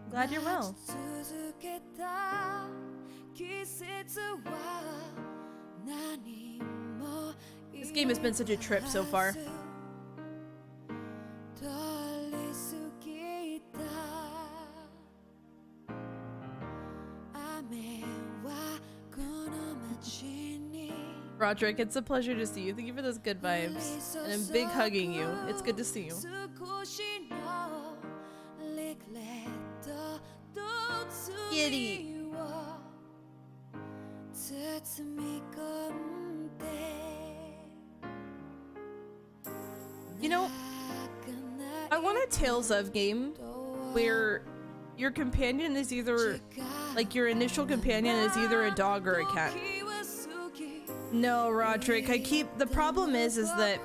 Glad you're well. This game has been such a trip so far. Roderick, it's a pleasure to see you. Thank you for those good vibes. And I'm big hugging you. It's good to see you. Giddy. You know, I want a Tales of game where your companion is either, like, your initial companion is either a dog or a cat. No, Roderick, the problem is that,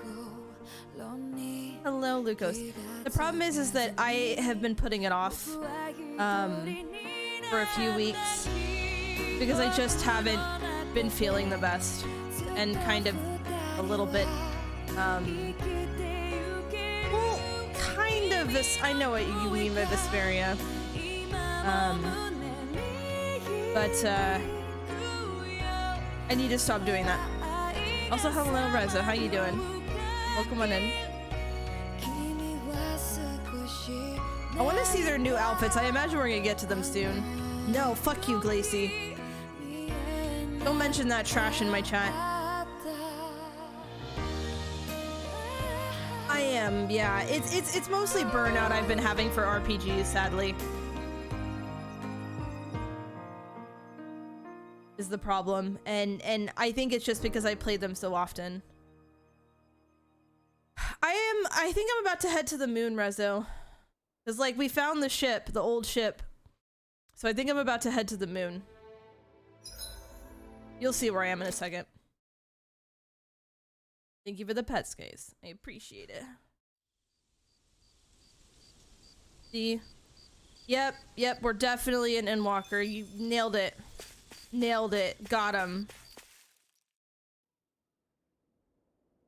hello, Lucas. The problem is that I have been putting it off, for a few weeks, because I just haven't been feeling the best, and kind of a little bit, well, kind of this, I know what you mean by Vesperia, but, I need to stop doing that. Also, hello, Reza. How you doing? Welcome on in. I want to see their new outfits. I imagine we're gonna get to them soon. No, fuck you, Glacy. Don't mention that trash in my chat. I am, yeah. It's mostly burnout I've been having for RPGs, sadly. Is the problem, and I think it's just because I played them so often. I think I'm about to head to the moon, Rezo, because like we found the ship, the old ship, so I think I'm about to head to the moon. You'll see where I am in a second. Thank you for the pet skates. I appreciate it. See? Yep, we're definitely an Endwalker. You nailed it. Nailed it. Got him.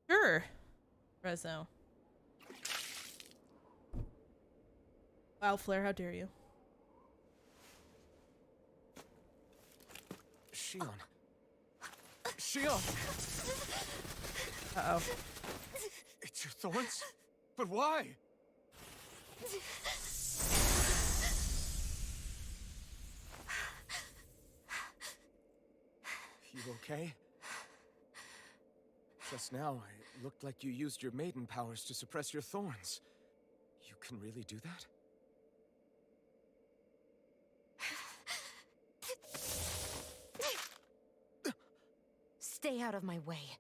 Sure. Rezo. Wow, Flare, how dare you? Shion. Shion! Uh-oh. It's your thorns? But why? You okay? Just now, it looked like you used your maiden powers to suppress your thorns. You can really do that? Stay out of my way.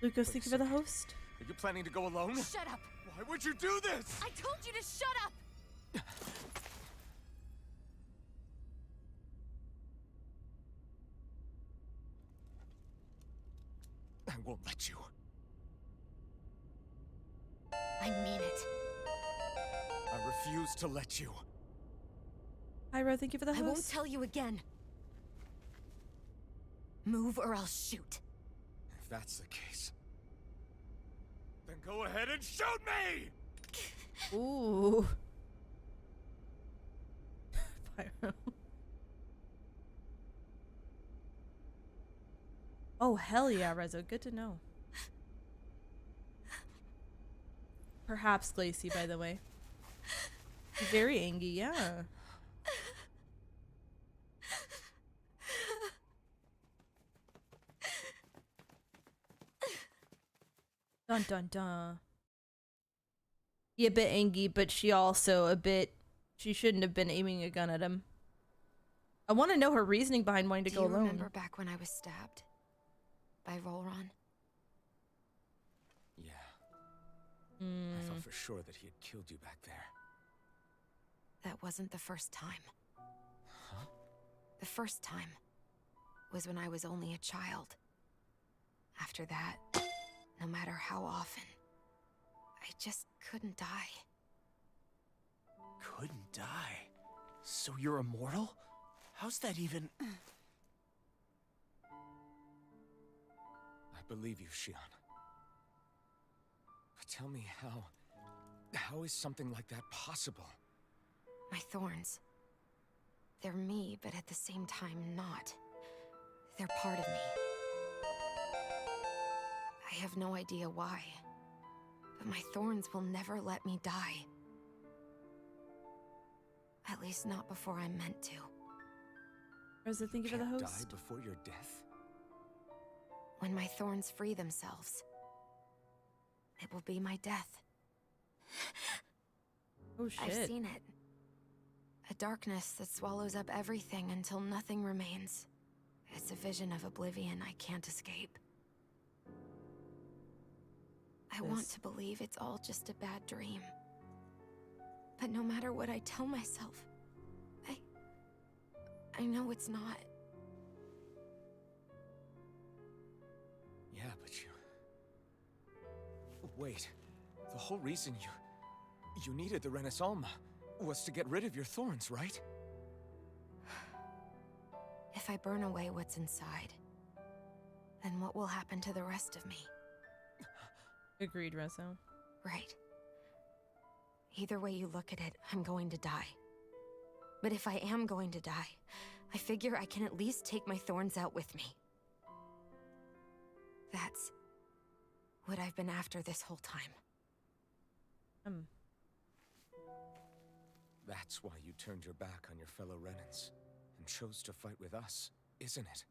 Lucas, thank you for the host. Are you planning to go alone? Shut up! Why would you do this? I told you to shut up! I won't let you. I mean it. I refuse to let you. Ira, thank you for the host. I won't tell you again. Move or I'll shoot. If that's the case, then go ahead and shoot me! Ooh. Pyro. Oh, hell yeah, Rezo. Good to know. Perhaps Glacy, by the way. Very angry, yeah. Dun dun dun. He a bit angry, but she also a bit... She shouldn't have been aiming a gun at him. I want to know her reasoning behind wanting to go alone. Do you remember back when I was stabbed? By Rolron? Yeah. I thought for sure that he had killed you back there. That wasn't the first time. Huh? The first time was when I was only a child. After that, no matter how often, I just couldn't die. Couldn't die? So you're immortal? How's that even? I believe you, Shion. But tell me how is something like that possible? My thorns. They're me, but at the same time not. They're part of me. I have no idea why, but my thorns will never let me die. At least not before I'm meant to. Reza, thank you for the Can't host. die before your death? When my thorns free themselves, it will be my death. Oh shit. I've seen it. A darkness that swallows up everything until nothing remains. It's a vision of oblivion I can't escape. I want to believe it's all just a bad dream. But no matter what I tell myself, I know it's not. Yeah, but you... Wait. The whole reason you needed the Renaissance was to get rid of your thorns, right? If I burn away what's inside, then what will happen to the rest of me? Agreed, Reza. Right. Either way you look at it, I'm going to die. But if I am going to die, I figure I can at least take my thorns out with me. That's what I've been after this whole time. That's why you turned your back on your fellow Renans and chose to fight with us, isn't it?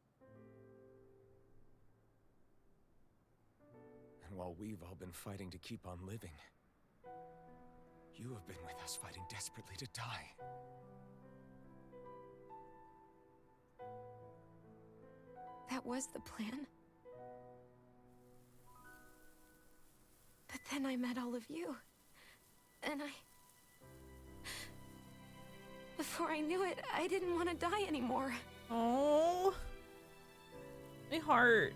And while we've all been fighting to keep on living, you have been with us fighting desperately to die. That was the plan. But then I met all of you. And before I knew it, I didn't want to die anymore. Oh, my heart.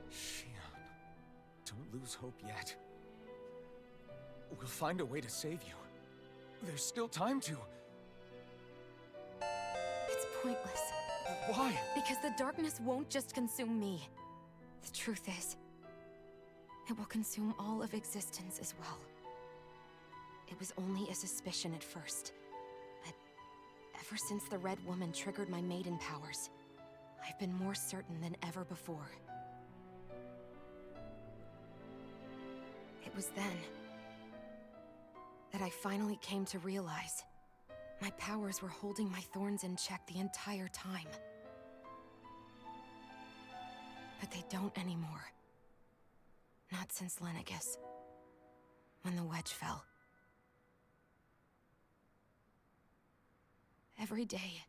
Shion, don't lose hope yet. We'll find a way to save you. There's still time to. It's pointless. Why? Because the darkness won't just consume me. The truth is, it will consume all of existence as well. It was only a suspicion at first, but ever since the Red Woman triggered my maiden powers, I've been more certain than ever before. It was then that I finally came to realize my powers were holding my thorns in check the entire time. But they don't anymore. Not since Lenegis, when the wedge fell. Every day,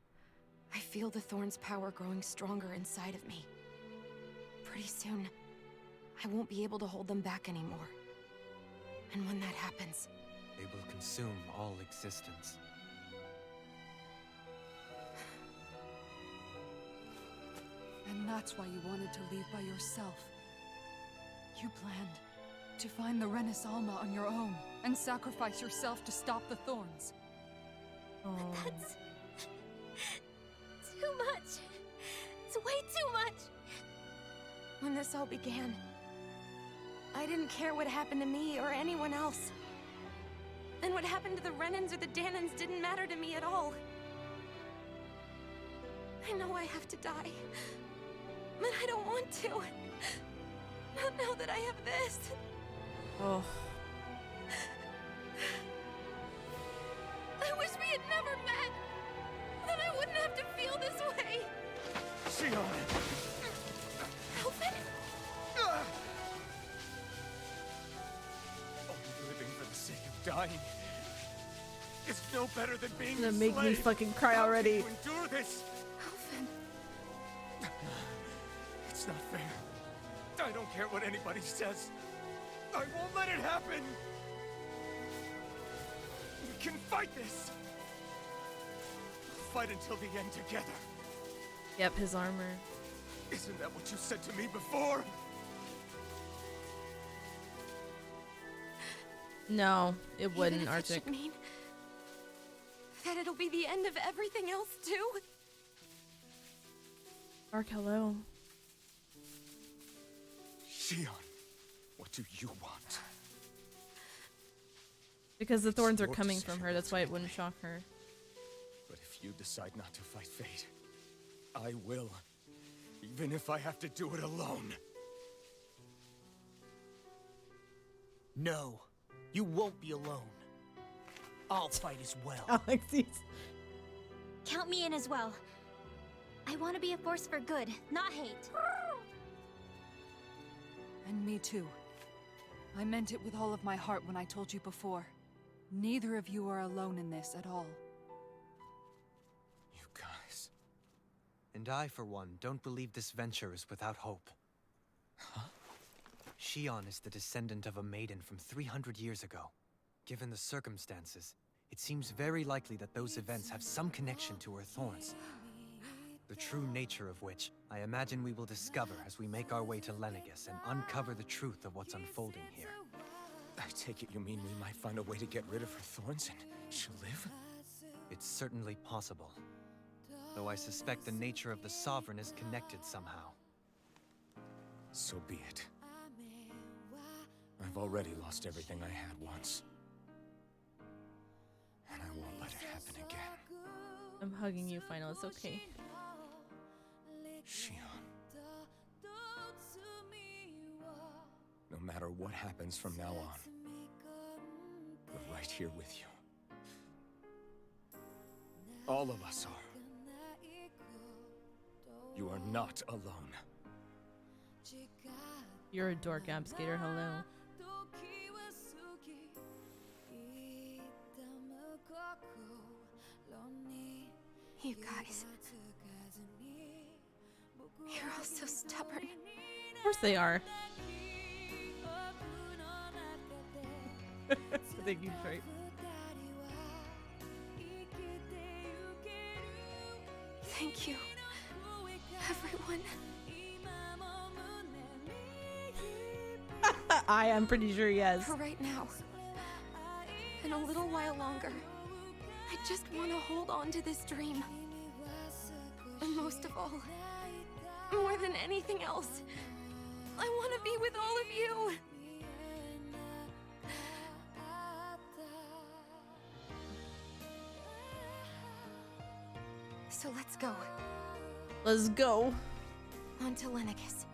I feel the thorn's power growing stronger inside of me. Pretty soon, I won't be able to hold them back anymore. And when that happens, They will consume all existence. And that's why you wanted to leave by yourself. You planned to find the Renaissance on your own and sacrifice yourself to stop the thorns. Oh. that's too much. It's way too much. When this all began, I didn't care what happened to me or anyone else. And what happened to the Renans or the Danans didn't matter to me at all. I know I have to die, but I don't want to. Not now that I have this. Oh. I wish we had never met. Then I wouldn't have to feel this way. Shion! Alvin? Only living for the sake of dying is no better than being It's gonna a make me slave. fucking cry How already. can you endure this? Alvin. It's not fair. I don't care what anybody says. I won't let it happen. We can fight this. We'll fight until the end together. Yep, his armor. Isn't that what you said to me before? No, it Even wouldn't, if it Arctic. should mean That it'll be the end of everything else, too? Ark, hello. Shion, what do you want? Because the thorns are Your coming from decision her, that's why it wouldn't ultimately. shock her. But if you decide not to fight fate, I will. Even if I have to do it alone. No, you won't be alone. I'll fight as well. Alexi's. Count me in as well. I want to be a force for good, not hate. And me too. I meant it with all of my heart when I told you before. Neither of you are alone in this at all. You guys. And I, for one, don't believe this venture is without hope. Shion is the descendant of a maiden from 300 years ago. Given the circumstances, it seems very likely that those events have some connection to her thorns. The true nature of which, I imagine we will discover as we make our way to Lenegis and uncover the truth of what's unfolding here. I take it you mean we might find a way to get rid of her thorns and she'll live? It's certainly possible. Though I suspect the nature of the Sovereign is connected somehow. So be it. I've already lost everything I had once. And I won't let it happen again. I'm hugging you, Final. It's okay. Shion. No matter what happens from now on, we're right here with you. All of us are. You are not alone. You're a dork, Abskater. Hello. You guys. You're all so stubborn. Of course they are. Thank you, Trey. Thank you, everyone. I am pretty sure yes. For right now. And a little while longer. I just want to hold on to this dream. And most of all, more than anything else, I want to be with all of you. So let's go. Let's go. On to Lenegis.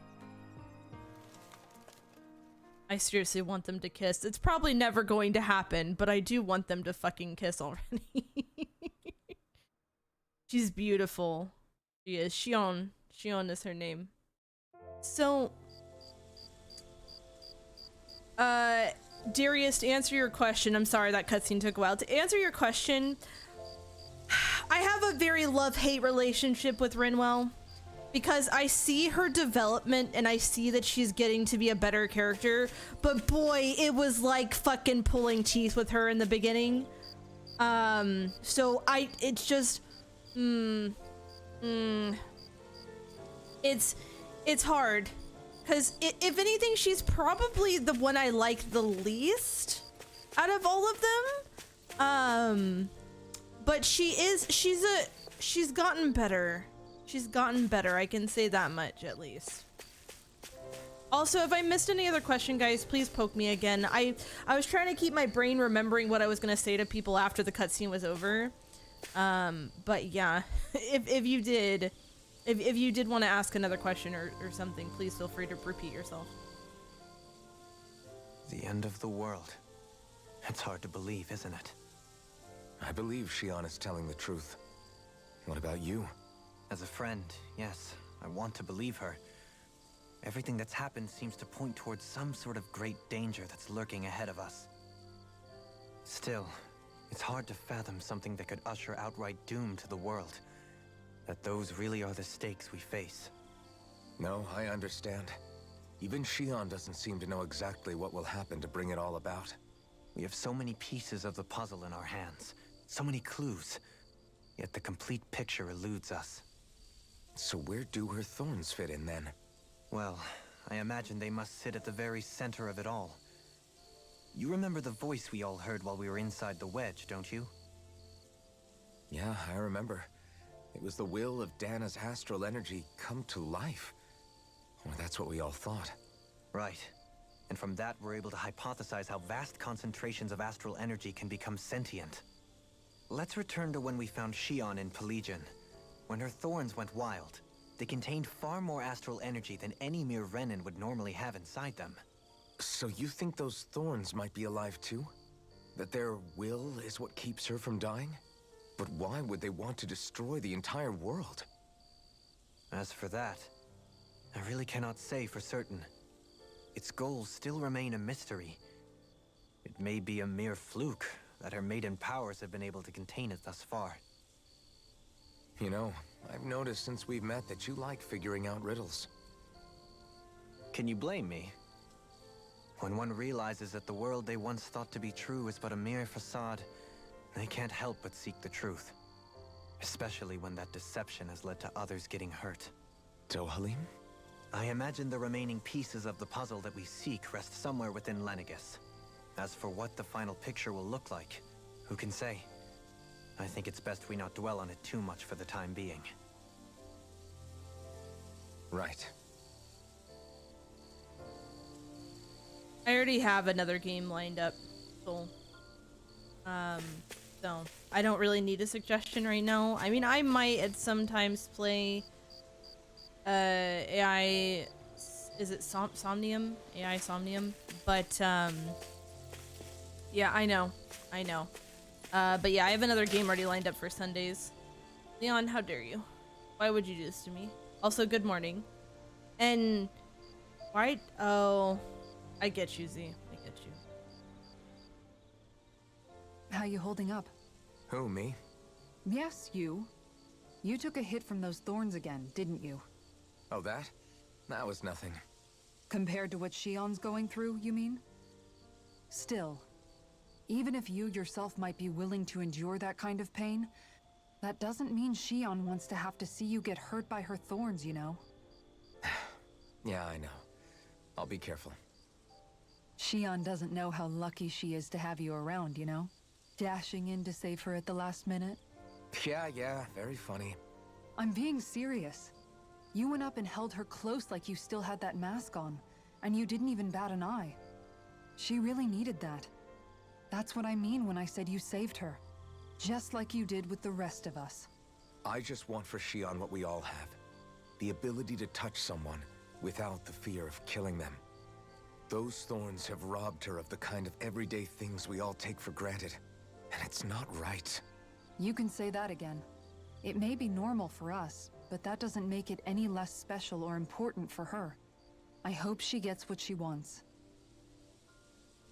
I seriously want them to kiss. It's probably never going to happen, but I do want them to fucking kiss already. She's beautiful. She is. Shion. Shion is her name. So, Darius, to answer your question, I'm sorry that cutscene took a while. To answer your question, I have a very love-hate relationship with Rinwell. Because I see her development and I see that she's getting to be a better character. But boy, it was like fucking pulling teeth with her in the beginning. So it's just, it's hard. Because if anything, she's probably the one I like the least out of all of them. But she's gotten better. She's gotten better, I can say that much at least. Also, if I missed any other question, guys, please poke me again. I was trying to keep my brain remembering what I was gonna say to people after the cutscene was over. But yeah, if you did want to ask another question or something, please feel free to repeat yourself. The end of the world. It's hard to believe, isn't it? I believe Shion is telling the truth. What about you? As a friend, yes, I want to believe her. Everything that's happened seems to point towards some sort of great danger that's lurking ahead of us. Still, it's hard to fathom something that could usher outright doom to the world. That those really are the stakes we face. No, I understand. Even Shion doesn't seem to know exactly what will happen to bring it all about. We have so many pieces of the puzzle in our hands, so many clues, yet the complete picture eludes us. So where do her thorns fit in then? Well, I imagine they must sit at the very center of it all. You remember the voice we all heard while we were inside the wedge, don't you? Yeah, I remember. It was the will of Dana's astral energy come to life. Or that's what we all thought. Right. And from that, we're able to hypothesize how vast concentrations of astral energy can become sentient. Let's return to when we found Shion in Pelegion. When her thorns went wild, they contained far more astral energy than any mere Renin would normally have inside them. So you think those thorns might be alive too? That their will is what keeps her from dying? But why would they want to destroy the entire world? As for that, I really cannot say for certain. Its goals still remain a mystery. It may be a mere fluke that her maiden powers have been able to contain it thus far. You know, I've noticed since we've met that you like figuring out riddles. Can you blame me? When one realizes that the world they once thought to be true is but a mere facade, they can't help but seek the truth. Especially when that deception has led to others getting hurt. Dohalim? I imagine the remaining pieces of the puzzle that we seek rest somewhere within Lenegis. As for what the final picture will look like, who can say? I think it's best we not dwell on it too much for the time being. Right. I already have another game lined up, so I don't really need a suggestion right now. I mean, I might at sometimes play AI, is it Somnium? AI Somnium, but yeah, I know. But yeah, I have another game already lined up for Sundays. Leon, how dare you? Why would you do this to me? Also, good morning. And why? Oh, I get you, Z. I get you. How you holding up? Who, me? Yes, you. You took a hit from those thorns again, didn't you? Oh, that? That was nothing. Compared to what Shion's going through, you mean? Still, even if you yourself might be willing to endure that kind of pain, that doesn't mean Shion wants to have to see you get hurt by her thorns, you know? Yeah, I know. I'll be careful. Shion doesn't know how lucky she is to have you around, you know? Dashing in to save her at the last minute. Yeah, very funny. I'm being serious. You went up and held her close like you still had that mask on, and you didn't even bat an eye. She really needed that. That's what I mean when I said you saved her. Just like you did with the rest of us. I just want for Shion what we all have. The ability to touch someone without the fear of killing them. Those thorns have robbed her of the kind of everyday things we all take for granted. And it's not right. You can say that again. It may be normal for us, but that doesn't make it any less special or important for her. I hope she gets what she wants.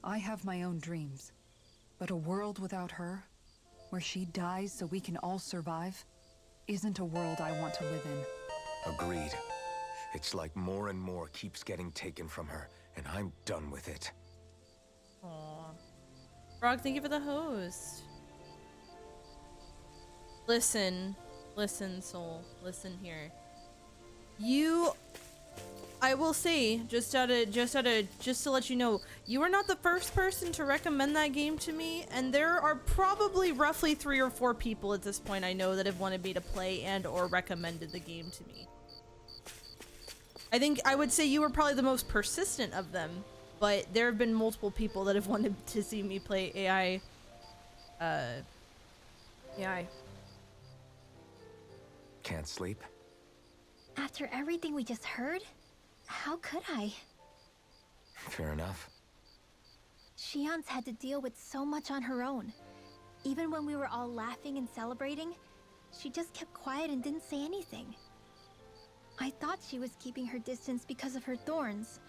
I have my own dreams, but a world without her, where she dies so we can all survive, isn't a world I want to live in. Agreed. It's like more and more keeps getting taken from her, and I'm done with it. Aww. Frog, thank you for the host. Listen, soul, listen here. I will say, just to let you know, you are not the first person to recommend that game to me, and there are probably roughly 3 or 4 people at this point I know that have wanted me to play and or recommended the game to me. I would say you were probably the most persistent of them, but there have been multiple people that have wanted to see me play AI. Can't sleep? After everything we just heard, how could I? Fair enough. Shion's had to deal with so much on her own. Even when we were all laughing and celebrating, she just kept quiet and didn't say anything. I thought she was keeping her distance because of her thorns.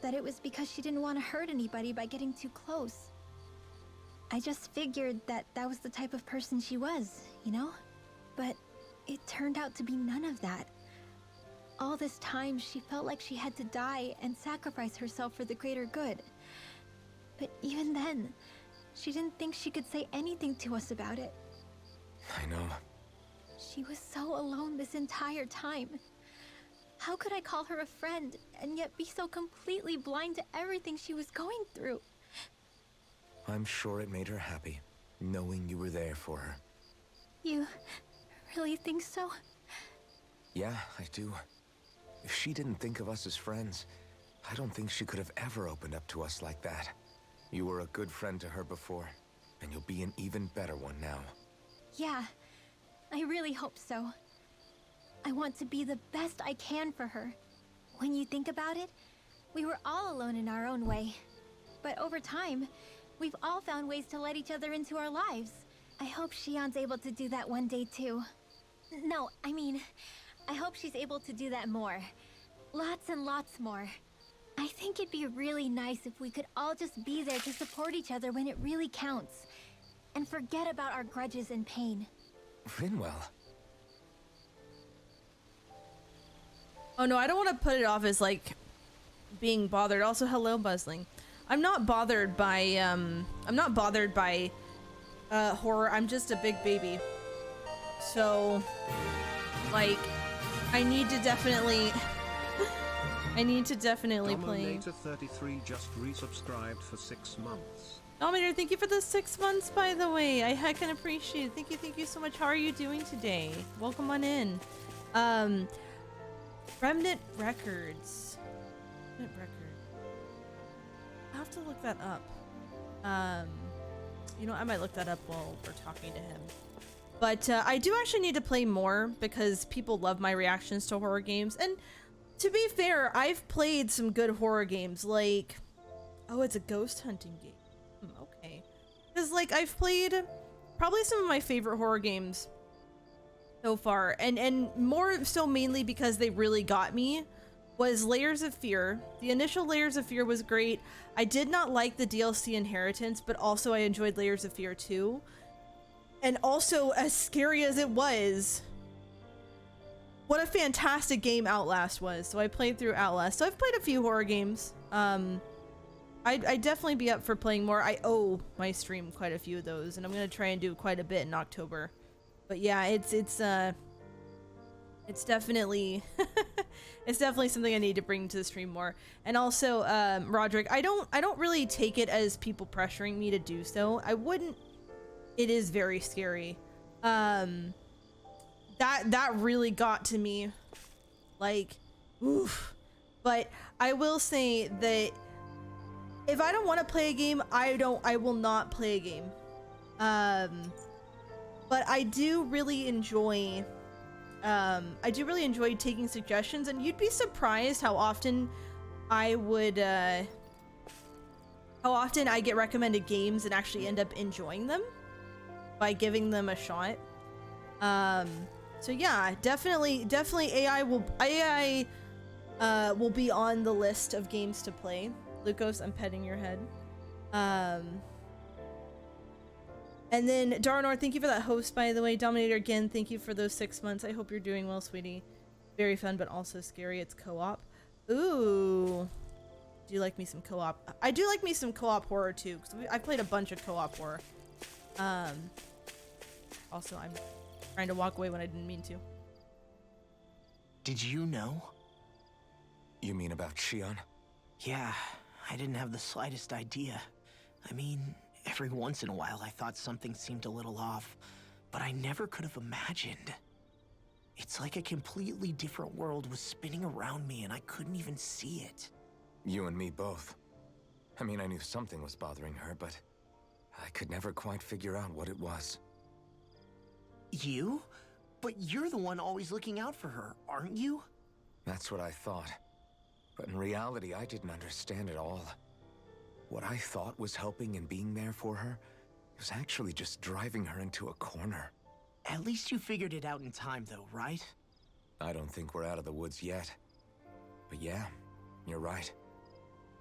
That it was because she didn't want to hurt anybody by getting too close. I just figured that that was the type of person she was, you know? But it turned out to be none of that. All this time, she felt like she had to die and sacrifice herself for the greater good. But even then, she didn't think she could say anything to us about it. I know. She was so alone this entire time. How could I call her a friend and yet be so completely blind to everything she was going through? I'm sure it made her happy, knowing you were there for her. You really think so? Yeah, I do. If she didn't think of us as friends, I don't think she could have ever opened up to us like that. You were a good friend to her before, and you'll be an even better one now. Yeah, I really hope so. I want to be the best I can for her. When you think about it, we were all alone in our own way. But over time, we've all found ways to let each other into our lives. I hope Shion's able to do that one day too. No, I mean, I hope she's able to do that more. Lots and lots more. I think it'd be really nice if we could all just be there to support each other when it really counts. And forget about our grudges and pain. Rinwell. Oh no, I don't want to put it off as like being bothered. Also, hello, Buzzling. I'm not bothered by horror. I'm just a big baby. So, like, I need to definitely play. Dominator 33 just resubscribed for 6 months. Dominator, thank you for the 6 months, by the way. I heckin' appreciate it. Thank you so much. How are you doing today? Welcome on in. Remnant Records. Remnant Record. I have to look that up. You know, I might look that up while we're talking to him. But I do actually need to play more because people love my reactions to horror games. And to be fair, I've played some good horror games. Like, oh, it's a ghost hunting game. Okay. Because, like, I've played probably some of my favorite horror games so far. And more so mainly because they really got me was Layers of Fear. The initial Layers of Fear was great. I did not like the DLC Inheritance, but also I enjoyed Layers of Fear too. And also, as scary as it was, what a fantastic game Outlast was. So I played through Outlast. So I've played a few horror games. I'd definitely be up for playing more. I owe my stream quite a few of those, and I'm gonna try and do quite a bit in October. But yeah, it's definitely it's definitely something I need to bring to the stream more. And also, Roderick, I don't really take it as people pressuring me to do so. I wouldn't. It is very scary. That really got to me, like, oof. But I will say that if I don't want to play a game, I will not play a game. But I do really enjoy taking suggestions, and you'd be surprised how often I get recommended games and actually end up enjoying them by giving them a shot. So yeah, definitely AI will be on the list of games to play. Lucas, I'm petting your head. And then Darnor, thank you for that host, by the way. Dominator, again, thank you for those 6 months. I hope you're doing well, sweetie. Very fun, but also scary. It's co-op. Ooh. Do you like me some co-op? I do like me some co-op horror too, because I've played a bunch of co-op horror. Also, I'm trying to walk away when I didn't mean to. Did you know? You mean about Shion? Yeah, I didn't have the slightest idea. I mean, every once in a while I thought something seemed a little off, but I never could have imagined. It's like a completely different world was spinning around me and I couldn't even see it. You and me both. I mean, I knew something was bothering her, but I could never quite figure out what it was. You? But you're the one always looking out for her, aren't you? That's what I thought. But in reality, I didn't understand it all. What I thought was helping and being there for her was actually just driving her into a corner. At least you figured it out in time, though, right? I don't think we're out of the woods yet. But yeah, you're right.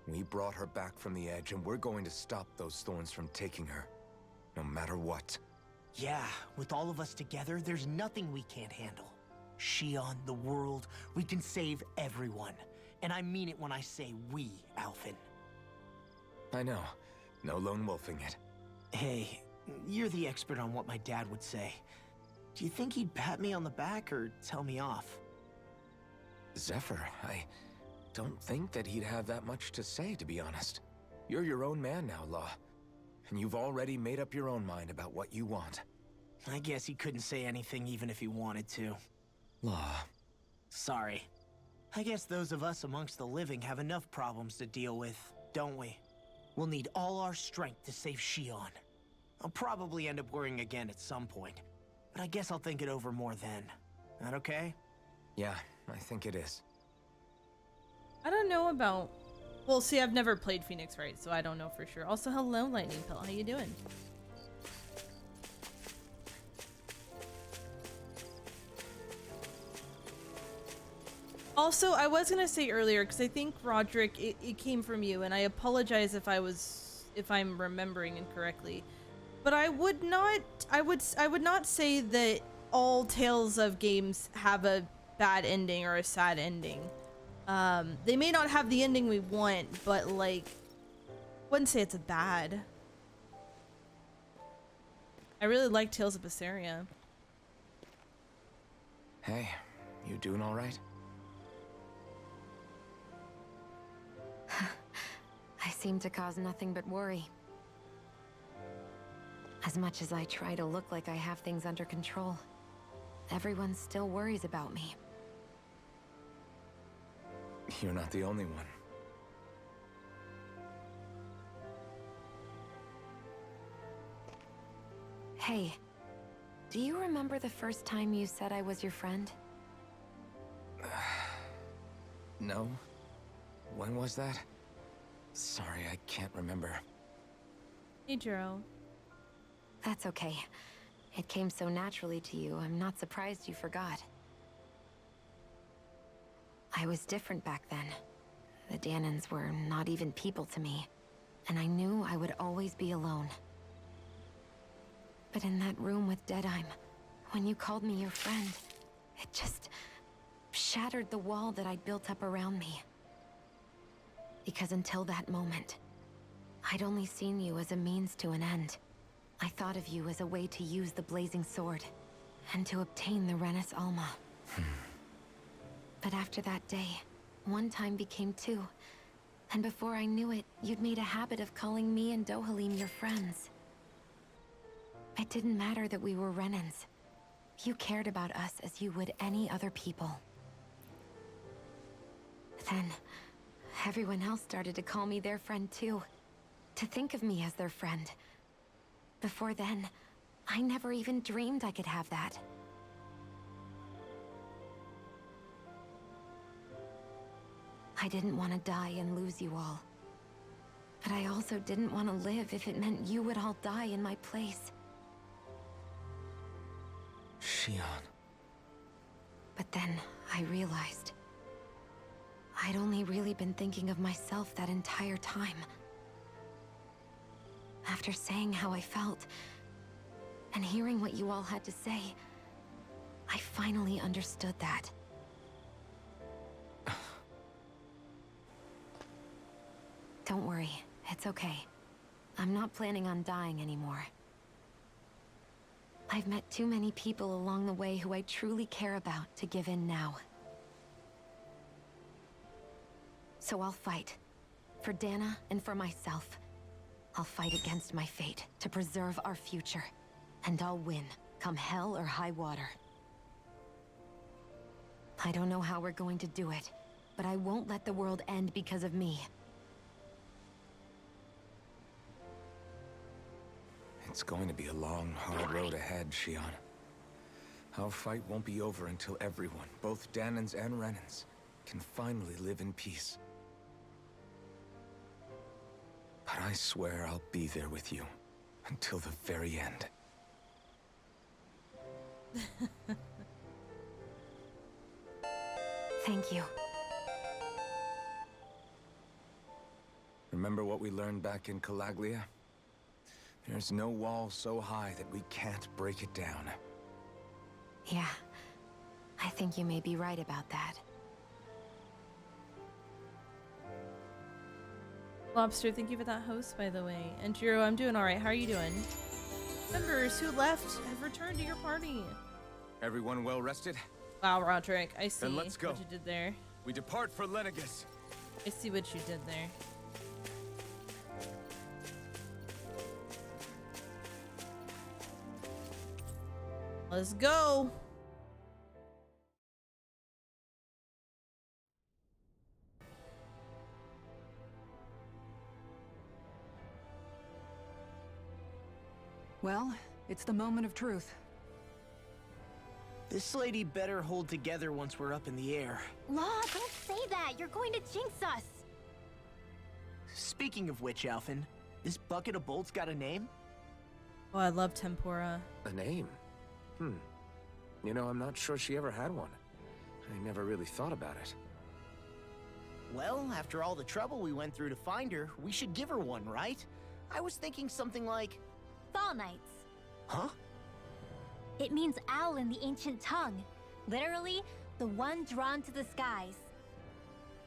We brought her back from the edge, and we're going to stop those thorns from taking her, no matter what. Yeah, with all of us together, there's nothing we can't handle. Shion, the world, we can save everyone. And I mean it when I say we, Alphen. I know. No lone wolfing it. Hey, you're the expert on what my dad would say. Do you think he'd pat me on the back or tell me off? Zephyr, I don't think that he'd have that much to say, to be honest. You're your own man now, Law. And you've already made up your own mind about what you want. I guess he couldn't say anything even if he wanted to. Law. Sorry. I guess those of us amongst the living have enough problems to deal with, don't we? We'll need all our strength to save Shion. I'll probably end up worrying again at some point, but I guess I'll think it over more then. That okay? Yeah, I think it is. I don't know about... Well, see, I've never played Phoenix Wright, so I don't know for sure. Also, hello, Lightning Pill. How you doing? Also, I was gonna say earlier, because I think, Roderick, it came from you, and I apologize if I'm remembering incorrectly. But I would not say that all Tales of games have a bad ending or a sad ending. They may not have the ending we want, but like, I wouldn't say it's a bad. I really like Tales of Berseria. Hey, you doing all right? I seem to cause nothing but worry. As much as I try to look like I have things under control, everyone still worries about me. You're not the only one. Hey, do you remember the first time you said I was your friend? No? When was that? Sorry, I can't remember. Hey, Jiro. That's okay. It came so naturally to you, I'm not surprised you forgot. I was different back then. The Dahnans were not even people to me, and I knew I would always be alone. But in that room with Deadheim, when you called me your friend, it just shattered the wall that I'd built up around me. Because until that moment, I'd only seen you as a means to an end. I thought of you as a way to use the Blazing Sword, and to obtain the Renis Alma. But after that day, one time became two, and before I knew it, you'd made a habit of calling me and Dohalim your friends. It didn't matter that we were Renans. You cared about us as you would any other people. Then, everyone else started to call me their friend too. To think of me as their friend. Before then, I never even dreamed I could have that. I didn't want to die and lose you all. But I also didn't want to live if it meant you would all die in my place. Shion. But then, I realized I'd only really been thinking of myself that entire time. After saying how I felt, and hearing what you all had to say, I finally understood that. Don't worry, it's okay. I'm not planning on dying anymore. I've met too many people along the way who I truly care about to give in now. So I'll fight. For Dana and for myself. I'll fight against my fate to preserve our future. And I'll win, come hell or high water. I don't know how we're going to do it, but I won't let the world end because of me. It's going to be a long, hard road ahead, Shion. Our fight won't be over until everyone, both Dahnans and Renans, can finally live in peace. But I swear I'll be there with you until the very end. Thank you. Remember what we learned back in Calaglia? There's no wall so high that we can't break it down. Yeah, I think you may be right about that. Lobster, thank you for that host, by the way. And Jiro, I'm doing alright. How are you doing? Members who left have returned to your party. Everyone well rested? Wow, Roderick, I see Then let's go. what you did there. We depart for Lenegis. I see what you did there. Let's go. Well, it's the moment of truth. This lady better hold together once we're up in the air. Law, don't say that. You're going to jinx us. Speaking of which, Alphen, this bucket of bolts got a name? Oh, I love tempura. A name? You know, I'm not sure she ever had one. I never really thought about it. Well, after all the trouble we went through to find her, we should give her one, right? I was thinking something like... Fall Knights. Huh? It means owl in the ancient tongue. Literally, the one drawn to the skies.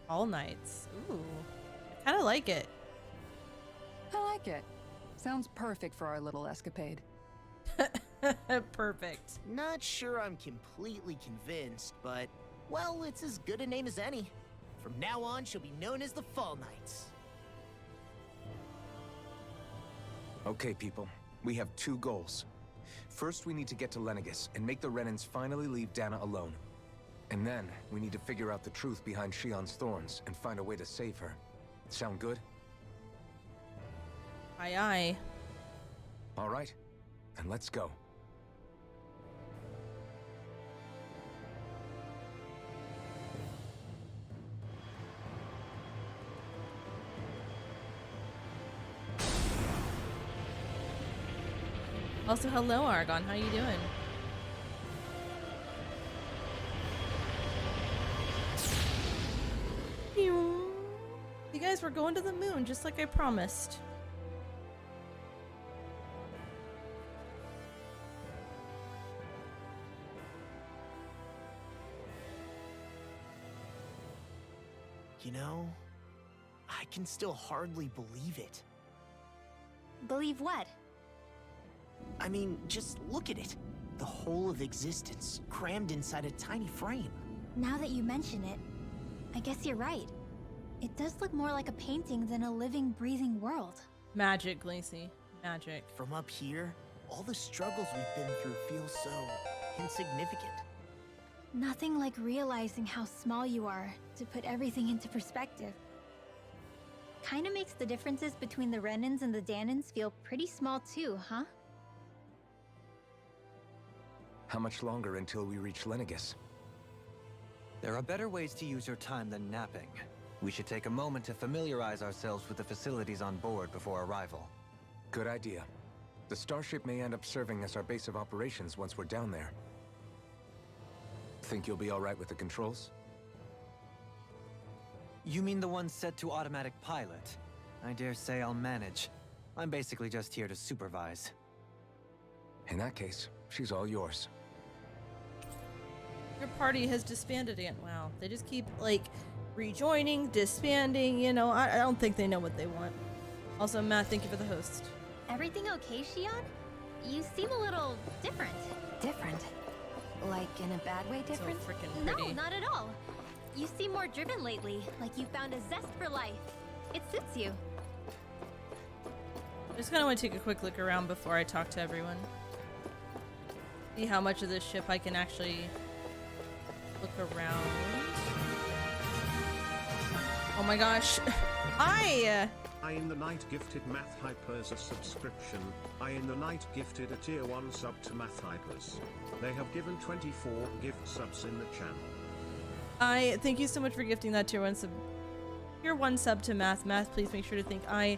All nights. Ooh. I kind of like it. I like it. Sounds perfect for our little escapade. Perfect. Not sure I'm completely convinced, but... Well, it's as good a name as any. From now on, she'll be known as the Fall Knights. Okay, people. We have two goals. First, we need to get to Lenegis and make the Renans finally leave Dana alone. And then, we need to figure out the truth behind Shionne's thorns and find a way to save her. Sound good? Aye, aye. All right. Then let's go. Also, hello, Argon. How you doing? Pew. You guys were going to the moon, just like I promised. You know, I can still hardly believe it. Believe what? I mean, just look at it. The whole of existence, crammed inside a tiny frame. Now that you mention it, I guess you're right. It does look more like a painting than a living, breathing world. Magic, Lacey. Magic. From up here, all the struggles we've been through feel so insignificant. Nothing like realizing how small you are to put everything into perspective. Kinda makes the differences between the Renans and the Danans feel pretty small too, huh? How much longer until we reach Lenegis? There are better ways to use your time than napping. We should take a moment to familiarize ourselves with the facilities on board before arrival. Good idea. The starship may end up serving as our base of operations once we're down there. Think you'll be all right with the controls? You mean the one set to automatic pilot? I dare say I'll manage. I'm basically just here to supervise. In that case, she's all yours. Your party has disbanded, Aunt. Wow. They just keep, like, rejoining, disbanding, you know. I don't think they know what they want. Also, Matt, thank you for the host. Everything okay, Shionne? You seem a little different. Different? Like in a bad way different? So freaking No, pretty. not at all. You seem more driven lately, like you found a zest for life. It suits you. I just kind of want to take a quick look around before I talk to everyone. See how much of this ship I can actually look around. Oh my gosh. I in the Night gifted Math Hypers a subscription. I in the Night gifted a tier 1 sub to Math Hypers. They have given 24 gift subs in the channel. I thank you so much for gifting that tier 1 sub. Tier 1 sub to Math. Math, please make sure to thank I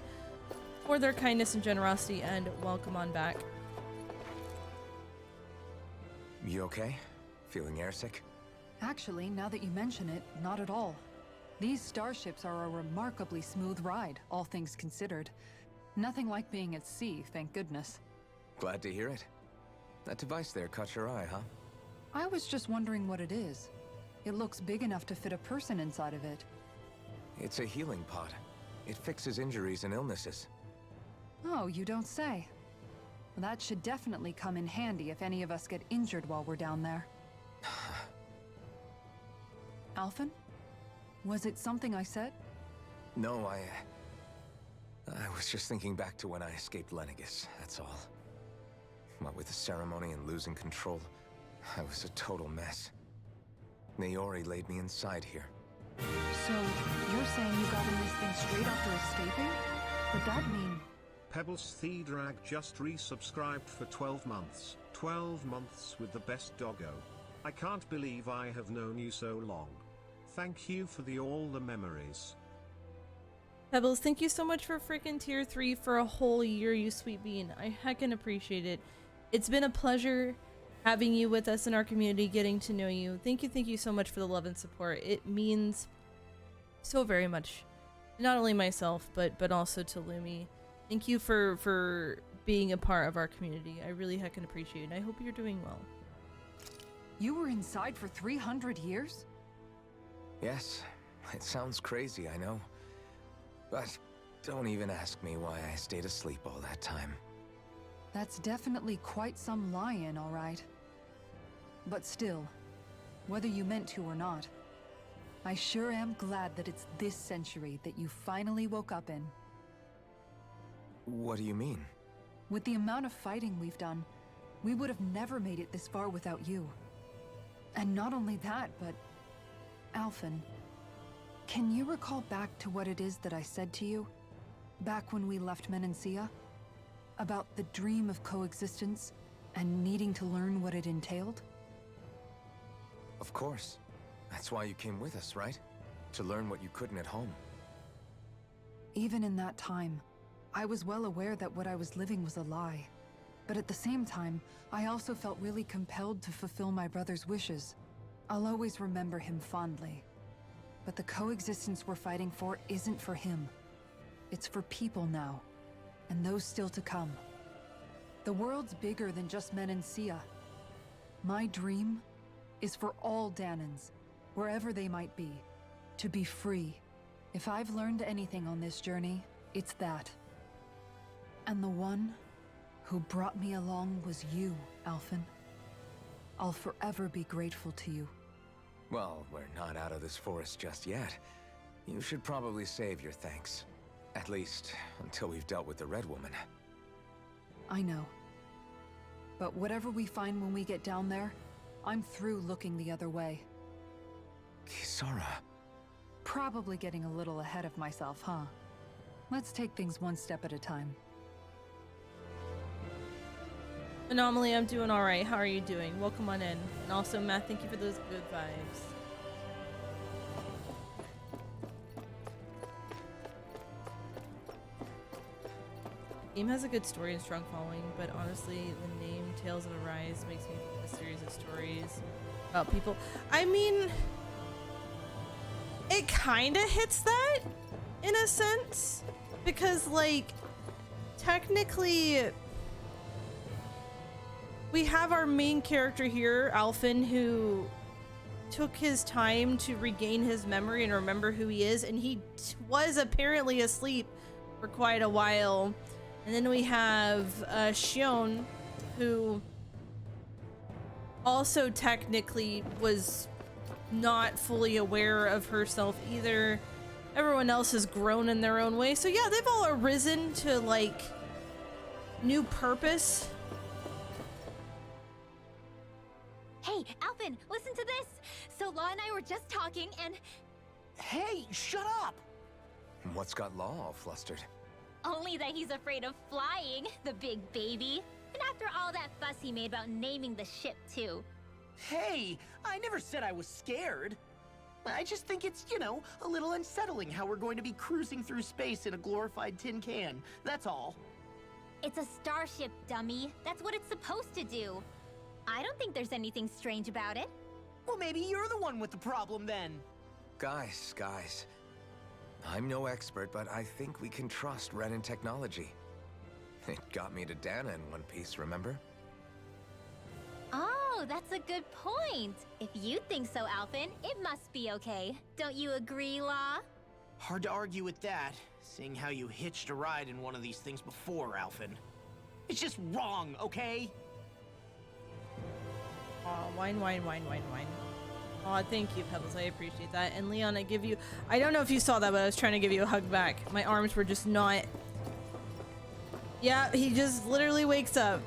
for their kindness and generosity, and welcome on back. You okay? Feeling airsick? Actually, now that you mention it, not at all. These starships are a remarkably smooth ride, all things considered. Nothing like being at sea, thank goodness. Glad to hear it. That device there caught your eye, huh? I was just wondering what it is. It looks big enough to fit a person inside of it. It's a healing pod. It fixes injuries and illnesses. Oh, you don't say. That should definitely come in handy if any of us get injured while we're down there. Alphen? Was it something I said? No, I was just thinking back to when I escaped Lenegis, that's all. What with the ceremony and losing control, I was a total mess. Naori laid me inside here. So, you're saying you got in this thing straight after escaping? Would that mean... Pebbles the Drag just resubscribed for 12 months. 12 months with the best doggo. I can't believe I have known you so long. Thank you for all the memories. Pebbles, thank you so much for freaking tier 3 for a whole year, you sweet bean. I heckin' appreciate it. It's been a pleasure having you with us in our community, getting to know you. Thank you so much for the love and support. It means so very much. Not only myself, but also to Lumi. Thank you for being a part of our community. I really heckin' appreciate it. I hope you're doing well. You were inside for 300 years? Yes, it sounds crazy, I know. But don't even ask me why I stayed asleep all that time. That's definitely quite some lie-in, all right. But still, whether you meant to or not, I sure am glad that it's this century that you finally woke up in. What do you mean? With the amount of fighting we've done, we would have never made it this far without you. And not only that, but... Alphen, can you recall back to what it is that I said to you? Back when we left Menancia? About the dream of coexistence and needing to learn what it entailed? Of course. That's why you came with us, right? To learn what you couldn't at home. Even in that time, I was well aware that what I was living was a lie. But at the same time, I also felt really compelled to fulfill my brother's wishes. I'll always remember him fondly. But the coexistence we're fighting for isn't for him. It's for people now, and those still to come. The world's bigger than just Menancia. My dream is for all Dahnans, wherever they might be, to be free. If I've learned anything on this journey, it's that. And the one who brought me along was you, Alphen. I'll forever be grateful to you. Well, we're not out of this forest just yet. You should probably save your thanks. At least, until we've dealt with the Red Woman. I know. But whatever we find when we get down there, I'm through looking the other way. Kisara. Probably getting a little ahead of myself, huh? Let's take things one step at a time. Anomaly, I'm doing alright. How are you doing? Welcome on in. And also, Matt, thank you for those good vibes. Game has a good story and strong following, but honestly, the name Tales of Arise makes me think of a series of stories about people. I mean, it kind of hits that in a sense, because, like, technically, we have our main character here, Alphen, who took his time to regain his memory and remember who he is, and he was apparently asleep for quite a while. And then we have Xion, who also technically was not fully aware of herself either. Everyone else has grown in their own way. So yeah, they've all arisen to, like, new purpose. Hey, Alphen, listen to this! So Law and I were just talking and... Hey, shut up! What's got Law all flustered? Only that he's afraid of flying, the big baby. And after all that fuss he made about naming the ship, too. Hey, I never said I was scared. I just think it's, you know, a little unsettling how we're going to be cruising through space in a glorified tin can. That's all. It's a starship, dummy. That's what it's supposed to do. I don't think there's anything strange about it. Well, maybe you're the one with the problem then. Guys. I'm no expert, but I think we can trust Renan technology. It got me to Dana in one piece, remember? Oh, that's a good point. If you think so, Alphen, it must be okay. Don't you agree, Law? Hard to argue with that, seeing how you hitched a ride in one of these things before, Alphen. It's just wrong, okay? Aw, wine. Aw, thank you, Pebbles. I appreciate that. And Leon, I don't know if you saw that, but I was trying to give you a hug back. My arms were just not... Yeah, he just literally wakes up.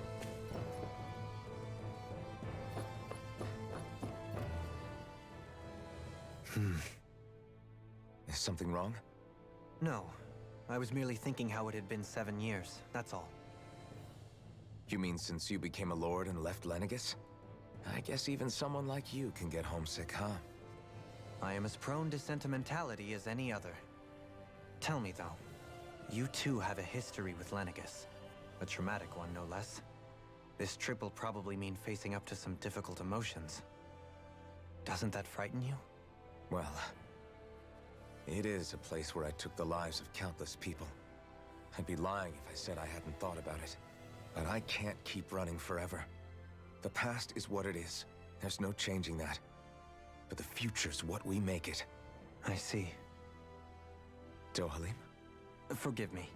Is something wrong? No. I was merely thinking how it had been 7 years, that's all. You mean since you became a lord and left Lenegis? I guess even someone like you can get homesick, huh? I am as prone to sentimentality as any other. Tell me, though, you too have a history with Lenegis. A traumatic one, no less. This trip will probably mean facing up to some difficult emotions. Doesn't that frighten you? Well, it is a place where I took the lives of countless people. I'd be lying if I said I hadn't thought about it. But I can't keep running forever. The past is what it is. There's no changing that. But the future's what we make it. I see. Dohalim? Forgive me.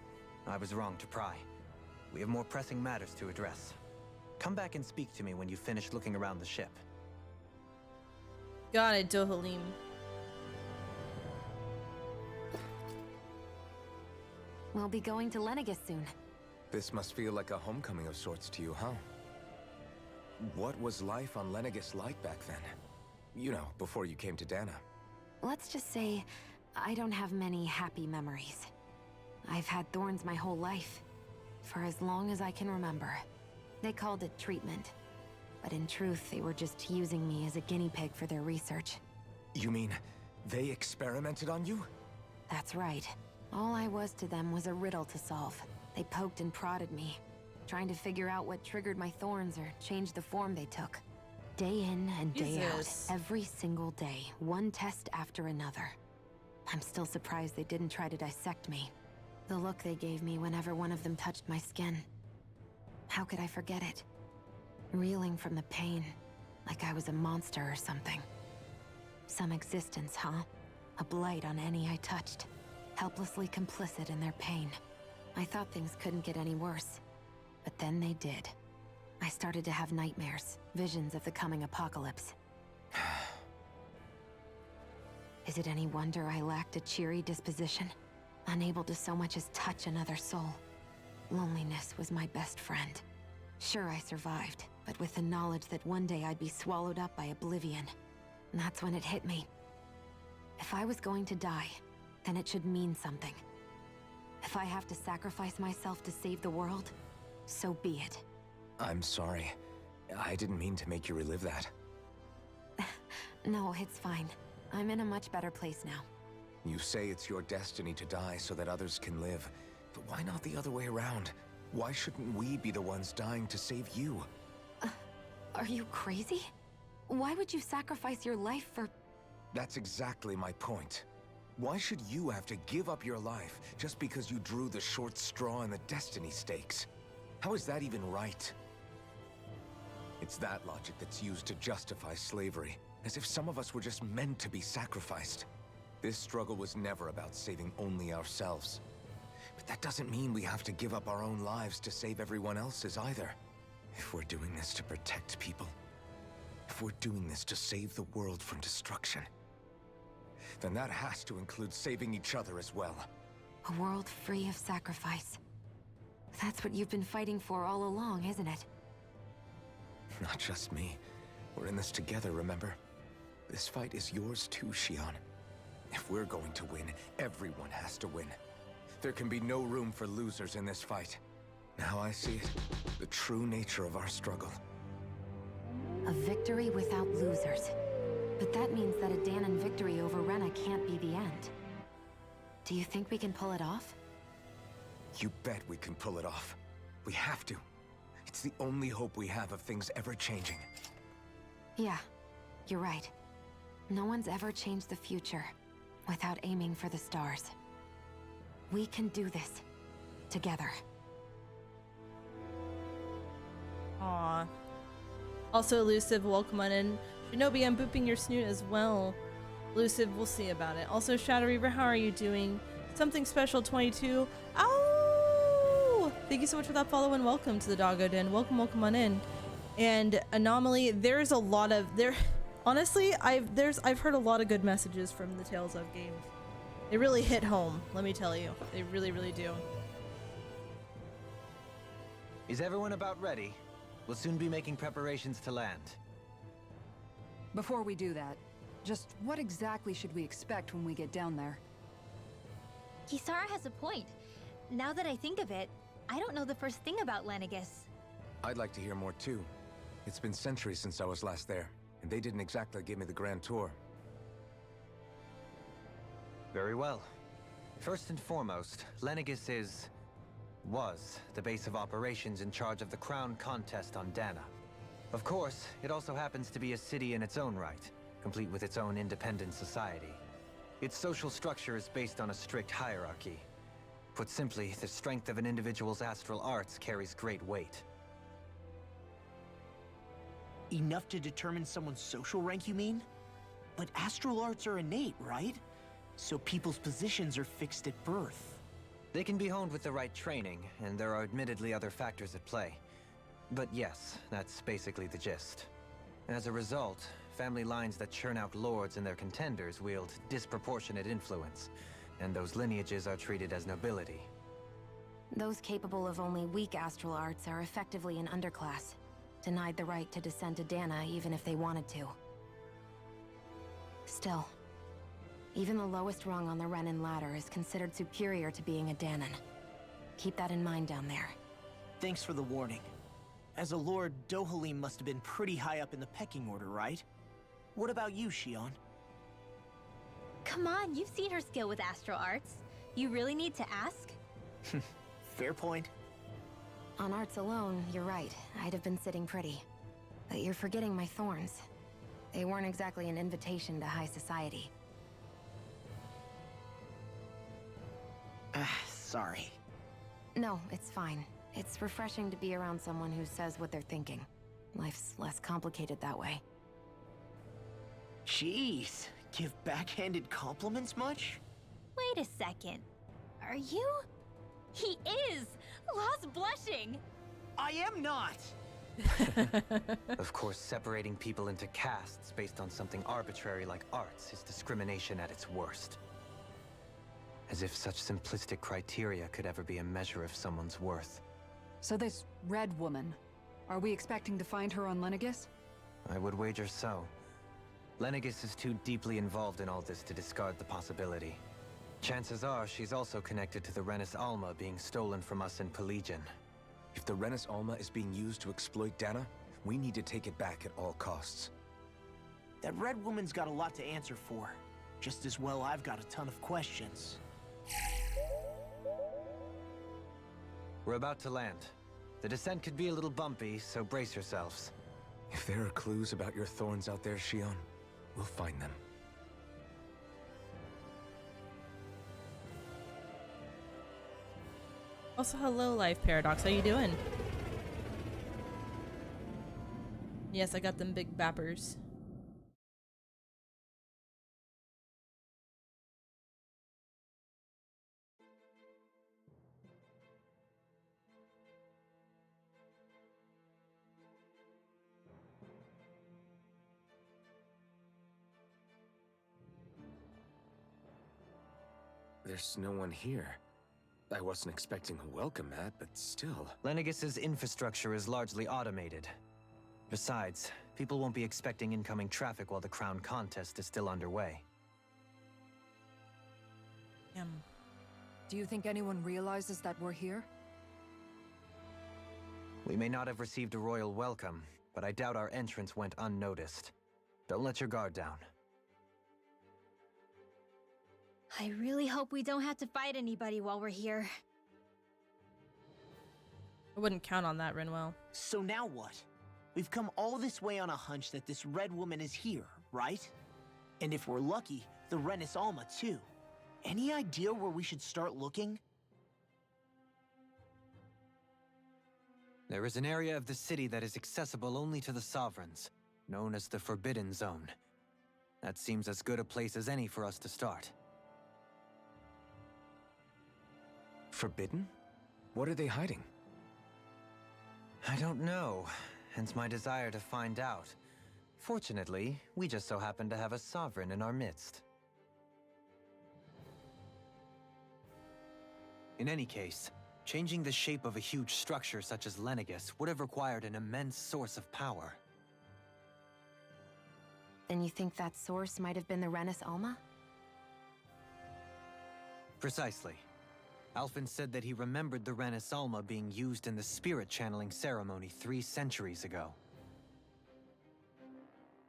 I was wrong to pry. We have more pressing matters to address. Come back and speak to me when you finish looking around the ship. Got it, Dohalim. We'll be going to Lenegis soon. This must feel like a homecoming of sorts to you, huh? What was life on Lenegis like back then? You know, before you came to Dana. Let's just say, I don't have many happy memories. I've had thorns my whole life. For as long as I can remember. They called it treatment. But in truth, they were just using me as a guinea pig for their research. You mean, they experimented on you? That's right. All I was to them was a riddle to solve. They poked and prodded me, trying to figure out what triggered my thorns or changed the form they took. Day in and day out, every single day, one test after another. I'm still surprised they didn't try to dissect me. The look they gave me whenever one of them touched my skin. How could I forget it? Reeling from the pain, like I was a monster or something. Some existence, huh? A blight on any I touched. Helplessly complicit in their pain. I thought things couldn't get any worse. But then they did. I started to have nightmares, visions of the coming apocalypse. Is it any wonder I lacked a cheery disposition? Unable to so much as touch another soul. Loneliness was my best friend. Sure, I survived, but with the knowledge that one day I'd be swallowed up by oblivion. And that's when it hit me. If I was going to die, then it should mean something. If I have to sacrifice myself to save the world, so be it. I'm sorry. I didn't mean to make you relive that. No, it's fine. I'm in a much better place now. You say it's your destiny to die so that others can live. But why not the other way around? Why shouldn't we be the ones dying to save you? Are you crazy? Why would you sacrifice your life for... That's exactly my point. Why should you have to give up your life just because you drew the short straw in the destiny stakes? How is that even right? It's that logic that's used to justify slavery, as if some of us were just meant to be sacrificed. This struggle was never about saving only ourselves. But that doesn't mean we have to give up our own lives to save everyone else's either. If we're doing this to protect people, if we're doing this to save the world from destruction, then that has to include saving each other as well. A world free of sacrifice. That's what you've been fighting for all along, isn't it? Not just me. We're in this together, remember? This fight is yours too, Xion. If we're going to win, everyone has to win. There can be no room for losers in this fight. Now I see it. The true nature of our struggle. A victory without losers. But that means that a Dahnan victory over Rena can't be the end. Do you think we can pull it off? You bet we can pull it off. We have to. It's the only hope we have of things ever changing. Yeah, you're right. No one's ever changed the future without aiming for the stars. We can do this. Together. Aw. Also, Elusive, welcome on in. Shinobi, I'm booping your snoot as well. Elusive, we'll see about it. Also, Shadow Reaver, how are you doing? Something Special 22. Oh! Thank you so much for that follow and welcome to the Doggo Den. Welcome, welcome on in. And Anomaly, there's a lot of honestly, I've heard a lot of good messages from the Tales of games. They really hit home, let me tell you. They really, really do. Is everyone about ready? We'll soon be making preparations to land. Before we do that, Just what exactly should we expect when we get down there? Kisara has a point. Now that I think of it, I don't know the first thing about Lenegus. I'd like to hear more too. It's been centuries since I was last there, and they didn't exactly give me the grand tour. Very well. First and foremost, Lenegus was the base of operations in charge of the crown contest on Dana. Of course, it also happens to be a city in its own right, complete with its own independent society. Its social structure is based on a strict hierarchy. Put simply, the strength of an individual's astral arts carries great weight. Enough to determine someone's social rank, you mean? But astral arts are innate, right? So people's positions are fixed at birth. They can be honed with the right training, and there are admittedly other factors at play. But yes, that's basically the gist. As a result, family lines that churn out lords and their contenders wield disproportionate influence, and those lineages are treated as nobility. Those capable of only weak astral arts are effectively an underclass, denied the right to descend to Dana even if they wanted to. Still, even the lowest rung on the Renan ladder is considered superior to being a Danan. Keep that in mind down there. Thanks for the warning. As a lord, Dohalim must have been pretty high up in the pecking order, right? What about you, Shion? Come on, you've seen her skill with astral arts. You really need to ask? Fair point. On arts alone, you're right. I'd have been sitting pretty. But you're forgetting my thorns. They weren't exactly an invitation to high society. Sorry. No, it's fine. It's refreshing to be around someone who says what they're thinking. Life's less complicated that way. Jeez, give backhanded compliments much? Wait a second. Are you? He is! Lost blushing! I am not! Of course, separating people into castes based on something arbitrary like arts is discrimination at its worst. As if such simplistic criteria could ever be a measure of someone's worth. So this Red Woman, are we expecting to find her on Lenegus? I would wager so. Lenegus is too deeply involved in all this to discard the possibility. Chances are she's also connected to the Renis Alma being stolen from us in Pelegion. If the Renis Alma is being used to exploit Dana, we need to take it back at all costs. That Red Woman's got a lot to answer for. Just as well I've got a ton of questions. We're about to land. The descent could be a little bumpy, so brace yourselves. If there are clues about your thorns out there, Shion, we'll find them. Also, hello, Life Paradox. How you doing? Yes, I got them big bappers. There's no one here. I wasn't expecting a welcome mat, but still. Lenegus's infrastructure is largely automated. Besides, people won't be expecting incoming traffic while the crown contest is still underway. Do you think anyone realizes that we're here? We may not have received a royal welcome, but I doubt our entrance went unnoticed. Don't let your guard down. I really hope we don't have to fight anybody while we're here. I wouldn't count on that, Rinwell. So now what? We've come all this way on a hunch that this Red Woman is here, right? And if we're lucky, the Renis Alma too. Any idea where we should start looking? There is an area of the city that is accessible only to the Sovereigns, known as the Forbidden Zone. That seems as good a place as any for us to start. Forbidden? What are they hiding? I don't know, hence my desire to find out. Fortunately, we just so happen to have a Sovereign in our midst. In any case, changing the shape of a huge structure such as Lenegus would have required an immense source of power. Then you think that source might have been the Renis Alma? Precisely. Alphen said that he remembered the Renis Alma being used in the spirit channeling ceremony 3 centuries ago.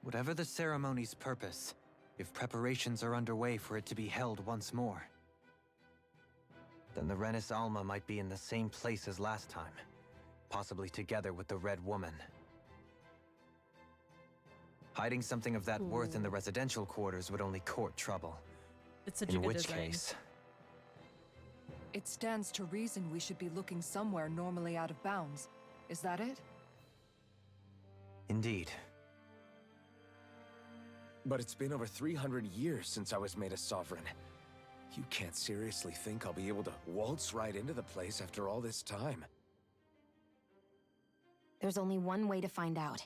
Whatever the ceremony's purpose, if preparations are underway for it to be held once more, then the Renis Alma might be in the same place as last time, possibly together with the Red Woman. Hiding something of that worth in the residential quarters would only court trouble. It's such a In good which design. case, It stands to reason we should be looking somewhere normally out of bounds. Is that it? indeed. But it's been over 300 years since I was made a sovereign. You can't seriously think I'll be able to waltz right into the place after all this time. There's only one way to find out.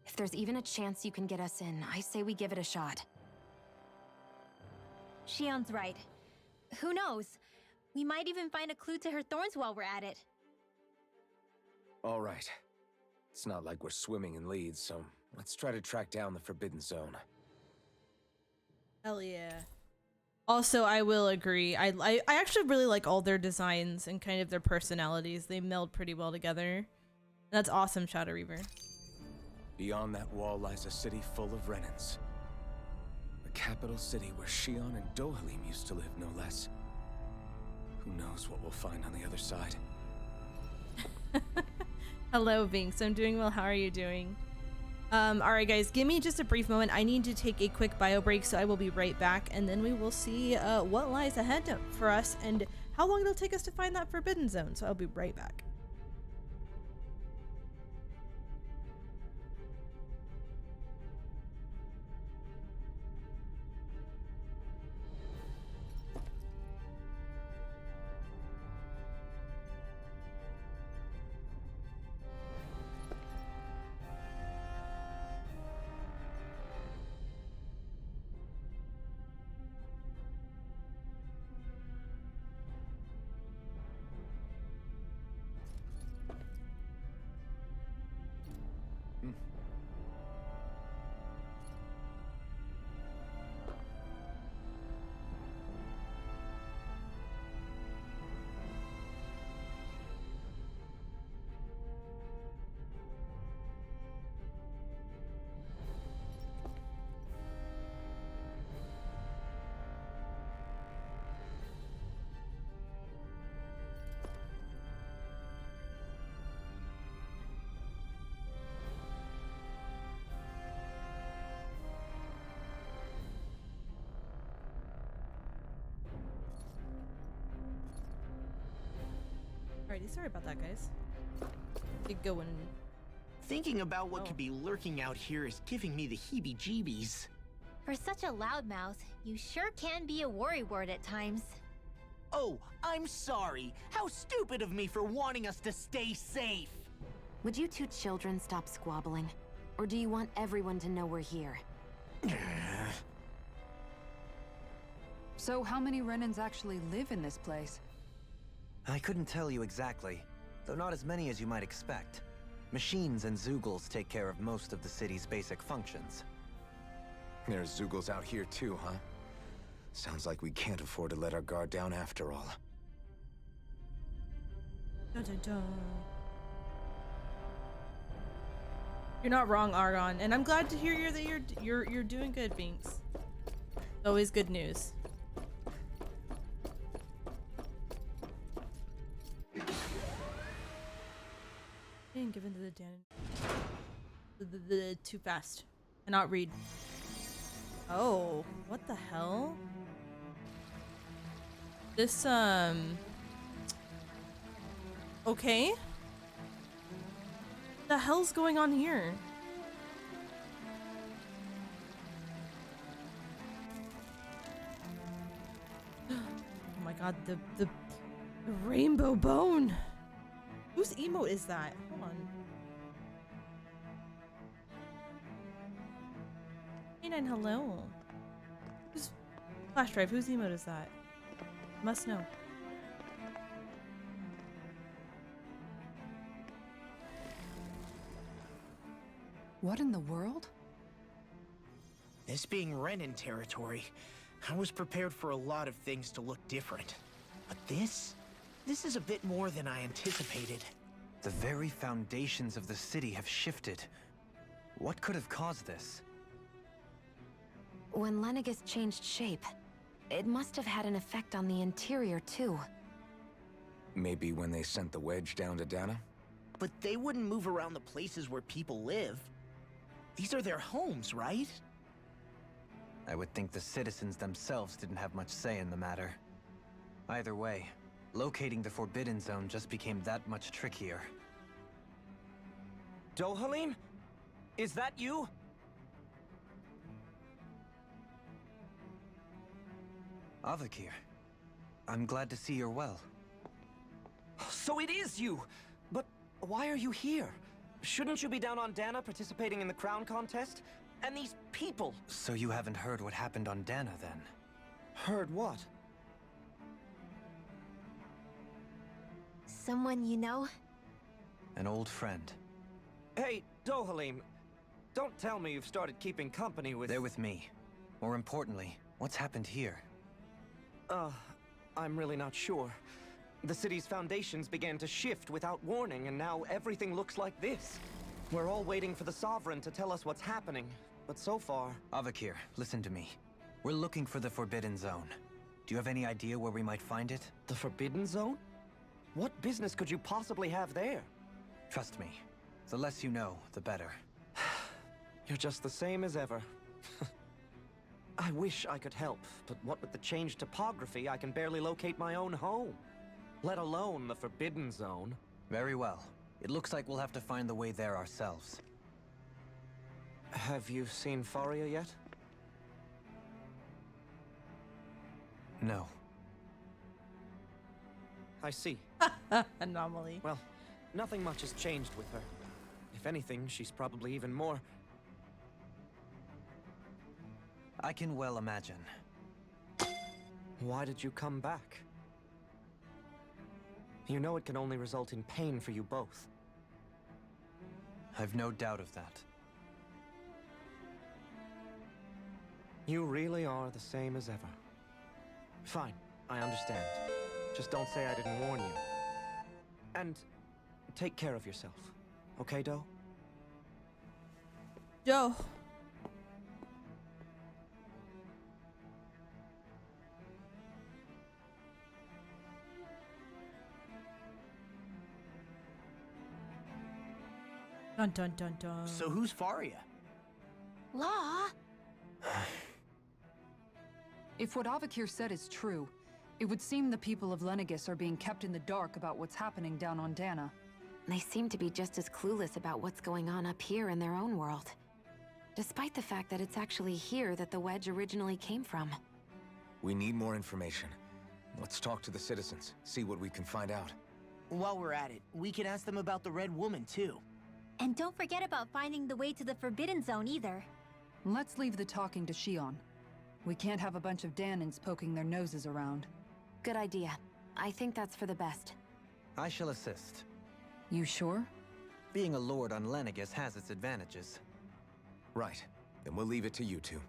If there's even a chance you can get us in, I say we give it a shot. Shion's right. Who knows? We might even find a clue to her thorns while we're at it. All right. It's not like we're swimming in leads, so let's try to track down the Forbidden Zone. Hell yeah. Also, I will agree. I actually really like all their designs and kind of their personalities. They meld pretty well together. That's awesome, Shadow Reaver. Beyond that wall lies a city full of Renans. The capital city where Shion and Dohalim used to live, no less. Who knows what we'll find on the other side? Hello, Vinx. I'm doing well. How are you doing? Alright guys, give me just a brief moment. I need to take a quick bio break, so I will be right back, and then we will see what lies ahead for us and how long it'll take us to find that Forbidden Zone. So I'll be right back. Alrighty, sorry about that, guys. Get going. Thinking about what Oh. could be lurking out here is giving me the heebie-jeebies. For such a loudmouth, you sure can be a worrywart at times. Oh, I'm sorry. How stupid of me for wanting us to stay safe. Would you two children stop squabbling? Or do you want everyone to know we're here? So how many Renans actually live in this place? I couldn't tell you exactly, though not as many as you might expect. Machines and Zeugles take care of most of the city's basic functions. There's Zeugles out here too, huh? Sounds like we can't afford to let our guard down after all. Dun, dun, dun. You're not wrong, Argon, and I'm glad to hear that you're doing good, Vinx. Always good news. Didn't give into the too fast. Cannot read. Oh, what the hell? This okay. The hell's going on here? Oh my god, the rainbow bone. Whose emote is that? Hold on. K9, hello. Who's flash drive? Whose emote is that? Must know. What in the world? This being Renan territory, I was prepared for a lot of things to look different. But this is a bit more than I anticipated. The very foundations of the city have shifted. What could have caused this? When Lenegis changed shape, it must have had an effect on the interior, too. Maybe when they sent the wedge down to Dana? But they wouldn't move around the places where people live. These are their homes, right? I would think the citizens themselves didn't have much say in the matter. Either way, locating the Forbidden Zone just became that much trickier. Dohalim? Is that you? Avakir, I'm glad to see you're well. So it is you! But why are you here? Shouldn't you be down on Dana participating in the crown contest? And these people! So you haven't heard what happened on Dana, then? Heard what? Someone you know? An old friend. Hey, Dohalim, don't tell me you've started keeping company with... They're with me. More importantly, what's happened here? I'm really not sure. The city's foundations began to shift without warning, and now everything looks like this. We're all waiting for the Sovereign to tell us what's happening, but so far... Avakir, listen to me. We're looking for the Forbidden Zone. Do you have any idea where we might find it? The Forbidden Zone? What business could you possibly have there? Trust me. The less you know, the better. You're just the same as ever. I wish I could help, but what with the changed topography, I can barely locate my own home. Let alone the Forbidden Zone. Very well. It looks like we'll have to find the way there ourselves. Have you seen Faria yet? No. I see. Anomaly. Well, nothing much has changed with her. If anything, she's probably even more... I can well imagine. Why did you come back? You know it can only result in pain for you both. I've no doubt of that. You really are the same as ever. Fine, I understand. Just don't say I didn't warn you. And take care of yourself. Okay, Doe? Joe. Dun dun dun dun. So who's Faria? Law? If what Avakir said is true, it would seem the people of Lenegis are being kept in the dark about what's happening down on Dana. They seem to be just as clueless about what's going on up here in their own world. Despite the fact that it's actually here that the wedge originally came from. We need more information. Let's talk to the citizens, see what we can find out. While we're at it, we can ask them about the Red Woman, too. And don't forget about finding the way to the Forbidden Zone either. Let's leave the talking to Shion. We can't have a bunch of Danans poking their noses around. Good idea. I think that's for the best. I shall assist. You sure? Being a lord on Lenegis has its advantages. Right. Then we'll leave it to you two.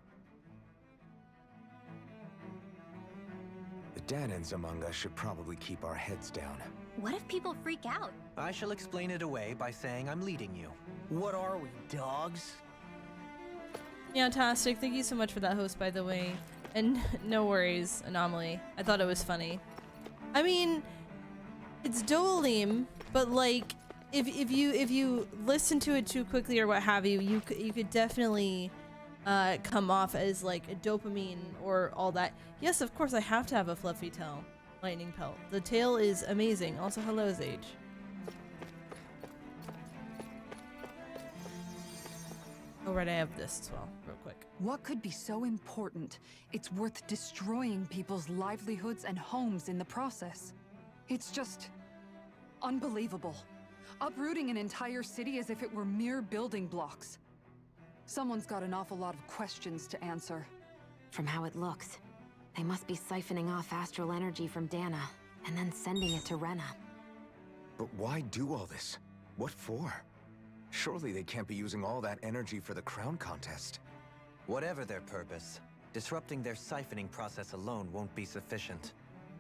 The Danans among us should probably keep our heads down. What if people freak out? I shall explain it away by saying I'm leading you. What are we, dogs? Fantastic. Thank you so much for that host, by the way. And no worries, Anomaly. I thought it was funny. I mean, it's Dohalim, but like, if you listen to it too quickly or what have you, you could definitely come off as like a dopamine or all that. Yes, of course, I have to have a fluffy tail. Lightning pelt. The tail is amazing. Also, hello, Zage. Oh, right, I have this as well, real quick. What could be so important? It's worth destroying people's livelihoods and homes in the process. It's just unbelievable. Uprooting an entire city as if it were mere building blocks. Someone's got an awful lot of questions to answer. From how it looks, they must be siphoning off astral energy from Dana, and then sending it to Rena. But why do all this? What for? Surely they can't be using all that energy for the crown contest. Whatever their purpose, disrupting their siphoning process alone won't be sufficient.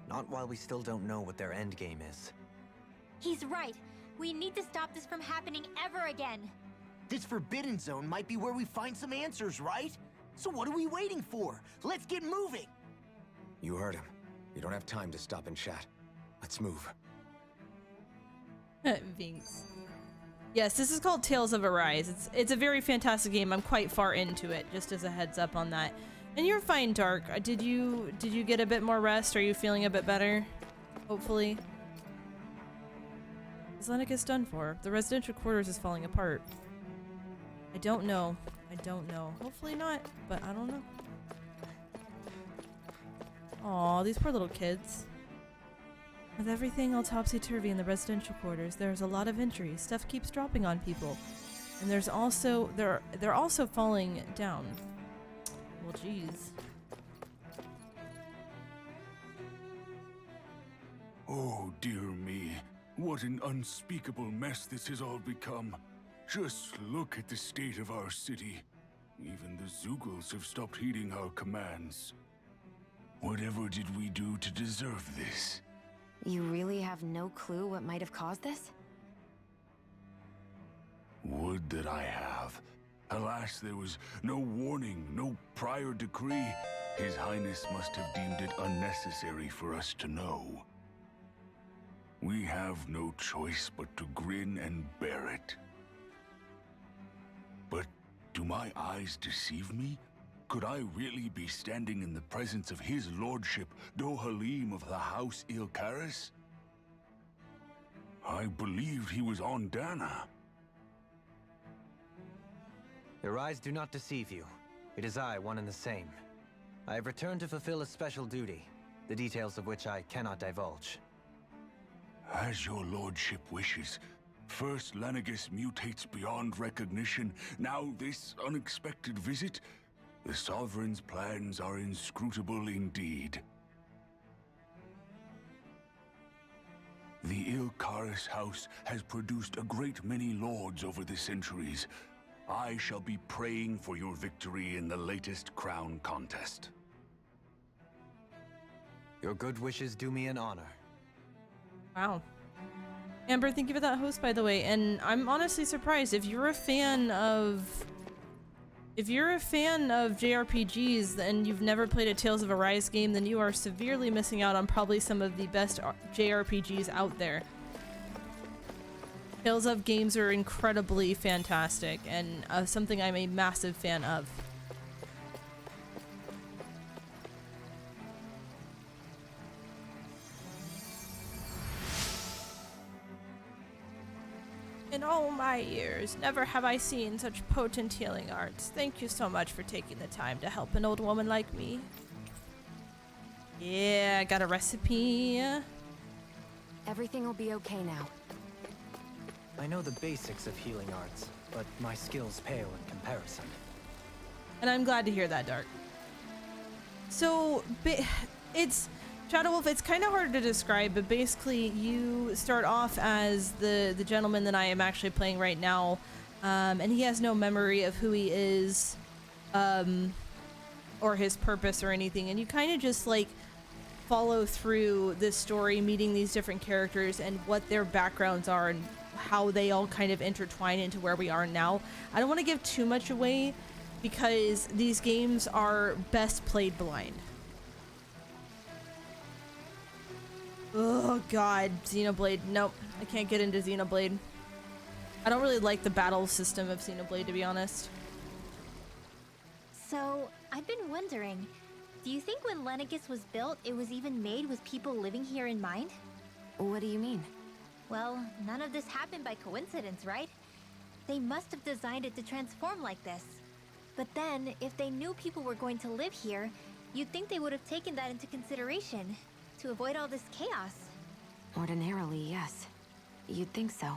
Not while we still don't know what their endgame is. He's right. We need to stop this from happening ever again. This Forbidden Zone might be where we find some answers, right? So what are we waiting for? Let's get moving! You heard him. You don't have time to stop and chat. Let's move. Vinks. Yes, this is called Tales of Arise. It's a very fantastic game. I'm quite far into it, just as a heads up on that. And you're fine, Dark. Did you get a bit more rest? Are you feeling a bit better? Hopefully. Is Lennicus done for? The residential quarters is falling apart. I don't know. I don't know. Hopefully not, but I don't know. Aw, these poor little kids. With everything all topsy-turvy in the residential quarters, there's a lot of injuries. Stuff keeps dropping on people. And there's also they're also falling down. Well, jeez. Oh, dear me. What an unspeakable mess this has all become. Just look at the state of our city. Even the Zeugles have stopped heeding our commands. Whatever did we do to deserve this? You really have no clue what might have caused this? Would that I have. Alas, there was no warning, no prior decree. His Highness must have deemed it unnecessary for us to know. We have no choice but to grin and bear it. But do my eyes deceive me? Could I really be standing in the presence of his lordship, Dohalim of the House Ilkaris? I believed he was on Dana. Your eyes do not deceive you. It is I, one and the same. I have returned to fulfill a special duty, the details of which I cannot divulge. As your lordship wishes. First Lennicus mutates beyond recognition, now this unexpected visit. The Sovereign's plans are inscrutable indeed. The Ilkaris House has produced a great many lords over the centuries. I shall be praying for your victory in the latest crown contest. Your good wishes do me an honor. Wow. Amber, thank you for that host, by the way. And I'm honestly surprised if you're a fan of JRPGs and you've never played a Tales of Arise game, then you are severely missing out on probably some of the best JRPGs out there. Tales of games are incredibly fantastic and something I'm a massive fan of. In all my years, never have I seen such potent healing arts. Thank you so much for taking the time to help an old woman like me. Yeah, I got a recipe. Everything will be okay now. I know the basics of healing arts, but my skills pale in comparison. And I'm glad to hear that, Dark. So, it's... Shadow Wolf, it's kind of hard to describe, but basically you start off as the gentleman that I am actually playing right now, and he has no memory of who he is, or his purpose or anything, and you kind of just like follow through this story, meeting these different characters and what their backgrounds are and how they all kind of intertwine into where we are now. I don't want to give too much away because these games are best played blind. Oh god, Xenoblade. Nope, I can't get into Xenoblade. I don't really like the battle system of Xenoblade, to be honest. So, I've been wondering, do you think when Lennicus was built, it was even made with people living here in mind? What do you mean? Well, none of this happened by coincidence, right? They must have designed it to transform like this. But then, if they knew people were going to live here, you'd think they would have taken that into consideration. To avoid all this chaos. Ordinarily, yes. You'd think so.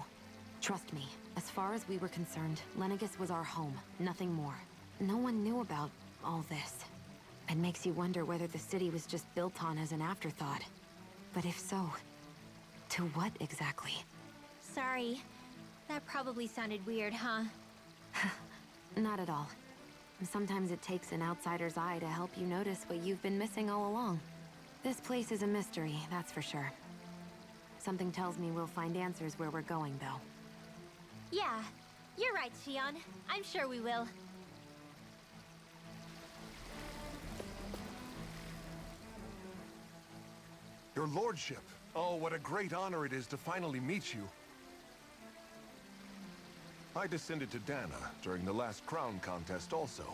Trust me, as far as we were concerned, Lennicus was our home, nothing more. No one knew about all this. It makes you wonder whether the city was just built on as an afterthought. But if so, to what exactly? Sorry. That probably sounded weird, huh? Not at all. Sometimes it takes an outsider's eye to help you notice what you've been missing all along. This place is a mystery, that's for sure. Something tells me we'll find answers where we're going, though. Yeah, you're right, Shion. I'm sure we will. Your lordship. Oh, what a great honor it is to finally meet you. I descended to Dana during the last crown contest also.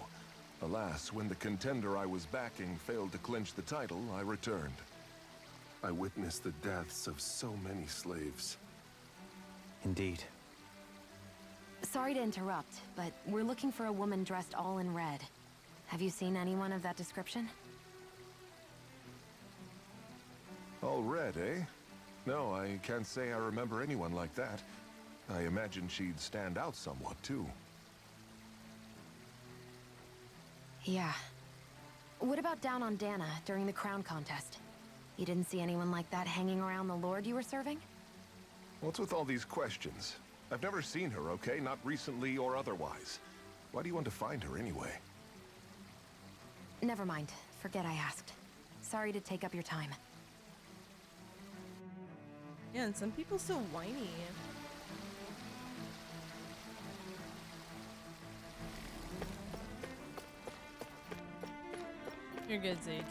Alas, when the contender I was backing failed to clinch the title, I returned. I witnessed the deaths of so many slaves. Indeed. Sorry to interrupt, but we're looking for a woman dressed all in red. Have you seen anyone of that description? All red, eh? No, I can't say I remember anyone like that. I imagine she'd stand out somewhat, too. Yeah. What about down on Dana during the crown contest? You didn't see anyone like that hanging around the lord you were serving? What's with all these questions? I've never seen her, okay? Not recently or otherwise. Why do you want to find her anyway? Never mind. Forget I asked. Sorry to take up your time. Yeah, and some people so whiny. You're good, Sage.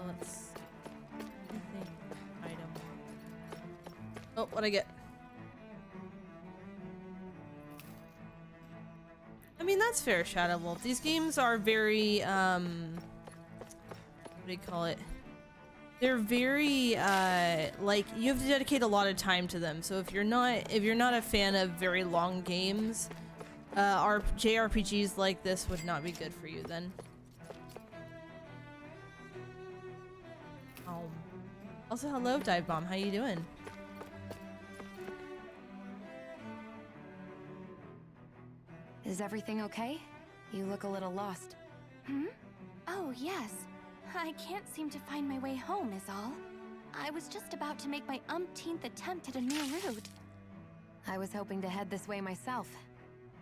Let's see. Anything item. Oh, what'd I get? I mean, that's fair, Shadow Wolf. These games are very, what do you call it? They're very, like, you have to dedicate a lot of time to them. So if you're not a fan of very long games, JRPGs like this would not be good for you then. Also, hello, Dive Bomb. How you doing? Is everything okay? You look a little lost. Hmm? Oh, yes. I can't seem to find my way home is all. I was just about to make my umpteenth attempt at a new route. I was hoping to head this way myself.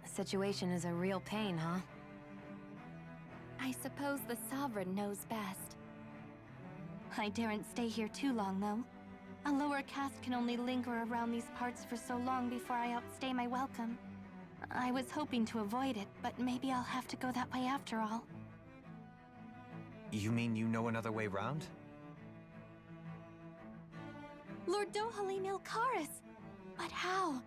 The situation is a real pain, huh? I suppose the Sovereign knows best. I daren't stay here too long, though. A lower caste can only linger around these parts for so long before I outstay my welcome. I was hoping to avoid it, but maybe I'll have to go that way after all. You mean you know another way round? Lord Dohalim Ilkaris! But how?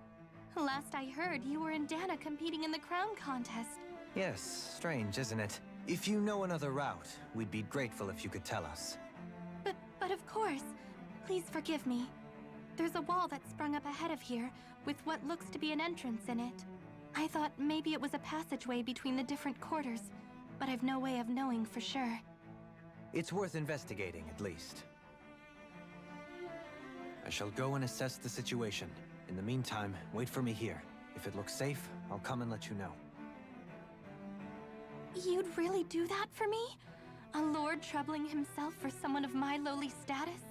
Last I heard, you were in Dana competing in the crown contest. Yes, strange, isn't it? If you know another route, we'd be grateful if you could tell us. But of course. Please forgive me. There's a wall that sprung up ahead of here, with what looks to be an entrance in it. I thought maybe it was a passageway between the different quarters, but I've no way of knowing for sure. It's worth investigating, at least. I shall go and assess the situation. In the meantime, wait for me here. If it looks safe, I'll come and let you know. You'd really do that for me? A lord troubling himself for someone of my lowly status?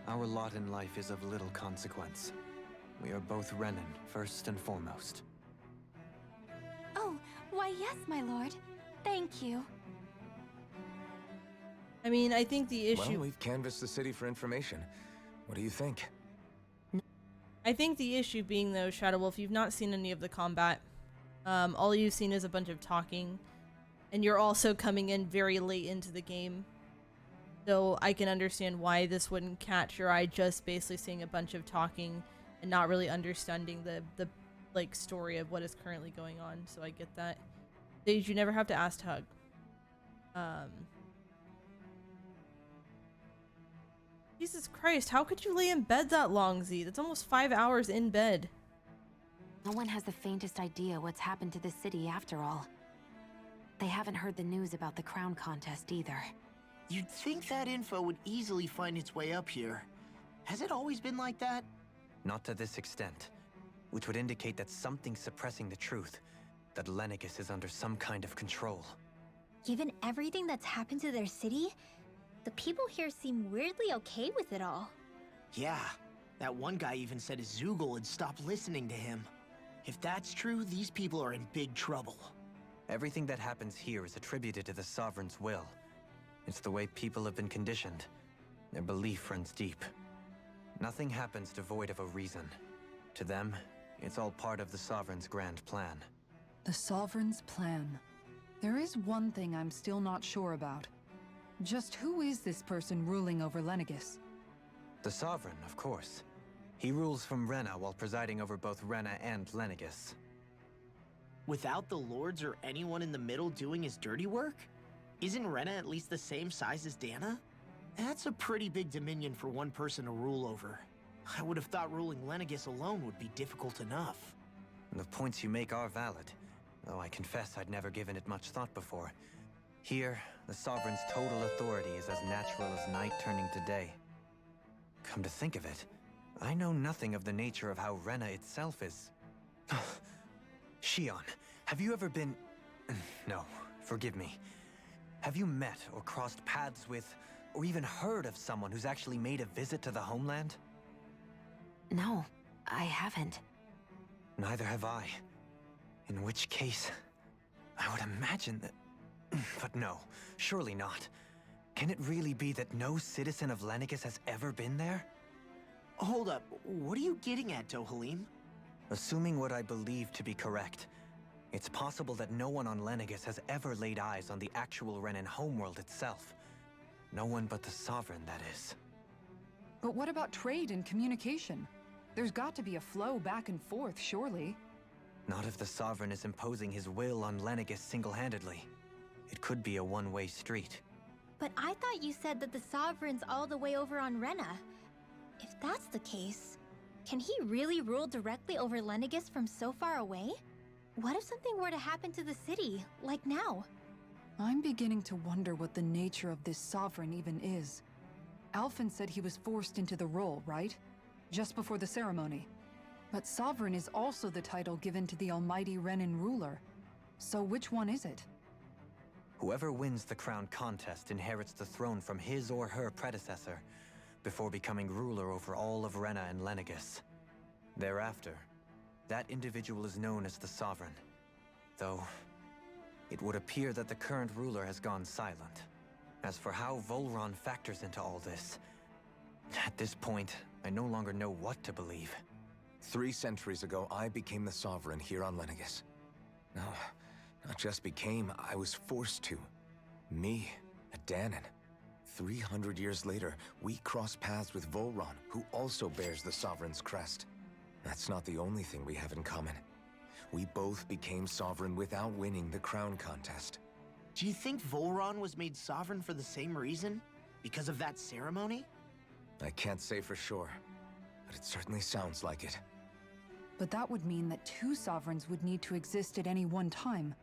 Our lot in life is of little consequence. We are both Renan, first and foremost. Oh, why yes, my lord. Thank you. I mean, I think the issue... Well, we've canvassed the city for information. What do you think? I think the issue being, though, Shadow Wolf, you've not seen any of the combat. All you've seen is a bunch of talking. And you're also coming in very late into the game. So I can understand why this wouldn't catch your eye, just basically seeing a bunch of talking and not really understanding the like story of what is currently going on. So I get that. Sage, you never have to ask to hug. Jesus Christ, how could you lay in bed that long, Z? That's almost 5 hours in bed. No one has the faintest idea what's happened to the city after all. They haven't heard the news about the crown contest either. You'd think that info would easily find its way up here. Has it always been like that? Not to this extent, which would indicate that something's suppressing the truth, that Lenegis is under some kind of control. Given everything that's happened to their city, the people here seem weirdly okay with it all. Yeah, that one guy even said his Zoogle had stopped listening to him. If that's true, these people are in big trouble. Everything that happens here is attributed to the Sovereign's will. It's the way people have been conditioned. Their belief runs deep. Nothing happens devoid of a reason. To them, it's all part of the Sovereign's grand plan. The Sovereign's plan. There is one thing I'm still not sure about. Just who is this person ruling over Lenegis? The Sovereign, of course. He rules from Rena while presiding over both Rena and Lenegis. Without the lords or anyone in the middle doing his dirty work? Isn't Rena at least the same size as Dana? That's a pretty big dominion for one person to rule over. I would have thought ruling Lenegis alone would be difficult enough. The points you make are valid, though I confess I'd never given it much thought before. Here, the Sovereign's total authority is as natural as night turning to day. Come to think of it, I know nothing of the nature of how Rena itself is. Shion, have you ever been... No, forgive me. Have you met or crossed paths with, or even heard of someone who's actually made a visit to the homeland? No, I haven't. Neither have I. In which case, I would imagine that... But no, surely not. Can it really be that no citizen of Lenegis has ever been there? Hold up, what are you getting at, Dohalim? Assuming what I believe to be correct, it's possible that no one on Lenegis has ever laid eyes on the actual Renan homeworld itself. No one but the Sovereign, that is. But what about trade and communication? There's got to be a flow back and forth, surely. Not if the Sovereign is imposing his will on Lenegis single-handedly. It could be a one-way street. But I thought you said that the Sovereign's all the way over on Rena. If that's the case, can he really rule directly over Lenegis from so far away? What if something were to happen to the city, like now? I'm beginning to wonder what the nature of this Sovereign even is. Alphen said he was forced into the role, right? Just before the ceremony. But Sovereign is also the title given to the almighty Renan ruler. So which one is it? Whoever wins the crown contest inherits the throne from his or her predecessor, before becoming ruler over all of Rena and Lenegis. Thereafter, that individual is known as the Sovereign. Though, it would appear that the current ruler has gone silent. As for how Volron factors into all this, at this point, I no longer know what to believe. 3 centuries ago, I became the Sovereign here on Lenegis. No, not just became, I was forced to. Me, a Dahnan. 300 years later, we cross paths with Volron, who also bears the Sovereign's crest. That's not the only thing we have in common. We both became Sovereign without winning the crown contest. Do you think Volron was made Sovereign for the same reason? Because of that ceremony? I can't say for sure, but it certainly sounds like it. But that would mean that 2 Sovereigns would need to exist at any one time.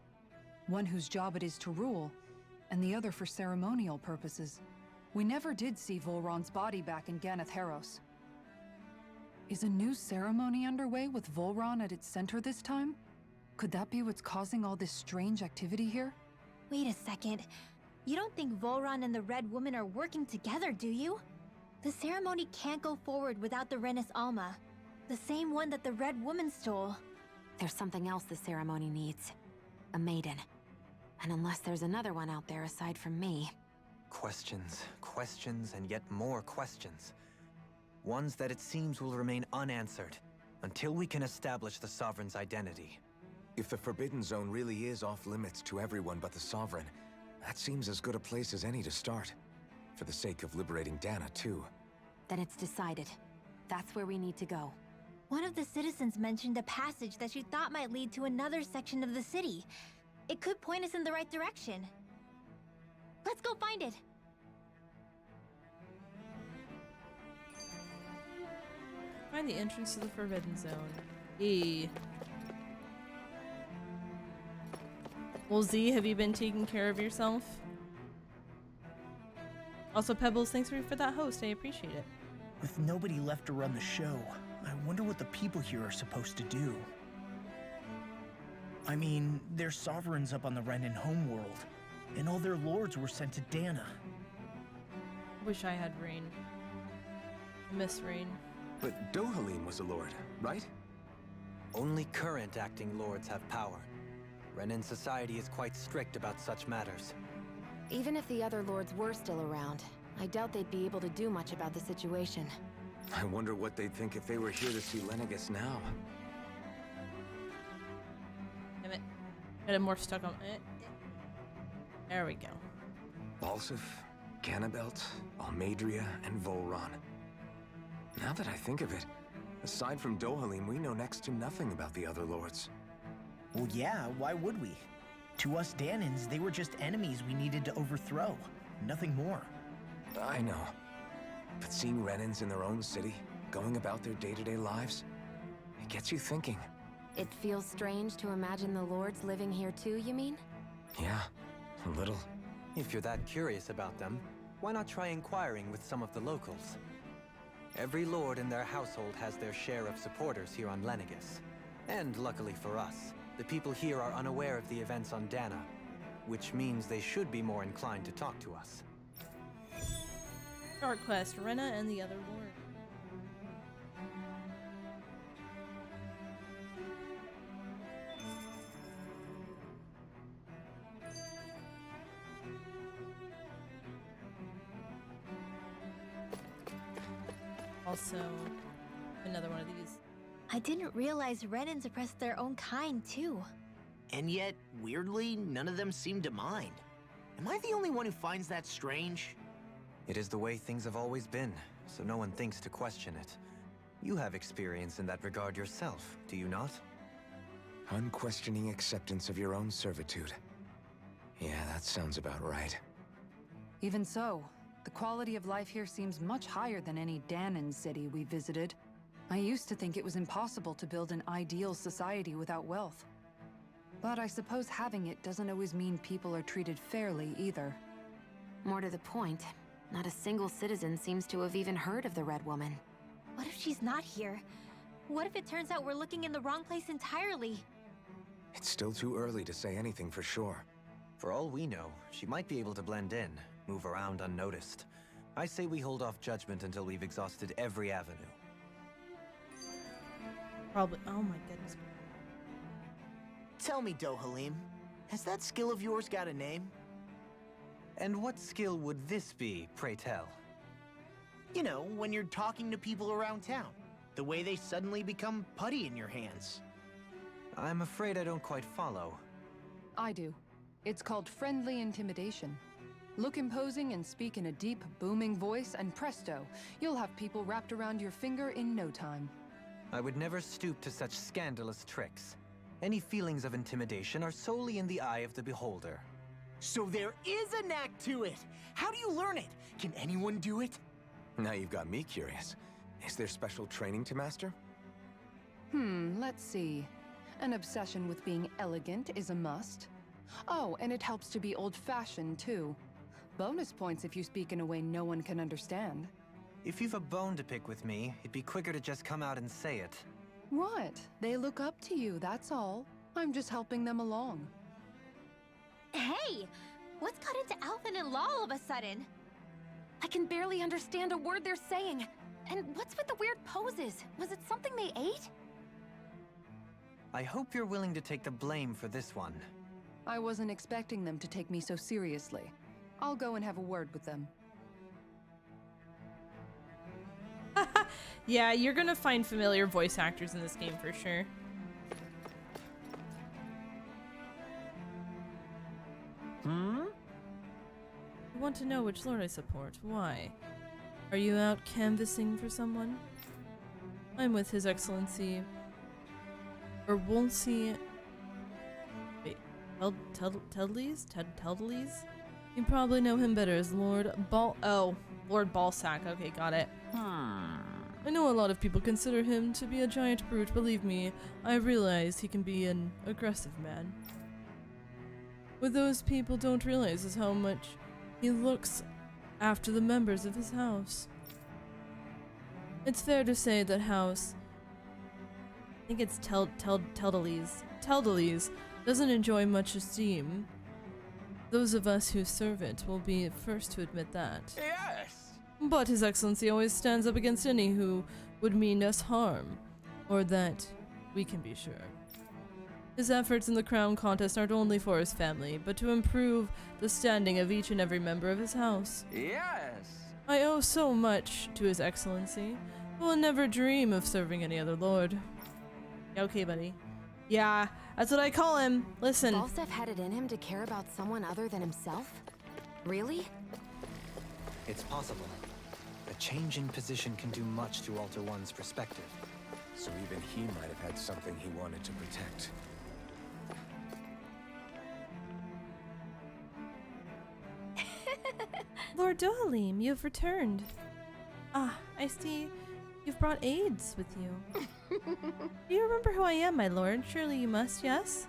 One whose job it is to rule, and the other for ceremonial purposes. We never did see Volron's body back in Ganeth Haros. Is a new ceremony underway with Volron at its center this time? Could that be what's causing all this strange activity here? Wait a second. You don't think Volron and the Red Woman are working together, do you? The ceremony can't go forward without the Renis Alma. The same one that the Red Woman stole. There's something else the ceremony needs. A maiden. And unless there's another one out there aside from me... Questions, questions, and yet more questions. Ones that it seems will remain unanswered, until we can establish the Sovereign's identity. If the Forbidden Zone really is off-limits to everyone but the Sovereign, that seems as good a place as any to start. For the sake of liberating Dana, too. Then it's decided. That's where we need to go. One of the citizens mentioned a passage that she thought might lead to another section of the city. It could point us in the right direction. Let's go find it! Find the entrance to the Forbidden Zone. E. Well, Z, have you been taking care of yourself? Also, Pebbles, thanks for that host. I appreciate it. With nobody left to run the show, I wonder what the people here are supposed to do. I mean, their sovereigns up on the Renan homeworld, and all their lords were sent to Dana. Wish I had Rain. I miss Rain. But Dohalim was a lord, right? Only current acting lords have power. Renan society is quite strict about such matters. Even if the other lords were still around, I doubt they'd be able to do much about the situation. I wonder what they'd think if they were here to see Lenegis now. Damn it. Got more stuck on it. There we go. Balsif, Cannabelt, Almadria, and Volron. Now that I think of it, aside from Dohalim, we know next to nothing about the other lords. Well, yeah, why would we? To us Danans, they were just enemies we needed to overthrow. Nothing more. I know. But seeing Renans in their own city, going about their day-to-day lives, it gets you thinking. It feels strange to imagine the lords living here too, you mean? Yeah, a little. If you're that curious about them, why not try inquiring with some of the locals? Every lord in their household has their share of supporters here on Lenegis. And luckily for us, the people here are unaware of the events on Dana, which means they should be more inclined to talk to us. Short quest, Rena and the other lord. Also, another one of these. I didn't realize Renans oppressed their own kind, too. And yet, weirdly, none of them seem to mind. Am I the only one who finds that strange? It is the way things have always been, so no one thinks to question it. You have experience in that regard yourself, do you not? Unquestioning acceptance of your own servitude. Yeah, that sounds about right. Even so, the quality of life here seems much higher than any Danan city we visited. I used to think it was impossible to build an ideal society without wealth. But I suppose having it doesn't always mean people are treated fairly either. More to the point, not a single citizen seems to have even heard of the Red Woman. What if she's not here? What if it turns out we're looking in the wrong place entirely? It's still too early to say anything for sure. For all we know, she might be able to blend in, move around unnoticed. I say we hold off judgment until we've exhausted every avenue. Probably. Oh my goodness. Tell me, Dohalim, has that skill of yours got a name? And what skill would this be, pray tell? You know, when you're talking to people around town. The way they suddenly become putty in your hands. I'm afraid I don't quite follow. I do. It's called friendly intimidation. Look imposing and speak in a deep, booming voice, and presto, you'll have people wrapped around your finger in no time. I would never stoop to such scandalous tricks. Any feelings of intimidation are solely in the eye of the beholder. So there is a knack to it! How do you learn it? Can anyone do it? Now you've got me curious. Is there special training to master? Let's see. An obsession with being elegant is a must. Oh, and it helps to be old-fashioned, too. Bonus points if you speak in a way no one can understand. If you've a bone to pick with me, it'd be quicker to just come out and say it. What? They look up to you, that's all. I'm just helping them along. Hey! What's got into Alphen and Law all of a sudden? I can barely understand a word they're saying. And what's with the weird poses? Was it something they ate? I hope you're willing to take the blame for this one. I wasn't expecting them to take me so seriously. I'll go and have a word with them. Yeah, you're gonna find familiar voice actors in this game for sure. I want to know which lord I support. Why? Are you out canvassing for someone? I'm with His Excellency Erwolsi. Wait, Teldles? Teldles? You probably know him better as Lord Lord Balsac. Okay, got it. I know a lot of people consider him to be a giant brute. Believe me, I realize he can be an aggressive man. What those people don't realize is how much he looks after the members of his house. It's fair to say that house, I think it's Teldles, doesn't enjoy much esteem. Those of us who serve it will be first to admit that. Yes! But His Excellency always stands up against any who would mean us harm, or that we can be sure. His efforts in the crown contest aren't only for his family, but to improve the standing of each and every member of his house. Yes! I owe so much to His Excellency. I will never dream of serving any other lord. Yeah, okay, buddy. Yeah, that's what I call him. Listen. Falstaff had it in him to care about someone other than himself? Really? It's possible. A change in position can do much to alter one's perspective. So even he might have had something he wanted to protect. Lord Dohalim, you have returned. Ah, I see you've brought aides with you. Do you remember who I am, my lord? Surely you must, yes?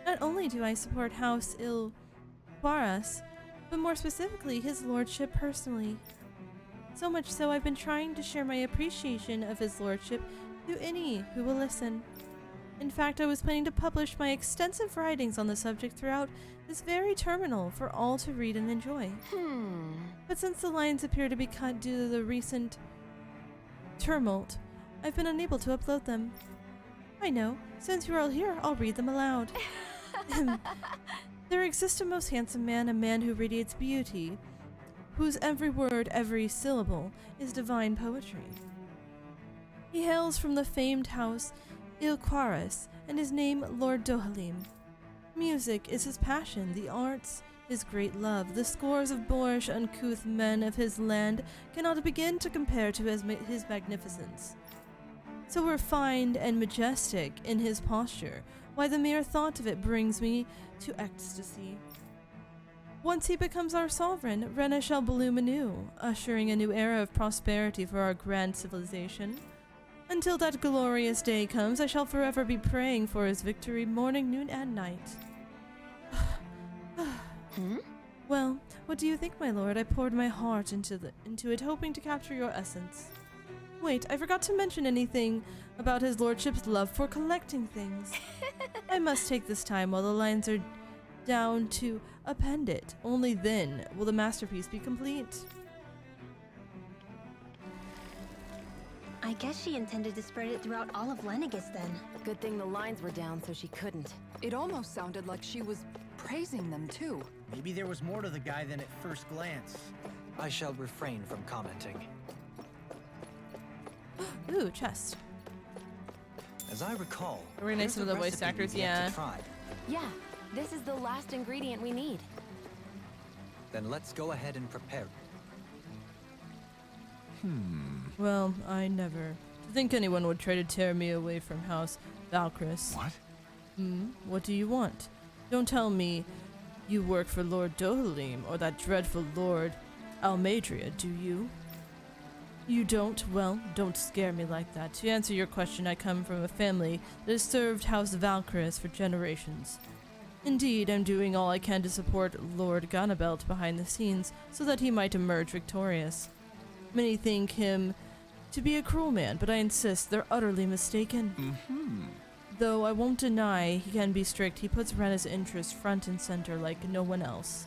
Not only do I support House Il Quaras, but more specifically his lordship personally. So much so I've been trying to share my appreciation of his lordship to any who will listen. In fact, I was planning to publish my extensive writings on the subject throughout this very terminal for all to read and enjoy. But since the lines appear to be cut due to the recent tumult, I've been unable to upload them. I know, since you're all here, I'll read them aloud. There exists a most handsome man, a man who radiates beauty, whose every word, every syllable, is divine poetry. He hails from the famed house Il Quaras, and his name Lord Dohalim. Music is his passion, the arts his great love. The scores of boorish, uncouth men of his land cannot begin to compare to his magnificence. So refined and majestic in his posture, why the mere thought of it brings me to ecstasy. Once he becomes our sovereign, Rena shall bloom anew, ushering a new era of prosperity for our grand civilization. Until that glorious day comes, I shall forever be praying for his victory morning, noon, and night. Well, what do you think, my lord? I poured my heart into it, hoping to capture your essence. Wait, I forgot to mention anything about his lordship's love for collecting things. I must take this time while the lines are down to append it. Only then will the masterpiece be complete. I guess she intended to spread it throughout all of Lenegis then. Good thing the lines were down so she couldn't. It almost sounded like she was praising them too. Maybe there was more to the guy than at first glance. I shall refrain from commenting. Ooh, chest. As I recall, Very nice of the voice actors, yeah. Yeah, this is the last ingredient we need. Then let's go ahead and prepare. Well, I never. To think anyone would try to tear me away from House Valkyris. What? What do you want? Don't tell me you work for Lord Dohalim or that dreadful Lord Almadria, do you? You don't? Well, don't scare me like that. To answer your question, I come from a family that has served House Valkyris for generations. Indeed, I'm doing all I can to support Lord Ganabelt behind the scenes so that he might emerge victorious. Many think him to be a cruel man, but I insist they're utterly mistaken. Though I won't deny he can be strict, he puts Rena's interests front and center like no one else.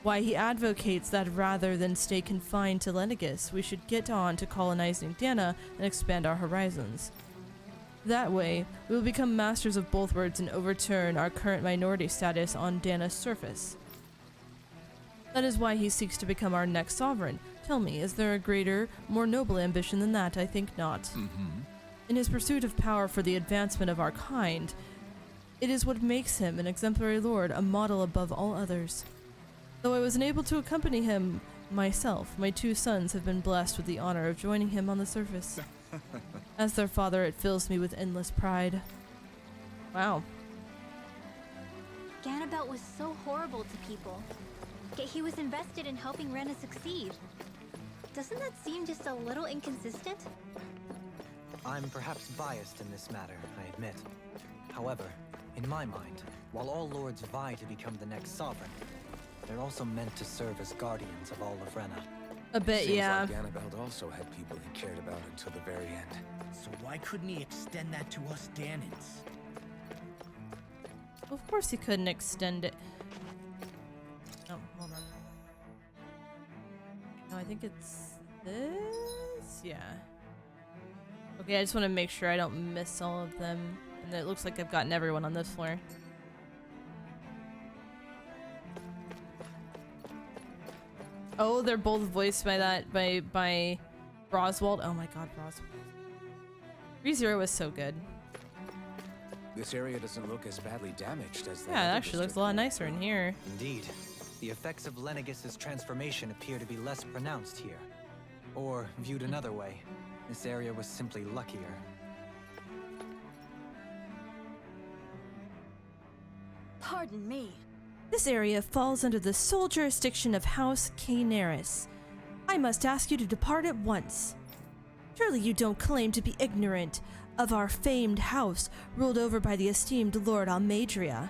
Why, he advocates that rather than stay confined to Lenegis, we should get on to colonizing Dana and expand our horizons. That way, we will become masters of both worlds and overturn our current minority status on Dana's surface. That is why he seeks to become our next sovereign. Tell me, is there a greater, more noble ambition than that? I think not. In his pursuit of power for the advancement of our kind, it is what makes him an exemplary lord, a model above all others. Though I was unable to accompany him myself, my two sons have been blessed with the honor of joining him on the surface. As their father, it fills me with endless pride. Wow. Ganabelt was so horrible to people, yet he was invested in helping Rena succeed. Doesn't that seem just a little inconsistent? I'm perhaps biased in this matter, I admit. However, in my mind, while all lords vie to become the next sovereign, they're also meant to serve as guardians of all of Rena. A bit, Seems yeah. like Ganabelt also had people he cared about until the very end. So why couldn't he extend that to us Danans? Of course he couldn't extend it. Oh, hold on. No, I think it's this? Yeah. Yeah, I just want to make sure I don't miss all of them. And it looks like I've gotten everyone on this floor. Oh, they're both voiced by by Roswald. Oh my god, Roswald. ReZero was so good. This area doesn't look as badly damaged as the Yeah, it other actually looks district a lot did. nicer in here. Indeed. The effects of Lenegis' transformation appear to be less pronounced here. Or, viewed another way, this area was simply luckier. Pardon me. This area falls under the sole jurisdiction of House Caenaris. I must ask you to depart at once. Surely you don't claim to be ignorant of our famed house ruled over by the esteemed Lord Almadria.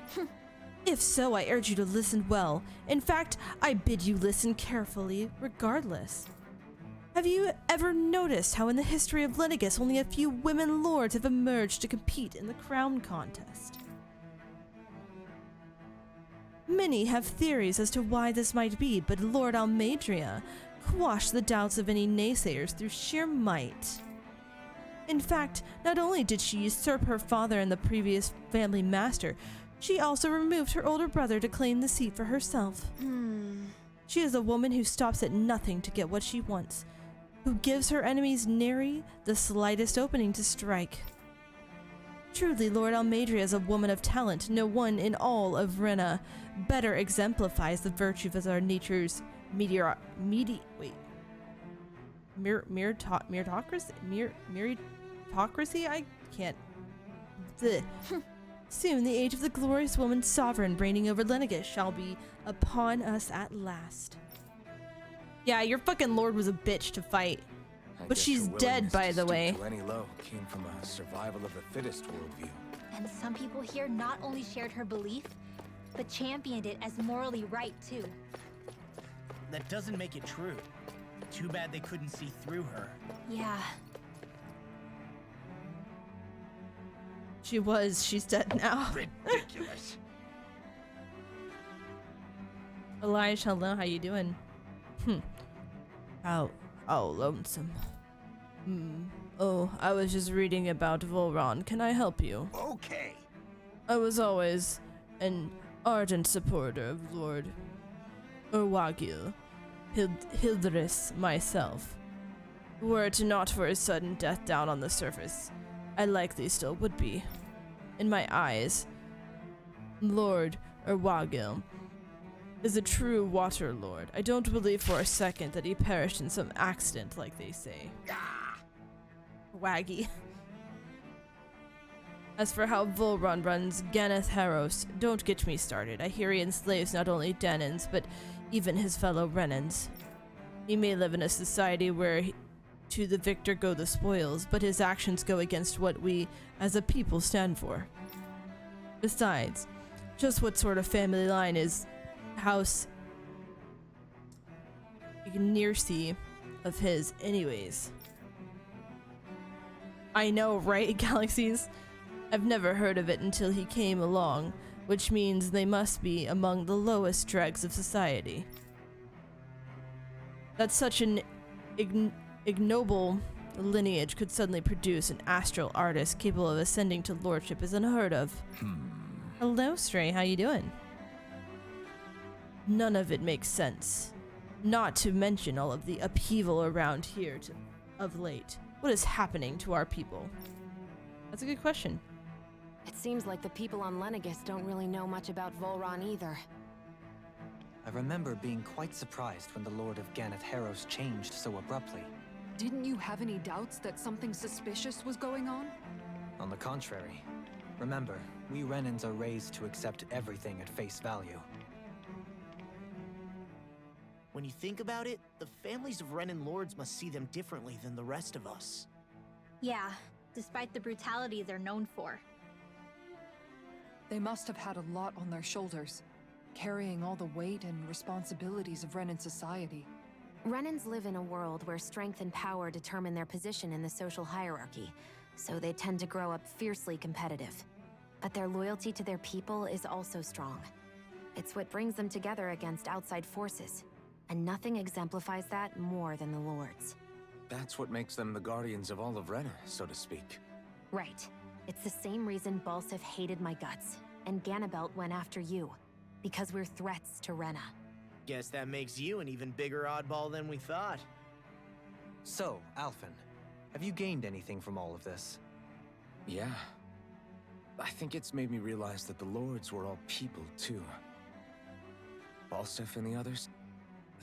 If so, I urge you to listen well. In fact, I bid you listen carefully, regardless. Have you ever noticed how in the history of Lenegis only a few women lords have emerged to compete in the crown contest? Many have theories as to why this might be, but Lord Almadria quashed the doubts of any naysayers through sheer might. In fact, not only did she usurp her father and the previous family master, she also removed her older brother to claim the seat for herself. She is a woman who stops at nothing to get what she wants, who gives her enemies nary the slightest opening to strike. Truly, Lord Almadria is a woman of talent. No one in all of Rena better exemplifies the virtues of our nature's meritocracy? I can't. Soon the age of the glorious woman sovereign reigning over Lenegis shall be upon us at last. Yeah, your fucking lord was a bitch to fight. But guess she's her dead, willingness by to the stoop way. to any low came from a survival of the fittest worldview. And some people here not only shared her belief, but championed it as morally right too. That doesn't make it true. Too bad they couldn't see through her. Yeah. She's dead now. Ridiculous. Elijah, hello, how you doing? How lonesome. Oh, I was just reading about Volron. Can I help you? Okay. I was always an ardent supporter of Lord Urwagil, Hildris myself. Were it not for his sudden death down on the surface, I likely still would be. In my eyes, Lord Urwagil is a true water lord. I don't believe for a second that he perished in some accident like they say. Waggy. As for how Volron runs Ganeth Haros, don't get me started. I hear he enslaves not only Danans, but even his fellow Renans. He may live in a society where to the victor go the spoils, but his actions go against what we as a people stand for. Besides, just what sort of family line is House Caenaris of his anyways? I know, right, Galaxies? I've never heard of it until he came along, which means they must be among the lowest dregs of society. That such an ignoble lineage could suddenly produce an astral artist capable of ascending to lordship is unheard of. Hello, Stray, how you doing? None of it makes sense. Not to mention all of the upheaval around here of late. What is happening to our people? That's a good question. It seems like the people on Lenegis don't really know much about Volron either. I remember being quite surprised when the Lord of Ganeth Haros changed so abruptly. Didn't you have any doubts that something suspicious was going on? On the contrary. Remember, we Renans are raised to accept everything at face value. When you think about it, the families of Renan lords must see them differently than the rest of us. Yeah, despite the brutality they're known for. They must have had a lot on their shoulders, carrying all the weight and responsibilities of Renan society. Renans live in a world where strength and power determine their position in the social hierarchy, so they tend to grow up fiercely competitive. But their loyalty to their people is also strong. It's what brings them together against outside forces, and nothing exemplifies that more than the Lords. that's what makes them the guardians of all of Rena, so to speak. Right. It's the same reason Balseph hated my guts, and Ganabelt went after you. Because we're threats to Rena. Guess that makes you an even bigger oddball than we thought. So, Alphen, have you gained anything from all of this? Yeah. I think it's made me realize that the Lords were all people, too. Balseph and the others,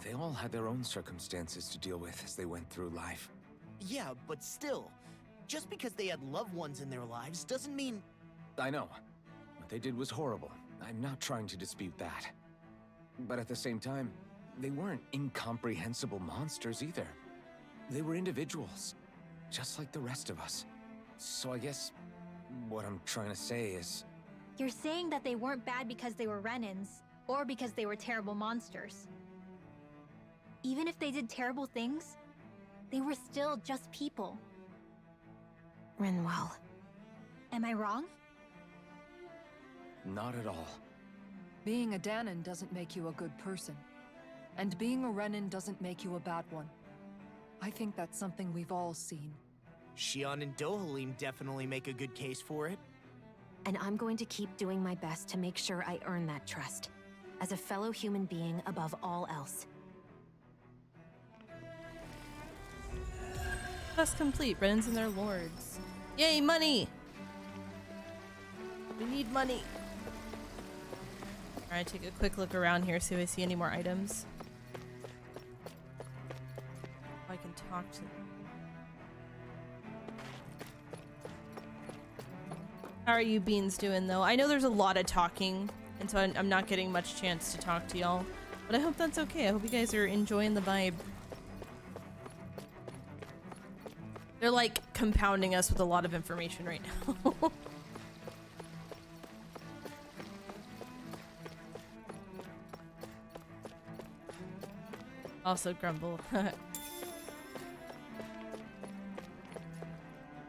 they all had their own circumstances to deal with as they went through life. Yeah, but still, just because they had loved ones in their lives doesn't mean... I know. What they did was horrible. I'm not trying to dispute that. But at the same time, they weren't incomprehensible monsters either. They were individuals, just like the rest of us. So I guess what I'm trying to say is... You're saying that they weren't bad because they were Renans, or because they were terrible monsters. Even if they did terrible things, they were still just people. Rinwell. Am I wrong? Not at all. Being a Dahnan doesn't make you a good person. And being a Renan doesn't make you a bad one. I think that's something we've all seen. Shion and Dohalim definitely make a good case for it. And I'm going to keep doing my best to make sure I earn that trust. As a fellow human being above all else. Quest complete. Renans and their lords. Yay, money! We need money. Alright, take a quick look around here, see if I see any more items. I can talk to them. How are you beans doing though? I know there's a lot of talking, and so I'm not getting much chance to talk to y'all. But I hope that's okay. I hope you guys are enjoying the vibe. They're like compounding us with a lot of information right now. Also grumble. Why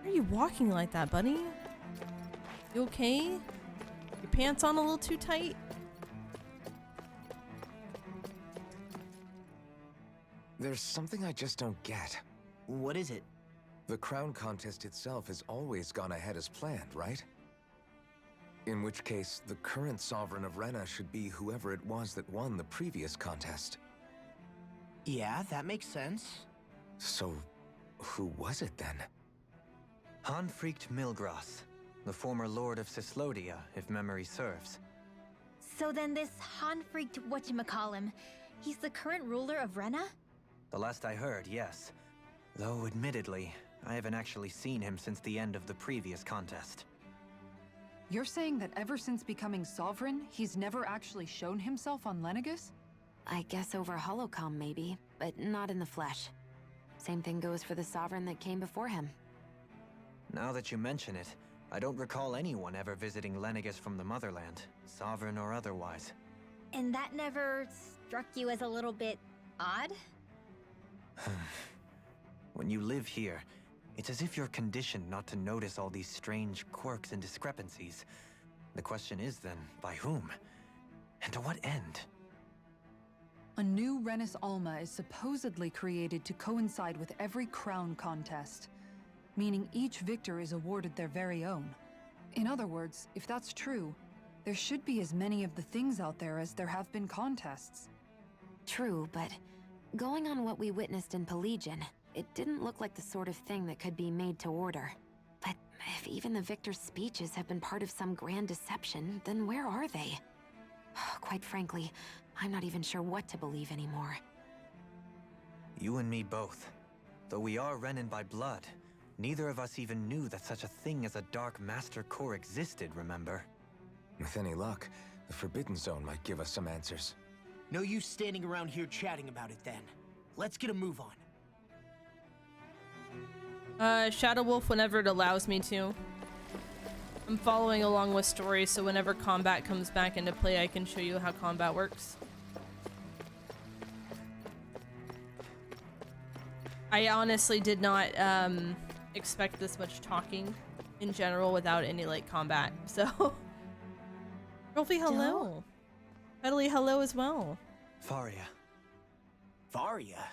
are you walking like that, buddy? You okay? Your pants on a little too tight? There's something I just don't get. What is it? The crown contest itself has always gone ahead as planned, right? In which case, the current Sovereign of Rena should be whoever it was that won the previous contest. Yeah, that makes sense. So, who was it then? Hanfrikt Milgras, the former Lord of Cyslodia, if memory serves. So then this Hanfrikt whatchamacallem, he's the current ruler of Rena? The last I heard, yes. Though, admittedly, I haven't actually seen him since the end of the previous contest. You're saying that ever since becoming Sovereign, he's never actually shown himself on Lenegis? I guess over Holocom maybe, but not in the flesh. Same thing goes for the Sovereign that came before him. Now that you mention it, I don't recall anyone ever visiting Lenegis from the motherland, Sovereign or otherwise. And that never struck you as a little bit odd? When you live here, it's as if you're conditioned not to notice all these strange quirks and discrepancies. The question is then, by whom? And to what end? A new Renis Alma is supposedly created to coincide with every crown contest, meaning each victor is awarded their very own. In other words, if that's true, there should be as many of the things out there as there have been contests. True, but going on what we witnessed in Pelagian, it didn't look like the sort of thing that could be made to order. But if even the victor's speeches have been part of some grand deception, then where are they? Quite frankly, I'm not even sure what to believe anymore. You and me both. Though we are Renan by blood, neither of us even knew that such a thing as a Dark Master Core existed, remember? With any luck, the Forbidden Zone might give us some answers. No use standing around here chatting about it then. Let's get a move on. Shadow Wolf whenever it allows me to. I'm following along with stories, so whenever combat comes back into play, I can show you how combat works. I honestly did not expect this much talking in general without any like combat, so Rolfie, hello. Pedally, hello as well. Faria. Faria?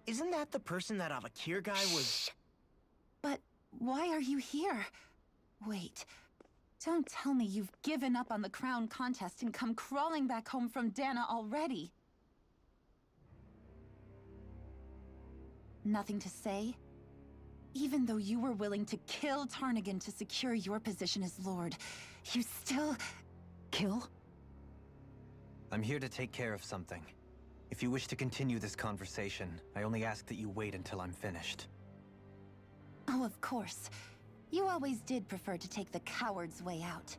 Isn't that the person that Avakir guy was... But why are you here? Wait. Don't tell me you've given up on the crown contest and come crawling back home from Dana already. Nothing to say? Even though you were willing to kill Tarnigan to secure your position as Lord, you still... kill? I'm here to take care of something. If you wish to continue this conversation, I only ask that you wait until I'm finished. Oh, of course. You always did prefer to take the coward's way out.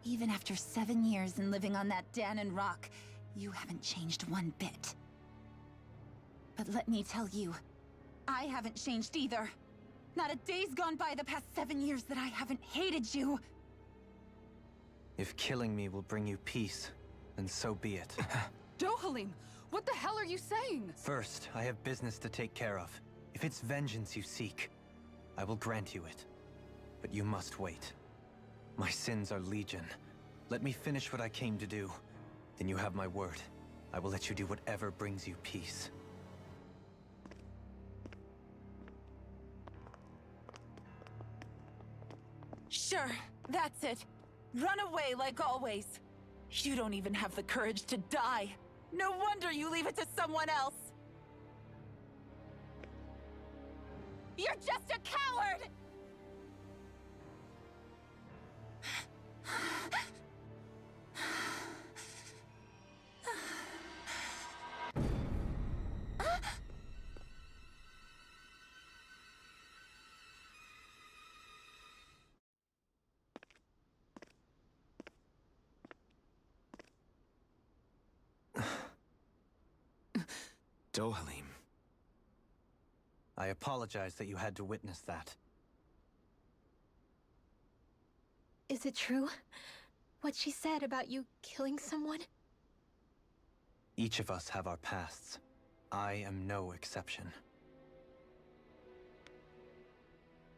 Even after 7 years and living on that Dahnan rock, you haven't changed one bit. But let me tell you, I haven't changed either. Not a day's gone by the past 7 years that I haven't hated you. If killing me will bring you peace, then so be it. Dohalim, what the hell are you saying? First, I have business to take care of. If it's vengeance you seek, I will grant you it. But you must wait. My sins are legion. Let me finish what I came to do. Then you have my word. I will let you do whatever brings you peace. Sure, that's it. Run away like always. You don't even have the courage to die. No wonder you leave it to someone else. You're just a coward! Dohalim. I apologize that you had to witness that. Is it true? What she said about you killing someone? Each of us have our pasts. I am no exception.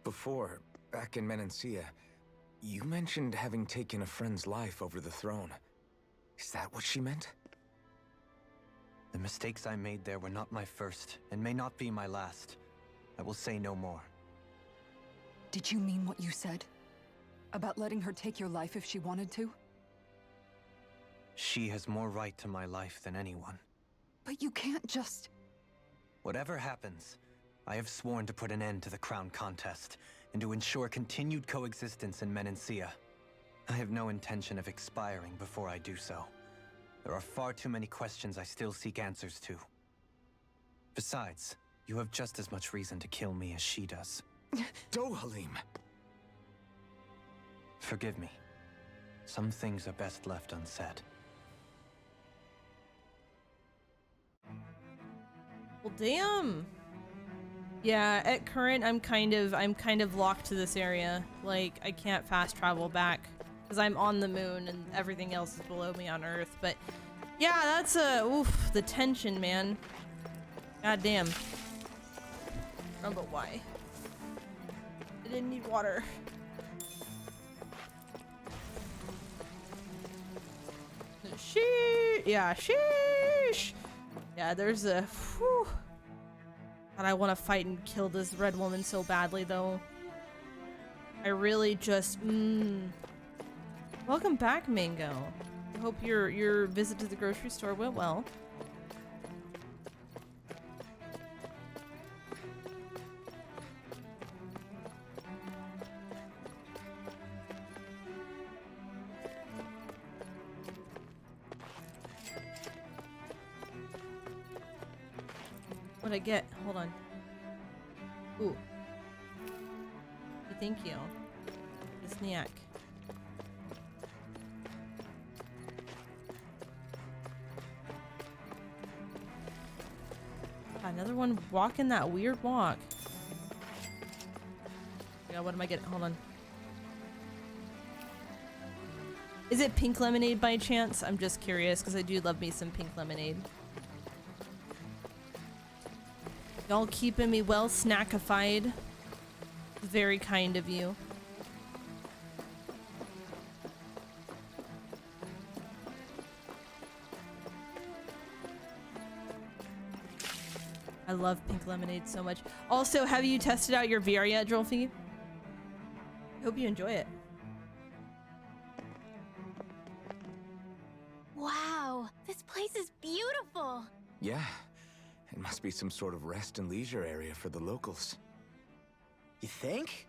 Before, back in Menancia, you mentioned having taken a friend's life over the throne. Is that what she meant? The mistakes I made there were not my first, and may not be my last. I will say no more. Did you mean what you said? About letting her take your life if she wanted to? She has more right to my life than anyone. But you can't just... Whatever happens, I have sworn to put an end to the crown contest, and to ensure continued coexistence in Menancia. I have no intention of expiring before I do so. There are far too many questions I still seek answers to. Besides, you have just as much reason to kill me as she does. Dohalim! Forgive me. Some things are best left unsaid. Well, damn. Yeah, at current, I'm kind of locked to this area. Like, I can't fast travel back because I'm on the moon and everything else is below me on Earth. But yeah, that's oof, the tension, man. God damn. I don't know why. I didn't need water. Sheesh. Yeah, there's a whew. God, I want to fight and kill this red woman so badly, though. I really just Welcome back, Mango. I hope your visit to the grocery store went well. What'd I get? Hold on. Ooh. Thank you. Snack. Another one walking that weird walk. Yeah, what am I getting? Hold on. Is it pink lemonade by chance? I'm just curious because I do love me some pink lemonade. Y'all keeping me well snackified. Very kind of you. I love pink lemonade so much. Also, have you tested out your VR yet, Jolfie? Hope you enjoy it. Wow, this place is beautiful. Yeah, it must be some sort of rest and leisure area for the locals. You think?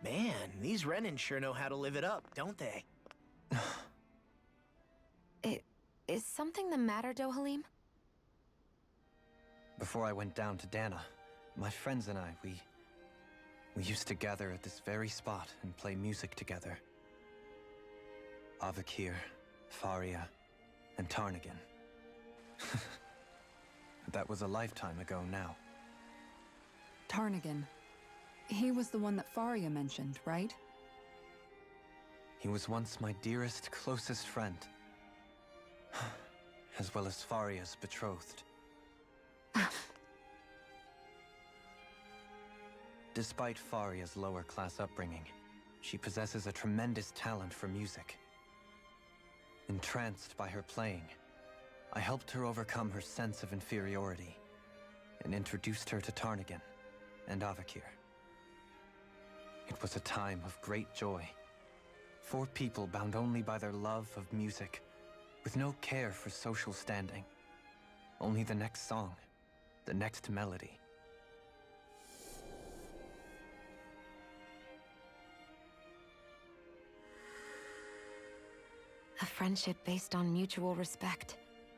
Man, these Renin sure know how to live it up, don't they? Is something the matter, Dohalim? Before I went down to Dana, my friends and I, we used to gather at this very spot and play music together. Avakir, Faria, and Tarnagin. That was a lifetime ago now. Tarnagin. He was the one that Faria mentioned, right? He was once my dearest, closest friend. As well as Faria's betrothed. Despite Faria's lower-class upbringing, she possesses a tremendous talent for music. Entranced by her playing, I helped her overcome her sense of inferiority and introduced her to Tarnagin and Avakir. It was a time of great joy. 4 people bound only by their love of music, with no care for social standing. Only the next song, the next melody. A friendship based on mutual respect,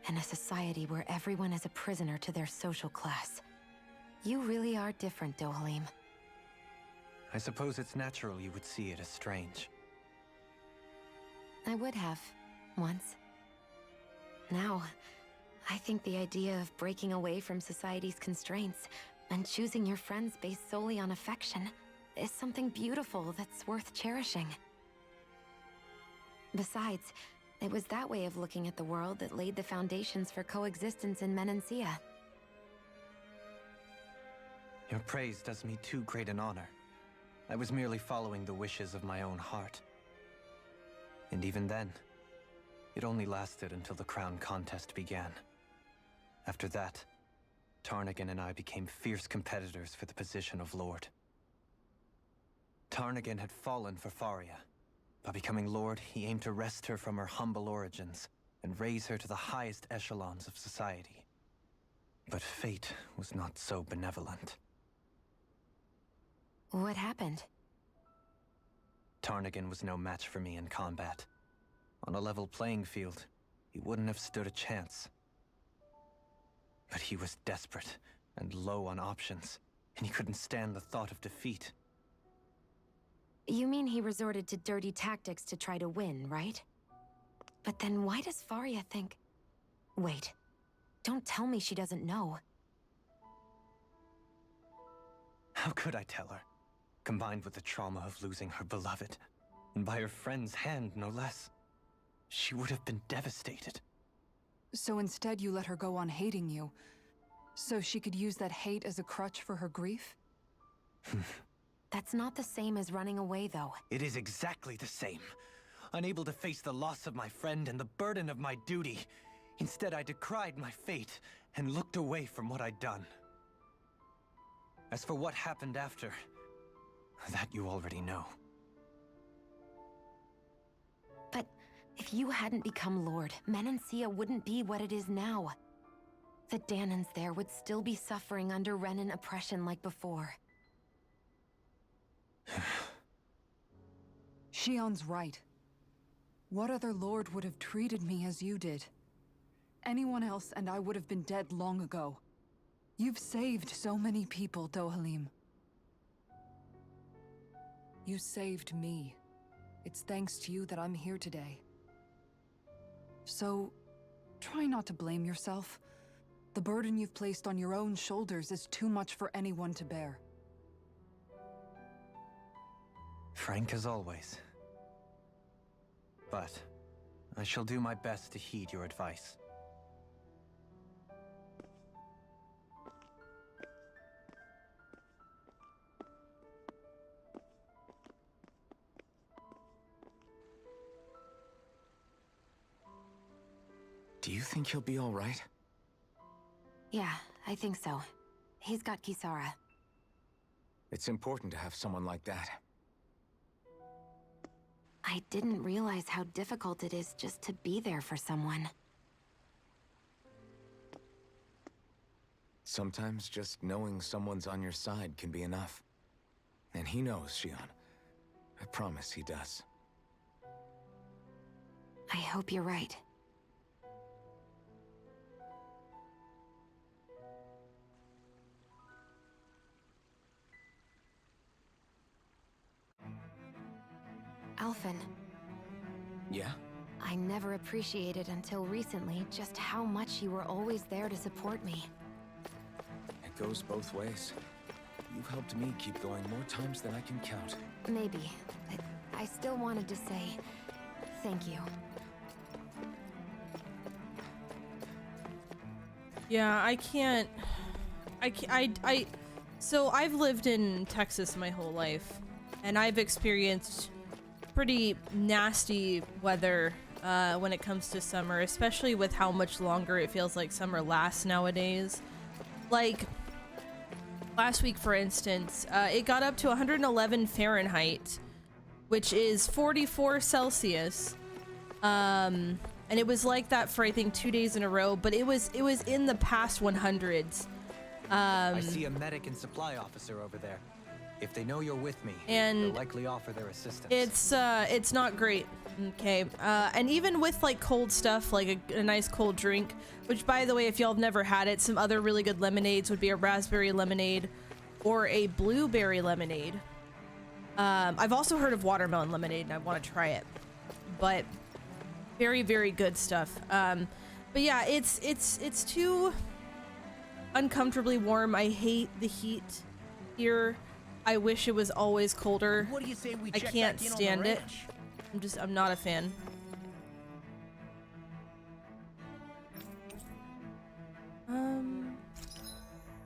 and a society where everyone is a prisoner to their social class. You really are different, Dohalim. I suppose it's natural you would see it as strange. I would have, once. Now, I think the idea of breaking away from society's constraints and choosing your friends based solely on affection is something beautiful that's worth cherishing. Besides, it was that way of looking at the world that laid the foundations for coexistence in Menancia. Your praise does me too great an honor. I was merely following the wishes of my own heart. And even then, it only lasted until the crown contest began. After that, Tarnagin and I became fierce competitors for the position of Lord. Tarnagin had fallen for Faria. By becoming Lord, he aimed to wrest her from her humble origins and raise her to the highest echelons of society. But fate was not so benevolent. What happened? Tarnagin was no match for me in combat. On a level playing field, he wouldn't have stood a chance. But he was desperate and low on options, and he couldn't stand the thought of defeat. You mean he resorted to dirty tactics to try to win, right? But then why does Faria think... Wait, don't tell me she doesn't know. How could I tell her? Combined with the trauma of losing her beloved, and by her friend's hand, no less. She would have been devastated. So instead you let her go on hating you, so she could use that hate as a crutch for her grief? That's not the same as running away, though. It is exactly the same. Unable to face the loss of my friend and the burden of my duty. Instead, I decried my fate and looked away from what I'd done. As for what happened after, that you already know. But if you hadn't become Lord, Menancia wouldn't be what it is now. The Danans there would still be suffering under Renan oppression like before. Shion's right. What other lord would have treated me as you did? Anyone else and I would have been dead long ago. You've saved so many people, Dohalim. You saved me. It's thanks to you that I'm here today. So, try not to blame yourself. The burden you've placed on your own shoulders is too much for anyone to bear. Frank as always. But I shall do my best to heed your advice. Do you think he'll be all right? Yeah, I think so. He's got Kisara. It's important to have someone like that. I didn't realize how difficult it is just to be there for someone. Sometimes just knowing someone's on your side can be enough. And he knows, Shion. I promise he does. I hope you're right. Alphen. Yeah? I never appreciated until recently just how much you were always there to support me. It goes both ways. You've helped me keep going more times than I can count. Maybe, but I still wanted to say thank you. Yeah, I can't. So I've lived in Texas my whole life, and I've experienced pretty nasty weather when it comes to summer, especially with how much longer it feels like summer lasts nowadays. Like last week, for instance, it got up to 111 Fahrenheit, which is 44 Celsius. And it was like that for I think 2 days in a row, but it was in the past 100s. I see a medic and supply officer over there. If they know you're with me, and they'll likely offer their assistance. It's not great. Okay, and even with like cold stuff, like a nice cold drink, which by the way, if y'all have never had it, some other really good lemonades would be a raspberry lemonade or a blueberry lemonade. I've also heard of watermelon lemonade and I want to try it, but very, very good stuff. But yeah, it's too uncomfortably warm. I hate the heat here. I wish it was always colder. What do you say we I check can't back in on stand the it. ranch? I'm not a fan. We're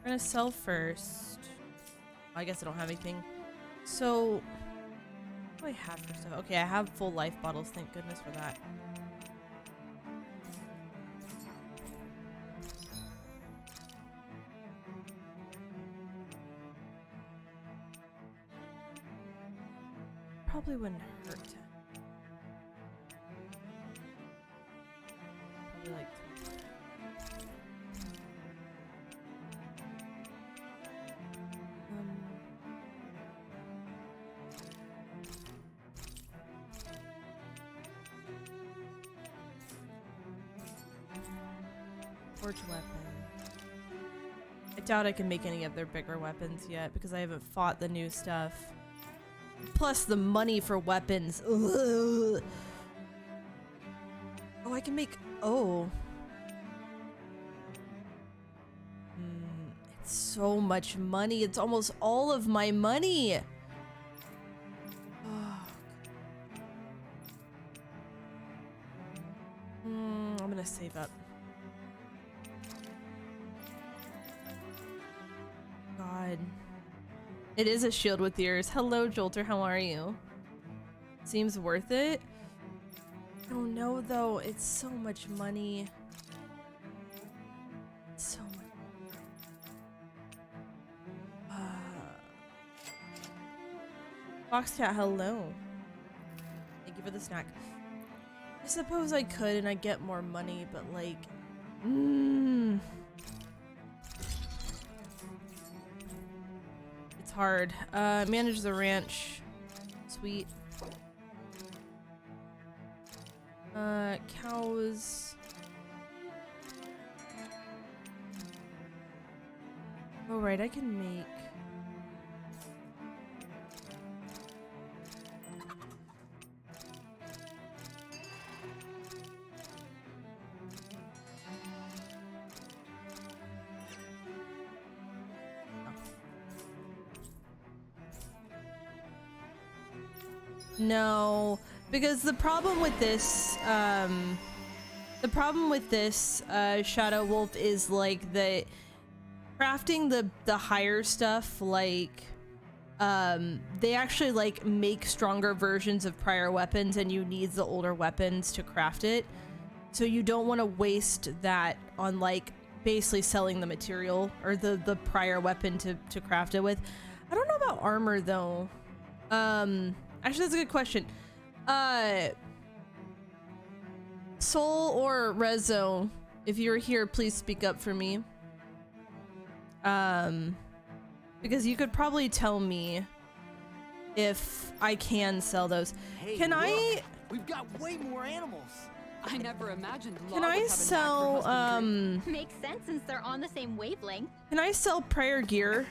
gonna sell first. I guess I don't have anything. So, what do I have for stuff? Okay, I have full life bottles. Thank goodness for that. Probably wouldn't hurt. Probably like torch weapon. I doubt I can make any of their bigger weapons yet because I haven't fought the new stuff. Plus the money for weapons. Ugh. Oh, I can make. Oh. It's so much money. It's almost all of my money. Oh. I'm gonna save up. God. It is a shield with ears. Hello, Jolter. How are you? Seems worth it. I don't know, though. It's so much money. So much. Foxcat, hello. Thank you for the snack. I suppose I could and I get more money, but like... hard. Manage the ranch. Sweet. Cows. Oh, right, I can make... No, because the problem with this, Shadow Wolf is like the crafting the higher stuff, like, they actually like make stronger versions of prior weapons and you need the older weapons to craft it. So you don't want to waste that on like basically selling the material or the prior weapon to craft it with. I don't know about armor though. Actually, that's a good question. Soul or Rezo, if you're here, please speak up for me. Because you could probably tell me if I can sell those. Hey, Can I? We've got way more animals. I never imagined. Can I sell Makes sense since they're on the same wavelength. Can I sell prayer gear?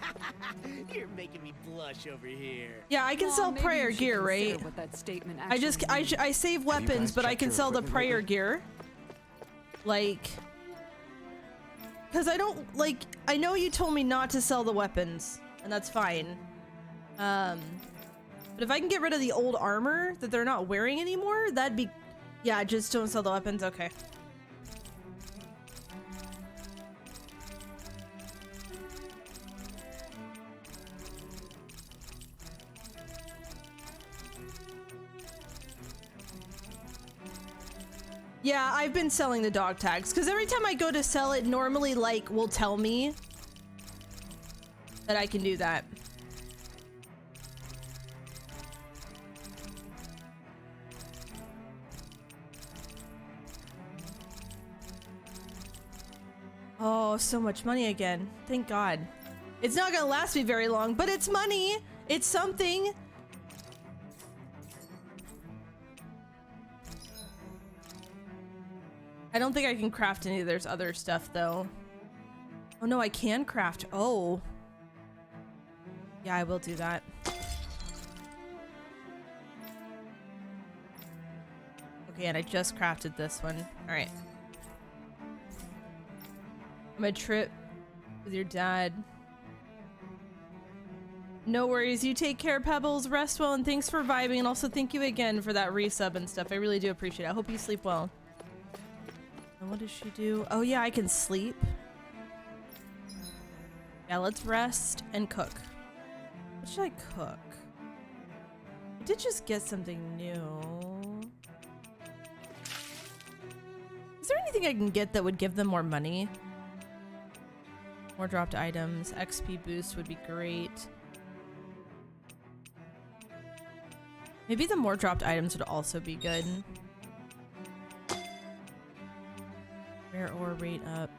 You're making me blush over here. Yeah, I can sell maybe prayer you should gear, consider right? what that statement I just actually I save weapons, but I can sell the prayer gear. Like, because I don't like. I know you told me not to sell the weapons, and that's fine. But if I can get rid of the old armor that they're not wearing anymore, that'd be. Yeah, just don't sell the weapons. Okay. Yeah, I've been selling the dog tags because every time I go to sell it, normally like will tell me that I can do that. Oh, so much money again. Thank God. It's not gonna last me very long, but it's money. It's something. I don't think I can craft any of there's other stuff though. Oh no, I can craft. Oh. Yeah, I will do that. Okay, and I just crafted this one. All right. I'm a trip with your dad. No worries. You take care, Pebbles. Rest well, and thanks for vibing. And also thank you again for that resub and stuff. I really do appreciate it. I hope you sleep well. And what does she do? Oh yeah, I can sleep. Yeah, let's rest and cook. What should I cook? I did just get something new. Is there anything I can get that would give them more money? More dropped items. XP boost would be great. Maybe the more dropped items would also be good. Rare ore rate up.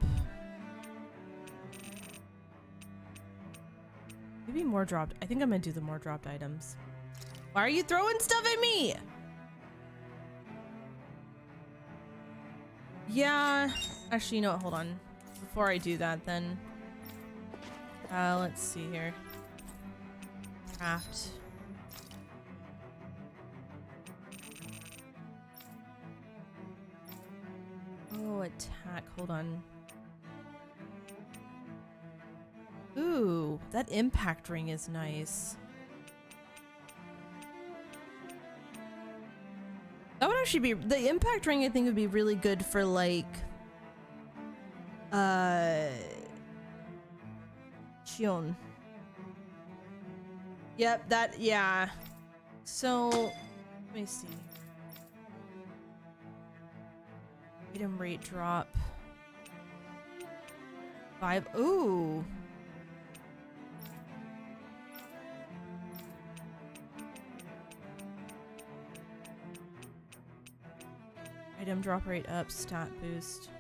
Maybe more dropped. I think I'm gonna do the more dropped items. Why are you throwing stuff at me? Yeah. Actually, you know what? Hold on. Before I do that, then. Let's see here. Craft. Oh, attack. Hold on. Ooh, that impact ring is nice. That would actually be the impact ring. I think would be really good for like Shion. Yep, that, yeah. So let me see. Item rate drop 5. Ooh. Item drop rate up, stat boost,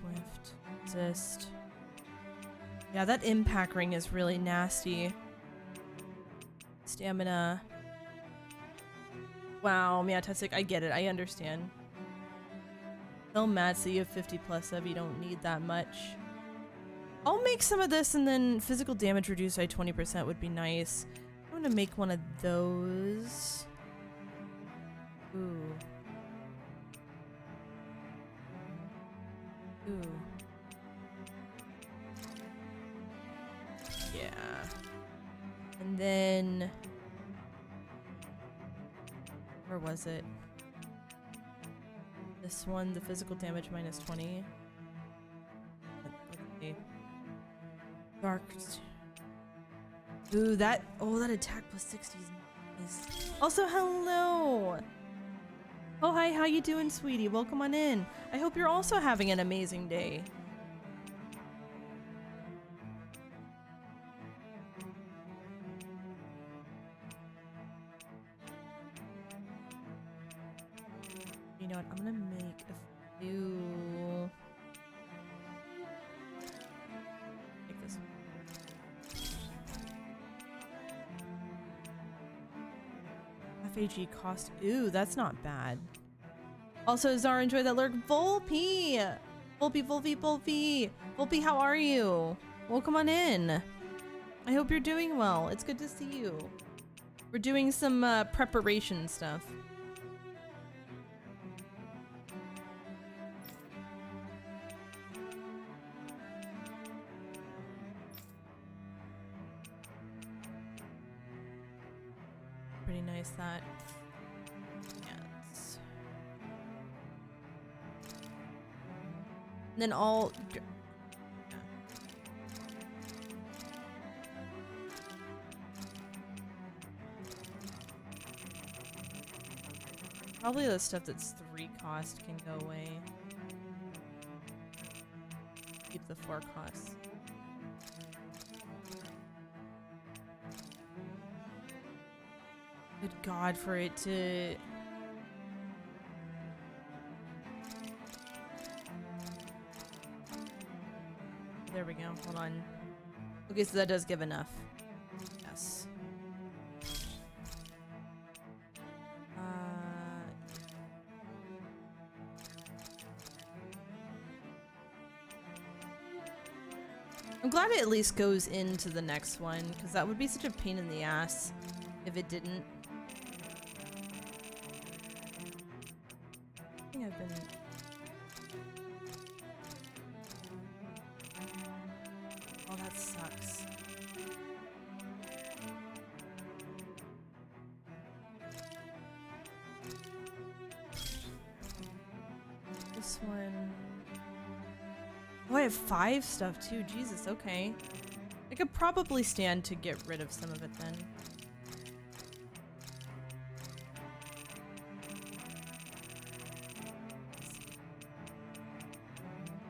swift, resist. Yeah, that impact ring is really nasty. Stamina. Wow, Miatasik, I get it. I understand. Tell Matt so you have 50 plus of, you don't need that much. I'll make some of this, and then physical damage reduced by 20% would be nice. I'm gonna make one of those. Ooh. Ooh. Yeah. And then where was it? This one, the physical damage minus 20. Let's see. Dark. Ooh, that. Oh, that attack plus 60 is. Also, hello. Oh, hi. How you doing, sweetie? Welcome on in. I hope you're also having an amazing day. make a few. Take this one. FAG cost. Ooh, that's not bad. Also, Zara, enjoy that lurk. Volpe! Volpe, Volpe, Volpe! Volpe, how are you? Welcome on in. I hope you're doing well. It's good to see you. We're doing some preparation stuff. Pretty nice that. Yes. And then all. Probably the stuff that's 3 cost can go away. Keep the 4 costs. Good God, for it to... There we go, hold on. Okay, so that does give enough. Yes. I'm glad it at least goes into the next one, because that would be such a pain in the ass if it didn't. I think I've been... Oh, that sucks. This one... Oh, I have 5 stuff too. Jesus, okay. I could probably stand to get rid of some of it then.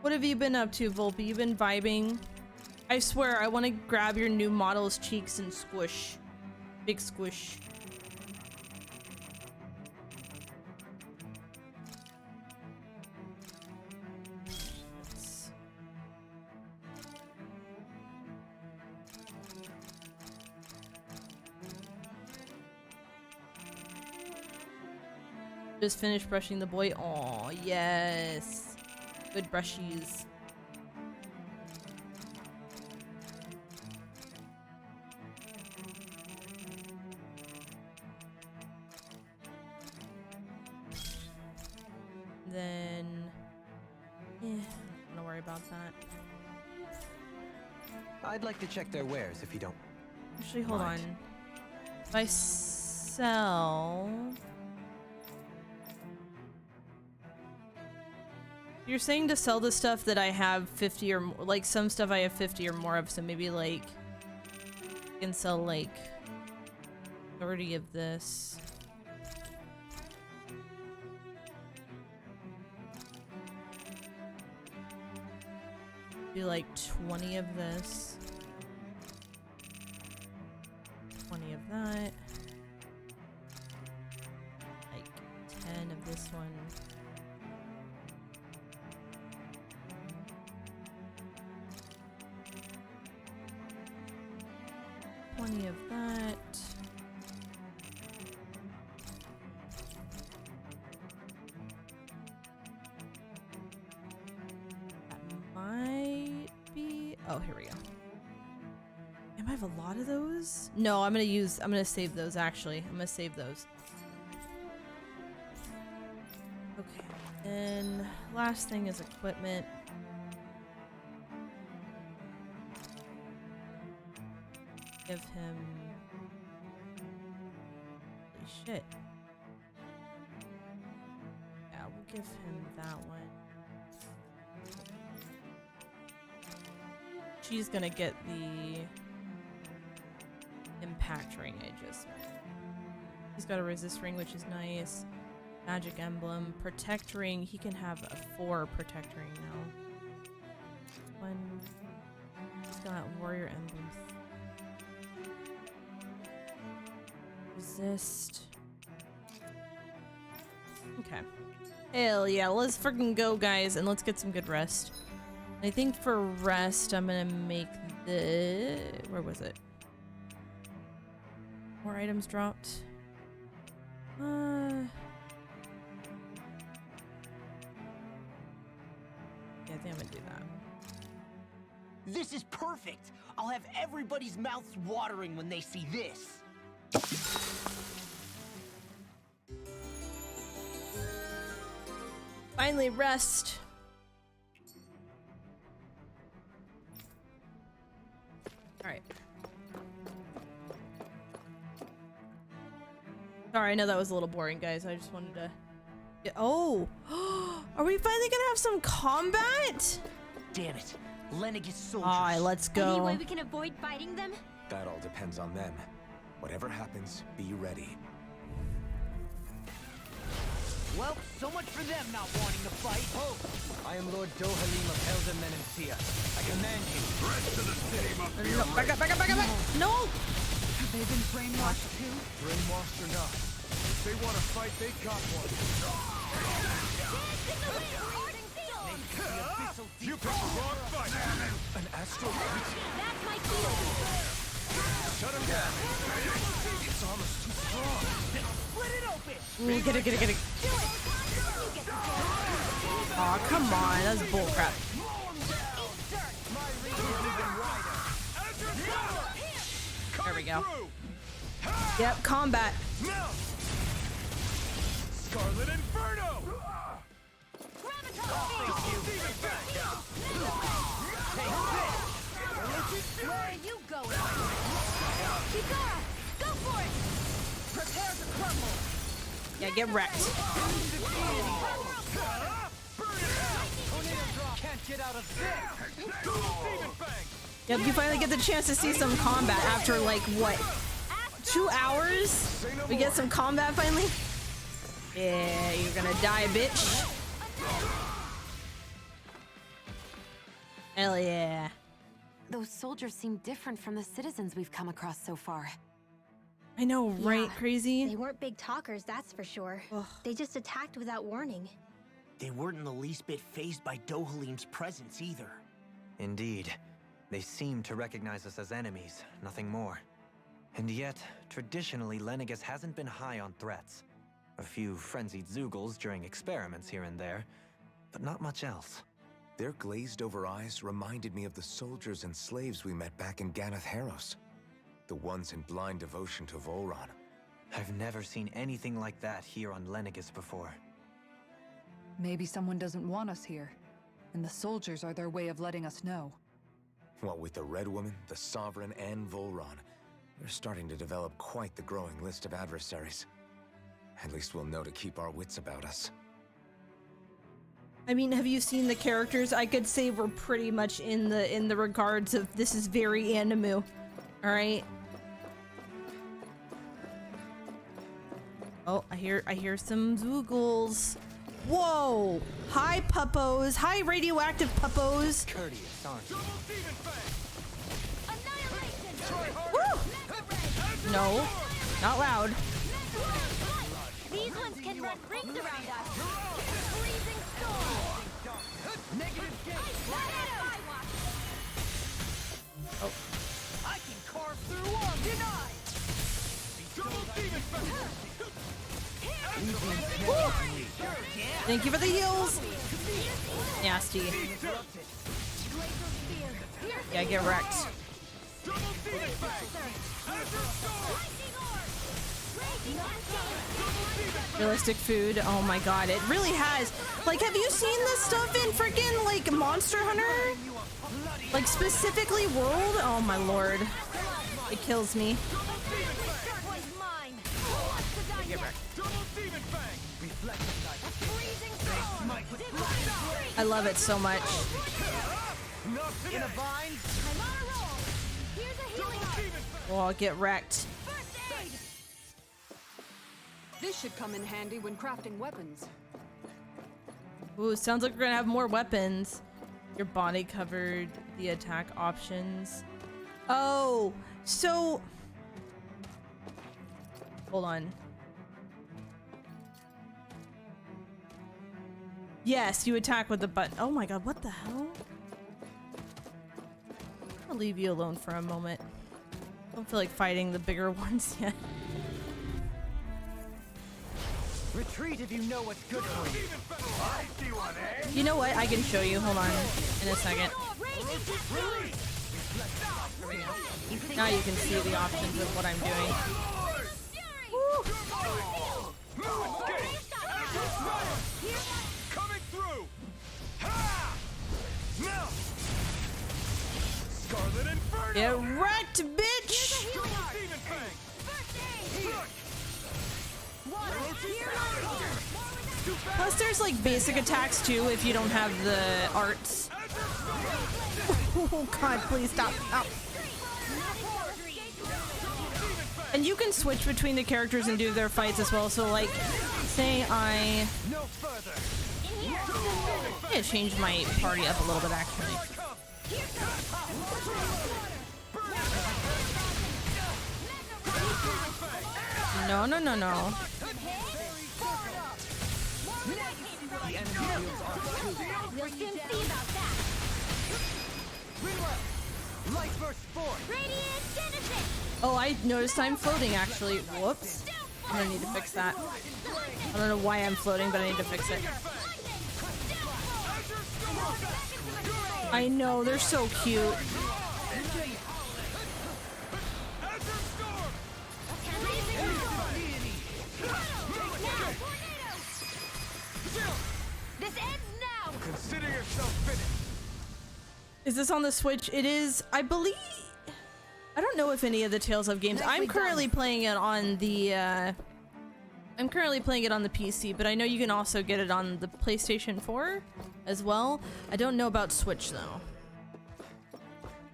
What have you been up to, Volpe? You been vibing? I swear, I want to grab your new model's cheeks and squish. Big squish. Just finished brushing the boy. Aw, yes. Good brushies. Then... I'm gonna worry about that. I'd like to check their wares if you don't. Actually, hold mind. on. If I sell... You're saying to sell the stuff that I have 50 or more, like some stuff I have 50 or more of, so maybe like I can sell like 30 of this. Do like 20 of this. 20 of that. Like 10 of this one. Of that. That might be. Oh, here we go. Am I have a lot of those? No, I'm gonna save those actually. I'm gonna save those. Okay. And last thing is equipment. Give him... Holy shit. Yeah, we'll give him that one. She's gonna get the impact ring I just made. He's got a resist ring, which is nice. Magic emblem. Protect ring. He can have a 4 protect ring now. One. He's got warrior emblem. Resist. Okay. Hell yeah, let's freaking go, guys, and let's get some good rest. I think for rest, I'm gonna make the... Where was it? More items dropped. Yeah, I think I'm gonna do that. This is perfect! I'll have everybody's mouths watering when they see this. Finally, rest. Alright. Sorry, I know that was a little boring, guys. I just wanted to... Oh! Are we finally gonna have some combat? Damn it. Lenegis soldiers. Alright, let's go. Any way we can avoid fighting them? That all depends on them. Whatever happens, be ready. Well, so much for them not wanting to fight. Oh, I am Lord Dohalim of Elden Menencia. I command you. Rest of the city must be No, back up, back up, back up, back up! No! Have they been brainwashed too? brainwashed or not. If they want to fight, they got one. You picked the wrong fight. An astral light? That's my field. Shut him down. It's almost too strong. Split it open! Ooh, get it, get it, get it. Aw, come on, that's bullcrap. There we go. Yep, combat. Scarlet Inferno! Where are you going? Kikara, go for it! Prepare to crumble! Yeah, get wrecked. Can't get out of this! Yep, you finally get the chance to see some combat after, like, what? 2 hours? We get some combat finally? Yeah, you're gonna die, bitch. Hell yeah. Those soldiers seem different from the citizens we've come across so far. I know, right? Yeah, Crazy? They weren't big talkers, that's for sure. They just attacked without warning. They weren't in the least bit fazed by Dohalim's presence either. Indeed. They seem to recognize us as enemies, nothing more. And yet, traditionally, Lenegis hasn't been high on threats. A few frenzied Zeugles during experiments here and there, but not much else. Their glazed-over eyes reminded me of the soldiers and slaves we met back in Ganath Haros. The ones in blind devotion to Volron. I've never seen anything like that here on Lenegis before. Maybe someone doesn't want us here, and the soldiers are their way of letting us know. What with the Red Woman, the Sovereign, and Volron, we're starting to develop quite the growing list of adversaries. At least we'll know to keep our wits about us. I mean, have you seen the characters? I could say we're pretty much in the regards of this is very Animu. Alright. Oh, I hear some Zeugles. Whoa! Hi, puppos. Hi, radioactive puppos. Courteous, aren't you? Woo! No, not loud. These ones can run rings around us. Freezing storm. Negative gate. Oh. I can carve through arm denied! Thank you for the heals. Nasty. Yeah, get wrecked. Realistic food. Oh my god, it really has. Like, have you seen this stuff in freaking like Monster Hunter? Like specifically World? Oh my lord. It kills me. Get wrecked. I love it so much. In a vine? Oh, I'll get wrecked. This should come in handy when crafting weapons. Ooh, sounds like we're gonna have more weapons. Your body covered, the attack options. Oh, so... Hold on. Yes, you attack with the button. Oh my god, what the hell? I'll leave you alone for a moment. Don't feel like fighting the bigger ones yet. Retreat if you know what's good for you. You know what? I can show you. Hold on in a second. Now you can see the options of what I'm doing. Coming through! Ha! Now! Scarlet Inferno! Get wrecked, bitch! Plus there's like basic attacks too if you don't have the arts. Oh god, please stop. Stop. And you can switch between the characters and do their fights as well. So like, say I changed my party up a little bit actually. No, no, no, no. We'll soon see about that. Light burst forth. Radiant Genesis. Oh, I noticed I'm floating actually. Whoops. I'm gonna need to fix that. I don't know why I'm floating, but I need to fix it. I know, they're so cute. This ends now. Consider yourself finished. Is this on the Switch? It is, I believe. I don't know if any of the Tales of games. I'm currently playing it on the PC, but I know you can also get it on the PlayStation 4 as well. I don't know about Switch though.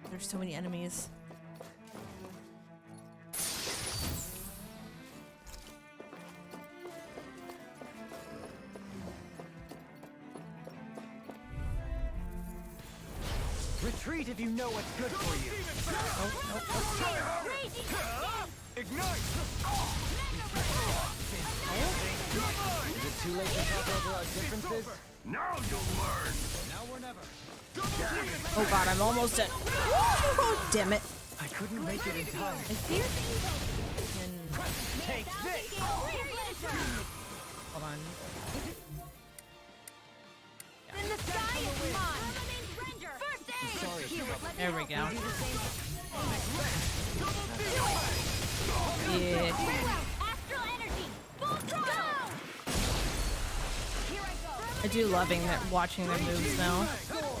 There's so many enemies. Retreat if you know what's good for you. Ignite! Is it too late to talk over our differences? Now you'll learn. Now or never. Oh god, I'm almost dead. Oh, damn it. I couldn't make it in time. I think Take this. Hold on. In the sky is mine. First aid. There we go. Yeah. Astral energy. Full throttle. I do loving that, watching their moves now.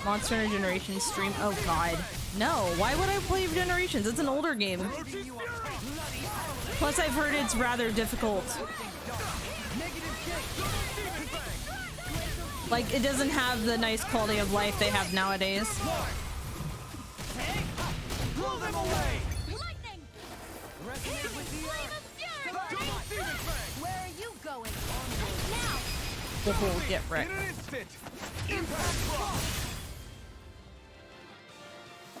Monster Hunter Generations stream. Oh god. No, why would I play Generations? It's an older game. Plus I've heard it's rather difficult. Like, it doesn't have the nice quality of life they have nowadays. Blow them away. Where are you going? Oh, get wrecked.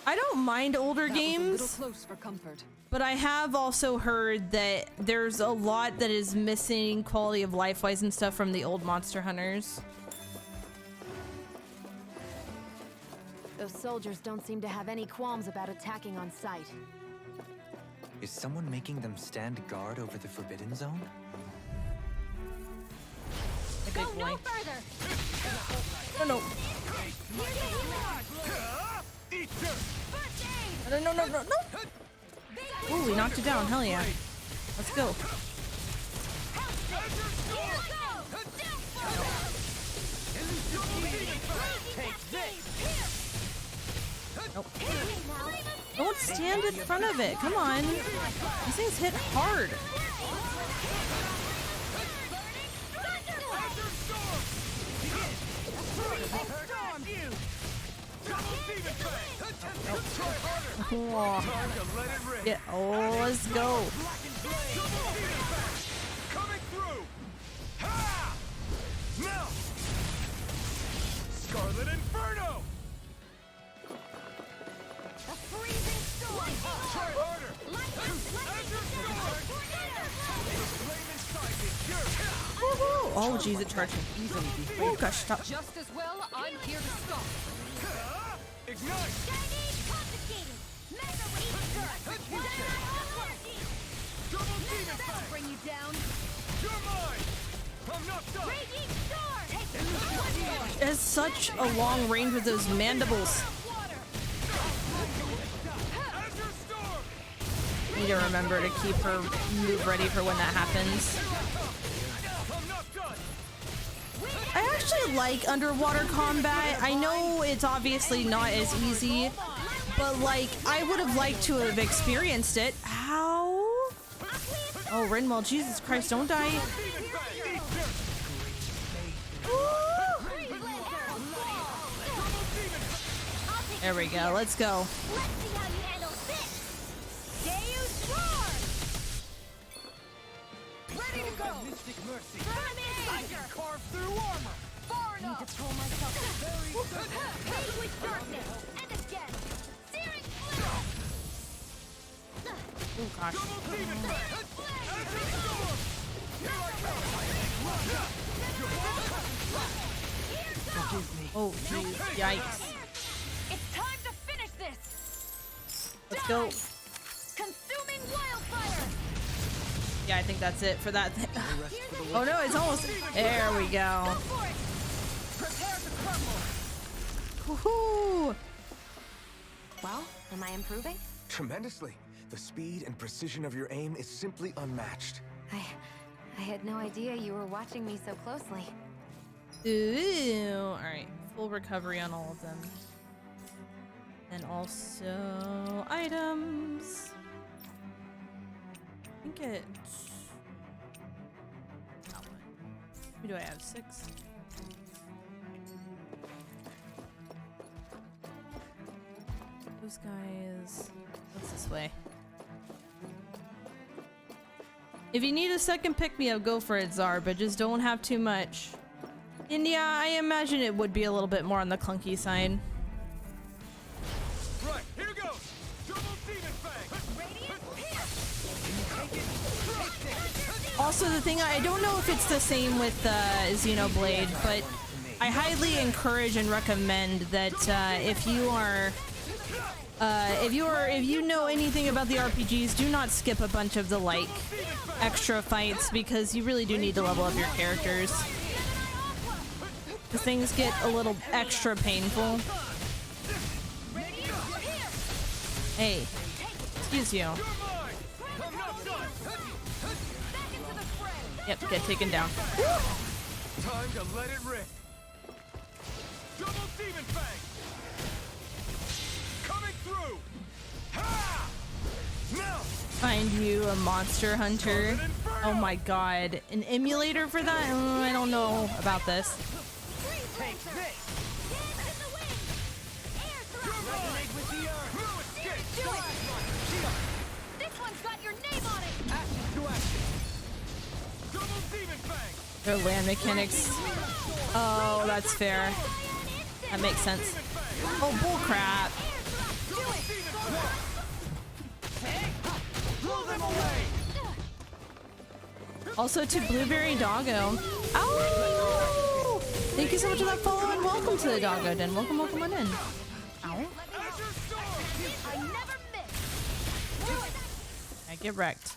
I don't mind older games, Close for comfort. but I have also heard that there's a lot that is missing quality of life-wise and stuff from the old Monster Hunters. Those soldiers don't seem to have any qualms about attacking on sight. Is someone making them stand guard over the Forbidden Zone? Go no further. No, no. No, no, no, no, no. Ooh, we knocked it down. Hell yeah. Let's go. Nope. Don't stand in front of it. Come on. These things hit hard. Oh. Yeah. Oh, let's go. Coming through. Ha! Now. Scarlet Inferno. A freezing storm. Try harder. Oh, geez, it charged me. Oh, gosh, stop. Just as well, I'm here to stop. Ignite! That'll bring you down. You're mine! I'm not done! Raging Storm! It has such a long range with those mandibles. Need to remember to keep her move ready for when that happens. I actually like underwater combat. I know it's obviously not as easy, but like I would have liked to have experienced it. How? Oh, Rinwell, Jesus Christ, don't die. There we go, let's go. Ready to go! Mystic Mercy! I can carve through armor! Far enough! Need to throw myself very With darkness! And again! Searing flame! Oh gosh. Oh geez, yikes. It's time to finish this! Let's go. Consuming wildfire! Yeah, I think that's it for that thing. Oh no, it's almost. There we go. Prepare to crumble! Woohoo! Well, am I improving? Tremendously. The speed and precision of your aim is simply unmatched. I had no idea you were watching me so closely. Ooh, alright. Full recovery on all of them. And also items. I think it. Who do I have? 6. Those guys. What's this way? If you need a second pick-me-up, go for it, Czar, but just don't have too much. And yeah, I imagine it would be a little bit more on the clunky side. Right, here goes! Double Demon Fang! Also, the thing, I don't know if it's the same with Xenoblade, but I highly encourage and recommend that if you know anything about the RPGs, do not skip a bunch of the like extra fights, because you really do need to level up your characters. Because things get a little extra painful. Hey, excuse you. Yep, get taken down. Time to let it rip! Double Demon Fang! Coming through! Ha! Now! Find you a monster hunter. Oh my god. An emulator for that? I don't know about this. Take this! Resonate with the earth! Do it! This one's got your name on it! Ashes to ashes! Double Demon Fang! Their land mechanics. Oh, that's fair. That makes sense. Oh, bullcrap. Also to Blueberry Doggo. Oh! Thank you so much for that follow and welcome to the Doggo Den. Welcome, welcome on in. Ow. I get wrecked.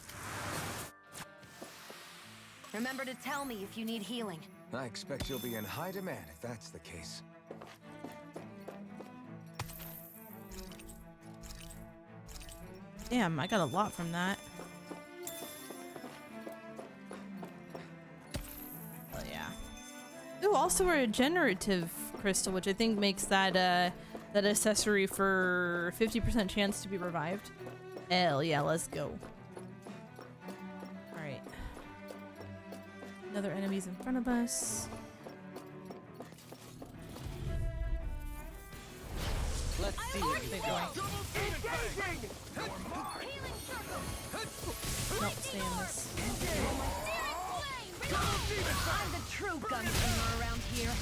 Remember to tell me if you need healing. I expect you'll be in high demand if that's the case. Damn, I got a lot from that. Oh yeah. Ooh, also a regenerative crystal, which I think makes that that accessory for 50% chance to be revived. Hell yeah, let's go. Alright. Another enemy's in front of us. Let's see what they want. Nope, stay in this. I'm the true gunslinger around here.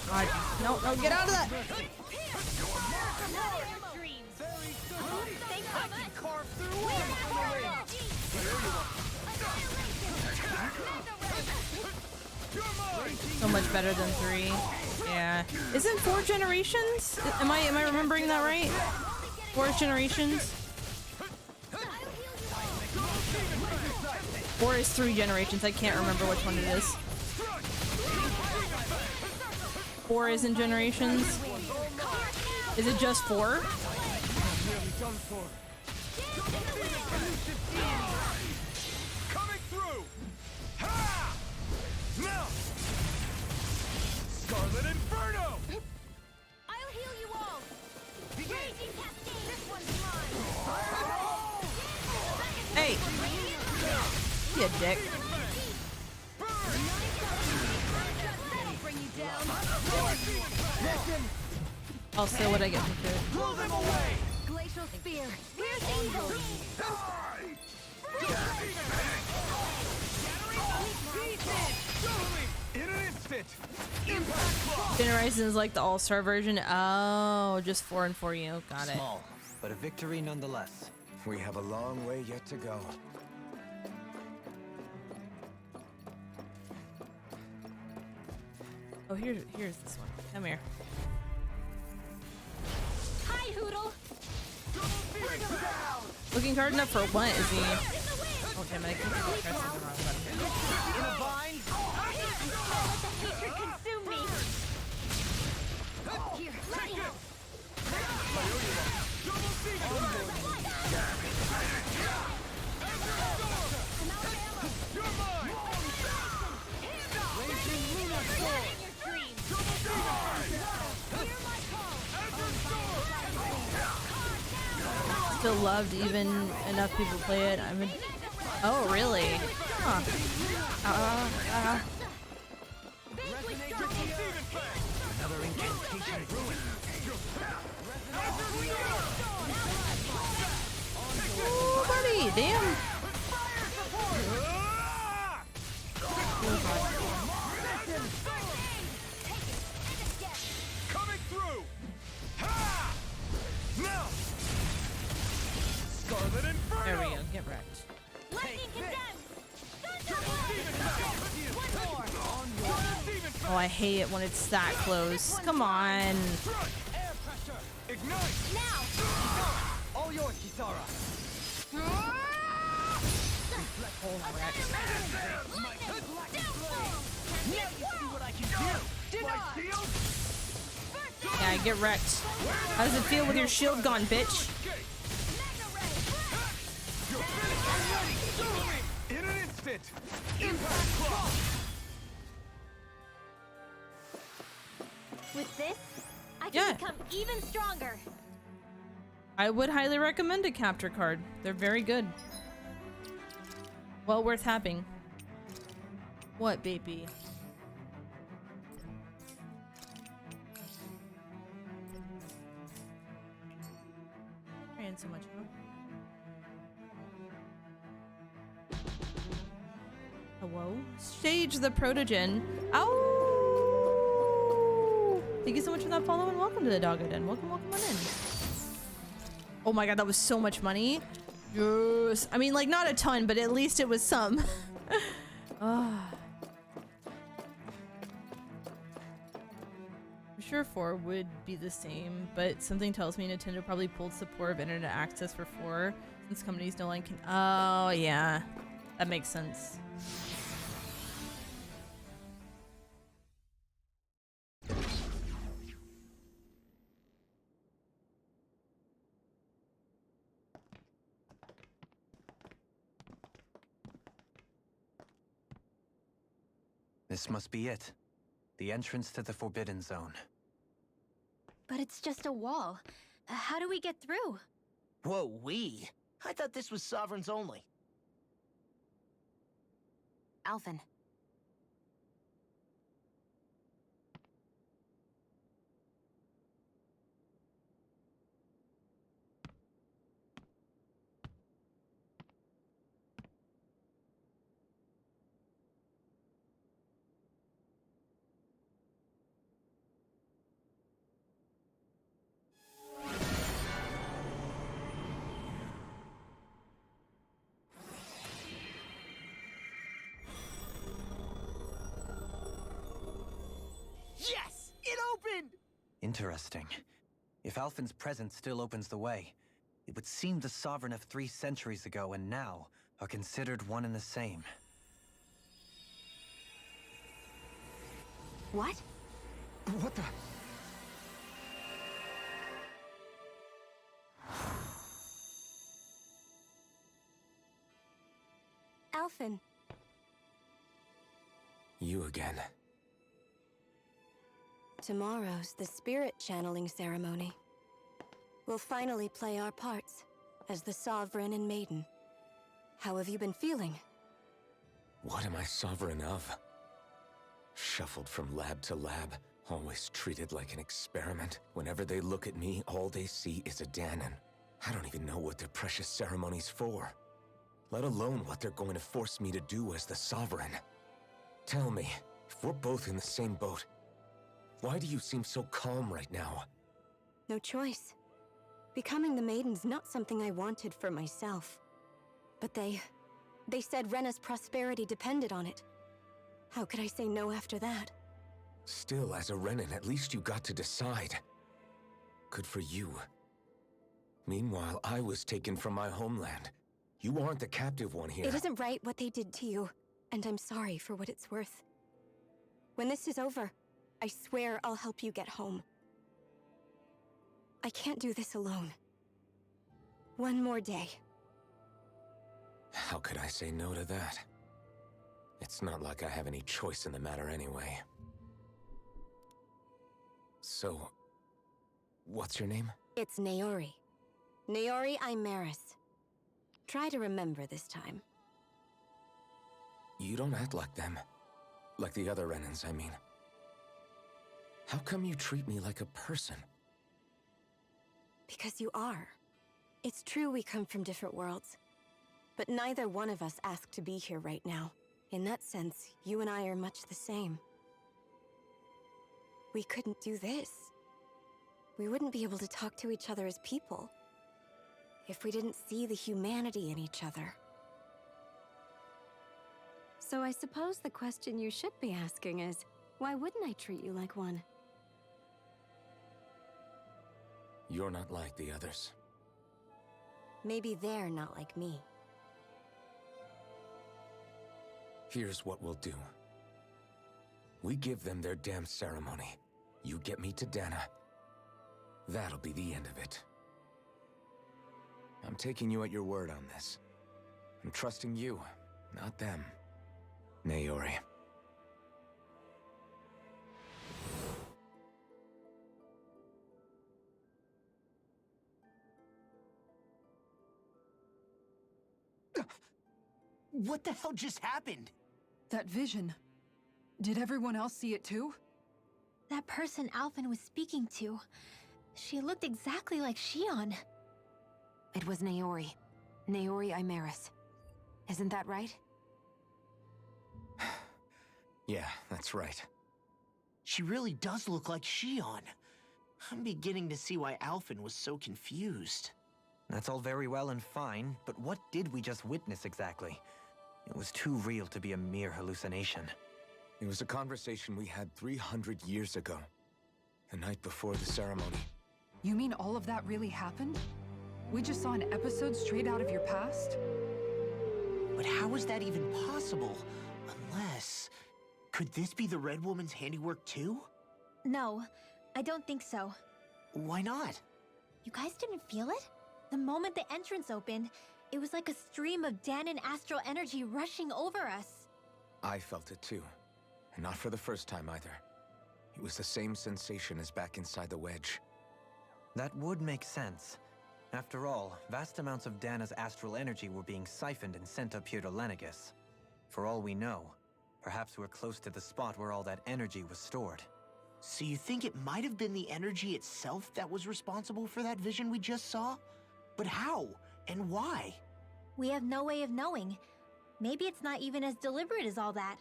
God. No, no, get out of that! So much better than 3. Yeah. Isn't 4 generations? Am I remembering that right? 4 generations? 4 is 3 generations. I can't remember which one it is. 4 isn't generations. Is it just 4? Coming through! Ha! Now! Scarlet Inferno! I'll heal you all! Raging Cascade! This one's mine! Hey! You dick. That'll bring you down! I'll say what I get from food. Blow them away! Glacial Spear! Here's Angel! In an instant! Impact Claw! Generation is like the all-star version. Oh, just 4 and 4 you. Got it. Small, but a victory nonetheless. We have a long way yet to go. Oh, here's this one. Come here. Hi, Hoodle! Looking hard enough for what? Is he? Oh damn it! I keep pressing the wrong button. In a vine! Let the hatred consume me! Here, let me help! You're mine! Raging Lunar Sword! Still loved, even enough people play it. I'm a... Oh really? Huh. Another incantation ruined. Oh buddy, damn. Coming through! Ha! Now! Scarlet Inferno! There we go. Get wrecked. Lightning condemned! Oh, I hate it when it's that close. Come on. Air pressure! Ignite! Now! All yours, Kisara! Yeah, get wrecked. How does it feel with your shield gone, bitch? In an instant! Impact Claw! With this, I can Yeah. become even stronger. I would highly recommend a capture card. They're very good. Well worth having. What, baby? Ran so much. Hello? Stage the Protogen. Ow! Thank you so much for that follow and welcome to the Doggo Den. Welcome on in. Oh my god, that was so much money. Yes. I mean, like, not a ton, but at least it was some. I'm sure 4 would be the same, but something tells me Nintendo probably pulled support of internet access for 4 since companies no longer can. Oh, yeah. That makes sense. This must be it. The entrance to the Forbidden Zone. But it's just a wall. How do we get through? Whoa, we? I thought this was Sovereigns only. Alphen. Interesting. If Alphen's presence still opens the way, it would seem the Sovereign of 3 centuries ago and now are considered one and the same. What? What the? Alphen. You again. Tomorrow's the spirit channeling ceremony. We'll finally play our parts as the Sovereign and Maiden. How have you been feeling? What am I sovereign of? Shuffled from lab to lab, always treated like an experiment. Whenever they look at me, all they see is a Dahnan. I don't even know what their precious ceremony's for, let alone what they're going to force me to do as the Sovereign. Tell me, if we're both in the same boat, why do you seem so calm right now? No choice. Becoming the Maiden's not something I wanted for myself. But they said Rena's prosperity depended on it. How could I say no after that? Still, as a Renan, at least you got to decide. Good for you. Meanwhile, I was taken from my homeland. You aren't the captive one here. It isn't right what they did to you, and I'm sorry for what it's worth. When this is over, I swear I'll help you get home. I can't do this alone. One more day. How could I say no to that? It's not like I have any choice in the matter anyway. So, what's your name? It's Naori. Naori Imeris. Try to remember this time. You don't act like them. Like the other Renans, I mean. How come you treat me like a person? Because you are. It's true we come from different worlds. But neither one of us asked to be here right now. In that sense, you and I are much the same. We couldn't do this. We wouldn't be able to talk to each other as people if we didn't see the humanity in each other. So I suppose the question you should be asking is, why wouldn't I treat you like one? You're not like the others. Maybe they're not like me. Here's what we'll do. We give them their damn ceremony. You get me to Dahna. That'll be the end of it. I'm taking you at your word on this. I'm trusting you, not them. Naori. What the hell just happened? That vision. Did everyone else see it too? That person Alphen was speaking to, she looked exactly like Shion. It was Naori. Naori Imeris. Isn't that right? Yeah, that's right. She really does look like Shion. I'm beginning to see why Alphen was so confused. That's all very well and fine, but what did we just witness exactly? It was too real to be a mere hallucination. It was a conversation we had 300 years ago. The night before the ceremony. You mean all of that really happened? We just saw an episode straight out of your past? But how is that even possible? Unless... Could this be the Red Woman's handiwork too? No, I don't think so. Why not? You guys didn't feel it? The moment the entrance opened, it was like a stream of Dahnan astral energy rushing over us. I felt it too. And not for the first time either. It was the same sensation as back inside the wedge. That would make sense. After all, vast amounts of Dahna's astral energy were being siphoned and sent up here to Lenegis. For all we know, perhaps we're close to the spot where all that energy was stored. So you think it might have been the energy itself that was responsible for that vision we just saw? But how? And why? We have no way of knowing. Maybe it's not even as deliberate as all that.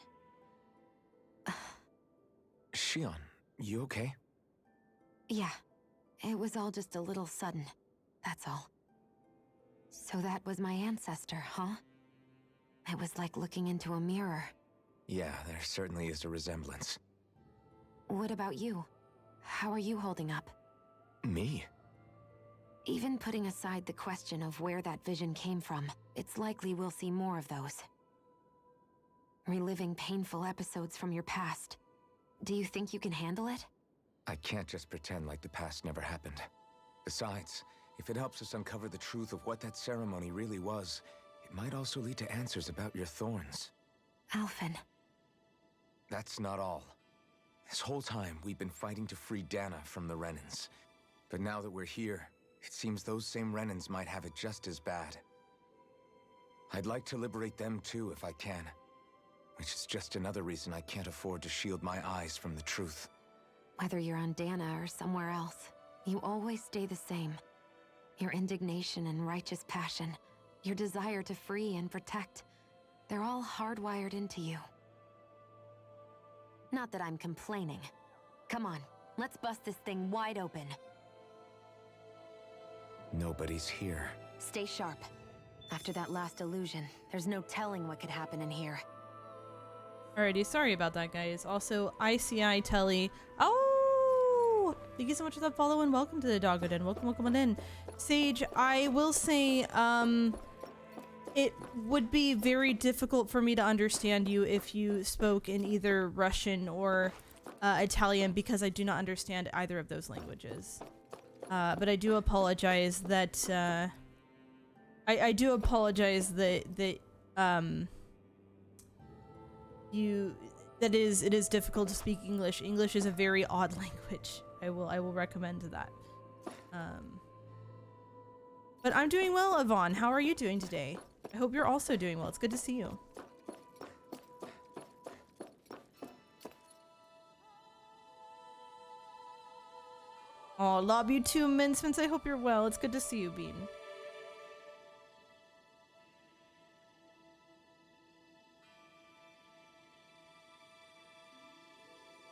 Shion, you okay? Yeah. It was all just a little sudden. That's all. So that was my ancestor, huh? It was like looking into a mirror. Yeah, there certainly is a resemblance. What about you? How are you holding up? Me? Even putting aside the question of where that vision came from, it's likely we'll see more of those. Reliving painful episodes from your past. Do you think you can handle it? I can't just pretend like the past never happened. Besides, if it helps us uncover the truth of what that ceremony really was, it might also lead to answers about your thorns. Alphen. That's not all. This whole time, we've been fighting to free Dana from the Renans. But now that we're here, it seems those same Renans might have it just as bad. I'd like to liberate them too if I can. Which is just another reason I can't afford to shield my eyes from the truth. Whether you're on Dana or somewhere else, you always stay the same. Your indignation and righteous passion, your desire to free and protect, they're all hardwired into you. Not that I'm complaining. Come on, let's bust this thing wide open. Nobody's here. Stay sharp. After that last illusion, there's no telling what could happen in here. Alrighty, sorry about that, guys. Also, ICI Telly. Oh! Thank you so much for that follow and welcome to the Doggo Den. Welcome on in. Sage, I will say, it would be very difficult for me to understand you if you spoke in either Russian or Italian because I do not understand either of those languages. But I do apologize that, I do apologize that, it is difficult to speak English. English is a very odd language. I will recommend that. But I'm doing well, Yvonne. How are you doing today? I hope you're also doing well. It's good to see you. Oh, love you too, Mincemince. I hope you're well. It's good to see you, Bean.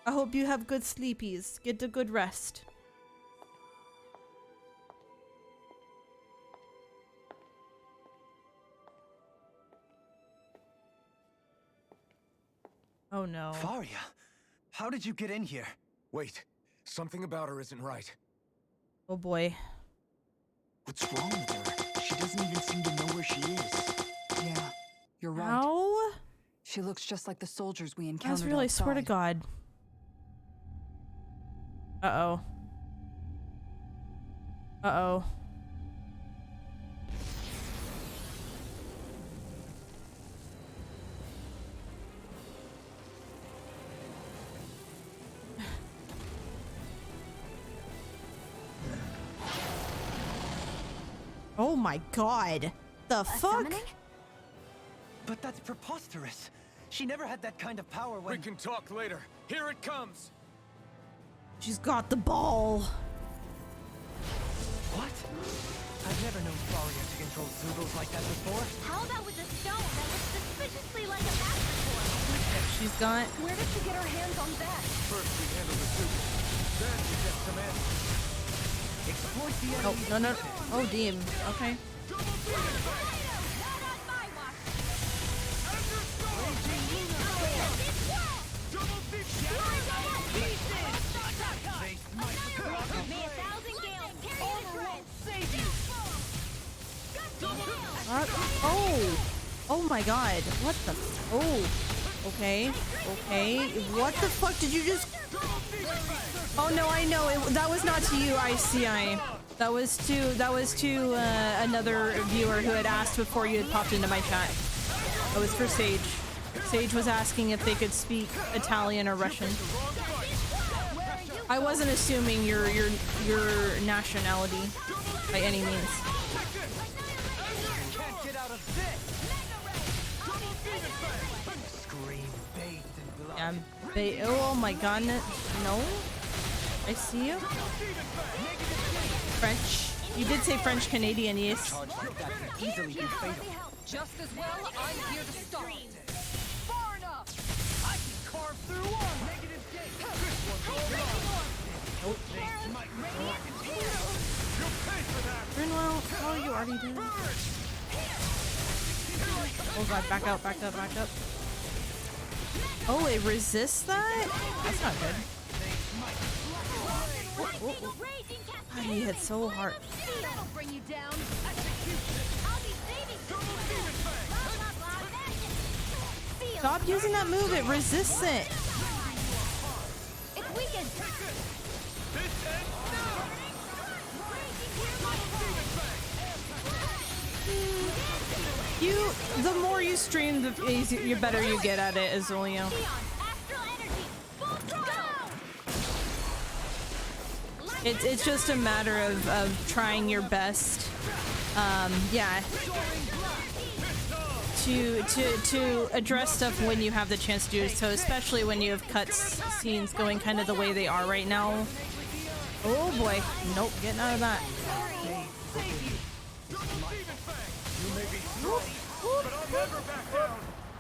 I hope you have good sleepies. Get a good rest. Oh no. Faria, how did you get in here? Wait, something about her isn't right. Oh boy. What's wrong with her? She doesn't even seem to know where she is. Yeah, you're right. How? She looks just like the soldiers we encountered That's really, outside. swear to God. Uh-oh. Uh-oh. Oh my God. The fuck? Summoning? But that's preposterous. She never had that kind of power when— We can talk later. Here it comes. She's got the ball. What? I've never known Faria to control Zugos like that before. How about with a stone that looks suspiciously like a master toy? She's got... Where did she get her hands on that? First we handle the Zugos, then we get some answers. Exploit the Oh, enemy. no, no. Oh, damn. Okay. What? Oh! Oh my God. What the? Oh. Okay. Okay. What the fuck did you just? Oh no, I know. That was not to you, ICI. That was to another viewer who had asked before you had popped into my chat. That was for Sage. Sage was asking if they could speak Italian or Russian. I wasn't assuming your nationality by any means. Can't get out of this. Scream bathed in blood. Yeah, oh my God, no. I see you. French. You did say French Canadian, yes. Easily be fatal. Just as well, I'm here to stop it. Far enough! I can carve through armor. Negative gate. This one's all Rinwell, oh, you already did. Oh God, back up, back up, back up. Oh, it resists that? That's not good. God, he hit so hard. That'll bring you down. I'll be baby. Stop using that move. It resists it. It's weakened. The more you stream, the easier, better you get at it, Azulio. It's just a matter of trying your best. Yeah. To address stuff when you have the chance to do so, especially when you have cut scenes going kind of the way they are right now. Oh boy. Nope, getting out of that.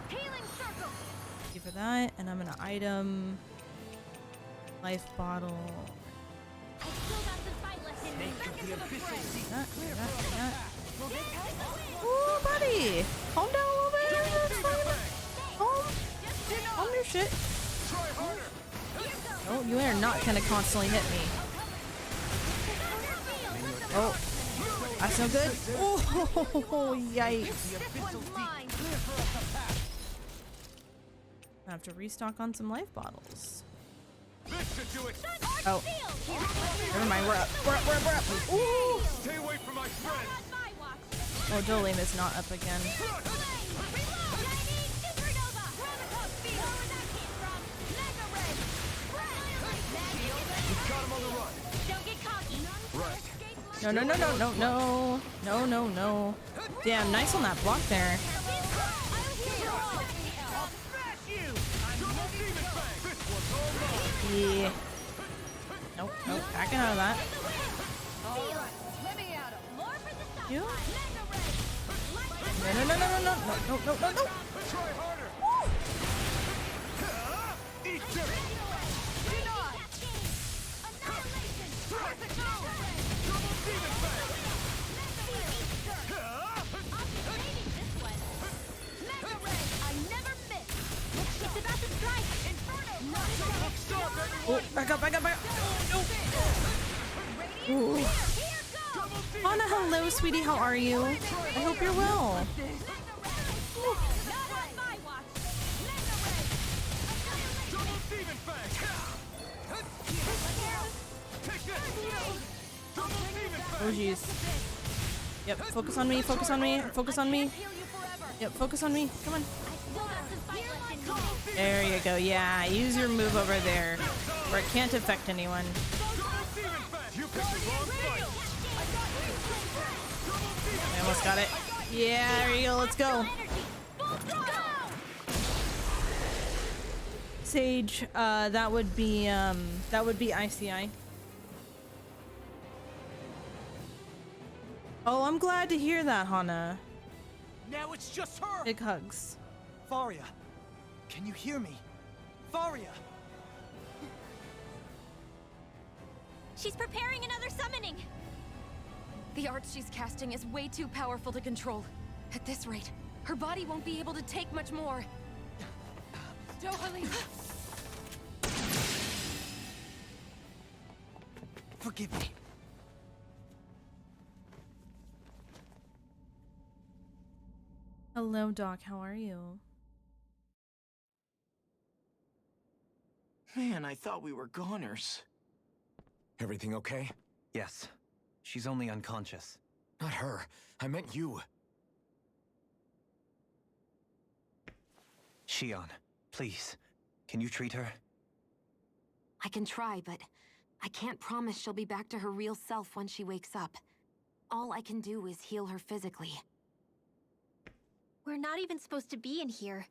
Thank you for that, and I'm gonna item life bottle. That. Ooh, buddy, calm down a little bit. It's fine. Calm your shit. Oh, you are not gonna constantly hit me. Oh. That's no good. Oh, yikes. I have to restock on some life bottles. Oh. Never mind, we're up. We're up. Ooh. Stay away from my friend. Oh, Dolim is not up again. No. Damn, nice on that block there. Yeah. Nope, backing out of that. You? No. Try harder. Oh, back up. Ooh. Anna, hello, sweetie. How are you? I hope you're well. Oh, jeez. Yep, focus on me. Yep, focus on me. Come on. There you go. Yeah, use your move over there where it can't affect anyone. I almost got it. Yeah, there you go. Let's go. Sage, that would be ICI. Oh, I'm glad to hear that, Hana. Now it's just her. Big hugs. Faria, can you hear me? Faria! She's preparing another summoning! The art she's casting is way too powerful to control. At this rate, her body won't be able to take much more. Dohalim! Forgive me. Hello, Doc. How are you? Man, I thought we were goners. Everything okay? Yes. She's only unconscious. Not her. I meant you. Shion, please. Can you treat her? I can try, but I can't promise she'll be back to her real self when she wakes up. All I can do is heal her physically. We're not even supposed to be in here.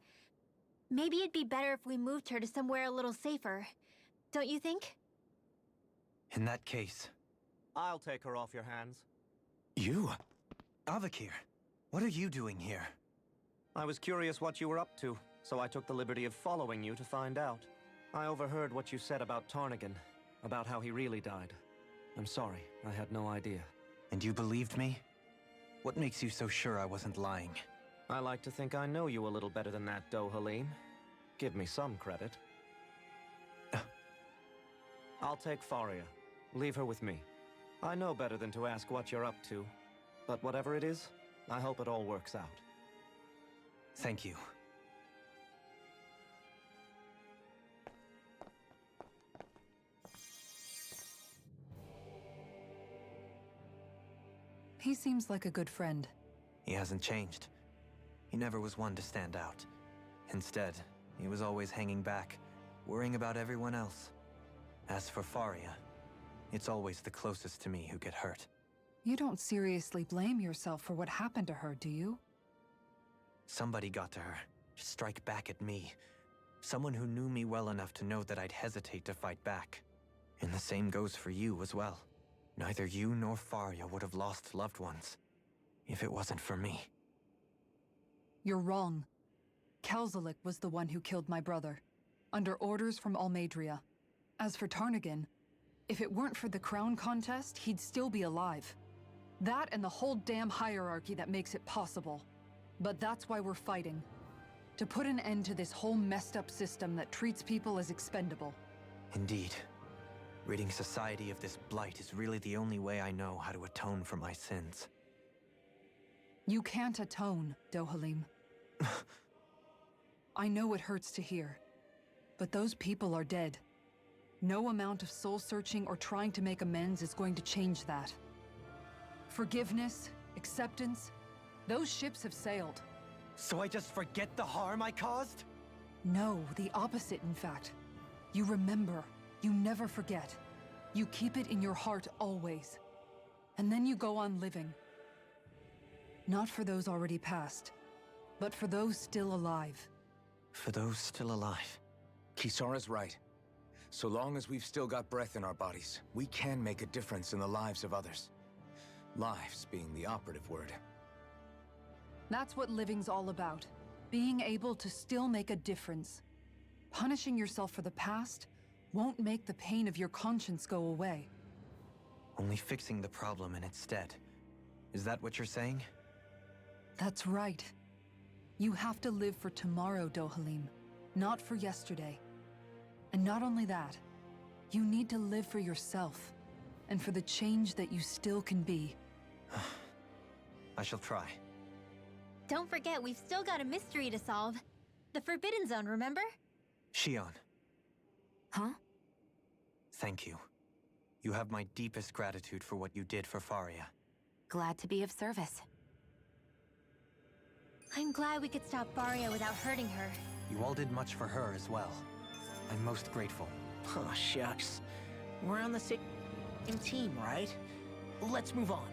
Maybe it'd be better if we moved her to somewhere a little safer. Don't you think? In that case... I'll take her off your hands. You? Avakir, what are you doing here? I was curious what you were up to, so I took the liberty of following you to find out. I overheard what you said about Tarnigan, about how he really died. I'm sorry, I had no idea. And you believed me? What makes you so sure I wasn't lying? I like to think I know you a little better than that, Dohalim. Give me some credit. I'll take Faria. Leave her with me. I know better than to ask what you're up to. But whatever it is, I hope it all works out. Thank you. He seems like a good friend. He hasn't changed. He never was one to stand out. Instead, he was always hanging back, worrying about everyone else. As for Faria, it's always the closest to me who get hurt. You don't seriously blame yourself for what happened to her, do you? Somebody got to her, to strike back at me. Someone who knew me well enough to know that I'd hesitate to fight back. And the same goes for you as well. Neither you nor Faria would have lost loved ones, if it wasn't for me. You're wrong. Kelzelik was the one who killed my brother, under orders from Almeidrea. As for Tarnagin, if it weren't for the crown contest, he'd still be alive. That and the whole damn hierarchy that makes it possible. But that's why we're fighting. To put an end to this whole messed up system that treats people as expendable. Indeed. Ridding society of this blight is really the only way I know how to atone for my sins. You can't atone, Dohalim. I know it hurts to hear, but those people are dead. No amount of soul-searching or trying to make amends is going to change that. Forgiveness, acceptance, those ships have sailed. So I just forget the harm I caused? No, the opposite, in fact. You remember. You never forget. You keep it in your heart always. And then you go on living. Not for those already passed, but for those still alive. For those still alive. Kisara's right. So long as we've still got breath in our bodies, we can make a difference in the lives of others. Lives being the operative word. That's what living's all about. Being able to still make a difference. Punishing yourself for the past won't make the pain of your conscience go away. Only fixing the problem in its stead. Is that what you're saying? That's right. You have to live for tomorrow, Dohalim, not for yesterday. And not only that, you need to live for yourself, and for the change that you still can be. I shall try. Don't forget, we've still got a mystery to solve. The Forbidden Zone, remember? Shionne. Huh? Thank you. You have my deepest gratitude for what you did for Faria. Glad to be of service. I'm glad we could stop Faria without hurting her. You all did much for her as well. I'm most grateful. Oh, shucks. We're on the same team, right? Let's move on.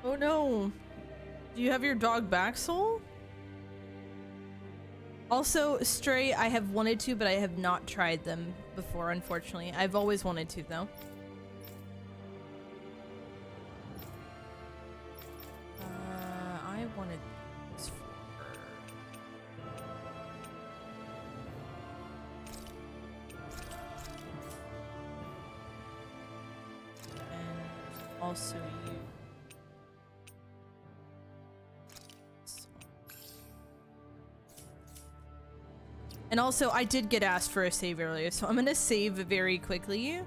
Oh no. Do you have your dog back, Soul? Also, Stray, I have wanted to, but I have not tried them before, unfortunately. I've always wanted to, though. I wanted this for her. And also you. And also, I did get asked for a save earlier, so I'm gonna save very quickly.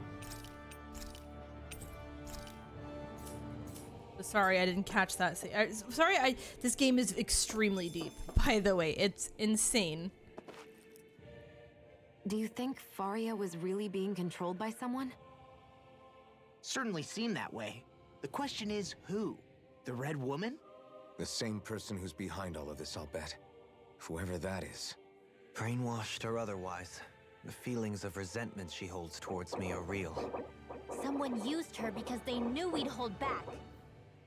Sorry, I didn't catch that. Sorry, this game is extremely deep, by the way. It's insane. Do you think Faria was really being controlled by someone? Certainly seemed that way. The question is, who? The Red Woman? The same person who's behind all of this, I'll bet. Whoever that is. Brainwashed or otherwise, the feelings of resentment she holds towards me are real. Someone used her because they knew we'd hold back.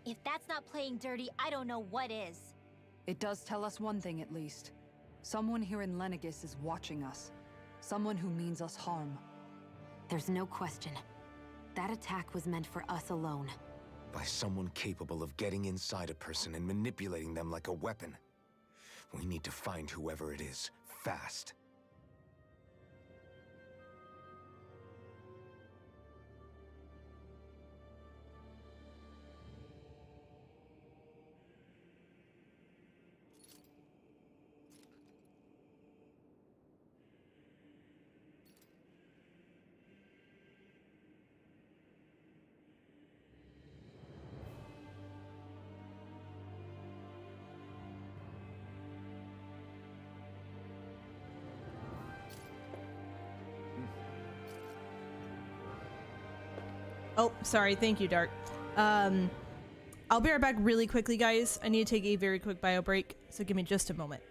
If that's not playing dirty, I don't know what is. It does tell us one thing at least. Someone here in Lenegis is watching us. Someone who means us harm. There's no question. That attack was meant for us alone. By someone capable of getting inside a person and manipulating them like a weapon. We need to find whoever it is, fast. Oh, sorry. Thank you, Dark. I'll be right back really quickly, guys. I need to take a very quick bio break, so give me just a moment.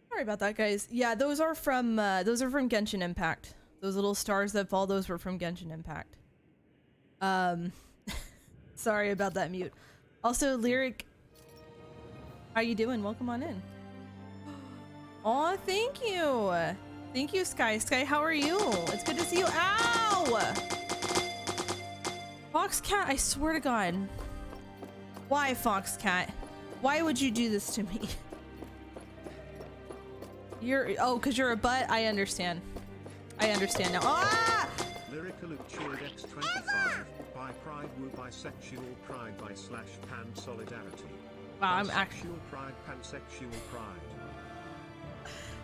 Sorry about that, guys. Yeah, those are from Genshin Impact. Those little stars that fall, those were from Genshin Impact. Sorry about that mute. Also, Lyric, how you doing? Welcome on in. Aw, thank you. Thank you, Sky. Sky, how are you? It's good to see you. Ow! Foxcat, I swear to God. Why, Foxcat? Why would you do this to me? Oh, because you're a butt? I understand. I understand now. Ah! Lyrical cheered X25 by pride woo bisexual pride by / pan solidarity. Wow, I'm actually pride pansexual pride.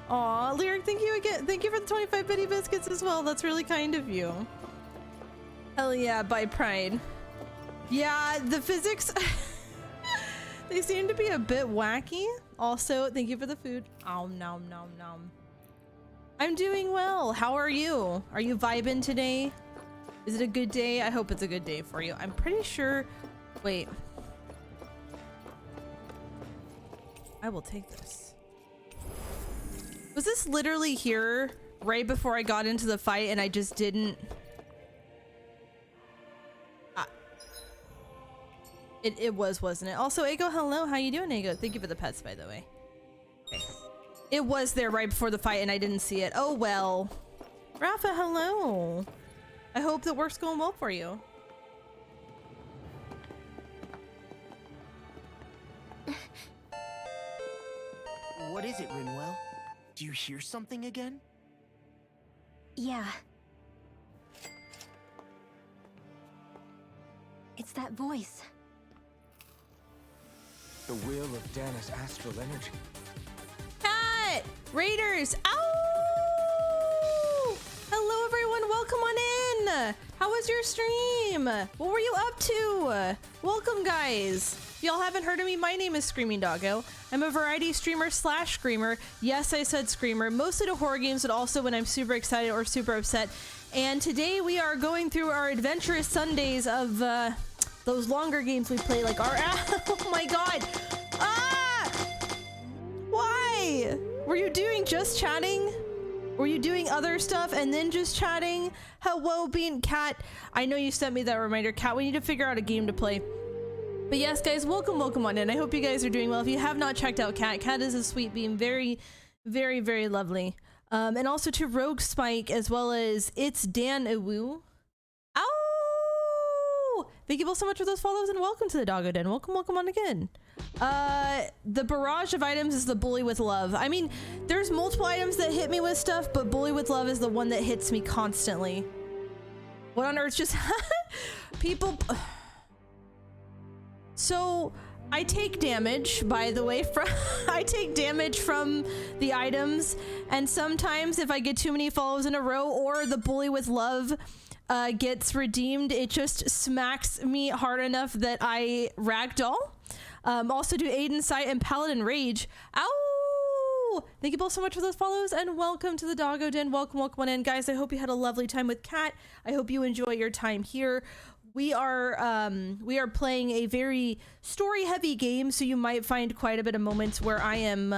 Aw, Lyric, thank you again. Thank you for the 25 bitty biscuits as well. That's really kind of you. Hell yeah, by pride. Yeah, the physics they seem to be a bit wacky. Also, thank you for the food. Oh, nom nom nom. I'm doing well. How are you? Are you vibing today? Is it a good day? I hope it's a good day for you. I'm pretty sure. Wait. I will take this. Was this literally here right before I got into the fight and I just didn't? It was, wasn't it? Also, Ego, hello. How you doing, Ego? Thank you for the pets, by the way. Okay. It was there right before the fight and I didn't see it. Oh, well. Rafa, hello. I hope that work's going well for you. What is it, Rinwell? Do you hear something again? Yeah. It's that voice. The will of Dana's astral energy. Cat! Raiders! Ow! Hello, everyone. Welcome on in. How was your stream? What were you up to? Welcome, guys. If y'all haven't heard of me, my name is Screaming Doggo. I'm a variety streamer / screamer. Yes, I said screamer. Mostly to horror games, but also when I'm super excited or super upset. And today we are going through our adventurous Sundays of those longer games we play, like our. Oh my God! Ah! Why? Were you doing just chatting? Were you doing other stuff and then just chatting? Hello, Bean Cat. I know you sent me that reminder, Cat. We need to figure out a game to play. But yes, guys, welcome on in. I hope you guys are doing well. If you have not checked out Cat, Cat is a sweet beam, very, very, very lovely. And also to Rogue Spike, as well as It's Dan Iwu. Ow! Thank you both so much for those follows and welcome to the Doggo Den. Welcome on again. The barrage of items is the bully with love. I mean, there's multiple items that hit me with stuff, but bully with love is the one that hits me constantly. What on earth just people? So I take damage, by the way, from I take damage from the items, and sometimes if I get too many follows in a row or the bully with love gets redeemed, it just smacks me hard enough that I ragdoll. Also do Aiden Sight and Paladin Rage. Ow! Thank you both so much for those follows, and welcome to the Doggo Den. Welcome on in, guys. I hope you had a lovely time with Kat. I hope you enjoy your time here. We are playing a very story heavy game, so you might find quite a bit of moments where I am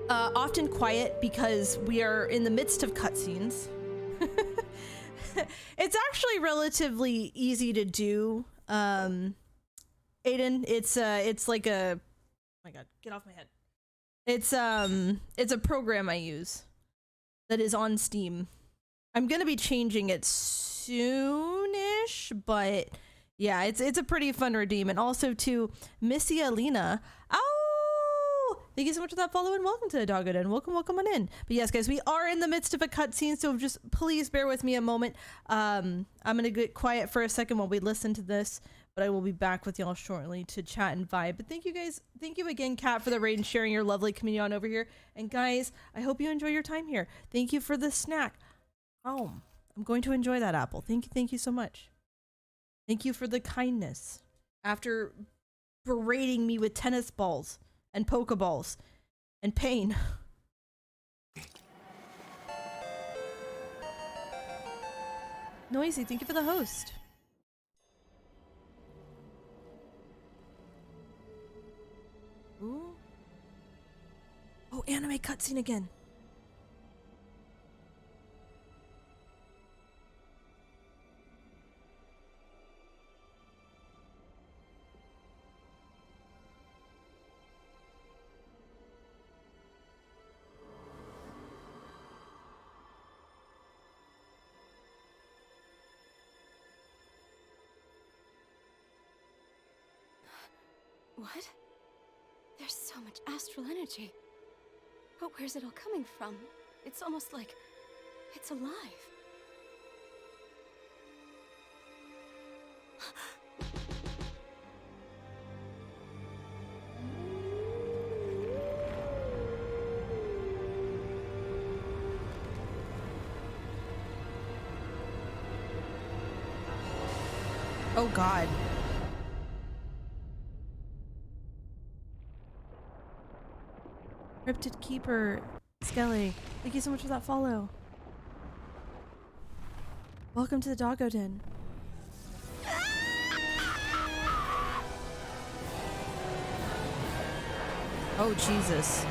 often quiet because we are in the midst of cutscenes. It's actually relatively easy to do, Aiden. It's like a, oh my god, get off my head. It's a program I use that is on Steam. I'm gonna be changing it soonish, but yeah, it's a pretty fun redeem. And also to Missy Alina. Oh, thank you so much for that follow, and welcome to the Doggo Den. Welcome on in. But yes, guys, we are in the midst of a cutscene, so just please bear with me a moment. I'm gonna get quiet for a second while we listen to this, but I will be back with y'all shortly to chat and vibe. But thank you guys, thank you again, Kat, for the raid and sharing your lovely community on over here. And guys, I hope you enjoy your time here. Thank you for the snack. Oh, I'm going to enjoy that apple. Thank you so much. Thank you for the kindness after berating me with tennis balls and pokeballs and pain. Noisy, thank you for the host. Ooh. Oh, anime cutscene again. What? There's so much astral energy. But where's it all coming from? It's almost like it's alive. Oh god. Cryptid Keeper, Skelly, thank you so much for that follow. Welcome to the Doggo Den. Oh, Jesus.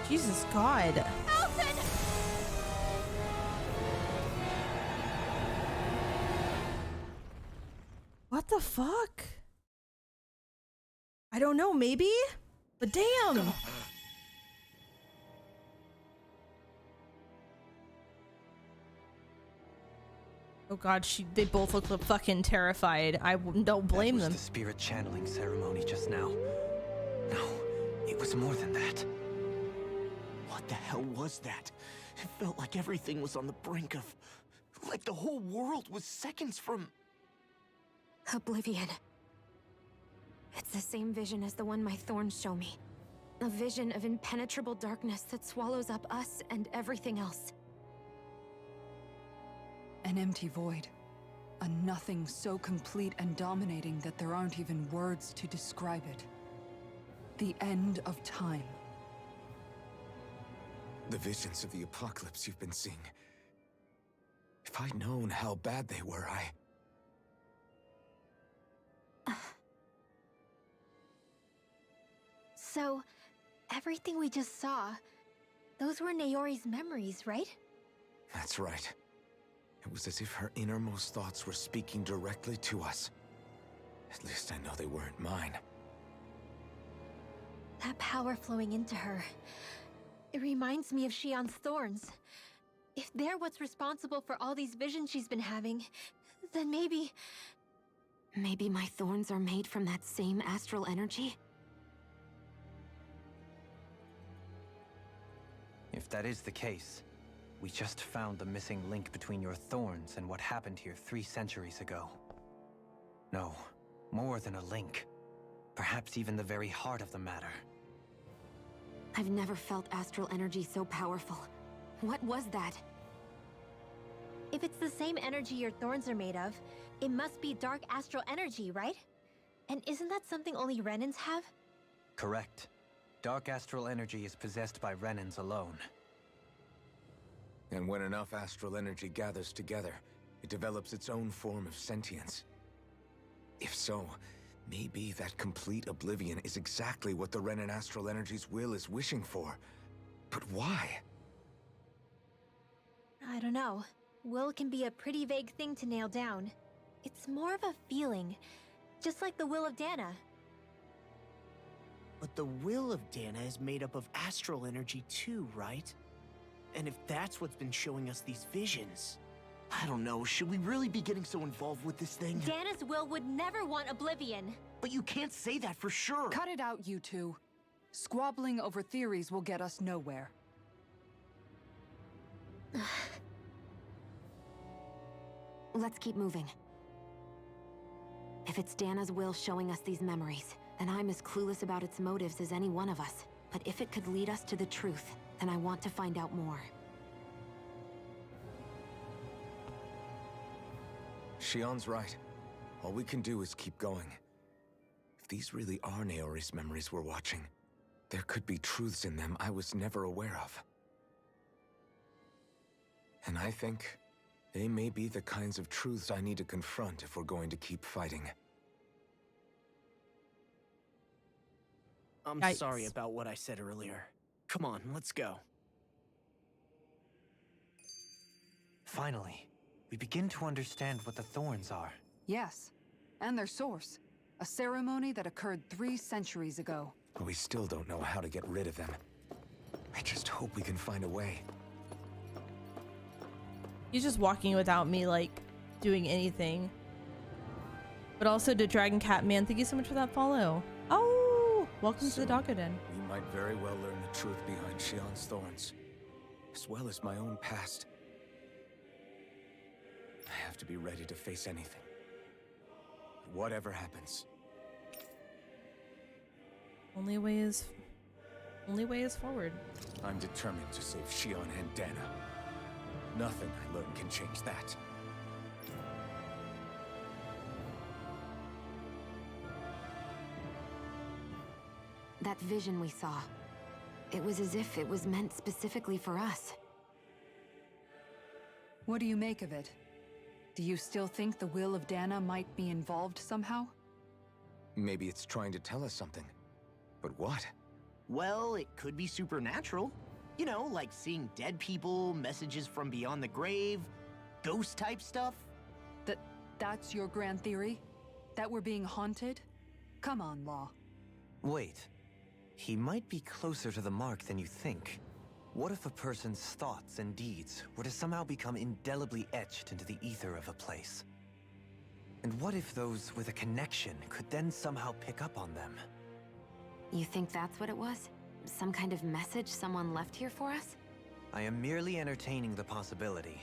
Jesus God. Alton! What the fuck? I don't know, maybe? But damn! Oh god, they both look fucking terrified. I don't blame them. That was the spirit channeling ceremony just now. No, it was more than that. What the hell was that? It felt like everything was on the brink of... like the whole world was seconds from... Oblivion. It's the same vision as the one my thorns show me. A vision of impenetrable darkness that swallows up us and everything else. An empty void. A nothing so complete and dominating that there aren't even words to describe it. The end of time. The visions of the apocalypse you've been seeing. If I'd known how bad they were, So, everything we just saw, those were Naori's memories, right? That's right. It was as if her innermost thoughts were speaking directly to us. At least I know they weren't mine. That power flowing into her. It reminds me of Shionne's thorns. If they're what's responsible for all these visions she's been having, then maybe... Maybe my thorns are made from that same astral energy? If that is the case, we just found the missing link between your thorns and what happened here 3 centuries ago. No, more than a link. Perhaps even the very heart of the matter. I've never felt astral energy so powerful. What was that? If it's the same energy your thorns are made of, it must be dark astral energy, right? And isn't that something only Renans have? Correct. Dark astral energy is possessed by Renans alone. And when enough astral energy gathers together, it develops its own form of sentience. If so, maybe that complete oblivion is exactly what the Renan astral energy's will is wishing for. But why? I don't know. Will can be a pretty vague thing to nail down. It's more of a feeling, just like the will of Dana. But the will of Dana is made up of astral energy too, right? And if that's what's been showing us these visions... I don't know, should we really be getting so involved with this thing? Dana's will would never want oblivion. But you can't say that for sure. Cut it out, you two. Squabbling over theories will get us nowhere. Let's keep moving. If it's Dana's will showing us these memories, then I'm as clueless about its motives as any one of us. But if it could lead us to the truth, then I want to find out more. Shionne's right. All we can do is keep going. If these really are Naori's memories we're watching, there could be truths in them I was never aware of. And I think they may be the kinds of truths I need to confront if we're going to keep fighting. I'm Yikes. sorry about what I said earlier. Come on, let's go. Finally, we begin to understand what the thorns are. Yes, and their source. A ceremony that occurred 3 centuries ago. But we still don't know how to get rid of them. I just hope we can find a way. He's just walking without me, like, doing anything. But also to Dragon Cat Man, thank you so much for that follow. Oh, welcome to the Doggo Den. We might very well learn the truth behind Shionne's thorns, as well as my own past. I have to be ready to face anything. Whatever happens. Only way is forward. I'm determined to save Shionne and Dana. Nothing I learn can change that. That vision we saw. It was as if it was meant specifically for us. What do you make of it? Do you still think the will of Dana might be involved somehow? Maybe it's trying to tell us something. But what? Well, it could be supernatural. You know, like seeing dead people, messages from beyond the grave, ghost-type stuff. That's your grand theory? That we're being haunted? Come on, Law. Wait. He might be closer to the mark than you think. What if a person's thoughts and deeds were to somehow become indelibly etched into the ether of a place? And what if those with a connection could then somehow pick up on them? You think that's what it was? Some kind of message someone left here for us? I am merely entertaining the possibility.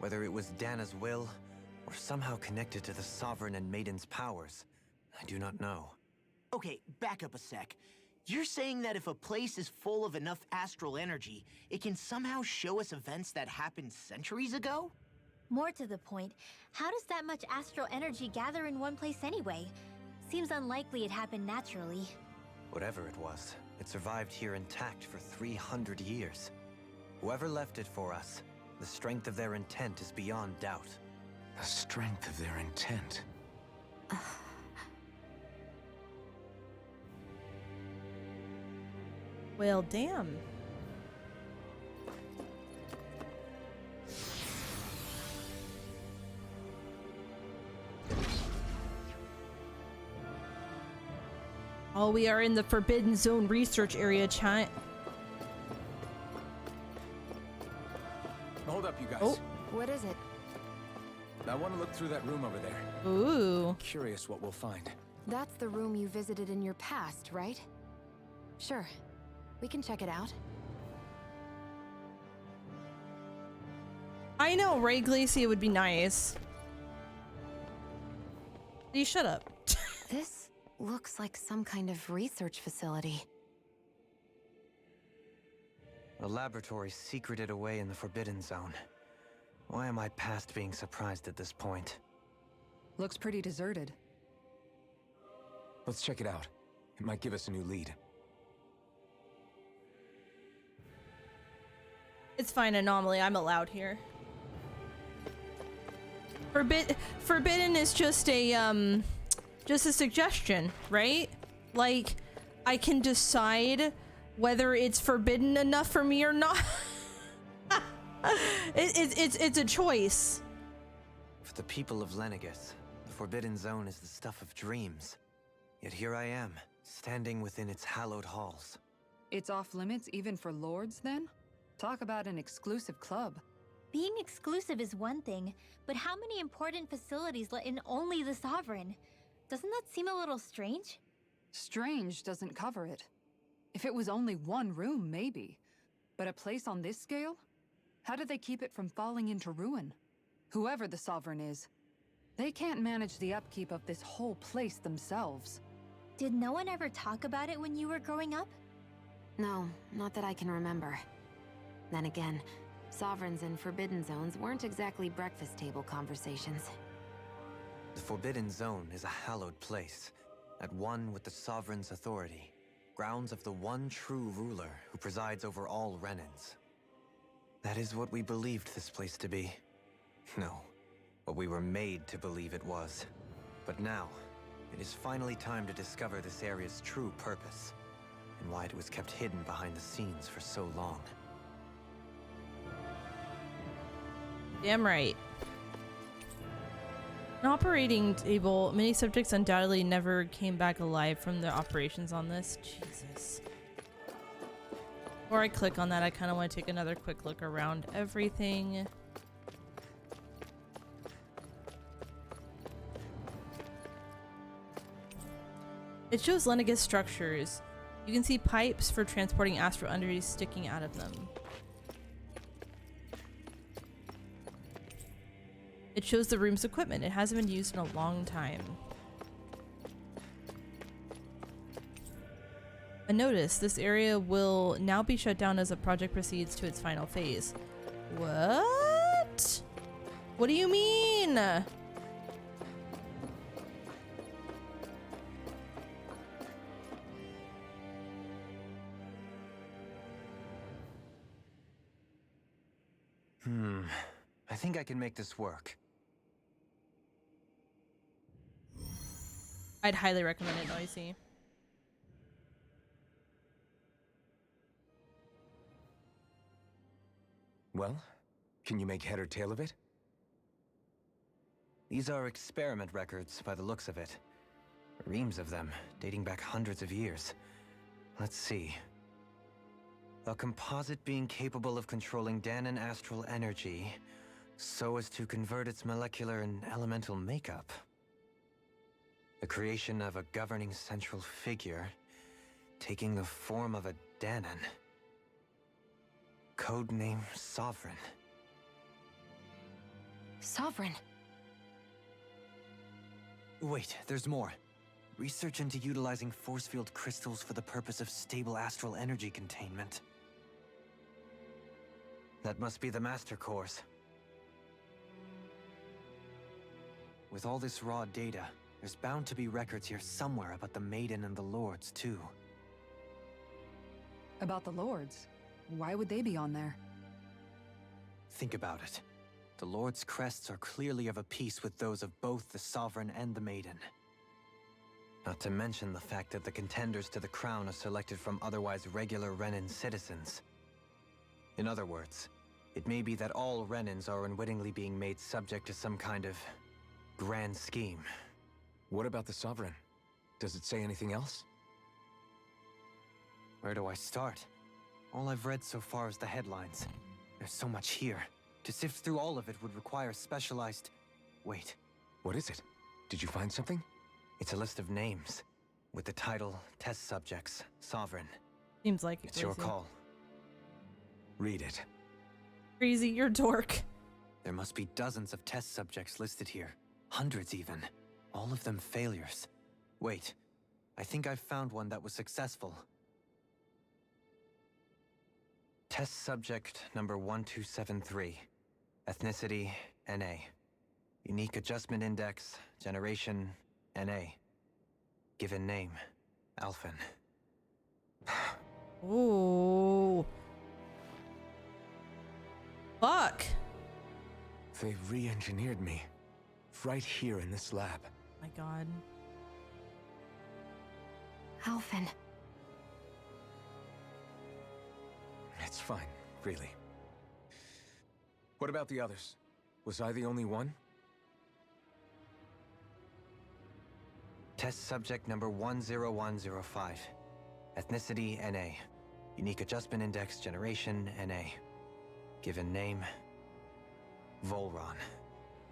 Whether it was Dana's will, or somehow connected to the Sovereign and Maiden's powers, I do not know. Okay, back up a sec. You're saying that if a place is full of enough astral energy, it can somehow show us events that happened centuries ago? More to the point, how does that much astral energy gather in one place anyway? Seems unlikely it happened naturally. Whatever it was, it survived here intact for 300 years. Whoever left it for us, the strength of their intent is beyond doubt. The strength of their intent. Well, damn. Oh, we are in the Forbidden Zone research area, chat. Hold up, you guys. Oh, what is it? I want to look through that room over there. Ooh. Curious what we'll find. That's the room you visited in your past, right? Sure. We can check it out. I know, right, Glacia? It would be nice. You shut up. This looks like some kind of research facility. A laboratory secreted away in the Forbidden Zone. Why am I past being surprised at this point? Looks pretty deserted. Let's check it out. It might give us a new lead. It's fine, Anomaly. I'm allowed here. Forbidden is just a suggestion, right? Like, I can decide whether it's forbidden enough for me or not. It's a choice. For the people of Lenegis, the Forbidden Zone is the stuff of dreams. Yet here I am, standing within its hallowed halls. It's off limits even for lords, then? Talk about an exclusive club. Being exclusive is one thing, but how many important facilities let in only the Sovereign? Doesn't that seem a little strange? Strange doesn't cover it. If it was only one room, maybe. But a place on this scale? How did they keep it from falling into ruin? Whoever the Sovereign is, they can't manage the upkeep of this whole place themselves. Did no one ever talk about it when you were growing up? No, not that I can remember. Then again, Sovereigns and Forbidden Zones weren't exactly breakfast table conversations. The Forbidden Zone is a hallowed place, at one with the Sovereign's authority, grounds of the one true ruler who presides over all Renans. That is what we believed this place to be. No, what we were made to believe it was. But now, it is finally time to discover this area's true purpose, and why it was kept hidden behind the scenes for so long. Damn right. An operating table. Many subjects undoubtedly never came back alive from their operations on this. Jesus. Before I click on that, I kind of want to take another quick look around everything. It shows Lenegis structures. You can see pipes for transporting astral energies sticking out of them. It shows the room's equipment. It hasn't been used in a long time. A notice, this area will now be shut down as the project proceeds to its final phase. What? What do you mean? I think I can make this work. I'd highly recommend it, Noisy. Well, can you make head or tail of it? These are experiment records by the looks of it. Reams of them, dating back hundreds of years. Let's see. A composite being capable of controlling Dahnan astral energy so as to convert its molecular and elemental makeup. The creation of a governing central figure, taking the form of a Dahnan. Codename Sovereign. Sovereign? Wait, there's more. Research into utilizing force field crystals for the purpose of stable astral energy containment. That must be the master course. With all this raw data, there's bound to be records here somewhere about the Maiden and the Lords, too. About the Lords? Why would they be on there? Think about it. The Lord's crests are clearly of a piece with those of both the Sovereign and the Maiden. Not to mention the fact that the contenders to the crown are selected from otherwise regular Renan citizens. In other words, it may be that all Renans are unwittingly being made subject to some kind of grand scheme. What about the Sovereign? Does it say anything else? Where do I start? All I've read so far is the headlines. There's so much here. To sift through all of it would require specialized... Wait. What is it? Did you find something? It's a list of names, with the title, Test Subjects, Sovereign. Seems like it's your call. Read it. Crazy, you're a dork. There must be dozens of test subjects listed here. Hundreds even. All of them failures. Wait, I think I've found one that was successful. Test subject number 1273. Ethnicity, NA. Unique adjustment index, generation, NA. Given name, Alphen. Ooh. Fuck. They re-engineered me. Right here in this lab. My god. Alphen. It's fine, really. What about the others? Was I the only one? Test subject number 10105. Ethnicity, NA. Unique adjustment index, generation, NA. Given name, Volron.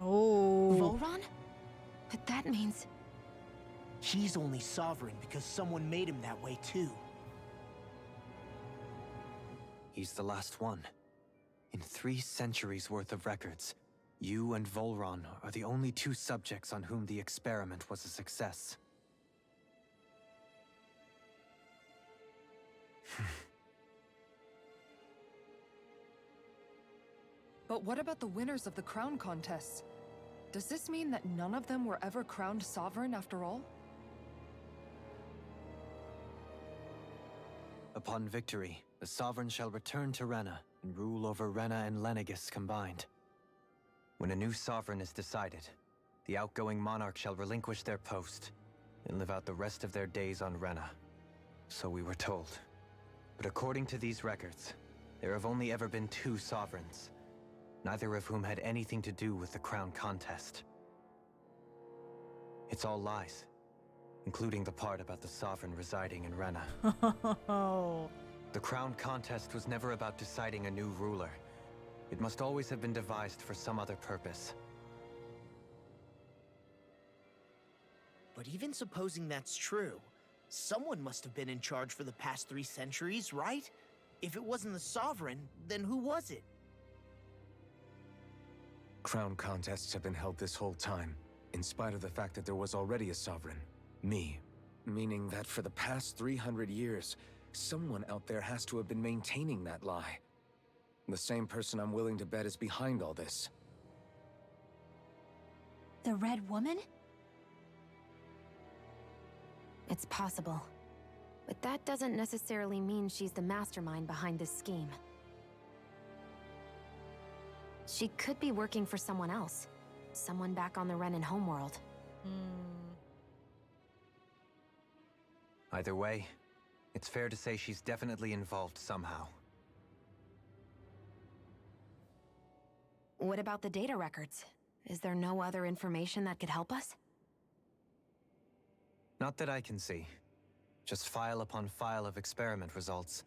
Oh. Volron? But that means... He's only sovereign because someone made him that way too. He's the last one. In 3 centuries worth of records, you and Volron are the only 2 subjects on whom the experiment was a success. But what about the winners of the crown contests? Does this mean that none of them were ever crowned sovereign after all? Upon victory, the Sovereign shall return to Rena and rule over Rena and Lenegis combined. When a new Sovereign is decided, the outgoing monarch shall relinquish their post and live out the rest of their days on Rena. So we were told. But according to these records, there have only ever been 2 Sovereigns, neither of whom had anything to do with the crown contest. It's all lies, including the part about the Sovereign residing in Rena. The crown contest was never about deciding a new ruler. It must always have been devised for some other purpose. But even supposing that's true, someone must have been in charge for the past 3 centuries, right? If it wasn't the Sovereign, then who was it? Crown contests have been held this whole time, in spite of the fact that there was already a Sovereign. Me. Meaning that for the past 300 years, someone out there has to have been maintaining that lie. The same person I'm willing to bet is behind all this. The Red Woman? It's possible. But that doesn't necessarily mean she's the mastermind behind this scheme. She could be working for someone else. Someone back on the Renan homeworld. Either way, it's fair to say she's definitely involved somehow. What about the data records? Is there no other information that could help us? Not that I can see. Just file upon file of experiment results.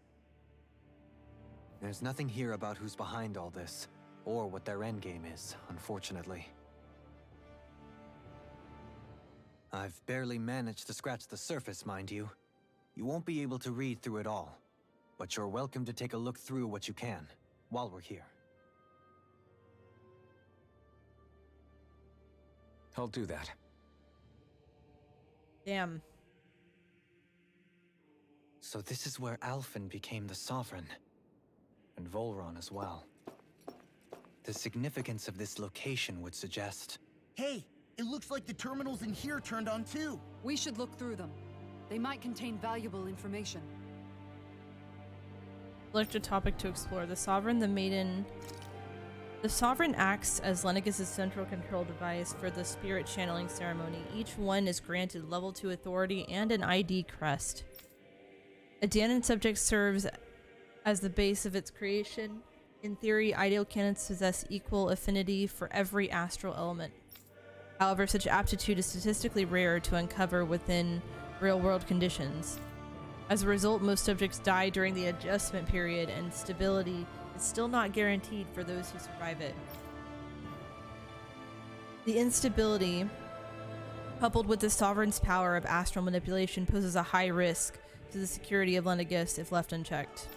There's nothing here about who's behind all this, or what their endgame is, unfortunately. I've barely managed to scratch the surface, mind you. You won't be able to read through it all, but you're welcome to take a look through what you can, while we're here. I'll do that. Damn. So this is where Alphen became the Sovereign, and Volron as well. The significance of this location would suggest... Hey, it looks like the terminals in here turned on too. We should look through them. They might contain valuable information. Select a topic to explore. The Sovereign, the Maiden... The Sovereign acts as Lenegis' central control device for the spirit channeling ceremony. Each one is granted level 2 authority and an ID crest. A Danon subject serves as the base of its creation. In theory, ideal candidates possess equal affinity for every astral element. However, such aptitude is statistically rare to uncover within real-world conditions. As a result, most subjects die during the adjustment period, and stability is still not guaranteed for those who survive it. The instability, coupled with the Sovereign's power of astral manipulation, poses a high risk to the security of Lenegis if left unchecked.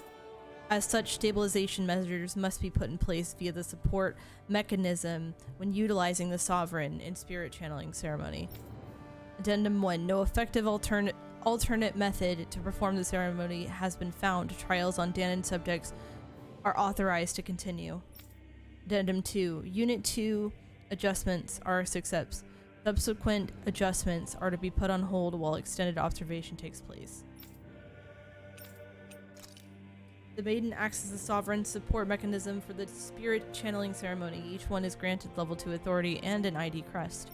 As such, stabilization measures must be put in place via the support mechanism when utilizing the Sovereign in Spirit Channeling Ceremony. Addendum 1. No effective alternate method to perform the ceremony has been found. Trials on Danon subjects are authorized to continue. Addendum 2. Unit 2 adjustments are a success. Subsequent adjustments are to be put on hold while extended observation takes place. The Maiden acts as the Sovereign support mechanism for the Spirit Channeling Ceremony. Each one is granted level 2 authority and an ID crest.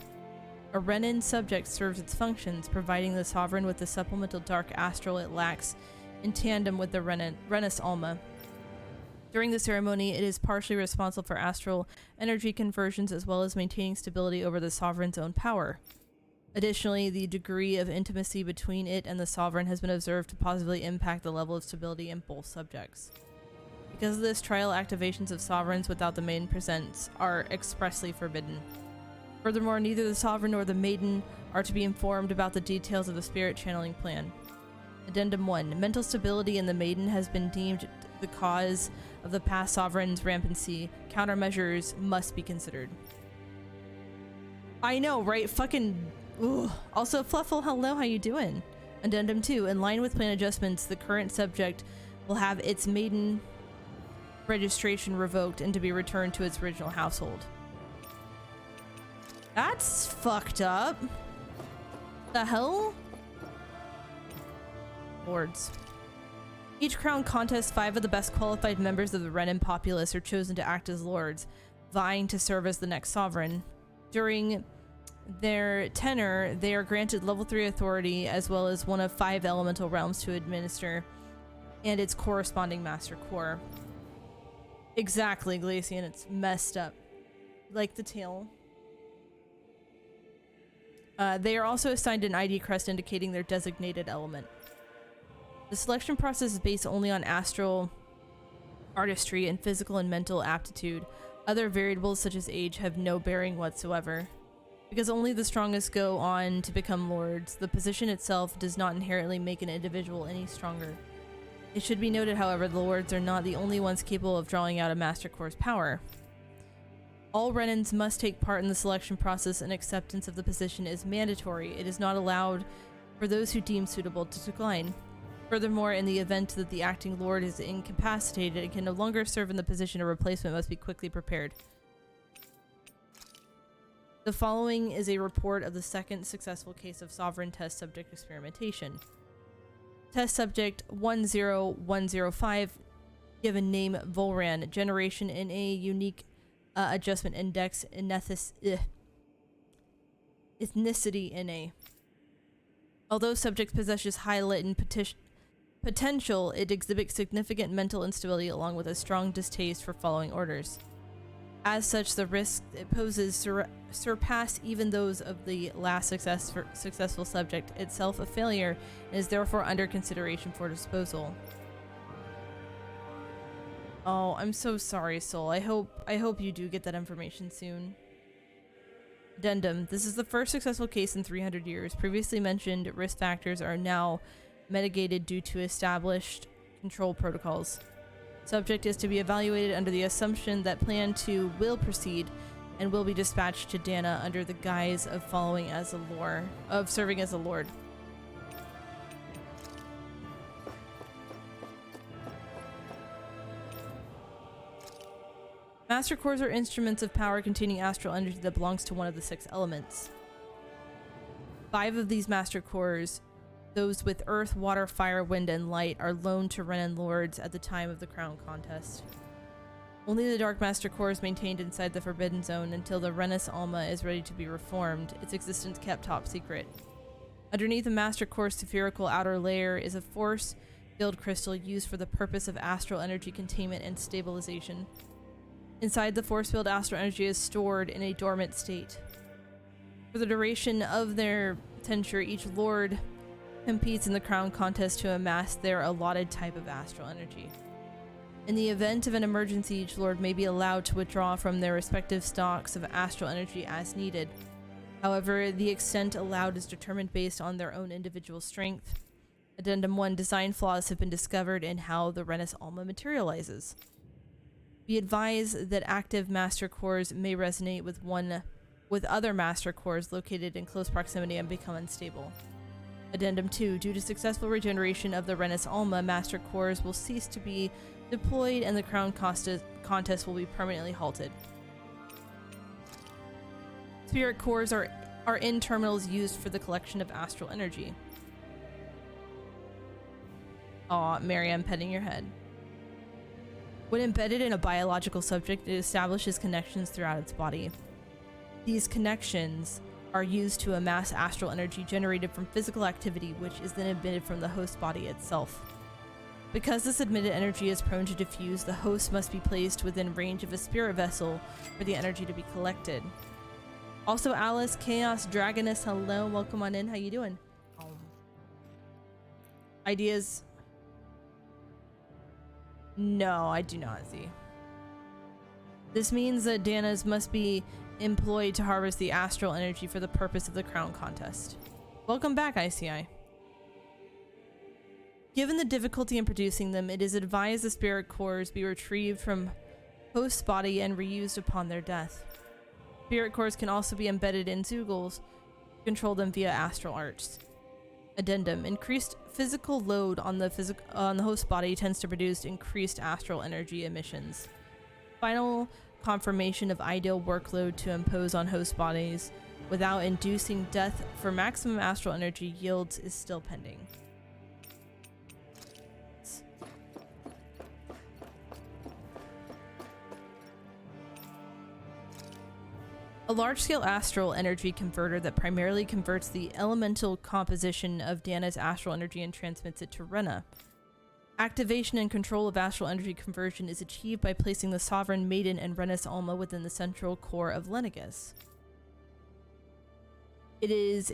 A Renin subject serves its functions, providing the Sovereign with the supplemental dark astral it lacks in tandem with the Renus Alma. During the ceremony, it is partially responsible for astral energy conversions as well as maintaining stability over the Sovereign's own power. Additionally, the degree of intimacy between it and the Sovereign has been observed to positively impact the level of stability in both subjects. Because of this, trial activations of Sovereigns without the Maiden presence are expressly forbidden. Furthermore, neither the Sovereign nor the Maiden are to be informed about the details of the Spirit Channeling plan. Addendum 1. Mental stability in the Maiden has been deemed the cause of the past Sovereign's rampancy. Countermeasures must be considered. I know, right? Fucking... Ugh. Also, Fluffle, hello, how you doing? Addendum 2. In line with plan adjustments, the current subject will have its Maiden registration revoked and to be returned to its original household. That's fucked up. The hell? Lords. Each crown contest, 5 of the best qualified members of the Renin populace are chosen to act as lords, vying to serve as the next sovereign. During their tenure, they are granted level 3 authority as well as one of 5 elemental realms to administer and its corresponding master core. Exactly, Glacian, it's messed up. Like the tail. They are also assigned an ID crest indicating their designated element. The selection process is based only on astral artistry and physical and mental aptitude. Other variables such as age have no bearing whatsoever. Because only the strongest go on to become lords, the position itself does not inherently make an individual any stronger. It should be noted, however, the lords are not the only ones capable of drawing out a master core's power. All Renins must take part in the selection process, and acceptance of the position is mandatory. It is not allowed for those who deem suitable to decline. Furthermore, in the event that the acting lord is incapacitated and can no longer serve in the position, a replacement must be quickly prepared. The following is a report of the second successful case of Sovereign test subject experimentation. Test subject 10105, given name Volran, generation in a unique adjustment index, ethnicity NA. Although subject possesses high latent potential, it exhibits significant mental instability along with a strong distaste for following orders. As such, the risks it poses surpass even those of the last successful subject, itself a failure, and is therefore under consideration for disposal. Oh, I'm so sorry, Soul. I hope you do get that information soon. Addendum. This is the first successful case in 300 years. Previously mentioned risk factors are now mitigated due to established control protocols. Subject is to be evaluated under the assumption that Plan 2 will proceed and will be dispatched to Dana under the guise of serving as a lord. Master cores are instruments of power containing astral energy that belongs to one of the 6 elements. 5 of these master cores, those with earth, water, fire, wind, and light, are loaned to Renin lords at the time of the crown contest. Only the Dark Master core is maintained inside the Forbidden Zone until the Renus Alma is ready to be reformed, its existence kept top secret. Underneath the Master core's spherical outer layer is a force-filled crystal used for the purpose of astral energy containment and stabilization. Inside, the force-filled astral energy is stored in a dormant state. For the duration of their tenure, each lord competes in the crown contest to amass their allotted type of astral energy. In the event of an emergency, each lord may be allowed to withdraw from their respective stocks of astral energy as needed. However, the extent allowed is determined based on their own individual strength, Addendum 1, design flaws have been discovered in how the Renus Alma materializes. Be advised that active master cores may resonate with other master cores located in close proximity and become unstable. Addendum 2, due to successful regeneration of the Renus Alma, master cores will cease to be deployed and the crown contest will be permanently halted. Spirit cores are in terminals used for the collection of astral energy. Aw, Mary, I'm petting your head. When embedded in a biological subject, it establishes connections throughout its body. These connections are used to amass astral energy generated from physical activity, which is then emitted from the host body itself. Because this emitted energy is prone to diffuse, the host must be placed within range of a spirit vessel for the energy to be collected. Also, Alice, Chaos, Dragoness, hello, welcome on in. How you doing? Ideas? No, I do not see. This means that Danas must be employed to harvest the astral energy for the purpose of the crown contest. Welcome back, ICI. Given the difficulty in producing them, it is advised the spirit cores be retrieved from host body and reused upon their death. Spirit cores can also be embedded in Zeugles to control them via astral arts. Addendum: increased physical load on the host body tends to produce increased astral energy emissions. Final confirmation of ideal workload to impose on host bodies without inducing death for maximum astral energy yields is still pending. A large-scale astral energy converter that primarily converts the elemental composition of Dana's astral energy and transmits it to Rena. Activation and control of astral energy conversion is achieved by placing the Sovereign Maiden and Renus Alma within the central core of Lenegis. It is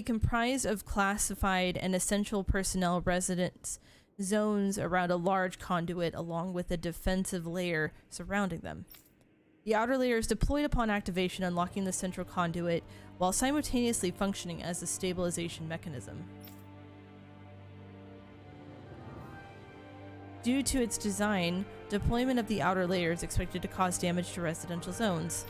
comprised of classified and essential personnel residence zones around a large conduit along with a defensive layer surrounding them. The outer layer is deployed upon activation, unlocking the central conduit while simultaneously functioning as a stabilization mechanism. Due to its design, deployment of the outer layer is expected to cause damage to residential zones.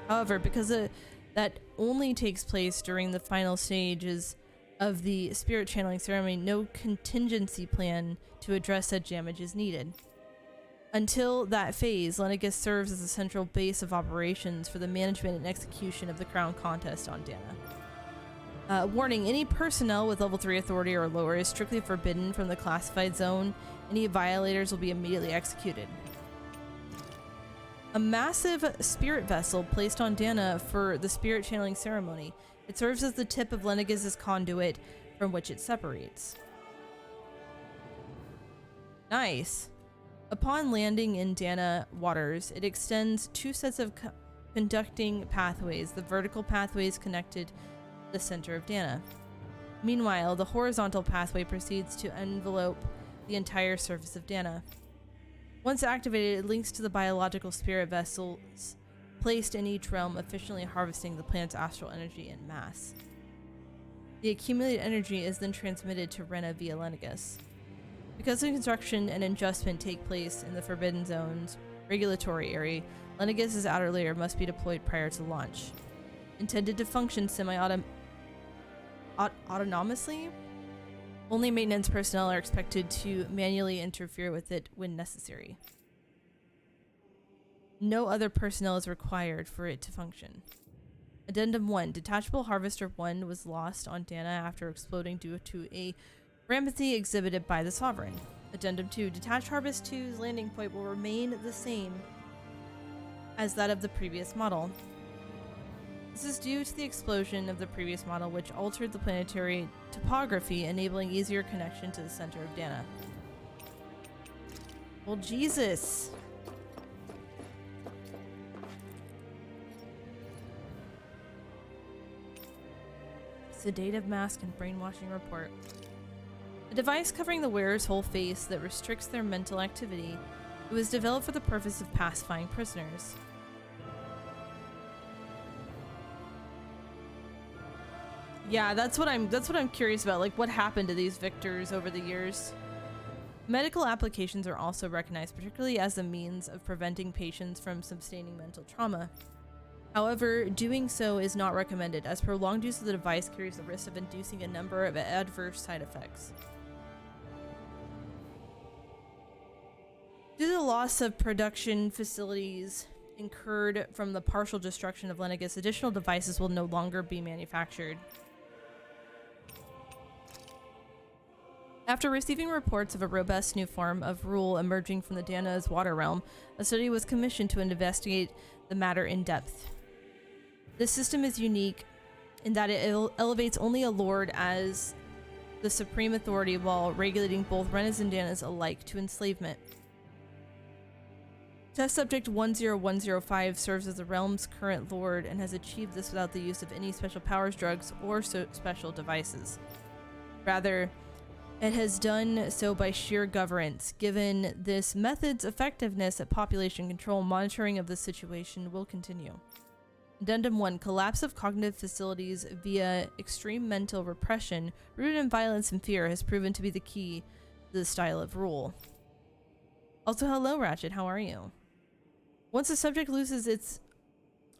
However, because that only takes place during the final stages of the spirit channeling ceremony, no contingency plan to address such damage is needed. Until that phase, Lenegis serves as a central base of operations for the management and execution of the crown contest on Dana. Warning, any personnel with level 3 authority or lower is strictly forbidden from the classified zone. Any violators will be immediately executed. A massive spirit vessel placed on Dana for the spirit channeling ceremony. It serves as the tip of Lenegis' conduit from which it separates. Nice. Upon landing in Dana waters, it extends 2 sets of conducting pathways. The vertical pathways connected to the center of Dana. Meanwhile, the horizontal pathway proceeds to envelope the entire surface of Dana. Once activated, it links to the biological spirit vessels placed in each realm, efficiently harvesting the planet's astral energy in mass. The accumulated energy is then transmitted to Rena via Lenegis. Because the construction and adjustment take place in the Forbidden Zone's regulatory area, Lenegis' outer layer must be deployed prior to launch. Intended to function autonomously, only maintenance personnel are expected to manually interfere with it when necessary. No other personnel is required for it to function. Addendum 1. Detachable Harvester 1 was lost on Dana after exploding due to a rampancy exhibited by the Sovereign. Addendum 2. Detached Harvest 2's landing point will remain the same as that of the previous model. This is due to the explosion of the previous model, which altered the planetary topography, enabling easier connection to the center of Dana. Well, Jesus! Sedative mask and brainwashing report. A device covering the wearer's whole face that restricts their mental activity. It was developed for the purpose of pacifying prisoners. Yeah, that's what I'm curious about. Like, what happened to these victors over the years? Medical applications are also recognized, particularly as a means of preventing patients from sustaining mental trauma. However, doing so is not recommended, as prolonged use of the device carries the risk of inducing a number of adverse side effects. Due to the loss of production facilities incurred from the partial destruction of Lenegis, additional devices will no longer be manufactured. After receiving reports of a robust new form of rule emerging from the Dana's water realm, a study was commissioned to investigate the matter in depth. This system is unique in that it elevates only a lord as the supreme authority while regulating both Renas and Danas alike to enslavement. Test subject 10105 serves as the realm's current lord and has achieved this without the use of any special powers, drugs, or special devices. Rather, it has done so by sheer governance. Given this method's effectiveness at population control, monitoring of the situation will continue. Addendum 1. Collapse of cognitive facilities via extreme mental repression, rooted in violence and fear, has proven to be the key to the style of rule. Also, hello, Ratchet. How are you? Once a subject loses its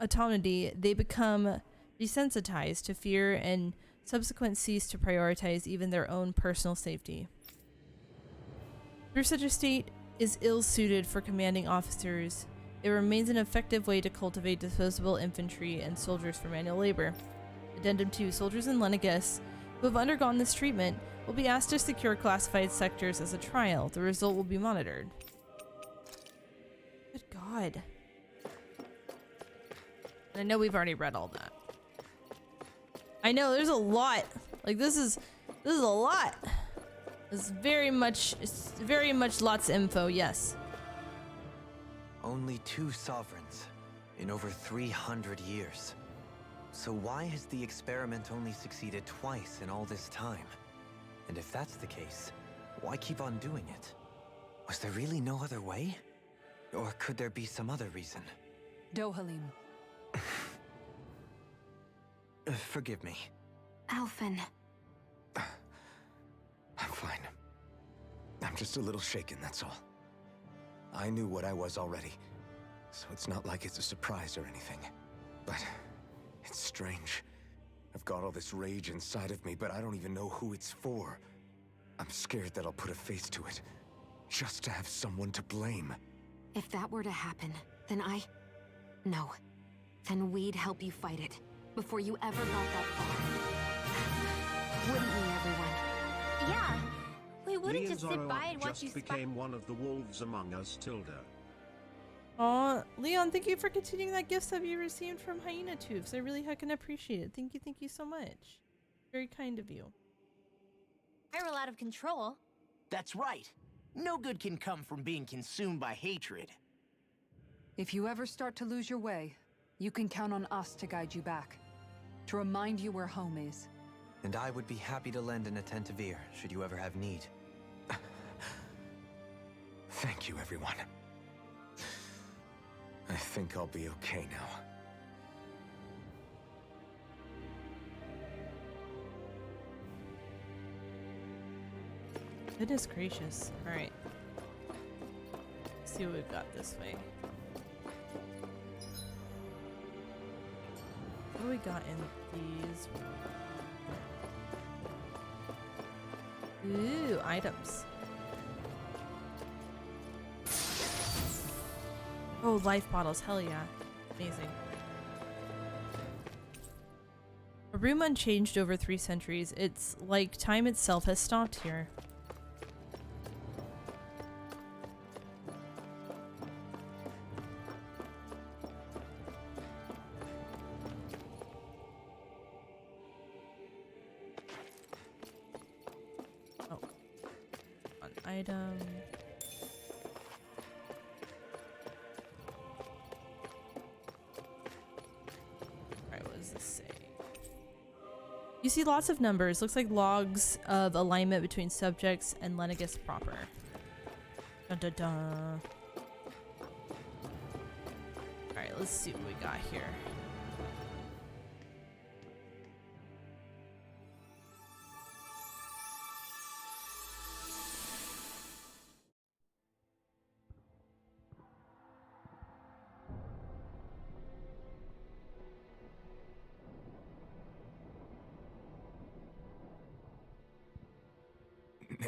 autonomy, they become desensitized to fear and subsequent cease to prioritize even their own personal safety. Through such a state is ill-suited for commanding officers. It remains an effective way to cultivate disposable infantry and soldiers for manual labor. Addendum 2. Soldiers in Lenegis who have undergone this treatment will be asked to secure classified sectors as a trial. The result will be monitored. Good God. And I know we've already read all that. I know there's a lot. Like this is a lot. It's very much lots of info, yes. Only 2 sovereigns in over 300 years. So why has the experiment only succeeded twice in all this time? And if that's the case, why keep on doing it? Was there really no other way? Or could there be some other reason? Dohalim. Forgive me. Alphen. I'm fine. I'm just a little shaken, that's all. I knew what I was already, so it's not like it's a surprise or anything. But it's strange. I've got all this rage inside of me, but I don't even know who it's for. I'm scared that I'll put a face to it, just to have someone to blame. If that were to happen, then No. Then we'd help you fight it, before you ever got that far. Wouldn't we, everyone? Yeah. We wouldn't just sit Leon by and watch you just became one of the wolves among us, Tilda. Aw, Leon, thank you for continuing that gift sub you received from Hyena Tubes. I really heckin' appreciate it. Thank you so much. Very kind of you. Spiral out of control. That's right. No good can come from being consumed by hatred. If you ever start to lose your way, you can count on us to guide you back. To remind you where home is. And I would be happy to lend an attentive ear, should you ever have need. Thank you, everyone. I think I'll be okay now. Goodness gracious. Alright. See what we've got this way. What do we got in these? Ooh, items. Oh, life bottles. Hell yeah. Amazing. A room unchanged over 3 centuries. It's like time itself has stopped here. Oh. An item. You see lots of numbers. Looks like logs of alignment between subjects and Lenegis proper. Dun dun dun. Alright, let's see what we got here.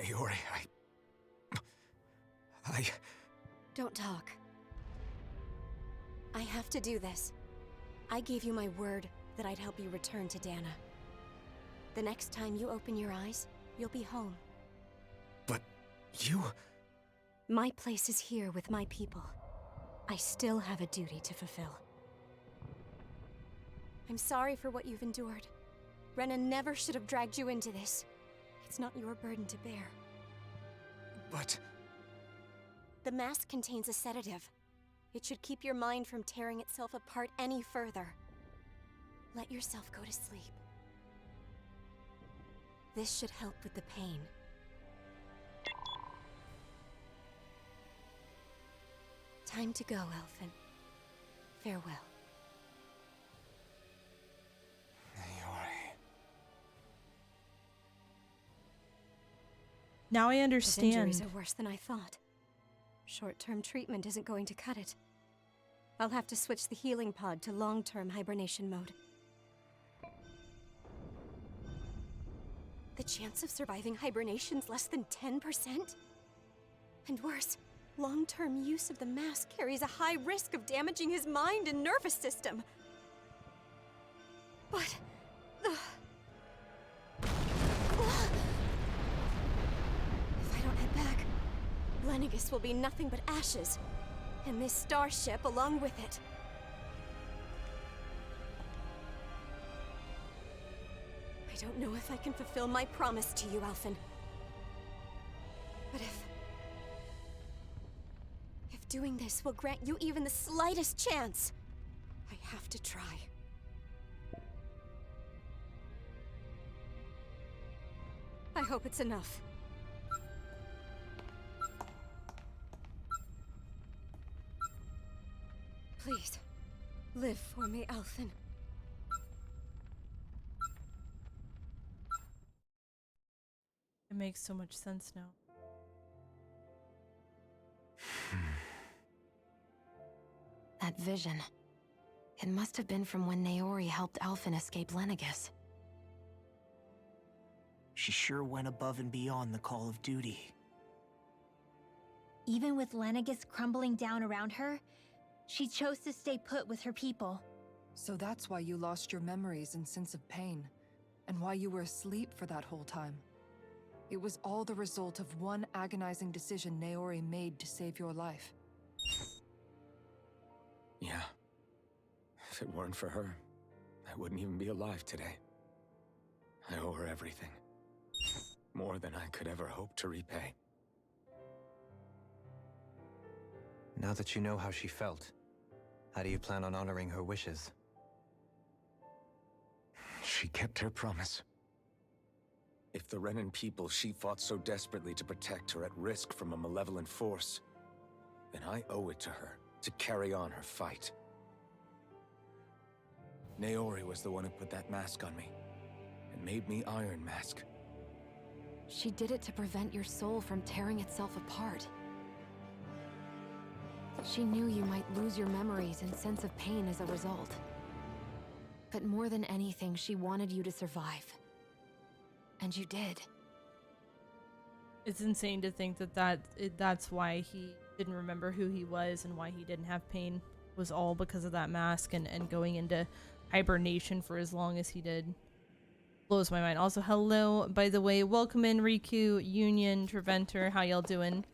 Naori, I... Don't talk. I have to do this. I gave you my word that I'd help you return to Dana. The next time you open your eyes, you'll be home. But you... My place is here with my people. I still have a duty to fulfill. I'm sorry for what you've endured. Rena never should have dragged you into this. It's not your burden to bear. But... The mask contains a sedative. It should keep your mind from tearing itself apart any further. Let yourself go to sleep. This should help with the pain. Time to go, Elfin. Farewell. Now I His understand. injuries are worse than I thought. Short-term treatment isn't going to cut it. I'll have to switch the healing pod to long-term hibernation mode. The chance of surviving hibernation's less than 10%? And worse, long-term use of the mask carries a high risk of damaging his mind and nervous system. But... If I don't head back, Lenegis will be nothing but ashes, and this starship along with it. I don't know if I can fulfill my promise to you, Alphen. But if doing this will grant you even the slightest chance, I have to try. I hope it's enough. Please, live for me, Alphen. It makes so much sense now. That vision. It must have been from when Naori helped Alphen escape Lenegis. She sure went above and beyond the call of duty. Even with Lenegis crumbling down around her, she chose to stay put with her people. So that's why you lost your memories and sense of pain, and why you were asleep for that whole time. It was all the result of one agonizing decision Naori made to save your life. Yeah. If it weren't for her, I wouldn't even be alive today. I owe her everything. More than I could ever hope to repay. Now that you know how she felt, how do you plan on honoring her wishes? She kept her promise. If the Renan people she fought so desperately to protect are at risk from a malevolent force, then I owe it to her to carry on her fight. Naori was the one who put that mask on me, and made me Iron Mask. She did it to prevent your soul from tearing itself apart. She knew you might lose your memories and sense of pain as a result. But more than anything, she wanted you to survive. And you did. It's insane to think that that's why he didn't remember who he was and why he didn't have pain, was all because of that mask and going into hibernation for as long as he did. Blows my mind. Also, hello, by the way, welcome in Riku, Union, Treventer, how y'all doing?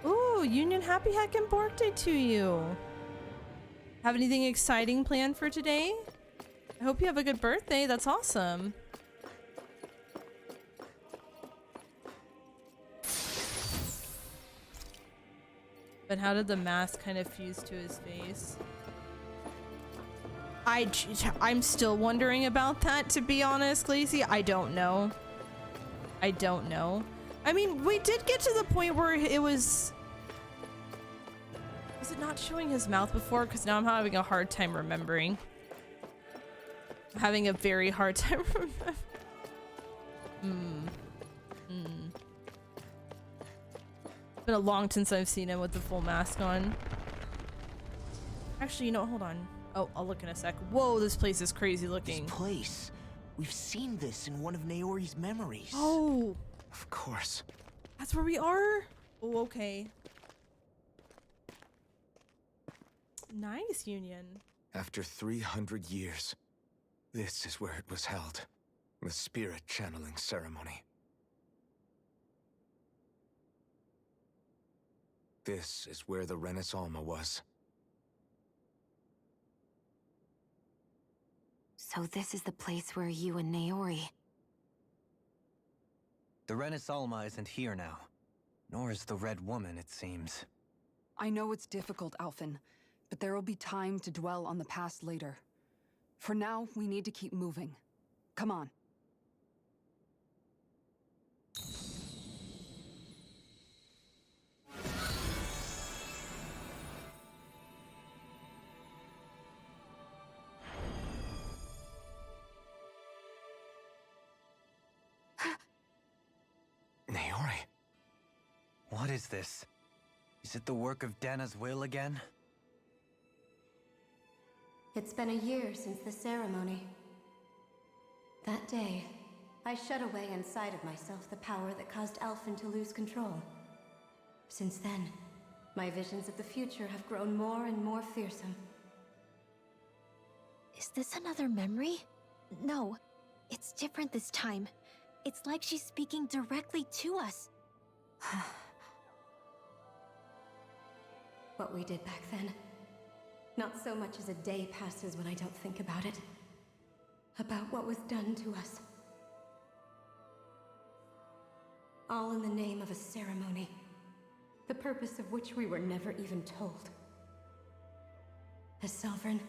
Ooh, Union, happy heckin' birthday to you. Have anything exciting planned for today? I hope you have a good birthday. That's awesome. But how did the mask kind of fuse to his face? I'm still wondering about that, to be honest, Lacey. I don't know. I don't know. I mean, we did get to the point where it was... Was it not showing his mouth before? Because now I'm having a hard time remembering. I'm having a very hard time remembering. Been a long since I've seen him with the full mask on. Actually, you know, hold on. Oh, I'll look in a sec. Whoa, this place is crazy looking. This place. We've seen this in one of Naori's memories. Oh, Of course. that's where we are? Oh, okay. Nice, Union. After 300 years, this is where it was held. The spirit channeling ceremony. This is where the Renis Alma was. So this is the place where you and Naori... The Renis Alma isn't here now. Nor is the Red Woman, it seems. I know it's difficult, Alphen, but there will be time to dwell on the past later. For now, we need to keep moving. Come on. Naori. What is this? Is it the work of Dana's will again? It's been a year since the ceremony. That day, I shut away inside of myself the power that caused Alphen to lose control. Since then, my visions of the future have grown more and more fearsome. Is this another memory? No, it's different this time. It's like she's speaking directly to us. What we did back then. Not so much as a day passes when I don't think about it. About what was done to us. All in the name of a ceremony. The purpose of which we were never even told. As Sovereign,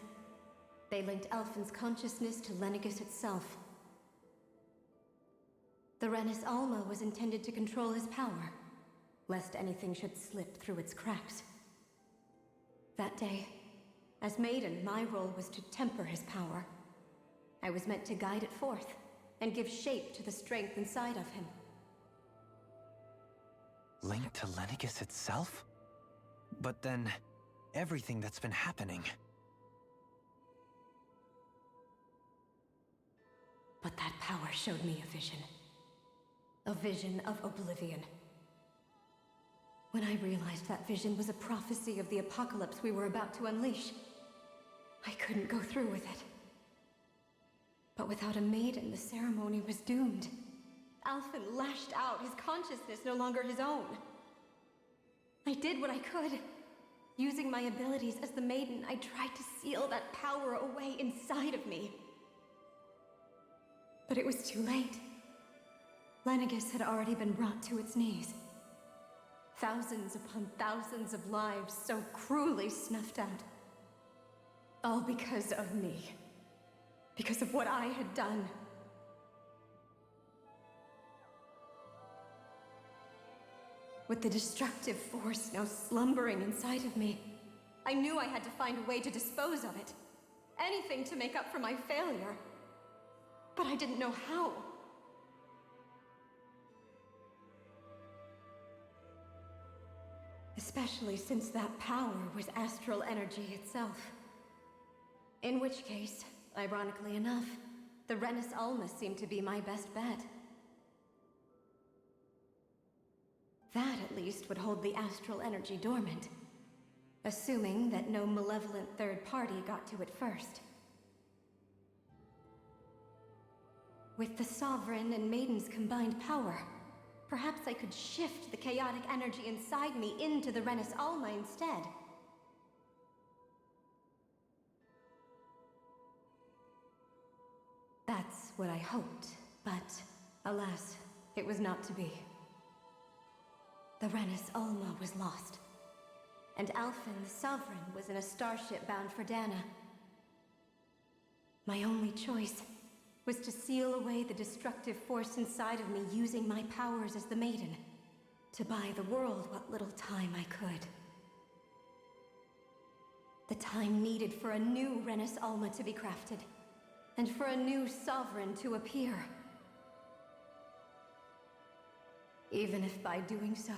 they linked Alphen's consciousness to Lenegis itself. The Renis Alma was intended to control his power, lest anything should slip through its cracks. That day, as Maiden, my role was to temper his power. I was meant to guide it forth, and give shape to the strength inside of him. Linked to Lenegis itself? But then, everything that's been happening... But that power showed me a vision. A vision of oblivion. When I realized that vision was a prophecy of the apocalypse we were about to unleash, I couldn't go through with it. But without a maiden, the ceremony was doomed. Alphen lashed out, his consciousness no longer his own. I did what I could. Using my abilities as the maiden, I tried to seal that power away inside of me. But it was too late. Lenegis had already been brought to its knees. Thousands upon thousands of lives so cruelly snuffed out. All because of me. Because of what I had done. With the destructive force now slumbering inside of me, I knew I had to find a way to dispose of it. Anything to make up for my failure. But I didn't know how. Especially since that power was astral energy itself. In which case, ironically enough, the Renis Alma seemed to be my best bet. That, at least, would hold the astral energy dormant. Assuming that no malevolent third party got to it first. With the Sovereign and Maiden's combined power, perhaps I could shift the chaotic energy inside me into the Renis Alma instead. That's what I hoped, but alas, it was not to be. The Renis Alma was lost, and Alphen the Sovereign was in a starship bound for Dana. My only choice was to seal away the destructive force inside of me using my powers as the Maiden, to buy the world what little time I could. The time needed for a new Renis Alma to be crafted, and for a new Sovereign to appear. Even if by doing so,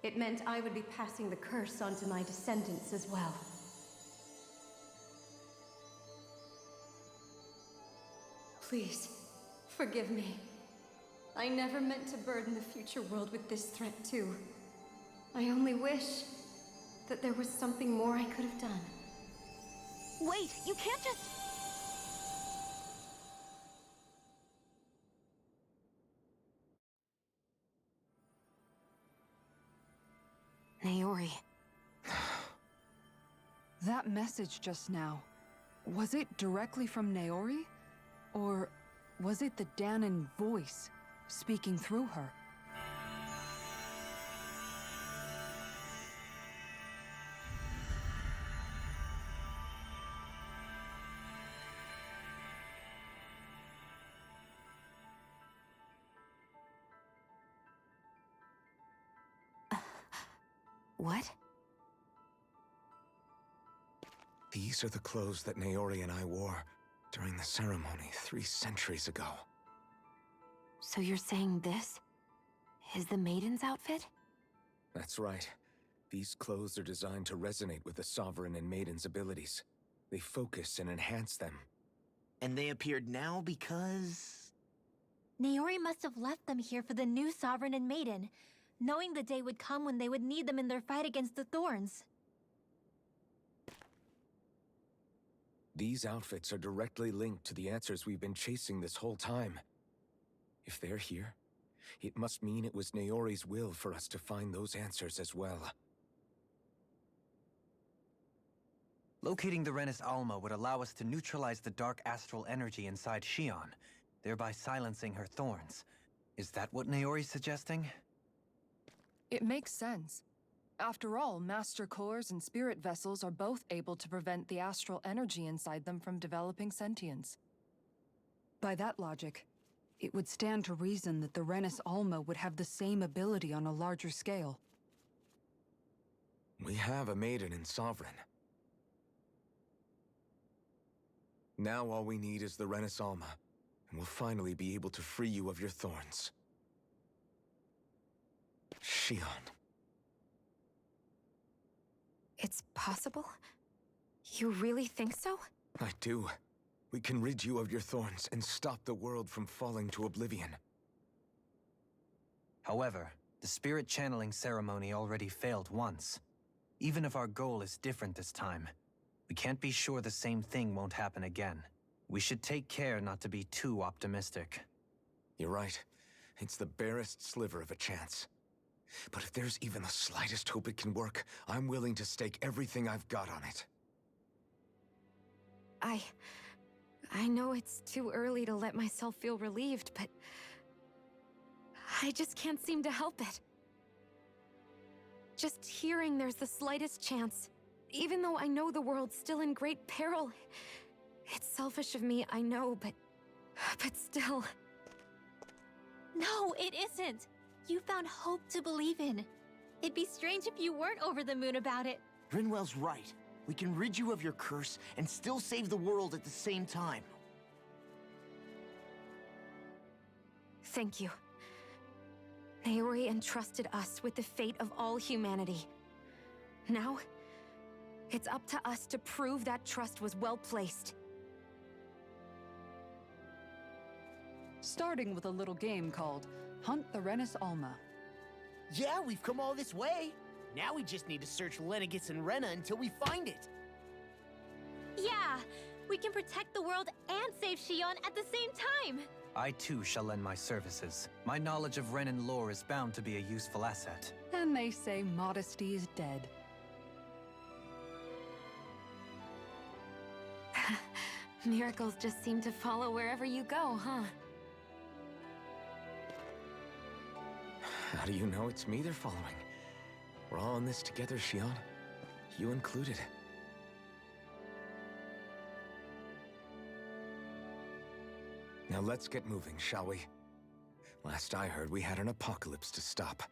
it meant I would be passing the curse on to my descendants as well. Please, forgive me. I never meant to burden the future world with this threat too. I only wish that there was something more I could have done. Wait, you can't just... Naori. That message just now, was it directly from Naori? Or was it the Dahnan voice speaking through her? What? These are the clothes that Naori and I wore during the ceremony 3 centuries ago. So you're saying this is the Maiden's outfit? That's right. These clothes are designed to resonate with the Sovereign and Maiden's abilities. They focus and enhance them. And they appeared now because... Naori must have left them here for the new Sovereign and Maiden, knowing the day would come when they would need them in their fight against the Thorns. These outfits are directly linked to the answers we've been chasing this whole time. If they're here, it must mean it was Naori's will for us to find those answers as well. Locating the Renis Alma would allow us to neutralize the dark astral energy inside Shion, thereby silencing her thorns. Is that what Naori's suggesting? It makes sense. After all, Master Cores and Spirit Vessels are both able to prevent the astral energy inside them from developing sentience. By that logic, it would stand to reason that the Renis Alma would have the same ability on a larger scale. We have a Maiden and Sovereign. Now all we need is the Renis Alma, and we'll finally be able to free you of your thorns. Shion. It's possible? You really think so? I do. We can rid you of your thorns and stop the world from falling to oblivion. However, the spirit channeling ceremony already failed once. Even if our goal is different this time, we can't be sure the same thing won't happen again. We should take care not to be too optimistic. You're right. It's the barest sliver of a chance. But if there's even the slightest hope it can work, I'm willing to stake everything I've got on it. I know it's too early to let myself feel relieved, but I just can't seem to help it. Just hearing there's the slightest chance, even though I know the world's still in great peril. It's selfish of me, I know, but still. No, it isn't. You found hope to believe in. It'd be strange if you weren't over the moon about it. Rinwell's right. We can rid you of your curse and still save the world at the same time. Thank you. Naori entrusted us with the fate of all humanity. Now, it's up to us to prove that trust was well placed. Starting with a little game called Hunt the Renis Alma. Yeah, we've come all this way. Now we just need to search Lenegis and Rena until we find it. Yeah, we can protect the world and save Shion at the same time. I too shall lend my services. My knowledge of Renan lore is bound to be a useful asset. And they say modesty is dead. Miracles just seem to follow wherever you go, huh? How do you know it's me they're following? We're all in this together, Shion. You included. Now let's get moving, shall we? Last I heard, we had an apocalypse to stop.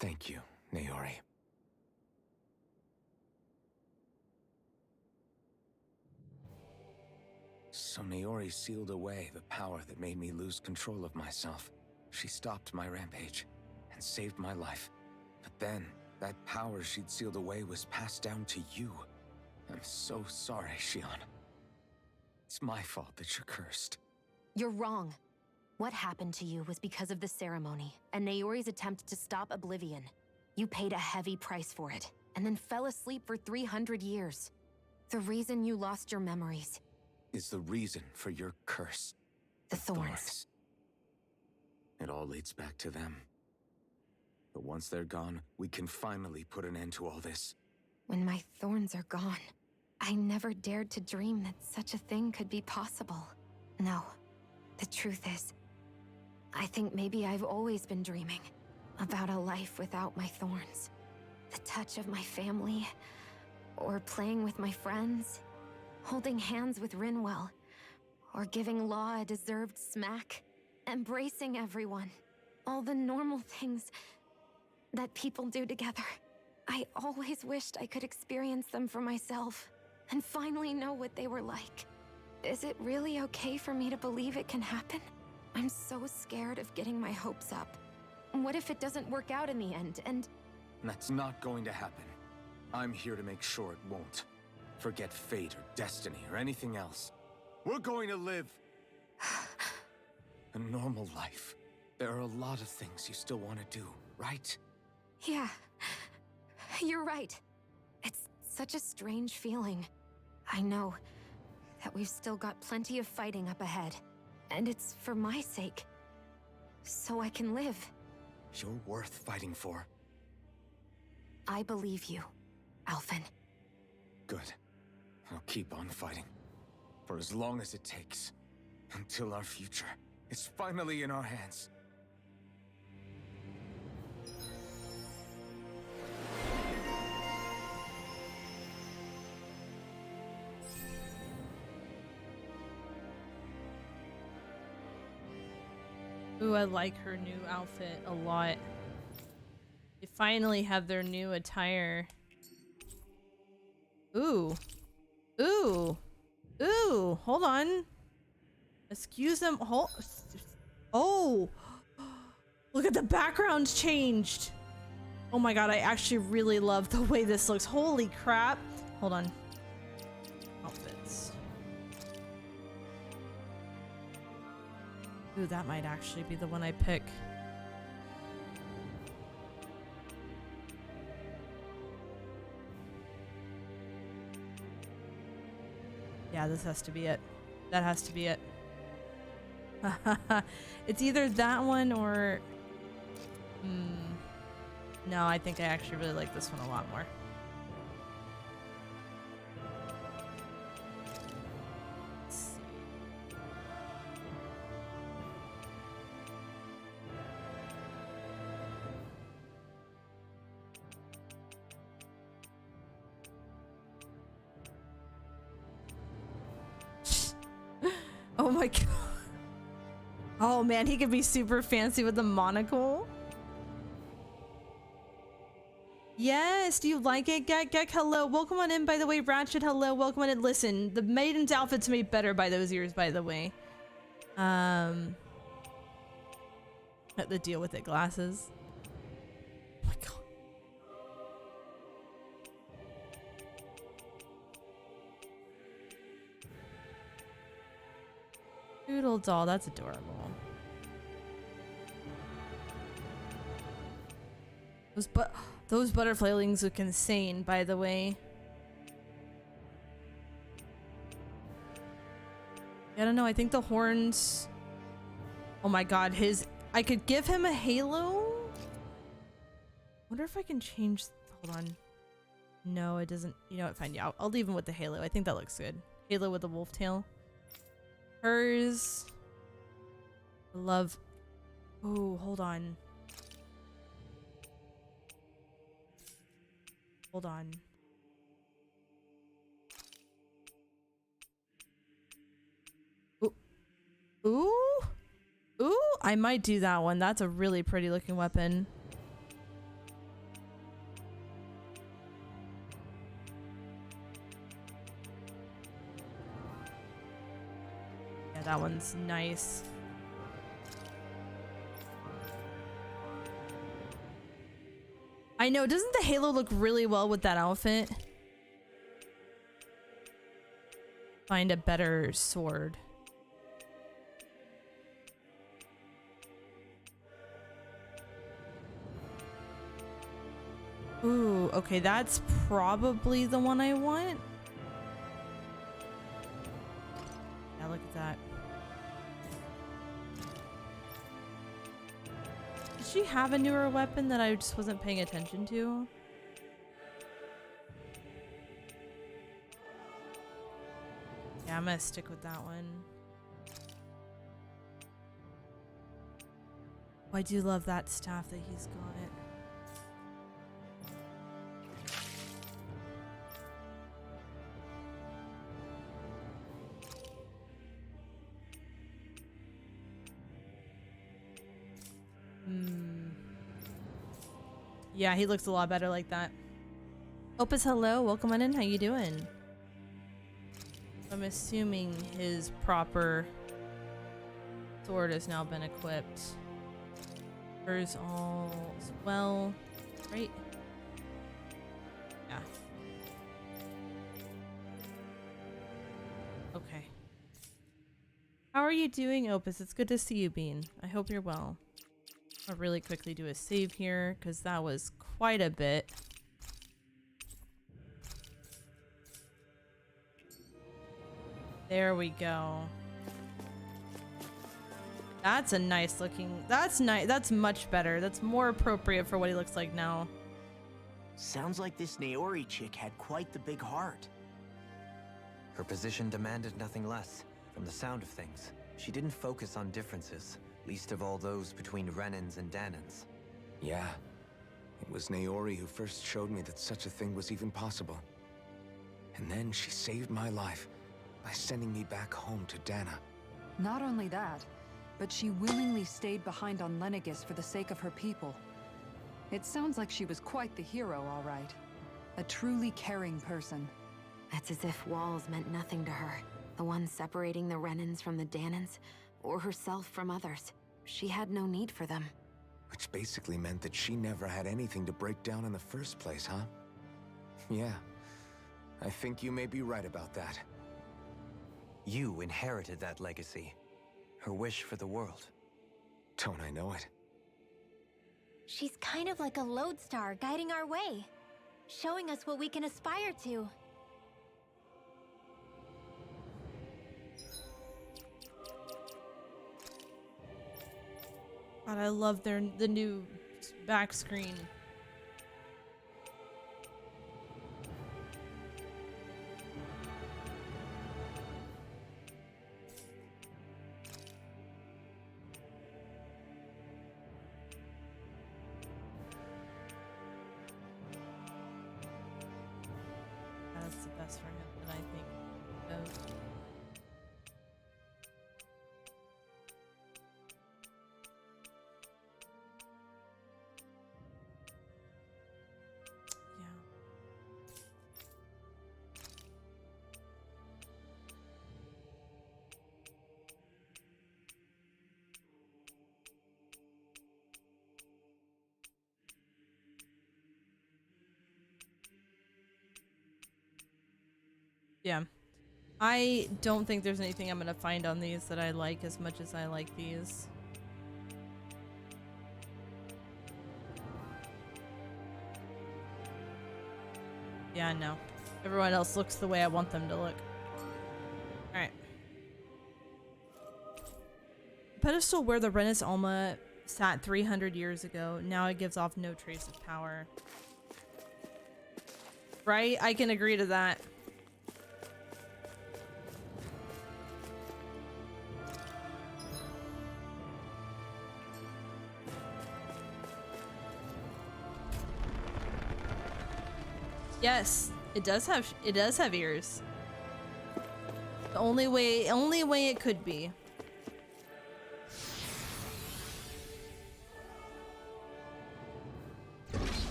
Thank you, Naori. So Naori sealed away the power that made me lose control of myself. She stopped my rampage and saved my life. But then, that power she'd sealed away was passed down to you. I'm so sorry, Shion. It's my fault that you're cursed. You're wrong. What happened to you was because of the ceremony and Naori's attempt to stop Oblivion. You paid a heavy price for it, and then fell asleep for 300 years. The reason you lost your memories is the reason for your curse. The thorns. It all leads back to them. But once they're gone, we can finally put an end to all this. When my thorns are gone, I never dared to dream that such a thing could be possible. No, the truth is, I think maybe I've always been dreaming about a life without my thorns. The touch of my family, or playing with my friends, holding hands with Rinwell, or giving Law a deserved smack, embracing everyone. All the normal things that people do together. I always wished I could experience them for myself, and finally know what they were like. Is it really okay for me to believe it can happen? I'm so scared of getting my hopes up. What if it doesn't work out in the end, and... That's not going to happen. I'm here to make sure it won't. Forget fate or destiny or anything else. We're going to live a normal life. There are a lot of things you still want to do, right? Yeah, you're right. It's such a strange feeling. I know that we've still got plenty of fighting up ahead, and it's for my sake, so I can live. You're worth fighting for. I believe you, Alphen. Good. I'll keep on fighting. For as long as it takes. Until our future is finally in our hands. Ooh, I like her new outfit a lot. They finally have their new attire. Ooh. Ooh. Ooh. Hold on. Excuse them. Oh. Look at the background's changed. Oh my god, I actually really love the way this looks. Holy crap. Hold on. Outfits. Ooh, that might actually be the one I pick. Yeah, this has to be it. That has to be it. It's either that one or... No, I think I actually really like this one a lot more. Let's see. Oh my god. Oh man, he could be super fancy with the monocle. Yes, do you like it? Gek, hello. Welcome on in, by the way. Ratchet, hello. Welcome on in. Listen, the maiden's outfit's made better by those ears, by the way. The deal with it, glasses. Oh my god. Doodle doll, that's adorable. Those butterfly wings look insane, by the way. I don't know, I think the horns... Oh my god, I could give him a halo? Wonder if I can change... Hold on. No, it doesn't... You know what, fine, yeah, I'll leave him with the halo. I think that looks good. Halo with the wolf tail. Hers... I love... Oh, hold on. Hold on. Ooh. Ooh. Ooh. I might do that one. That's a really pretty looking weapon. that one's nice. I know, doesn't the halo look really well with that outfit? Find a better sword. Ooh, okay, that's probably the one I want. Yeah, look at that. Did she have a newer weapon that I just wasn't paying attention to? Yeah, I'm gonna stick with that one. Oh, I do love that staff that he's got. Yeah, he looks a lot better like that. Opus, hello. Welcome on in. How you doing? I'm assuming his proper sword has now been equipped. Hers all as well, right? Yeah. Okay. How are you doing, Opus? It's good to see you, Bean. I hope you're well. I'll really quickly do a save here because that was quite a bit. There we go. That's a nice looking. That's nice. That's much better. That's more appropriate for what he looks like now. Sounds like this Naori chick had quite the big heart. Her position demanded nothing less. From the sound of things, she didn't focus on differences, least of all those between Renans and Danans. Yeah. It was Naori who first showed me that such a thing was even possible. And then she saved my life by sending me back home to Dana. Not only that, but she willingly stayed behind on Lenegis for the sake of her people. It sounds like she was quite the hero, all right. A truly caring person. It's as if walls meant nothing to her. The ones separating the Renans from the Danans, or herself from others. She had no need for them. Which basically meant that she never had anything to break down in the first place, huh? Yeah. I think you may be right about that. You inherited that legacy. Her wish for the world. Don't I know it? She's kind of like a lodestar guiding our way, showing us what we can aspire to. God, I love the new back screen. That's the best for him that I think of. Yeah. I don't think there's anything I'm gonna find on these that I like as much as I like these. Yeah, no. Everyone else looks the way I want them to look. Alright. Pedestal where the Renis Alma sat 300 years ago. Now it gives off no trace of power. Right? I can agree to that. Yes, it does have ears. The only way it could be.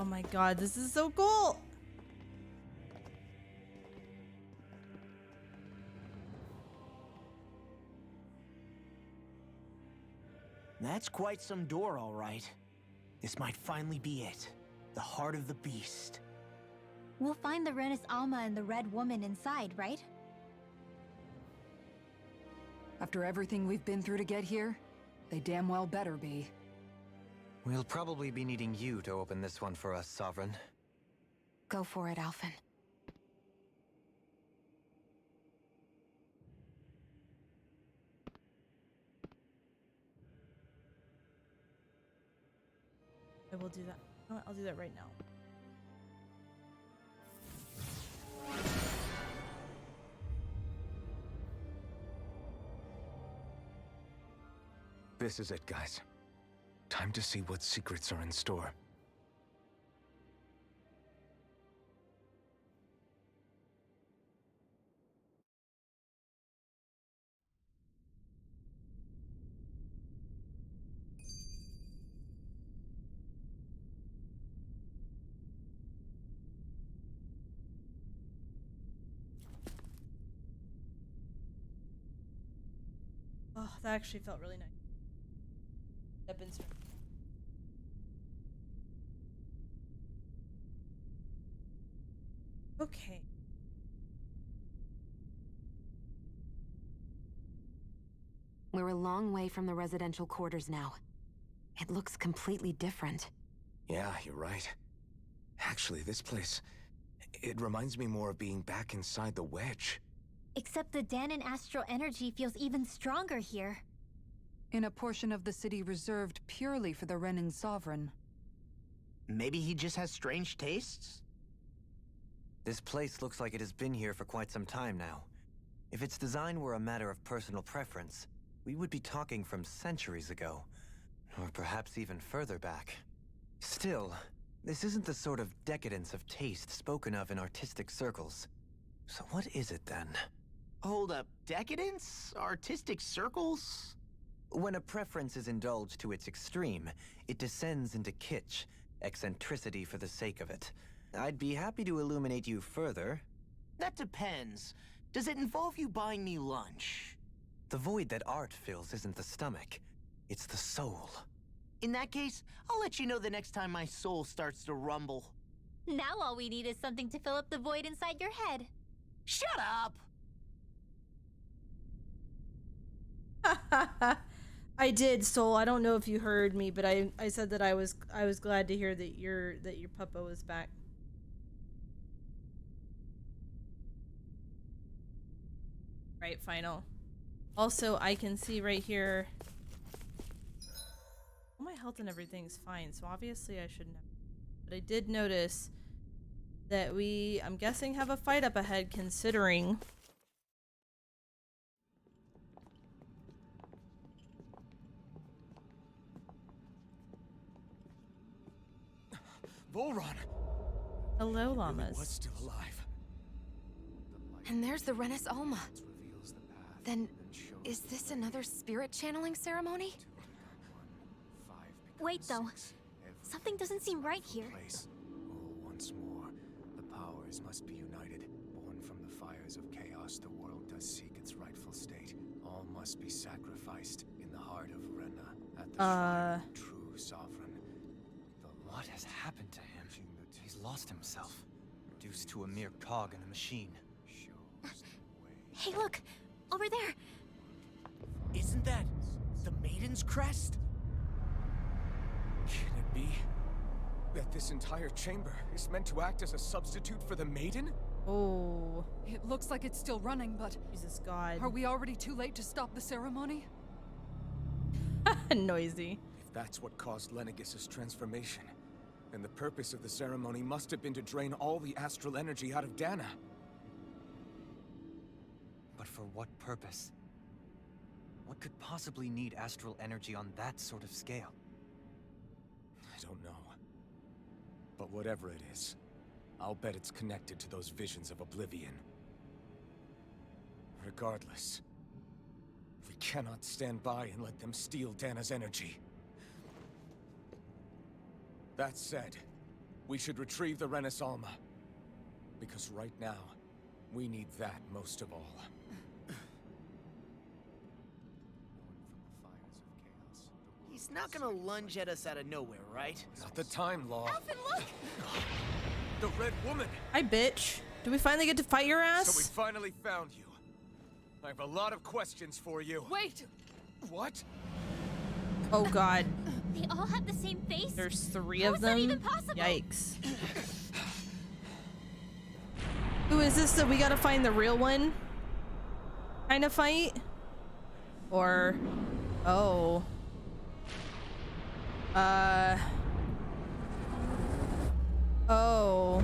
Oh my god, this is so cool! That's quite some door, all right. This might finally be it. The heart of the beast. We'll find the Renis Alma and the Red Woman inside, right? After everything we've been through to get here, they damn well better be. We'll probably be needing you to open this one for us, Sovereign. Go for it, Alphen. I will do that. You know what? I'll do that right now. This is it, guys. Time to see what secrets are in store. Oh, that actually felt really nice. Step in. Okay. We're a long way from the residential quarters now. It looks completely different. Yeah, you're right. Actually, this place, it reminds me more of being back inside the Wedge. Except the Dahnan astral energy feels even stronger here. In a portion of the city reserved purely for the Renin Sovereign. Maybe he just has strange tastes? This place looks like it has been here for quite some time now. If its design were a matter of personal preference, we would be talking from centuries ago. Or perhaps even further back. Still, this isn't the sort of decadence of taste spoken of in artistic circles. So what is it then? Hold up, decadence? Artistic circles? When a preference is indulged to its extreme, it descends into kitsch, eccentricity for the sake of it. I'd be happy to illuminate you further. That depends. Does it involve you buying me lunch? The void that art fills isn't the stomach, it's the soul. In that case, I'll let you know the next time my soul starts to rumble. Now all we need is something to fill up the void inside your head. Shut up! I did, Soul. I don't know if you heard me, but I said that I was glad to hear that your puppo was back. Right, final. Also, I can see right here. All my health and everything's fine, so obviously I shouldn't have. But I did notice that we, I'm guessing, have a fight up ahead, considering. Volron! Hello, llamas. Really was still alive. And there's the Renis Alma. Then, is this another spirit channeling ceremony? Wait, though. Something doesn't seem right here. Once more, the powers must be united. Born from the fires of chaos, the world does seek its rightful state. All must be sacrificed in the heart of Rena, at the shrine of true sovereign. What has happened to him? He's lost himself, reduced to a mere cog in a machine. Hey, look! Over there! Isn't that the Maiden's crest? Can it be that this entire chamber is meant to act as a substitute for the Maiden? Oh. It looks like it's still running, but... Jesus God. Are we already too late to stop the ceremony? Noisy. If that's what caused Lenegis' transformation, then the purpose of the ceremony must have been to drain all the astral energy out of Dahna. But for what purpose? What could possibly need astral energy on that sort of scale? I don't know. But whatever it is, I'll bet it's connected to those visions of oblivion. Regardless, we cannot stand by and let them steal Dahna's energy. That said, We should retrieve the Renaissance. Because right now, we need that most of all. He's not gonna lunge at us out of nowhere, right? Not the time, Law. Alphen, look! The Red Woman! Hi, bitch. Do we finally get to fight your ass? So we finally found you. I have a lot of questions for you. Wait! What? Oh god. They all have the same face? There's 3 How of is that them? even possible? Yikes. Who is this that we gotta find the real one? Kind of fight? Or... Oh. Oh.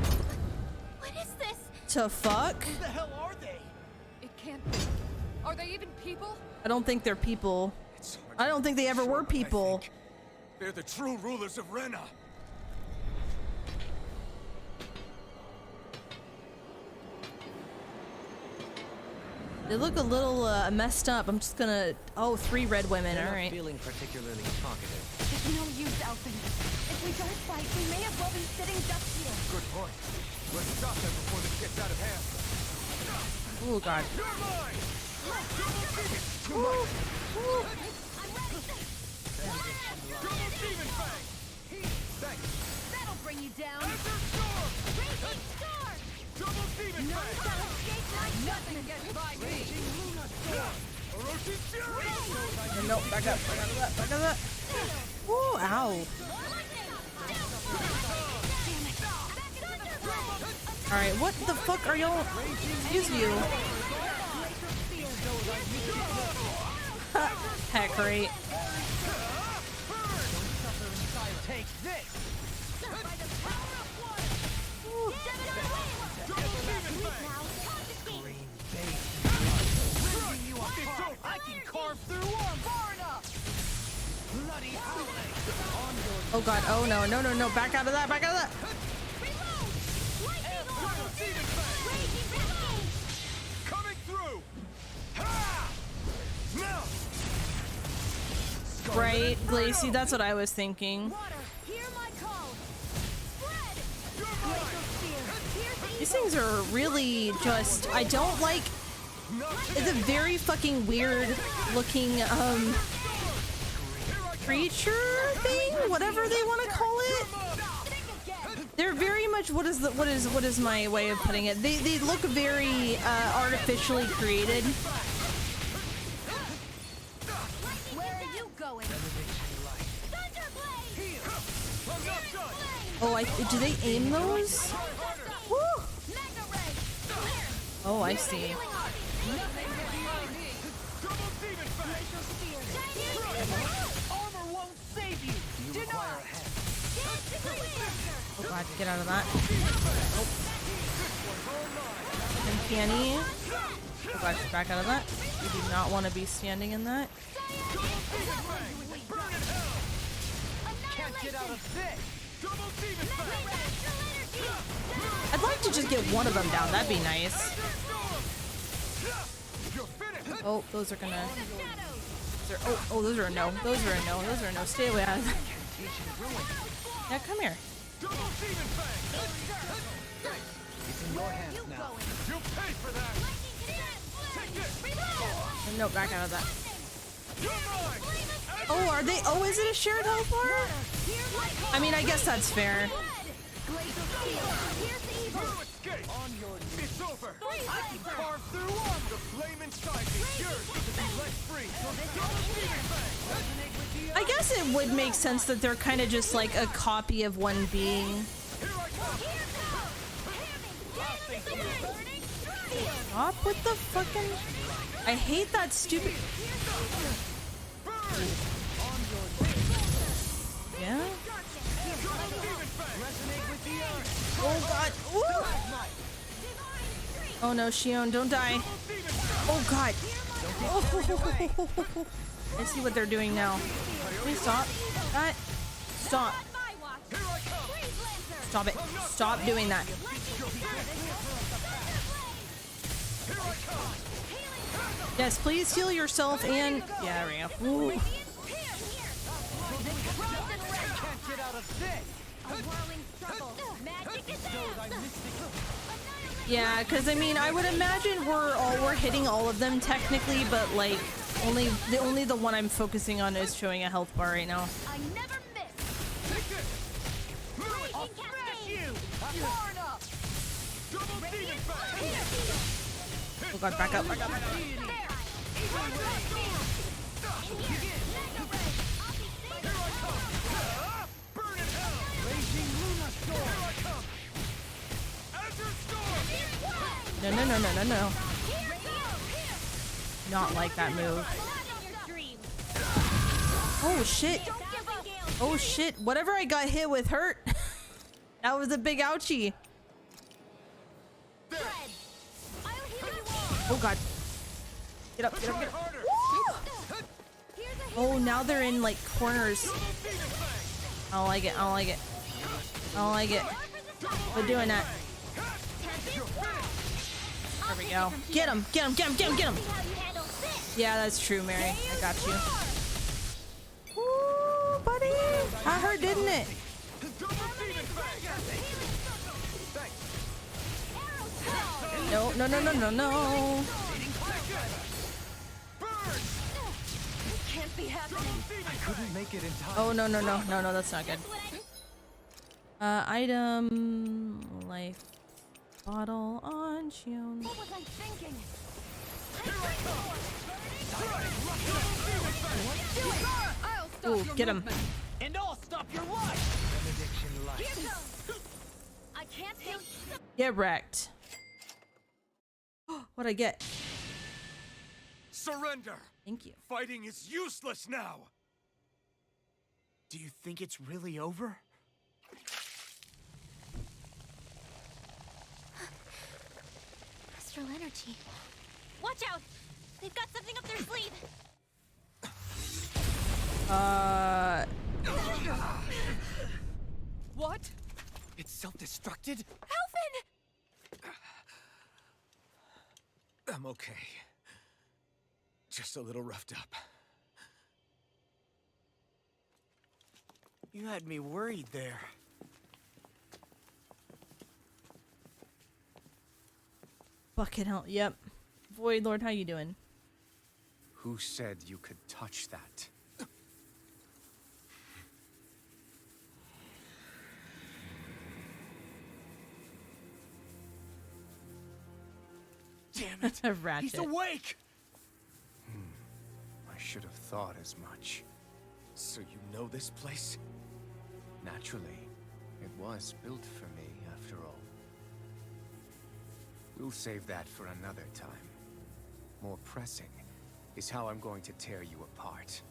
What is this? To fuck? Who the hell are they? It can't be. Are they even people? I don't think they're people. I don't think they ever were people. They're the true rulers of Rena. They look a little messed up. I'm just gonna... Oh, 3 red women. They're All not right. feeling particularly talkative. There's no use, Alphen. If we don't fight, we may as well be sitting ducks here. Good point. Let's stop them before this gets out of hand. Oh god. You're mine! That'll bring you down. Raging Storm! Double Demon None shall escape my nothing gets by me. Orochi Fury! No, back up. Back out of that. Back out of that. Ooh, ow. Alright, what the fuck are y'all? Excuse you. Heck, right. Take this! I can carve through armor! Far enough! Bloody howling! Oh god, oh no, no, no, no, back out of that, back out of that! Coming through! Ha! Now! Right, Glacy, that's what I was thinking. These things are really just, I don't like, it's a very fucking weird looking, creature thing, whatever they want to call it. They're very much, what is my way of putting it? They look very, artificially created. Where are you going? Oh, do they aim those? Woo! Oh, I see. Armor won't save you! Deny! Oh god, get out of that. Oh. Uncanny. Oh god, back out of that. You do not want to be standing in that. Can't get out of this! I'd like to just get one of them down. That'd be nice. Oh, those are gonna... Oh, those are a no. Those are a no. Those are a no. Stay away out of that. Yeah, come here. It's in your hands now. You'll pay for that! No, back out of that. Oh, are they? Oh, is it a shared health bar? I mean, I guess that's fair. On your knees. It's over. I can carve through armor. The flame inside me is yours to be let free. I guess it would make sense that they're kind of just like a copy of one being. Stop with the fucking... I hate that stupid... Yeah? Oh god. Ooh. Oh no, Shion, don't die. Oh god. Oh. I see what they're doing now. Please stop. That. Stop. Stop it. Stop doing that. Yes, please heal yourself and... Yeah, there we go. Ooh. whirling struggle. Magic is Yeah, because I mean, I would imagine we're hitting all of them technically, but like only the one I'm focusing on is showing a health bar right now. I never miss. I'll smash you. Far enough. Double demon fang. Oh god, back up, back up, back up. No, no, no, no, no, no. Not like that move. Oh shit. Oh shit. Whatever I got hit with hurt. That was a big ouchie. Oh god. Get up, get up, get up. Woo! Oh, now they're in like corners. I don't like it, I don't like it. I don't like it. We're doing that. There we go. Get him, get him, get him, get him, get him. Yeah, that's true, Mary. I got you. Woo, buddy. That hurt, didn't it? No, no, no, no, no, no. Can't be happening. I couldn't make it in time. Oh, no, no, no, no, no, that's not good. Item, life bottle on Shion. What was I thinking? I'll stop Ooh, your get him. movement. And I'll stop your life. Here goes. I can't take. Get wrecked. What'd I get? Surrender. Thank you. Fighting is useless now. Do you think it's really over? Astral energy. Watch out! They've got something up their sleeve. What? It's self-destructed? Alphen! I'm okay. Just a little roughed up. You had me worried there. Fucking hell. Yep. Void Lord, how you doing? Who said you could touch that? Damn it! Ratchet. He's awake! I should have thought as much. So you know this place? Naturally, it was built for me, after all. We'll save that for another time. More pressing is how I'm going to tear you apart.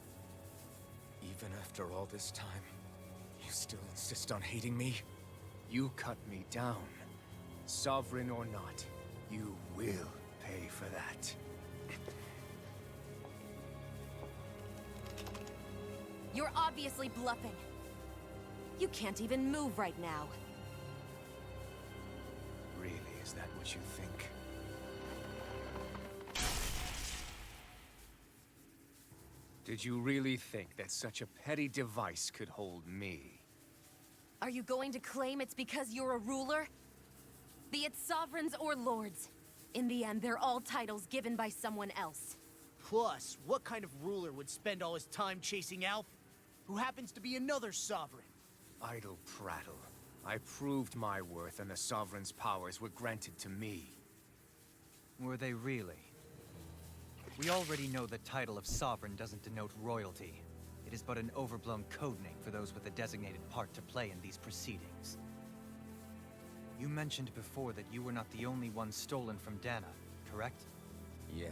Even after all this time, you still insist on hating me? You cut me down. Sovereign or not, you will pay for that. You're obviously bluffing. You can't even move right now. Really, is that what you think? Did you really think that such a petty device could hold me? Are you going to claim it's because you're a ruler? Be it sovereigns or lords. In the end, they're all titles given by someone else. Plus, what kind of ruler would spend all his time chasing Alph, who happens to be another sovereign? Idle prattle. I proved my worth and the Sovereign's powers were granted to me. Were they really? We already know the title of Sovereign doesn't denote royalty. It is but an overblown codename for those with a designated part to play in these proceedings. You mentioned before that you were not the only one stolen from Dana, correct? Yeah.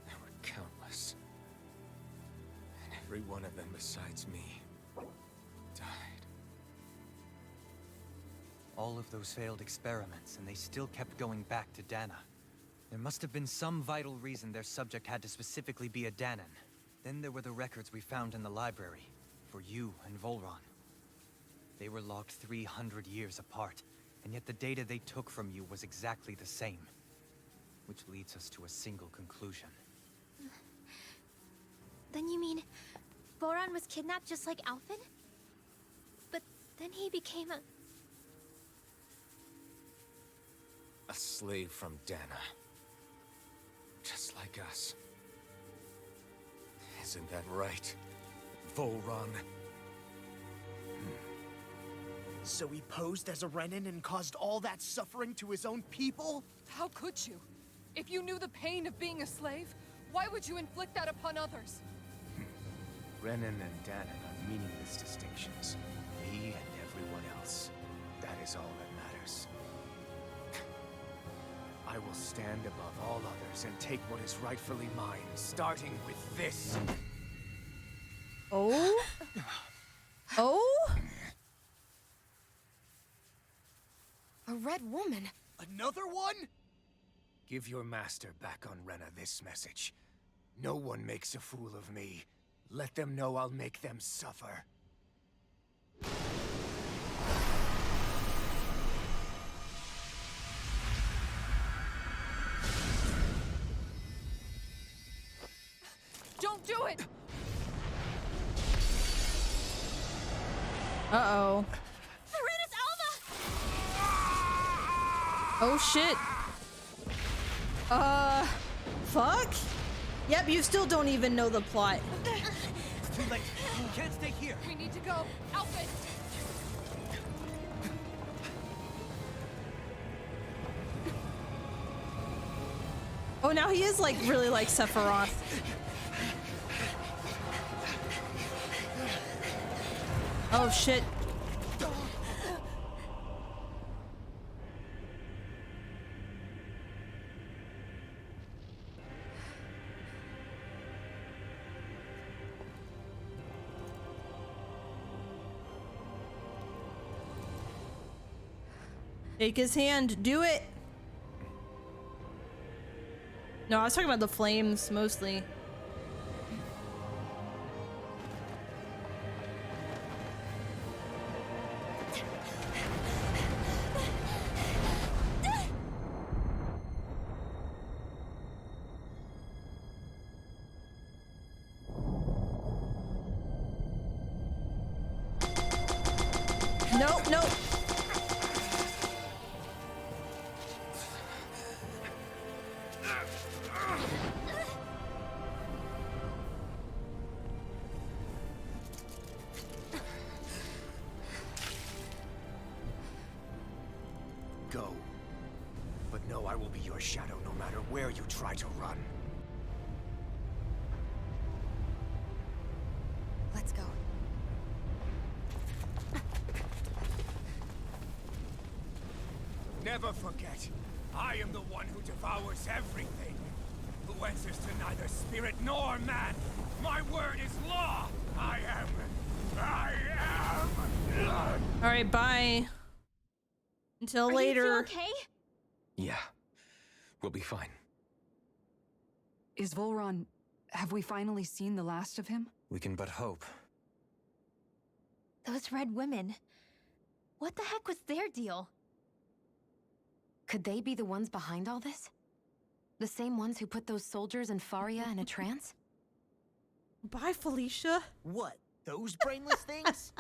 There were countless. And every one of them besides me died. All of those failed experiments, and they still kept going back to Dana. There must have been some vital reason their subject had to specifically be a Danan. Then there were the records we found in the library, for you and Volron. They were logged 300 years apart, and yet the data they took from you was exactly the same. Which leads us to a single conclusion. Then you mean Voron was kidnapped just like Alphen? But Then he became a... A slave from Dana. Just like us. Isn't that right, Volron? So he posed as a Renan and caused all that suffering to his own people? How could you? If you knew the pain of being a slave, why would you inflict that upon others? Renan and Dana are meaningless distinctions. Me and everyone else. That is all that matters. I will stand above all others and take what is rightfully mine, starting with this. Oh? Oh? A red woman? Another one? Give your master back on Rena this message. No one makes a fool of me. Let them know I'll make them suffer. Don't do it! Uh-oh. Oh shit. Fuck? Yep, you still don't even know the plot. It's too late. You can't stay here. We need to go. Alphen! Oh, now he is like really like Sephiroth. Oh shit. Take his hand. Do it. No, I was talking about the flames mostly. Nope, nope. Go. But know I will be your shadow no matter where you try to run. Let's go. Never forget, I am the one who devours everything. Who answers to neither spirit nor man. My word is law. I am. All right, bye. Until Are later. you two okay? Yeah, we'll be fine. Is Volron... have we finally seen the last of him? We can but hope. Those red women. What the heck was their deal? Could they be the ones behind all this? The same ones who put those soldiers and Faria in a trance? Bye, Felicia. What? Those brainless things?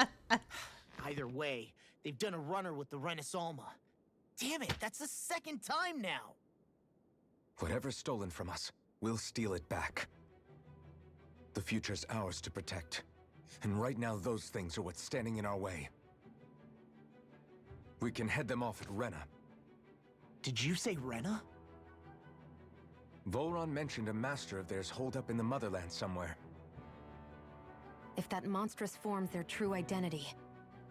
Either way, they've done a runner with the Renis Alma. Damn it, that's the second time now! Whatever's stolen from us, we'll steal it back. The future's ours to protect. And right now, those things are what's standing in our way. We can head them off at Rena. Did you say Rena? Volron mentioned a master of theirs holed up in the motherland somewhere. If that monstrous form's their true identity,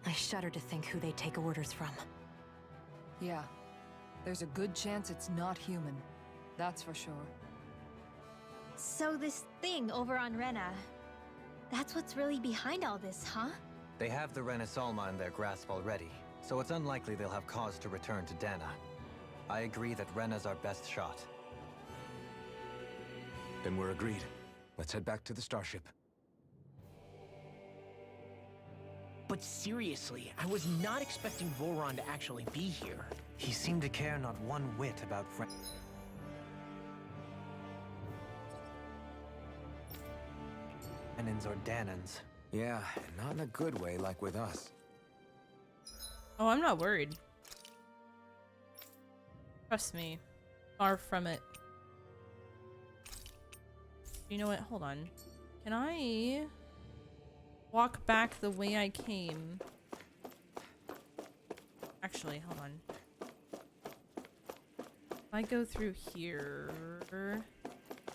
I shudder to think who they take orders from. Yeah. There's a good chance it's not human. That's for sure. So this thing over on Rena, that's what's really behind all this, huh? They have the Renis Alma in their grasp already, so it's unlikely they'll have cause to return to Dana. I agree that Rena's our best shot. Then we're agreed. Let's head back to the starship. But seriously, I was not expecting Volron to actually be here. He seemed to care not one whit about Renans or Danans. Yeah, not in a good way like with us. Oh, I'm not worried. Trust me. Far from it. You know what? Hold on. Can I walk back the way I came? Actually, hold on. If I go through here...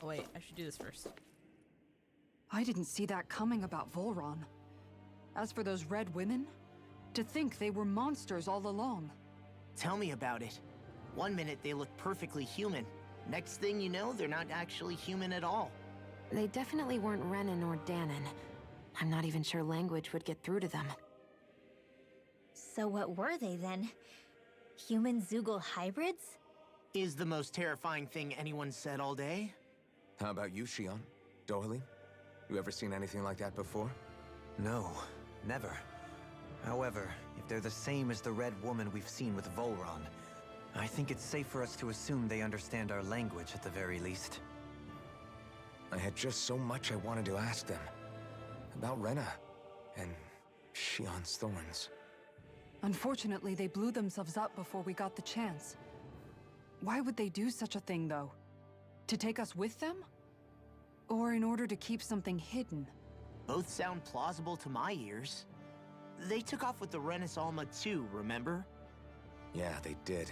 Oh wait, I should do this first. I didn't see that coming about Volron. As for those red women, to think they were monsters all along. Tell me about it. One minute they look perfectly human. Next thing you know, they're not actually human at all. They definitely weren't Renan or Danon. I'm not even sure language would get through to them. So what were they then? Human Zoogle hybrids? Is the most terrifying thing anyone said all day. How about you, Shion? Dohalim? You ever seen anything like that before? No, never. However, if they're the same as the red woman we've seen with Volron, I think it's safe for us to assume they understand our language at the very least. I had just so much I wanted to ask them. About Rena and Shion's thorns. Unfortunately, they blew themselves up before we got the chance. Why would they do such a thing, though? To take us with them? Or in order to keep something hidden? Both sound plausible to my ears. They took off with the Renis Alma too, remember? Yeah, they did.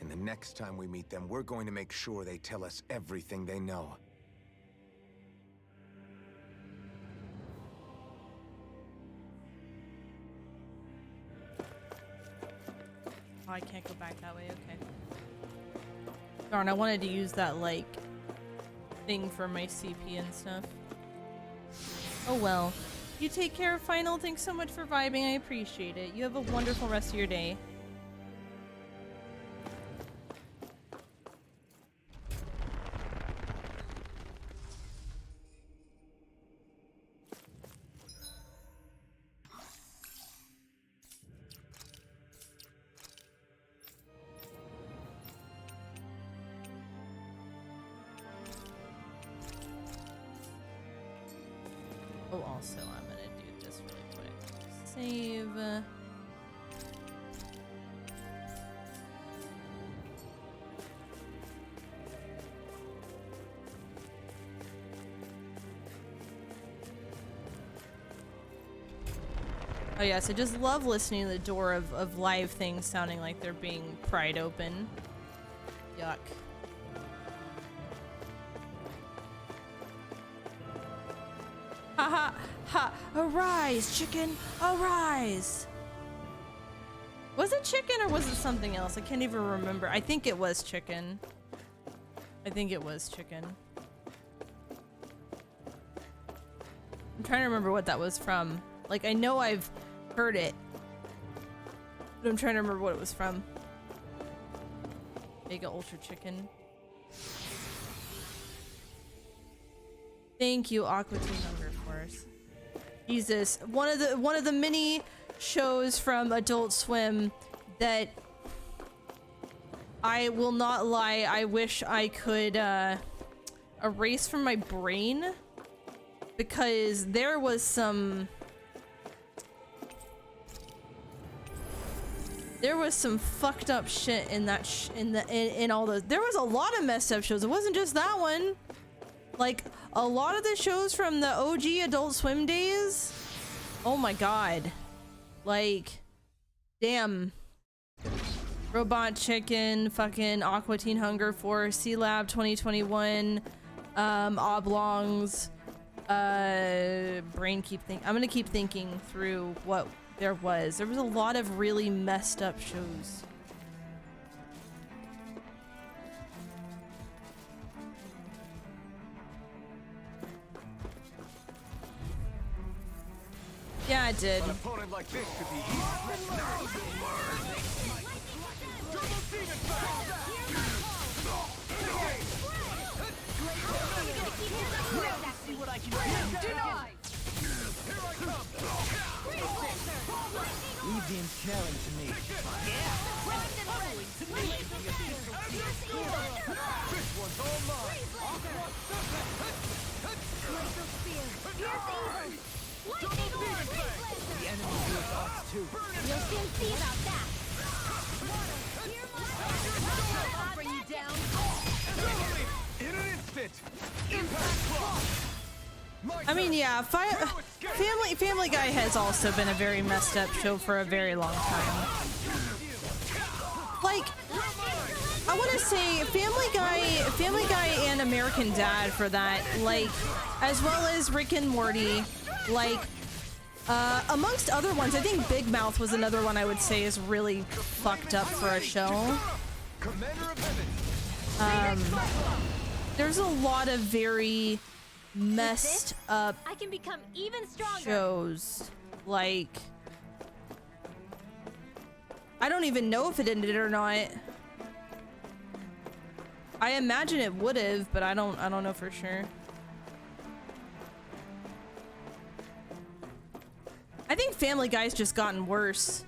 And the next time we meet them, we're going to make sure they tell us everything they know. Oh, I can't go back that way, okay. Darn, I wanted to use that, like, thing for my CP and stuff. Oh well. You take care of Final. Thanks so much for vibing. I appreciate it. You have a wonderful rest of your day. Oh, also, I'm gonna do this really quick. Save. Oh yes, I just love listening to the door of live things sounding like they're being pried open. Yuck. Ha ha ha! Arise, chicken! Arise! Was it chicken or was it something else? I can't even remember. I think it was chicken. I think it was chicken. I'm trying to remember what that was from. Like, I know I've heard it, but I'm trying to remember what it was from. Mega Ultra Chicken. Thank you, Aqua Teen Hunger Force. Jesus, one of the many shows from Adult Swim that I will not lie, I wish I could erase from my brain, because there was some fucked up shit in that in all those. There was a lot of messed up shows. It wasn't just that one. Like, a lot of the shows from the OG Adult Swim days, oh my god. Like, damn. Robot Chicken, fucking Aqua Teen Hunger Force, C-Lab 2021, Oblongs, brain keep thinking. I'm gonna keep thinking through what there was. There was a lot of really messed up shows. Yeah, I did. An opponent like this could be easy. See what I can do. Denied. Evian's caring to me. This one's all mine. The enemy wields arts too. You'll soon see about that. I'll bring you down. In an instant! Impact! I mean, yeah, Family Guy has also been a very messed up show for a very long time. Like, I want to say Family Guy and American Dad for that, like, as well as Rick and Morty, like, amongst other ones. I think Big Mouth was another one I would say is really fucked up for a show. There's a lot of very messed up I can become even stronger. shows. Like, I don't even know if it ended or not. I imagine it would have, but I don't know for sure. I think Family Guy's just gotten worse.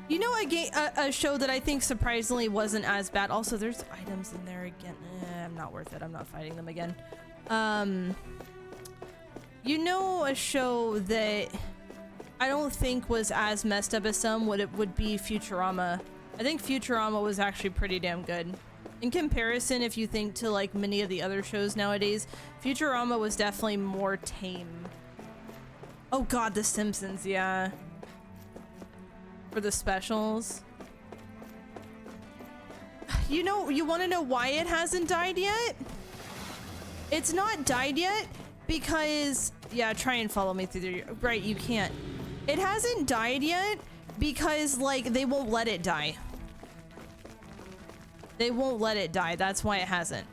You know, a show that I think surprisingly wasn't as bad. Also, there's items in there again. I'm not worth it. I'm not fighting them again. You know, a show that I don't think was as messed up as some would be Futurama. I think Futurama was actually pretty damn good. In comparison, if you think to like many of the other shows nowadays, Futurama was definitely more tame. Oh god, The Simpsons, yeah. For the specials. You know, you want to know why it hasn't died yet? It's not died yet because, yeah, try and follow me through the, right, you can't. It hasn't died yet because, like, they won't let it die. They won't let it die. That's why it hasn't.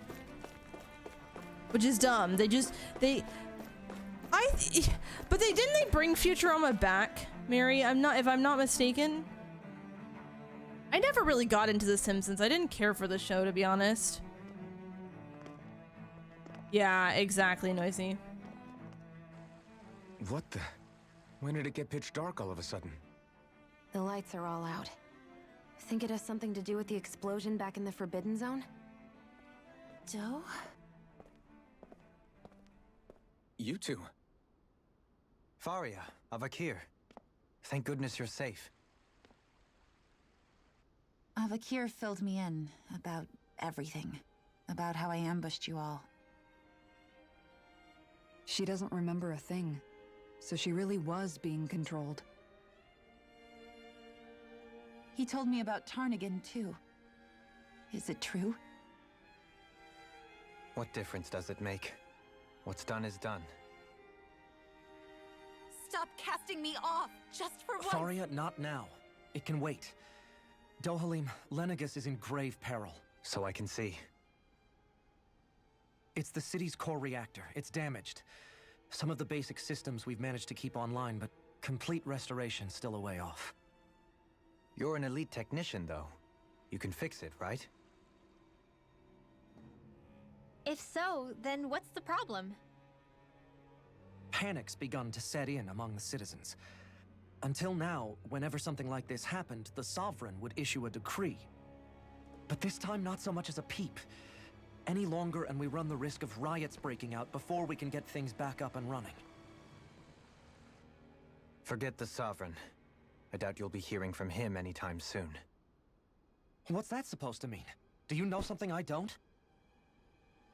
Which is dumb. But didn't they bring Futurama back, Mary? If I'm not mistaken. I never really got into The Simpsons. I didn't care for the show, to be honest. Yeah, exactly, Noisy. What the? When did it get pitch dark all of a sudden? The lights are all out. Think it has something to do with the explosion back in the Forbidden Zone? Doe? You two. Faria, Avakir. Thank goodness you're safe. Avakir filled me in about everything. About how I ambushed you all. She doesn't remember a thing, so she really was being controlled. He told me about Tarnigan, too. Is it true? What difference does it make? What's done is done. Stop casting me off, just for once! Faria, not now. It can wait. Dohalim, Lenegis is in grave peril. So I can see. It's the city's core reactor. It's damaged. Some of the basic systems we've managed to keep online, but complete restoration's still a way off. You're an elite technician, though. You can fix it, right? If so, then what's the problem? Panic's begun to set in among the citizens. Until now, whenever something like this happened, the Sovereign would issue a decree. But this time, not so much as a peep. Any longer, and we run the risk of riots breaking out before we can get things back up and running. Forget the Sovereign. I doubt you'll be hearing from him anytime soon. What's that supposed to mean? Do you know something I don't?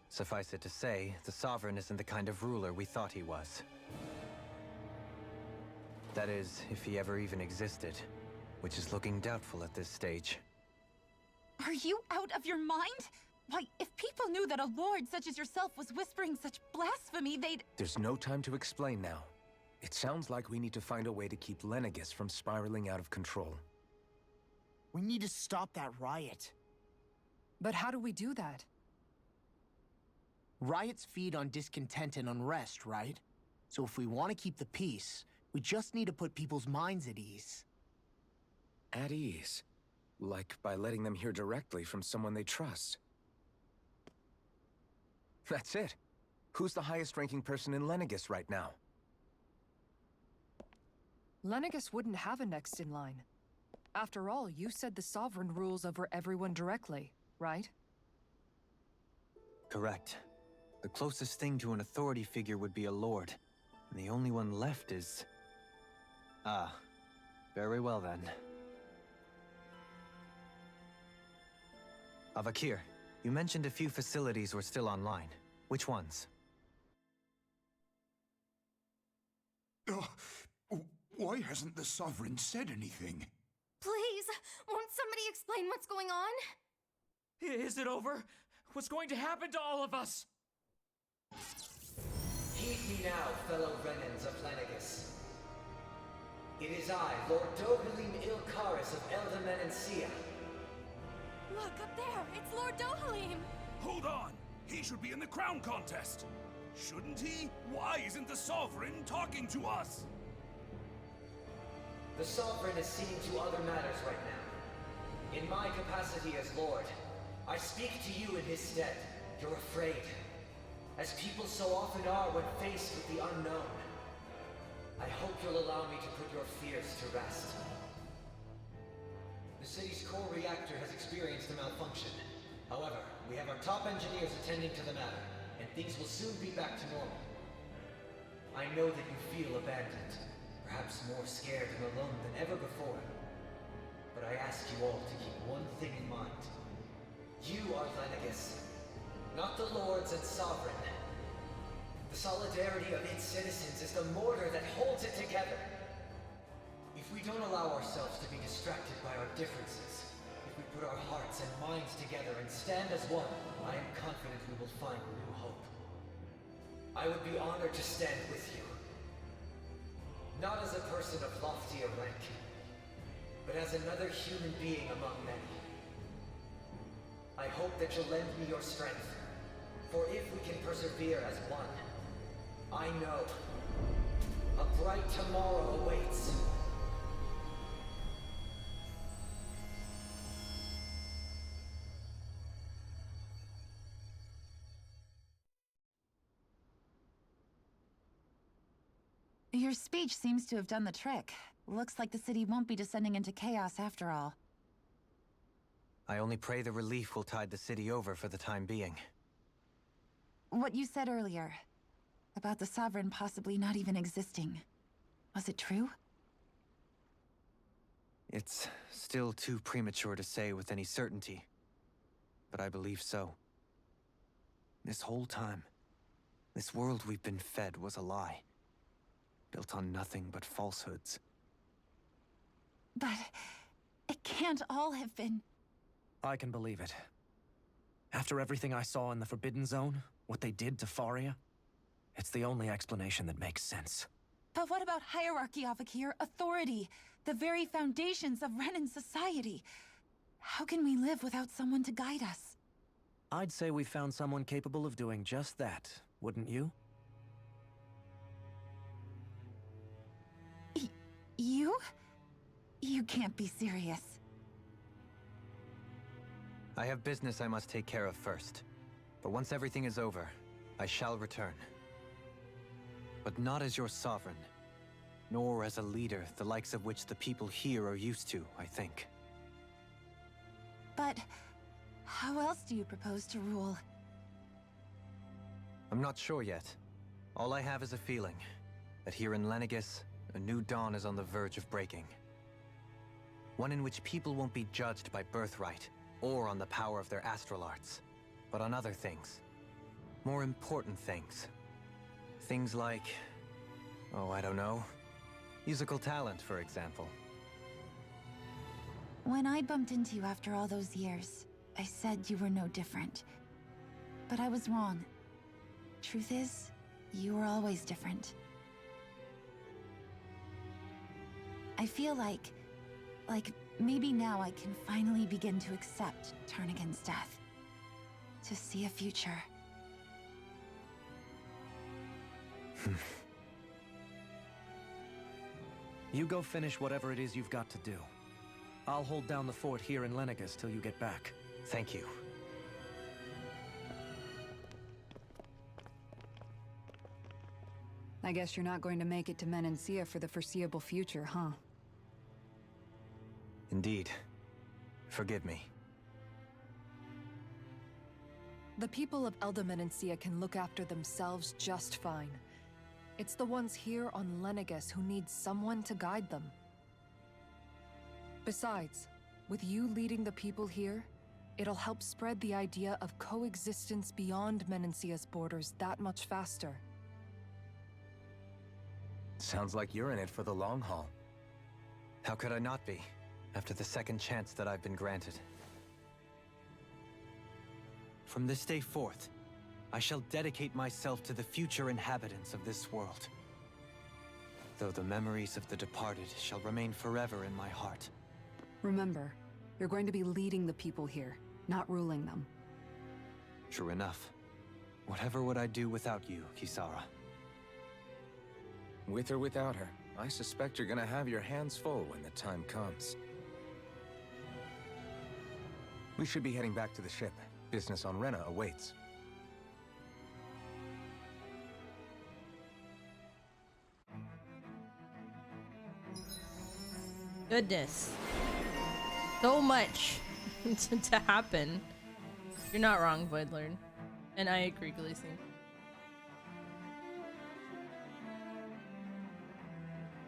Suffice it to say, the Sovereign isn't the kind of ruler we thought he was. That is, if he ever even existed, which is looking doubtful at this stage. Are you out of your mind? Why, if people knew that a lord such as yourself was whispering such blasphemy, they'd— There's no time to explain now. It sounds like we need to find a way to keep Lenegis from spiraling out of control. We need to stop that riot. But how do we do that? Riots feed on discontent and unrest, right? So if we want to keep the peace, we just need to put people's minds at ease. At ease? Like by letting them hear directly from someone they trust. That's it. Who's the highest-ranking person in Lenegis right now? Lenegis wouldn't have a next in line. After all, you said the Sovereign rules over everyone directly, right? Correct. The closest thing to an authority figure would be a lord, and the only one left is... Ah, very well then. Avakir, you mentioned a few facilities were still online. Which ones? Why hasn't the Sovereign said anything? Please, won't somebody explain what's going on? Is it over? What's going to happen to all of us? Heed me now, fellow Renans of Lenegis. It is I, Lord Dohalim Ilkaris of Elda Menancia. Look, up there! It's Lord Dohalim! Hold on! He should be in the crown contest! Shouldn't he? Why isn't the Sovereign talking to us? The Sovereign is seeing to other matters right now. In my capacity as Lord, I speak to you in his stead. You're afraid. As people so often are when faced with the unknown. I hope you'll allow me to put your fears to rest. The city's core reactor has experienced a malfunction. However, we have our top engineers attending to the matter, and things will soon be back to normal. I know that you feel abandoned, perhaps more scared and alone than ever before. But I ask you all to keep one thing in mind. You are Lenegis, not the Lords and Sovereign. The solidarity of its citizens is the mortar that holds it together. If we don't allow ourselves to be distracted by our differences, if we put our hearts and minds together and stand as one, I am confident we will find new hope. I would be honored to stand with you. Not as a person of loftier rank, but as another human being among many. I hope that you'll lend me your strength, for if we can persevere as one, I know a bright tomorrow awaits. Your speech seems to have done the trick. Looks like the city won't be descending into chaos after all. I only pray the relief will tide the city over for the time being. What you said earlier, about the Sovereign possibly not even existing, was it true? It's still too premature to say with any certainty, but I believe so. This whole time, this world we've been fed was a lie, built on nothing but falsehoods. But it can't all have been... I can believe it. After everything I saw in the Forbidden Zone, what they did to Faria, it's the only explanation that makes sense. But what about hierarchy, Avakir? Authority? The very foundations of Renan society? How can we live without someone to guide us? I'd say we found someone capable of doing just that, wouldn't you? You? You can't be serious. I have business I must take care of first. But once everything is over, I shall return. But not as your sovereign, nor as a leader the likes of which the people here are used to, I think. But how else do you propose to rule? I'm not sure yet. All I have is a feeling that here in Lenegis, a new dawn is on the verge of breaking. One in which people won't be judged by birthright or on the power of their astral arts, but on other things. More important things. Things like, oh, I don't know, musical talent, for example. When I bumped into you after all those years, I said you were no different. But I was wrong. Truth is, you were always different. I feel like maybe now I can finally begin to accept Turnagain's death. To see a future. You go finish whatever it is you've got to do. I'll hold down the fort here in Lenegis till you get back. Thank you. I guess you're not going to make it to Menancia for the foreseeable future, huh? Indeed. Forgive me. The people of Elda Menancia can look after themselves just fine. It's the ones here on Lenegis who need someone to guide them. Besides, with you leading the people here, it'll help spread the idea of coexistence beyond Menancia's borders that much faster. Sounds like you're in it for the long haul. How could I not be, after the second chance that I've been granted? From this day forth, I shall dedicate myself to the future inhabitants of this world. Though the memories of the departed shall remain forever in my heart. Remember, you're going to be leading the people here, not ruling them. True enough. Whatever would I do without you, Kisara? With or without her, I suspect you're gonna have your hands full when the time comes. We should be heading back to the ship. Business on Rena awaits. Goodness. So much to happen. You're not wrong, Voidlord. And I agree, Gleason.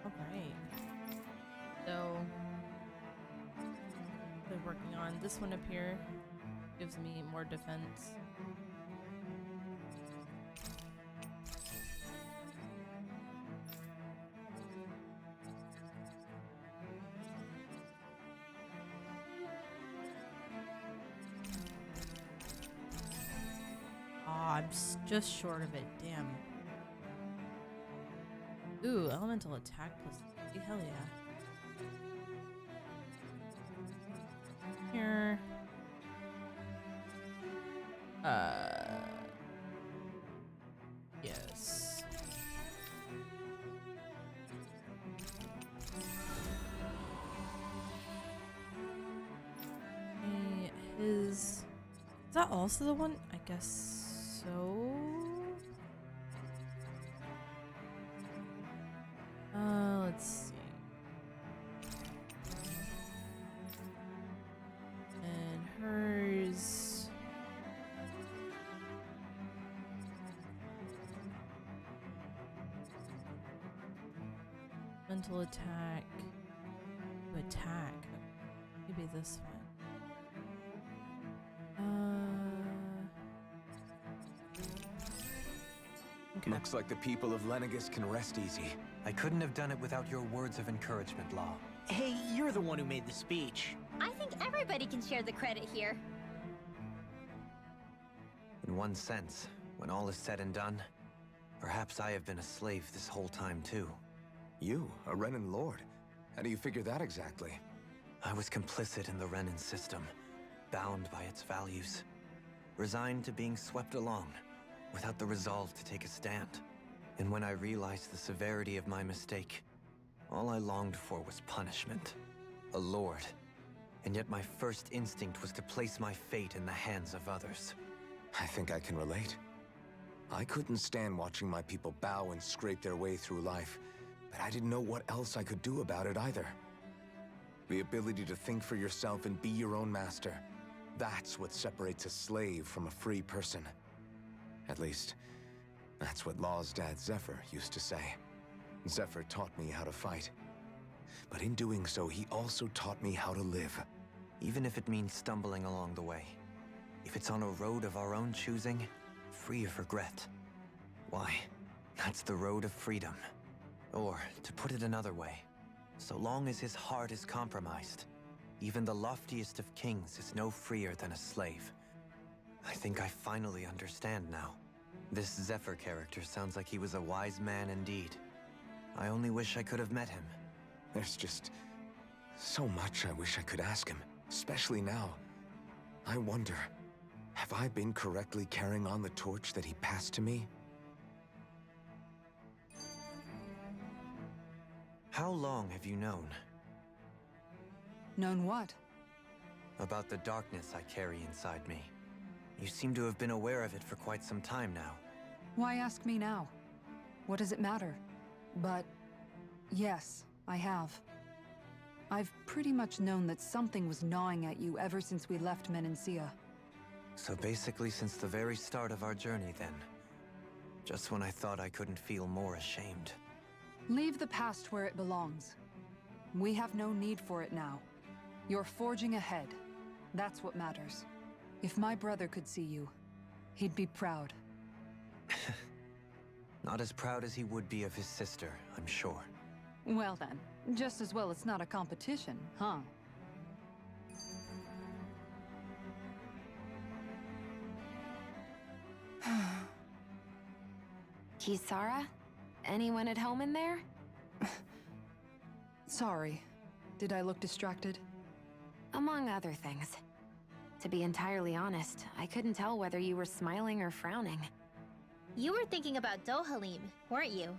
Alright. So, they're working on this one up here. Gives me more defense. I'm just short of it, damn. Ooh, elemental attack plus 3, hell yeah. Here. Yes. Okay, is that also the one? I guess so. Let's see. And hers. Mental attack. To attack. Maybe this one. Okay. Looks like the people of Lenegis can rest easy. I couldn't have done it without your words of encouragement, Law. Hey, you're the one who made the speech. I think everybody can share the credit here. In one sense, when all is said and done, perhaps I have been a slave this whole time too. You, a Renan Lord? How do you figure that exactly? I was complicit in the Renan system, bound by its values, resigned to being swept along, without the resolve to take a stand. And when I realized the severity of my mistake, all I longed for was punishment. A lord. And yet my first instinct was to place my fate in the hands of others. I think I can relate. I couldn't stand watching my people bow and scrape their way through life, but I didn't know what else I could do about it either. The ability to think for yourself and be your own master. That's what separates a slave from a free person. At least, that's what Law's dad Zephyr used to say. Zephyr taught me how to fight. But in doing so, he also taught me how to live. Even if it means stumbling along the way. If it's on a road of our own choosing, free of regret. Why, that's the road of freedom. Or, to put it another way, so long as his heart is compromised, even the loftiest of kings is no freer than a slave. I think I finally understand now. This Zephyr character sounds like he was a wise man indeed. I only wish I could have met him. There's just so much I wish I could ask him, especially now. I wonder, have I been correctly carrying on the torch that he passed to me? How long have you known? Known what? About the darkness I carry inside me. You seem to have been aware of it for quite some time now. Why ask me now? What does it matter? But yes, I have. I've pretty much known that something was gnawing at you ever since we left Menancia. So basically since the very start of our journey then. Just when I thought I couldn't feel more ashamed. Leave the past where it belongs. We have no need for it now. You're forging ahead. That's what matters. If my brother could see you, he'd be proud. Not as proud as he would be of his sister, I'm sure. Well then, just as well it's not a competition, huh? Kisara? Anyone at home in there? Sorry. Did I look distracted? Among other things. To be entirely honest, I couldn't tell whether you were smiling or frowning. You were thinking about Dohalim, weren't you?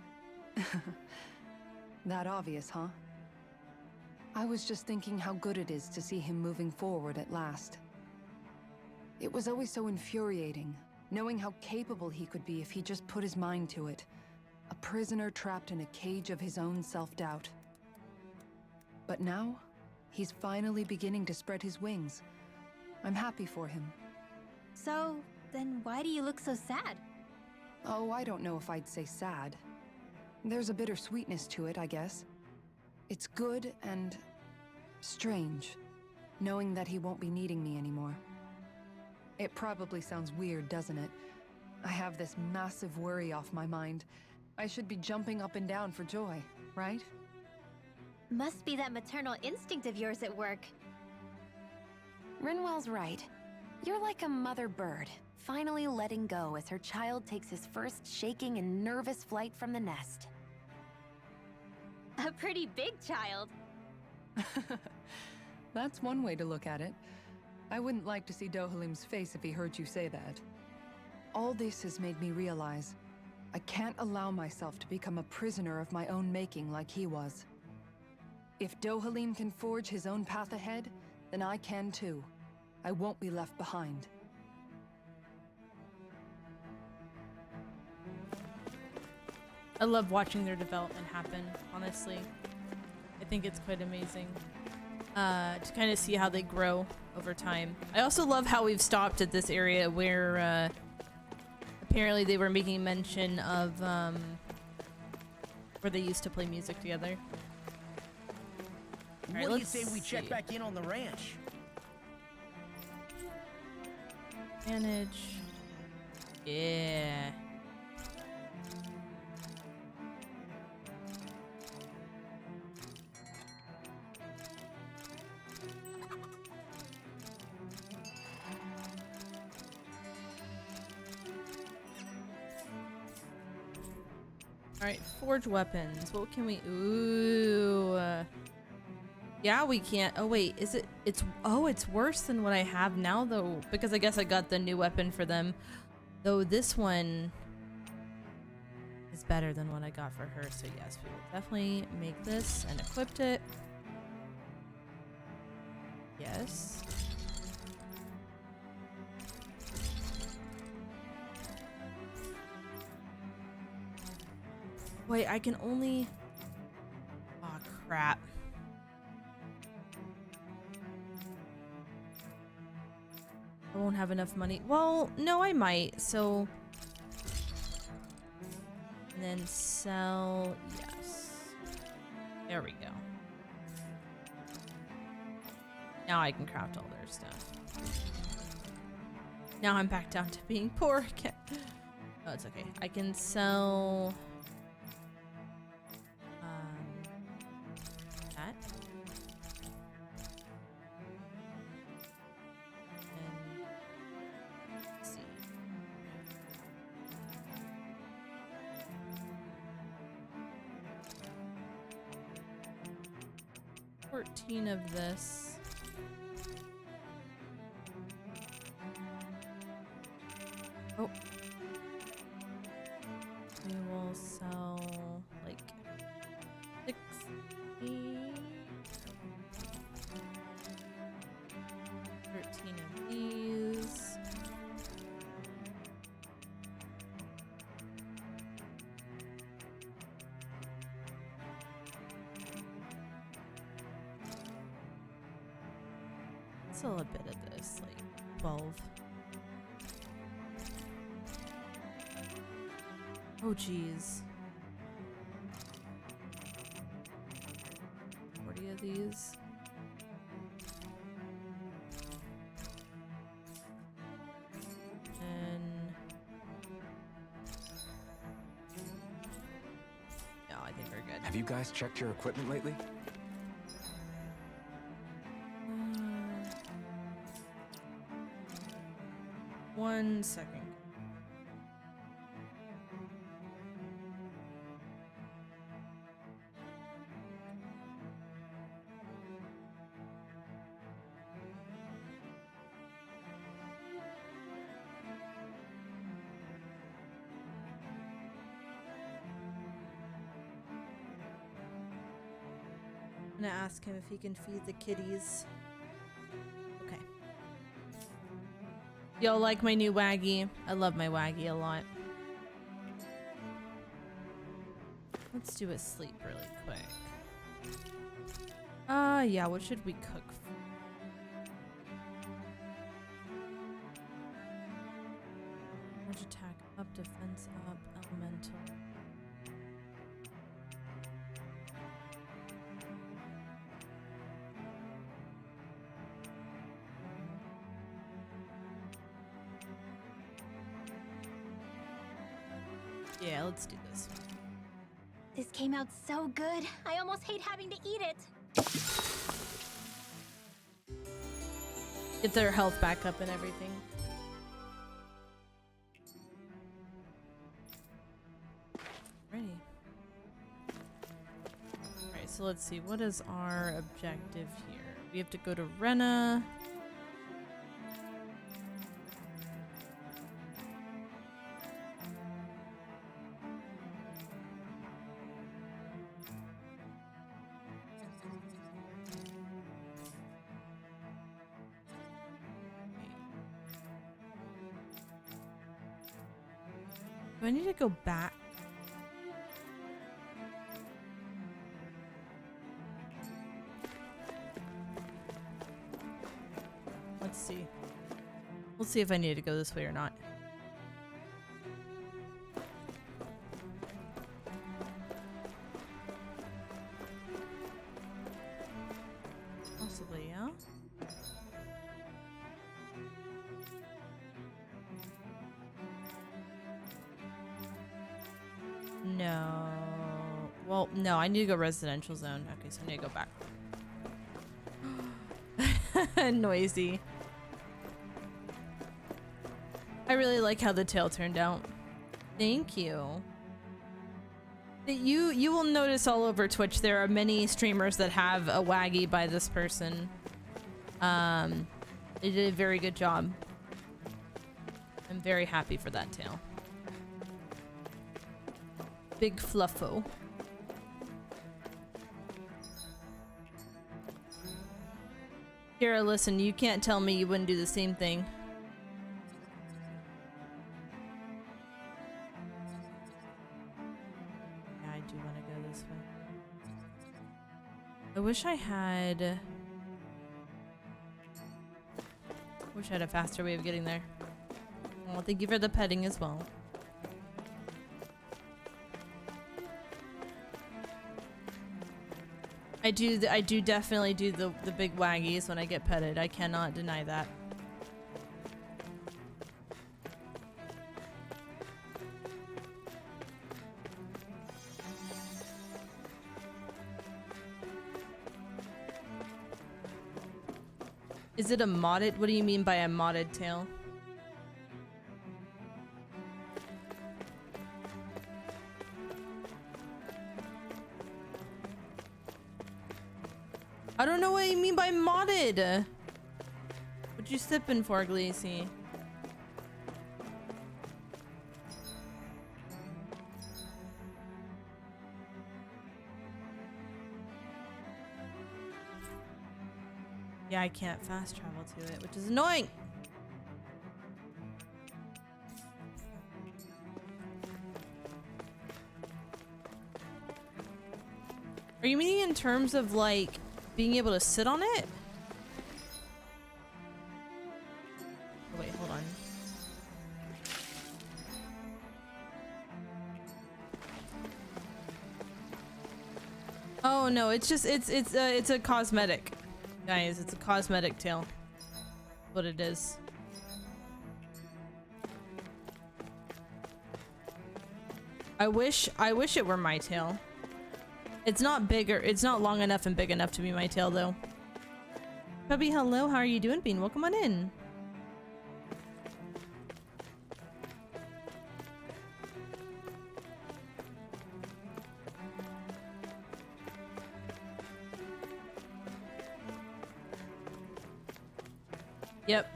That obvious, huh? I was just thinking how good it is to see him moving forward at last. It was always so infuriating, knowing how capable he could be if he just put his mind to it. A prisoner trapped in a cage of his own self-doubt. But now, he's finally beginning to spread his wings. I'm happy for him. So, then why do you look so sad? Oh, I don't know if I'd say sad. There's a bittersweetness to it, I guess. It's good and strange, knowing that he won't be needing me anymore. It probably sounds weird, doesn't it? I have this massive worry off my mind. I should be jumping up and down for joy, right? Must be that maternal instinct of yours at work. Rinwell's right. You're like a mother bird, finally letting go as her child takes his first shaking and nervous flight from the nest. A pretty big child. That's one way to look at it. I wouldn't like to see Dohalim's face if he heard you say that. All this has made me realize I can't allow myself to become a prisoner of my own making like he was. If Dohalim can forge his own path ahead, then I can too. I won't be left behind. I love watching their development happen, honestly. I think it's quite amazing to kind of see how they grow over time. I also love how we've stopped at this area where apparently they were making mention of where they used to play music together. All right, What do you let's say we check see. back in on the ranch? Manage. Yeah. Alright, forge weapons. What can we... Ooh. Yeah, we can't... Oh, wait. Is it... It's... Oh, it's worse than what I have now, though. Because I guess I got the new weapon for them. Though this one is better than what I got for her. So yes, we will definitely make this and equip it. Yes. Wait, I can only... Oh, crap. I won't have enough money. Well, no, I might. So... And then sell... Yes. There we go. Now I can craft all their stuff. Now I'm back down to being poor again. Oh, it's okay. I can sell... that. And let's see. $14 of this. Oh. We will sell like 60. 13 of these. Sell a bit of this, like 12. Oh, geez. 40 of these. And... no, I think we're good. Have you guys checked your equipment lately? One second. I'm gonna ask him if he can feed the kitties. Okay. Y'all like my new Waggy? I love my Waggy a lot. Let's do a sleep really quick. Yeah, what should we cook? Charge attack up, defense up, elemental. Yeah, let's do this. This came out so good. I almost hate having to eat it. Get their health back up and everything. Ready. Alright, so let's see. What is our objective here? We have to go to Rena. Do I need to go back? Let's see. We'll see if I need to go this way or not. Possibly, yeah. No. Well, no, I need to go residential zone. Okay, so I need to go back. Noisy. I really like how the tail turned out. Thank you. You will notice all over Twitch there are many streamers that have a Waggy by this person. They did a very good job. I'm very happy for that tail. Big Fluffo. Kira, listen, you can't tell me you wouldn't do the same thing. Yeah, I do want to go this way. I wish I had... wish I had a faster way of getting there. Well, thank you for the petting as well. I do definitely do the big waggies when I get petted. I cannot deny that. Is it a modded? What do you mean by a modded tail? I don't know what you mean by modded. What you sipping for, Gleesy? Yeah, I can't fast travel to it, which is annoying. Are you meaning in terms of like being able to sit on it? Oh, wait, hold on. No, no, it's just it's a cosmetic, guys. It's a cosmetic tail. What it is. I wish it were my tail. It's not bigger. It's not long enough and big enough to be my tail, though. Cubby, hello. How are you doing, Bean? Welcome on in. Yep.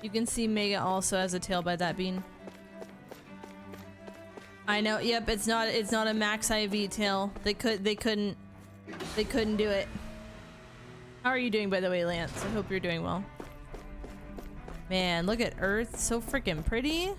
You can see Mega also has a tail by that, Bean. I know. Yep, it's not a max IV tail. They couldn't do it. How are you doing, by the way, Lance? I hope you're doing well. Man, look at Earth. So freaking pretty.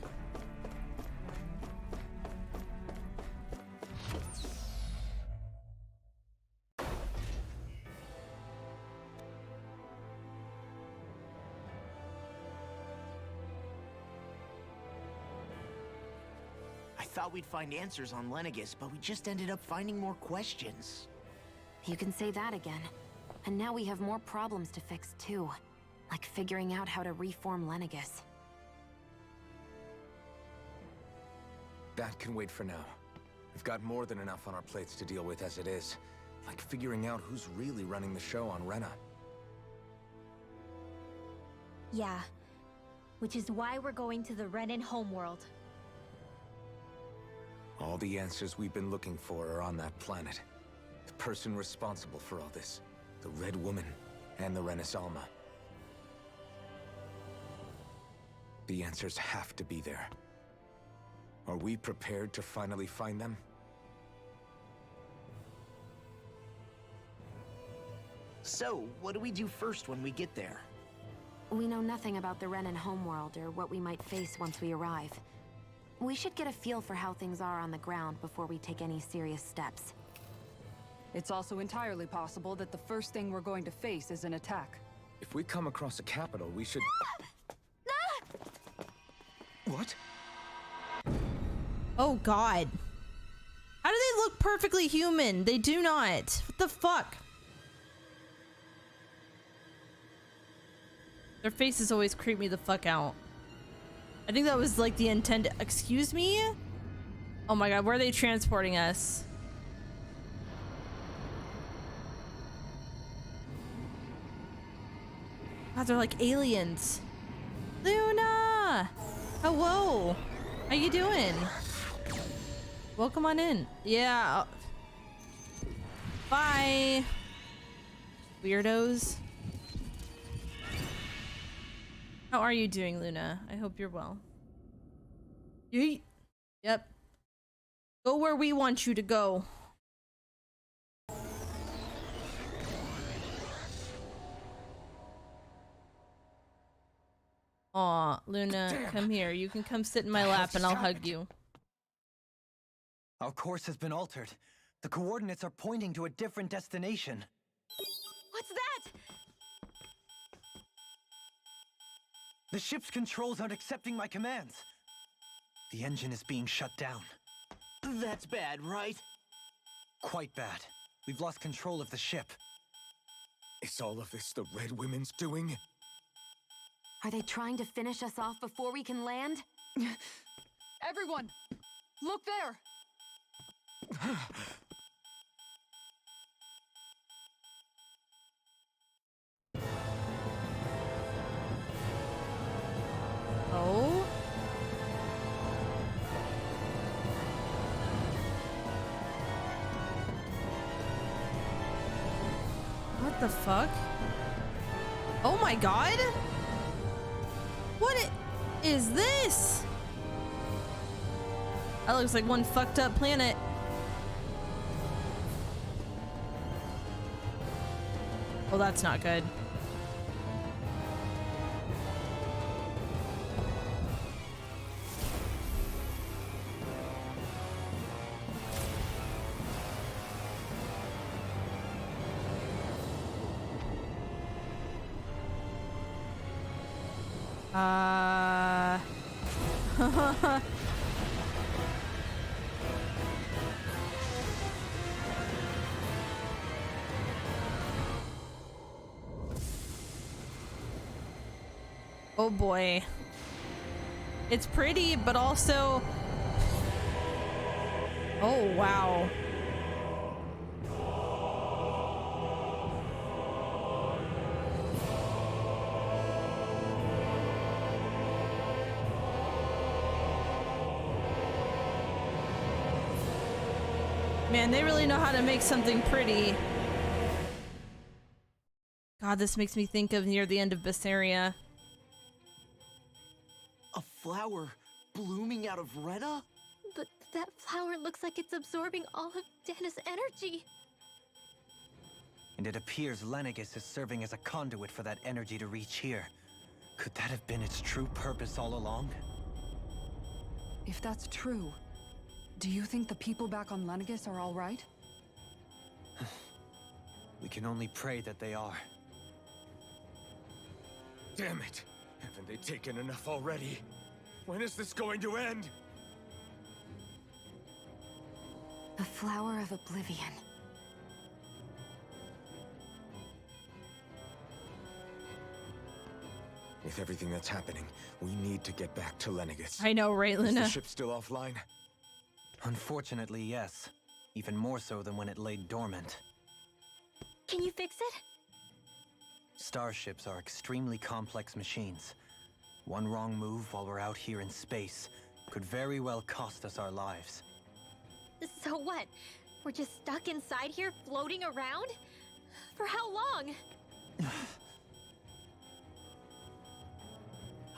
Thought we'd find answers on Lenegis, but we just ended up finding more questions. You can say that again. And now we have more problems to fix too. Like figuring out how to reform Lenegis. That can wait for now. We've got more than enough on our plates to deal with as it is. Like figuring out who's really running the show on Rena. Yeah. Which is why we're going to the Renan homeworld. All the answers we've been looking for are on that planet. The person responsible for all this. The Red Woman and the Renis Alma. The answers have to be there. Are we prepared to finally find them? So, what do we do first when we get there? We know nothing about the Renan homeworld or what we might face once we arrive. We should get a feel for how things are on the ground before we take any serious steps. It's also entirely possible that the first thing we're going to face is an attack. If we come across a capital, we should... What? Oh god. How do they look perfectly human? They do not. What the fuck? Their faces always creep me the fuck out. I think that was like the intended. Excuse me? Oh my god, where are they transporting us? God, they're like aliens. Luna! Hello! How you doing? Welcome on in. Yeah. Bye. Weirdos. How are you doing, Luna? I hope you're well. Yeet. Yep. Go where we want you to go. Aw, Luna, come here. You can come sit in my lap and I'll hug you. Our course has been altered. The coordinates are pointing to a different destination. What's that? The ship's controls aren't accepting my commands. The engine is being shut down. That's bad, right? Quite bad. We've lost control of the ship. Is all of this the Red Women's doing? Are they trying to finish us off before we can land? Everyone! Look there! Oh? What the fuck? Oh my god? What is this? That looks like one fucked up planet. Well, that's not good. Oh boy. It's pretty, but also... Oh, wow. Man, they really know how to make something pretty. God, this makes me think of near the end of Berseria. A flower blooming out of Rena? But that flower looks like it's absorbing all of Dana's energy. And it appears Lenegis is serving as a conduit for that energy to reach here. Could that have been its true purpose all along? If that's true, do you think the people back on Lenegis are all right? We can only pray that they are. Damn it! Haven't they taken enough already? When is this going to end? The Flower of Oblivion. With everything that's happening, we need to get back to Lenegis. I know, right, Luna? Is the ship still offline? Unfortunately, yes. Even more so than when it lay dormant. Can you fix it? Starships are extremely complex machines. One wrong move while we're out here in space could very well cost us our lives. So what? We're just stuck inside here, floating around? For how long?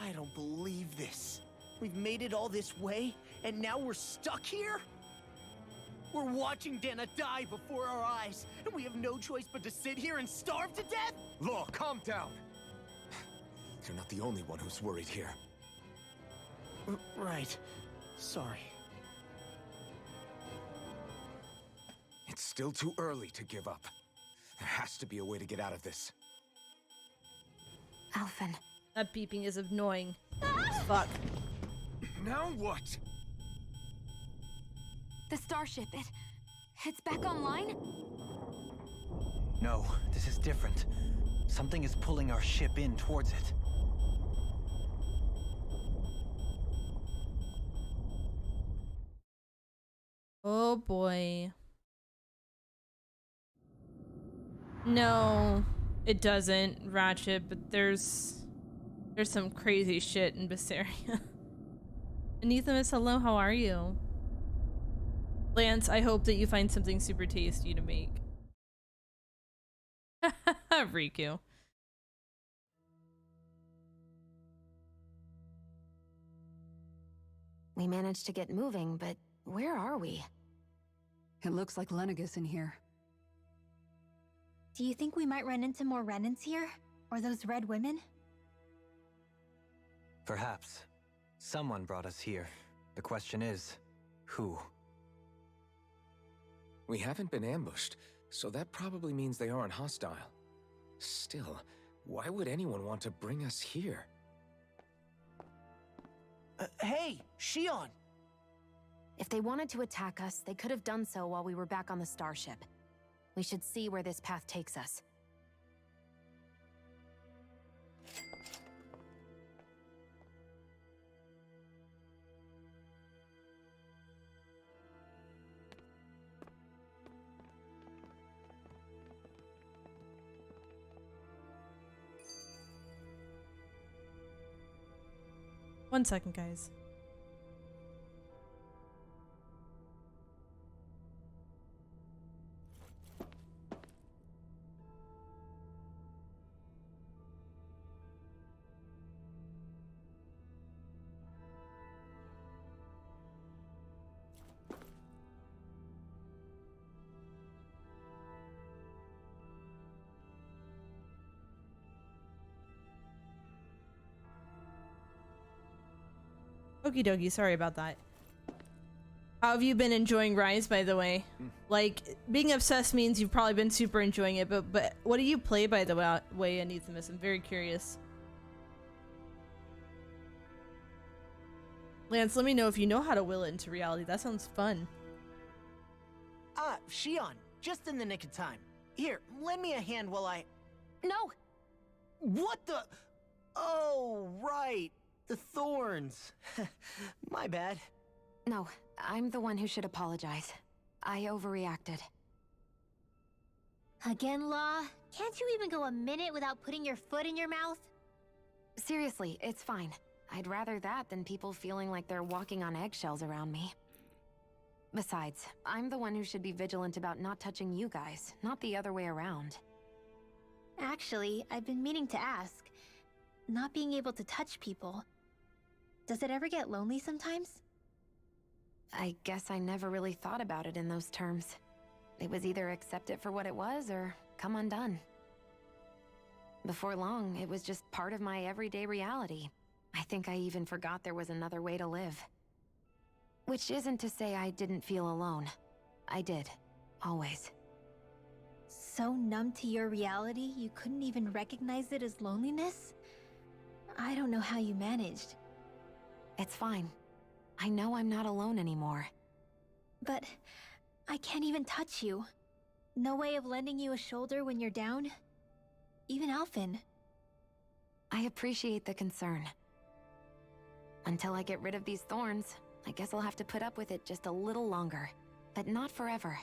I don't believe this. We've made it all this way, and now we're stuck here? We're watching Dana die before our eyes, and we have no choice but to sit here and starve to death? Law, calm down! You're not the only one who's worried here. Right. Sorry. It's still too early to give up. There has to be a way to get out of this. Alphen. That beeping is annoying. Fuck. Now what? The starship, it's back online? No, this is different. Something is pulling our ship in towards it. Oh boy. No, it doesn't, Ratchet, but there's some crazy shit in Berseria. Anithamus, hello, how are you? Lance, I hope that you find something super tasty to make. Riku. We managed to get moving, but where are we? It looks like Lenegis in here. Do you think we might run into more Renans here? Or those red women? Perhaps. Someone brought us here. The question is, who? We haven't been ambushed, so that probably means they aren't hostile. Still, why would anyone want to bring us here? Hey, Shion! If they wanted to attack us, they could have done so while we were back on the starship. We should see where this path takes us. One second, guys. Okie dokie, sorry about that. How have you been enjoying Rise, by the way? Like, being obsessed means you've probably been super enjoying it, but what do you play, by the way, Anithamus? I'm very curious. Lance, let me know if you know how to will it into reality. That sounds fun. Shion, just in the nick of time. Here, lend me a hand while I... No! What the... Oh, right. The thorns. My bad. No, I'm the one who should apologize. I overreacted. Again, Law? Can't you even go a minute without putting your foot in your mouth? Seriously, it's fine. I'd rather that than people feeling like they're walking on eggshells around me. Besides, I'm the one who should be vigilant about not touching you guys, not the other way around. Actually, I've been meaning to ask. Not being able to touch people, does it ever get lonely sometimes? I guess I never really thought about it in those terms. It was either accept it for what it was or come undone. Before long, it was just part of my everyday reality. I think I even forgot there was another way to live. Which isn't to say I didn't feel alone. I did. Always. So numb to your reality, you couldn't even recognize it as loneliness? I don't know how you managed. It's fine. I know I'm not alone anymore. But I can't even touch you. No way of lending you a shoulder when you're down? Even Alphen. I appreciate the concern. Until I get rid of these thorns, I guess I'll have to put up with it just a little longer. But not forever.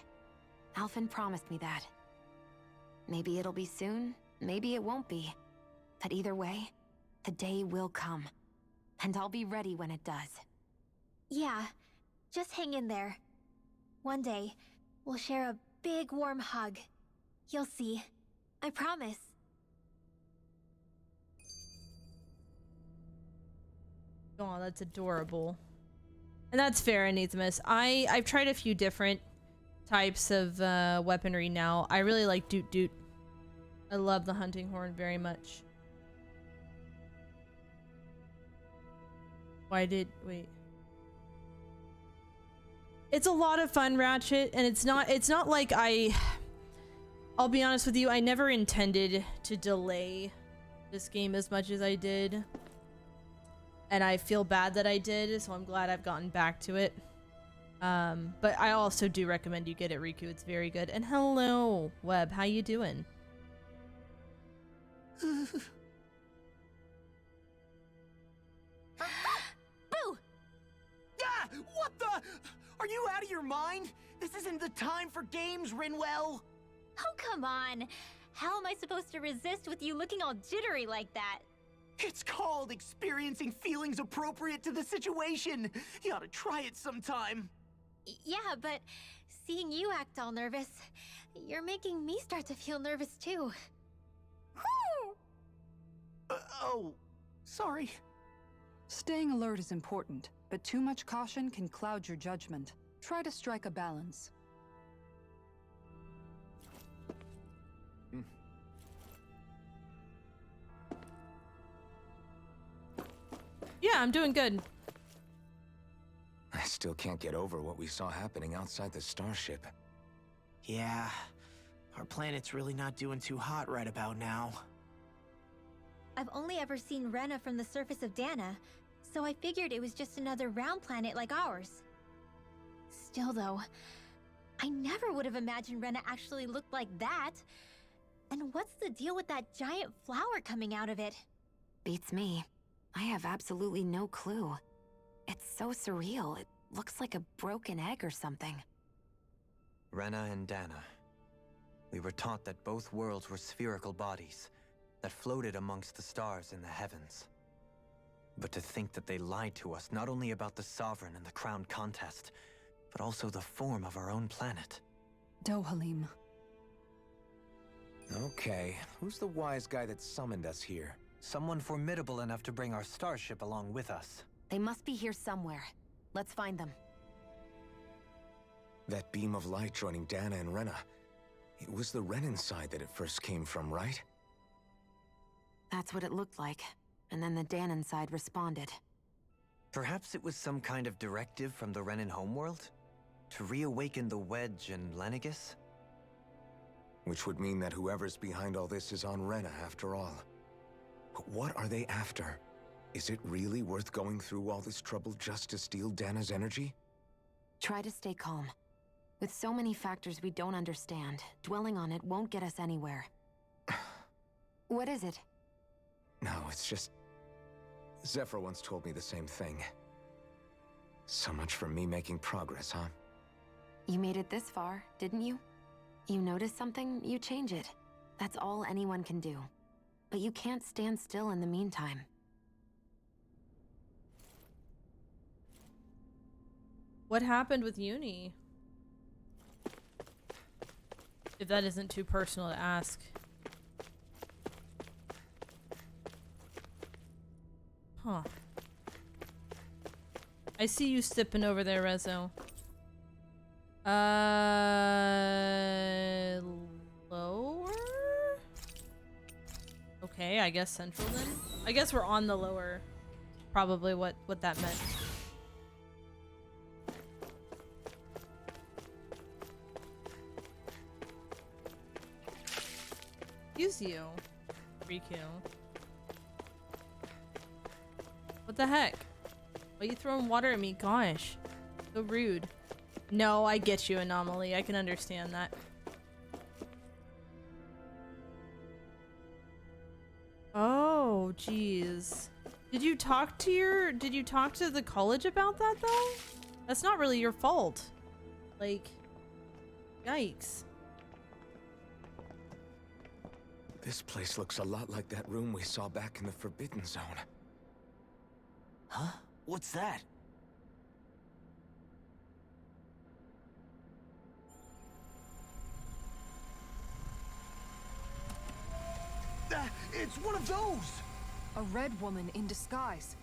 Alphen promised me that. Maybe it'll be soon, maybe it won't be. But either way, the day will come. And I'll be ready when it does. Yeah, just hang in there. One day, we'll share a big warm hug. You'll see. I promise. Oh, that's adorable. And that's fair, Anithamus. I've tried a few different types of weaponry now. I really like Doot Doot. I love the hunting horn very much. Wait. It's a lot of fun, Ratchet, and it's not like I'll be honest with you, I never intended to delay this game as much as I did. And I feel bad that I did, so I'm glad I've gotten back to it. But I also do recommend you get it, Riku. It's very good. And hello, Web. How you doing? Boo! Ah! What the? Are you out of your mind? This isn't the time for games, Rinwell! Oh, come on. How am I supposed to resist with you looking all jittery like that? It's called experiencing feelings appropriate to the situation. You ought to try it sometime. Yeah, but seeing you act all nervous, you're making me start to feel nervous too. Oh, sorry. Staying alert is important, but too much caution can cloud your judgment. Try to strike a balance. Yeah, I'm doing good. I still can't get over what we saw happening outside the starship. Yeah, our planet's really not doing too hot right about now. I've only ever seen Rena from the surface of Dana, so I figured it was just another round planet like ours. Still though, I never would have imagined Rena actually looked like that. And what's the deal with that giant flower coming out of it? Beats me. I have absolutely no clue. It's so surreal. It looks like a broken egg or something. Rena and Dana. We were taught that both worlds were spherical bodies that floated amongst the stars in the heavens. But to think that they lied to us not only about the Sovereign and the Crown contest, but also the form of our own planet. Dohalim. Okay, who's the wise guy that summoned us here? Someone formidable enough to bring our starship along with us. They must be here somewhere. Let's find them. That beam of light joining Dana and Rena. It was the Renan side that it first came from, right? That's what it looked like. And then the Danon side responded. Perhaps it was some kind of directive from the Renan homeworld? To reawaken the Wedge and Lenegis? Which would mean that whoever's behind all this is on Rena after all. But what are they after? Is it really worth going through all this trouble just to steal Dana's energy? Try to stay calm. With so many factors we don't understand, dwelling on it won't get us anywhere. What is it? No, it's just... Zephyr once told me the same thing. So much for me making progress, huh? You made it this far, didn't you? You notice something, you change it. That's all anyone can do. But you can't stand still in the meantime. What happened with Uni? If that isn't too personal to ask. Huh. I see you stepping over there, Rezo. Lower? Okay, I guess central then. I guess we're on the lower. Probably what that meant. Excuse you, Riku. What the heck? Why are you throwing water at me? Gosh. So rude. No, I get you, Anomaly. I can understand that. Oh, jeez. Did you talk to the college about that, though? That's not really your fault. Like, yikes. This place looks a lot like that room we saw back in the Forbidden Zone. Huh? What's that? It's one of those! A red woman in disguise.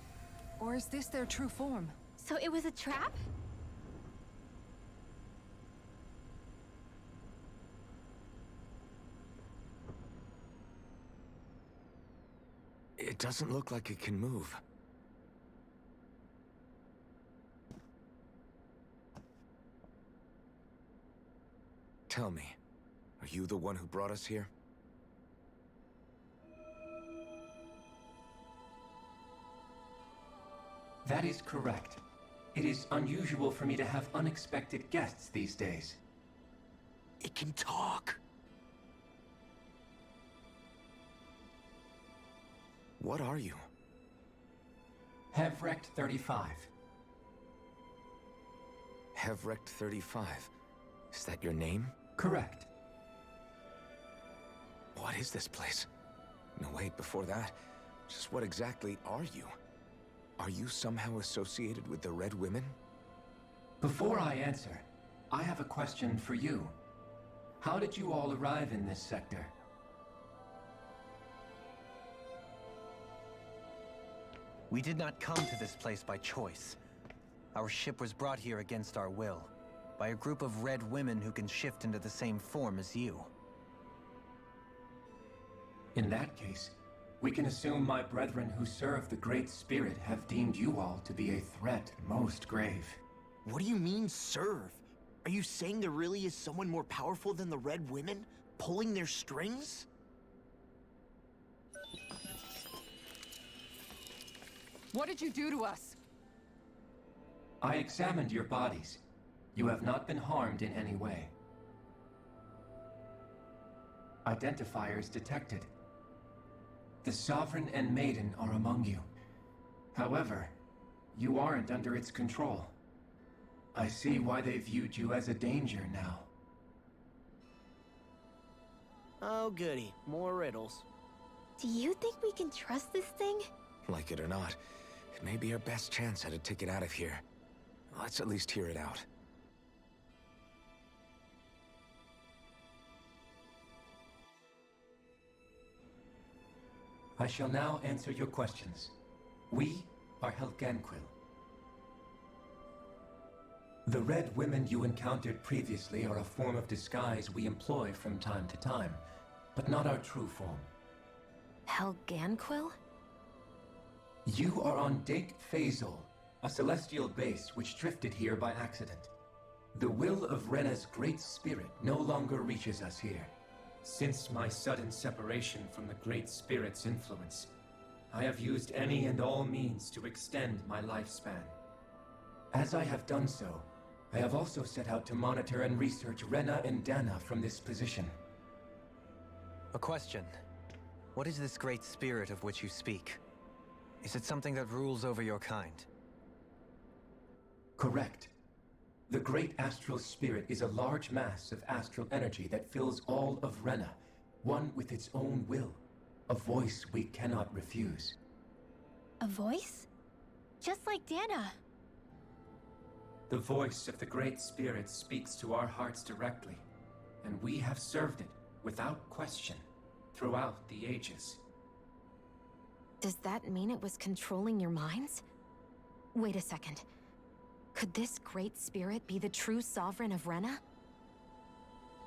Or is this their true form? So it was a trap? It doesn't look like it can move. Tell me, are you the one who brought us here? That is correct. It is unusual for me to have unexpected guests these days. It can talk. What are you? Hevrecht 35. Hevrecht 35. Is that your name? Correct. What is this place? No, wait, before that, just what exactly are you? Are you somehow associated with the Red Women? Before I answer, I have a question for you. How did you all arrive in this sector? We did not come to this place by choice. Our ship was brought here against our will, by a group of red women who can shift into the same form as you. In that case, we can assume my brethren who serve the Great Spirit have deemed you all to be a threat most grave. What do you mean, serve? Are you saying there really is someone more powerful than the Red Women, pulling their strings? What did you do to us? I examined your bodies. You have not been harmed in any way. Identifiers detected. The Sovereign and Maiden are among you. However, you aren't under its control. I see why they viewed you as a danger now. Oh goody, more riddles. Do you think we can trust this thing? Like it or not, it may be our best chance at a ticket out of here. Let's at least hear it out. I shall now answer your questions. We are Helganquil. The red women you encountered previously are a form of disguise we employ from time to time, but not our true form. Helganquil? You are on Dake Phasol, a celestial base which drifted here by accident. The will of Rena's Great Spirit no longer reaches us here. Since my sudden separation from the Great Spirit's influence, I have used any and all means to extend my lifespan. As I have done so, I have also set out to monitor and research Rena and Dana from this position. A question. What is this Great Spirit of which you speak? Is it something that rules over your kind? Correct. The Great Astral Spirit is a large mass of astral energy that fills all of Rena, one with its own will, a voice we cannot refuse. A voice? Just like Dana. The voice of the Great Spirit speaks to our hearts directly, and we have served it without question throughout the ages. Does that mean it was controlling your minds? Wait a second. Could this Great Spirit be the true sovereign of Rena?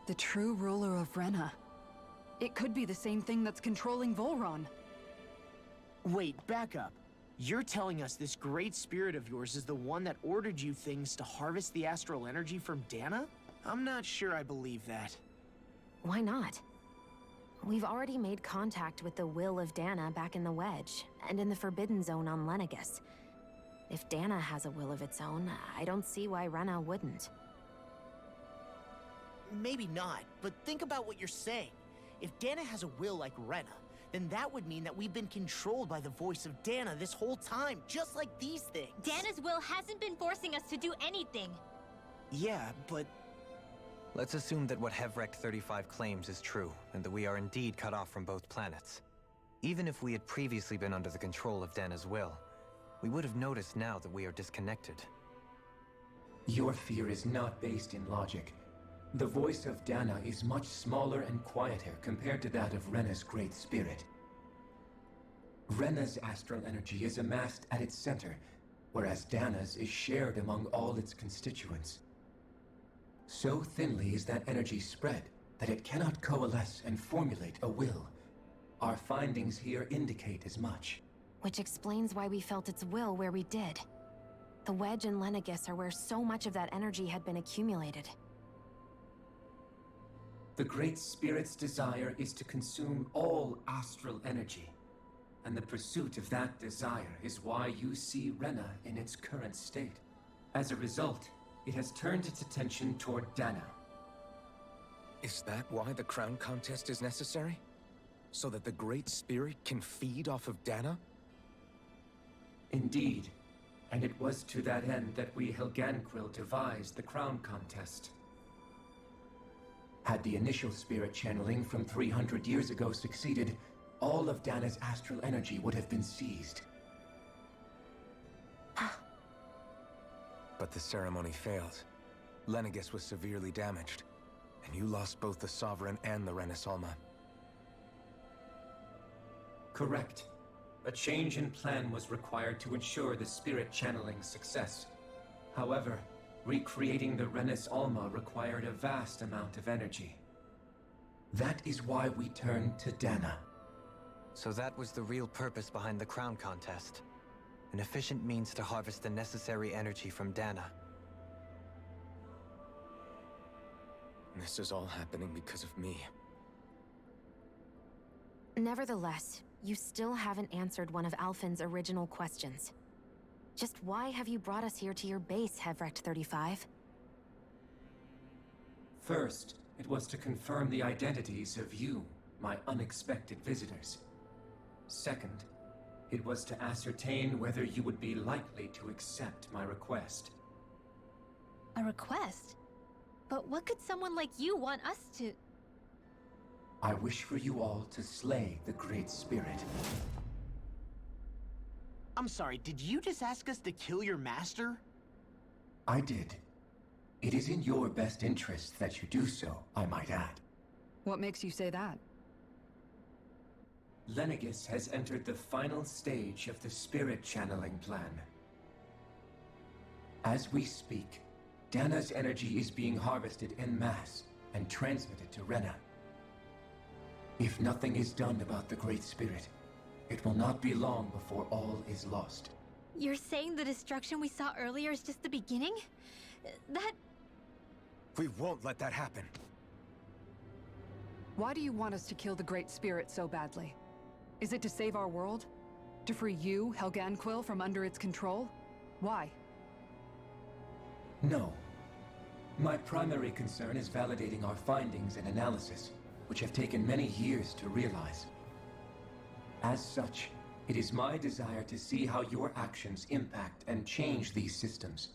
The true ruler of Rena. It could be the same thing that's controlling Volron. Wait, back up. You're telling us this great spirit of yours is the one that ordered you things to harvest the astral energy from Dana? I'm not sure I believe that. Why not? We've already made contact with the will of Dana back in the Wedge, and in the Forbidden Zone on Lenegus. If Dana has a will of its own, I don't see why Rena wouldn't. Maybe not, but think about what you're saying. If Dana has a will like Rena, then that would mean that we've been controlled by the voice of Dana this whole time, just like these things. Dana's will hasn't been forcing us to do anything. Yeah, but... Let's assume that what Hevrecht 35 claims is true, and that we are indeed cut off from both planets. Even if we had previously been under the control of Dana's will, we would have noticed now that we are disconnected. Your fear is not based in logic. The voice of Dana is much smaller and quieter compared to that of Rena's Great Spirit. Rena's astral energy is amassed at its center, whereas Dana's is shared among all its constituents. So thinly is that energy spread that it cannot coalesce and formulate a will. Our findings here indicate as much. Which explains why we felt its will where we did. The Wedge and Lenegus are where so much of that energy had been accumulated. The Great Spirit's desire is to consume all astral energy, and the pursuit of that desire is why you see Rena in its current state. As a result, it has turned its attention toward Dana. Is that why the crown contest is necessary? So that the Great Spirit can feed off of Dana? Indeed, and it was to that end that we Helganquil devised the crown contest. Had the initial spirit channeling from 300 years ago succeeded, all of Dana's astral energy would have been seized. But the ceremony failed. Lenegus was severely damaged, and you lost both the Sovereign and the Renis Alma. Correct. A change in plan was required to ensure the spirit channeling's success. However, recreating the Renis Alma required a vast amount of energy. That is why we turned to Dana. So that was the real purpose behind the crown contest. An efficient means to harvest the necessary energy from Dana. This is all happening because of me. Nevertheless, you still haven't answered one of Alphen's original questions. Just why have you brought us here to your base, Hevrecht 35? First, it was to confirm the identities of you, my unexpected visitors. Second, it was to ascertain whether you would be likely to accept my request. A request? But what could someone like you want us to... I wish for you all to slay the Great Spirit. I'm sorry, did you just ask us to kill your master? I did. It is in your best interest that you do so, I might add. What makes you say that? Lenegus has entered the final stage of the spirit channeling plan. As we speak, Dana's energy is being harvested en masse and transmitted to Rena. If nothing is done about the Great Spirit, it will not be long before all is lost. You're saying the destruction we saw earlier is just the beginning? That... We won't let that happen. Why do you want us to kill the Great Spirit so badly? Is it to save our world? To free you, Helganquil, from under its control? Why? No. My primary concern is validating our findings and analysis, which have taken many years to realize. As such, It is my desire to see how your actions impact and change these systems.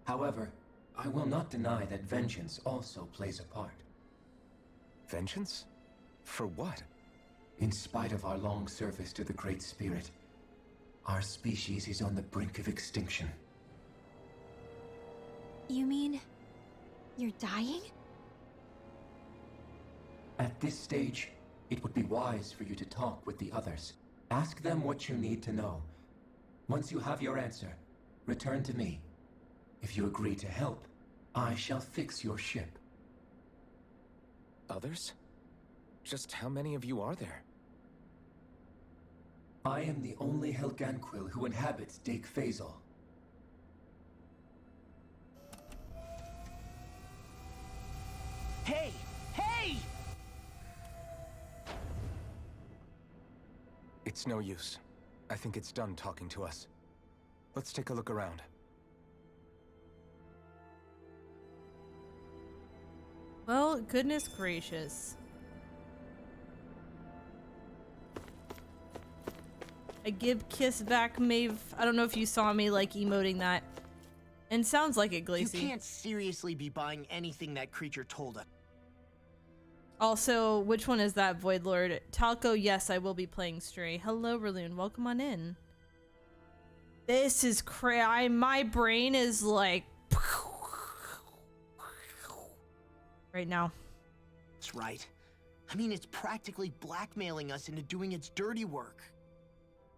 However, I will not deny that vengeance also plays a part. Vengeance? For what? In spite of our long service to the Great Spirit, our species is on the brink of extinction. You mean... you're dying? At this stage, it would be wise for you to talk with the others. Ask them what you need to know. Once you have your answer, return to me. If you agree to help, I shall fix your ship. Others? Just how many of you are there? I am the only Helganquil who inhabits Dake Phasal. Hey! Hey! It's no use. I think it's done talking to us. Let's take a look around. Well, goodness gracious. I give kiss back, Maeve. I don't know if you saw me like emoting that. And sounds like it, Glacy. You can't seriously be buying anything that creature told us. Also, which one is that, Void Lord? Talco, yes, I will be playing Stray. Hello, Raloon. Welcome on in. This is my brain is like... right now. That's right. I mean, it's practically blackmailing us into doing its dirty work.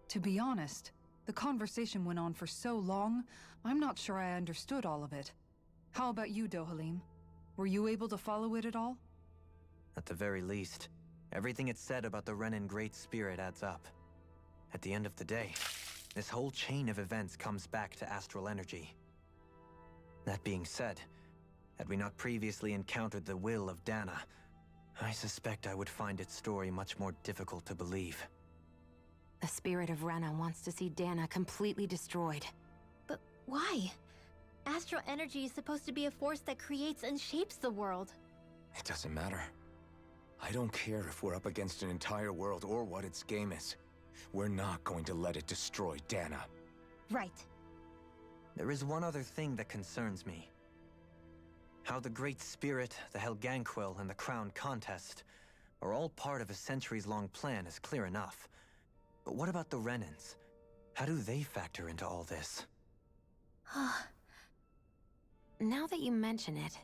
To be honest, the conversation went on for so long, I'm not sure I understood all of it. How about you, Dohalim? Were you able to follow it at all? At the very least, everything it said about the Renan Great Spirit adds up. At the end of the day, this whole chain of events comes back to astral energy. That being said, had we not previously encountered the will of Dana, I suspect I would find its story much more difficult to believe. The spirit of Rena wants to see Dana completely destroyed. But why? Astral energy is supposed to be a force that creates and shapes the world. It doesn't matter. I don't care if we're up against an entire world or what its game is. We're not going to let it destroy Dana. Right. There is one other thing that concerns me. How the Great Spirit, the Helganquil, and the Crown Contest are all part of a centuries-long plan is clear enough. But what about the Renans? How do they factor into all this? Now that you mention it,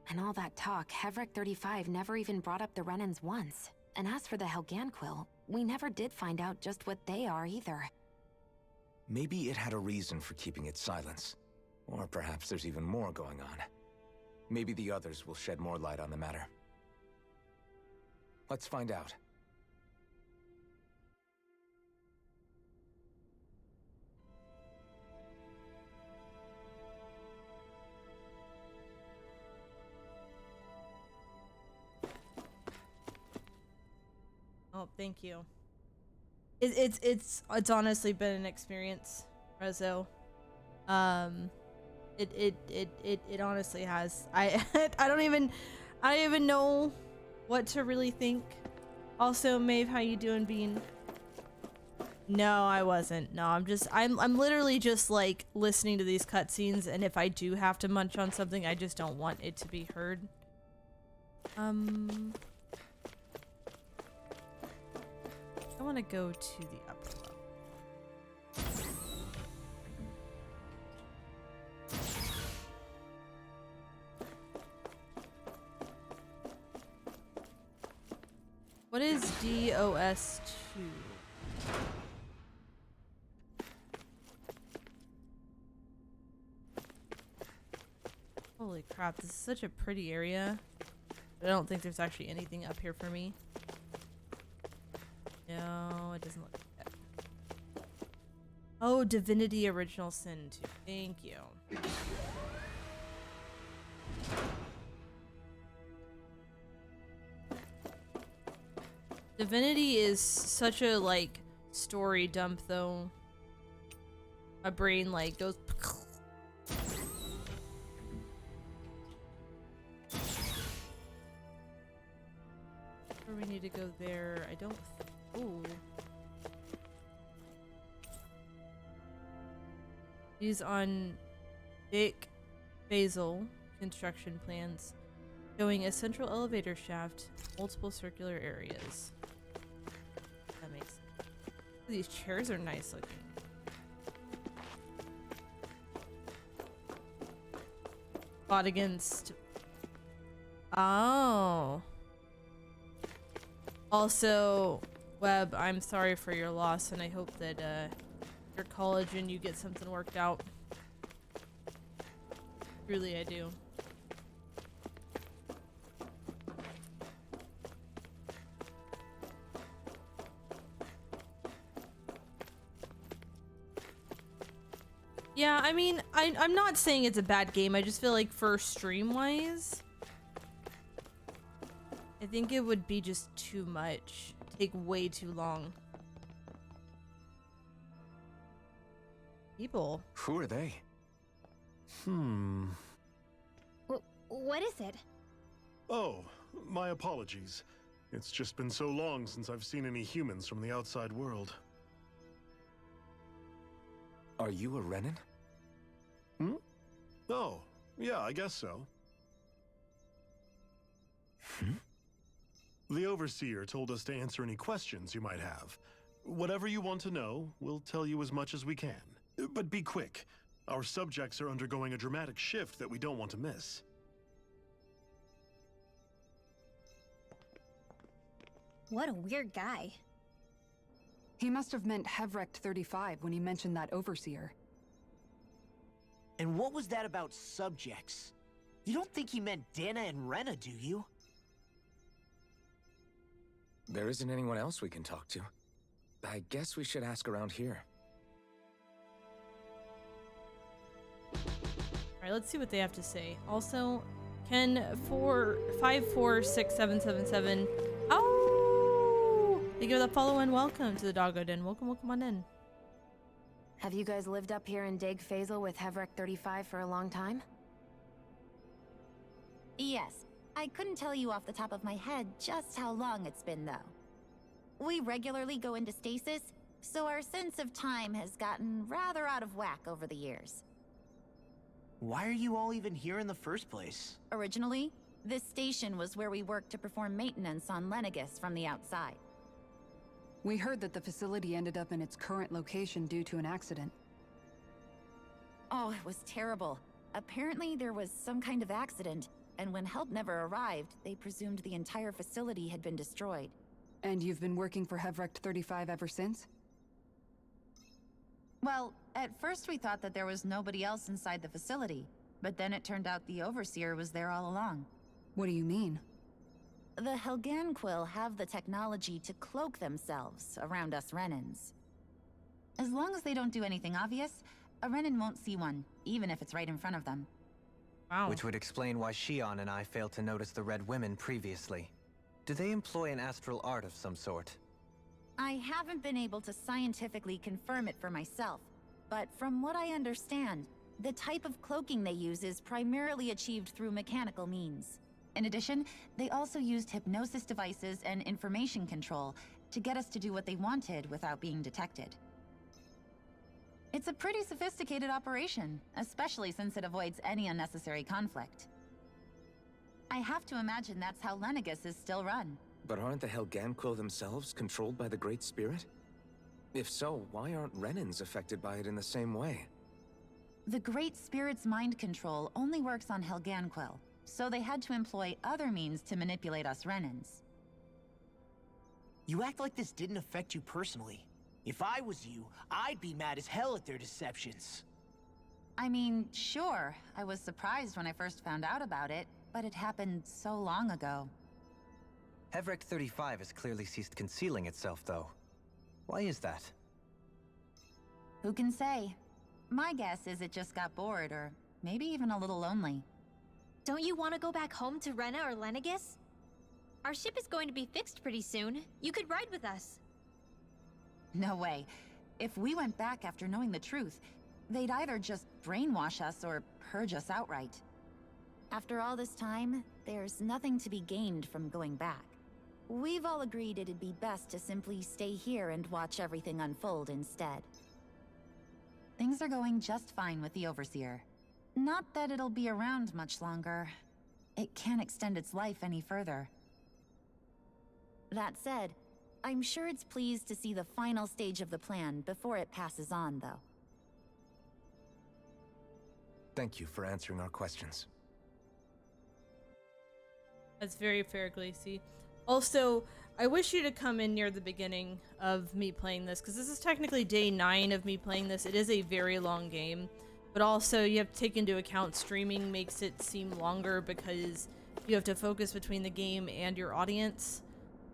and all that talk, Hevric 35 never even brought up the Renans once. And as for the Helganquil, we never did find out just what they are either. Maybe it had a reason for keeping its silence. Or perhaps there's even more going on. Maybe the others will shed more light on the matter. Let's find out. Oh, thank you. It's honestly been an experience, Rezo. It honestly has. I don't even know what to really think. Also, Maeve, how you doing, Bean? No, I wasn't. No, I'm literally just like listening to these cutscenes, and if I do have to munch on something, I just don't want it to be heard. I want to go to the upper level. What is DOS2? Holy crap, this is such a pretty area. I don't think there's actually anything up here for me. No, it doesn't look like that. Oh, Divinity Original Sin 2. Thank you. Divinity is such a, like, story dump, though. My brain, like, goes... We need to go there. I don't... Ooh. These on Dick Basil construction plans, showing a central elevator shaft, multiple circular areas. That makes sense. These chairs are nice looking. Fought against. Oh. Also, Webb, I'm sorry for your loss, and I hope that your college and you get something worked out. Truly, I do. Yeah, I mean, I'm not saying it's a bad game. I just feel like for stream-wise, I think it would be just too much. Take way too long. People. Who are they? What is it? Oh, my apologies. It's just been so long since I've seen any humans from the outside world. Are you a Renan? Hmm? Oh, yeah, I guess so. The Overseer told us to answer any questions you might have. Whatever you want to know, we'll tell you as much as we can. But be quick. Our subjects are undergoing a dramatic shift that we don't want to miss. What a weird guy. He must have meant Hevrecht 35 when he mentioned that Overseer. And what was that about subjects? You don't think he meant Dana and Rena, do you? There isn't anyone else we can talk to. I guess we should ask around here. Alright, let's see what they have to say. Also, Ken 4546777. Oh! They give the follow and welcome to the Doggo Den. Welcome on in. Have you guys lived up here in Dig Faisal with Hevrecht 35 for a long time? Yes. I couldn't tell you off the top of my head just how long it's been, though. We regularly go into stasis, so our sense of time has gotten rather out of whack over the years. Why are you all even here in the first place? Originally, this station was where we worked to perform maintenance on Lenegis from the outside. We heard that the facility ended up in its current location due to an accident. Oh, it was terrible. Apparently there was some kind of accident, and when help never arrived, they presumed the entire facility had been destroyed. And you've been working for Hevrecht 35 ever since? Well, at first we thought that there was nobody else inside the facility, but then it turned out the Overseer was there all along. What do you mean? The Helganquil have the technology to cloak themselves around us Renans. As long as they don't do anything obvious, a Renan won't see one, even if it's right in front of them. Wow. Which would explain why Shion and I failed to notice the Red Women previously. Do they employ an astral art of some sort? I haven't been able to scientifically confirm it for myself, but from what I understand, the type of cloaking they use is primarily achieved through mechanical means. In addition, they also used hypnosis devices and information control to get us to do what they wanted without being detected. It's a pretty sophisticated operation, especially since it avoids any unnecessary conflict. I have to imagine that's how Lenegis is still run. But aren't the Helganquil themselves controlled by the Great Spirit? If so, why aren't Renans affected by it in the same way? The Great Spirit's mind control only works on Helganquil, so they had to employ other means to manipulate us Renans. You act like this didn't affect you personally. If I was you, I'd be mad as hell at their deceptions. I mean, sure, I was surprised when I first found out about it, but it happened so long ago. Hevrecht 35 has clearly ceased concealing itself, though. Why is that? Who can say? My guess is it just got bored, or maybe even a little lonely. Don't you want to go back home to Rena or Lenegis? Our ship is going to be fixed pretty soon. You could ride with us. No way. If we went back after knowing the truth, they'd either just brainwash us or purge us outright. After all this time, there's nothing to be gained from going back. We've all agreed it'd be best to simply stay here and watch everything unfold instead. Things are going just fine with the Overseer. Not that it'll be around much longer. It can't extend its life any further. That said, I'm sure it's pleased to see the final stage of the plan before it passes on, though. Thank you for answering our questions. That's very fair, Glacy. Also, I wish you to come in near the beginning of me playing this, because this is technically day 9 of me playing this. It is a very long game, but also you have to take into account streaming makes it seem longer because you have to focus between the game and your audience.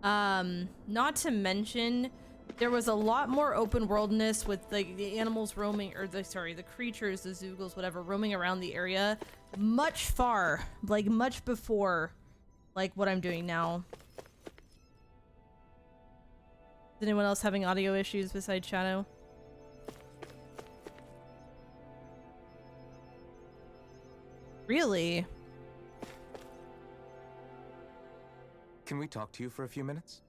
Not to mention, there was a lot more open worldness with like the animals roaming, or the creatures, the Zeugles, whatever, roaming around the area much before like what I'm doing now. Is anyone else having audio issues besides Shadow? Really? Can we talk to you for a few minutes?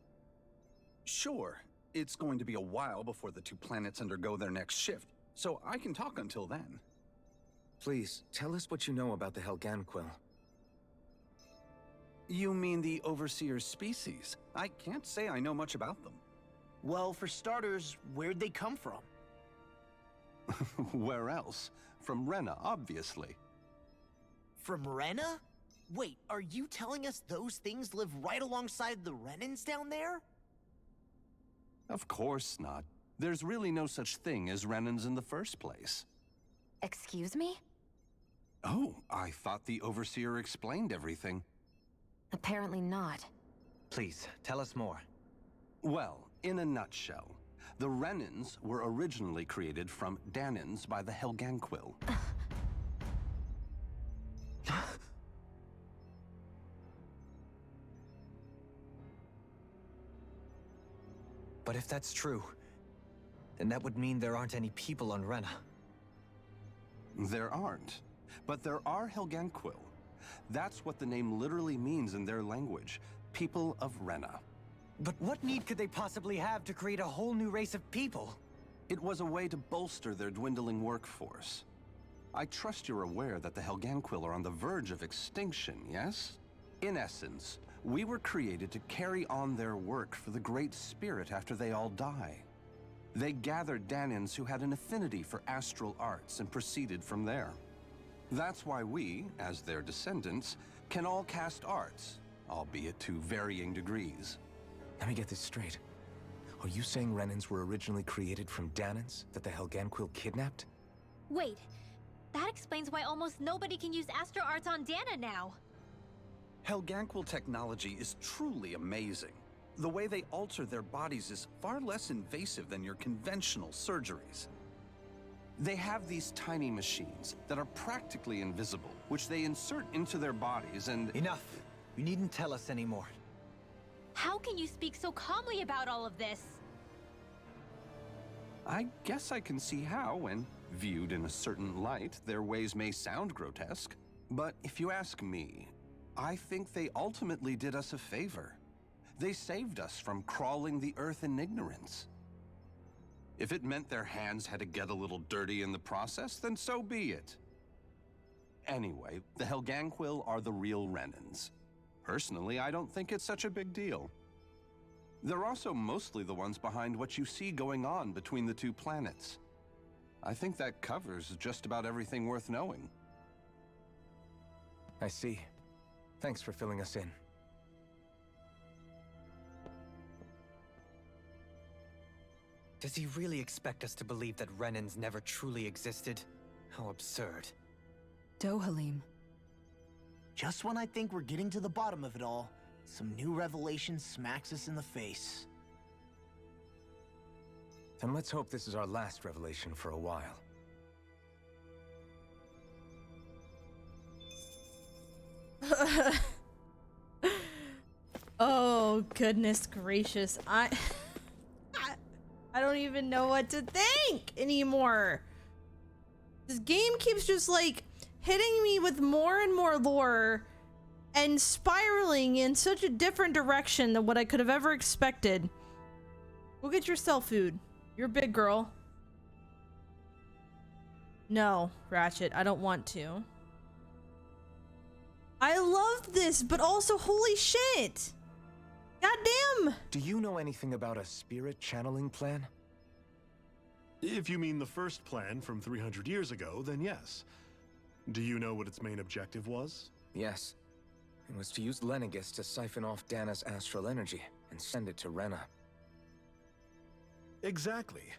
Sure. It's going to be a while before the two planets undergo their next shift, so I can talk until then. Please, tell us what you know about the Helganquil. You mean the Overseer's species? I can't say I know much about them. Well, for starters, where'd they come from? Where else? From Rena, obviously. From Rena? Wait, are you telling us those things live right alongside the Renans down there? Of course not. There's really no such thing as Renans in the first place. Excuse me? Oh, I thought the Overseer explained everything. Apparently not. Please, tell us more. Well, in a nutshell, the Renans were originally created from Dahnans by the Helganquil. But if that's true, then that would mean there aren't any people on Rena. There aren't. But there are Helganquil. That's what the name literally means in their language. People of Rena. But what need could they possibly have to create a whole new race of people? It was a way to bolster their dwindling workforce. I trust you're aware that the Helganquil are on the verge of extinction, yes? In essence, we were created to carry on their work for the Great Spirit after they all die. They gathered Dahnans who had an affinity for astral arts and proceeded from there. That's why we, as their descendants, can all cast arts, albeit to varying degrees. Let me get this straight. Are you saying Renans were originally created from Dahnans that the Helganquil kidnapped? Wait, that explains why almost nobody can use Astro Arts on Dana now. Helganquil technology is truly amazing. The way they alter their bodies is far less invasive than your conventional surgeries. They have these tiny machines that are practically invisible, which they insert into their bodies and— Enough! You needn't tell us anymore. How can you speak so calmly about all of this? I guess I can see how, when viewed in a certain light, their ways may sound grotesque. But if you ask me, I think they ultimately did us a favor. They saved us from crawling the earth in ignorance. If it meant their hands had to get a little dirty in the process, then so be it. Anyway, the Helganquil are the real Renans. Personally, I don't think it's such a big deal. They're also mostly the ones behind what you see going on between the two planets. I think that covers just about everything worth knowing. I see. Thanks for filling us in. Does he really expect us to believe that Renans never truly existed? How absurd. Dohalim. Just when I think we're getting to the bottom of it all, some new revelation smacks us in the face. Then let's hope this is our last revelation for a while. Oh, goodness gracious. I don't even know what to think anymore. This game keeps just like hitting me with more and more lore and spiraling in such a different direction than what I could have ever expected. Go get yourself food. You're a big girl. No, Ratchet, I don't want to. I love this, but also holy shit! Goddamn! Do you know anything about a spirit channeling plan? If you mean the first plan from 300 years ago, then yes. Do you know what its main objective was? Yes. It was to use Lenegis to siphon off Dana's astral energy and send it to Rena. Exactly.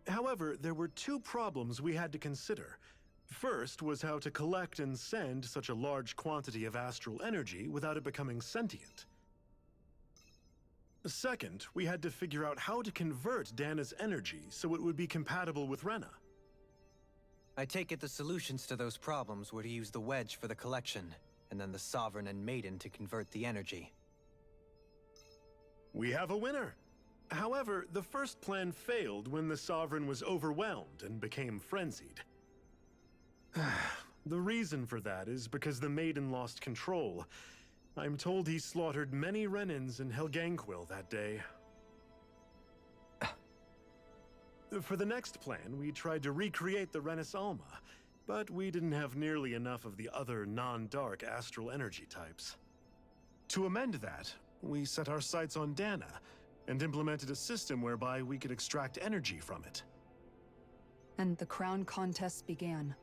However, there were two problems we had to consider. First was how to collect and send such a large quantity of astral energy without it becoming sentient. Second, we had to figure out how to convert Dana's energy so it would be compatible with Rena. I take it the solutions to those problems were to use the wedge for the collection, and then the Sovereign and Maiden to convert the energy. We have a winner! However, the first plan failed when the Sovereign was overwhelmed and became frenzied. The reason for that is because the Maiden lost control. I'm told he slaughtered many Renans in Helganquil that day. For the next plan, we tried to recreate the Renis Alma, but we didn't have nearly enough of the other non-dark astral energy types. To amend that, we set our sights on Dana, and implemented a system whereby we could extract energy from it. And the crown contest began.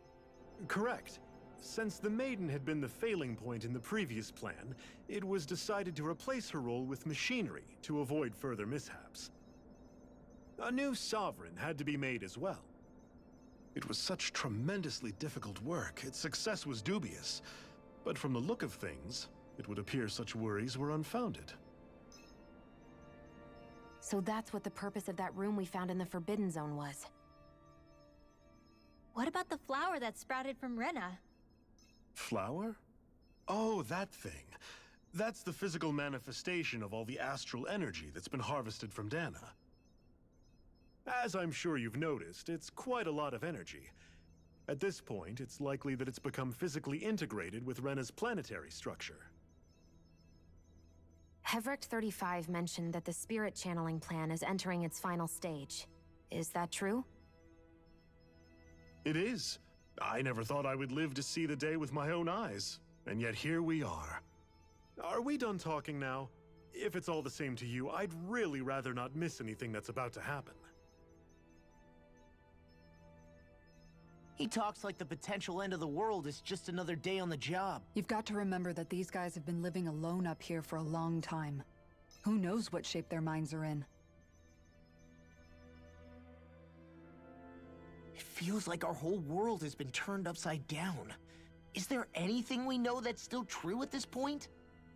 Correct. Since the Maiden had been the failing point in the previous plan, it was decided to replace her role with machinery to avoid further mishaps. A new Sovereign had to be made as well. It was such tremendously difficult work, its success was dubious. But from the look of things, it would appear such worries were unfounded. So that's what the purpose of that room we found in the Forbidden Zone was. What about the flower that sprouted from Rena? Flower? Oh, that thing. That's the physical manifestation of all the astral energy that's been harvested from Dana. As I'm sure you've noticed, it's quite a lot of energy. At this point, it's likely that it's become physically integrated with Rena's planetary structure. Heverick 35 mentioned that the spirit channeling plan is entering its final stage. Is that true? It is. I never thought I would live to see the day with my own eyes, and yet here we are. Are we done talking now? If it's all the same to you, I'd really rather not miss anything that's about to happen. He talks like the potential end of the world is just another day on the job. You've got to remember that these guys have been living alone up here for a long time. Who knows what shape their minds are in? It feels like our whole world has been turned upside down. Is there anything we know that's still true at this point?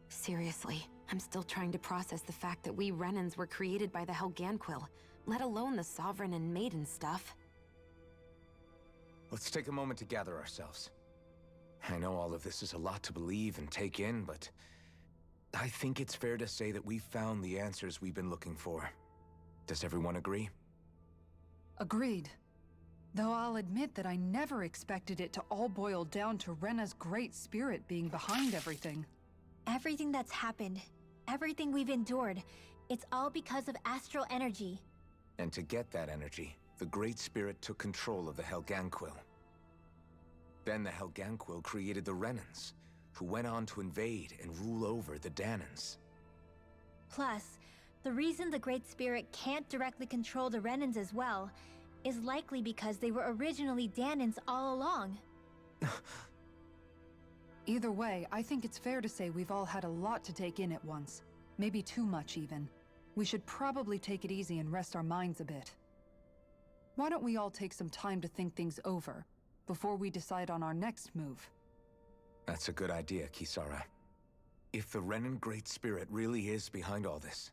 Seriously, I'm still trying to process the fact that we Renans were created by the Helganquil, let alone the Sovereign and Maiden stuff. Let's take a moment to gather ourselves. I know all of this is a lot to believe and take in, but I think it's fair to say that we've found the answers we've been looking for. Does everyone agree? Agreed. Though I'll admit that I never expected it to all boil down to Rena's great spirit being behind everything. Everything that's happened, everything we've endured, it's all because of astral energy. And to get that energy, the Great Spirit took control of the Helganquil. Then the Helganquil created the Renans, who went on to invade and rule over the Danans. Plus, the reason the Great Spirit can't directly control the Renans as well is likely because they were originally Danans all along. Either way, I think it's fair to say we've all had a lot to take in at once. Maybe too much, even. We should probably take it easy and rest our minds a bit. Why don't we all take some time to think things over, before we decide on our next move? That's a good idea, Kisara. If the Renan Great Spirit really is behind all this,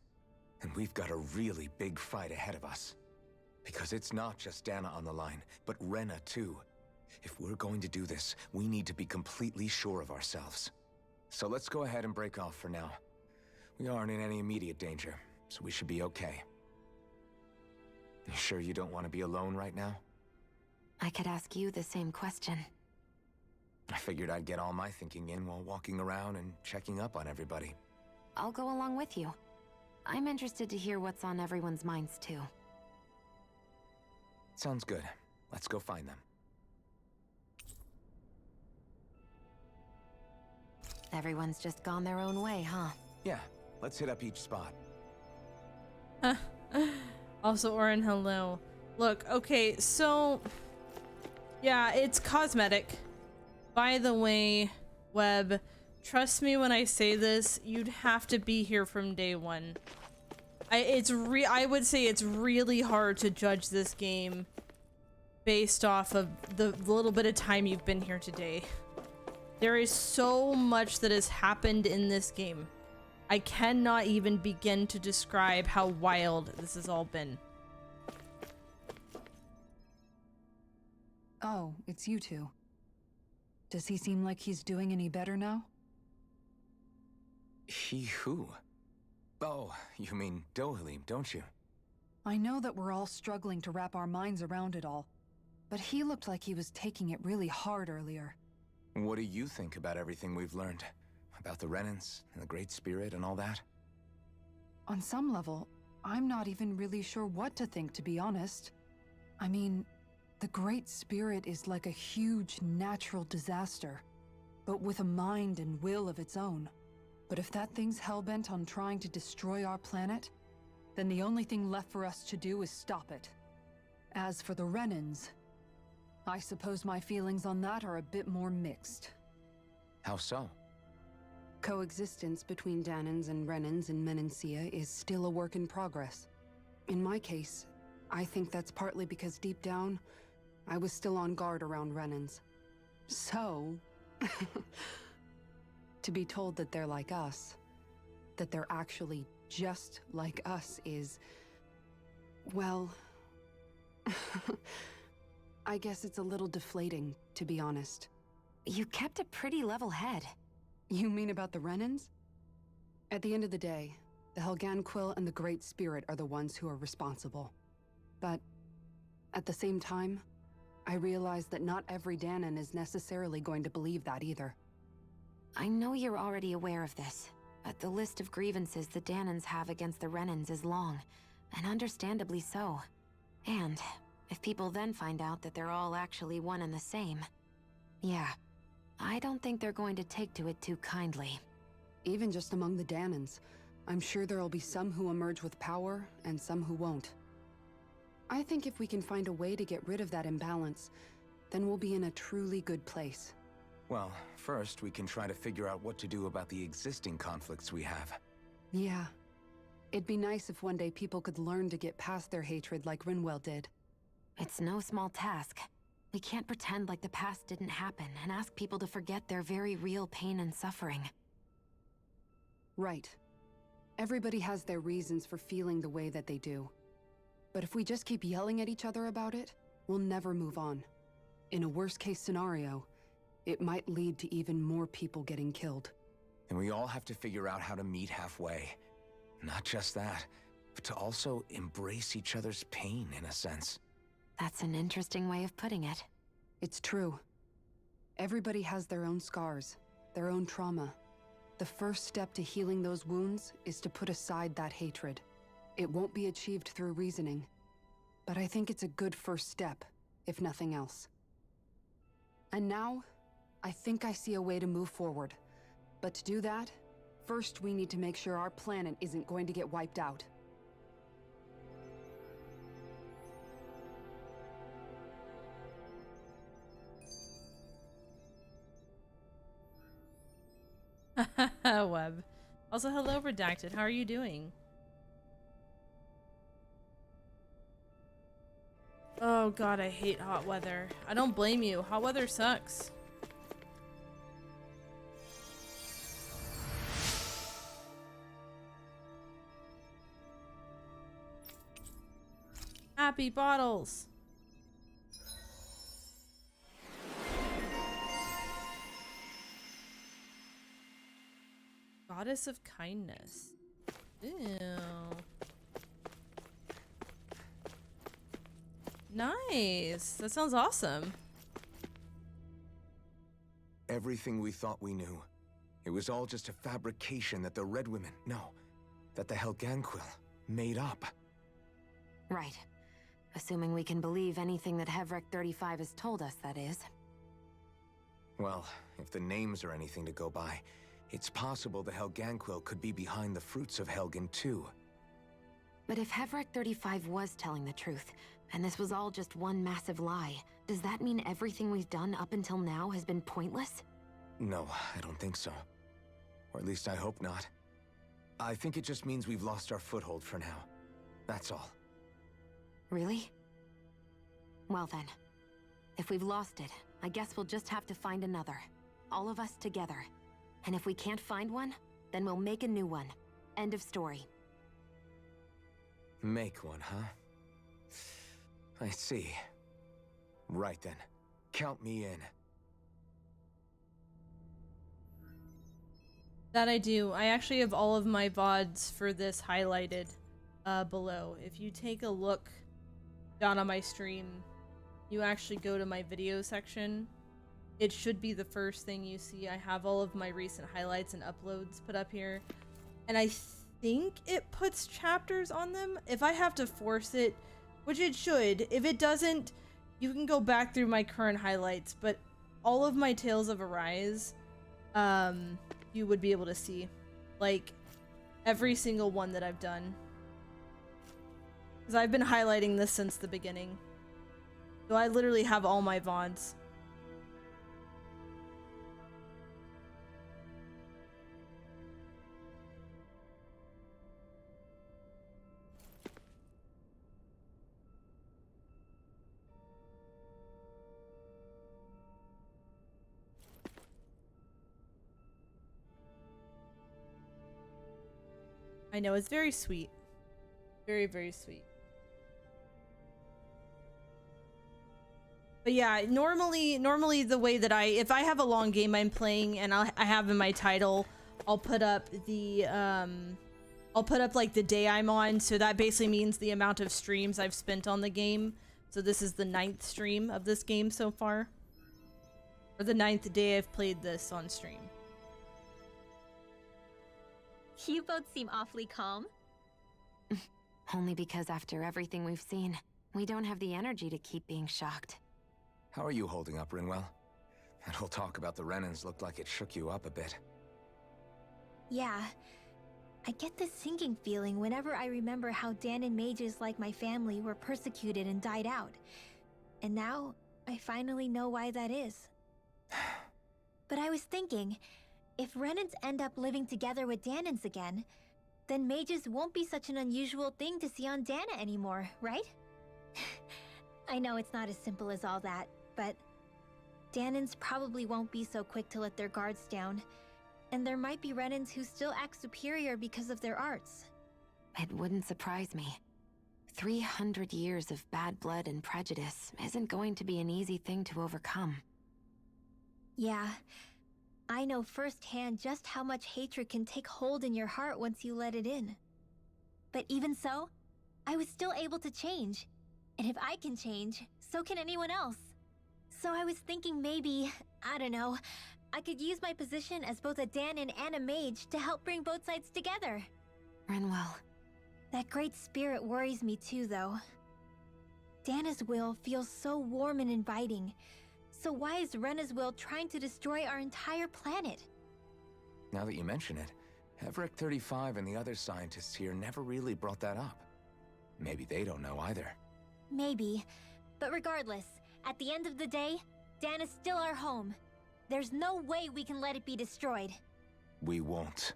then we've got a really big fight ahead of us. Because it's not just Dana on the line, but Rena too. If we're going to do this, we need to be completely sure of ourselves. So let's go ahead and break off for now. We aren't in any immediate danger, so we should be okay. You sure you don't want to be alone right now? I could ask you the same question. I figured I'd get all my thinking in while walking around and checking up on everybody. I'll go along with you. I'm interested to hear what's on everyone's minds too. Sounds good. Let's go find them. Everyone's just gone their own way, huh? Yeah, let's hit up each spot. Also, Orin, hello. Look, okay, so... yeah, it's cosmetic. By the way, Webb, trust me when I say this, you'd have to be here from day one. I would say it's really hard to judge this game based off of the little bit of time you've been here today. There is so much that has happened in this game. I cannot even begin to describe how wild this has all been. Oh, it's you two. Does he seem like he's doing any better now? He who? Oh, you mean Dohalim, don't you? I know that we're all struggling to wrap our minds around it all, but he looked like he was taking it really hard earlier. What do you think about everything we've learned? About the Renans and the Great Spirit and all that? On some level, I'm not even really sure what to think, to be honest. I mean, the Great Spirit is like a huge natural disaster, but with a mind and will of its own. But if that thing's hellbent on trying to destroy our planet, then the only thing left for us to do is stop it. As for the Renans, I suppose my feelings on that are a bit more mixed. How so? Coexistence between Dahnans and Renans in Menancia is still a work in progress. In my case, I think that's partly because deep down, I was still on guard around Renans. So, to be told that they're like us, that they're actually just like us is, well, I guess it's a little deflating, to be honest. You kept a pretty level head. You mean about the Renans? At the end of the day, the Helganquil and the Great Spirit are the ones who are responsible. But at the same time, I realize that not every Dahnan is necessarily going to believe that either. I know you're already aware of this, but the list of grievances the Dahnans have against the Renans is long, and understandably so. And if people then find out that they're all actually one and the same, yeah, I don't think they're going to take to it too kindly. Even just among the Dahnans, I'm sure there'll be some who emerge with power and some who won't. I think if we can find a way to get rid of that imbalance, then we'll be in a truly good place. Well, first we can try to figure out what to do about the existing conflicts we have. Yeah. It'd be nice if one day people could learn to get past their hatred like Rinwell did. It's no small task. We can't pretend like the past didn't happen and ask people to forget their very real pain and suffering. Right. Everybody has their reasons for feeling the way that they do. But if we just keep yelling at each other about it, we'll never move on. In a worst-case scenario, it might lead to even more people getting killed. And we all have to figure out how to meet halfway. Not just that, but to also embrace each other's pain, in a sense. That's an interesting way of putting it. It's true. Everybody has their own scars, their own trauma. The first step to healing those wounds is to put aside that hatred. It won't be achieved through reasoning, but I think it's a good first step, if nothing else. And now, I think I see a way to move forward. But to do that, first we need to make sure our planet isn't going to get wiped out. Web. Also, hello, Redacted. How are you doing? Oh god, I hate hot weather. I don't blame you. Hot weather sucks. Happy bottles. Goddess of kindness. Ew. Nice. That sounds awesome. Everything we thought we knew. It was all just a fabrication that the Red Women, no, that the Helganquil made up. Right. Assuming we can believe anything that Hevrek 35 has told us, that is. Well, if the names are anything to go by, It's possible the Helganquil could be behind the fruits of Helgen too. But if Heverick 35 was telling the truth, and this was all just one massive lie, does that mean everything we've done up until now has been pointless? No, I don't think so. Or at least I hope not. I think it just means we've lost our foothold for now. That's all. Really? Well then, if we've lost it, I guess we'll just have to find another. All of us together. And if we can't find one, then we'll make a new one. End of story. Make one, huh? I see. Right then. Count me in. That I do. I actually have all of my VODs for this highlighted below. If you take a look down on my stream, you actually go to my video section. It should be the first thing you see. I have all of my recent highlights and uploads put up here. And I think it puts chapters on them. If I have to force it, which it should, if it doesn't, you can go back through my current highlights. But all of my Tales of Arise, you would be able to see. Like, every single one that I've done. Because I've been highlighting this since the beginning. So I literally have all my VODs. I know, it's very sweet. Very, very sweet. But yeah, normally the way that if I have a long game I'm playing and I have in my title, I'll put up the, I'll put up like the day I'm on. So that basically means the amount of streams I've spent on the game. So this is the 9th stream of this game so far. Or the 9th day I've played this on stream. You both seem awfully calm. Only because after everything we've seen, we don't have the energy to keep being shocked. How are you holding up, Rinwell? That whole talk about the Renans looked like it shook you up a bit. Yeah. I get this sinking feeling whenever I remember how Dahnan mages like my family were persecuted and died out. And now, I finally know why that is. But I was thinking, if Renans end up living together with Dahnans again, then mages won't be such an unusual thing to see on Dahna anymore, right? I know it's not as simple as all that, but Dahnans probably won't be so quick to let their guards down, and there might be Renans who still act superior because of their arts. It wouldn't surprise me. 300 years of bad blood and prejudice isn't going to be an easy thing to overcome. Yeah. I know firsthand just how much hatred can take hold in your heart once you let it in. But even so, I was still able to change. And if I can change, so can anyone else. So I was thinking maybe, I don't know, I could use my position as both a Dahnan and a mage to help bring both sides together. Rinwell. That great spirit worries me too, though. Dahna's will feels so warm and inviting. So why is Rena's will trying to destroy our entire planet? Now that you mention it, Heverick 35 and the other scientists here never really brought that up. Maybe they don't know either. Maybe. But regardless, at the end of the day, Dahna's still our home. There's no way we can let it be destroyed. We won't.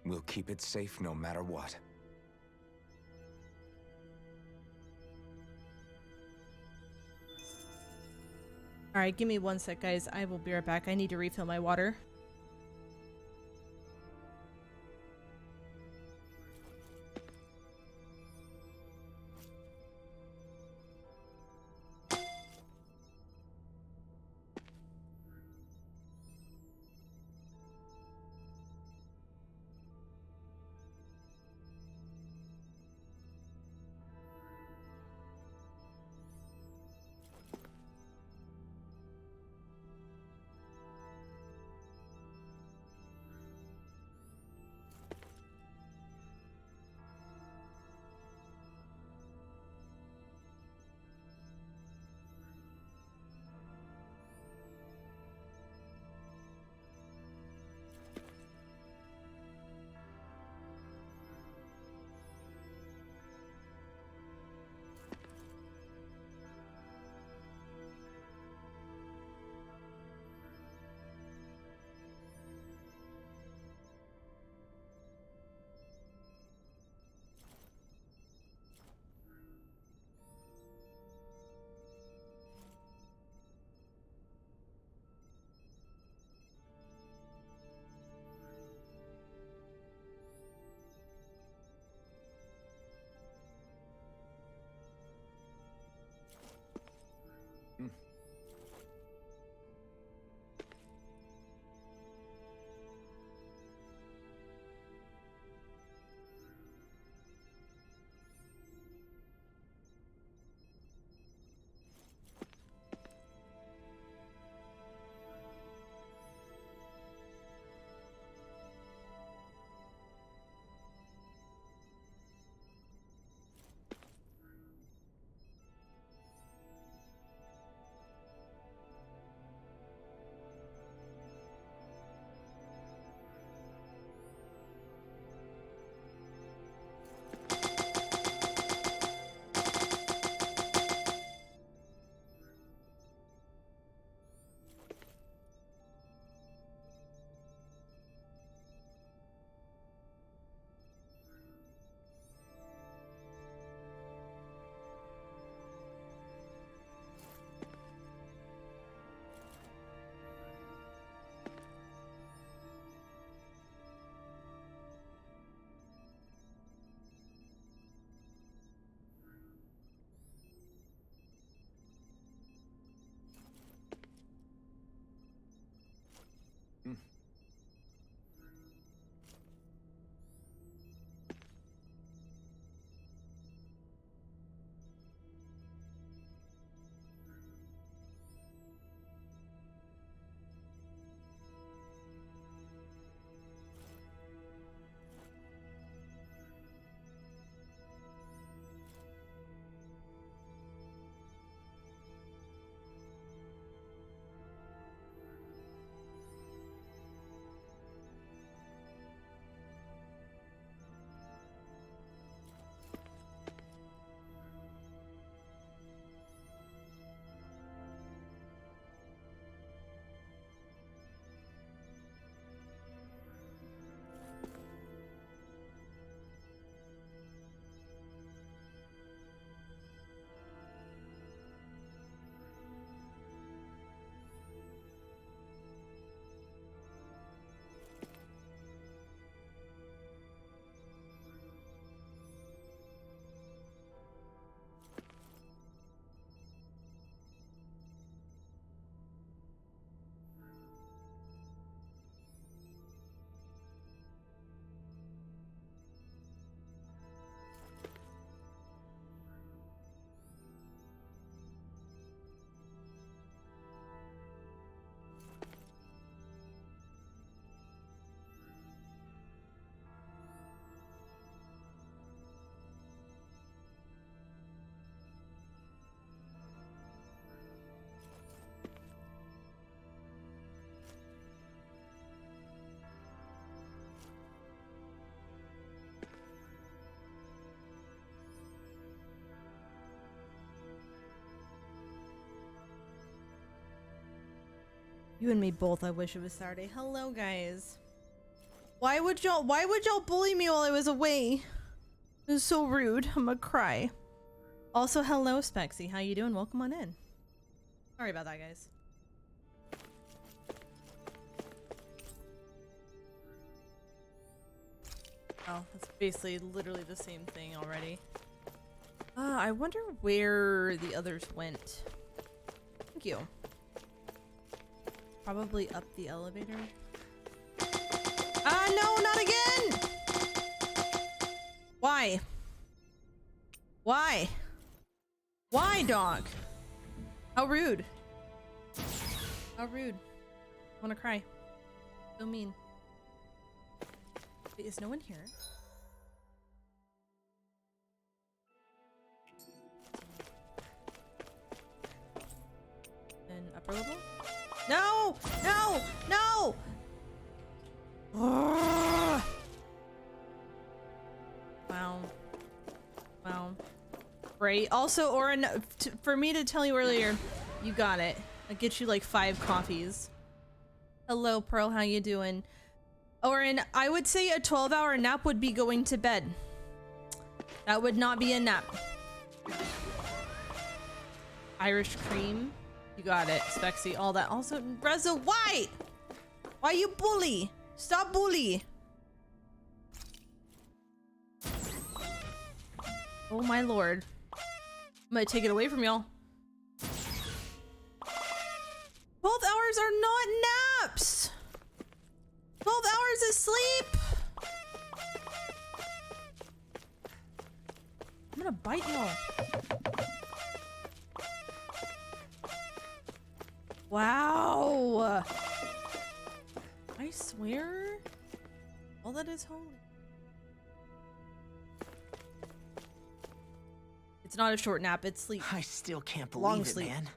We'll keep it safe no matter what. Alright, give me one sec, guys. I will be right back. I need to refill my water. You and me both. I wish it was Saturday. Hello, guys. Why would y'all bully me while I was away? It was so rude. I'm gonna cry. Also, hello, Spexy. How you doing? Welcome on in. Sorry about that, guys. Oh, that's basically literally the same thing already. I wonder where the others went. Thank you. Probably up the elevator. Ah, no, not again! Why? Why? Why, dog? How rude. How rude. I wanna cry. So mean. Wait, is no one here? Then upper level? No! No! No! Ugh. Wow. Wow. Great. Also, Orin, for me to tell you earlier, you got it. I'll get you like 5 coffees. Hello, Pearl. How you doing? Orin, I would say a 12-hour nap would be going to bed. That would not be a nap. Irish cream. You got it. Spexy. All that. Also, Reza, why? Why you bully? Stop bully. Oh my lord. I'm gonna take it away from y'all. 12 hours are not naps. 12 hours of sleep. I'm gonna bite y'all. Wow. I swear, all that is holy. It's not a short nap, it's sleep. I still can't believe Long it, sleep. man.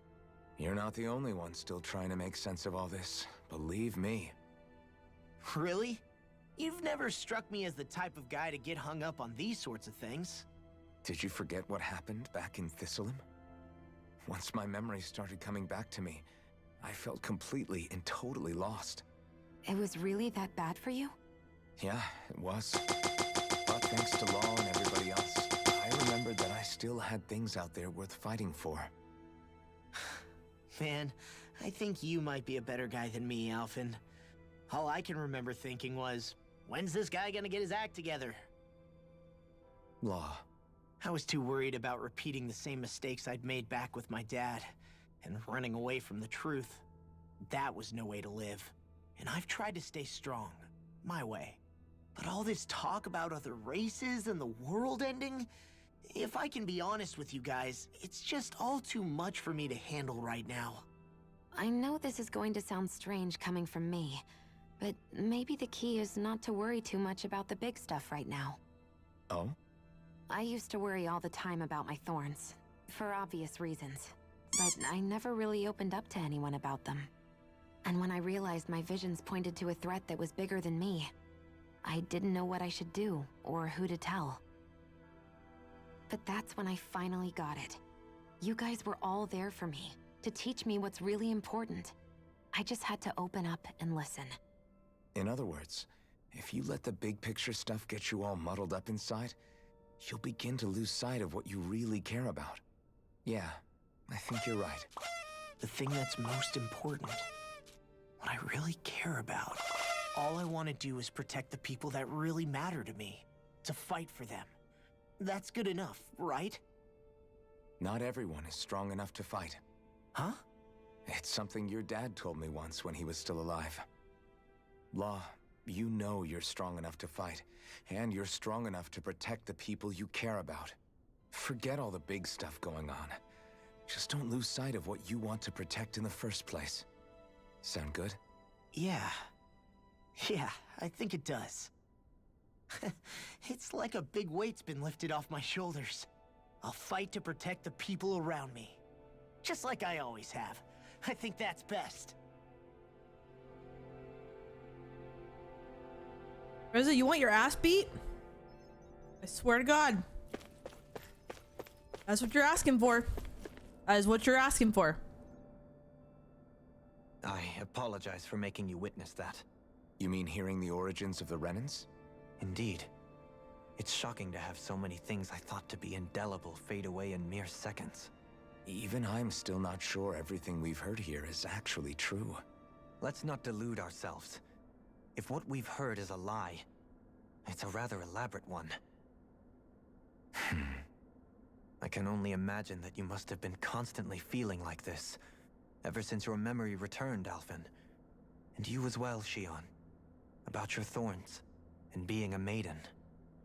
You're not the only one still trying to make sense of all this. Believe me. Really? You've never struck me as the type of guy to get hung up on these sorts of things. Did you forget what happened back in Thistleum? Once my memories started coming back to me, I felt completely and totally lost. It was really that bad for you? Yeah, it was. But thanks to Law and everybody else, I remembered that I still had things out there worth fighting for. Man, I think you might be a better guy than me, Alphen. All I can remember thinking was, when's this guy gonna get his act together? Law. I was too worried about repeating the same mistakes I'd made back with my dad, and running away from the truth. That was no way to live. and I've tried to stay strong, my way. But all this talk about other races and the world ending, if I can be honest with you guys, it's just all too much for me to handle right now. I know this is going to sound strange coming from me, but maybe the key is not to worry too much about the big stuff right now. Oh? I used to worry all the time about my thorns, for obvious reasons, but I never really opened up to anyone about them. And when I realized my visions pointed to a threat that was bigger than me, I didn't know what I should do or who to tell. But that's when I finally got it. You guys were all there for me, to teach me what's really important. I just had to open up and listen. In other words, if you let the big picture stuff get you all muddled up inside, you'll begin to lose sight of what you really care about. Yeah, I think you're right. The thing that's most important, what I really care about. All I want to do is protect the people that really matter to me, to fight for them. That's good enough, right? Not everyone is strong enough to fight. Huh? It's something your dad told me once when he was still alive. Law, you know you're strong enough to fight, and you're strong enough to protect the people you care about. Forget all the big stuff going on. Just don't lose sight of what you want to protect in the first place. Sound good? Yeah, I think it does. It's like a big weight's been lifted off my shoulders. I'll fight to protect the people around me. Just like I always have. I think that's best. Reza, you want your ass beat? I swear to God. That's what you're asking for. That is what you're asking for. I apologize for making you witness that. You mean hearing the origins of the Renans? Indeed. It's shocking to have so many things I thought to be indelible fade away in mere seconds. Even I'm still not sure everything we've heard here is actually true. Let's not delude ourselves. If what we've heard is a lie, it's a rather elaborate one. I can only imagine that you must have been constantly feeling like this, ever since your memory returned, Alphen. And you as well, Shionne. About your thorns, and being a maiden.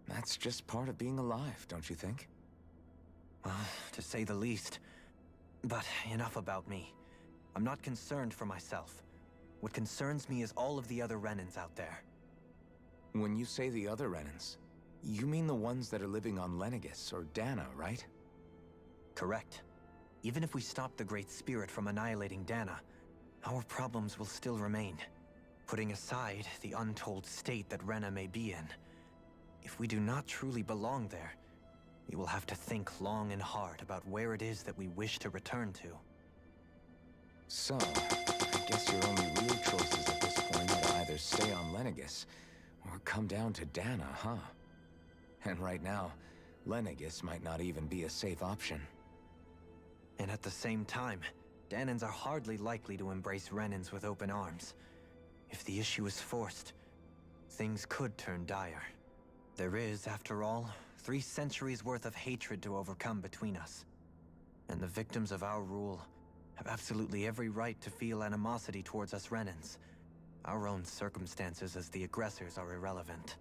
That's just part of being alive, don't you think? Well, to say the least. But enough about me. I'm not concerned for myself. What concerns me is all of the other Renans out there. When you say the other Renans, you mean the ones that are living on Lenegis or Dana, right? Correct. Even if we stop the Great Spirit from annihilating Dana, our problems will still remain. Putting aside the untold state that Rena may be in, if we do not truly belong there, we will have to think long and hard about where it is that we wish to return to. So, I guess your only real choices at this point are to either stay on Lenegis or come down to Dana, huh? And right now, Lenegis might not even be a safe option. And at the same time, Danans are hardly likely to embrace Renans with open arms. If the issue is forced, things could turn dire. There is, after all, 3 centuries worth of hatred to overcome between us. And the victims of our rule have absolutely every right to feel animosity towards us Renans. Our own circumstances as the aggressors are irrelevant.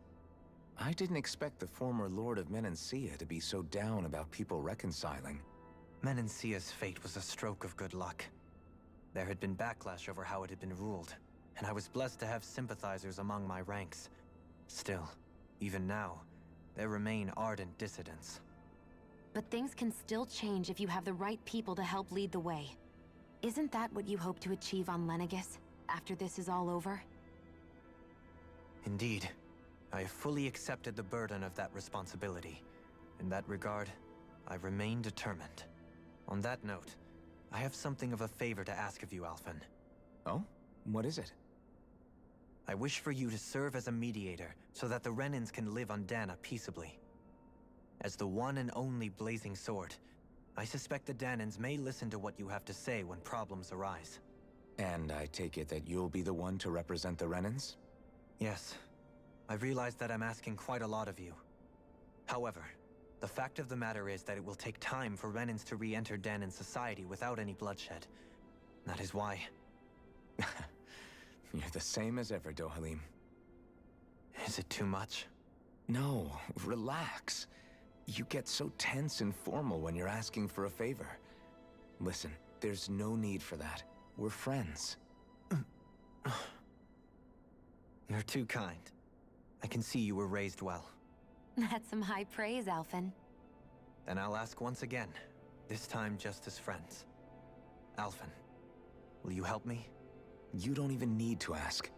I didn't expect the former Lord of Menancia to be so down about people reconciling. Menancia's fate was a stroke of good luck. There had been backlash over how it had been ruled, and I was blessed to have sympathizers among my ranks. Still, even now, there remain ardent dissidents. But things can still change if you have the right people to help lead the way. Isn't that what you hope to achieve on Lenegis, after this is all over? Indeed. I have fully accepted the burden of that responsibility. In that regard, I remain determined. On that note, I have something of a favor to ask of you, Alphen. Oh? What is it? I wish for you to serve as a mediator so that the Renans can live on Dana peaceably. As the one and only Blazing Sword, I suspect the Danans may listen to what you have to say when problems arise. And I take it that you'll be the one to represent the Renans? Yes. I realize that I'm asking quite a lot of you. However, the fact of the matter is that it will take time for Renans to re-enter Danan society without any bloodshed. That is why... You're the same as ever, Dohalim. Is it too much? No, relax. You get so tense and formal when you're asking for a favor. Listen, there's no need for that. We're friends. You're too kind. I can see you were raised well. That's some high praise, Alphen. Then I'll ask once again, this time just as friends. Alphen, will you help me? You don't even need to ask.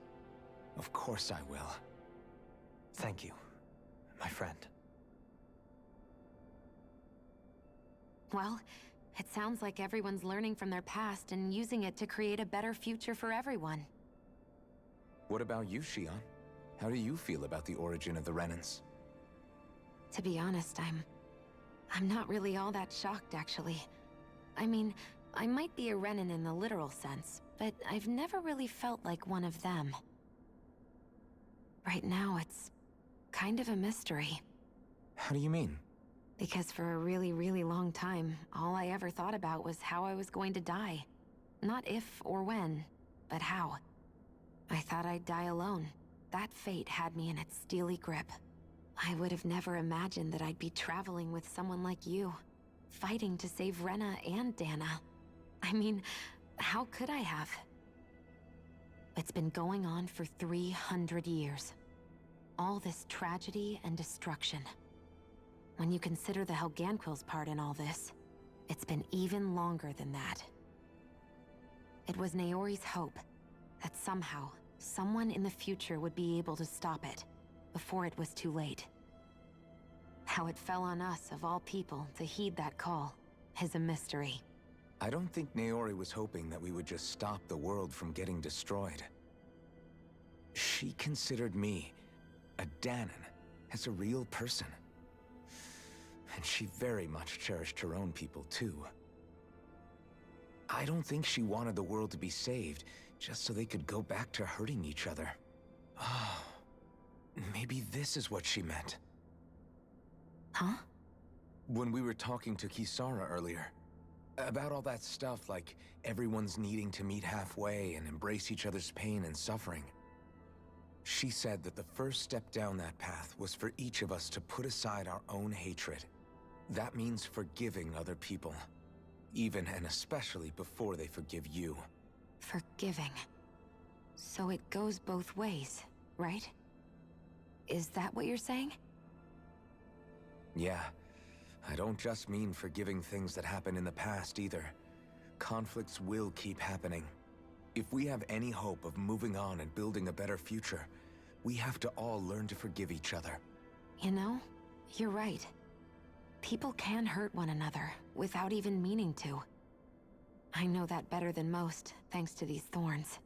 Of course I will. Thank you, my friend. Well, it sounds like everyone's learning from their past and using it to create a better future for everyone. What about you, Shion? How do you feel about the origin of the Renans? To be honest, I'm not really all that shocked, actually. I mean, I might be a Renan in the literal sense, but I've never really felt like one of them. Right now, it's kind of a mystery. How do you mean? Because for a really, really long time, all I ever thought about was how I was going to die. Not if or when, but how. I thought I'd die alone. That fate had me in its steely grip. I would have never imagined that I'd be traveling with someone like you, fighting to save Rena and Dana. I mean, how could I have? It's been going on for 300 years. All this tragedy and destruction. When you consider the Helganquil's part in all this, it's been even longer than that. It was Naori's hope that somehow, someone in the future would be able to stop it, before it was too late. How it fell on us, of all people, to heed that call, is a mystery. I don't think Naori was hoping that we would just stop the world from getting destroyed. She considered me, a Dahnan, as a real person. And she very much cherished her own people, too. I don't think she wanted the world to be saved, just so they could go back to hurting each other. Oh, maybe this is what she meant. Huh? When we were talking to Kisara earlier, about all that stuff like everyone's needing to meet halfway and embrace each other's pain and suffering. She said that the first step down that path was for each of us to put aside our own hatred. That means forgiving other people, even and especially before they forgive you. Forgiving. So it goes both ways, right? Is that what you're saying? Yeah. I don't just mean forgiving things that happened in the past either. Conflicts will keep happening. If we have any hope of moving on and building a better future, we have to all learn to forgive each other. You know, you're right. People can hurt one another without even meaning to. I know that better than most, thanks to these thorns.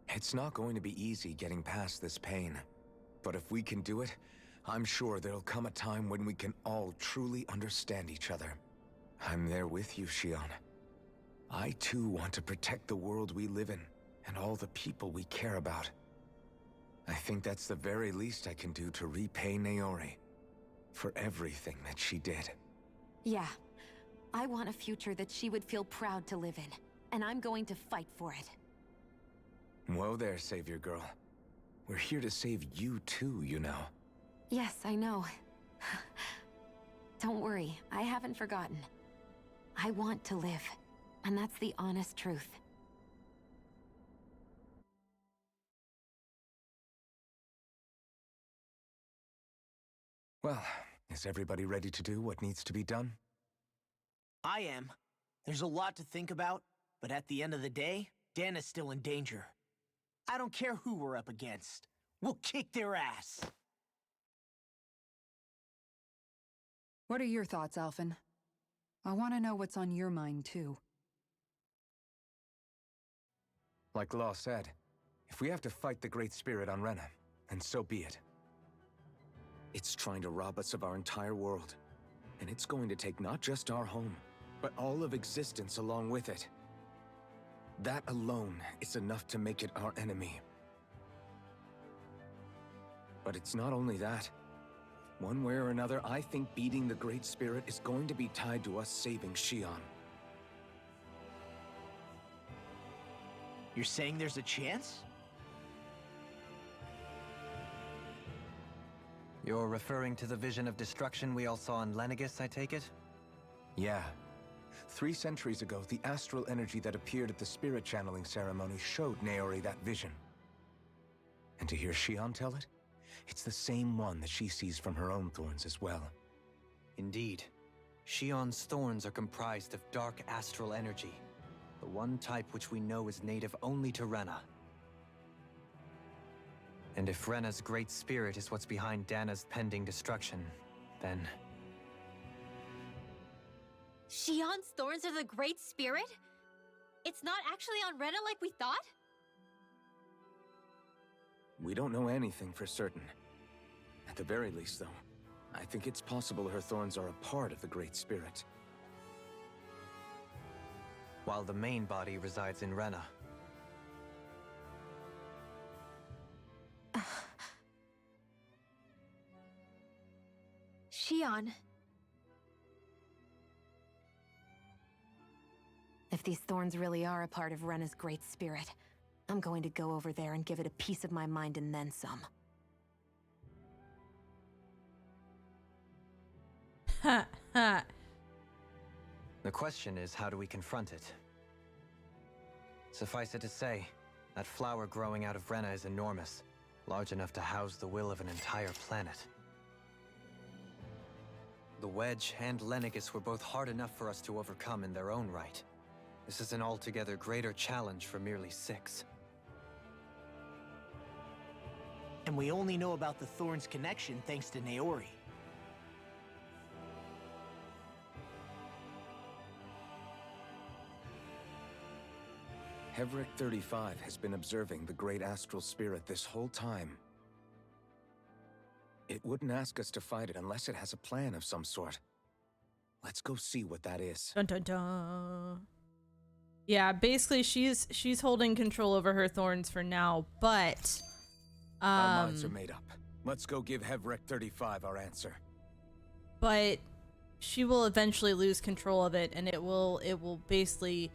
It's not going to be easy getting past this pain. But if we can do it, I'm sure there'll come a time when we can all truly understand each other. I'm there with you, Shion. I too want to protect the world we live in, and all the people we care about. I think that's the very least I can do to repay Naori for everything that she did. Yeah. I want a future that she would feel proud to live in, and I'm going to fight for it. Whoa there, Savior Girl. We're here to save you too, you know. Yes, I know. Don't worry, I haven't forgotten. I want to live, and that's the honest truth. Well, is everybody ready to do what needs to be done? I am. There's a lot to think about, but at the end of the day, Dan is still in danger. I don't care who we're up against. We'll kick their ass. What are your thoughts, Alphen? I want to know what's on your mind, too. Like Law said, if we have to fight the Great Spirit on Rena, then so be it. It's trying to rob us of our entire world. And it's going to take not just our home, but all of existence along with it. That alone is enough to make it our enemy. But it's not only that. One way or another, I think beating the Great Spirit is going to be tied to us saving Shion. You're saying there's a chance? You're referring to the vision of destruction we all saw in Lenegis, I take it? Yeah. 3 centuries ago, the astral energy that appeared at the spirit channeling ceremony showed Naori that vision. And to hear Shion tell it, it's the same one that she sees from her own thorns as well. Indeed. Shion's thorns are comprised of dark astral energy, the one type which we know is native only to Rena. And if Rena's great spirit is what's behind Dana's pending destruction, then... Shion's thorns are the Great Spirit? It's not actually on Rena like we thought? We don't know anything for certain. At the very least, though, I think it's possible her thorns are a part of the Great Spirit. While the main body resides in Rena. Shion. If these thorns really are a part of Rena's Great Spirit, I'm going to go over there and give it a piece of my mind and then some. Ha ha. The question is, how do we confront it? Suffice it to say, that flower growing out of Rena is enormous, large enough to house the will of an entire planet. The Wedge and Lenegis were both hard enough for us to overcome in their own right. This is an altogether greater challenge for merely 6. And we only know about the Thorns connection thanks to Naori. Heverick 35 has been observing the Great Astral Spirit this whole time. It wouldn't ask us to fight it unless it has a plan of some sort. Let's go see what that is. Dun dun dun. Yeah, basically she's holding control over her thorns for now, but our minds are made up. Let's go give Heverick 35 our answer. But she will eventually lose control of it, and it will basically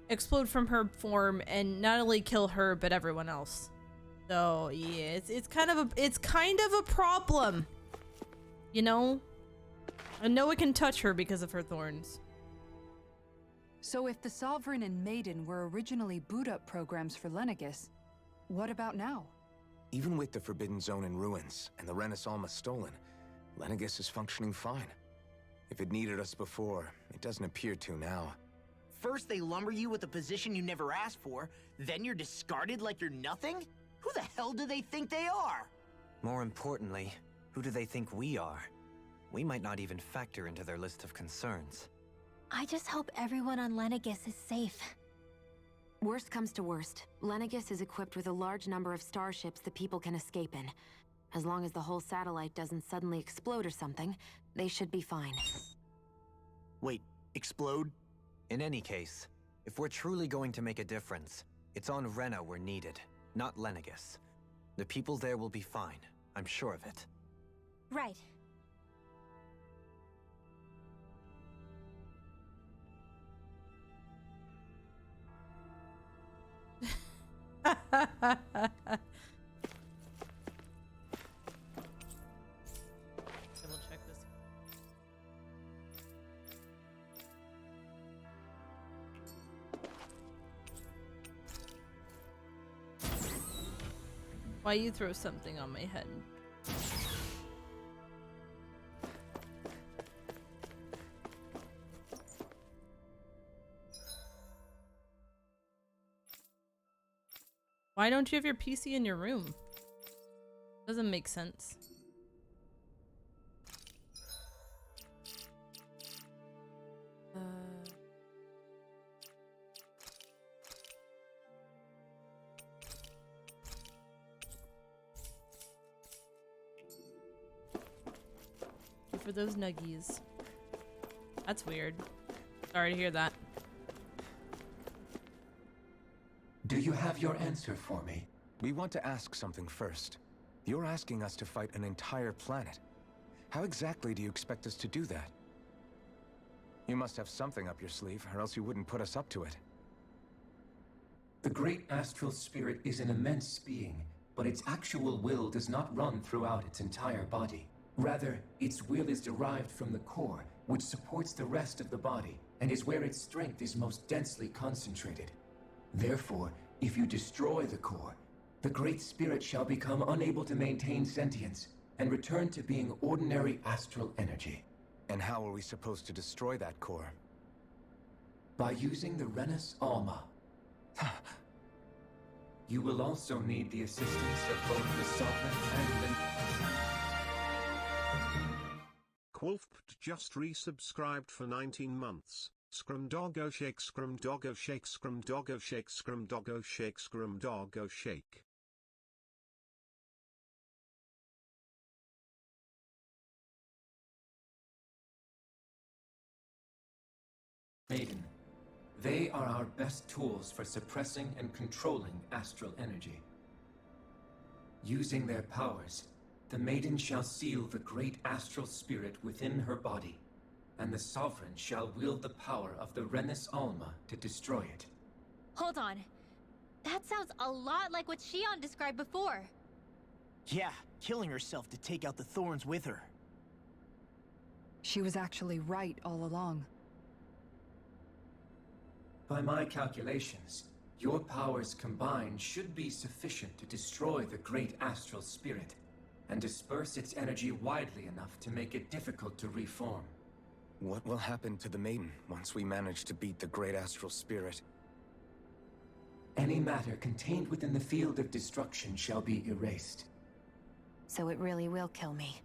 explode from her form and not only kill her but everyone else. So yeah, it's kind of a problem, you know. And Noah can touch her because of her thorns. So if the Sovereign and Maiden were originally boot-up programs for Lenegis, what about now? Even with the Forbidden Zone in ruins and the Renis Alma stolen, Lenegis is functioning fine. If it needed us before, it doesn't appear to now. First they lumber you with a position you never asked for, then you're discarded like you're nothing? Who the hell do they think they are? More importantly, who do they think we are? We might not even factor into their list of concerns. I just hope everyone on Lenegis is safe. Worst comes to worst, Lenegis is equipped with a large number of starships that people can escape in. As long as the whole satellite doesn't suddenly explode or something, they should be fine. Wait, explode? In any case, if we're truly going to make a difference, it's on Rena we're needed, not Lenegis. The people there will be fine, I'm sure of it. Right. Double check this. Why you throw something on my head? Why don't you have your PC in your room? Doesn't make sense. For those nuggies. That's weird. Sorry to hear that. Do you have your answer for me? We want to ask something first. You're asking us to fight an entire planet. How exactly do you expect us to do that? You must have something up your sleeve, or else you wouldn't put us up to it. The great astral spirit is an immense being, but but its actual will does not run throughout its entire body. Rather, its will is derived from the core, which supports the rest of the body, and is where its strength is most densely concentrated. Therefore, if you destroy the core, the Great Spirit shall become unable to maintain sentience, and return to being ordinary astral energy. And how are we supposed to destroy that core? By using the Renus Alma. You will also need the assistance of both the Sovereign and the... Quilfpt just resubscribed for 19 months. Scrum doggo shake, scrum doggo shake, scrum doggo shake, scrum doggo shake, scrum doggo shake. Maiden, they are our best tools for suppressing and controlling astral energy. Using their powers, the Maiden shall seal the great astral spirit within her body, and the Sovereign shall wield the power of the Renus Alma to destroy it. Hold on. That sounds a lot like what Shion described before. Yeah, killing herself to take out the thorns with her. She was actually right all along. By my calculations, your powers combined should be sufficient to destroy the great astral spirit, and disperse its energy widely enough to make it difficult to reform. What will happen to the Maiden once we manage to beat the great astral spirit? Any matter contained within the field of destruction shall be erased. So it really will kill me.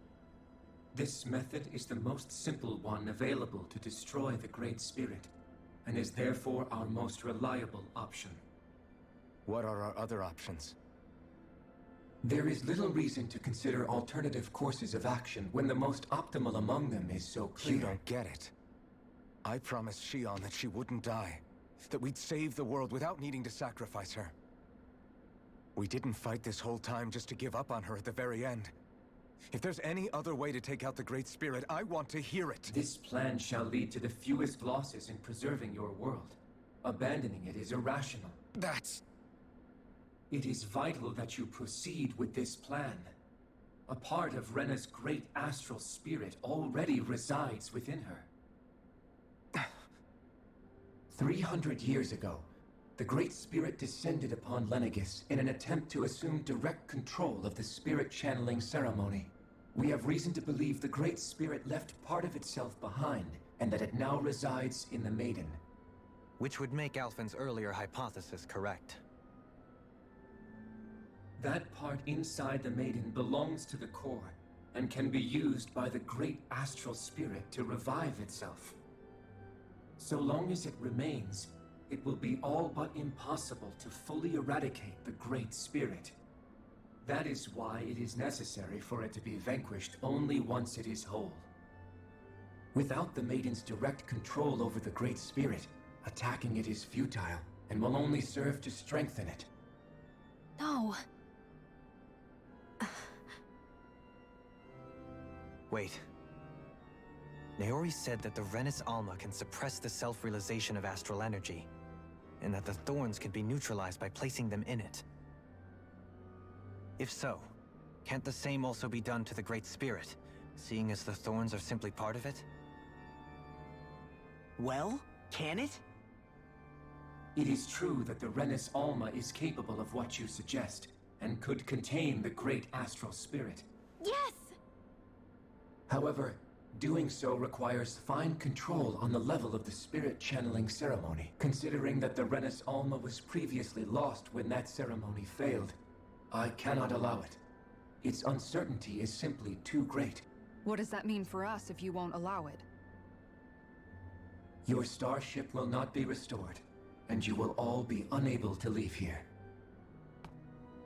This method is the most simple one available to destroy the Great Spirit, and is therefore our most reliable option. What are our other options? There is little reason to consider alternative courses of action when the most optimal among them is so clear. You don't get it. I promised Shion that she wouldn't die, that we'd save the world without needing to sacrifice her. We didn't fight this whole time just to give up on her at the very end. If there's any other way to take out the Great Spirit, I want to hear it. This plan shall lead to the fewest losses in preserving your world. Abandoning it is irrational. That's... It is vital that you proceed with this plan. A part of Rena's great astral spirit already resides within her. 300 years ago, the Great Spirit descended upon Lenegis in an attempt to assume direct control of the spirit channeling ceremony. We have reason to believe the Great Spirit left part of itself behind, and that it now resides in the Maiden. Which would make Alphen's earlier hypothesis correct. That part inside the Maiden belongs to the core, and can be used by the great astral spirit to revive itself. So long as it remains, it will be all but impossible to fully eradicate the Great Spirit. That is why it is necessary for it to be vanquished only once it is whole. Without the Maiden's direct control over the Great Spirit, attacking it is futile, and will only serve to strengthen it. No. Wait. Naori said that the Renus Alma can suppress the self-realization of astral energy, and that the thorns can be neutralized by placing them in it. If so, can't the same also be done to the Great Spirit, seeing as the thorns are simply part of it? Well, can it? It is true that the Renus Alma is capable of what you suggest, and could contain the great astral spirit. Yes! However, doing so requires fine control on the level of the spirit channeling ceremony. Considering that the Renus Alma was previously lost when that ceremony failed, I cannot allow it. Its uncertainty is simply too great. What does that mean for us if you won't allow it? Your starship will not be restored, and you will all be unable to leave here.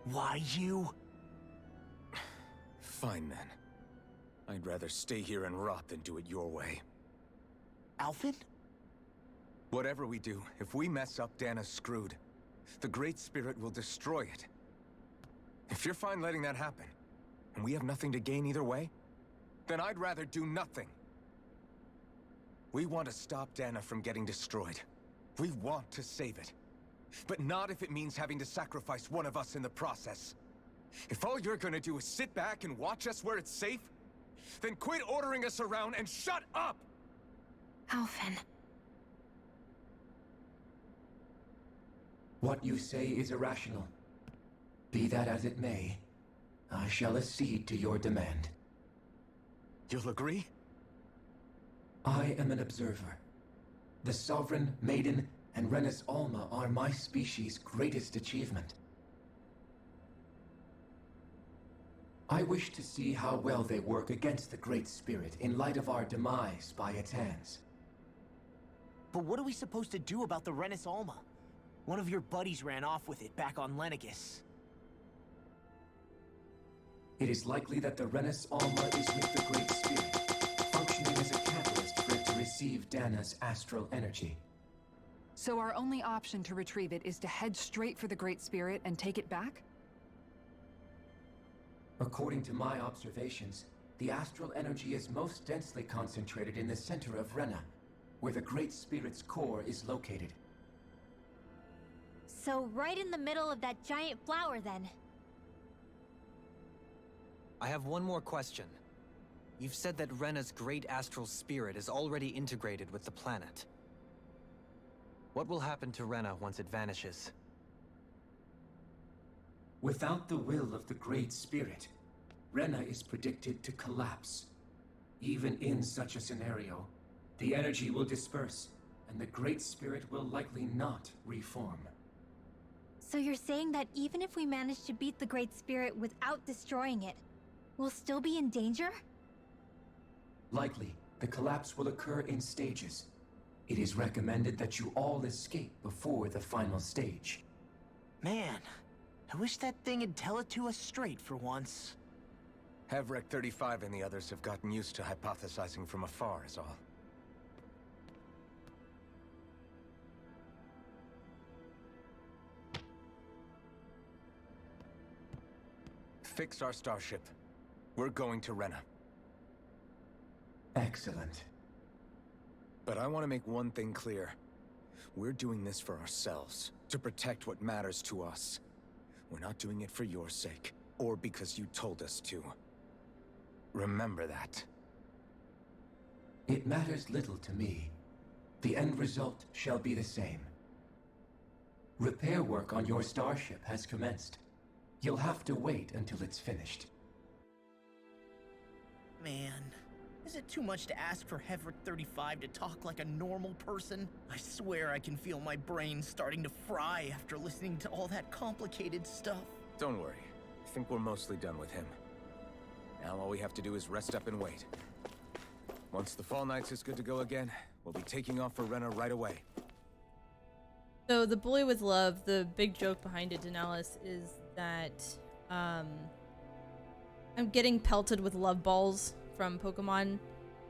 Why you? Fine then. I'd rather stay here and rot than do it your way. Alphen? Whatever we do, if we mess up, Dana's screwed. The Great Spirit will destroy it. If you're fine letting that happen, and we have nothing to gain either way, then I'd rather do nothing. We want to stop Dana from getting destroyed. We want to save it. But not if it means having to sacrifice one of us in the process. If all you're gonna do is sit back and watch us where it's safe, then quit ordering us around and shut up! Alphen. What you say is irrational. Be that as it may, I shall accede to your demand. You'll agree? I am an observer. The Sovereign, Maiden, and Renis Alma are my species' greatest achievement. I wish to see how well they work against the Great Spirit in light of our demise by its hands. But what are we supposed to do about the Renis Alma? One of your buddies ran off with it back on Lenegis. It is likely that the Renis Alma is with the Great Spirit, functioning as a catalyst for it to receive Dana's astral energy. So our only option to retrieve it is to head straight for the Great Spirit and take it back? According to my observations, the astral energy is most densely concentrated in the center of Rena, where the Great Spirit's core is located. So right in the middle of that giant flower, then. I have one more question. You've said that Rena's great astral spirit is already integrated with the planet. What will happen to Rena once it vanishes? Without the will of the Great Spirit, Rena is predicted to collapse. Even in such a scenario, the energy will disperse, and the Great Spirit will likely not reform. So you're saying that even if we manage to beat the Great Spirit without destroying it, we'll still be in danger? Likely, the collapse will occur in stages. It is recommended that you all escape before the final stage. Man, I wish that thing would tell it to us straight for once. Hevrek 35 and the others have gotten used to hypothesizing from afar is all. Fix our starship. We're going to Rena. Excellent. But I want to make one thing clear. We're doing this for ourselves, to protect what matters to us. We're not doing it for your sake, or because you told us to. Remember that. It matters little to me. The end result shall be the same. Repair work on your starship has commenced. You'll have to wait until it's finished. Man, is it too much to ask for Hevrek 35 to talk like a normal person? I swear I can feel my brain starting to fry after listening to all that complicated stuff. Don't worry. I think we're mostly done with him. Now all we have to do is rest up and wait. Once the Fall Knights is good to go again, we'll be taking off for Rena right away. So the boy with love, the big joke behind it, Daenerys, is that I'm getting pelted with love balls from Pokemon,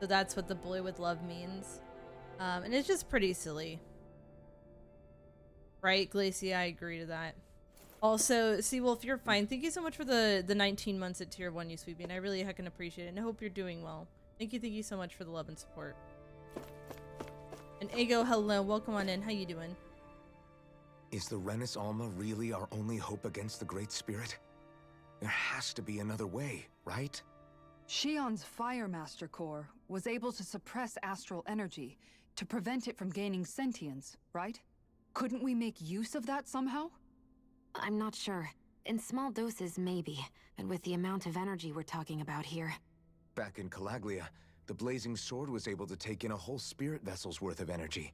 so that's what the boy with love means. And it's just pretty silly. Right, Glacia, I agree to that. Also, Seawolf, you're fine. Thank you so much for the 19 months at tier 1, you sweeping. I really heckin' appreciate it, and I hope you're doing well. Thank you so much for the love and support. And Ego, hello, welcome on in. How you doing? Is the Renis Alma really our only hope against the Great Spirit? There has to be another way, right? Shion's Fire Master Core was able to suppress astral energy to prevent it from gaining sentience, right? Couldn't we make use of that somehow? I'm not sure. In small doses, maybe. But with the amount of energy we're talking about here. Back in Calaglia, the Blazing Sword was able to take in a whole spirit vessel's worth of energy.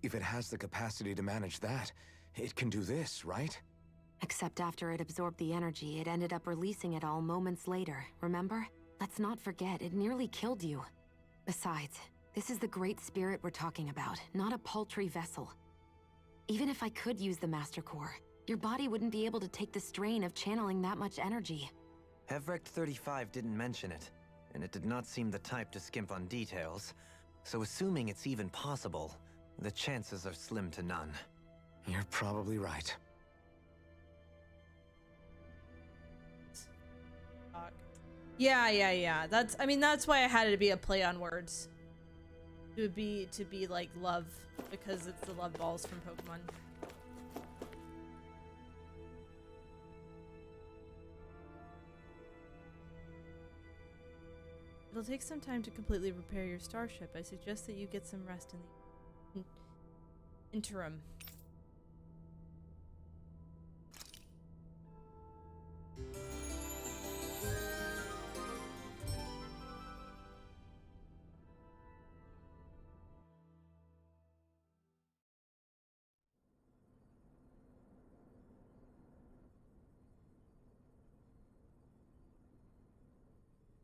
If it has the capacity to manage that, it can do this, right? Except after it absorbed the energy, it ended up releasing it all moments later, remember? Let's not forget, it nearly killed you. Besides, this is the Great Spirit we're talking about, not a paltry vessel. Even if I could use the Master Core, your body wouldn't be able to take the strain of channeling that much energy. Hevrek 35 didn't mention it, and it did not seem the type to skimp on details. So assuming it's even possible, the chances are slim to none. You're probably right. Yeah. That's why I had it to be a play on words. To be like love, because it's the love balls from Pokemon. It'll take some time to completely repair your starship. I suggest that you get some rest in the interim.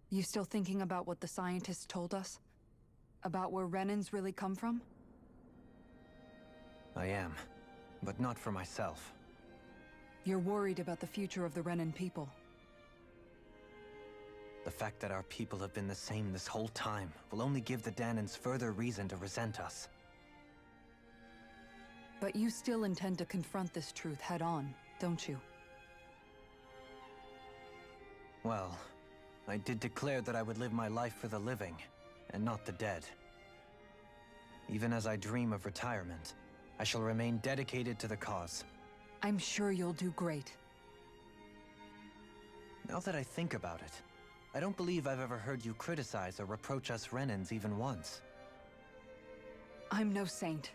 You still thinking about what the scientists told us? About where Renans really come from? I am, but not for myself. You're worried about the future of the Renan people. The fact that our people have been the same this whole time will only give the Dahnans further reason to resent us. But you still intend to confront this truth head-on, don't you? Well, I did declare that I would live my life for the living, and not the dead. Even as I dream of retirement, I shall remain dedicated to the cause. I'm sure you'll do great. Now that I think about it, I don't believe I've ever heard you criticize or reproach us Renans even once. I'm no saint.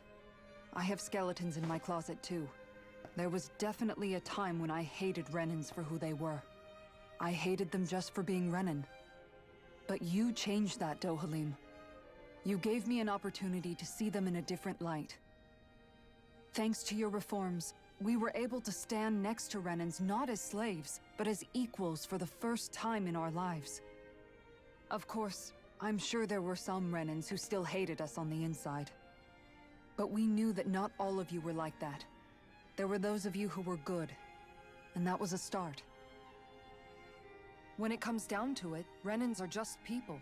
I have skeletons in my closet too. There was definitely a time when I hated Renans for who they were. I hated them just for being Renan. But you changed that, Dohalim. You gave me an opportunity to see them in a different light. Thanks to your reforms, we were able to stand next to Renans not as slaves, but as equals for the first time in our lives. Of course, I'm sure there were some Renans who still hated us on the inside. But we knew that not all of you were like that. There were those of you who were good, and that was a start. When it comes down to it, Renans are just people.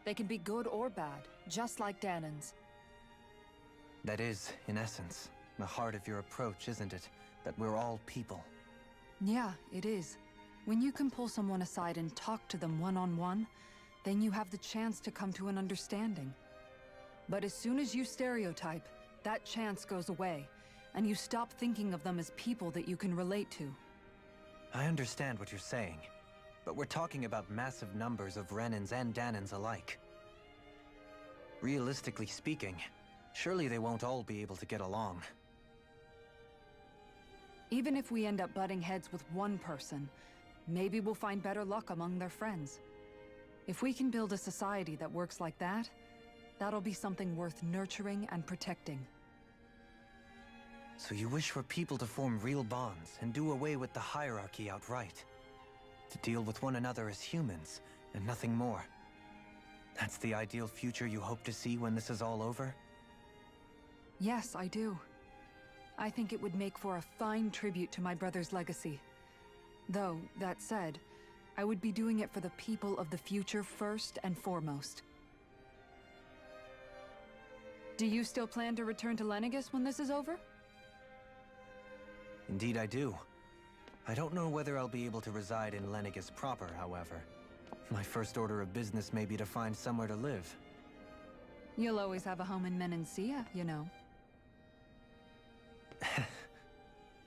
They can be good or bad, just like Dahnans. That is, in essence, the heart of your approach, isn't it? That we're all people. Yeah, it is. When you can pull someone aside and talk to them one-on-one, then you have the chance to come to an understanding. But as soon as you stereotype, that chance goes away, and you stop thinking of them as people that you can relate to. I understand what you're saying. But we're talking about massive numbers of Renans and Dahnans alike. Realistically speaking, surely they won't all be able to get along. Even if we end up butting heads with one person, maybe we'll find better luck among their friends. If we can build a society that works like that, that'll be something worth nurturing and protecting. So you wish for people to form real bonds and do away with the hierarchy outright? To deal with one another as humans, and nothing more. That's the ideal future you hope to see when this is all over? Yes, I do. I think it would make for a fine tribute to my brother's legacy. Though, that said, I would be doing it for the people of the future first and foremost. Do you still plan to return to Lenegis when this is over? Indeed I do. I don't know whether I'll be able to reside in Lenegis proper, however. My first order of business may be to find somewhere to live. You'll always have a home in Menancia, you know.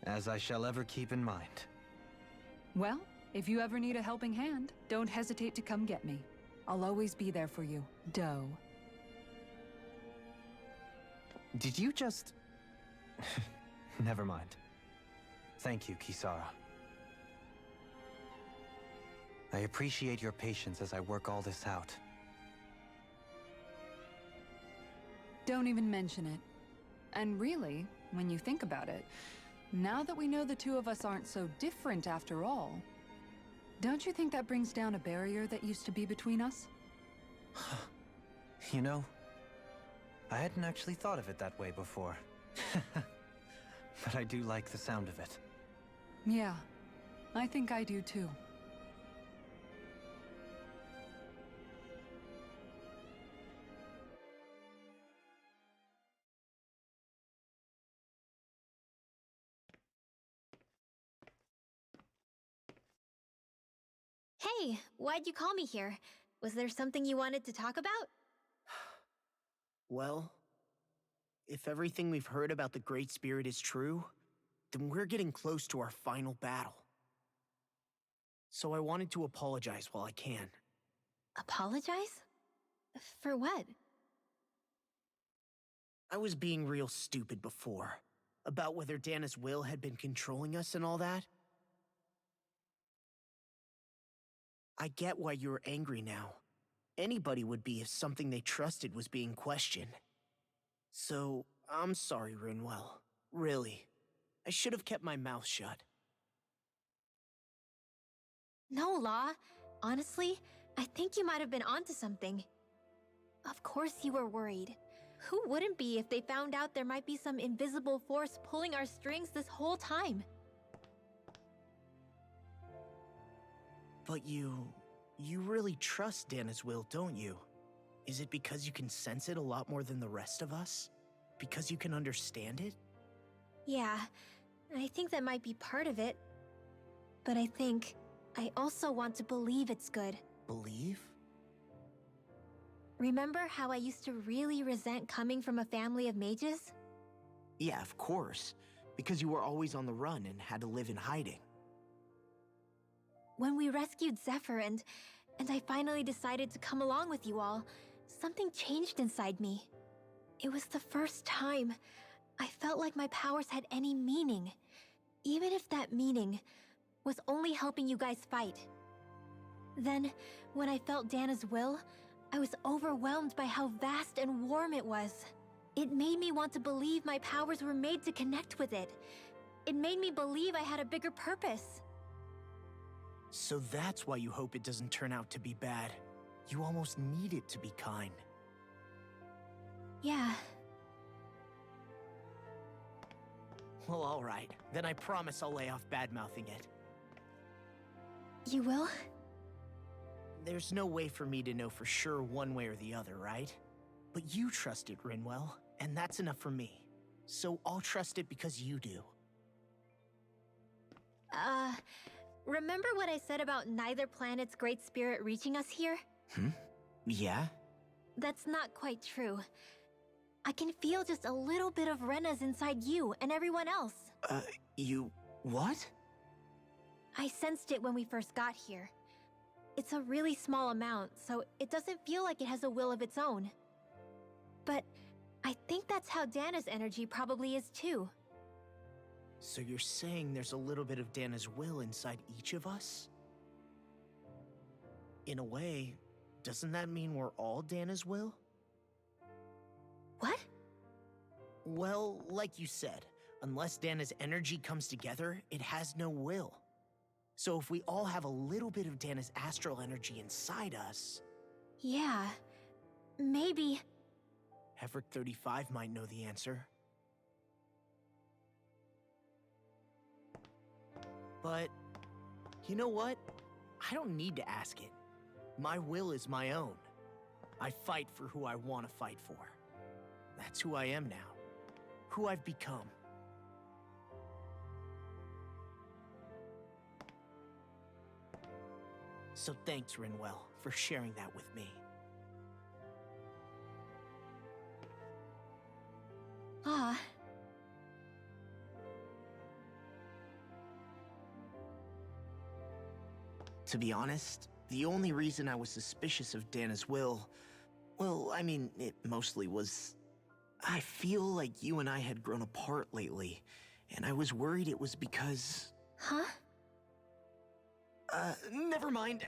As I shall ever keep in mind. Well, if you ever need a helping hand, don't hesitate to come get me. I'll always be there for you, Doe. Did you just... Never mind. Thank you, Kisara. I appreciate your patience as I work all this out. Don't even mention it. And really, when you think about it, now that we know the two of us aren't so different after all, don't you think that brings down a barrier that used to be between us? You know, I hadn't actually thought of it that way before. But I do like the sound of it. Yeah, I think I do too. Hey, why'd you call me here? Was there something you wanted to talk about? Well, if everything we've heard about the Great Spirit is true, then we're getting close to our final battle. So I wanted to apologize while I can. Apologize? For what? I was being real stupid before. About whether Dana's will had been controlling us and all that. I get why you're angry now. Anybody would be if something they trusted was being questioned. So, I'm sorry, Rinwell. Really. I should have kept my mouth shut. No, Law. Honestly, I think you might have been onto something. Of course you were worried. Who wouldn't be if they found out there might be some invisible force pulling our strings this whole time? But you really trust Dana's will, don't you? Is it because you can sense it a lot more than the rest of us? Because you can understand it? Yeah, I think that might be part of it. But I think I also want to believe it's good. Believe? Remember how I used to really resent coming from a family of mages? Yeah, of course. Because you were always on the run and had to live in hiding. When we rescued Zephyr and I finally decided to come along with you all, something changed inside me. It was the first time I felt like my powers had any meaning, even if that meaning was only helping you guys fight. Then, when I felt Dana's will, I was overwhelmed by how vast and warm it was. It made me want to believe my powers were made to connect with it. It made me believe I had a bigger purpose. So that's why you hope it doesn't turn out to be bad. You almost need it to be kind. Yeah. Well, alright. Then I promise I'll lay off bad-mouthing it. You will? There's no way for me to know for sure one way or the other, right? But you trust it, Rinwell, and that's enough for me. So I'll trust it because you do. Remember what I said about neither planet's great spirit reaching us here? Yeah? That's not quite true. I can feel just a little bit of Rena's inside you and everyone else. You... what? I sensed it when we first got here. It's a really small amount, so it doesn't feel like it has a will of its own. But I think that's how Dana's energy probably is too. So you're saying there's a little bit of Dana's will inside each of us? In a way, doesn't that mean we're all Dana's will? What? Well, like you said, unless Dana's energy comes together, it has no will. So if we all have a little bit of Dana's astral energy inside us... Yeah, maybe... Heverick 35 might know the answer. But, you know what? I don't need to ask it. My will is my own. I fight for who I want to fight for. That's who I am now. Who I've become. So thanks, Rinwell, for sharing that with me. Ah. To be honest, the only reason I was suspicious of Dana's will... well, I mean, it mostly was... I feel like you and I had grown apart lately, and I was worried it was because... Huh? Never mind.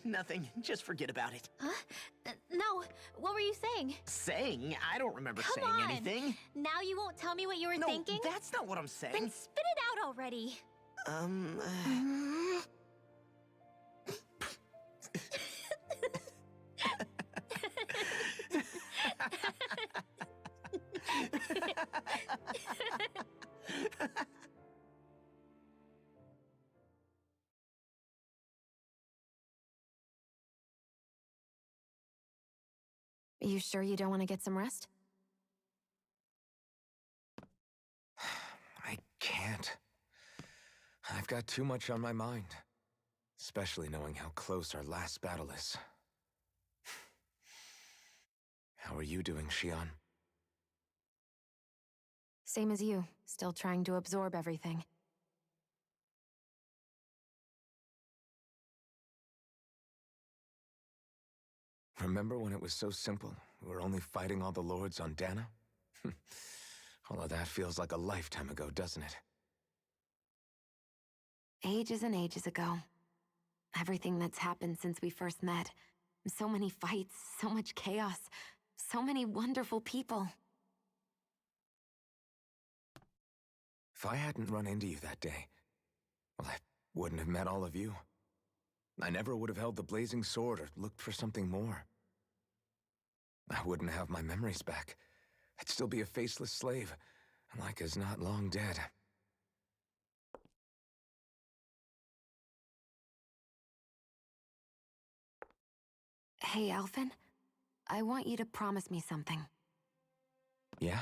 Nothing. Just forget about it. Huh? No, what were you saying? Saying? I don't remember saying anything. Now you won't tell me what you were thinking? No, that's not what I'm saying. Then spit it out already. Are you sure you don't want to get some rest? I can't. I've got too much on my mind. Especially knowing how close our last battle is. How are you doing, Shion? Same as you, still trying to absorb everything. Remember when it was so simple? We were only fighting all the lords on Dana? All of that feels like a lifetime ago, doesn't it? Ages and ages ago. Everything that's happened since we first met. So many fights, so much chaos, so many wonderful people. If I hadn't run into you that day, well, I wouldn't have met all of you. I never would have held the blazing sword or looked for something more. I wouldn't have my memories back. I'd still be a faceless slave, like as not long dead. Hey, Alphen. I want you to promise me something. Yeah?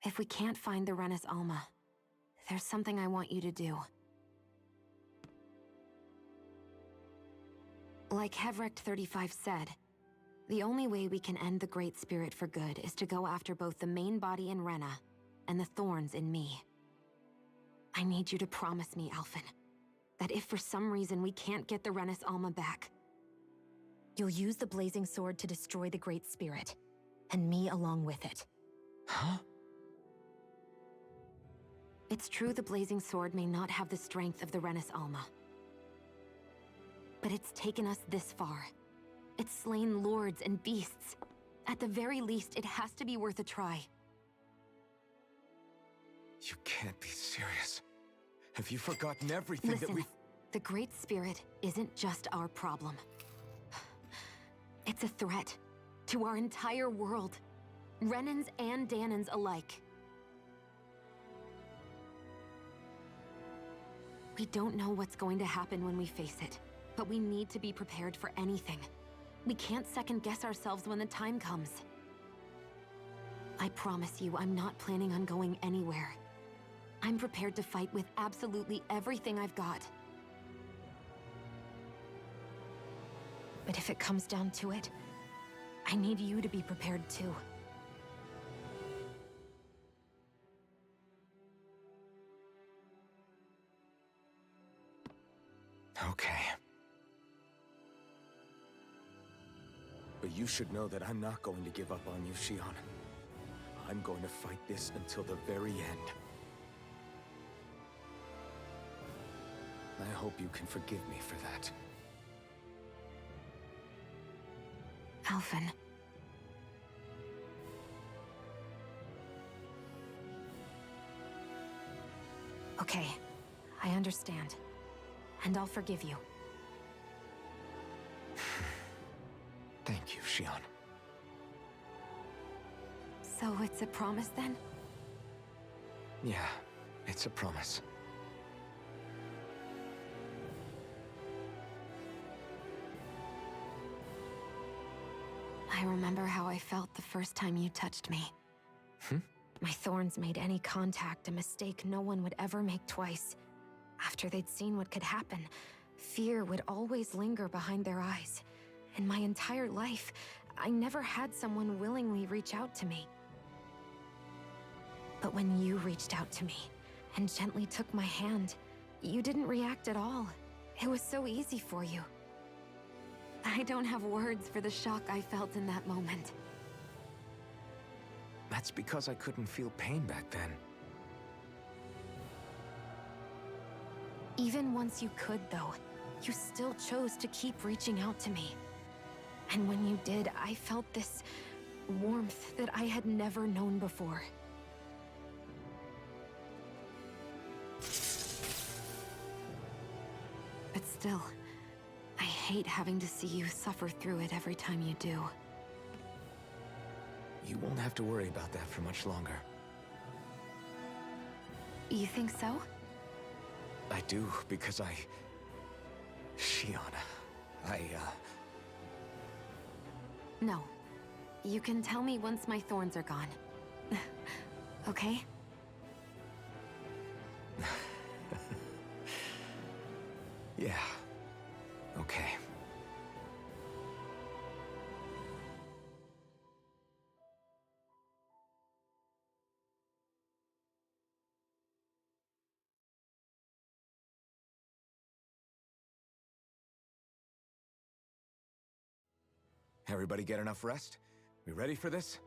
If we can't find the Renis Alma, there's something I want you to do. Like Hevrect 35 said, the only way we can end the Great Spirit for good is to go after both the main body in Rena and the thorns in me. I need you to promise me, Alphen, that if for some reason we can't get the Renis Alma back, you'll use the Blazing Sword to destroy the Great Spirit, and me along with it. Huh? It's true the Blazing Sword may not have the strength of the Renis Alma. But it's taken us this far. It's slain lords and beasts. At the very least, it has to be worth a try. You can't be serious. Have you forgotten everything Listen, that we... The Great Spirit isn't just our problem. It's a threat to our entire world. Renans and Danans alike. We don't know what's going to happen when we face it, but we need to be prepared for anything. We can't second-guess ourselves when the time comes. I promise you, I'm not planning on going anywhere. I'm prepared to fight with absolutely everything I've got. But if it comes down to it, I need you to be prepared too. Okay. But you should know that I'm not going to give up on you, Shionne. I'm going to fight this until the very end. I hope you can forgive me for that. Alphen. Okay, I understand. And I'll forgive you. Thank you, Shionne. So it's a promise then? Yeah, it's a promise. I remember how I felt the first time you touched me. My thorns made any contact a mistake no one would ever make twice. After they'd seen what could happen, fear would always linger behind their eyes. In my entire life, I never had someone willingly reach out to me. But when you reached out to me and gently took my hand, you didn't react at all. It was so easy for you. I don't have words for the shock I felt in that moment. That's because I couldn't feel pain back then. Even once you could, though, you still chose to keep reaching out to me. And when you did, I felt this warmth that I had never known before. But still, I hate having to see you suffer through it every time you do. You won't have to worry about that for much longer. You think so? I do, because Shionne, No. You can tell me once my thorns are gone. Okay? Yeah. Okay. Everybody get enough rest? We ready for this?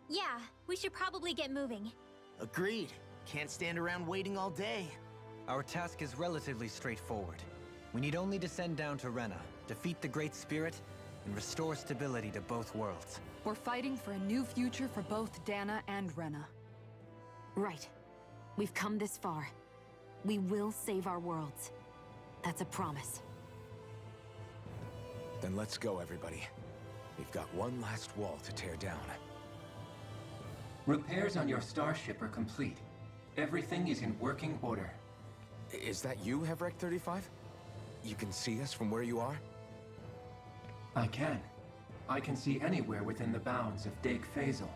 Yeah, we should probably get moving. Agreed. Can't stand around waiting all day. Our task is relatively straightforward. We need only descend down to Rena, defeat the Great Spirit, and restore stability to both worlds. We're fighting for a new future for both Dana and Rena. Right. We've come this far. We will save our worlds. That's a promise. Then let's go, everybody. We've got one last wall to tear down. Repairs on your starship are complete. Everything is in working order. Is that you, Hevrek 35? You can see us from where you are? I can. I can see anywhere within the bounds of Dake Faisal.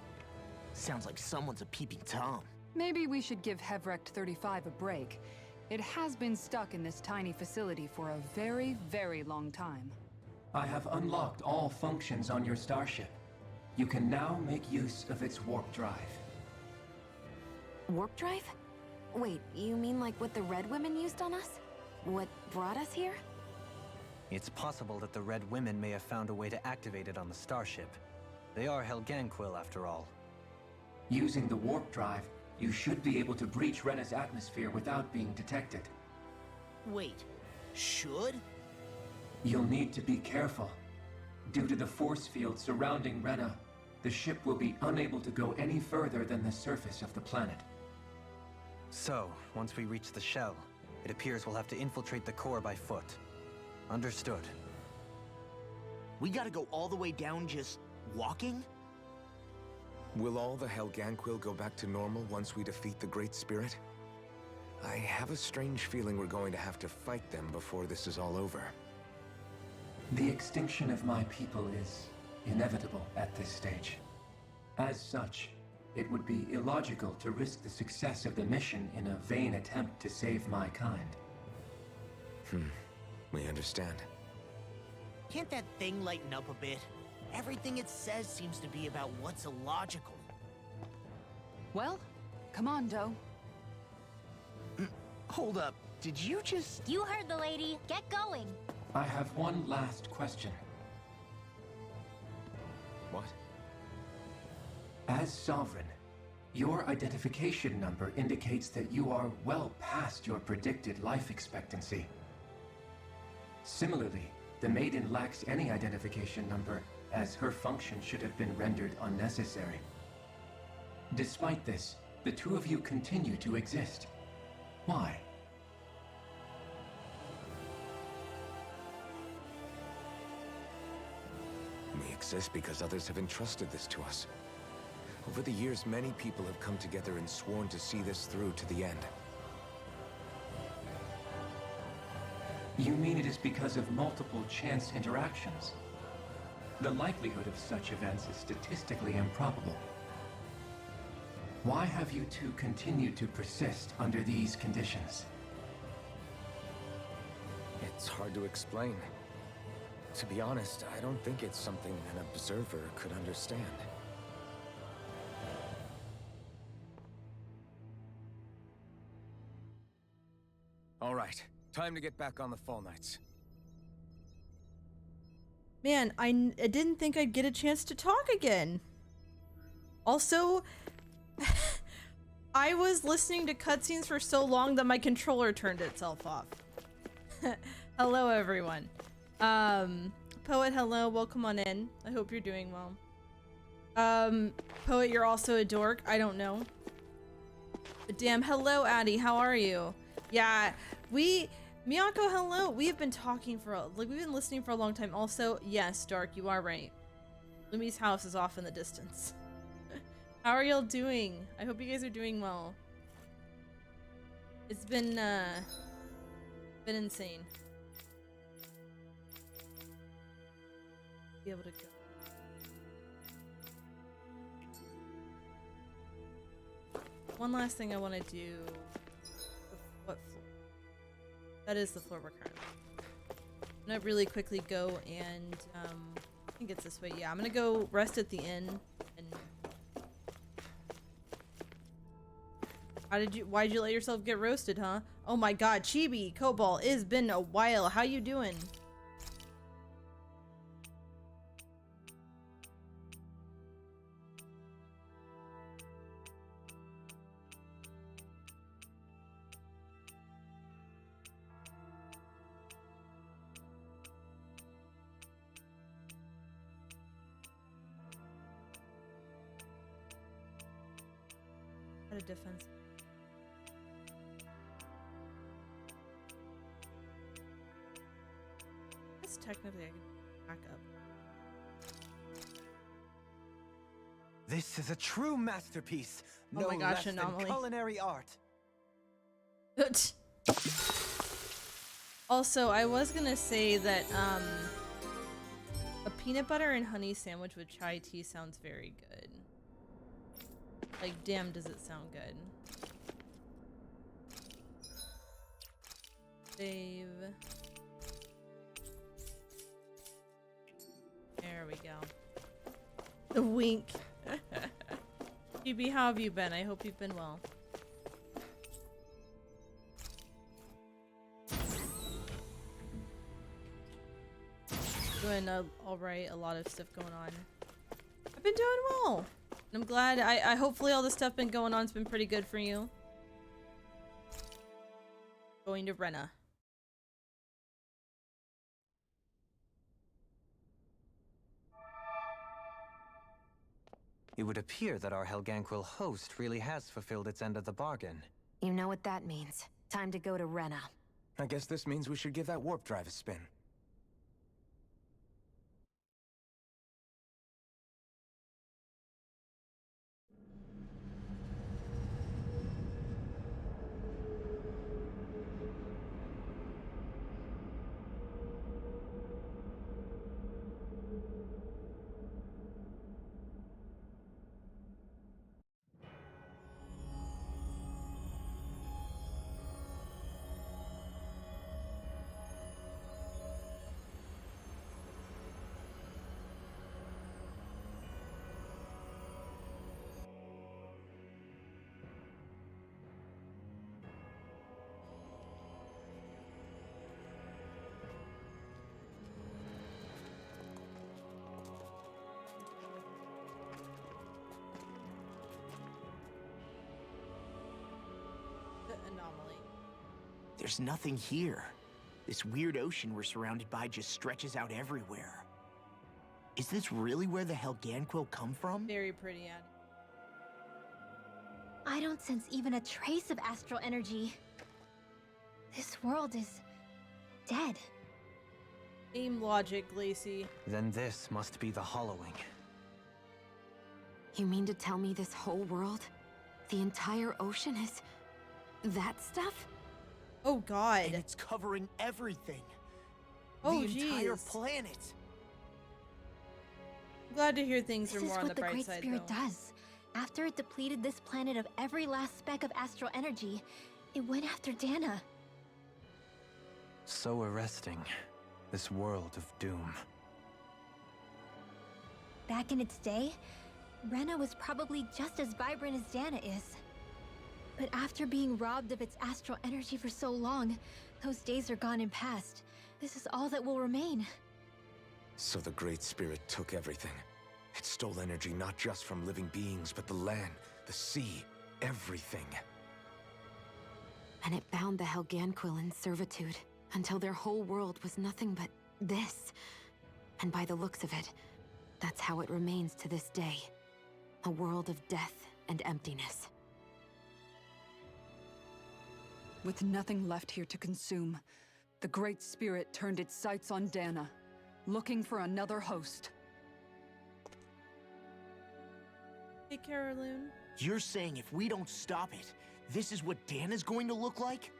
Sounds like someone's a peeping Tom. Maybe we should give Hevrect 35 a break. It has been stuck in this tiny facility for a very, very long time. I have unlocked all functions on your starship. You can now make use of its warp drive. Warp drive? Wait, you mean like what the Red Women used on us? What brought us here? It's possible that the Red Women may have found a way to activate it on the starship. They are Helganquil, after all. Using the warp drive, you should be able to breach Rena's atmosphere without being detected. Wait, should? You'll need to be careful. Due to the force field surrounding Rena, the ship will be unable to go any further than the surface of the planet. So, once we reach the shell, it appears we'll have to infiltrate the core by foot. Understood. We gotta go all the way down just walking? Will all the Helganquil go back to normal once we defeat the Great Spirit? I have a strange feeling we're going to have to fight them before this is all over. The extinction of my people is inevitable at this stage. As such, it would be illogical to risk the success of the mission in a vain attempt to save my kind. We understand. Can't that thing lighten up a bit? Everything it says seems to be about what's illogical. Well, come on, Doe. Hold up, did you just... You heard the lady. Get going. I have one last question. What? As Sovereign, your identification number indicates that you are well past your predicted life expectancy. Similarly, the Maiden lacks any identification number, as her function should have been rendered unnecessary. Despite this, the two of you continue to exist. Why? We exist because others have entrusted this to us. Over the years, many people have come together and sworn to see this through to the end. You mean it is because of multiple chance interactions? The likelihood of such events is statistically improbable. Why have you two continued to persist under these conditions? It's hard to explain. To be honest, I don't think it's something an observer could understand. All right, time to get back on the Fall Knights. Man, I didn't think I'd get a chance to talk again. Also, I was listening to cutscenes for so long that my controller turned itself off. Hello, everyone. Poet, hello, welcome on in. I hope you're doing well. Poet, you're also a dork. I don't know. But damn, hello, Addie. How are you? Yeah, Miyako, hello. We have been talking for, we've been listening for a long time. Also, yes, Dark, you are right. Lumi's house is off in the distance. How are y'all doing? I hope you guys are doing well. It's been insane. Be able to go. One last thing I want to do. What floor? That is the floor we're currently. I'm gonna really quickly go and I think it's this way. Yeah, I'm gonna go rest at the inn. And why'd you let yourself get roasted, huh? Oh my god, Chibi, Cobalt, it's been a while. How you doing? Put a defense. Guess technically I can back up. This is a true masterpiece. Oh No my gosh, less Anomaly. than culinary art. Also, I was gonna say that a peanut butter and honey sandwich with chai tea sounds very good. Like, damn, does it sound good. Save. There we go. The wink. GB, how have you been? I hope you've been well. Doing alright, a lot of stuff going on. I've been doing well. I'm glad. I hopefully all the stuff been going on's been pretty good for you. Going to Rena. It would appear that our Helganquil host really has fulfilled its end of the bargain. You know what that means. Time to go to Rena. I guess this means we should give that warp drive a spin. Anomaly. There's nothing here. This weird ocean we're surrounded by just stretches out everywhere. Is this really where the Helganquil come from? Very pretty, Ad. I don't sense even a trace of astral energy. This world is dead. Aim logic, Lacey. Then this must be the Hollowing. You mean to tell me this whole world, the entire ocean is that stuff? Oh god. And it's covering everything. Oh the entire jeez. planet. Glad to hear things are This is more on what the the bright Great side, Spirit though. does. After it depleted this planet of every last speck of astral energy, it went after Dana. So arresting. This world of doom. Back in its day, Rena was probably just as vibrant as Dana is. But after being robbed of its astral energy for so long, those days are gone and past. This is all that will remain. So the Great Spirit took everything. It stole energy not just from living beings, but the land, the sea, everything. And it bound the Helganquil in servitude until their whole world was nothing but this. And by the looks of it, that's how it remains to this day. A world of death and emptiness. With nothing left here to consume, the Great Spirit turned its sights on Dana, looking for another host. Hey, Caroline. You're saying if we don't stop it, this is what Dana's going to look like?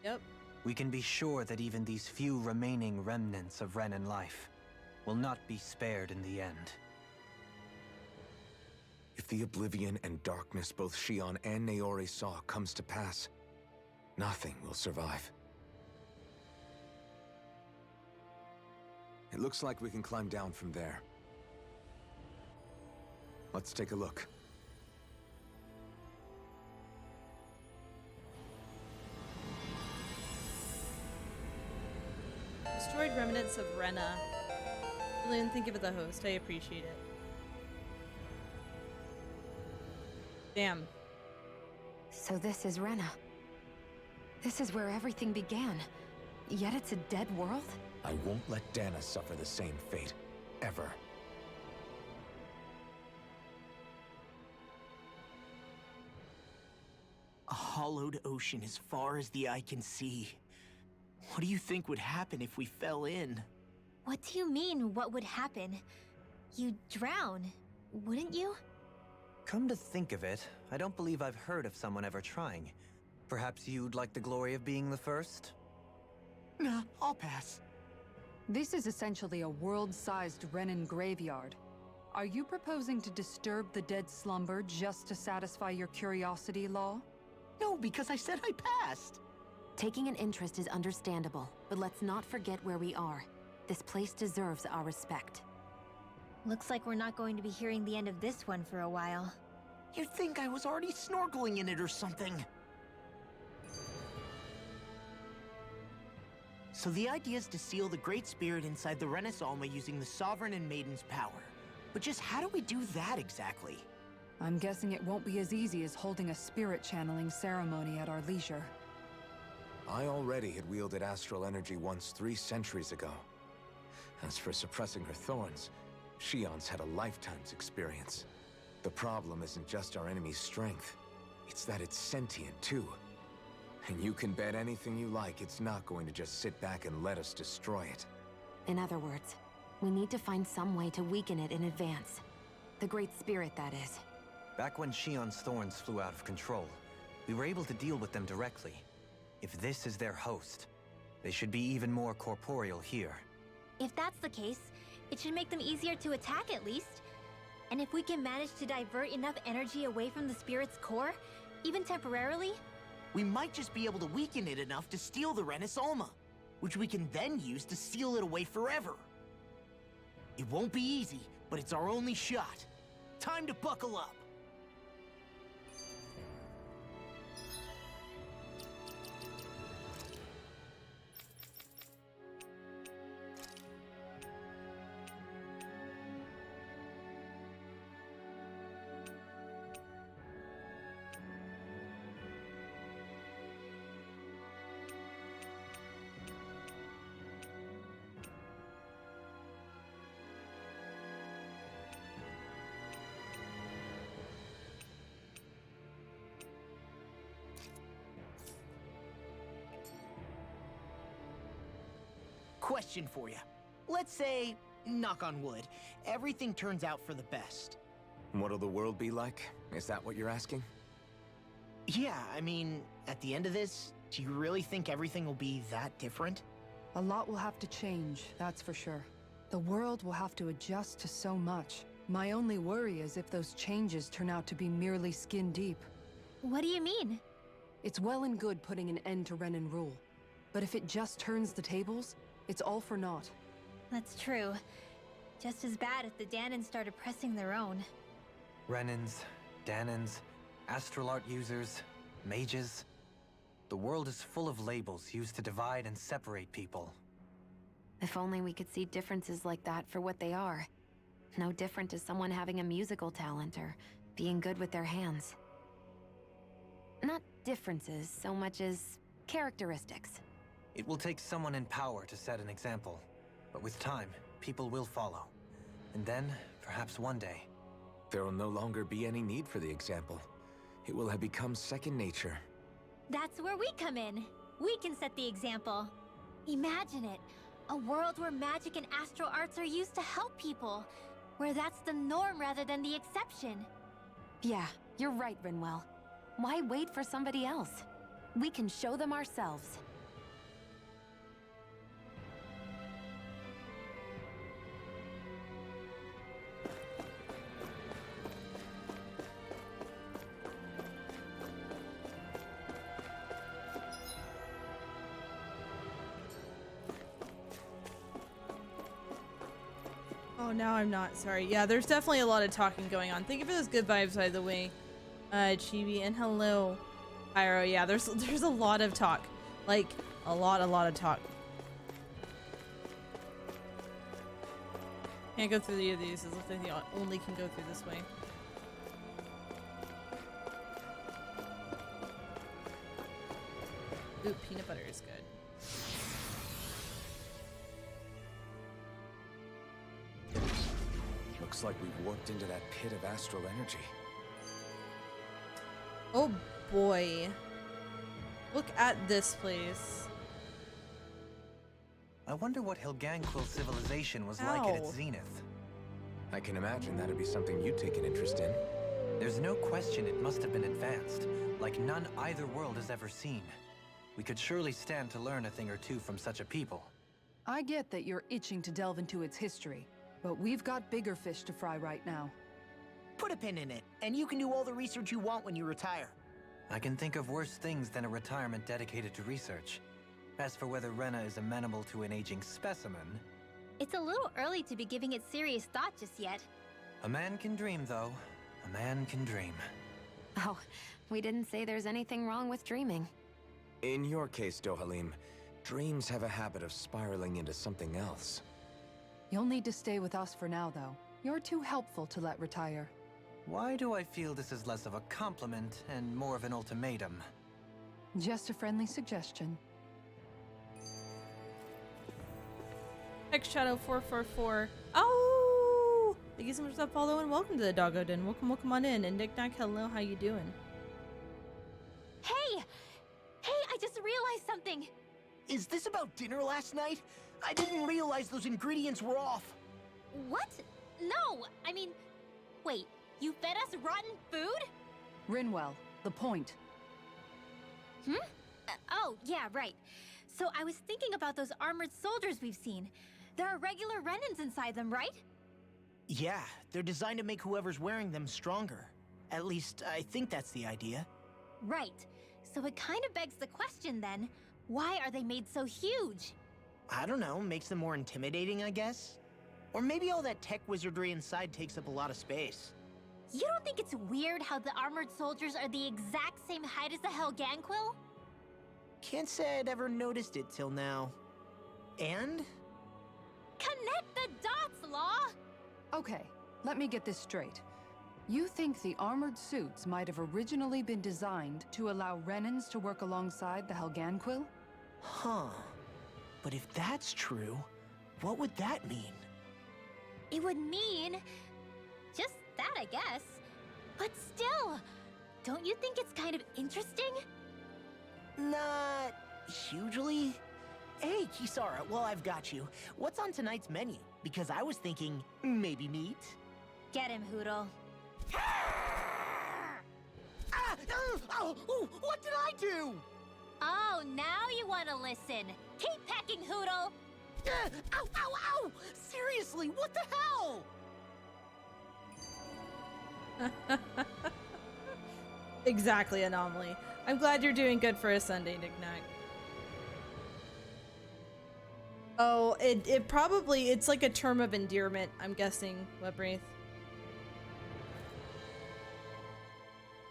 Yep. We can be sure that even these few remaining remnants of Renan life will not be spared in the end. If the oblivion and darkness both Shion and Naori saw comes to pass, nothing will survive. It looks like we can climb down from there. Let's take a look. Destroyed remnants of Rena. Really didn't think of it the host. I appreciate it. Damn. So this is Rena. This is where everything began. Yet it's a dead world? I won't let Dana suffer the same fate, ever. hollowed ocean as far as the eye can see. What do you think would happen if we fell in? What do you mean, what would happen? You'd drown, wouldn't you? Come to think of it, I don't believe I've heard of someone ever trying. Perhaps you'd like the glory of being the first? Nah, I'll pass. This is essentially a world-sized Renan graveyard. Are you proposing to disturb the dead slumber just to satisfy your curiosity, Law? No, because I said I passed. Taking an interest is understandable, but let's not forget where we are. This place deserves our respect. Looks like we're not going to be hearing the end of this one for a while. You'd think I was already snorkeling in it or something. So the idea is to seal the Great Spirit inside the Renis Alma using the Sovereign and Maiden's power. But just how do we do that exactly? I'm guessing it won't be as easy as holding a spirit channeling ceremony at our leisure. I already had wielded astral energy once 3 centuries ago. As for suppressing her thorns, Shion's had a lifetime's experience. The problem isn't just our enemy's strength, it's that it's sentient too. And you can bet anything you like it's not going to just sit back and let us destroy it. In other words, we need to find some way to weaken it in advance. The Great Spirit, that is. Back when Shion's thorns flew out of control, we were able to deal with them directly. If this is their host, they should be even more corporeal here. If that's the case, it should make them easier to attack at least. And if we can manage to divert enough energy away from the spirit's core, even temporarily, we might just be able to weaken it enough to steal the Renis Alma, which we can then use to seal it away forever. It won't be easy, but it's our only shot. Time to buckle up. Question for you. Let's say, knock on wood, everything turns out for the best. What'll the world be like? Is that what you're asking? Yeah, I mean, at the end of this, do you really think everything will be that different? A lot will have to change, that's for sure. The world will have to adjust to so much. My only worry is if those changes turn out to be merely skin deep. What do you mean? It's well and good putting an end to Renan rule. But if it just turns the tables, it's all for naught. That's true. Just as bad if the Dahnans start oppressing their own. Renans, Dahnans, astral art users, mages. The world is full of labels used to divide and separate people. If only we could see differences like that for what they are. No different to someone having a musical talent or being good with their hands. Not differences so much as characteristics. It will take someone in power to set an example. But with time, people will follow. And then, perhaps one day... There will no longer be any need for the example. It will have become second nature. That's where we come in. We can set the example. Imagine it. A world where magic and astral arts are used to help people. Where that's the norm rather than the exception. Yeah, you're right, Rinwell. Why wait for somebody else? We can show them ourselves. Oh, now I'm not. Sorry. Yeah, there's definitely a lot of talking going on. Thank you for those good vibes, by the way. Chibi, and hello, Pyro. Yeah, there's a lot of talk. Like, a lot of talk. Can't go through any of these. It looks like they only can go through this way. Ooh, peanut butter is good. Looks like we've warped into that pit of astral energy. Oh boy. Look at this place. I wonder what Helganquil civilization was like at its Ow. zenith. I can imagine that'd be something you'd take an interest in. There's no question it must have been advanced, like none either world has ever seen. We could surely stand to learn a thing or two from such a people. I get that you're itching to delve into its history, but we've got bigger fish to fry right now. Put a pin in it, and you can do all the research you want when you retire. I can think of worse things than a retirement dedicated to research. As for whether Rena is amenable to an aging specimen... It's a little early to be giving it serious thought just yet. A man can dream, though. A man can dream. Oh, we didn't say there's anything wrong with dreaming. In your case, Dohalim, dreams have a habit of spiraling into something else. You'll need to stay with us for now, though. You're too helpful to let retire. Why do I feel this is less of a compliment and more of an ultimatum? Just a friendly suggestion. X Shadow 444. Oh! Thank you so much for that follow and welcome to the Doggo Den. Welcome on in. And Nick Nack, hello, how you doing? Hey! Hey, I just realized something! Is this about dinner last night? I didn't realize those ingredients were off. What? No! I mean, wait, you fed us rotten food? Rinwell, the point. Oh, yeah, right. So I was thinking about those armored soldiers we've seen. There are regular Renans inside them, right? Yeah, they're designed to make whoever's wearing them stronger. At least, I think that's the idea. Right. So it kind of begs the question then, why are they made so huge? I don't know, makes them more intimidating, I guess? Or maybe all that tech wizardry inside takes up a lot of space. You don't think it's weird how the armored soldiers are the exact same height as the Helganquil? Can't say I'd ever noticed it till now. And? Connect the dots, Law! Okay, let me get this straight. You think the armored suits might have originally been designed to allow Renans to work alongside the Helganquil? Huh. But if that's true, what would that mean? It would mean... just that, I guess. But still, don't you think it's kind of interesting? Not hugely. Hey, Kisara, while I've got you, what's on tonight's menu? Because I was thinking, maybe meat? Get him, Hootle. What did I do? Oh, now you want to listen. Keep pecking, Hootle! Ow, ow, ow! Seriously, what the hell? Exactly, Anomaly. I'm glad you're doing good for a Sunday, Nick Nack. Oh, it probably, it's like a term of endearment, I'm guessing, Webwraith.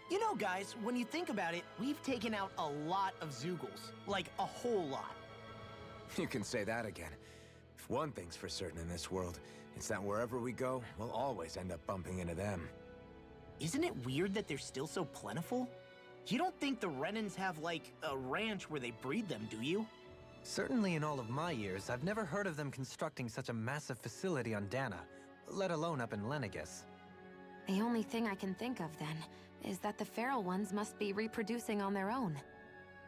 You know, guys, when you think about it, we've taken out a lot of Zeugles. Like, a whole lot. You can say that again. If one thing's for certain in this world, it's that wherever we go, we'll always end up bumping into them. Isn't it weird that they're still so plentiful? You don't think the Renans have, like, a ranch where they breed them, do you? Certainly in all of my years, I've never heard of them constructing such a massive facility on Dana, let alone up in Lenegis. The only thing I can think of, then, is that the feral ones must be reproducing on their own.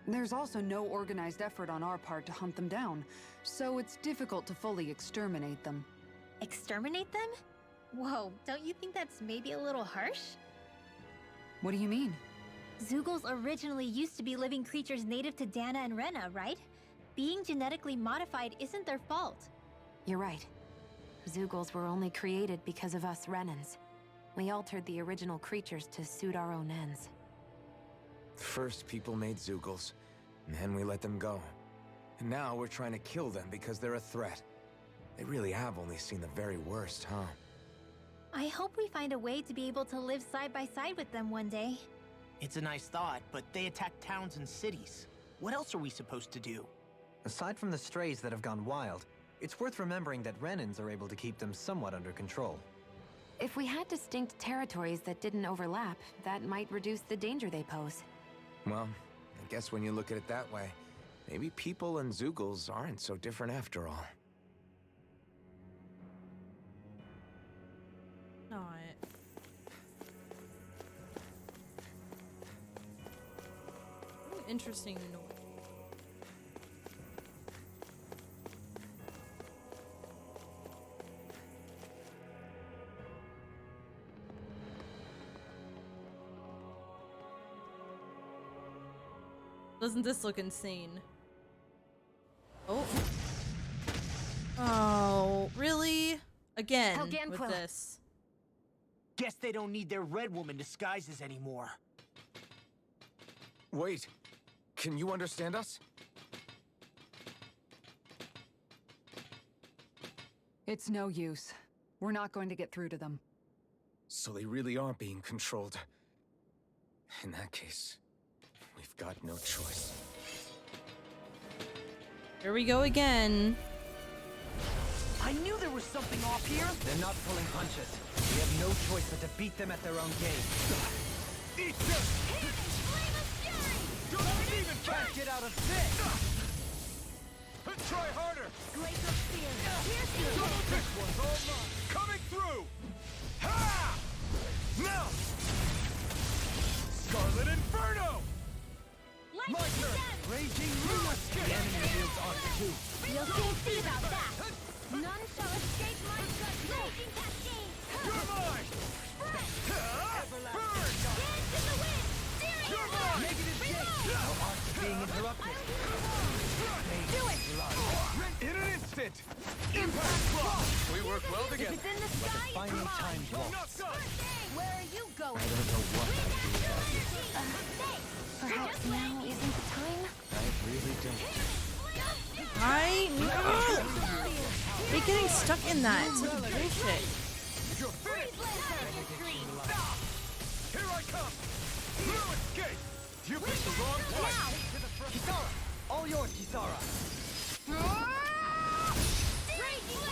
There's also no organized effort on our part to hunt them down, so it's difficult to fully exterminate them. Exterminate them? Whoa, don't you think that's maybe a little harsh? What do you mean? Zeugles originally used to be living creatures native to Dana and Rena, right? Being genetically modified isn't their fault. You're right. Zeugles were only created because of us Renans. We altered the original creatures to suit our own ends. First, people made Zeugles, and then we let them go. And now we're trying to kill them because they're a threat. They really have only seen the very worst, huh? I hope we find a way to be able to live side by side with them one day. It's a nice thought, but they attack towns and cities. What else are we supposed to do? Aside from the strays that have gone wild, it's worth remembering that Renans are able to keep them somewhat under control. If we had distinct territories that didn't overlap, that might reduce the danger they pose. Well, I guess when you look at it that way, maybe people and Zeugles aren't so different after all. Not. Interesting noise. Doesn't this look insane? Oh. Oh, really? Again with this. Guess they don't need their Red Woman disguises anymore. Wait, can you understand us? It's no use. We're not going to get through to them. So they really are being controlled. In that case, we've got no choice. Here we go again. I knew there was something off here. They're not pulling punches. We have no choice but to beat them at their own game. Eat this! Don't even Can't get out of this! Try harder! Glaze of fear. Here's you. This one's all mine! Coming through! Ha! Now! Scarlet Inferno! My turn! Raging Ruin! The enemy wields Arc 2. You'll soon see about that. None shall escape my raging cascade. You're mine! Burn! Dance in the wind. You're mine! Negative J. Our arcs are being interrupted. Do it. In an instant! Impact block! We work well If together. it's in the sky, it's Finally mine. timed I'm waltz. not done! Where are you going? I don't know what I'd do without you. Perhaps now isn't the time? I really don't. They're getting stuck in that. It's like bullshit. You're finished! Here I come! No escape! You picked the wrong place! Kisara! All yours, Kisara!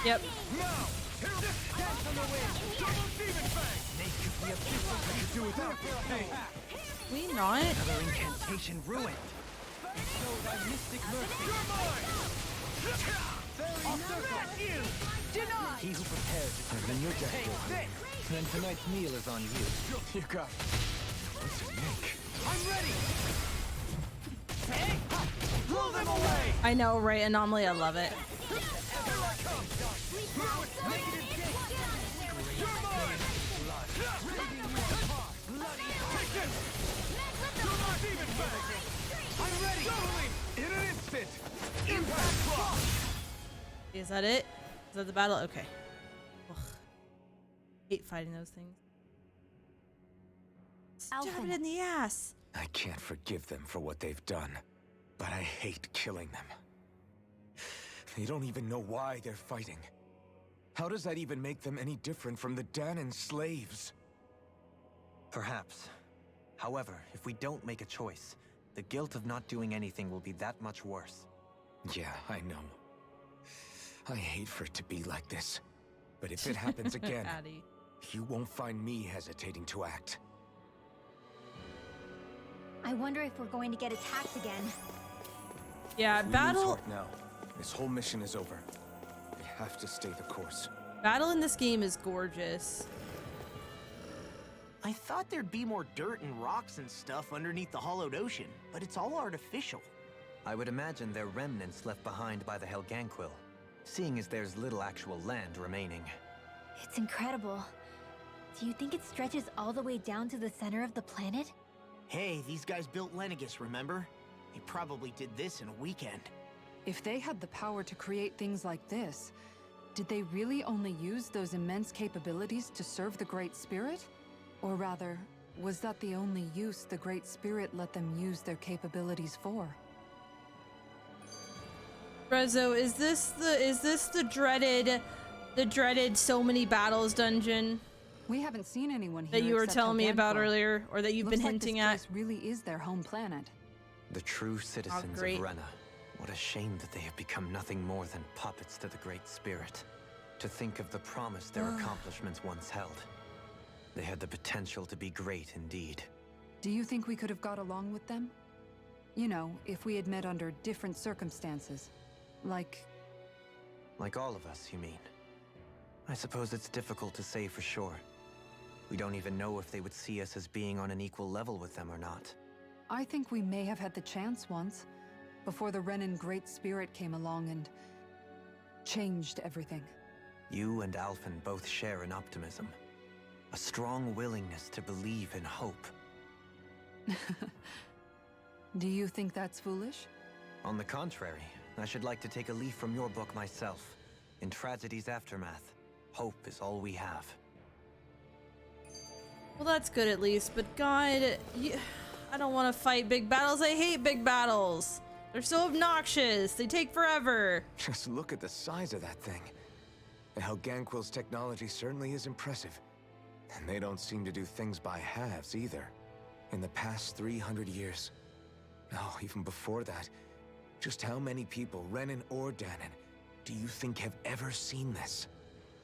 Yep. Now! Dance on the wind! Double Demon Fang! Nate could be a pistol I could do without pain. We not. Another incantation ruined. Show thy mystic mercy. You're mine! Fairy circle. Denied. He who prepares is in your death. Take this. Then tonight's meal is on you. You got it. What's it make? I'm ready. Hey! Blow them away. I know, right? Anomaly, I love it. Here I come! Negative J. You're mine! Take this! Double Demon Fang! I'm ready. Doubling! In an instant! Impact block! Is that it? Is that the battle? Okay. Ugh. Hate fighting those things. Stab it in the ass. I can't forgive them for what they've done, but I hate killing them. They don't even know why they're fighting. How does that even make them any different from the Dahnan slaves? Perhaps. However, if we don't make a choice, the guilt of not doing anything will be that much worse. Yeah, I know. I hate for it to be like this. But if it happens again, Addy. you won't find me hesitating to act. I wonder if we're going to get attacked again. Yeah, We lose battle. heart now. This whole mission is over. We have to stay the course. Battle in this game is gorgeous. I thought there'd be more dirt and rocks and stuff underneath the hollowed ocean, but it's all artificial. I would imagine they're remnants left behind by the Helganquil, seeing as there's little actual land remaining. It's incredible. Do you think it stretches all the way down to the center of the planet? Hey, these guys built Lenegis, remember? They probably did this in a weekend. If they had the power to create things like this, did they really only use those immense capabilities to serve the Great Spirit? Or rather, was that the only use the Great Spirit let them use their capabilities for? Rezo, is this the dreaded so many battles dungeon We haven't seen anyone here that you were except telling me about Helganquil. earlier, or that you've Looks been like hinting this at? place really is their home planet. The true citizens great. of Rena. What a shame that they have become nothing more than puppets to the Great Spirit. To think of the promise their accomplishments once held. They had the potential to be great indeed. Do you think we could have got along with them? You know, if we had met under different circumstances. Like all of us, you mean? I suppose it's difficult to say for sure. We don't even know if they would see us as being on an equal level with them or not. I think we may have had the chance once, before the Renan Great Spirit came along and changed everything. You and Alphen both share an optimism. A strong willingness to believe in hope. Do you think that's foolish? On the contrary, I should like to take a leaf from your book myself. In tragedy's aftermath, hope is all we have. Well, that's good at least, but God, I don't want to fight big battles. I hate big battles. They're so obnoxious. They take forever. Just look at the size of that thing. The Helganquil's technology certainly is impressive. And they don't seem to do things by halves either. In the past 300 years, no, even before that, just how many people, Renan or Dahnan, do you think have ever seen this?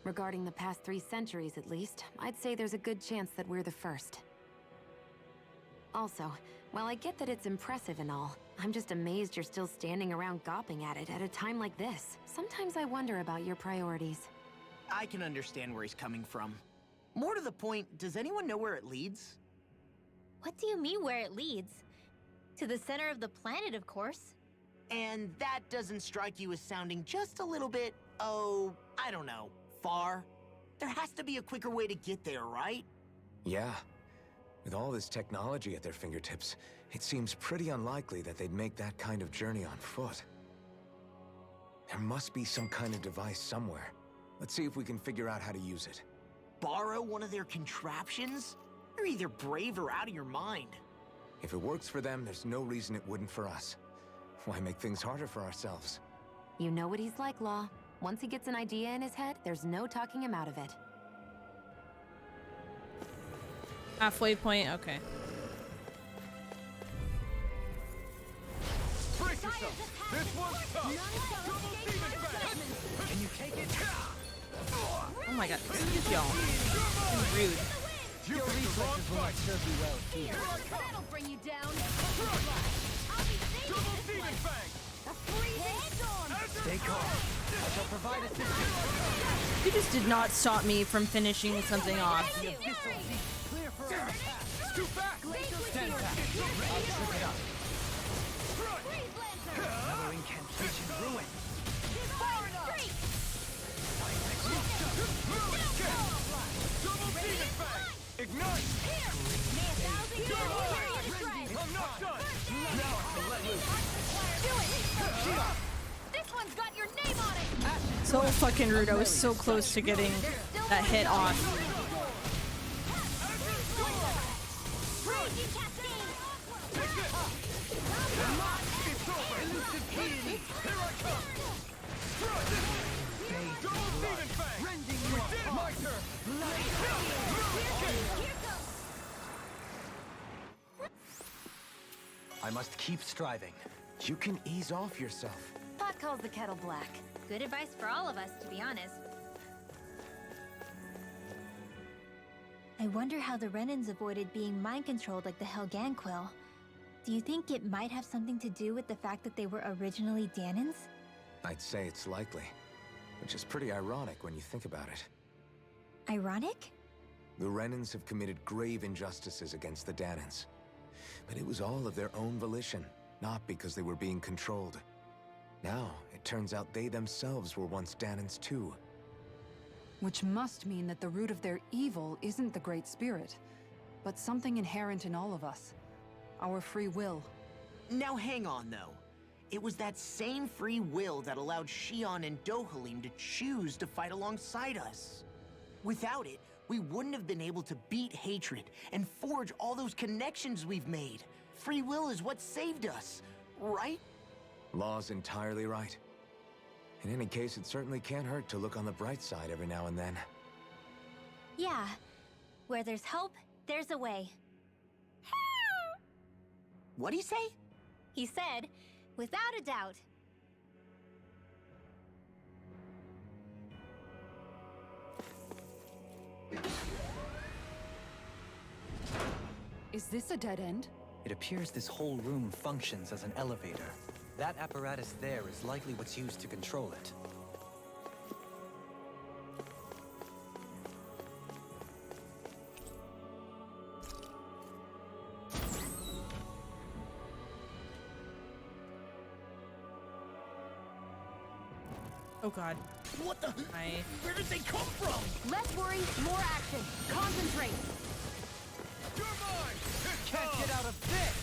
Regarding the past 3 centuries at least, I'd say there's a good chance that we're the first. Also, while I get that it's impressive and all, I'm just amazed you're still standing around gawping at it at a time like this. Sometimes I wonder about your priorities. I can understand where he's coming from. More to the point, does anyone know where it leads? What do you mean where it leads? To the center of the planet, of course. And that doesn't strike you as sounding just a little bit, oh, I don't know, far? There has to be a quicker way to get there, right? Yeah. With all this technology at their fingertips, it seems pretty unlikely that they'd make that kind of journey on foot. There must be some kind of device somewhere. Let's see if we can figure out how to use it. Borrow one of their contraptions? You're either brave or out of your mind. If it works for them, there's no reason it wouldn't for us. Why make things harder for ourselves? You know what he's like, Law. Once he gets an idea in his head, there's no talking him out of it. Halfway point, okay. Brace yourself! This one's tough! Double demon fang! Can you take it? Oh my god, excuse y'all. Rude. Your reflexes will not serve you well here. That'll bring you down. Double demon fang! A freezing storm. Stay calm. I shall provide assistance. You just did not stop me from finishing something off. Clear for our attack. Scoot back! Stand back. I'll trip it up. Another incantation ruined. Double demon fang! Ignite! I'm not done! Now I can let loose. Do it! This one's got your name on it! So fucking rude. I was so close to getting that hit off. My turn! I must keep striving. You can ease off yourself. Pot calls the kettle black. Good advice for all of us, to be honest. I wonder how the Renans avoided being mind-controlled like the Helganquil. Do you think it might have something to do with the fact that they were originally Dahnans? I'd say it's likely, which is pretty ironic when you think about it. Ironic? The Renans have committed grave injustices against the Dahnans. But it was all of their own volition, not because they were being controlled. Now, it turns out they themselves were once Dahnans too. Which must mean that the root of their evil isn't the Great Spirit, but something inherent in all of us. Our free will. Now hang on, though. It was that same free will that allowed Xion and Dohalim to choose to fight alongside us. Without it, we wouldn't have been able to beat hatred and forge all those connections we've made. Free will is what saved us, right? Law's entirely right. In any case, it certainly can't hurt to look on the bright side every now and then. Yeah. Where there's hope, there's a way. What'd he say? He said, without a doubt. Is this a dead end? It appears this whole room functions as an elevator. That apparatus there is likely what's used to control it. Oh god. What the? Where did they come from? Less worry, more action. Concentrate. You're mine! Can't get out of this!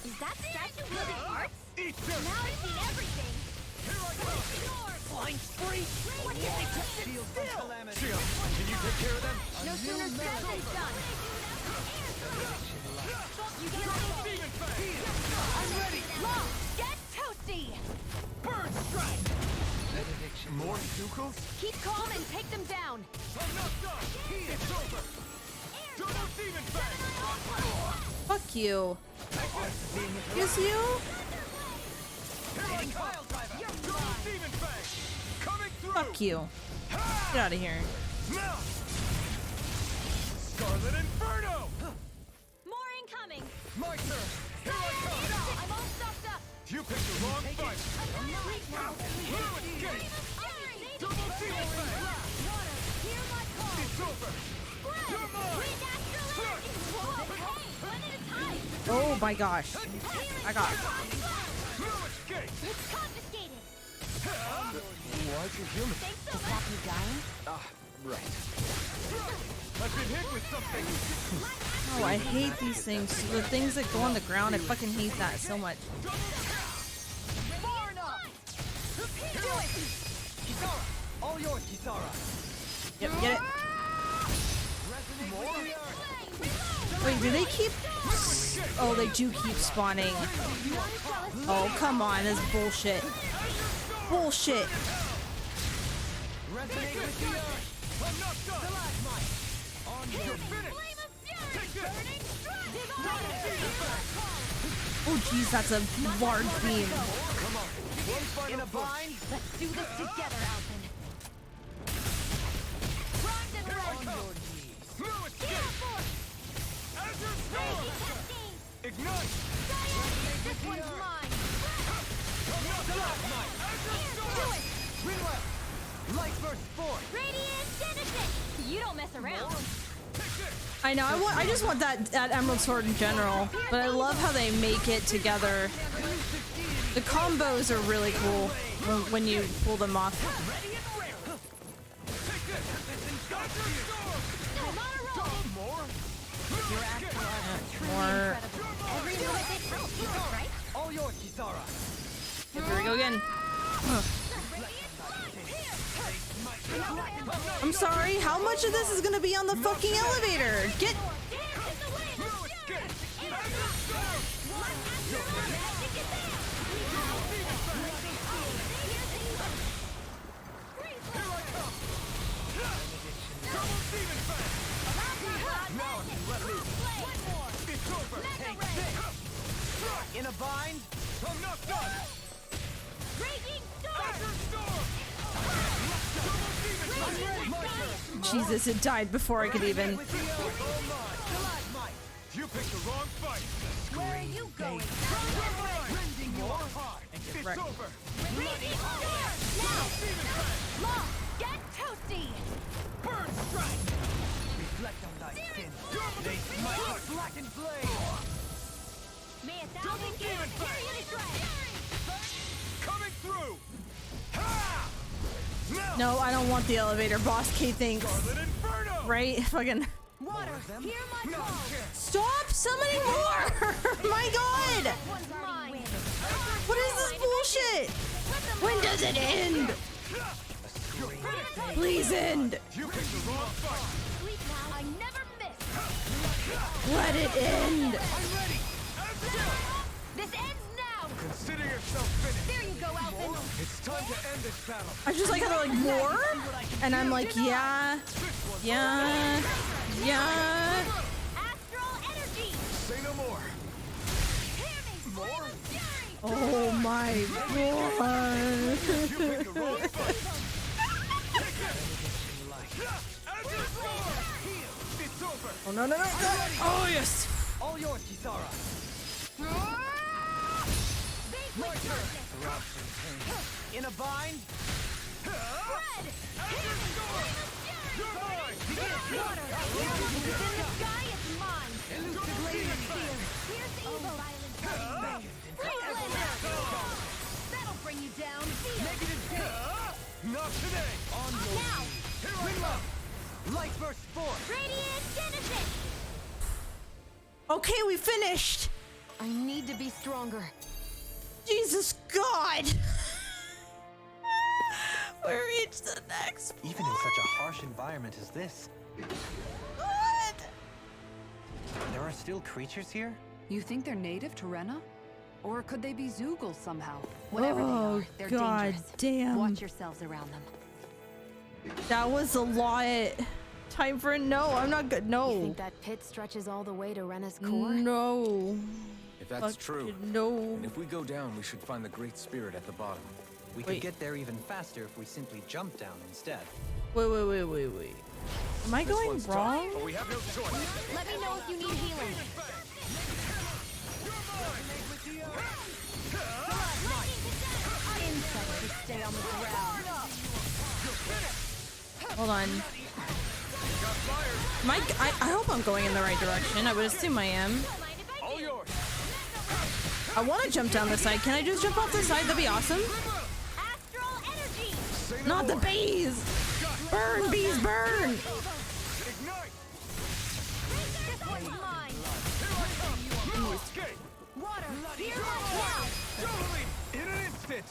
Is that statue wielding arts? Eat them! Now I see everything. Flying spree! Shield Shion, can you take care of them? No sooner said than done. You get Demon Fang! I'm ready. Law, get toasty. Burn strike! More Dukals? Keep calm and take them down. I'm not done! It's over! Turbo Demon Fang! Fuck you. Excuse you? Demon Fang! Coming through! Fuck you. Get out of here. Now! Scarlet Inferno! More incoming. My turn! Here I come! I'm all stocked up. You picked the wrong fight! Fluid Gate! Turbo Demon Fang! Hear my call. It's over! You're mine! Oh my gosh. I got it. Fluid Gate! It's confiscated. Why'd you human? Thanks so much. You dying? Ah, right. I've been hit with something! Oh, I hate these things. The things that go on the ground, I fucking hate that so much. Far enough! Do it! Kisara! All yours, Kisara! Yep, get it. More? Wait, do they keep... Oh, they do keep spawning. Oh, come on, that's bullshit. Bullshit. Resonate with the earth! I'm not done! On your finish! Take this! Oh, jeez, that's a large beam. Come on! One final in a bind? Let's do this together, Alvin. Primed and ready. Fluid Gate! Azure Storm! Ignite! This one's mine. Azure Storm! Do it. Ringwell! Light Burst 4! Radiant Genesis. You don't mess around. I know, I just want that Emerald Sword in general, but I love how they make it together. The combos are really cool when you pull them off. More. All yours, Kisara. Here we go again. I'm sorry, how much of this is gonna be on the fucking elevator? Get... In a bind? I'm not done! Raging Storm! Jesus, it died before I could even... You picked the wrong fight! Where are you going? Rending your heart! It's over! Raging Storm! Now! Law, get toasty! Burn strike! Reflect on thy sin. They smite with blackened flame! May a thousand years carry you to dread! Coming through! Ha! Now! No, I don't want the elevator, boss K thinks. Right? Fucking... Water, hear my call! Stop summoning more! My god! What is this bullshit? When does it end? Please end! You picked the wrong fight! Sleep now, I never miss! Let it end! I'm ready! This ends now! Consider yourself finished! There you go, Alvin! It's time to end this battle! I just like how they're like, more? And I'm like, yeah, yeah, yeah. Astral energy! Say no more! More? Oh my god. It's over! Oh no, no, no, no. Oh yes! All yours, Kisara! My turn! In a bind? Red! You're mine! Water! Within the sky is mine! Elucidating fear! Here's the evil! That'll bring you down! Negative gate! Not today! On now! Ring up! Light Burst 4! Radiant Genesis! Okay, we finished. I need to be stronger. Jesus God! We reached the next part. Even in such a harsh environment as this. God! There are still creatures here? You think they're native to Rena? Or could they be Zoogle somehow? Whatever Oh, they are, they're God dangerous. damn. Watch yourselves around them. That was a lot. Time for a no. I'm not good. No. You think that pit stretches all the way to Rena's core? No. If that's Fuck true, no. and if we go down, we should find the Great Spirit at the bottom. We could get there even faster if we simply jump down instead. Wait. Am I going wrong? But we have no choice. Let me know if you need healing. Insects should stay on the ground. Hold on. I hope I'm going in the right direction. I would assume I am. All yours. I want to jump down the side. Can I just jump off the side? That'd be awesome. Not the bees! Burn, bees, burn! Water, here now! In an instant!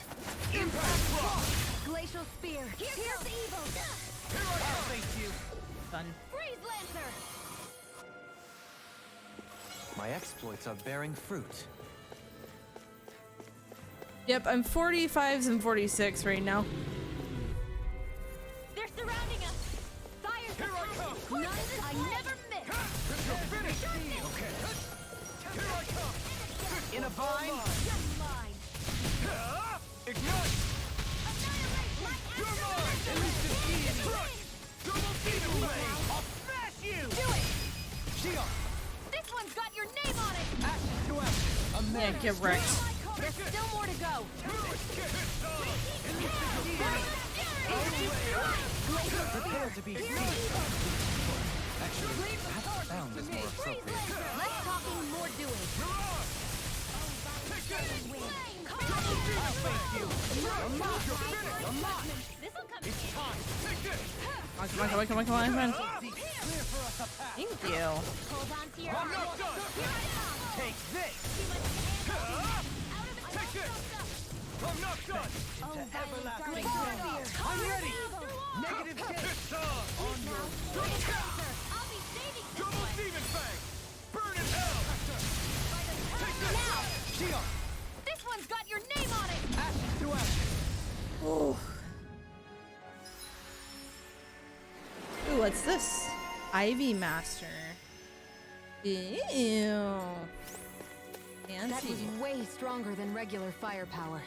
Impact block! Glacial spear, here's the evil! I'll face you! Done. Freeze Lancer! My exploits are bearing fruit. Yep, I'm 45s and 46 right now. They're surrounding us! Fire's Here I come! none I never miss! This will finish me! Okay. Here I come! In a bind? Just mine! Ignite! You're mine! At least it's easy! Double demon blade! I'll smash you! Do it! Shion! This one's got your name on it! Action to action! Yeah, get wrecked. There's still more to go! Prepare to be Actually, perhaps bound is more appropriate. Less talking, more doing. Come on. Thank you. Hold on to your I'm not done! Take this! Take this! I'm not done! I'm ready! Negative hit! Double demon fang! Burn in hell! Take this! Shion! This one's got your name on it! Action to action! Ooh, what's this? Ivy Master. Ew. That Fancy. was way stronger than regular firepower.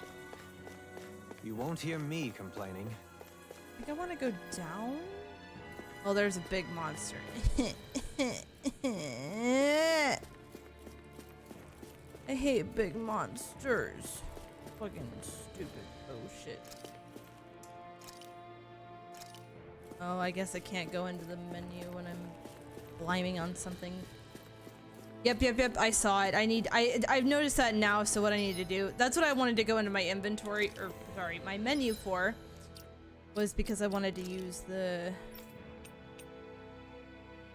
You won't hear me complaining. I think I want to go down. Oh, there's a big monster. I hate big monsters. Fucking stupid bullshit. Oh, I guess I can't go into the menu when I'm bliming on something. Yep. I saw it. I've noticed that now, so what I need to do. That's what I wanted to go into my inventory, or sorry, my menu for. Was because I wanted to use the...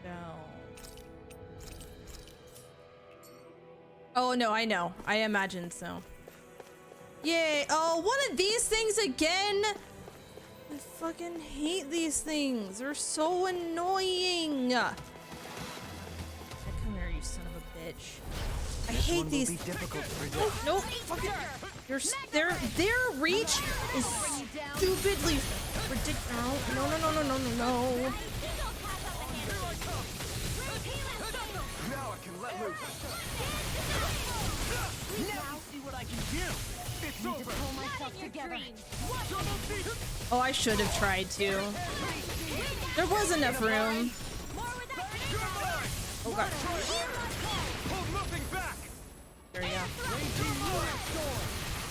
No. Oh, no, I know. I imagined so. Yay. Oh, one of these things again? I fucking hate these things. They're so annoying. Come here, you son of a bitch. I hate these. Nope. Fucking. Their reach is stupidly ridiculous. No. Now I can let loose. Now see what I can do. It's over. Pull myself together. Oh, I should have tried to. There was enough room. Oh god. Hold nothing back. There you go.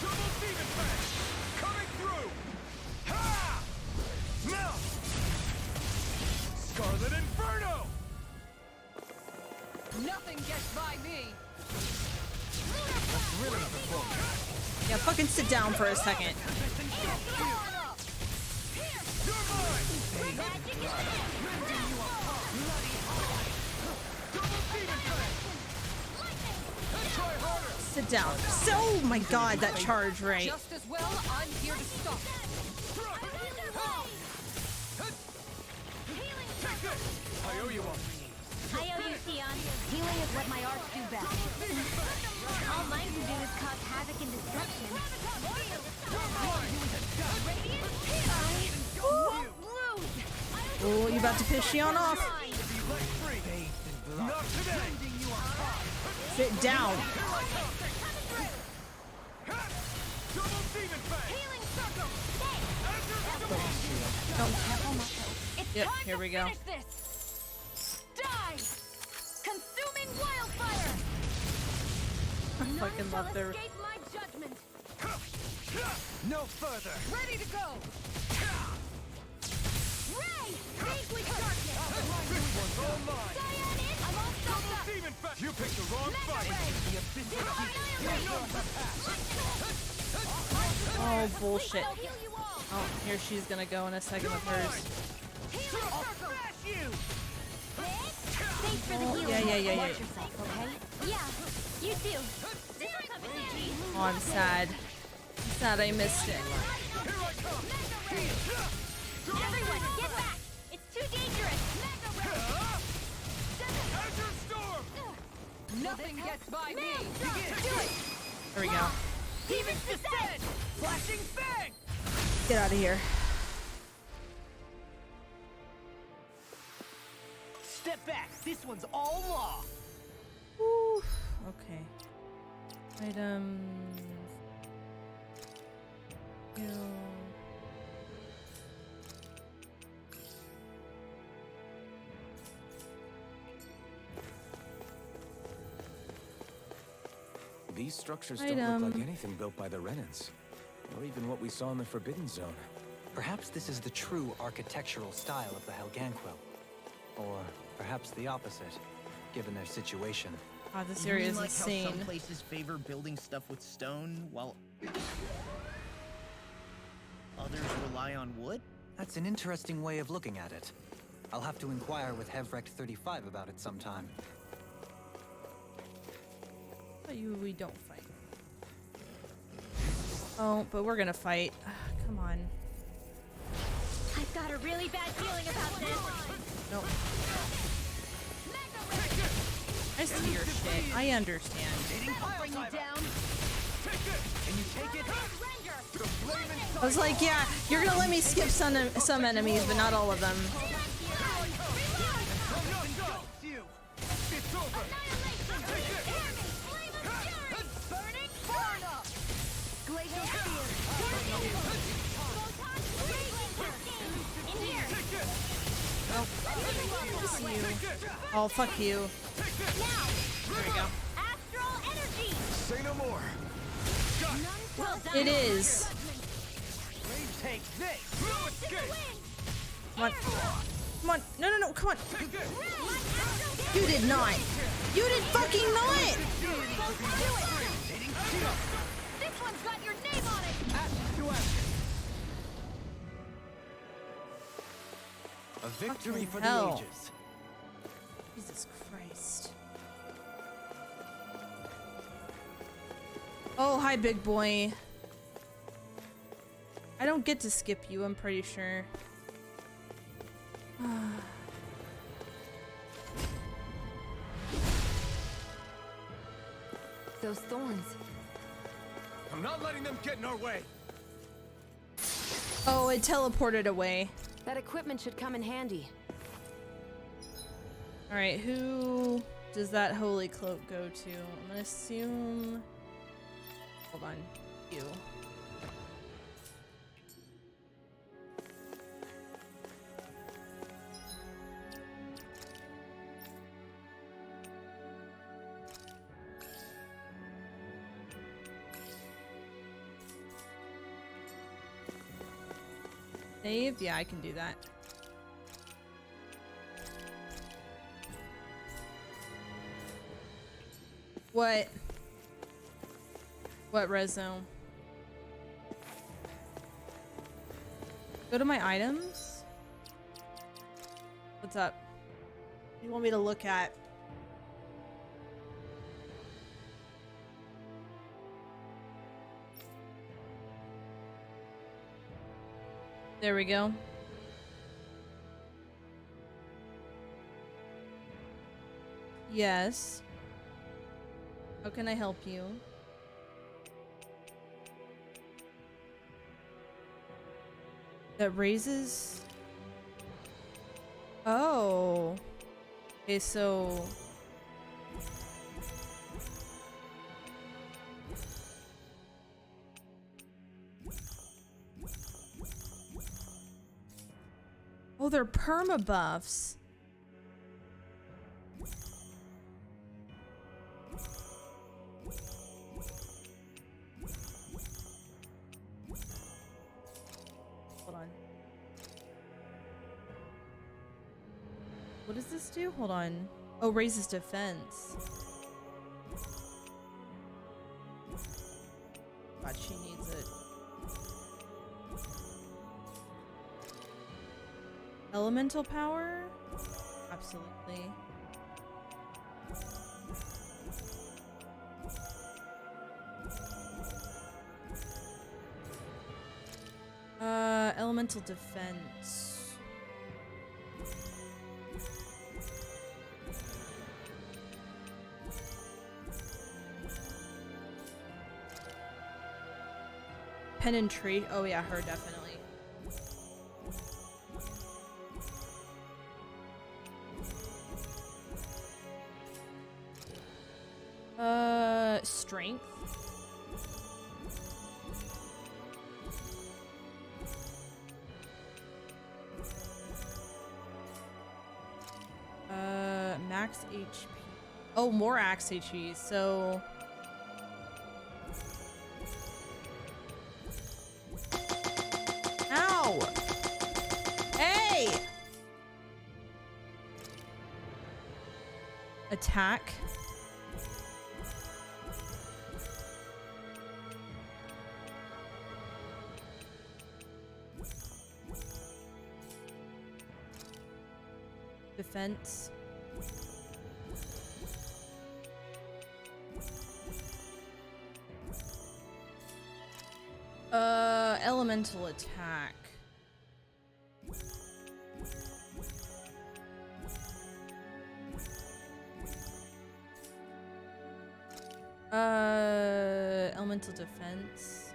Double demon fang coming through. Ha! Now, Scarlet Inferno. Nothing gets by me. Yeah, fucking sit down for a second. Sit down. So, oh my god, that charge, right? Just as well, I'm here to stop. I owe you one. I owe you, Xion. Healing is what my arts do best. All mine can do is cause havoc and destruction. Oh, you about to piss Xion off? Sit down. Yep, here we go. Die! Consuming wildfire! I fucking love their... My judgment. No further. Ready to go. Ray! Vanquish darkness! Cyan in! I'm all stopped up! You picked the wrong fight. Oh, bullshit. Oh, here she's gonna go in a second with hers. Thanks for the Oh, healing. yeah. Watch yourself, okay? Yeah, you too. Oh, I'm sad. I'm sad I missed it. Everyone, get back! It's too dangerous! Nothing gets by me. There we go. Demons descend! Flashing bang! Get out of here. Step back. This one's all law. Whew. Okay. Items. Heal. These structures don't look like anything built by the Renans, or even what we saw in the Forbidden Zone. Perhaps this is the true architectural style of the Helganquil. Or perhaps the opposite, given their situation. God, this area is How insane. some places favor building stuff with stone, while others rely on wood? That's an interesting way of looking at it. I'll have to inquire with Hevrecht 35 about it sometime. But we don't fight. Oh, but we're gonna fight. Come on. I've got a really bad feeling about this. Nope. I see your shit. I understand. Bring you down. Can you take it? I was like, yeah, you're gonna let me skip some enemies, but not all of them. It's over. Oh, fuck you. There we go. Astral energy! Say no more. Well done. It is. Take this. No escape. Come on. Come on. No. Come on. You did not. You did fucking not. This one's got your name on it! A victory for the hell. ages. Jesus Christ. Oh, hi, big boy. I don't get to skip you, I'm pretty sure. Those thorns. I'm not letting them get in our way. Oh, it teleported away. That equipment should come in handy. Alright, who does that holy cloak go to? I'm gonna assume... Hold on. You. Save? Yeah, I can do that. What? What, Rezo? Go to my items? What's up? What do you want me to look at? There we go. Yes. How can I help you? That raises... Oh. Okay, so... Oh, they're perma buffs. Hold on. What does this do? Hold on. Oh, raises defense. God, she needs it. Elemental power? Absolutely. Elemental defense. Penetrate. Oh yeah, her definitely. Strength. Max HP. Oh, more axe HP, so... Ow! Hey! Attack. Defense. Elemental attack. Elemental defense.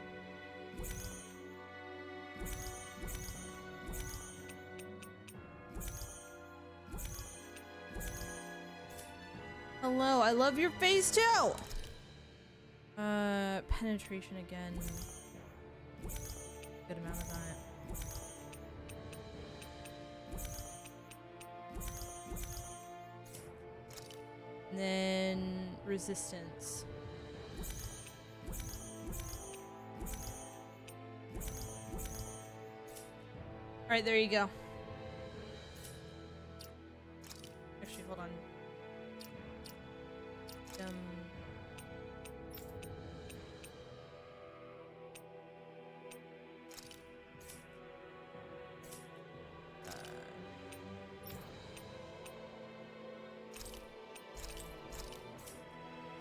Hello, I love your face too! Penetration again. Good amount of that. And then resistance. Alright, there you go. Actually, hold on.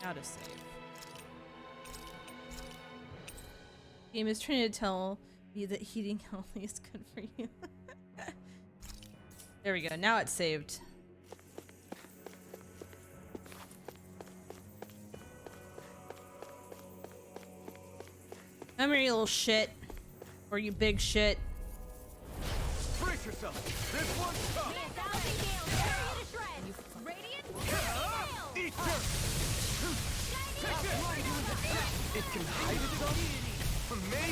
How to save. Game is trying to tell me that heating healthy is good for you. There we go. Now it's saved. Come here, you little shit. Or you big shit. Brace yourself. This one's tough. Eat this. It can hide itself from me.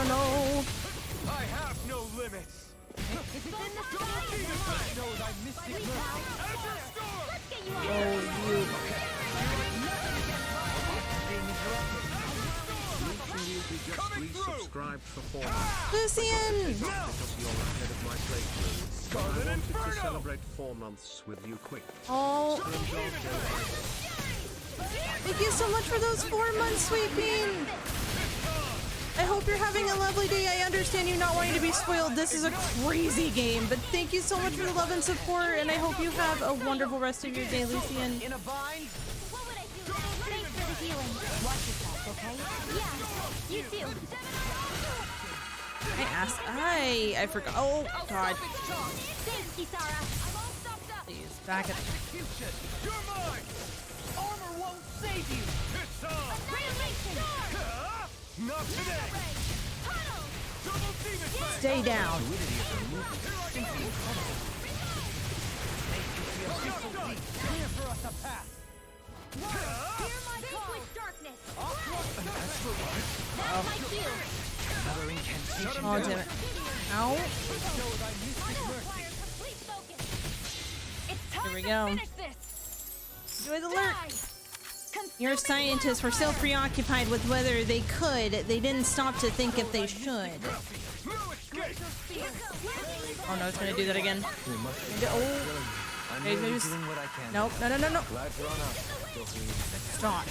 No. I have no limits. If it's in the sky, knows I missed it. Oh, you. Coming through. Subscribed for 4 Lucian! Because you're ahead of my playthrough. I wanted to celebrate 4 months with you quick. Oh. Thank you so much for those 4 months, Sweet Bean. I hope you're having a lovely day. I understand you not wanting to be spoiled. This is a crazy game, but thank you so much for the love and support, and I hope you have a wonderful rest of your day, Lucian. In a bind? What would I do? Thanks for the healing. Watch yourself, okay? Yeah, you too. I forgot. Oh God. Thanks, Kisara. Please, back it. You're mine! Armor won't save you! It's on! Not today! Double demon blade! Stay down. Clear for us a path! Darkness. Another incantation. Oh damn it. Ow. Here we go. Enjoy the lurk. Your scientists were so preoccupied with whether they could, they didn't stop to think if they should. Oh no, it's gonna do that again. Oh. Okay, nope, no, no, no, no. Stop.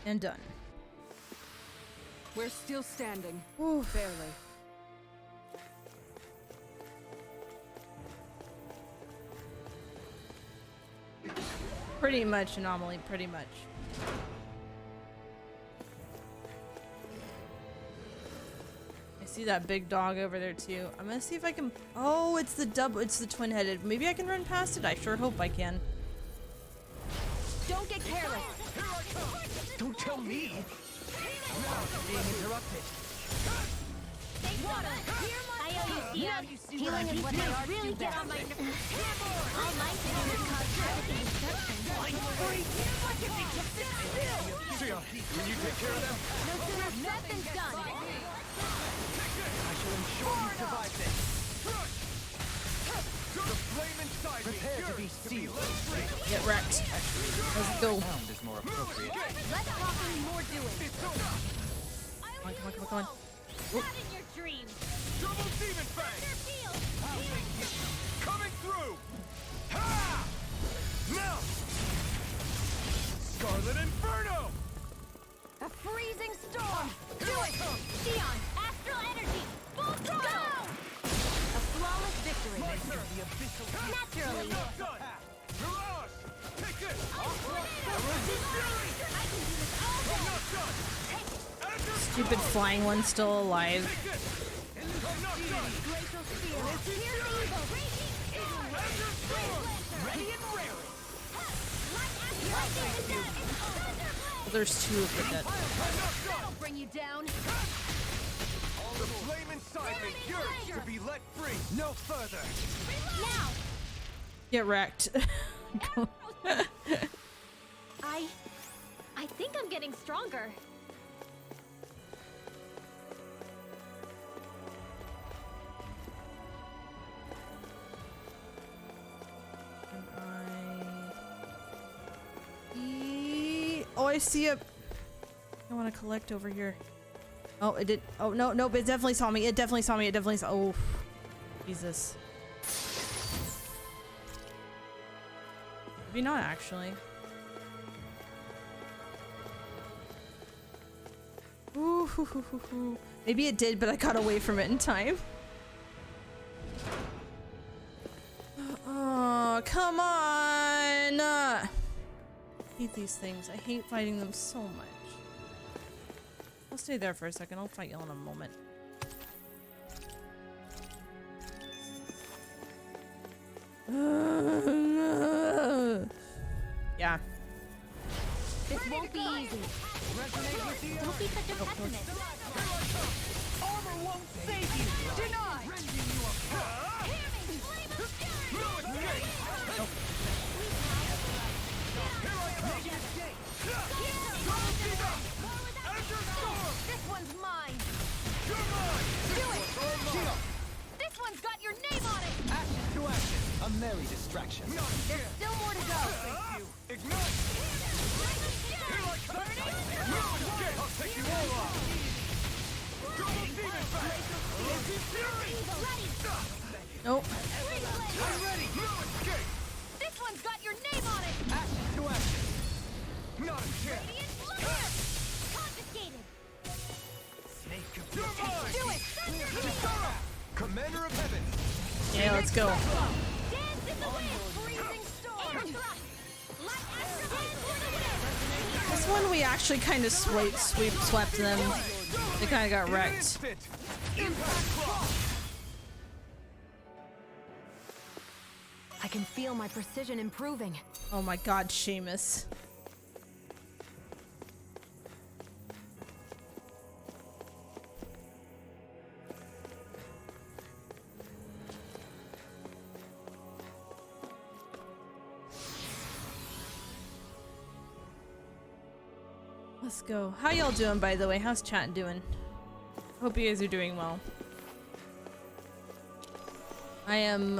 And done. We're still standing. Ooh. Barely. Pretty much anomaly, pretty much. I see that big dog over there too. I'm gonna see if I can. Oh, it's the twin-headed. Maybe I can run past it. I sure hope I can. Don't get careless. Don't tell me! Being interrupted. I owe you, Sion. Healing is what my art really do best. On my all my fingers cause the destruction. Sion, can you take care of them? No sooner said than done. I shall ensure you survive this. The flame inside Prepare me. to be sealed. Get wrecked. Let's go. Sound is more appropriate. Less talking, more doing. Come on, come on, come on, come on. Not in your dreams. Double demon fang! Coming through! Ha! Now! Scarlet Inferno! A freezing storm. Do it. Sion, astral energy. Full throttle. A flawless victory. Naturally. Mirage! Take this! Stupid flying one still alive. There's two of the dead. That'll bring you down. The flame inside me, yours to be let free. No further. Now. Get wrecked. I think I'm getting stronger. Oh, I see a. I want to collect over here. Oh, it did. Oh no, nope. It definitely saw me. It definitely saw me. It definitely saw. Oh, Jesus. Maybe not actually. Ooh, hoo, hoo, hoo, hoo. Maybe it did, but I got away from it in time. Oh, come on! I hate these things. I hate fighting them so much. I'll stay there for a second. I'll fight you in a moment. Yeah. This won't be easy. Don't be such a pessimist. Armor won't save you. Deny. This one's mine. Do it. This one's got your name on it. Action to action. A merry distraction. There's still more to go. Ignite. I'll take you all off. Double demon back. Nope. I'm ready. No escape. This one's got your name on it. Action to action. Not a chance. Commander of Heaven. Yeah, let's go. This one we actually kind of swept them. They kind of got wrecked. I can feel my precision improving. Oh my god, Seamus. Let's go. How y'all doing, by the way? How's chat doing? Hope you guys are doing well. I am,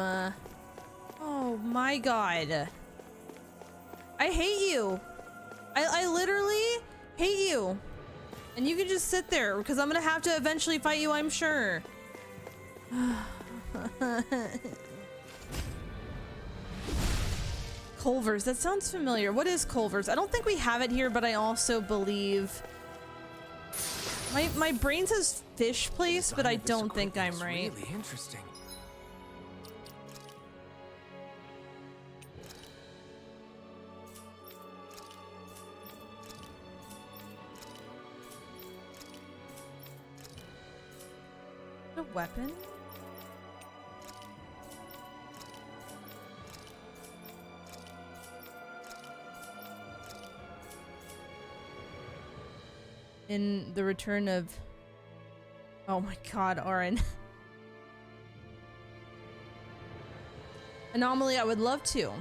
oh my god. I hate you. I literally hate you. And you can just sit there, because I'm gonna have to eventually fight you, I'm sure. Culver's, that sounds familiar. What is Culver's? I don't think we have it here, but I also believe... My brain says fish place, but I don't think I'm right. Really interesting. A weapon? In the return of... Oh my god, Auron. Anomaly, I would love to.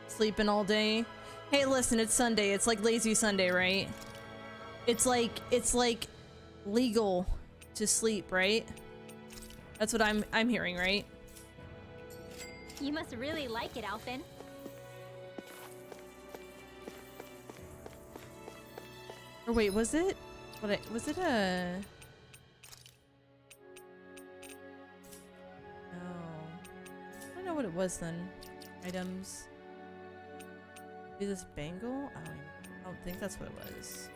Sleeping all day. Hey, listen, it's Sunday. It's like lazy Sunday, right? It's like legal to sleep, right? That's what I'm hearing, right? You must really like it, Alphen. Or wait, was it? Was it a... No. I don't know what it was then. Items. Is this bangle? I don't think that's what it was.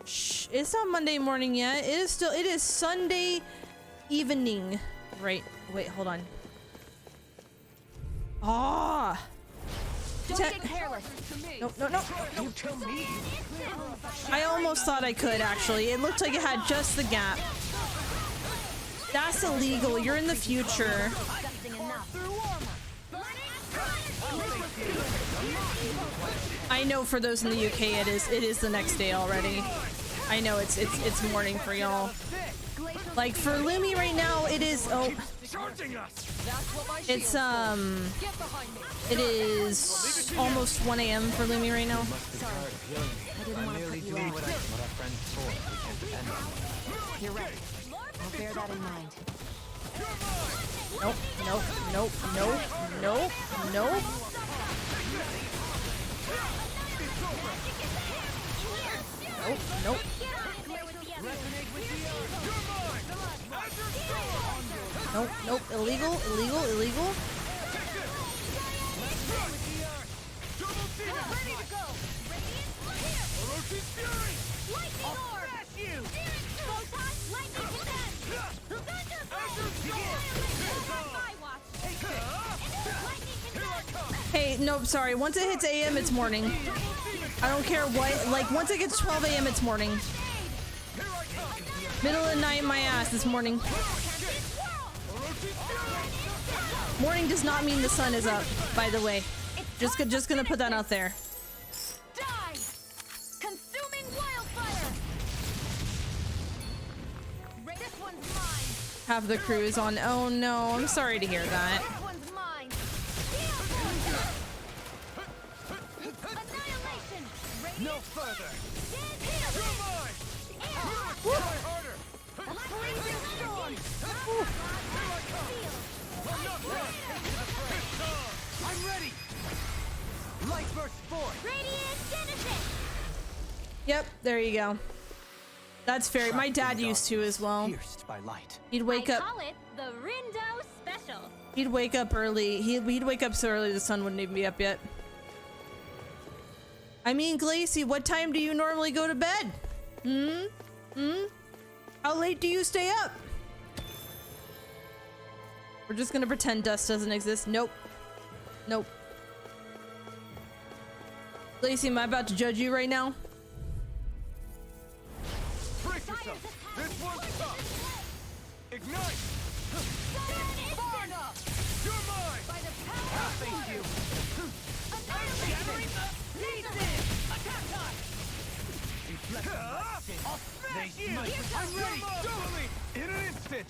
Shh, it's not Monday morning yet. It is Sunday evening. Right, wait, hold on. Ah! Don't get careless. No. You tell me. I almost thought I could, actually. It looked like it had just the gap. That's illegal. You're in the future. I know for those in the UK, it is the next day already. I know it's morning for y'all. Like for Lumi right now, it is. Oh, it's it is almost 1 a.m. for Lumi right now. Sorry, I didn't want to cut you off. You're right. I'll bear that in mind. Nope. Nope. Illegal. Hey, nope, sorry. Once it hits AM, it's morning. I don't care what. Like, once it gets 12 AM, it's morning. Middle of the night, my ass this morning. Morning does not mean the sun is up, by the way. Just gonna put that out there. Die! Consuming wildfire! This one's mine. Half the crew is on. Oh no, I'm sorry to hear that. This one's mine. Annihilation! No further! I'm ready! Light burst forth! Radiant Genesis! Yep, there you go. That's fair. My dad used to as well. Pierced by light. He'd wake up. Call it the Rindo Special. He'd wake up early. He'd wake up so early the sun wouldn't even be up yet. I mean, Glacy, what time do you normally go to bed? How late do you stay up? We're just gonna pretend dust doesn't exist. Nope. Nope. Lacey, am I about to judge you right now? Brace yourself. This one's tough. Ignite. Varna, you're mine. By the power of thank you. Shattering the pieces. Attack time. I'll smash you. I'm ready. Totally. In an instant.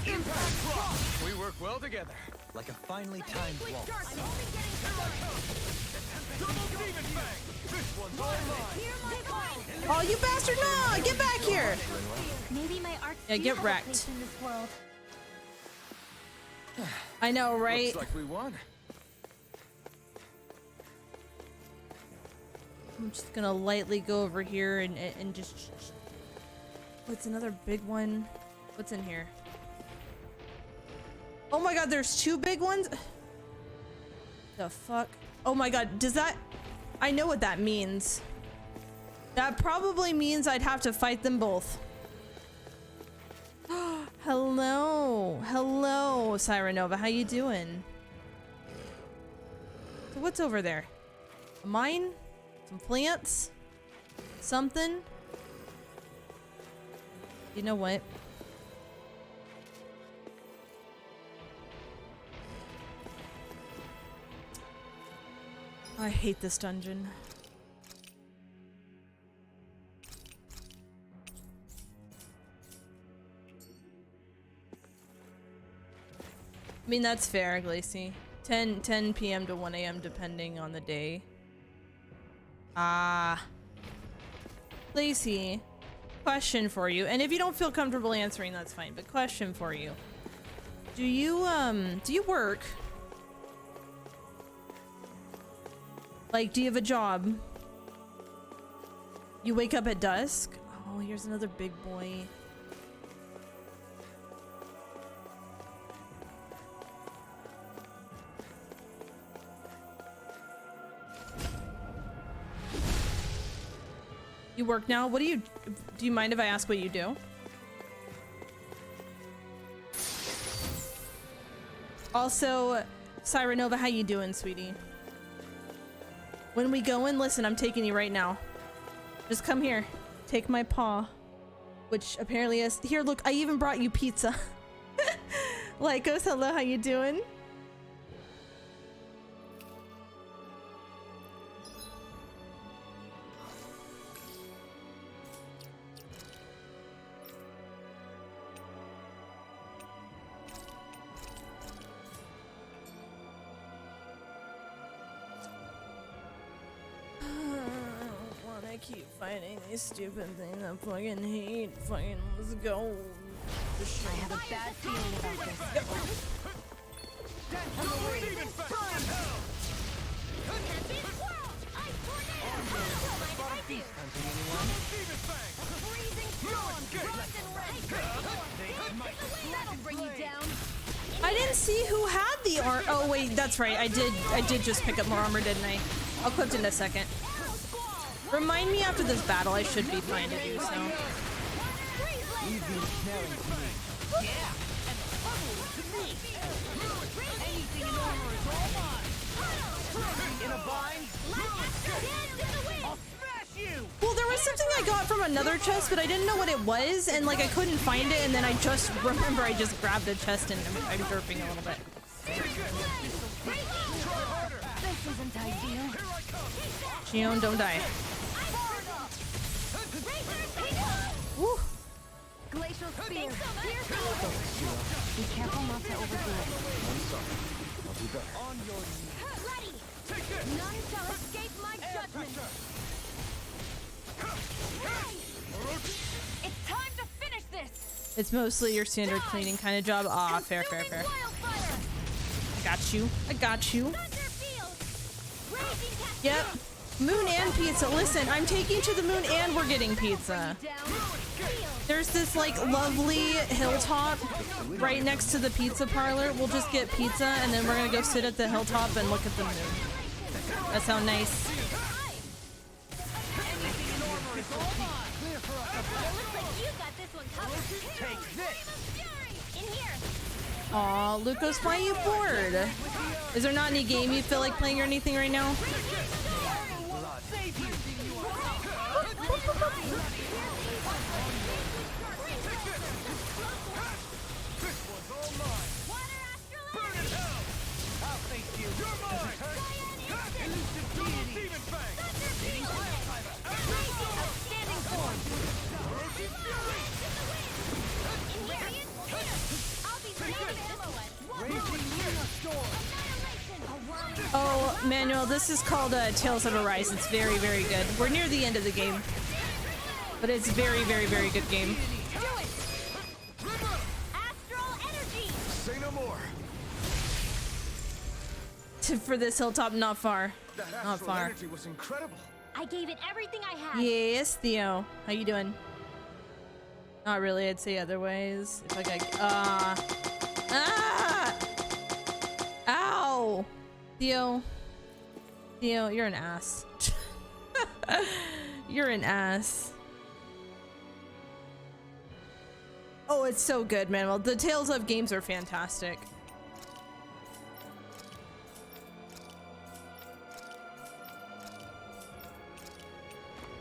Impact rock. We work well together. Like a finely timed waltz. I'm only getting double demon fang. This one's all mine. Oh, you bastard! No, get back here. Maybe my arts Yeah, do get have a wrecked. place in this world. I know, right? Looks like we won. I'm just gonna lightly go over here and just. What's another big one? What's in here? Oh my god, there's two big ones? The fuck? Oh my god, does that... I know what that means. That probably means I'd have to fight them both. Hello. Hello, Sirenova. How you doing? So what's over there? A mine? Some plants? Something? You know what? I hate this dungeon. I mean, that's fair, Glacy. 10 p.m. to 1 a.m. depending on the day. Glacy, question for you. And if you don't feel comfortable answering, that's fine. But question for you. Do you work? Like, do you have a job? You wake up at dusk? Oh, here's another big boy. You work now? What do you mind if I ask what you do? Also, Sirenova, how you doing, sweetie? When we go in, listen, I'm taking you right now. Just come here. Take my paw. Which apparently is... Here, look, I even brought you pizza. Lycos, hello, how you doing? Keep fighting these stupid things I fucking hate. Fucking let's go. I have a bad feeling about this. I didn't see who had the armor. Oh wait, that's right. I did just pick up more armor, didn't I? I'll clip in a second. Remind me after this battle, I should be fine to do so. Well, there was something I got from another chest, but I didn't know what it was, and like I couldn't find it, and then I just remember I just grabbed the chest and I'm derping a little bit. This isn't ideal. Xion, don't die. Woo. Glacial spear. Be careful not to overdo it. I'm sorry. I'll do better. On your knees. Ready. None shall escape my judgment. It's time to finish this. It's mostly your standard cleaning kind of job. Ah, fair, fair, fair. I got you. I got you. Yep. Moon and pizza. Listen, I'm taking to the moon and we're getting pizza. There's this like lovely hilltop right next to the pizza parlor. We'll just get pizza and then we're gonna go sit at the hilltop and look at the moon. That sounds nice. You got this one covered. Take this. In here. Aw, Lucas, why are you bored? Is there not any game you feel like playing or anything right now? Oh, Manuel, this is called Tales of Arise. It's very, very good. We're near the end of the game, but it's very, very, very good game. Say no more. For this hilltop, not far. That Not astral far. energy was incredible. I gave it everything I had. Yes, Theo. How you doing? Not really. I'd say otherwise. If like Ow! Theo. Theo, you're an ass. You're an ass. Oh, it's so good, man. Well, the Tales of games are fantastic.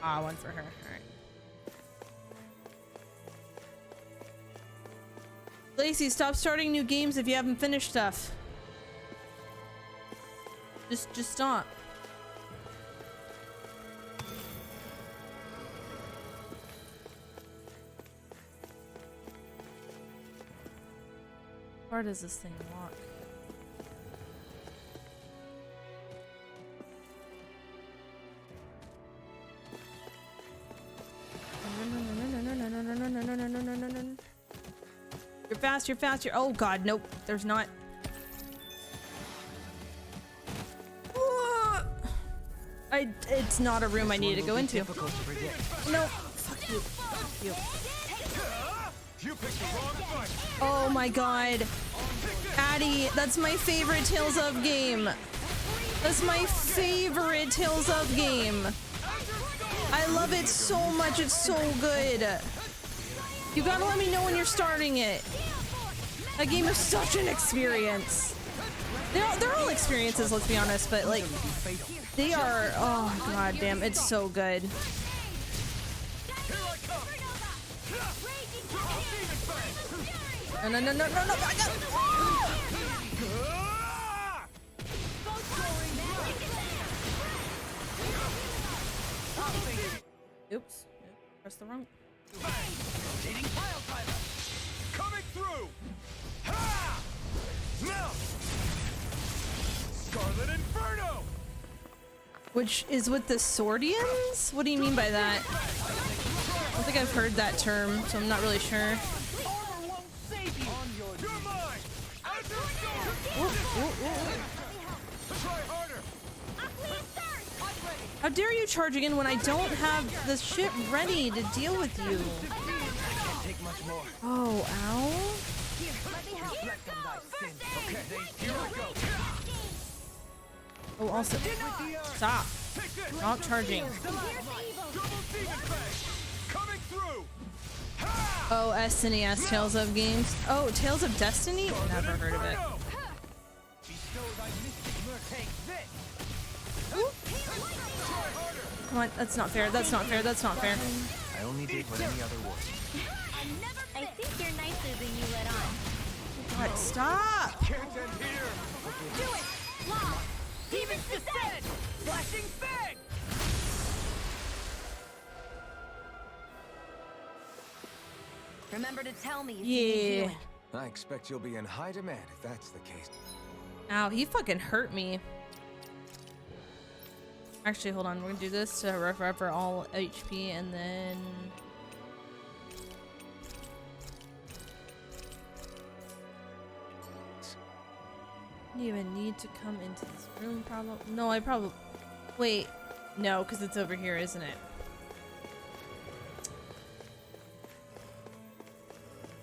Ah, one for her. All right. Lacey, stop starting new games if you haven't finished stuff. Just stop. How far does this thing walk? You're fast, you're fast, oh god, nope, there's not. It's not a room I need to go into. No, fuck you, fuck you. Oh my god. Addie, that's my favorite Tales of game. That's my favorite Tales of game. I love it so much, it's so good. You gotta let me know when you're starting it. That game is such an experience. They're all experiences, let's be honest, but like, they are, oh god damn, it's so good. No, back up! Oops, press the wrong. Coming through! Ha! Now! Scarlet Inferno! Which is with the Swordians? What do you mean by that? I don't think I've heard that term, so I'm not really sure. How dare you charge again when I don't have the shit ready to deal with you? Oh, ow. Oh, also, stop. Stop charging. Oh, SNES Tales of games. Oh, Tales of Destiny? Never heard of it. Come on, that's not fair. That's not fair. That's not fair. I only did what any other would. I think you're nicer than you let on. God, stop! Can't end here. Do it! Law! Demons descend! Flashing fang! Remember to tell me if you Yeah. need healing. I expect you'll be in high demand if that's the case. Ow, he fucking hurt me. Actually, hold on. We're gonna do this to recover all HP and then... Do you even need to come into this room, probably? No, I probably... Wait. No, because it's over here, isn't it?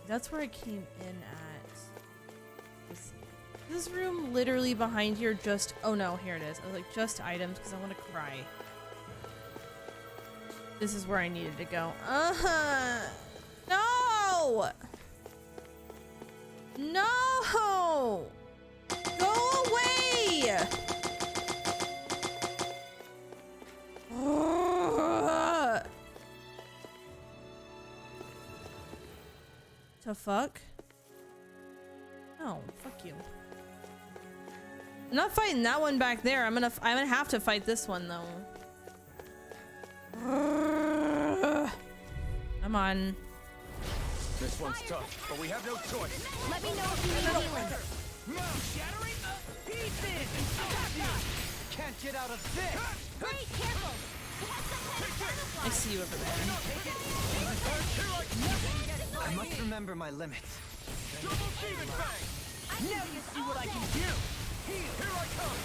That's where I came in at. This room literally behind here just... Oh no, here it is. I was like, just items because I want to cry. This is where I needed to go. No! No! Go away! The fuck? No, fuck you. I'm not fighting that one back there. I'm gonna have to fight this one though. Come on. This one's tough, but we have no choice. Let me know if you need healing. Shattering pieces! Can't get out of this! Wait, careful! I see you over there. I must remember my limits. Double Demon Fang! Now you see what I can do! Here I come!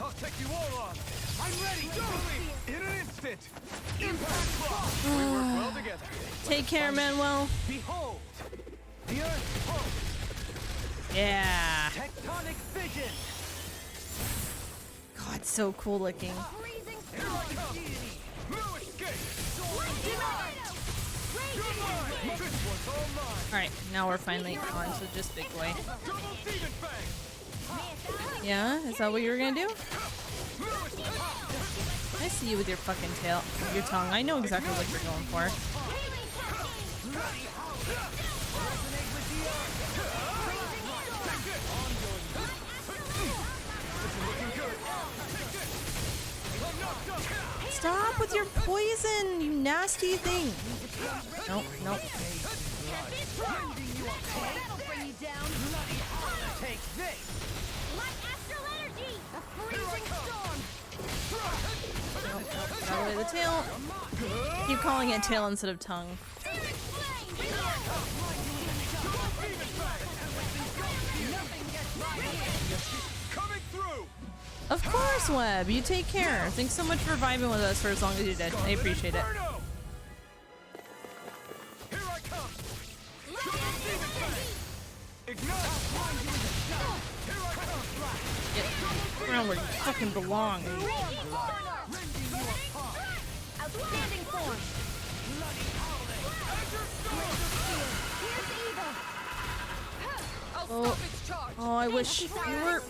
I'll take you all on! I'm ready! In an instant! Impact block! We work well together. Take care, Manuel. Behold! The Earth pulse! Yeah. Tectonic vision! God, so cool looking. Here I come! No escape! This one's all mine! Alright, now we're finally on to just Big Boy. Double Demon Fang! Yeah? Is that what you were gonna do? I see you with your fucking tail, your tongue. I know exactly what you're going for. Stop with your poison, you nasty thing. Nope, nope. That'll bring you down. Take this! Light astral energy! A freezing storm! Nope, nope. Get out of the way of the tail. Keep calling it tail instead of tongue. Coming through! Of course, Webb. You take care. Thanks so much for vibing with us for as long as you did. I appreciate it. Here I come! Ignite! Here I come! Get around where you fucking belong. Outstanding form! Oh, oh, I wish you were.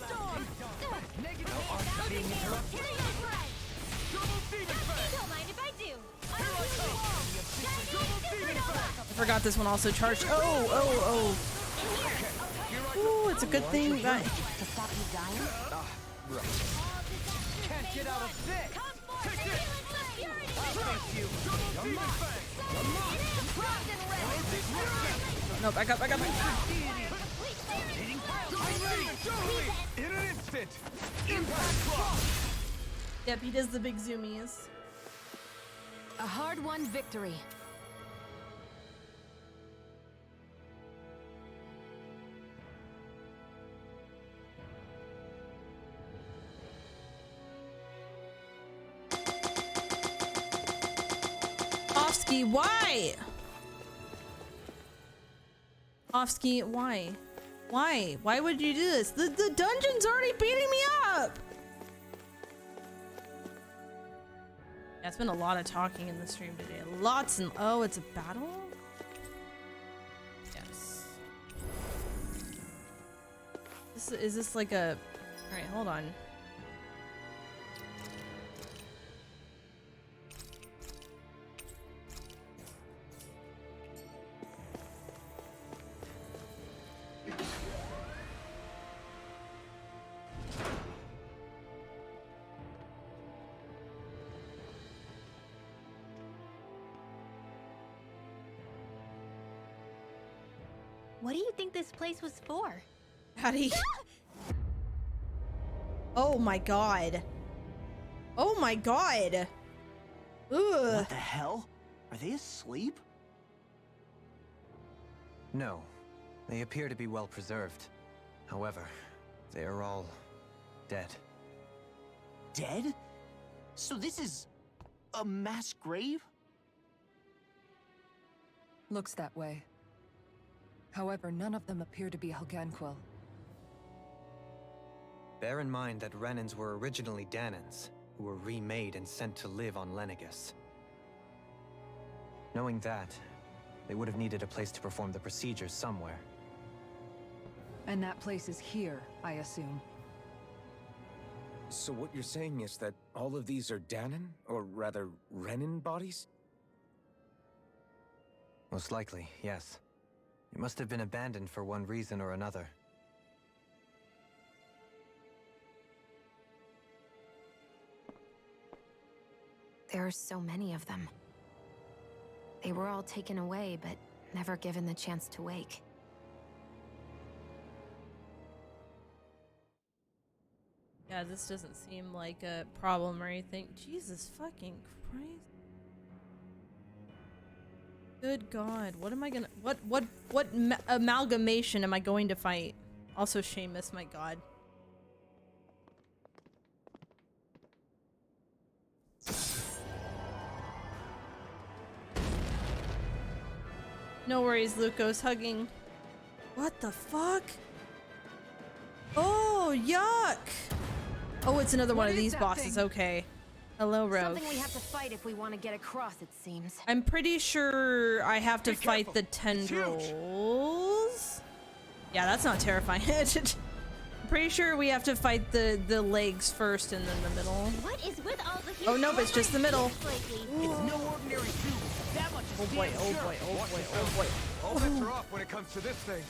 I forgot this one also charged. Oh. Ooh, it's a good thing that. To stop you dying? Can't get out of this! No, back up. In an instant! Impact block! Yep, he does the big zoomies. A hard-won victory. Offski, why? Offski, why? Why? Why would you do this? The dungeon's already beating me up! Yeah, it's been a lot of talking in the stream today. Lots and... Oh, it's a battle? Yes. Is this like a... Alright, hold on. What do you think this place was for? Patty. Oh my god. Oh my god. Ugh. What the hell? Are they asleep? No. They appear to be well preserved. However, they are all dead. Dead? So this is a mass grave? Looks that way. However, none of them appear to be Helgenquil. Bear in mind that Renans were originally Danans. who were remade and sent to live on Lenegus. Knowing that, they would have needed a place to perform the procedures somewhere. And that place is here, I assume. So what you're saying is that all of these are Dahnan, or rather, Renan bodies? Most likely, yes. It must have been abandoned for one reason or another. There are so many of them. They were all taken away, but never given the chance to wake. Yeah, this doesn't seem like a problem or anything. Jesus fucking Christ. Good God, what am I gonna... What amalgamation am I going to fight? Also Seamus, my God. No worries, Luco's hugging. What the fuck? Oh, yuck! Oh, it's another one of these bosses. Okay. Hello, Rove. Something we have to fight if we want to get across, it seems. I'm pretty sure I have to fight the tendrils. Yeah, that's not terrifying. I'm pretty sure we have to fight the legs first and then the middle. What is with all the Oh nope, it's just the middle. It's no ordinary tube. That much is Oh boy, oh boy, oh boy, oh boy. All bets are off when it comes to this thing.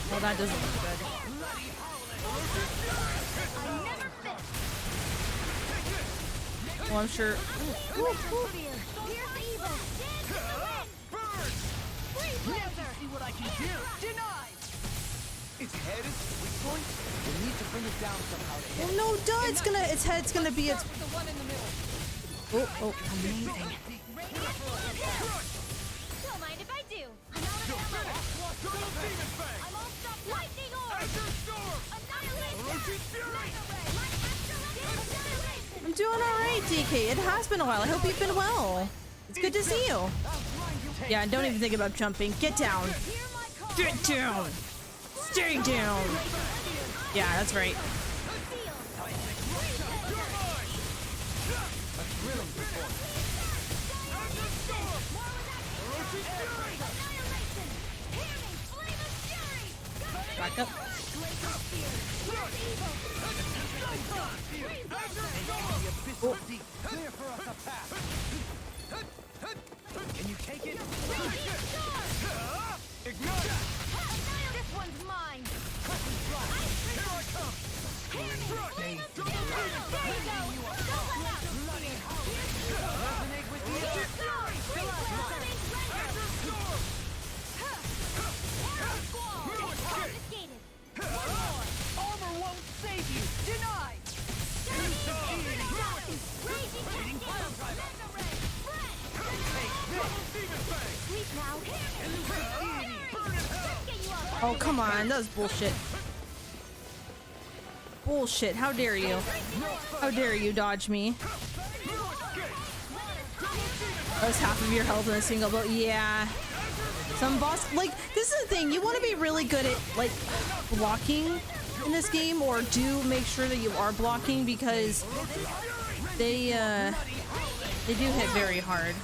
Well, that doesn't look good. Well, I'm sure. See what I can do. Denied. Its head is the weak point. We need to bring it down somehow. Oh no, duh! Its head's gonna be its. Oh, oh, amazing. Don't mind if I do. I'm out of ammo. I'm all stuck. Lightning orb. Annihilation. I'm doing alright, DK. It has been a while. I hope you've been well. It's good to see you. Yeah, don't even think about jumping. Get down. Get down. Stay down. Yeah, that's right. Back up. Oh. Clear for us a path. Can you take it? Ignite! This one's mine. Here I come! There you go! Resonate with the Armor won't save you! Denied! Oh, come on. That was bullshit. Bullshit. How dare you? How dare you dodge me? That was half of your health in a single blow. Yeah. Some boss... Like, this is the thing. You want to be really good at, like, blocking in this game, or do make sure that you are blocking, because they do hit very hard.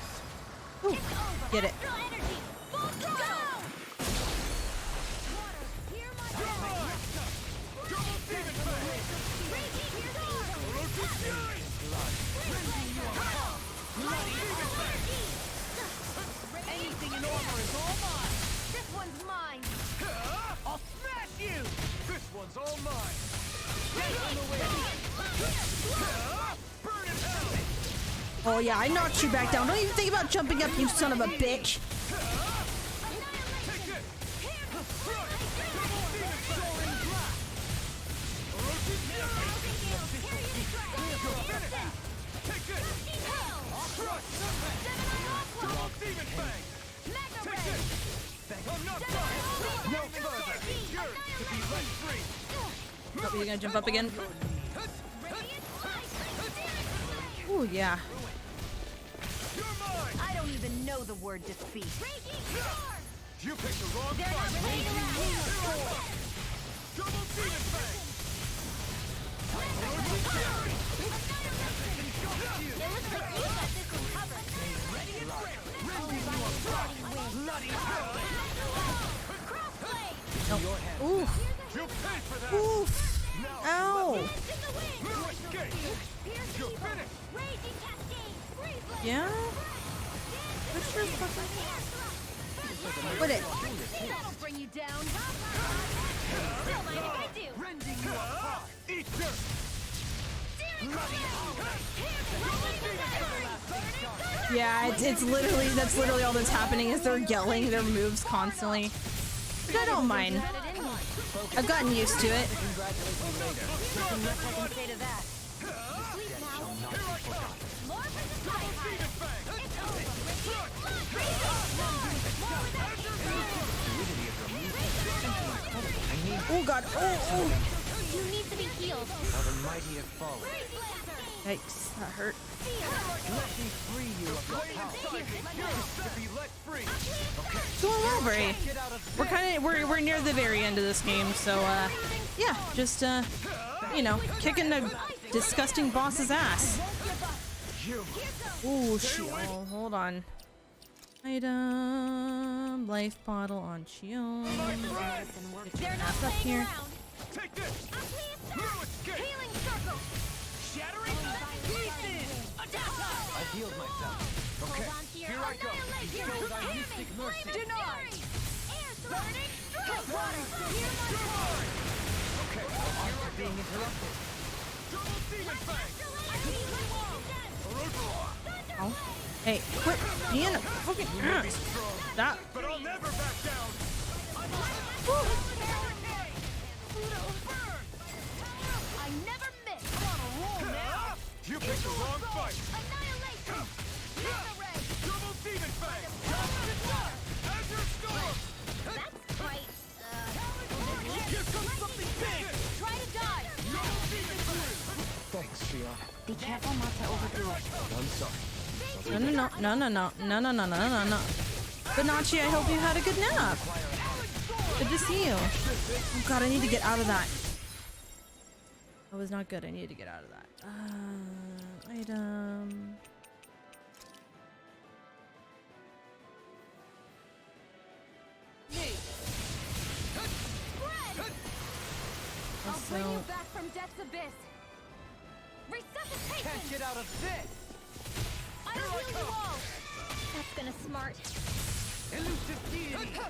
Ooh, get it. Anything in armor is all mine! This one's mine! I'll smash you! This one's all mine! Burn in hell! Oh yeah, I knocked you back down. Don't even think about jumping up, you son of a bitch. Oh, you're gonna jump up again? Oh yeah. I don't even know the word defeat. You picked the wrong Oof. Oof. Ow. Yeah? Push your fucking... Quit it. That'll bring you down. Don't mind if I do. Rending you apart. Eat dirt. Yeah, it's literally, that's literally all that's happening is they're yelling their moves constantly. But I don't mind. I've gotten used to it. Oh god, oh! You need to be healed. How the mighty have fallen. Yikes, that hurt. Let me free you of your power. To be let free. It's going well, Bray. We're near the very end of this game, so yeah, just you know, kicking the disgusting boss's ass. Ooh, Shion, hold on. Item, life bottle on Shion. They're not Up here. Take this. Healing circle. Shattering pieces. I've healed myself. Okay, here I go. Because I mystic mercy. Denied. Burning strike. Okay, I'm being interrupted. double demon fang. Oh. Hey, quit being a fucking stop. But I'll never back down. I never miss. You picked the wrong fight. Annihilation. Double demon fang. Azure storm. That's quite, Here comes something big. try to die. Double demon fang. Thanks, Shion. Be careful not to overdo it. I'm sorry. No. Banachi, I hope you had a good nap. Good to see you. Oh god, I need to get out of that. That was not good. I need to get out of that. Item. I'll bring you So, back from death's abyss. Resuscitation. Can't get out of this. I'll heal you all. That's gonna smart. Elusive deity. I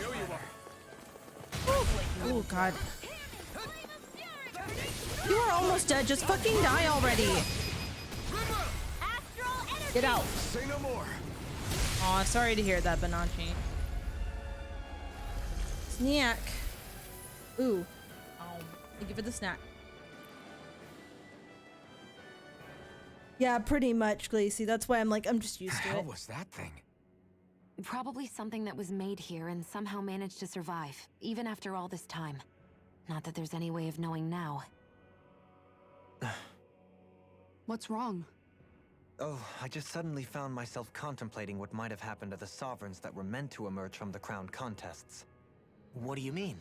owe you one. oh god. You are almost dead. Just fucking die already. Get out. Say no more. Aw, sorry to hear that, Banachi. Snack. Ooh. Thank you for the snack. Yeah, pretty much, Glacy. That's why I'm like, I'm just used to it. What was that thing? Probably something that was made here and somehow managed to survive, even after all this time. Not that there's any way of knowing now. What's wrong? Oh, I just suddenly found myself contemplating what might have happened to the sovereigns that were meant to emerge from the crown contests. What do you mean?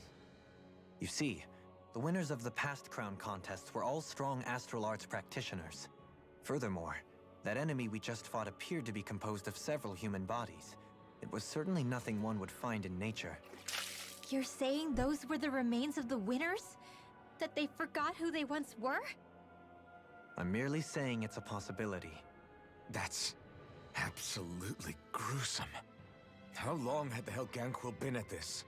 You see, the winners of the past crown contests were all strong astral arts practitioners. Furthermore, that enemy we just fought appeared to be composed of several human bodies. It was certainly nothing one would find in nature. You're saying those were the remains of the winners? That they forgot who they once were? I'm merely saying it's a possibility. That's absolutely gruesome. How long had the Helganquil been at this?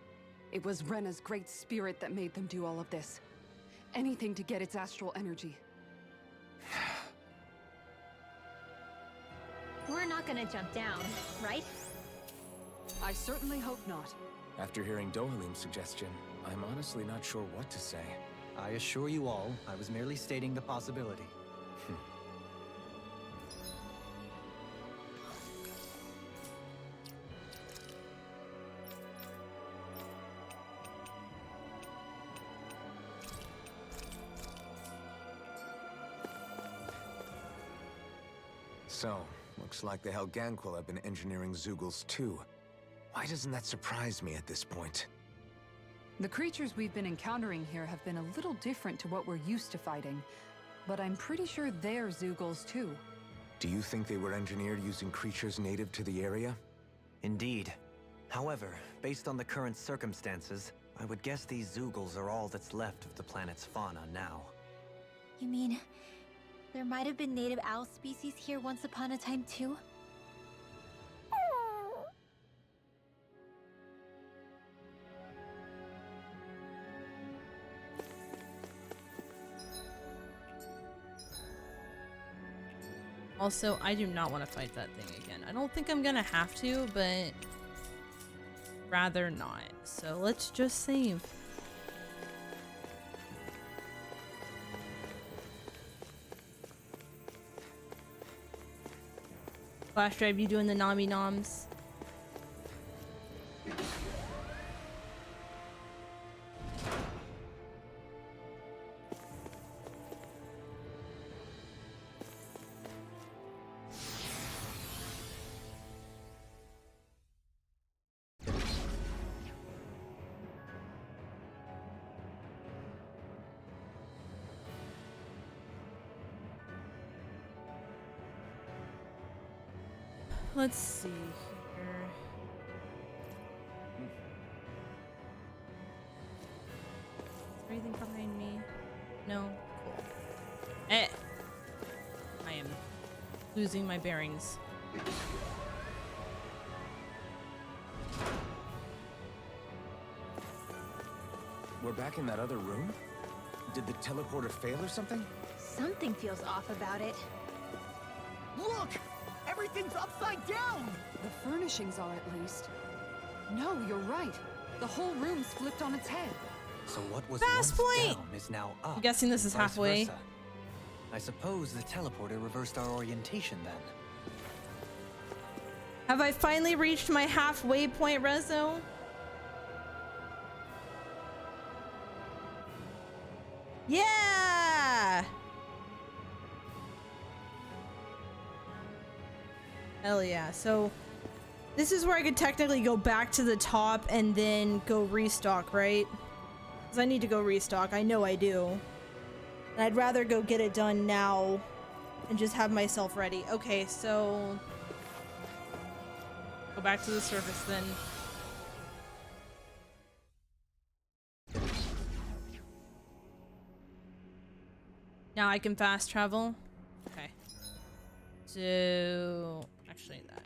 It was Rena's great spirit that made them do all of this. Anything to get its astral energy. We're not gonna jump down, right? I certainly hope not. After hearing Dohalim's suggestion, I'm honestly not sure what to say. I assure you all, I was merely stating the possibility. So, looks like the Helganquil have been engineering Zeugles too. Why doesn't that surprise me at this point? The creatures we've been encountering here have been a little different to what we're used to fighting, but I'm pretty sure they're Zeugles too. Do you think they were engineered using creatures native to the area? Indeed. However, based on the current circumstances, I would guess these Zeugles are all that's left of the planet's fauna now. You mean there might have been native owl species here once upon a time too? Also, I do not want to fight that thing again. I don't think I'm gonna have to, but rather not. So let's just save. Flash drive, you doing the Nami noms? Let's see here. Is there anything behind me? No? Cool. Eh! I am losing my bearings. We're back in that other room? Did the teleporter fail or something? Something feels off about it. Look! Everything's upside down! The furnishings are, at least. No, you're right. The whole room's flipped on its head. So what was Fast once point! down is now up. I'm guessing this and is vice halfway. versa. I suppose the teleporter reversed our orientation then. Have I finally reached my halfway point, Rezo? Yeah! Hell yeah. So this is where I could technically go back to the top and then go restock, right? Because I need to go restock. I know I do. And I'd rather go get it done now and just have myself ready. Okay, so go back to the surface then. Now I can fast travel. Okay. So actually that.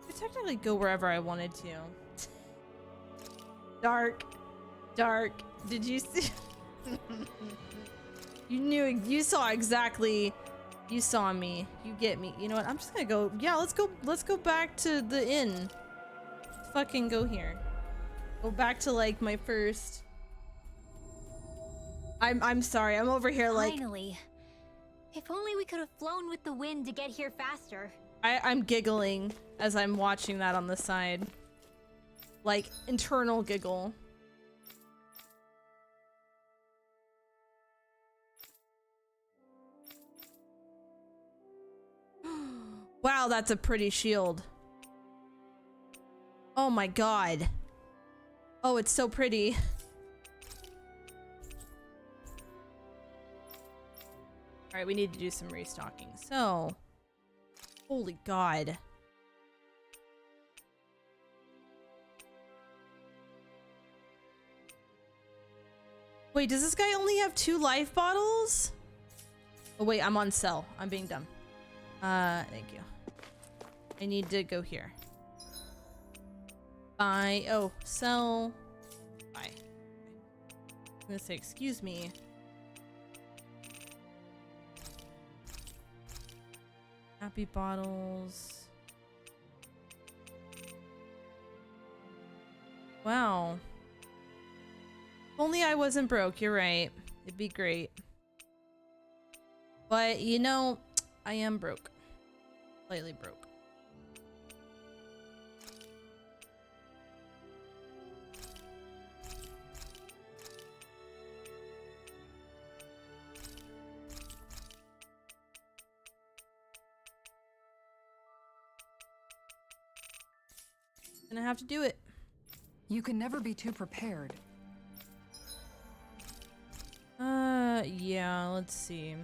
I could technically go wherever I wanted to. Dark. Did you see? You saw exactly. You saw me. You get me. You know what? I'm just gonna go. Yeah, let's go back to the inn. Let's fucking go here. Go back to like my first. I'm sorry. I'm over here like. Finally. If only we could have flown with the wind to get here faster. I'm giggling as I'm watching that on the side. Like internal giggle. Wow, that's a pretty shield. Oh my god. Oh, it's so pretty. Alright, we need to do some restocking. So, holy god. Wait, does this guy only have 2 life bottles? Oh wait, I'm on sell. I'm being dumb. Thank you. I need to go here. Buy. Oh, sell. Buy. I'm gonna say, excuse me. Happy bottles. Wow. If only I wasn't broke, you're right. It'd be great. But, you know, I am broke. Slightly broke. Gonna have to do it. You can never be too prepared. Yeah, let's see.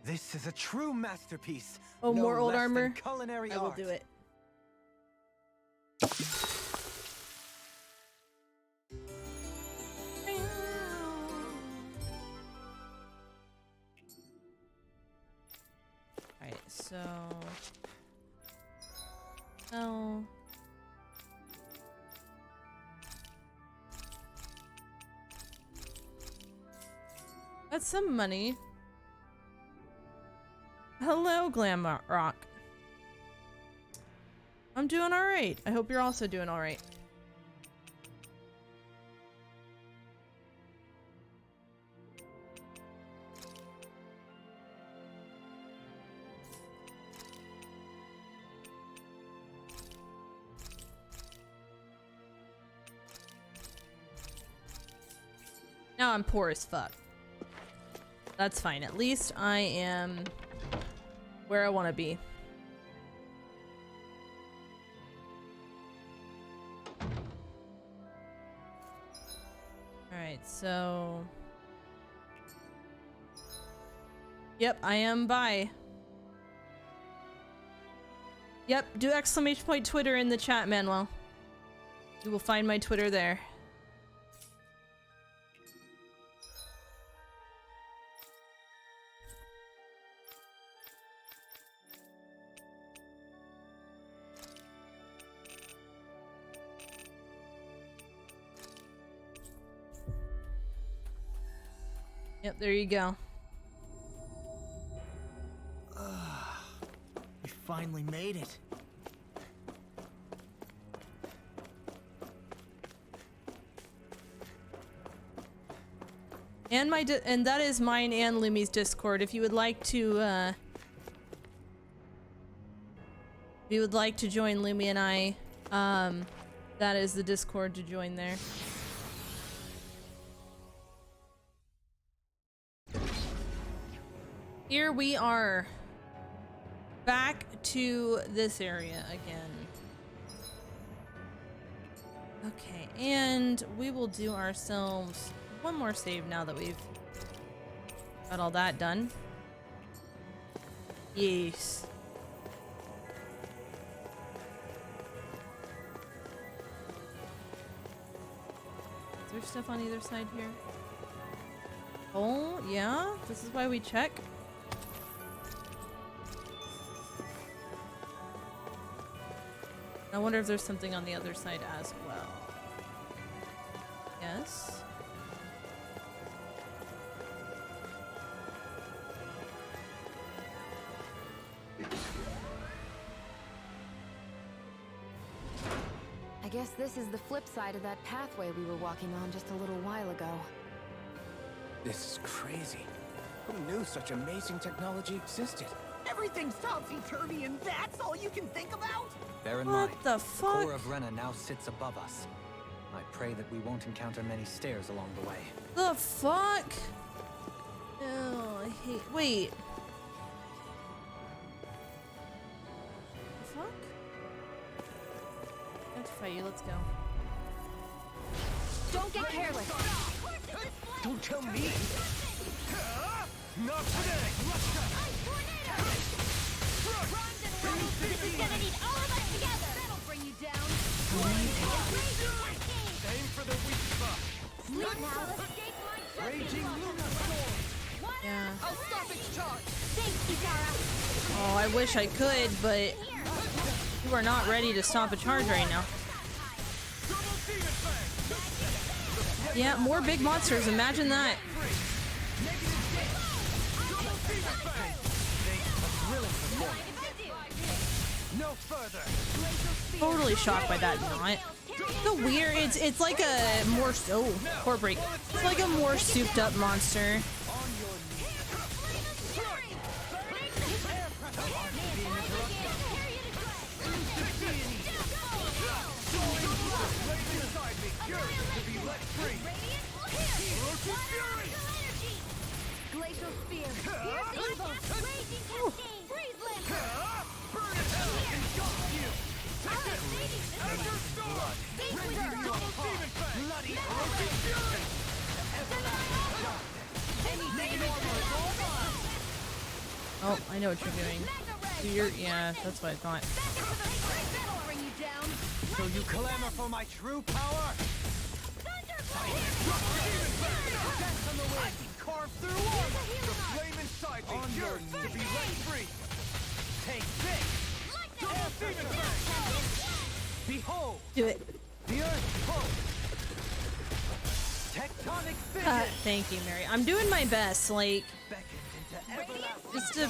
This is a true masterpiece. Oh, No more old less than armor? Culinary I will art. do it. Alright, so... Oh... That's some money. Hello, Glam Rock. I'm doing alright. I hope you're also doing alright. Now I'm poor as fuck. That's fine. At least I am where I want to be. Alright, so... Yep, I am by. Yep, do exclamation point Twitter in the chat, Manuel. You will find my Twitter there. Yep, there you go. We finally made it. And and that is mine and Lumi's Discord. If you would like to, join Lumi and I, that is the Discord to join there. Here we are, back to this area again. Okay, and we will do ourselves one more save now that we've got all that done. Yes. Is there stuff on either side here? Oh, yeah? This is why we check? I wonder if there's something on the other side as well. Yes. I guess this is the flip side of that pathway we were walking on just a little while ago. This is crazy. Who knew such amazing technology existed? Everything's topsy-turvy and that's all you can think about? Bear in What mind, the fuck? core of Rena now sits above us. I pray that we won't encounter many stairs along the way. The fuck? Oh, I hate. Wait. The fuck? I have to fight you. Let's go. Don't get careless. Don't tell me. Not today! This is gonna need all of us together. That'll bring you down. Aim for the weak spot. Sleep now. Escape my Raging Luna Storm. Yeah. I'll stop its charge. Thanks, Kitara. Oh, I wish I could, but you are not ready to stop a charge right now. Yeah, more big monsters. Imagine that. No further. Totally shocked by that knot. So weird. It's like a more core break. It's like a more souped up monster. Glacial spear. Fierce evil. Raging cascade. Freeze Oh, I know what you're doing. Yeah, that's what I thought. So you clamor for my true power? I can carve through armor. The flame inside me yearns to be let free. Take this. Air Demon Fang. Behold. Do it. The Earth pulse. Tectonic fission. Thank you, Mary. I'm doing my best, like, just to.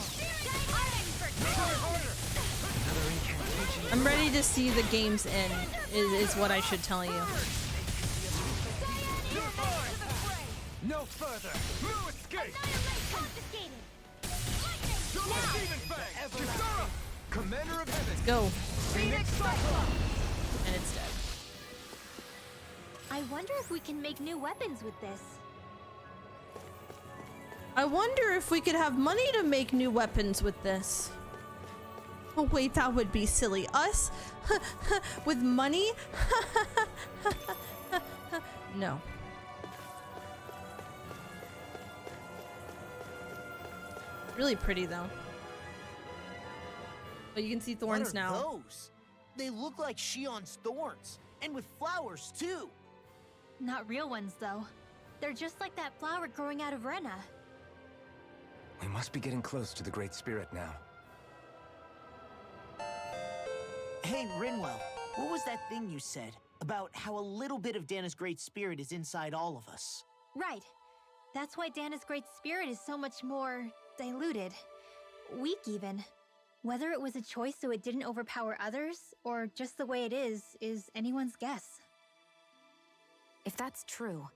I'm ready to see the game's end. Is what I should tell you. No further. No escape. Commander of Heaven. Let's go. Phoenix Cyclops. And it's dead. I wonder if we can make new weapons with this. I wonder if we could have money to make new weapons with this. Oh wait, that would be silly. Us? With money? No. Really pretty though. But you can see thorns now. What are those? They look like Shion's thorns, and with flowers too. Not real ones, though. They're just like that flower growing out of Rena. We must be getting close to the Great Spirit now. Hey, Rinwell, what was that thing you said about how a little bit of Dana's Great Spirit is inside all of us? Right. That's why Dana's Great Spirit is so much more diluted. Weak, even. Whether it was a choice so it didn't overpower others, or just the way it is anyone's guess. If that's true,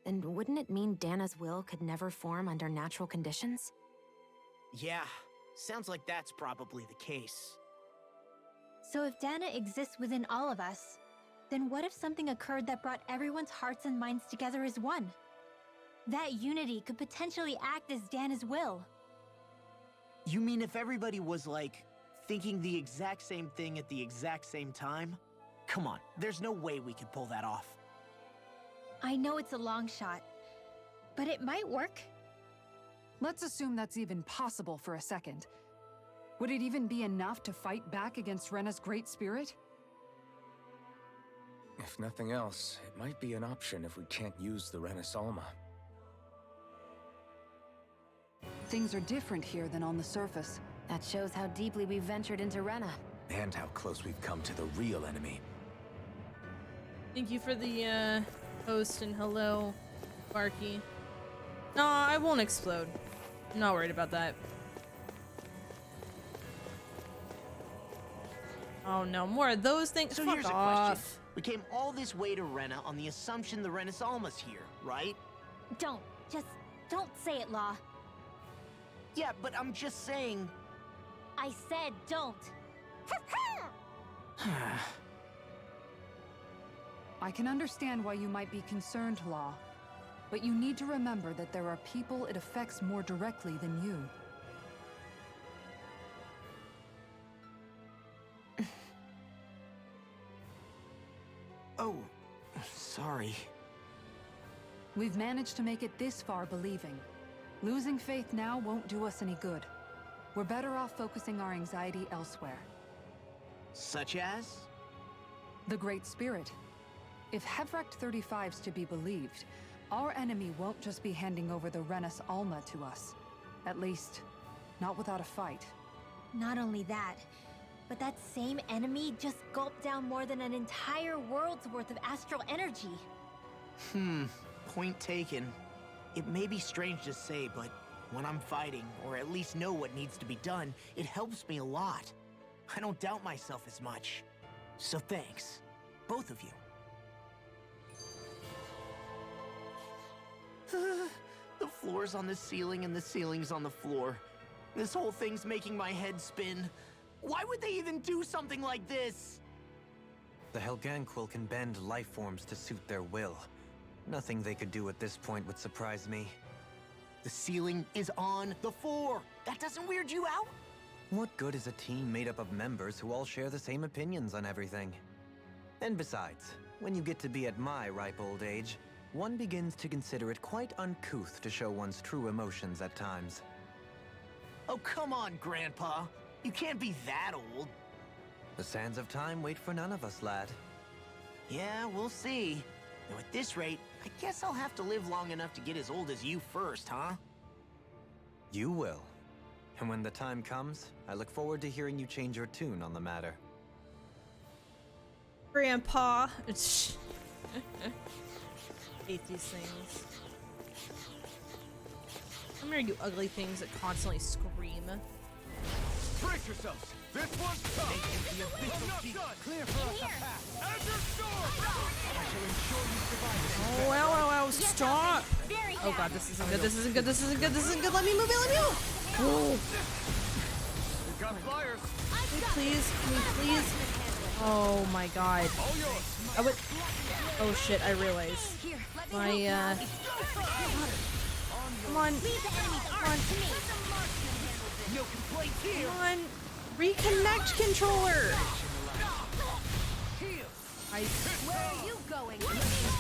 then wouldn't it mean Dana's will could never form under natural conditions? Yeah, sounds like that's probably the case. So if Dana exists within all of us, then what if something occurred that brought everyone's hearts and minds together as one? That unity could potentially act as Dana's will. You mean if everybody was, like, thinking the exact same thing at the exact same time? Come on, there's no way we could pull that off. I know it's a long shot, but it might work. Let's assume that's even possible for a second. Would it even be enough to fight back against Rena's Great Spirit? If nothing else, it might be an option if we can't use the Rena Alma. Things are different here than on the surface. That shows how deeply we've ventured into Rena. And how close we've come to the real enemy. Thank you for the post and hello, Barky. No, I won't explode. I'm not worried about that. Oh no, more of those things. So Fuck here's a off. question. We came all this way to Rena on the assumption the Rena Alma's here, right? Don't say it, Law. Yeah, but I'm just saying... I said don't. I can understand why you might be concerned, Law. But you need to remember that there are people it affects more directly than you. Oh, sorry. We've managed to make it this far believing. Losing faith now won't do us any good. We're better off focusing our anxiety elsewhere. Such as? The Great Spirit. If Hevrecht 35's to be believed, our enemy won't just be handing over the Rena Alma to us. At least, not without a fight. Not only that, but that same enemy just gulped down more than an entire world's worth of astral energy. Point taken. It may be strange to say, but when I'm fighting, or at least know what needs to be done, it helps me a lot. I don't doubt myself as much. So thanks, both of you. The floor's on the ceiling and the ceiling's on the floor. This whole thing's making my head spin. Why would they even do something like this? The Helganquil can bend life forms to suit their will. Nothing they could do at this point would surprise me. The ceiling is on the floor. That doesn't weird you out? What good is a team made up of members who all share the same opinions on everything? And besides, when you get to be at my ripe old age, one begins to consider it quite uncouth to show one's true emotions at times. Oh, come on, Grandpa. You can't be that old. The sands of time wait for none of us, lad. Yeah, we'll see. Though at this rate, I guess I'll have to live long enough to get as old as you first, huh? You will. And when the time comes, I look forward to hearing you change your tune on the matter. Grandpa. Hate these things. Come here, you ugly things that constantly scream. Brace yourselves! This one's tough! Clear for us a path! As your sword! I shall ensure you survive. Oh, wow, wow, wow, stop! Oh god, this isn't good, this isn't good, this isn't good, this isn't good. Let me move it, let me move! Oh. We've got flyers! Please, can we please? Oh my god. I would. Oh shit, I realize. My, Come on. Come on. Come on. Reconnect controller. Where are you going?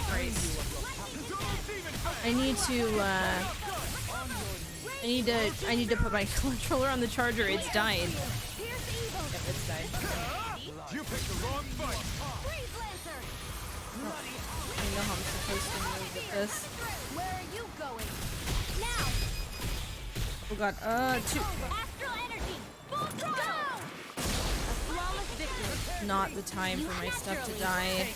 Christ. I need to put my controller on the charger. It's dying. Yep, it's died. You picked the wrong fight. I know how I'm supposed to move with this. Where are you going? Now. Oh god, two. Astral energy. Full throttle. A flawless victory. Not the time for my stuff to die.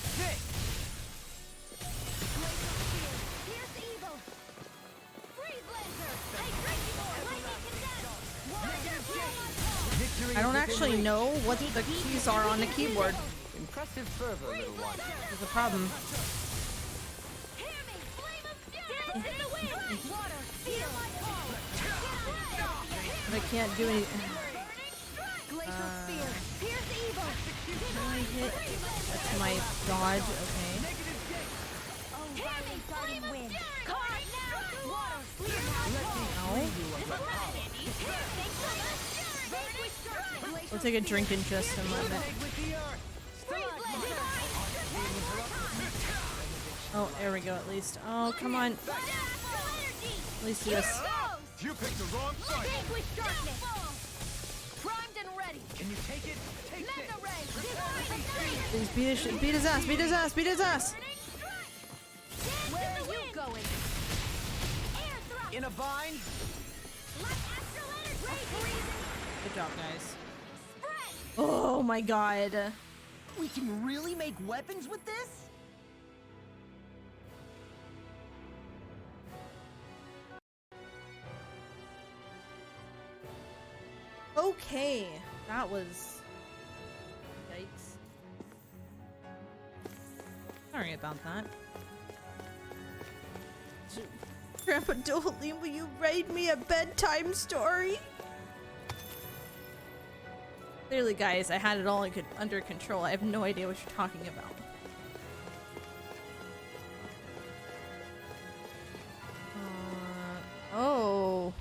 I don't actually know what the keys are on the keyboard. Impressive fervor, little one. There's a problem. But I can't do any. Can I hit? That's my dodge. Okay. No. We'll take a drink in just a moment. Oh, there we go at least. Oh, come on. At least yes. You picked the wrong fight. Primed and ready. Can you take it? Take Mega it. ray. Please beat his ass, beat his ass, beat his ass. Where are you going? In a bind? Good job, guys. Oh my god. We can really make weapons with this? Okay, that was... Yikes. Sorry about that. Grandpa Dolan, will you write me a bedtime story? Clearly, guys, I had it all under control. I have no idea what you're talking about. Oh.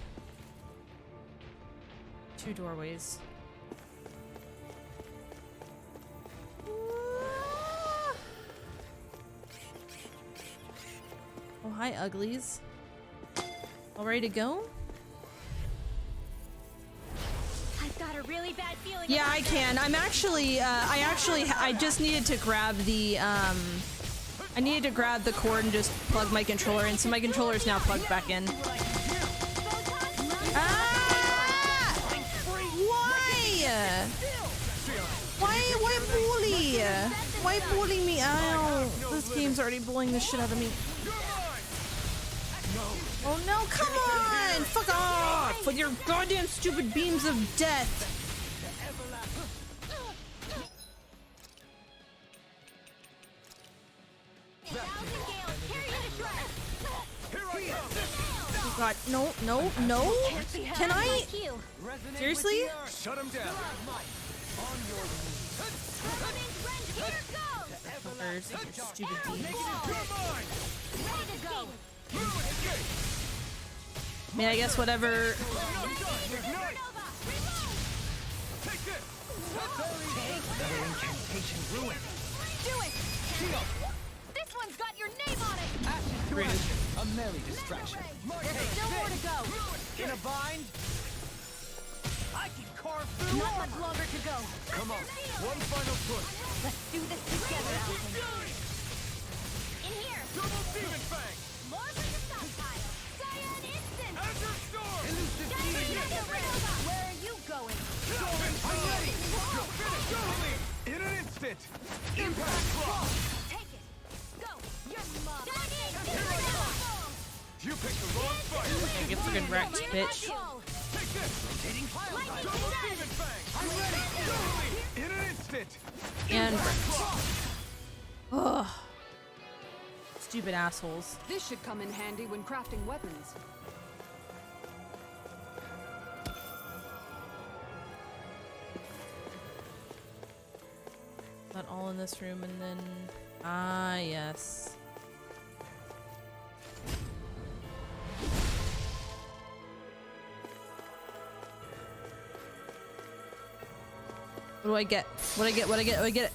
2 doorways. Oh, hi, uglies. All ready to go? I've got a really bad feeling. Yeah, I can. I just needed to grab the, I needed to grab the cord and just plug my controller in, so my controller is now plugged back in. Ah! Why? Why bully? Why bully me? Ow. This game's already bullying the shit out of me. Oh no, come on! Fuck off with your goddamn stupid beams of death! Oh god, no, no, no! Can I? Seriously? Shut him down. Fuckers, with your stupid beams. I mean, I guess whatever. This one's got your name on it. A merry distraction. There's still more to go. In a bind? I can carve through Not armor. much longer to go. Come on, one final push. Let's do this together, Alvin. In here! Double Demon Fang! More for your stockpile! Cyan Instant! Azure Storm! Where are you going? I'm ready! You'll finish me! In an instant! Impact Block! Take it! Go! Your mom! You picked the wrong fight! Yeah, get fucking wrecked, bitch. Take this! Rotating Double Demon Fang! I'm ready! In an instant! And Impact Block! ugh. Stupid assholes. This should come in handy when crafting weapons. That all in this room and then ah yes. What do I get? What I get? What I get? What I get?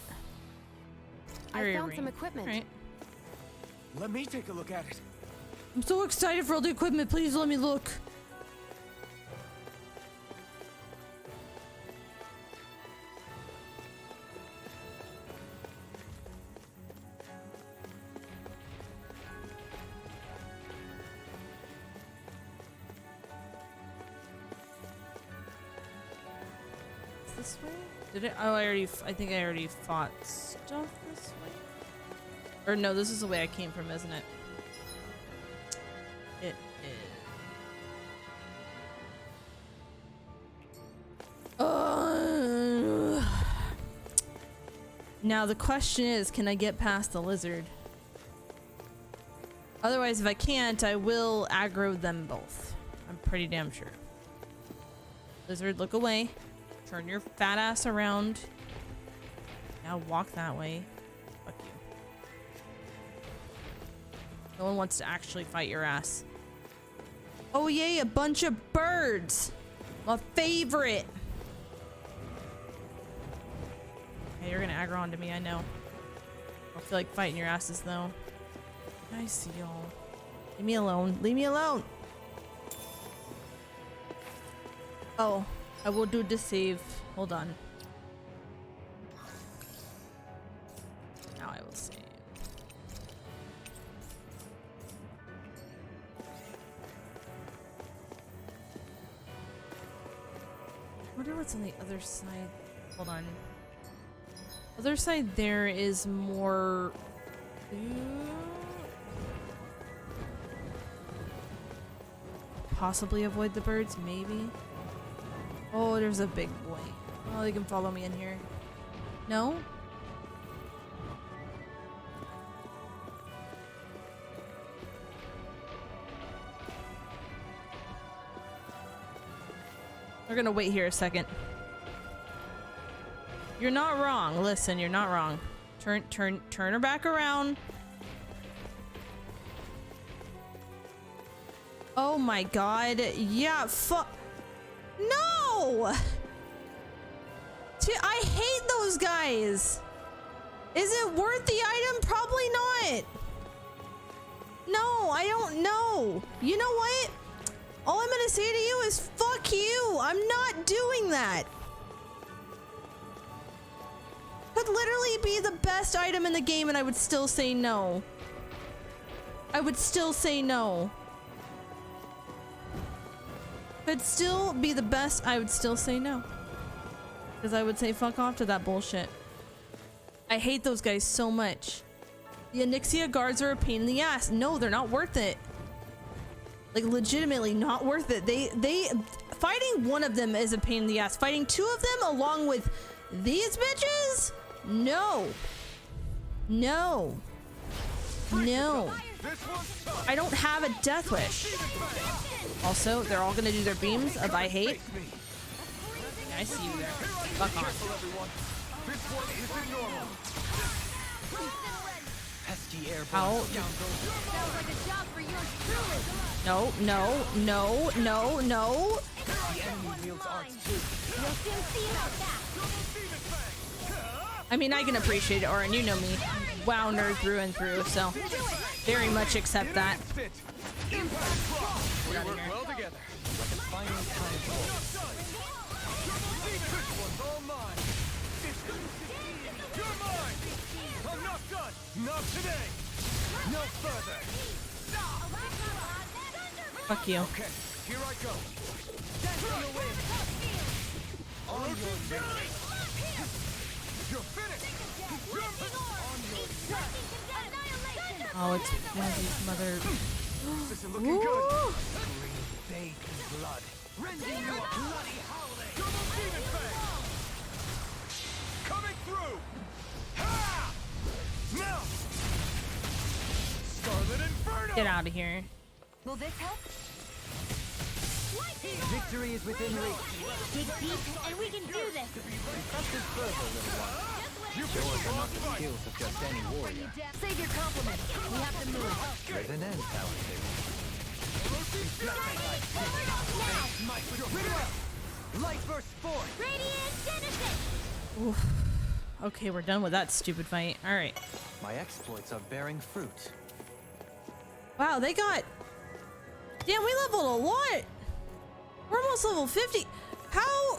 I found some equipment. Right. Let me take a look at it. I'm so excited for all the equipment. Please let me look. This way? Did it? Oh, I think I already fought stuff this way. Or no, this is the way I came from, isn't it? It is. Now the question is, can I get past the lizard? Otherwise, if I can't, I will aggro them both. I'm pretty damn sure. Lizard, look away. Turn your fat ass around. Now walk that way. Fuck you. No one wants to actually fight your ass. Oh yay, a bunch of birds. My favorite. Hey, you're gonna aggro onto me, I know. I don't feel like fighting your asses though. I see y'all. Leave me alone. Leave me alone. Oh, I will do the save. Hold on. Now I will save. I wonder what's on the other side. Hold on. Other side there is more. Possibly avoid the birds, maybe. Oh, there's a big boy. Oh, they can follow me in here. No? We're gonna wait here a second. You're not wrong. Listen, you're not wrong. Turn her back around. Oh my god. Yeah, fuck. No! I hate those guys. Is it worth the item? Probably not. No, I don't know. You know what? All I'm gonna say to you is fuck you. I'm not doing that. Could literally be the best item in the game and I would still say no. I would still say no. Could still be the best, I would still say no. Because I would say fuck off to that bullshit. I hate those guys so much. The Onyxia guards are a pain in the ass. No, they're not worth it. Like, legitimately not worth it. They fighting one of them is a pain in the ass. Fighting two of them along with these bitches? No. No. No. I don't have a death wish. Also, they're all gonna do their beams of I hate. Yeah, I see you there. Fuck off. Out. No, no, no, no, no. I mean, I can appreciate it, Orin. You know me. WoW nerd through and through, so very much accept that. We work well together. Like a fine kind. one's all mine. You're mine. I'm not done. Not today. No further. Fuck you. Okay, here I go. Dance in the wind. On your feet. You're finished. Oh, it's one of these mother. This isn't looking good. Bathed in blood. Rending you a bloody howling. Double demon fang. Coming through. Ha! Now. Scarlet Inferno. Get out of here. Will this help? Victory is within reach. Dig deep, and we can do this. Press this further, little one. Yours are not the skills of just any warrior. Save your compliments. We have to move. There's an end, talented. Light burst forth. Radiant Genesis. Oof. Okay, we're done with that stupid fight. All right. My exploits are bearing fruit. Wow, they got. Damn, we leveled a lot. We're almost level 50. How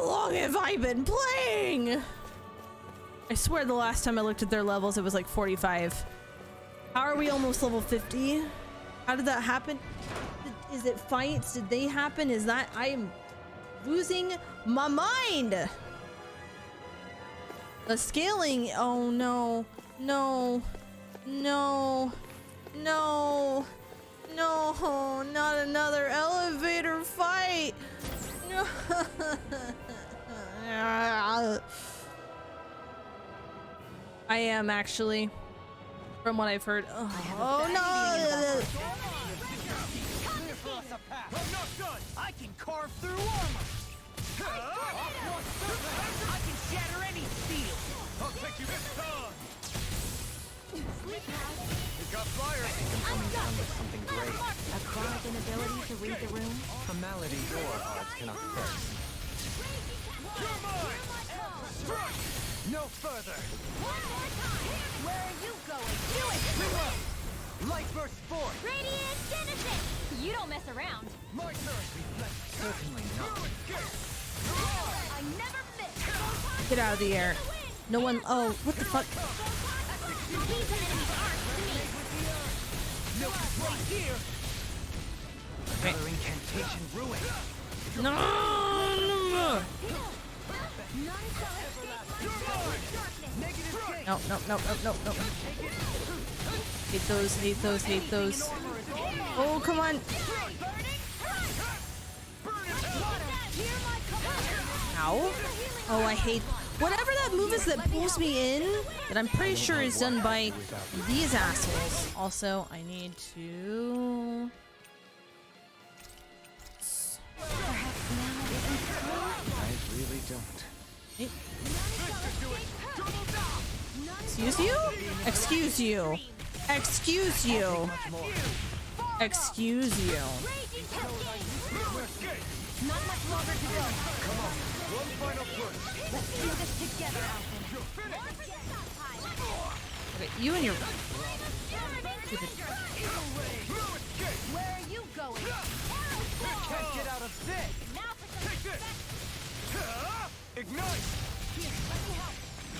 long have I been playing? I swear the last time I looked at their levels, it was like 45. How are we almost level 50? How did that happen? Is it fights? Did they happen? Is that... I am losing my mind. The scaling... Oh, no. No. No. No. No. Not another elevator fight. No. I am actually, from what I've heard. Oh no! I'm not done. I can carve through armor. I can shatter any steel. I'll take you this time. We got fire. Coming down with something great. A chronic inability to read the room? A malady your hearts cannot fix. You're mine. No further. One more time. Where are you going? Do it. Light burst forth. Radiant Genesis. You don't mess around. My turn. Certainly not. I never miss. Get out of the air. No one. Oh, what the fuck? These enemies aren't to me. No, right here. Another incantation ruin. No. No, no, no, no, no, no. Hate those, hate those, hate those. Oh, come on. Ow. Oh, I hate whatever that move is that pulls me in, that I'm pretty sure is done by these assholes. Also, I need to... I really don't. Excuse you? Excuse you. Excuse you. Excuse you. Not much longer to go. Come on. One final push. Let's do this together, Alphen. Okay, you and your... Where are you going? Can't get out of this. Now for some... Take this. Ignite.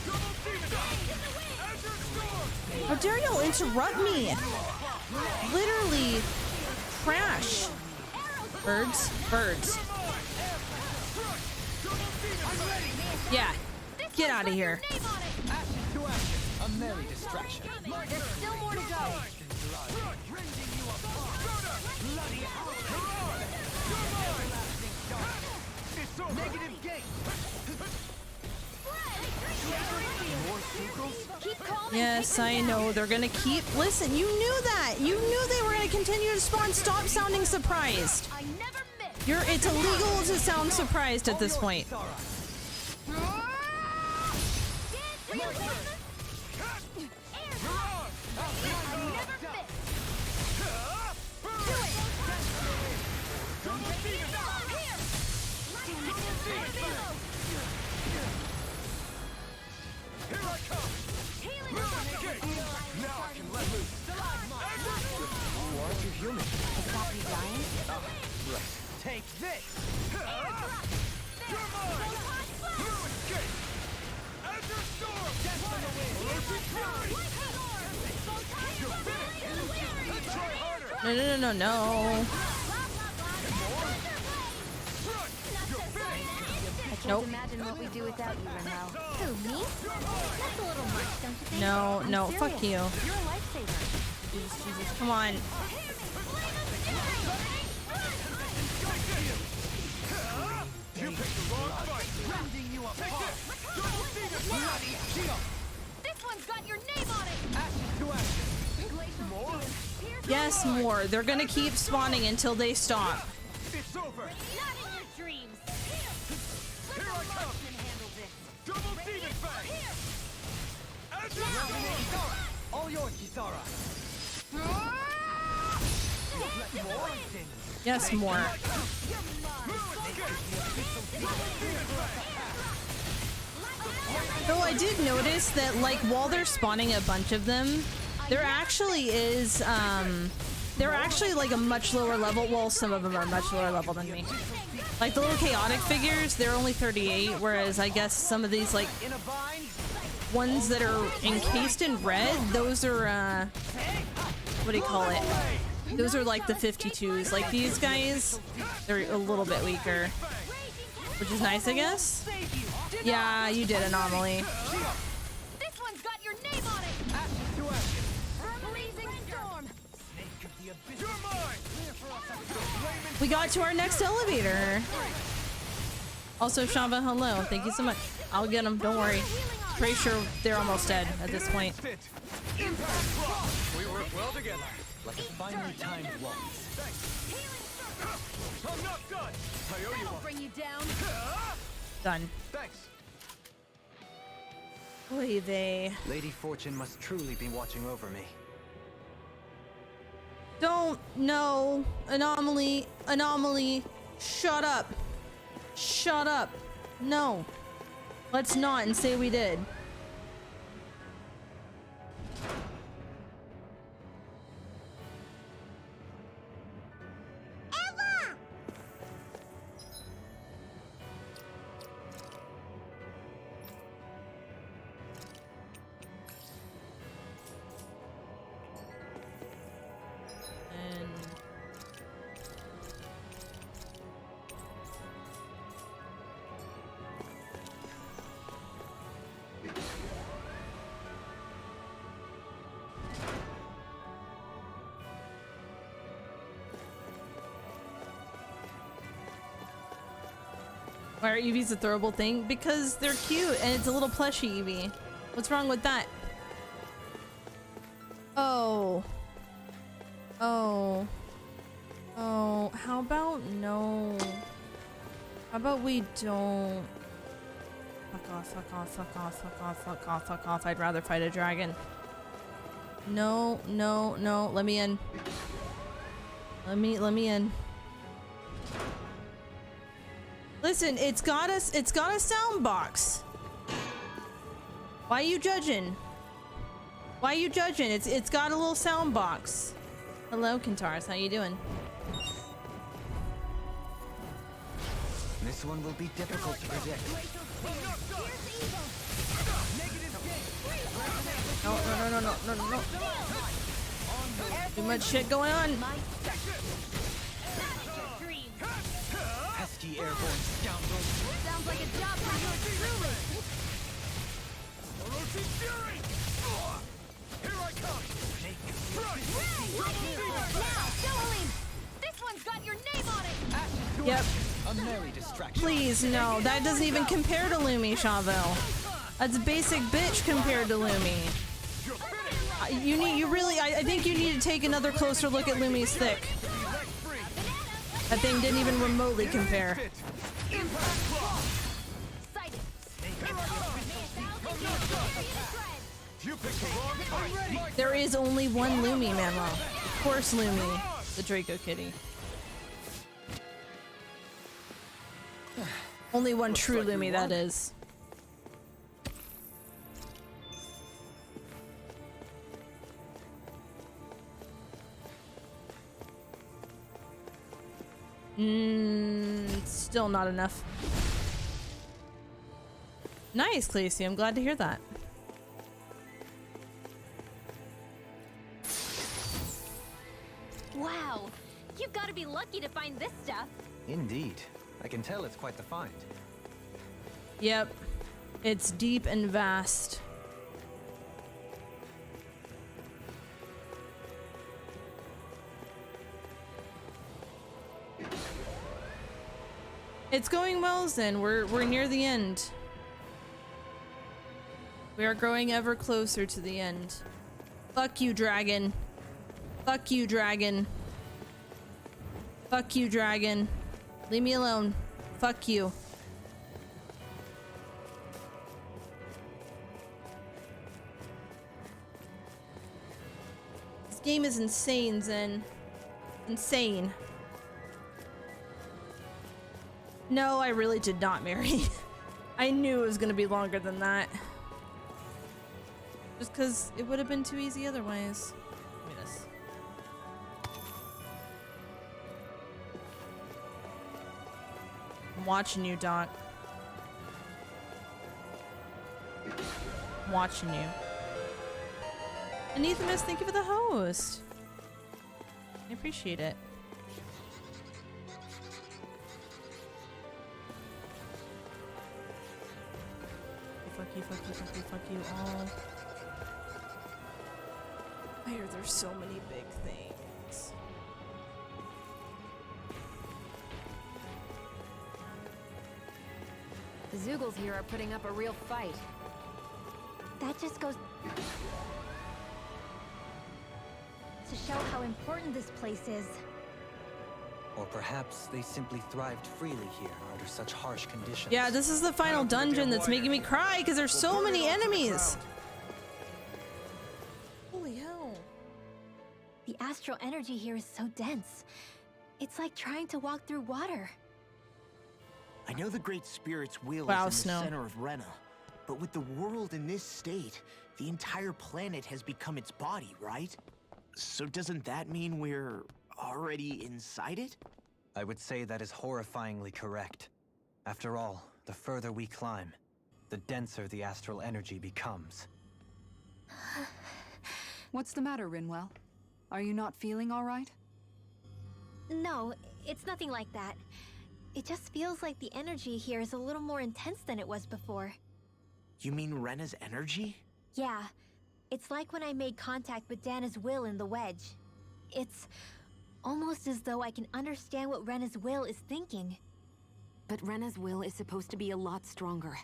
Double demon. Azure Storm. How dare you interrupt me? Literally trash. Birds, birds. Yeah, get out of here. A merry distraction. There's still more to go. Negative gate. Keep calm. Yes, I know. They're gonna keep... Listen, you knew that. You knew they were gonna continue to spawn. Stop sounding surprised. I never miss. It's illegal to sound surprised at this point. Here I come. Now I can let loose. You aren't you human? Exactly, Giant? Right. Take this. No, no, no, no, no. I can't imagine what we do without you, Renelle. Who, me? That's a little much, don't you think? No, no, I'm fuck you. serious. You're a lifesaver. Jesus, Jesus, come on. This one's got your name on it. Yes, more. They're gonna keep spawning until they stop. It's over. Not in your dreams. Here I come. Double demon fang. All yours, Kisara. Yes, more. Though I did notice that, like, while they're spawning a bunch of them, there actually is, they're actually like a much lower level. Well, some of them are much lower level than me. Like the little chaotic figures, they're only 38, whereas I guess some of these, like, ones that are encased in red, those are, what do you call it? Those are like the 52s. Like these guys, they're a little bit weaker, which is nice, I guess. Yeah, you did, Anomaly. This one's got your name on it. Blazing storm. We got to our next elevator. Also, Shava, hello. Thank you so much. I'll get them. Don't worry. Pretty sure they're almost dead at this point. We work well together. Like a finely timed waltz. I'm not done. I owe you one. Bring you down. Done. Thanks. Oy vey. Lady Fortune must truly be watching over me. Don't. No. Anomaly. Anomaly. Shut up. Shut up. No. Let's not and say we did. Why are Eevees a throwable thing? Because they're cute and it's a little plushy Eevee. What's wrong with that? Oh. Oh. Oh. How about no? How about we don't? Fuck off, fuck off, fuck off, fuck off, fuck off, fuck off. I'd rather fight a dragon. No, no, no. Let me in. Let me in. Listen, it's got a sound box. Why are you judging? Why are you judging? It's got a little sound box. Hello, Kintaris, how you doing? This one will be difficult to predict. No, no, no, no, no, no, no. Too much shit going on. Pesky airborne scoundrels. Sounds like a job for you truly. Here I come. Now, Dohalim. This one's got your name on it. Yep. A merry distraction. Please, no. That doesn't even compare to Lumi, Chavo. That's basic bitch compared to Lumi. I think you need to take another closer look at Lumi's thick. That thing didn't even remotely compare. There is only one Lumi, Manuel. Of course, Lumi, the Draco Kitty. Only one true Lumi, that is. Still not enough. Nice, Khaleesi. I'm glad to hear that. Indeed. I can tell it's quite the find. Yep. It's deep and vast. It's going well, Zen. We're near the end. We are growing ever closer to the end. Fuck you, dragon. Fuck you, dragon. Fuck you, dragon. Leave me alone. Fuck you. This game is insane, Zen. Insane. No, I really did not marry. I knew it was gonna be longer than that. Just because it would have been too easy otherwise. Give me this. I'm watching you, Doc. I'm watching you. Anithamus, thank you for the host. I appreciate it. Fuck you, fuck you, fuck you, fuck you all. Why are there so many big things? The Zeugles here are putting up a real fight. That just goes to show how important this place is. Or perhaps they simply thrived freely here under such harsh conditions. Yeah, this is the final dungeon that's making me cry because there's so many enemies. Holy hell. The astral energy here is so dense. It's like trying to walk through water. I know the Great Spirit's will Wow, is in Snow. the center of Rena, but with the world in this state, the entire planet has become its body, right? So doesn't that mean we're already inside it? I would say that is horrifyingly correct. After all, the further we climb, the denser the astral energy becomes. What's the matter, Rinwell? Are you not feeling all right? No, it's nothing like that. It just feels like the energy here is a little more intense than it was before. You mean Rena's energy? Yeah, it's like when I made contact with Dana's will in the wedge. It's almost as though I can understand what Rena's will is thinking. But Rena's will is supposed to be a lot stronger.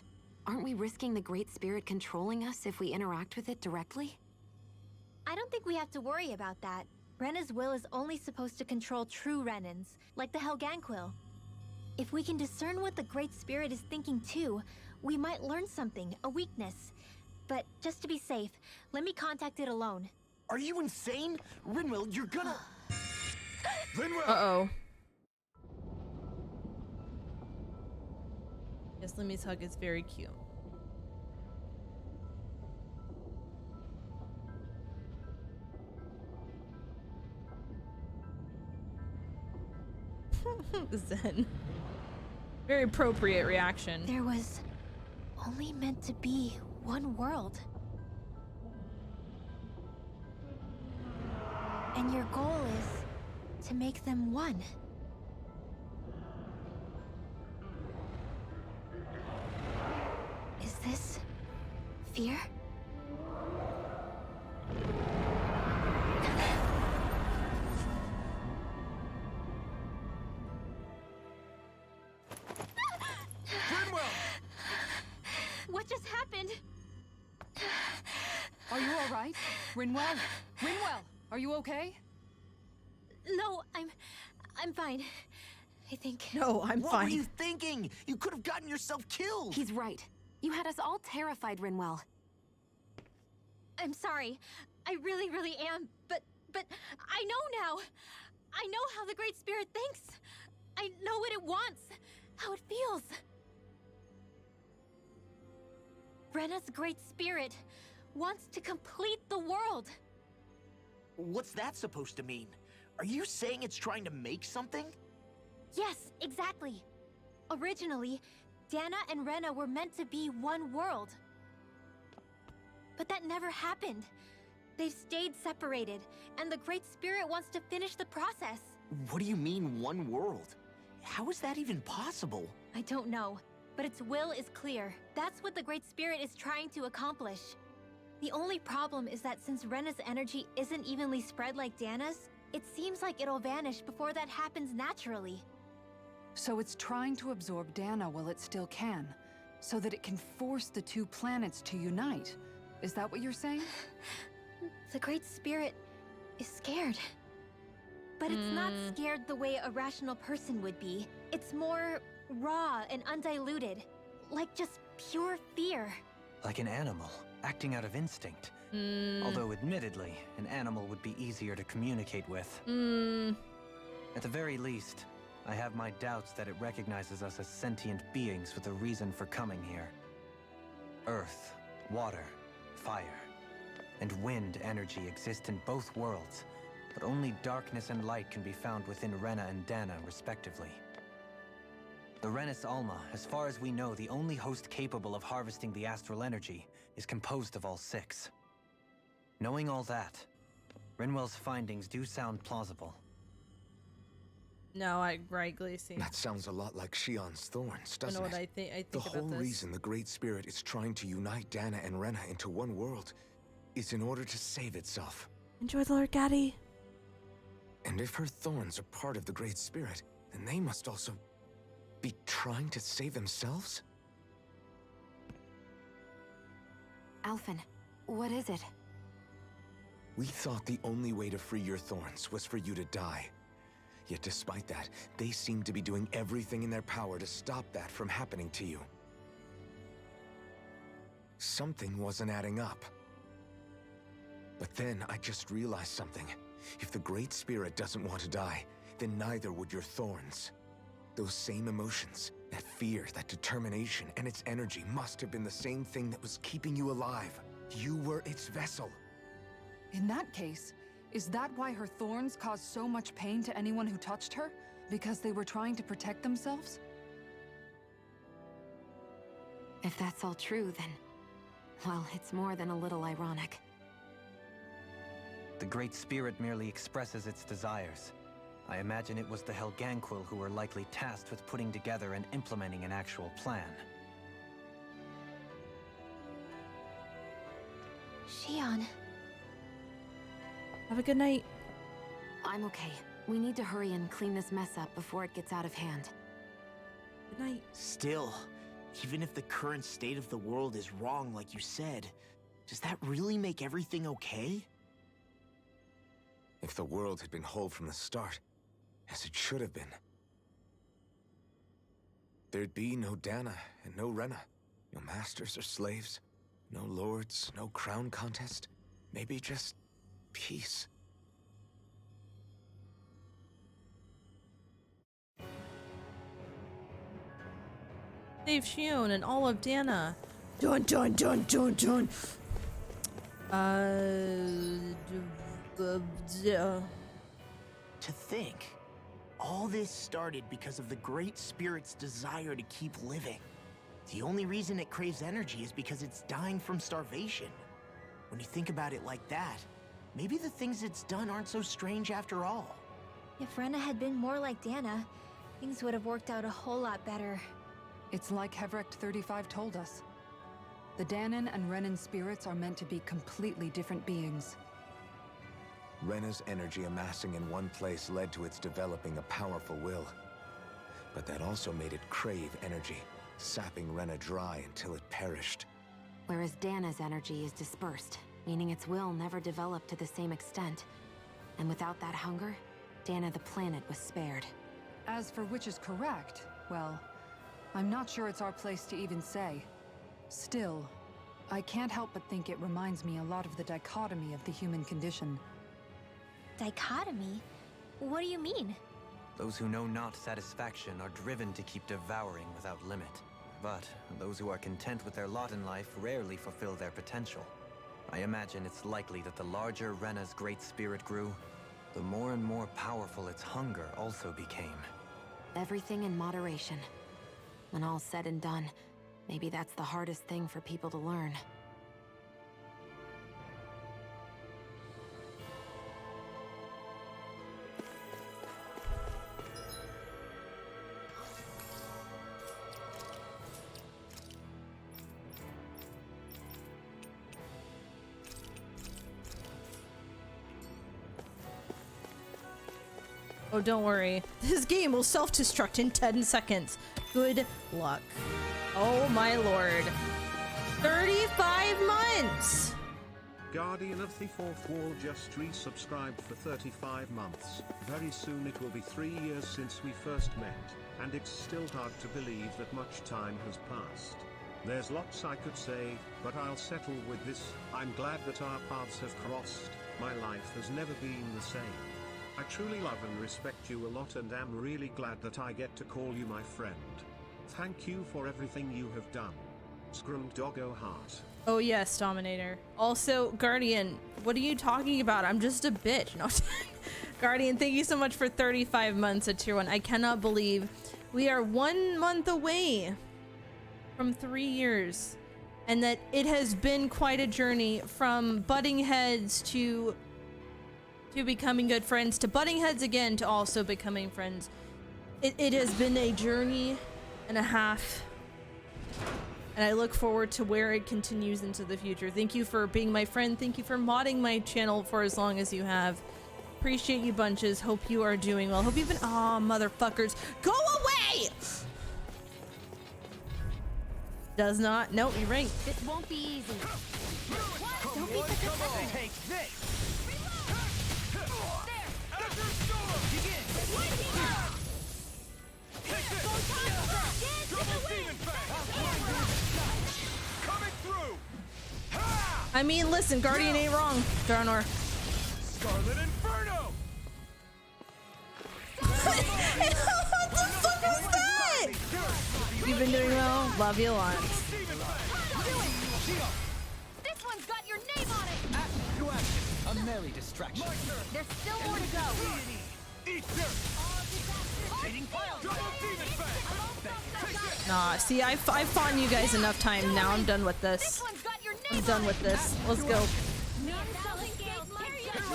Aren't we risking the Great Spirit controlling us if we interact with it directly? I don't think we have to worry about that. Rena's will is only supposed to control true Renans, like the Helganquil. If we can discern what the Great Spirit is thinking too, we might learn something, a weakness. But just to be safe, let me contact it alone. Are you insane? Rinwell, you're gonna... Rinwell! Uh-oh. Yes, Limmy's hug is very cute. Zen. Very appropriate reaction. There was only meant to be one world. And your goal is to make them one. Is this fear? What just happened? Are you all right? Rinwell? Rinwell, are you okay? No, I'm fine. I think. No, I'm What fine. were you thinking? You could have gotten yourself killed. He's right. You had us all terrified, Rinwell. I'm sorry. I really, really am. But I know now. I know how the Great Spirit thinks. I know what it wants. How it feels. Rena's Great Spirit wants to complete the world. What's that supposed to mean? Are you saying it's trying to make something? Yes, exactly. Originally, Dana and Rena were meant to be one world. But that never happened. They've stayed separated, and the Great Spirit wants to finish the process. What do you mean, one world? How is that even possible? I don't know, but its will is clear. That's what the Great Spirit is trying to accomplish. The only problem is that since Rena's energy isn't evenly spread like Dana's, it seems like it'll vanish before that happens naturally. So it's trying to absorb Dana while it still can, so that it can force the two planets to unite. Is that what you're saying? The Great Spirit is scared. But it's not scared the way a rational person would be. It's more raw and undiluted, like just pure fear. Like an animal, acting out of instinct. Although, admittedly, an animal would be easier to communicate with. At the very least, I have my doubts that it recognizes us as sentient beings with a reason for coming here. Earth, water, fire, and wind energy exist in both worlds, but only darkness and light can be found within Rena and Dana, respectively. The Renis Alma, as far as we know, the only host capable of harvesting the astral energy, is composed of all six. Knowing all that, Rinwell's findings do sound plausible. No, right, Glacy. That sounds a lot like Shion's thorns, doesn't I know it? what I think The about whole this. reason the Great Spirit is trying to unite Dana and Rena into one world is in order to save itself. Enjoy the Lord Gaddy. And if her thorns are part of the Great Spirit, then they must also be trying to save themselves? Alphen, what is it? We thought the only way to free your thorns was for you to die. Yet despite that, they seem to be doing everything in their power to stop that from happening to you. Something wasn't adding up. But then I just realized something. If the Great Spirit doesn't want to die, then neither would your thorns. Those same emotions, that fear, that determination, and its energy must have been the same thing that was keeping you alive. You were its vessel. In that case, is that why her thorns caused so much pain to anyone who touched her? Because they were trying to protect themselves? If that's all true, then... well, it's more than a little ironic. The Great Spirit merely expresses its desires. I imagine it was the Helganquil who were likely tasked with putting together and implementing an actual plan. Shion. Have a good night. I'm okay. We need to hurry and clean this mess up before it gets out of hand. Good night. Still, even if the current state of the world is wrong like you said, does that really make everything okay? If the world had been whole from the start, as it should have been, there'd be no Dana and no Rena, no masters or slaves, no lords, no crown contest, maybe just peace. Save Shion and all of Dana. Dun dun dun dun dun. To think, all this started because of the Great Spirit's desire to keep living. The only reason it craves energy is because it's dying from starvation. When you think about it like that, maybe the things it's done aren't so strange after all. If Rena had been more like Dana, things would have worked out a whole lot better. It's like Hevrecht 35 told us. The Danan and Renan spirits are meant to be completely different beings. Rena's energy amassing in one place led to its developing a powerful will. But that also made it crave energy, sapping Rena dry until it perished. Whereas Dana's energy is dispersed, meaning its will never developed to the same extent. And without that hunger, Dana the planet was spared. As for which is correct, well, I'm not sure it's our place to even say. Still, I can't help but think it reminds me a lot of the dichotomy of the human condition. Dichotomy? What do you mean? Those who know not satisfaction are driven to keep devouring without limit. But those who are content with their lot in life rarely fulfill their potential. I imagine it's likely that the larger Rena's Great Spirit grew, the more and more powerful its hunger also became. Everything in moderation. When all's said and done, maybe that's the hardest thing for people to learn. Oh, don't worry. This game will self-destruct in 10 seconds. Good luck. Oh my lord. 35 months! Guardian of the Fourth Wall just resubscribed for 35 months. Very soon it will be 3 years since we first met, and it's still hard to believe that much time has passed. There's lots I could say, but I'll settle with this. I'm glad that our paths have crossed. My life has never been the same. I truly love and respect you a lot and am really glad that I get to call you my friend. Thank you for everything you have done. Scrum Doggo Heart. Oh yes, Dominator. Also, Guardian, what are you talking about? I'm just a bitch. No. Guardian, thank you so much for 35 months at tier 1. I cannot believe we are 1 month away from 3 years, and that it has been quite a journey from butting heads to becoming good friends, to butting heads again, to also becoming friends. It has been a journey and a half, and I look forward to where it continues into the future. Thank you for being my friend. Thank you for modding my channel for as long as you have. Appreciate you bunches. Hope you are doing well. Hope you've been— aw, motherfuckers. Go away! Does not. Nope, you're right. This won't be easy. Don't be such a sucker. Take this. I mean, listen, Guardian ain't wrong, Darnor. Scarlet Inferno. What the fuck is that? You've been doing well. Love you lots. This one's got your name on it. Action to action. A merry distraction. There's still more to go. Eat dirt. Nah, see, I fought you guys enough time. Now I'm done with this. I'm done with this. Let's go.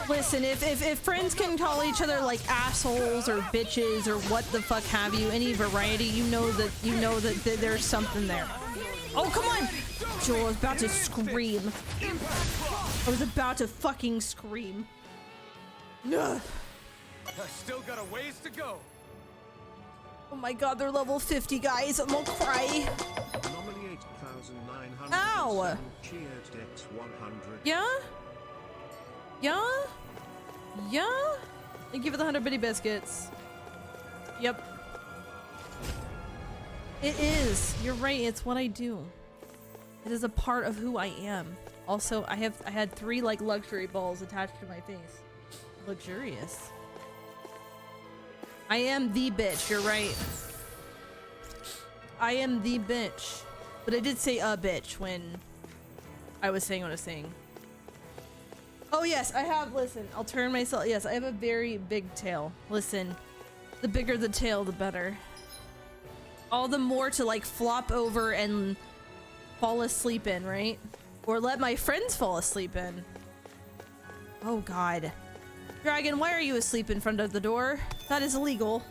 Listen, if friends can call each other like assholes or bitches or what the fuck have you, any variety, you know that there's something there. Oh, come on! Joel, I was about to scream. I was about to fucking scream. Ugh. I still got a ways to go. Oh my god, they're level 50, guys. I'm gonna cry. Ow! Yeah? Yeah? Yeah? Thank you for the 100 bitty biscuits. Yep. It is. You're right. It's what I do. It is a part of who I am. Also, I had 3 like luxury balls attached to my face. Luxurious. I am the bitch. You're right. I am the bitch. But I did say a bitch when I was saying what I was saying. Oh yes, I have— listen, I'll turn myself— yes, I have a very big tail. Listen, the bigger the tail, the better. All the more to like flop over and fall asleep in, right? Or let my friends fall asleep in. Oh god. Dragon, why are you asleep in front of the door? That is illegal.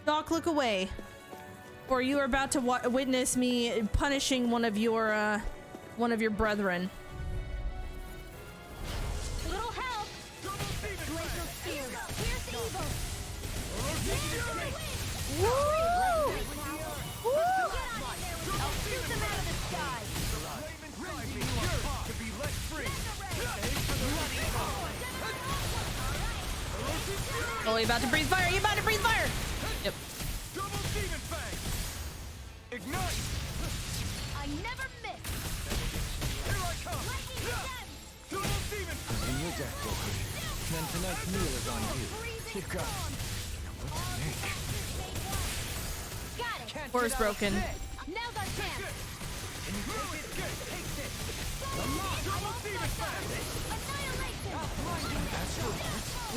Doc, look away. Or you are about to witness me punishing one of your brethren. Little help. Glacial spear. Pierce evil. Woo! Woo! I'll shoot them out of the sky. Oh, you about to breathe fire? You about to breathe fire? Yep. Ignite! I never miss. Here I come! Double demon! In your death, Goku. Then tonight's meal is on you. You got it. What to make? Got it. Door's broken. Now's our chance. Can you take it? Take this!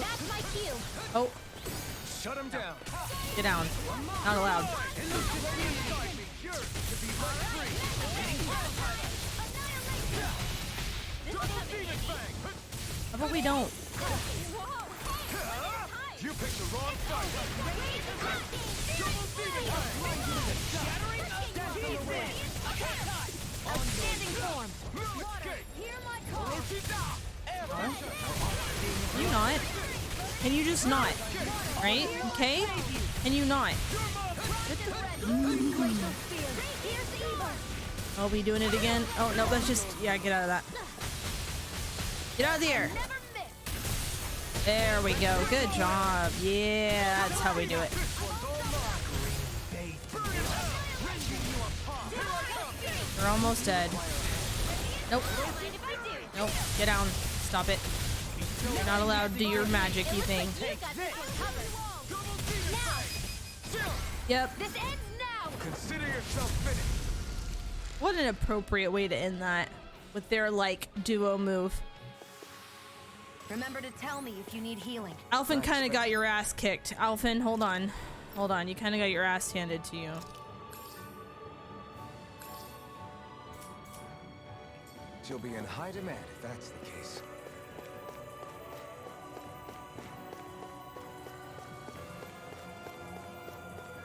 That's my cue. Oh. Shut him down. Get down. Not allowed. How about we don't? You picked the wrong fight. Outstanding form. Water, hear my call. You not. Can you just not? Right? Okay? Can you not? Oh, we doing it again? Oh, no, that's just... Yeah, get out of that. Get out of the air. There we go. Good job. Yeah, that's how we do it. We're almost dead. Nope. Nope. Get down. Stop it. You're not allowed to do your magic-y thing. Yep. Consider yourself finished. What an appropriate way to end that with their like duo move. Remember to tell me if you need healing. Alphen kind of got your ass kicked. Alphen, hold on. Hold on. You kind of got your ass handed to you. She'll be in high demand if that's the case.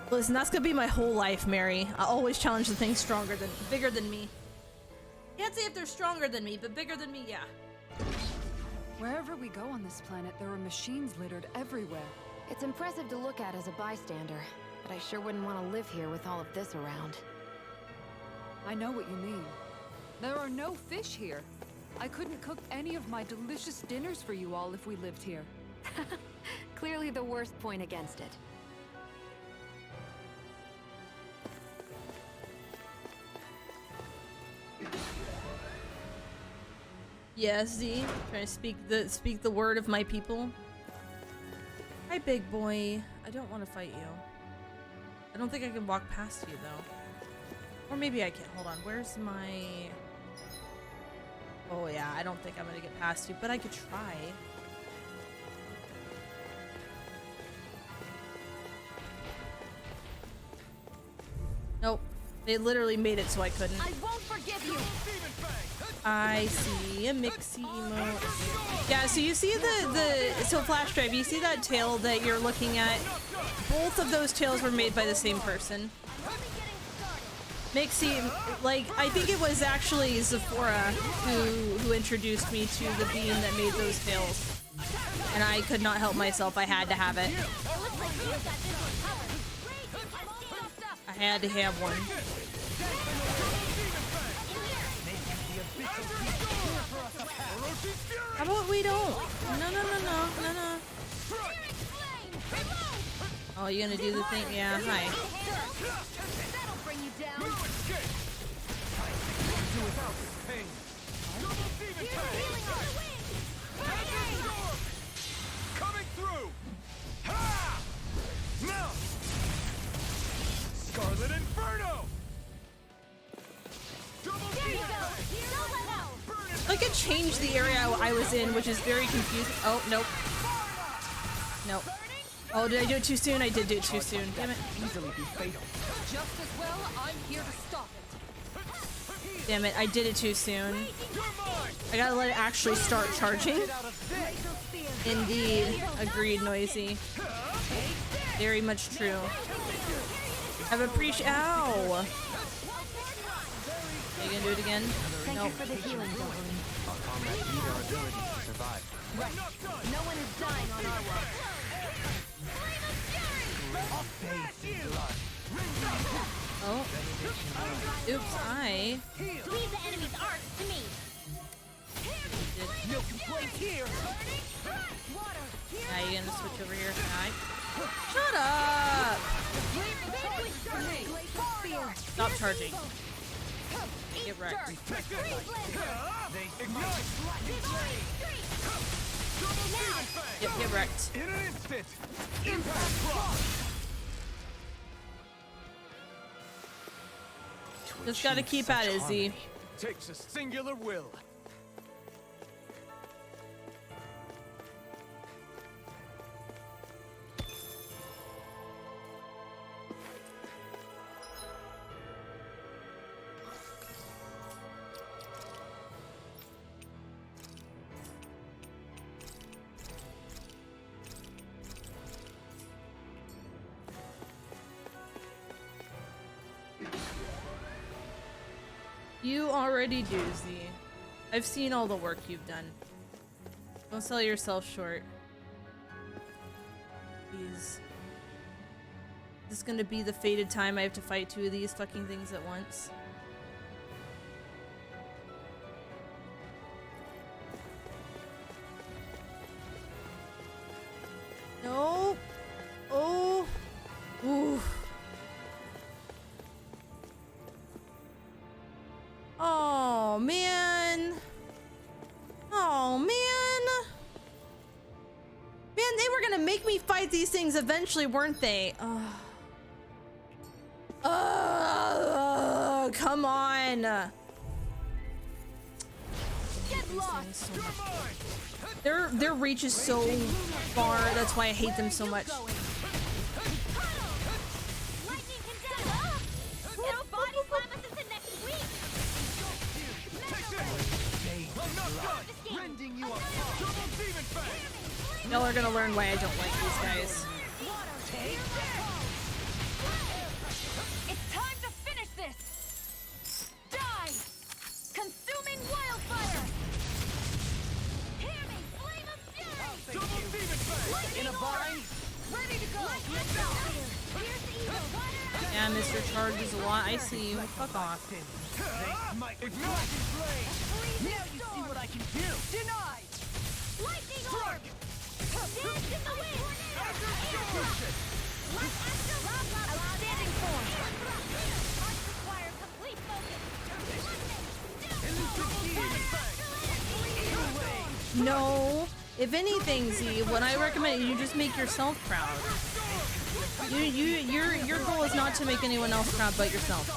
Listen, that's gonna be my whole life, Mary. I always challenge the things bigger than me. Can't say if they're stronger than me, but bigger than me, yeah. Wherever we go on this planet, there are machines littered everywhere. It's impressive to look at as a bystander, but I sure wouldn't want to live here with all of this around. I know what you mean. There are no fish here. I couldn't cook any of my delicious dinners for you all if we lived here. Clearly the worst point against it. Yes, Z. Trying to speak the word of my people. Hi, big boy. I don't want to fight you. I don't think I can walk past you though. Or maybe I can. Hold on. Where's my... Oh yeah, I don't think I'm gonna get past you, but I could try. Nope. They literally made it so I couldn't. I won't forgive you. I see a Mixie emote. Yeah, so you see so Flash Drive, you see that tail that you're looking at? Both of those tails were made by the same person. Mixie, like, I think it was actually Zephora who introduced me to the beam that made those tails. And I could not help myself, I had to have it. I had to have one. How about we don't? No. Oh, you gonna do the thing? Yeah, hi. Coming through! Ha! Now! Scarlet Inferno! Like it changed the area I was in, which is very confusing. Oh, nope. Nope. Oh, did I do it too soon? I did do it too soon. Damn it. Easily be fatal. Just as well, I'm here to stop it. Damn it, I did it too soon. I gotta let it actually start charging. Indeed. Agreed, Noisy. Very much true. I've appreciated. Ow! Are you gonna do it again? Thank Nope. you for the healing, Wolverine. Our comrades need our ability to survive. Right. No one is dying on our watch. Oh. Oops, I... Leave the enemy's arc to me. No complaints here. Now you gonna switch over here? Hi. Shut up! Stop charging. Get wrecked. Yep, get wrecked. In an instant. Impact block. Just gotta keep at it, Z. Takes a singular will. You already do, Z. I've seen all the work you've done. Don't sell yourself short. Jeez. This is gonna be the fated time I have to fight two of these fucking things at once. No. Oh. Ooh. Oh man. Oh man. Man, they were gonna make me fight these things eventually, weren't they? Come on. Get lost. Their reach is so far. That's why I hate them so much. Y'all are gonna learn why I don't like these guys. It's time to finish this. Die! Consuming wildfire! Hear me, flame of fury! In a bind! Ready to go! Yeah, Mr. Charges a lot. I see you. Fuck off. Now you see what I can do. Denied! Lightning orb! Dance in the wind! Outstanding form! Require complete focus! No. If anything, Z, what I recommend you just make yourself proud. Your goal is not to make anyone else proud but yourself.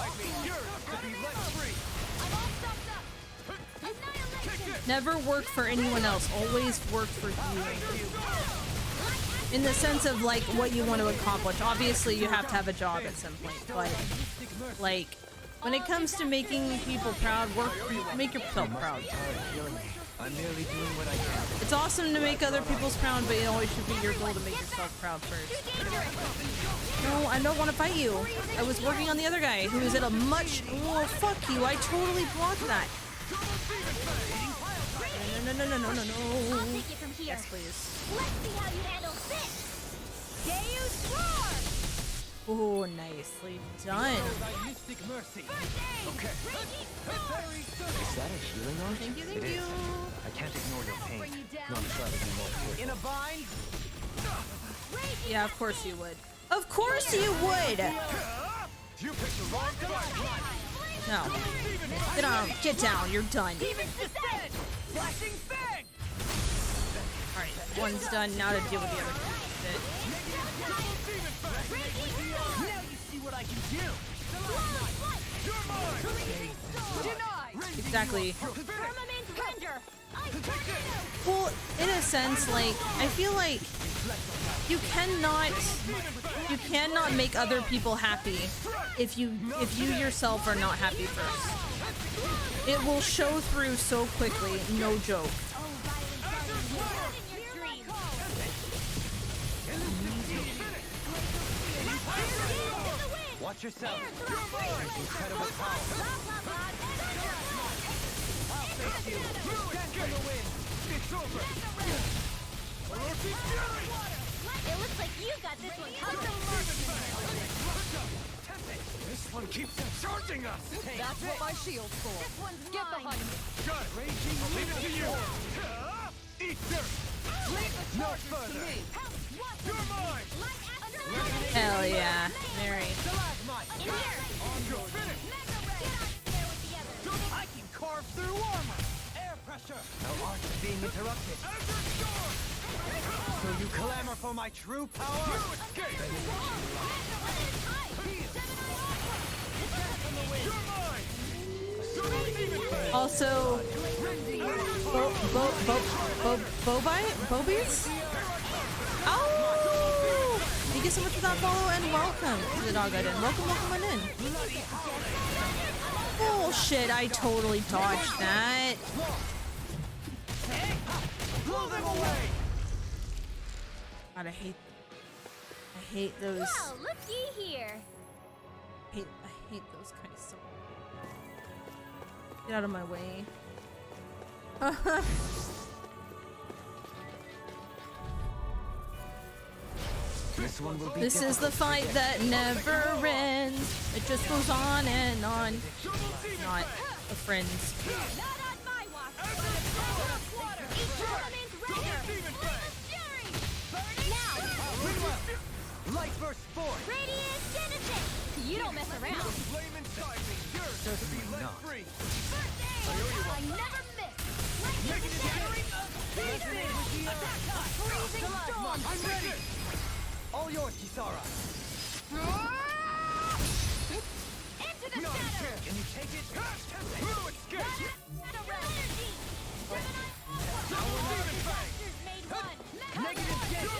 Never work for anyone else. Always work for you. In the sense of like what you want to accomplish. Obviously, you have to have a job at some point, but like when it comes to making people proud, make yourself proud. I'm merely doing what I can. It's awesome to make other people's proud, but it always should be your goal to make yourself proud first. No, I don't want to fight you. I was working on the other guy who was at a much. Oh, fuck you! I totally blocked that. No. I'll take it from here. Yes, please. Let's see how you handle this. Deus Roar! Oh, nicely done. Mystic mercy. Okay. Is that a healing art? Thank you, It thank you. is. I can't ignore your pain. Not try to be more careful. In a bind. Yeah, of course you would. Of course you would. You picked the wrong fight. No. Get down. Get down. You're done. Flashing fang. All right, one's done. Now to deal with the other shit. Now you see what I can do. You're mine. Exactly. Firmament render. Well, in a sense, like I feel like you cannot make other people happy if you yourself are not happy first. It will show through so quickly, no joke. Watch yourself. Incredible power. I'll face you. Stand for the win. It's over. It looks like you got this one covered. This one keeps charging us. That's what my shield's for. Get behind me. Got it. I'll leave it to you. Eat dirt. Leave the No charges to further. me. You're mine. Hell yeah, Mary. You're finished. I can carve through armor. Air pressure. Our art is being interrupted. So you clamor for my true power? Also, Bobies? Oh! Thank you so much for that follow and welcome to the dog garden. Welcome on in. Bullshit, I totally dodged that. God, I hate those. Well, looky here. I hate those guys so much. Get out of my way. one will be This is the fight that never ends. It just goes on and on. Not a friends. Light burst forth. Radiant Genesis. You don't mess around. Flame inside me. Yours to be let free. I never miss. Lightning shattering pieces. Freezing storm. I'm ready. All yours, Kisara. Into the shadow. Can you take it? Through escape. Energy. Negative gate.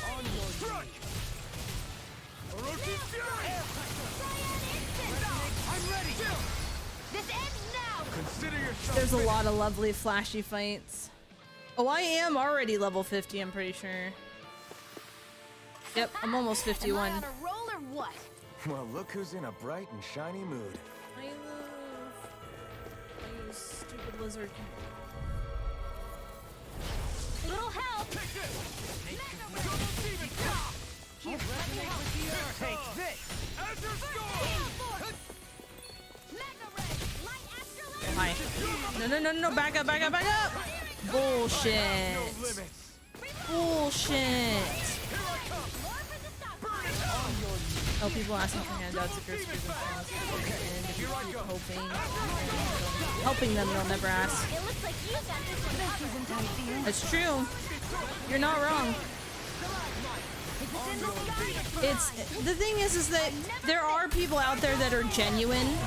On your strike. Orochi Fury. I'm ready. This ends now. Consider yourself. There's a lot of lovely flashy fights. Oh, I am already level 50, I'm pretty sure. Yep, I'm almost 51. Am I on a roll or what? Well, look who's in a bright and shiny mood. I use stupid lizard. Little help. Take this. Here, let me help. Take this. Azure Storm. Oh, hi. No, back up. Bullshit. Oh, people asking for handouts if you're speaking fast. And if you're helping them, they'll never ask. That's true. You're not wrong. It's the thing is that there are people out there that are genuine.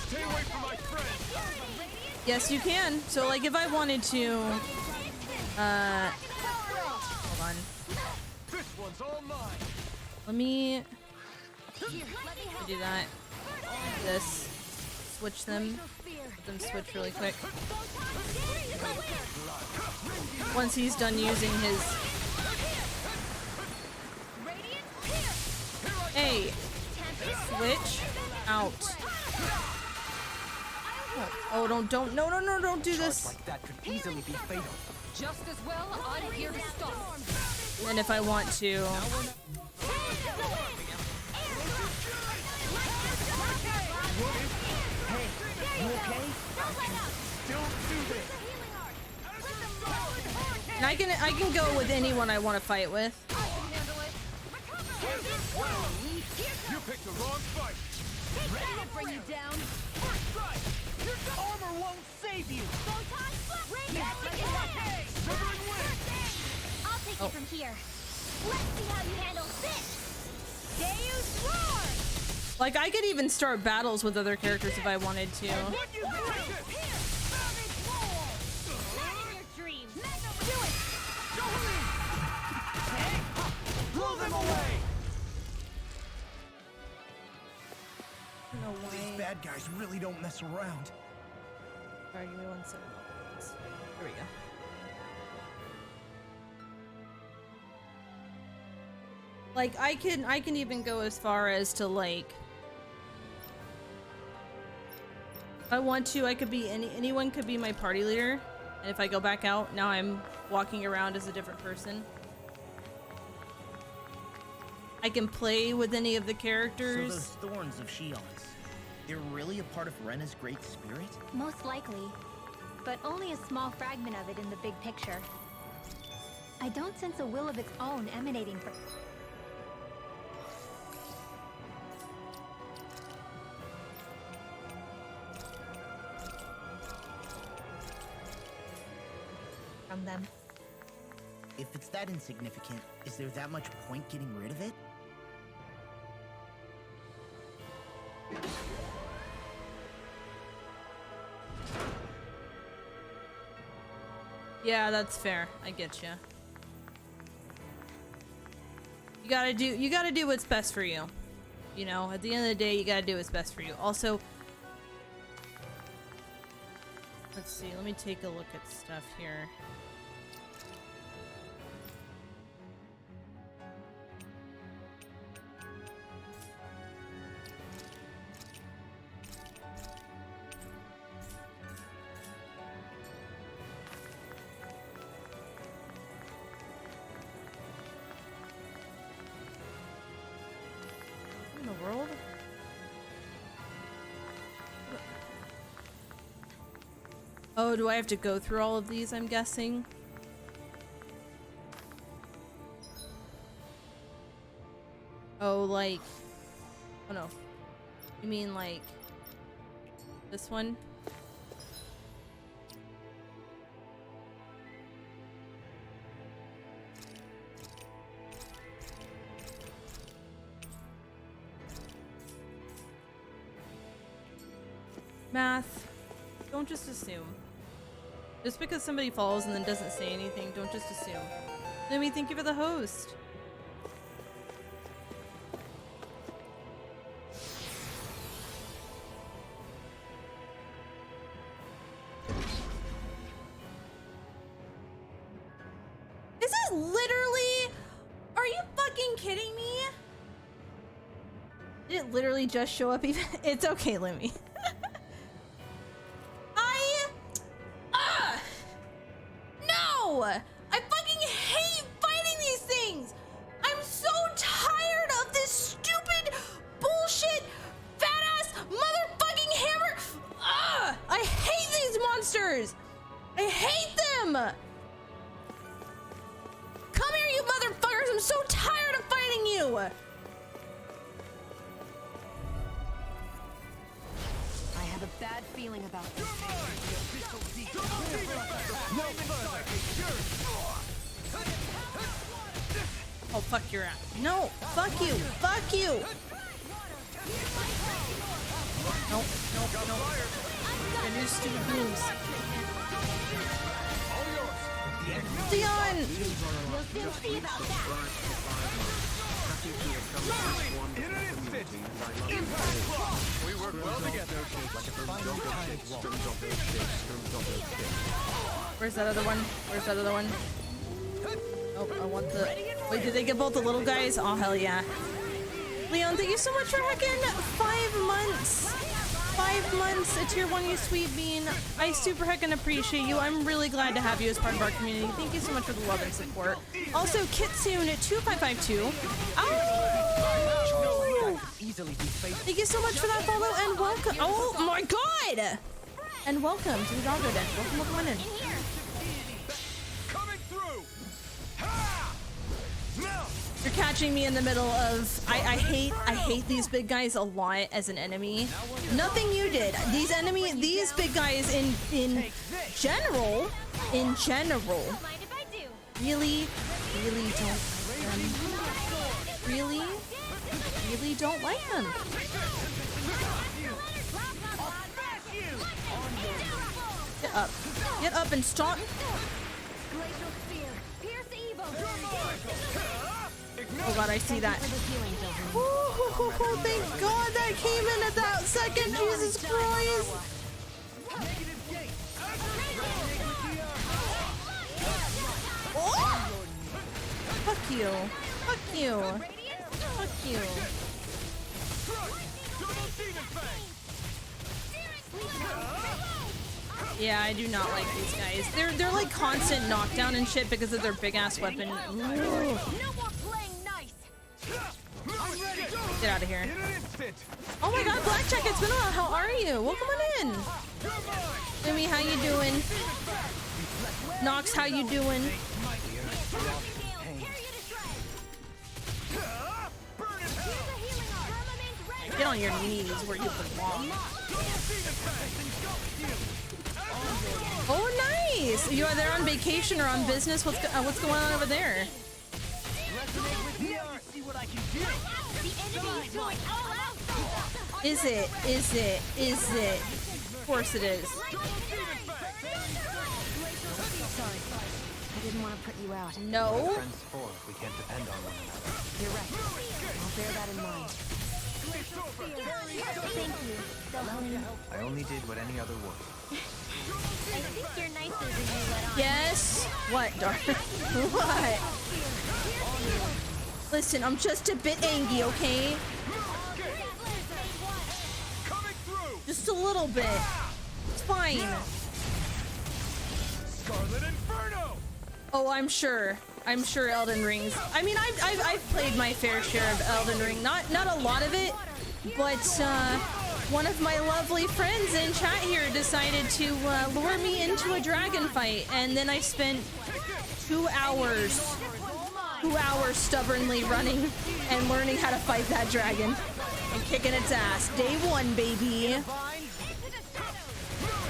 Stay away from my friend. Yes, you can. So, like, if I wanted to, hold on. This one's all mine. Let me do that. This. Switch them. Let them switch really quick. Once he's done using his. Hey, switch out. Oh, don't do this. Like that could easily be fatal. Just as well, I'm here to stop. And if I want to. Hey, you okay? Still do this. And I can go with anyone I want to fight with. You picked the wrong fight. Ready to bring you down. Armor won't save you. I'll take it from here. Let's see how you handle this. Deus Roar. Like, I could even start battles with other characters if I wanted to. Blow them away. No way. These bad guys really don't mess around. Alright, give me 1 second. Here we go. Like, I can even go as far as to, like, if I want to, I could be anyone could be my party leader. And if I go back out, now I'm walking around as a different person. I can play with any of the characters. So those thorns of Shion's, they're really a part of Rena's great spirit? Most likely. But only a small fragment of it in the big picture. I don't sense a will of its own emanating from... them. If it's that insignificant, is there that much point getting rid of it? Yeah, that's fair. I get you. You gotta do what's best for you. You know, at the end of the day, you gotta do what's best for you. Also, let's see. Let me take a look at stuff here. Oh, do I have to go through all of these, I'm guessing? Oh, like... Oh no. You mean like... this one? Math. Don't just assume. Just because somebody falls and then doesn't say anything, don't just assume. Let me thank you for the host. This is literally... Are you fucking kidding me? Did it literally just show up even? It's okay, Lemmy. No! I fucking hate fighting these things! I'm so tired of this stupid bullshit fat-ass motherfucking hammer! Ugh! I hate these monsters! I hate them! Come here, you motherfuckers! I'm so tired of fighting you! I have a bad feeling about this. Oh, fuck your ass. No! Fuck you! Fuck you! Nope, nope, nope. You're do stupid moves. Dion! We'll see about that. We work well together. Where's that other one? Where's that other one? Oh, I want the... Wait, did they get both the little guys? Oh, hell yeah. Leon, thank you so much for heckin' 5 months. 5 months, a tier 1, you sweet bean. I super heckin' appreciate you. I'm really glad to have you as part of our community. Thank you so much for the love and support. Also, Kitsune2552. Oh! Thank you so much for that follow and welcome. Oh my god! And welcome to the Doggo Den. Welcome in. You're catching me in the middle of I hate these big guys a lot as an enemy. Nothing you did. These big guys in general really don't like them. Really don't like them. Get up. Get up and stop. Oh god, I see that. Oh, thank god that came in at that second. Jesus Christ. Oh! Fuck you. Fuck you. Fuck you. Yeah, I do not like these guys. They're like constant knockdown and shit because of their big ass weapon. Ooh. Get out of here. Oh my god, Blackjack, it's been a while. How are you? Welcome on in. Jimmy, how you doing? Nox, how you doing? Get on your knees where you belong. Oh, nice! You are there on vacation or on business? What's going on over there? Is it? Of course it is. Sorry. I didn't want to put you out. No. Friends for, we can't depend on one another. You're right. I'll bear that in mind. Thank you. I only did what any other would. I think you're nicer than you let on. Yes? What, Dark? What? Listen, I'm just a bit angry, okay? Just a little bit. It's fine. Scarlet Inferno! Oh, I'm sure Elden Ring's. I mean, I've played my fair share of Elden Ring. Not a lot of it, but One of my lovely friends in chat here decided to lure me into a dragon fight, and then I spent 2 hours stubbornly running and learning how to fight that dragon and kicking its ass. Day 1, baby.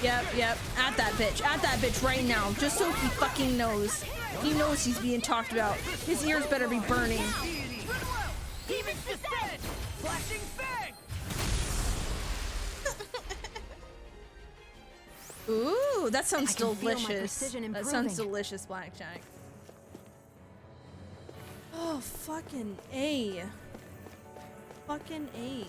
Yep, at that bitch right now, just so he fucking knows. He knows he's being talked about. His ears better be burning. Ooh, that sounds delicious. That sounds delicious, Blackjack. Oh, fucking A. Fucking A.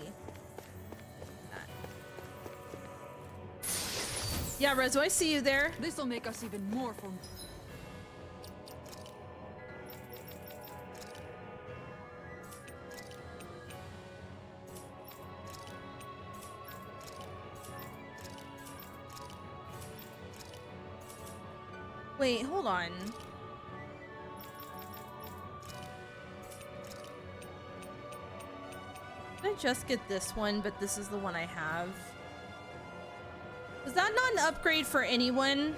Yeah, Rezo, I see you there. This'll make us even more for. Wait, hold on. Did I just get this one, but this is the one I have? Was that not an upgrade for anyone?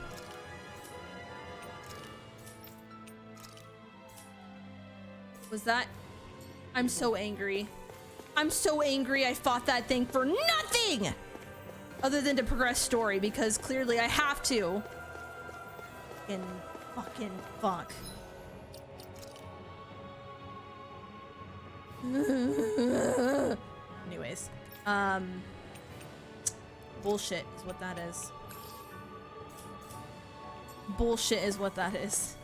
Was that? I'm so angry. I'm so angry I fought that thing for nothing! Other than to progress story, because clearly I have to. Fucking fuck. Anyways, bullshit is what that is. Bullshit is what that is.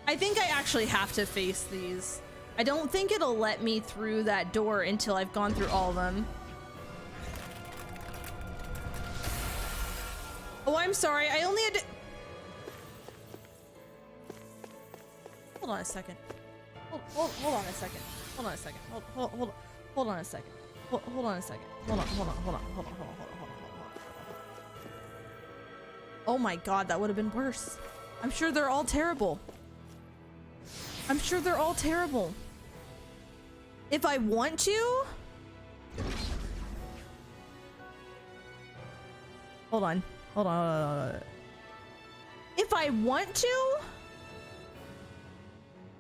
I think I actually have to face these. I don't think it'll let me through that door until I've gone through all of them. Oh, I'm sorry. I only had to... Hold on a second. Hold on a second. Hold on a second. Hold on a second. Hold on a second. Hold on. Oh my god, that would have been worse. I'm sure they're all terrible. I'm sure they're all terrible. If I want to? Hold on. If I want to?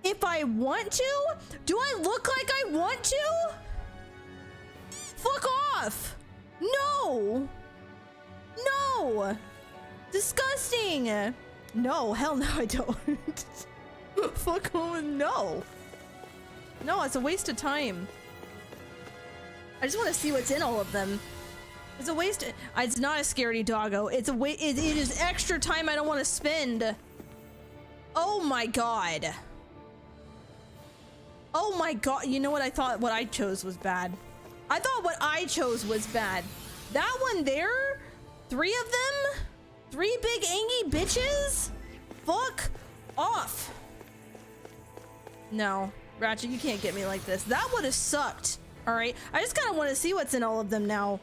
If I want to? Do I look like I want to? Fuck off! No! No! Disgusting! No, hell no I don't. Fuck off, no. No, it's a waste of time. I just want to see what's in all of them. It's a waste. It's not a scaredy doggo. It's a it is extra time I don't want to spend. Oh my god. Oh my god. You know what I thought? What I chose was bad. I thought what I chose was bad. That one there? 3 of them? 3 big angy bitches? Fuck off. No. Ratchet, you can't get me like this. That would have sucked. Alright? I just kind of want to see what's in all of them now.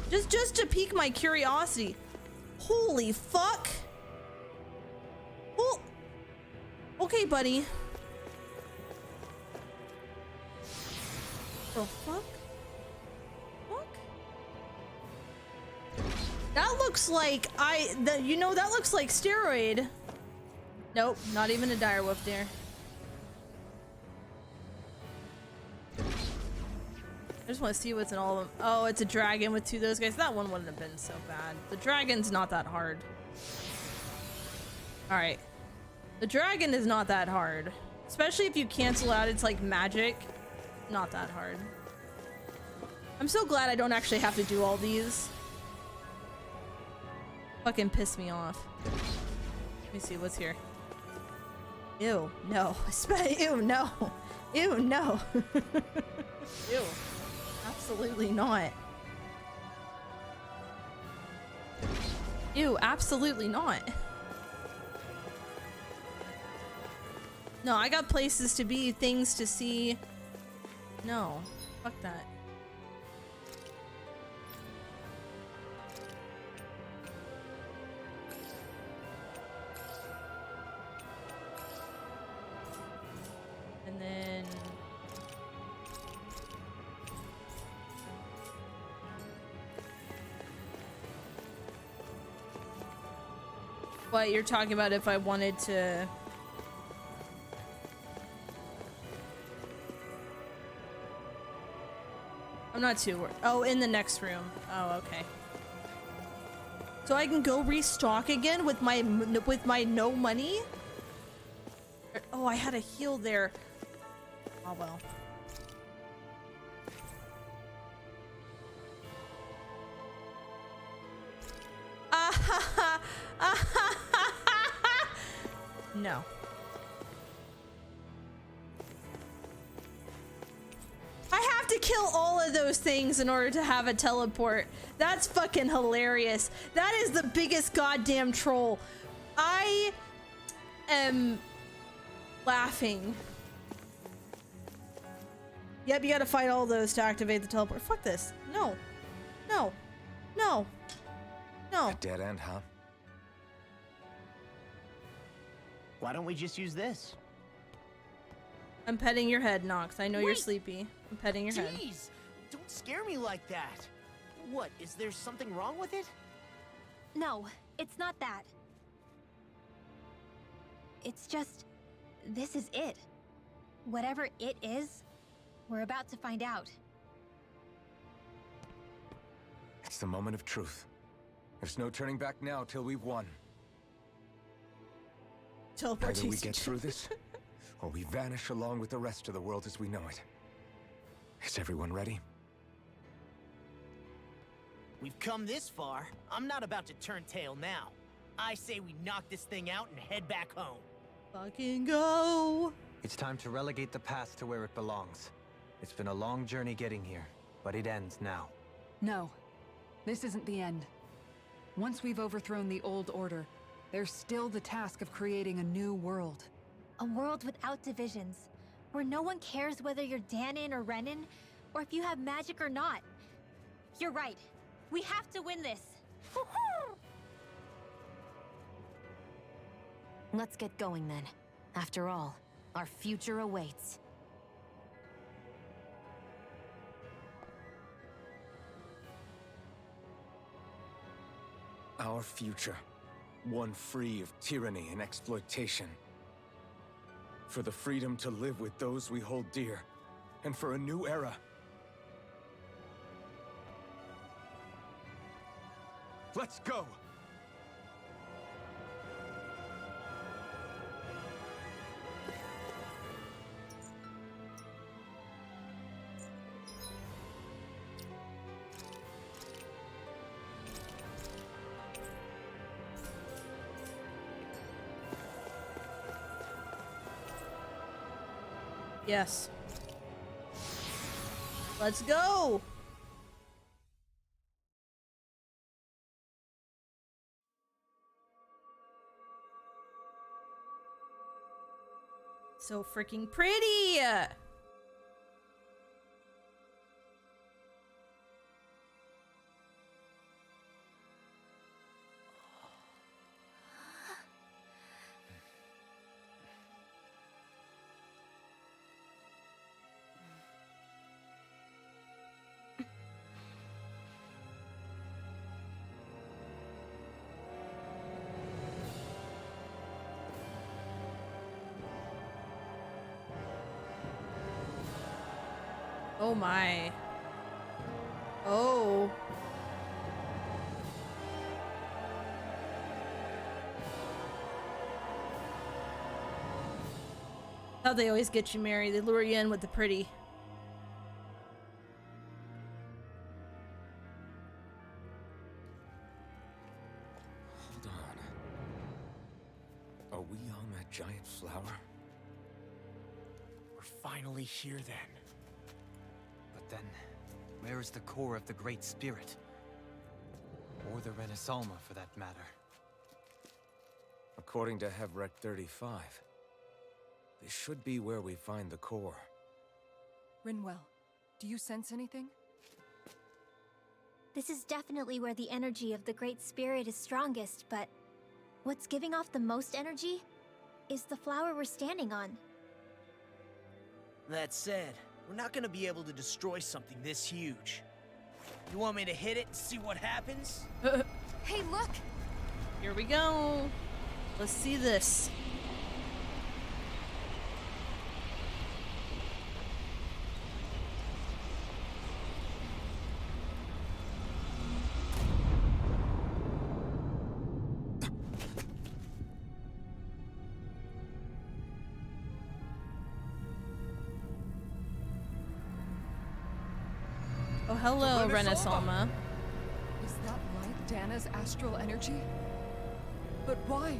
Just to pique my curiosity. Holy fuck. Oh. Okay, buddy. The fuck? That looks like you know, that looks like steroid. Nope, not even a direwolf there. I just want to see what's in all of them. Oh, it's a dragon with 2 of those guys. That one wouldn't have been so bad. The dragon's not that hard. All right. The dragon is not that hard. Especially if you cancel out its like magic. Not that hard. I'm so glad I don't actually have to do all these. Fucking piss me off. Let me see what's here. Ew, no. Ew, no. Ew, no. Ew. Absolutely not. Ew, absolutely not. No, I got places to be, things to see. No, fuck that. And then... What you're talking about if I wanted to... I'm not too worried. Oh, in the next room. Oh, okay. So I can go restock again with my no money? Oh, I had a heal there. Oh well. No. I have to kill all of those things in order to have a teleport. That's fucking hilarious. That is the biggest goddamn troll. I am laughing. Yep, you gotta fight all those to activate the teleport. Fuck this. No. No. No. No. A dead end, huh? Why don't we just use this? I'm petting your head, Nox. I know you're sleepy. I'm petting your head. Jeez, don't scare me like that. What, is there something wrong with it? No, it's not that. It's just, this is it. Whatever it is, we're about to find out. It's the moment of truth. There's no turning back now till we've won. Either we get through this, or we vanish along with the rest of the world as we know it. Is everyone ready? We've come this far. I'm not about to turn tail now. I say we knock this thing out and head back home. Fucking go! It's time to relegate the past to where it belongs. It's been a long journey getting here, but it ends now. No, this isn't the end. Once we've overthrown the old order, there's still the task of creating a new world. A world without divisions, where no one cares whether you're Danon or Renan, or if you have magic or not. You're right. We have to win this. Let's get going then. After all, our future awaits. Our future. One free of tyranny and exploitation. For the freedom to live with those we hold dear. And for a new era. Let's go! Yes. Let's go! So freaking pretty! Oh my. Oh. How they always get you married. They lure you in with the pretty. Hold on. Are we on that giant flower? We're finally here then. Then, where is the core of the Great Spirit? Or the Renaissalma, for that matter? According to Hevrek 35, this should be where we find the core. Rinwell, do you sense anything? This is definitely where the energy of the Great Spirit is strongest, but what's giving off the most energy is the flower we're standing on. That said, we're not gonna be able to destroy something this huge. You want me to hit it and see what happens? Hey, look! Here we go. Let's see this. Oh, hello, Renasolma. Is that like Dana's astral energy? But why?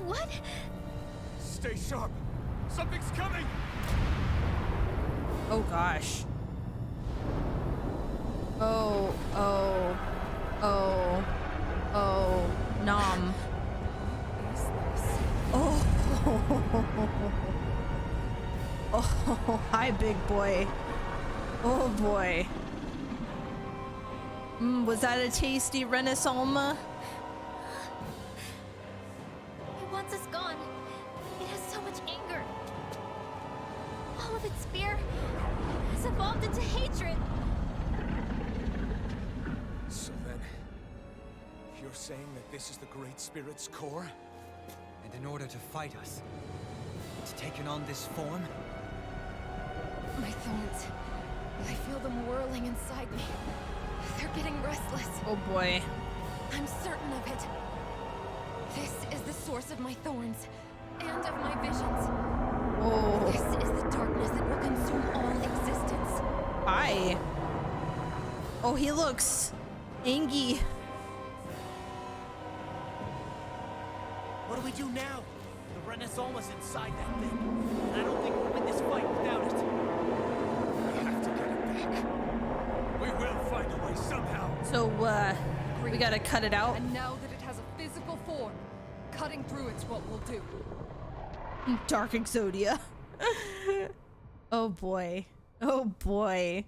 What? Stay sharp. Something's coming. Oh gosh. Oh, nom. Oh. Oh, hi, big boy. Oh boy. Was that a tasty Renasolma? It wants us gone. It has so much anger. All of its fear has evolved into hatred. So then, you're saying that this is the Great Spirit's core? And in order to fight us, it's taken on this form? My thorns. I feel them whirling inside me. They're getting restless. Oh boy. I'm certain of it. This is the source of my thorns and of my visions. Oh. This is the darkness that will consume all existence. Hi. Oh, he looks angry. What do we do now? The Renasolma's inside that thing. And I don't think we'll win this fight without it. We have to get it back. We will find a way somehow. So, we gotta cut it out. And now that it has a physical form, cutting through it's what we'll do. Dark Exodia. Oh boy. Oh boy.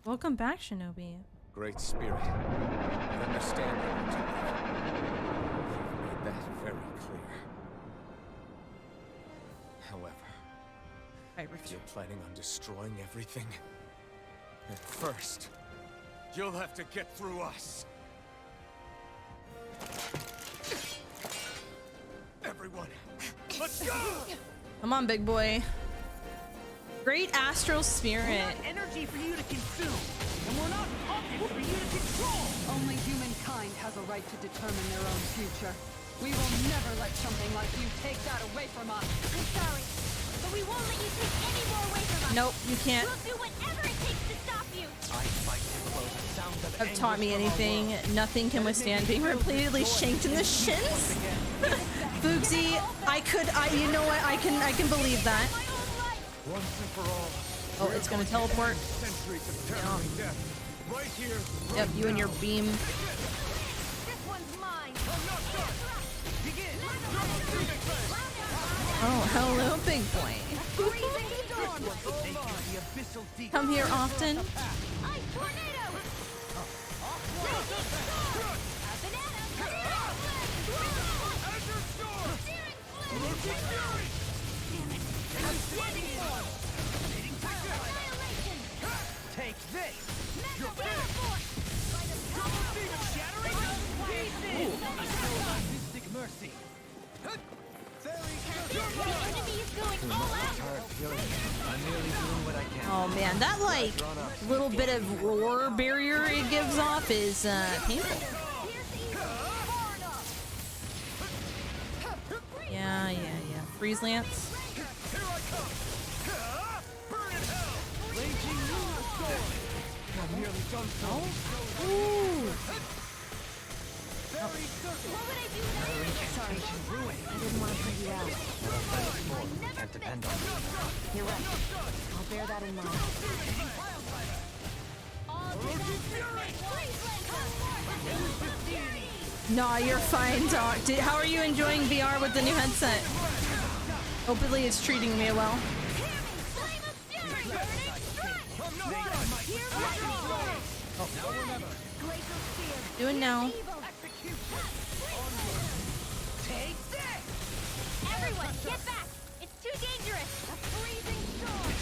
Welcome back, Shinobi. Great Spirit, I understand how to live. You've made that very clear. However, if you're planning on destroying everything, then first, You'll have to get through us. Everyone, let's go! Come on, big boy. Great astral spirit. We're not energy for you to consume, and we're not puppets for you to control. Only humankind has a right to determine their own future. We will never let something like you take that away from us. I'm sorry, but we won't let you take any more away from us. Nope, you can't. We'll do whatever it takes to stop you. I fight to close the sound of Have taught me anything. Nothing can withstand being repeatedly shanked in the shins. Boogsy, you know what? I can believe that. Once and for all. Oh, it's gonna teleport. Centuries of terrifying death. Right here. Yep, you and your beam. This one's mine. Oh, hello, big boy. Come here often. Take this! Mystic mercy. I'm merely doing what I can. Oh man, that like little bit of roar barrier it gives off is painful. Yeah. Freeze Lance. Ooh. Sorry, I didn't want to put you out. Can't depend on me. You're right. I'll bear that in mind. Nah, you're fine, Doc. How are you enjoying VR with the new headset? Hopefully it's treating me well. Oh. Doing now. Take this! Everyone, get back! It's too dangerous! A freezing storm!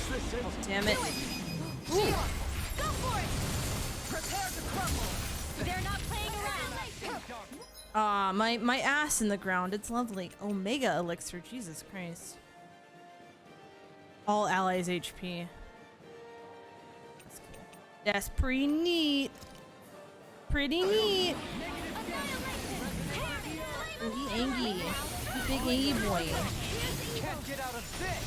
Oh, damn it. Ooh. Go for it! Prepare to crumble! They're not playing around! My ass in the ground. It's lovely. Omega elixir. Jesus Christ. All allies HP. That's cool. That's pretty neat. Pretty neat. Oh, he angry. He big angry boy. Can't get out of this!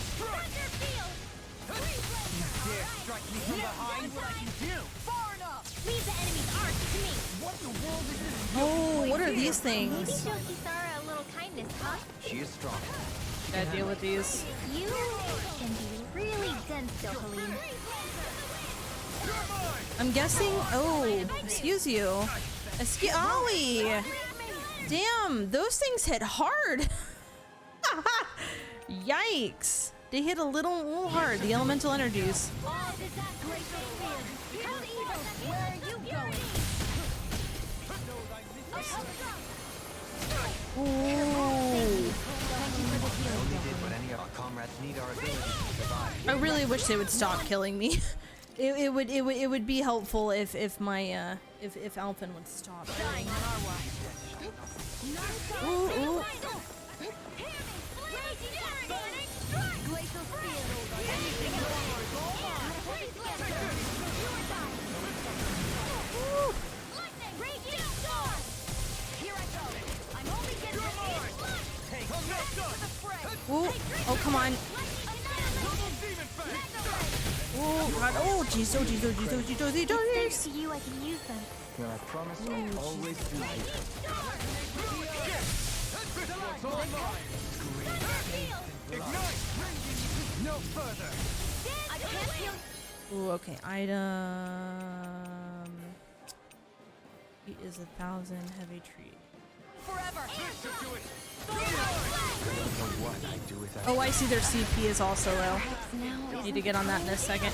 Dare strike me from behind? What I can do? Far enough! Leave the enemy's arc to me! What the world is this? Oh, what are these Maybe things? show Kisara a little kindness, huh? She is strong. Gotta deal with these. You can be really dense, though, Helene. I'm guessing. Oh, excuse you. Excuse. Ollie! Damn, those things hit hard. Yikes. They hit a little hard. The elemental energies. Where are you going? Ooh. We only did what any of our comrades need our ability to survive. I really wish they would stop killing me. It would be helpful if my if Alphen would stop. Ooh. Ooh. Oh, come on. Oh, God. Oh, jeez. Oh, jeez. Oh, jeez. Oh, jeez. Oh, jeez. Oh, Thanks to you, I can use them. Then I promise I'll always do it. No further. I can't feel. Ooh, okay. Item. He is 1,000 heavy tree. Forever. Oh, I see their CP is also low. Need to get on that in a second.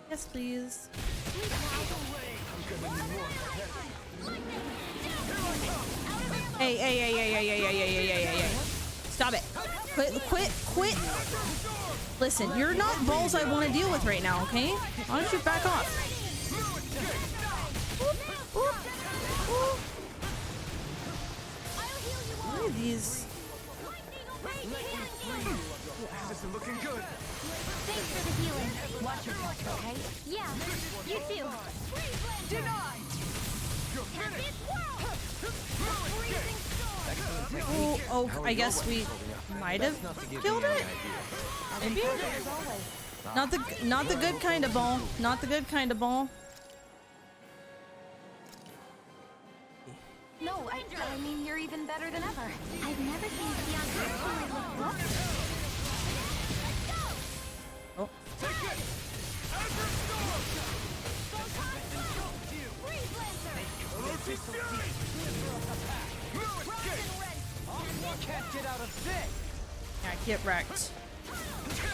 Yes, please. Hey. Stop it. Quit. Listen, you're not balls I want to deal with right now, okay? Why don't you back off? What are these? This isn't looking good. Thanks for the healing. Watch yourself, okay? Yeah, you too. Denied. You're finished. Oh, I guess we might have killed it. Maybe. Not the good kind of ball. Not the good kind of ball. No, I mean, you're even better than ever. I've never seen Sion actually look rough. Oh. Can't get out of this. Yeah, get wrecked.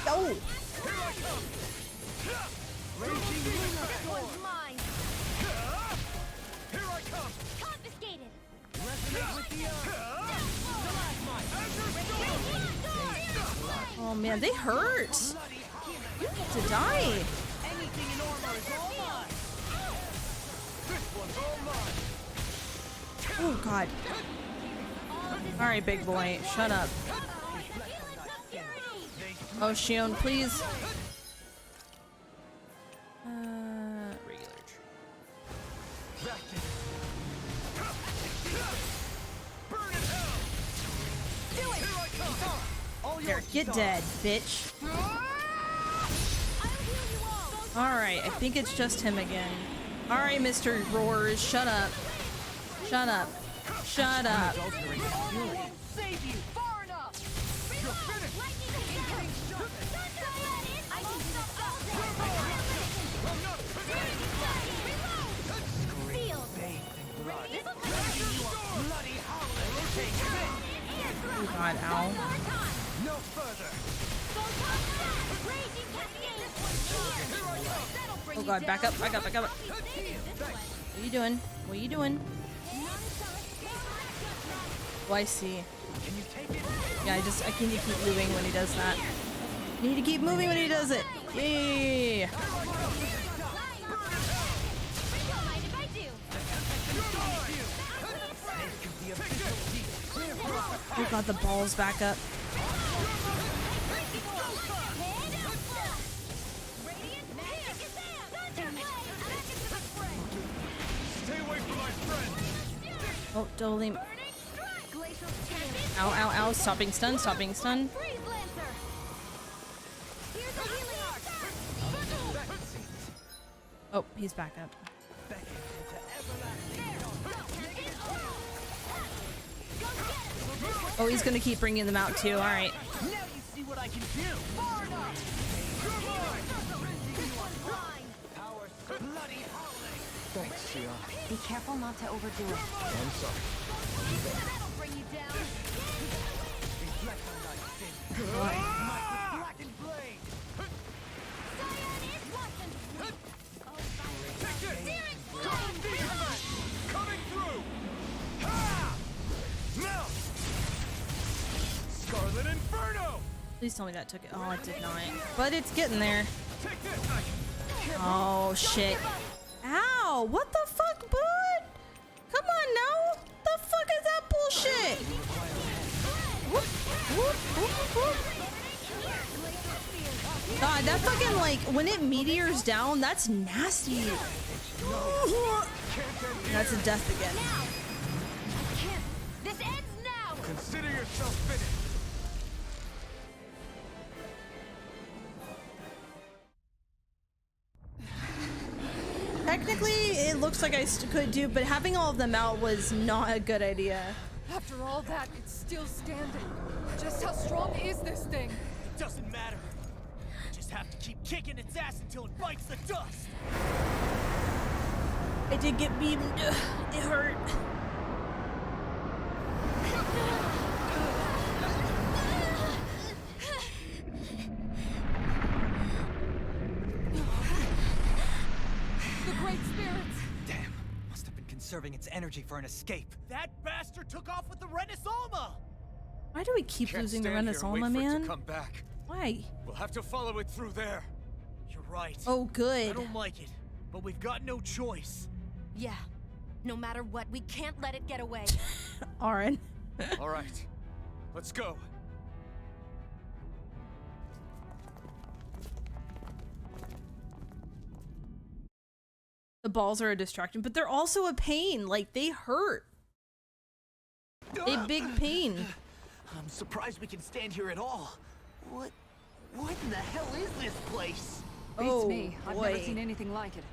Oh. This one's mine. Here I come. Confiscated. Resonate with the Oh man, they hurt. You get to die. Anything in armor is all mine. This one's all mine. Oh god. All right, big boy, shut up. Oh, Shion, please. Regular tree. There, get dead, bitch. Alright, I think it's just him again. Alright, Mr. Roars, shut up. Shut up. Shut up. Save you far enough. You're finished. Oh god, ow. No further. Oh god, back up, back up, back up. What are you doing? What are you doing? Oh, I see. Yeah, I can keep moving when he does that. Need to keep moving when he does it. Yeah. Oh god, the ball's back up. Oh, Dolim. Ow, ow, ow. Stopping stun, stopping stun. Oh, he's back up. Oh, he's gonna keep bringing them out too. All right. Now you see what I can do. Thanks, Shionne. Be careful not to overdo it. I'm sorry. That'll bring you down. Reflect on thy sin. Black and blade. Cyan is watching. Take this. Double demon coming through. Ha! Melt. Scarlet Inferno. Please tell me that took it. Oh, it did not. But it's getting there. Take this. Oh shit. Ow! What the fuck, bud? Come on now. The fuck is that bullshit? Whoop, whoop, whoop, whoop. God, that fucking like when it meteors down, that's nasty. That's a death again. This ends now. Consider yourself finished. Technically, it looks like I could do, but having all of them out was not a good idea. After all that, it's still standing. Just how strong is this thing? It doesn't matter. You just have to keep kicking its ass until it bites the dust. I did get beamed. It hurt. The Great Spirits! Damn, must have been conserving its energy for an escape. That bastard took off with the Renaissama. Why do we keep Can't losing the stand here and wait Renaissama, for it man? to come back. Why? We'll have to follow it through there. You're right. Oh, good. I don't like it, but we've got no choice. Yeah. No matter what, we can't let it get away. Auron. All right, let's go. The balls are a distraction, but they're also a pain. Like, they hurt. A big pain. I'm surprised we can stand here at all. What in the hell is this place? Beats me. I've never seen anything like it.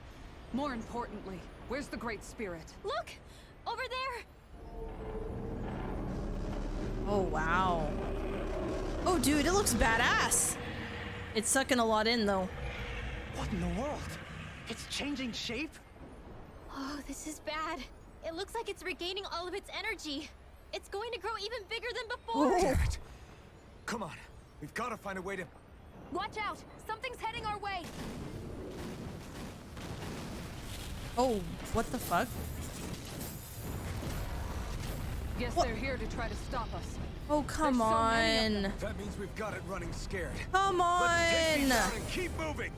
More importantly, where's the Great Spirit? Look! Over there! Oh, wow. Oh, dude, it looks badass. It's sucking a lot in, though. What in the world? It's changing shape? Oh, this is bad. It looks like it's regaining all of its energy. It's going to grow even bigger than before. Damn it. Come on. We've got to find a way to... Watch out! Something's heading our way! Oh, what the fuck? Guess they're here to try to stop us. Oh, come on. That means we've got it running scared. Come Let's take these on. out and keep moving.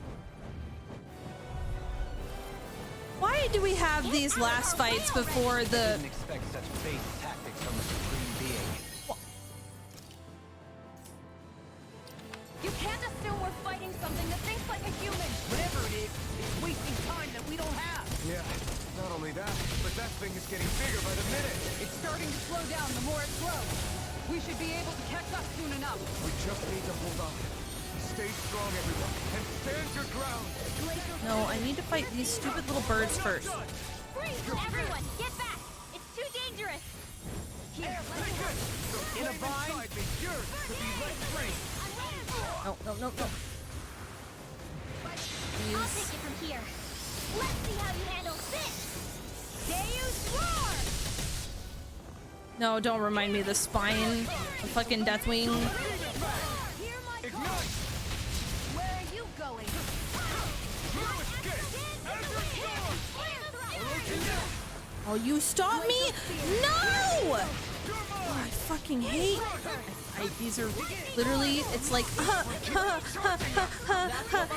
Why do we have these last fights before the... Didn't expect such base tactics from a supreme being. You can't assume we're fighting something that thinks like a human! Whatever it is, it's wasting time that we don't have. Yeah, not only that, but that thing is getting bigger by the minute. It's starting to slow down the more it grows. We should be able to catch up soon enough. We just need to hold on. Stay strong, everyone, and stand your ground. No, I need to fight these stupid little birds first. Freeze! Everyone, get back! It's too dangerous! Here, In a vine, yours could be let free. No, no, no, no. I'll take it from here. Let's see how you handle this! Deus Roar! No, don't remind me of the spine. The fucking Deathwing. Hear my call! Where are you going? Oh, you stop me? No! Oh, I fucking hate. These are literally, it's like,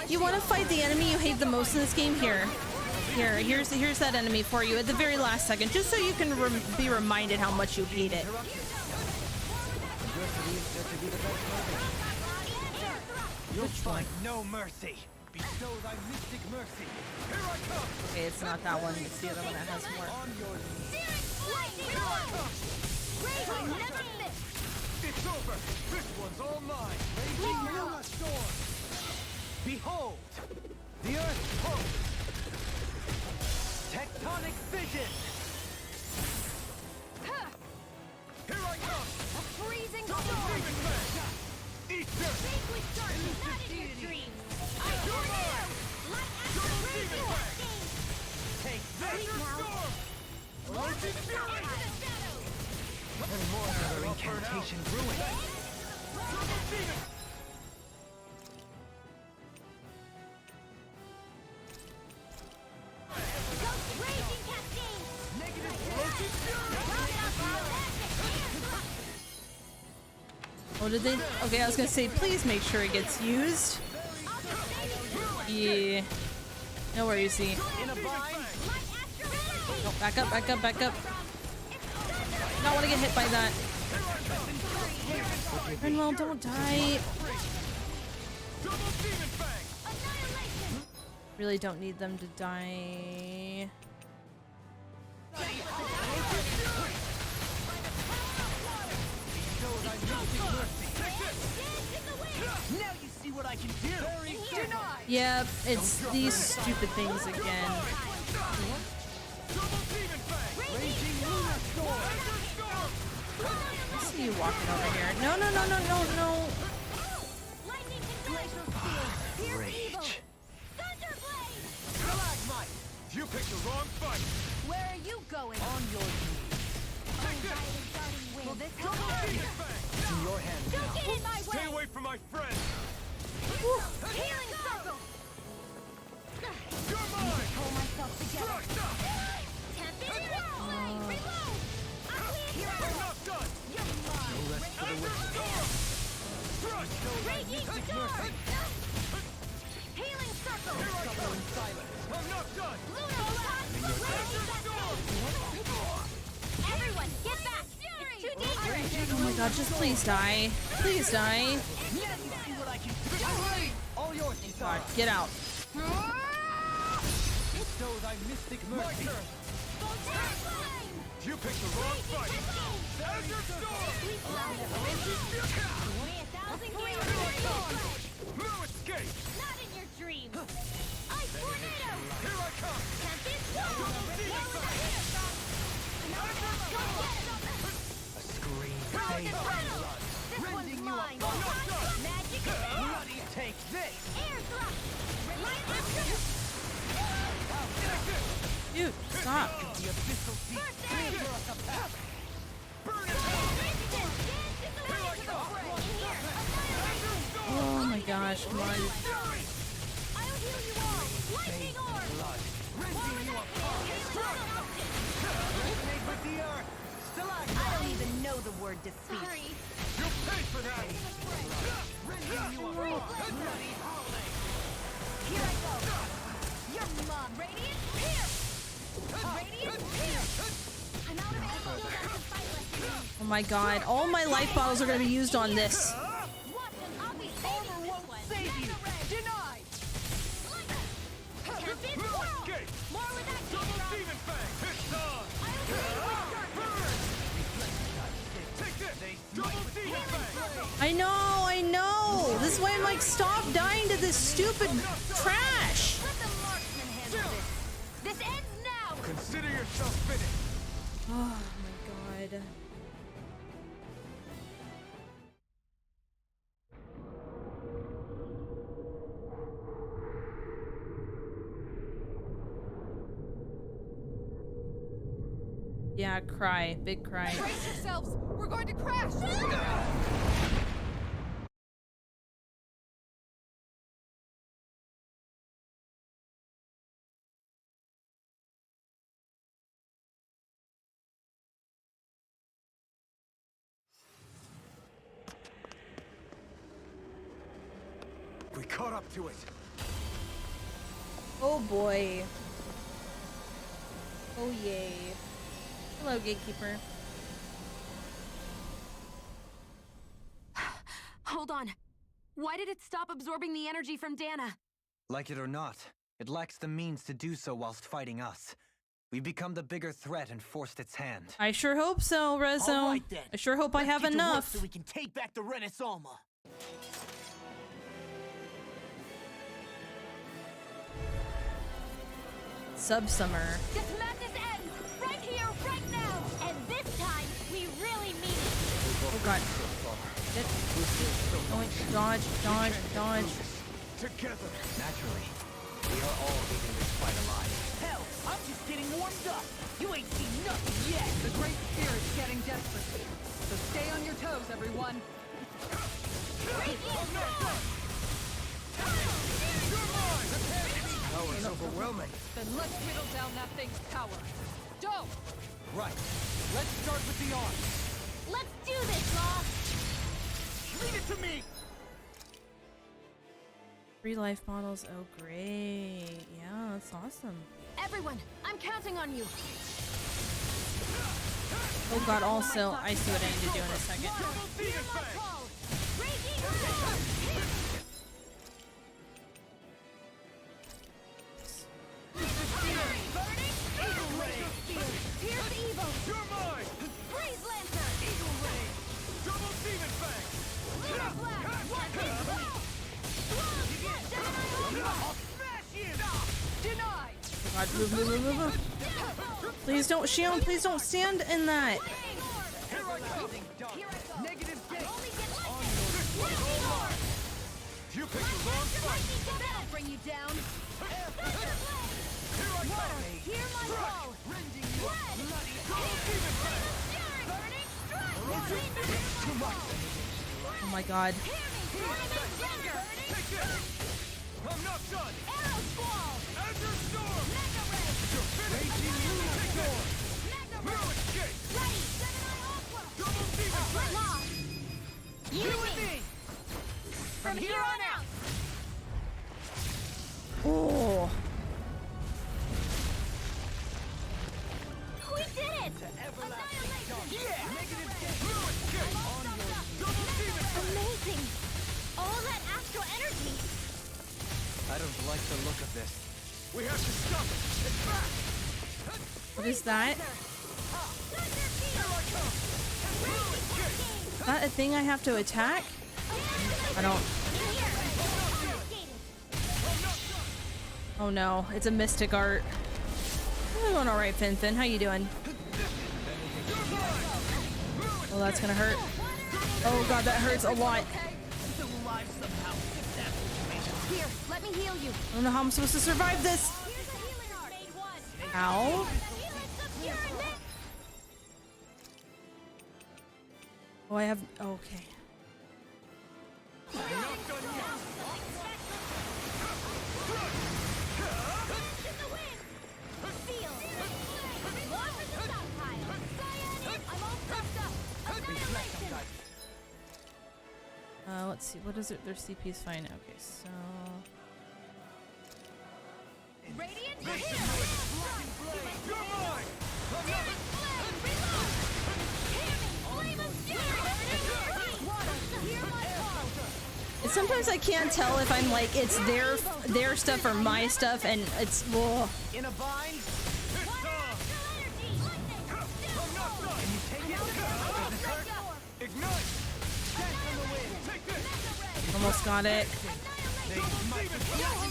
you want to fight the enemy you hate the most in this game? Here's that enemy for you at the very last second, just so you can be reminded how much you hate it. You'll find no mercy. Bestow thy mystic mercy. Here I come. Okay, it's not that one. It's the other one that has more. It's over. This one's all mine. Raging Luna storm. Behold, the earth pulse. Tectonic fission. Here I come. A freezing storm. Easter. Vanquish darkness, not in your dreams. I You're order mine. you. Light Double after demon raging wave. flame. Take Speak this. now. Storm. Roach's fury. One more another incantation brewing. Double demon. Raging cascade. Negative. Roach's fury. Oh, did they? Okay, I was gonna say, please make sure it gets used. Yeah. No worries, Z. No, back up, back up, back up. Not want to get hit by that. Renwell, don't die. Really don't need them to die. Now you see what I can do. Denied. Yep, it's these stupid things again. Raging Luna storm. I see you walking over here. No, no, no, no, no, no. Rage. Stalagmite. You picked the wrong fight. Where are you going? On your knees. Take this. Will this Double demon fang. It's in your hands Don't now. get in my way! Stay away from my friend. Healing circle! You're mine. Pull myself together. Tempest Whirlwind! Reload! I'm not done. You're mine! No rest for the wicked. Raging storm! Healing circle! I'm not done. Luna Raging cascade! Everyone, get back! It's too dangerous! Oh my god, just please die. Please die. Now you see what I can do. All yours, God, get out. Bestow thy mystic mercy. You picked the wrong fight. Desert storm. No escape. Not in your dreams! Ice tornado! Here I come. Tempest Wall! A scream Frozen fades. Rattle! This one's mine! Magic Attack! Bloody take this. Air thrust! Light after! Dude, stop. The abyssal deep. First aid! Burn it. Resistance! Dance in the way to the fray! Here! Annihilation! Oh my gosh, come on. I'll heal you all! Lightning orb! Rending you apart. Resonate with the earth. Stalagmite. I don't even know the word defeat. Sorry. You'll pay for that. Rending you apart. Bloody howling. Here I go. Your mom. Radiant Pierce. Radiant Pierce. I'm out of ammo. You'll have to fight less. Oh my god, all my life bottles are gonna be used on this. Watch them. I'll be saving this one. Save you. Denied. Tempest No Whirl. escape. More with that Double kick. demon fang. It's on. Burn. Take this. Double demon fang. I know. This is why I'm like, stop dying to this stupid trash. Let the marksman handle this. This ends now. Consider yourself finished. Oh my god. Yeah, cry. Big cry. Brace yourselves. We're going to crash. caught up to it. Oh boy. Oh yay. Hello, Gatekeeper. Hold on. Why did it stop absorbing the energy from Dana? Like it or not, it lacks the means to do so whilst fighting us. We've become the bigger threat and forced its hand. I sure hope so, Rezo. All right, then. I sure hope I have Let's get to work enough. so we can take back the Renaissama. Subsummer. This madness ends right here, right now. And this time, we really mean it. Oh god. Get. Dodge, dodge, dodge. Together. Naturally, we are all leaving this fight alive. Hell, I'm just getting warmed up. You ain't seen nothing yet. The Great Spirit's getting desperate. So stay on your toes, everyone. Power's overwhelming. Then let's whittle down that thing's power. Go! Right. Let's start with the arms. Let's do this, Law. Leave it to me. 3 life models. Oh great. Yeah, that's awesome. Everyone, I'm counting on you. Oh god, also, I see what I need to do in a second. Here's evil. You're mine! Freeze Lancer. Eagle Ray! Double Demon Fang! Leader Blast. One hit. I'll smash you. Denied. God, move, move, move, move, move. Please don't, Shion, please don't stand in that. Here I come. Negative gate. You picked the wrong fight! That'll bring you down. Hear my call. Oh my god. I'm not done! Arrow Squall. Azure Storm! Mega Ray. You're finished! Take this! Mega Mirror Ray. Escape! Ready. Gemini Aqua. Double Demon Fang! Law. You and me. From here on out. Oh. We did it! Amazing! All that astral energy! I don't like the look of this. We have to stop it! It's back! What is that? Is that a thing I have to attack? I don't. Oh no, it's a mystic art. I'm doing alright, Fin. How you doing? Oh, that's gonna hurt. Oh god, that hurts a lot. Here, let me heal you. I don't know how I'm supposed to survive this. Ow. Oh, I have. Okay. Let's see. What is it? Their CP is fine. Okay, so. Radiant Sometimes I can't tell if I'm like it's their stuff or my stuff, and it's whoa. In a bind. Almost got it.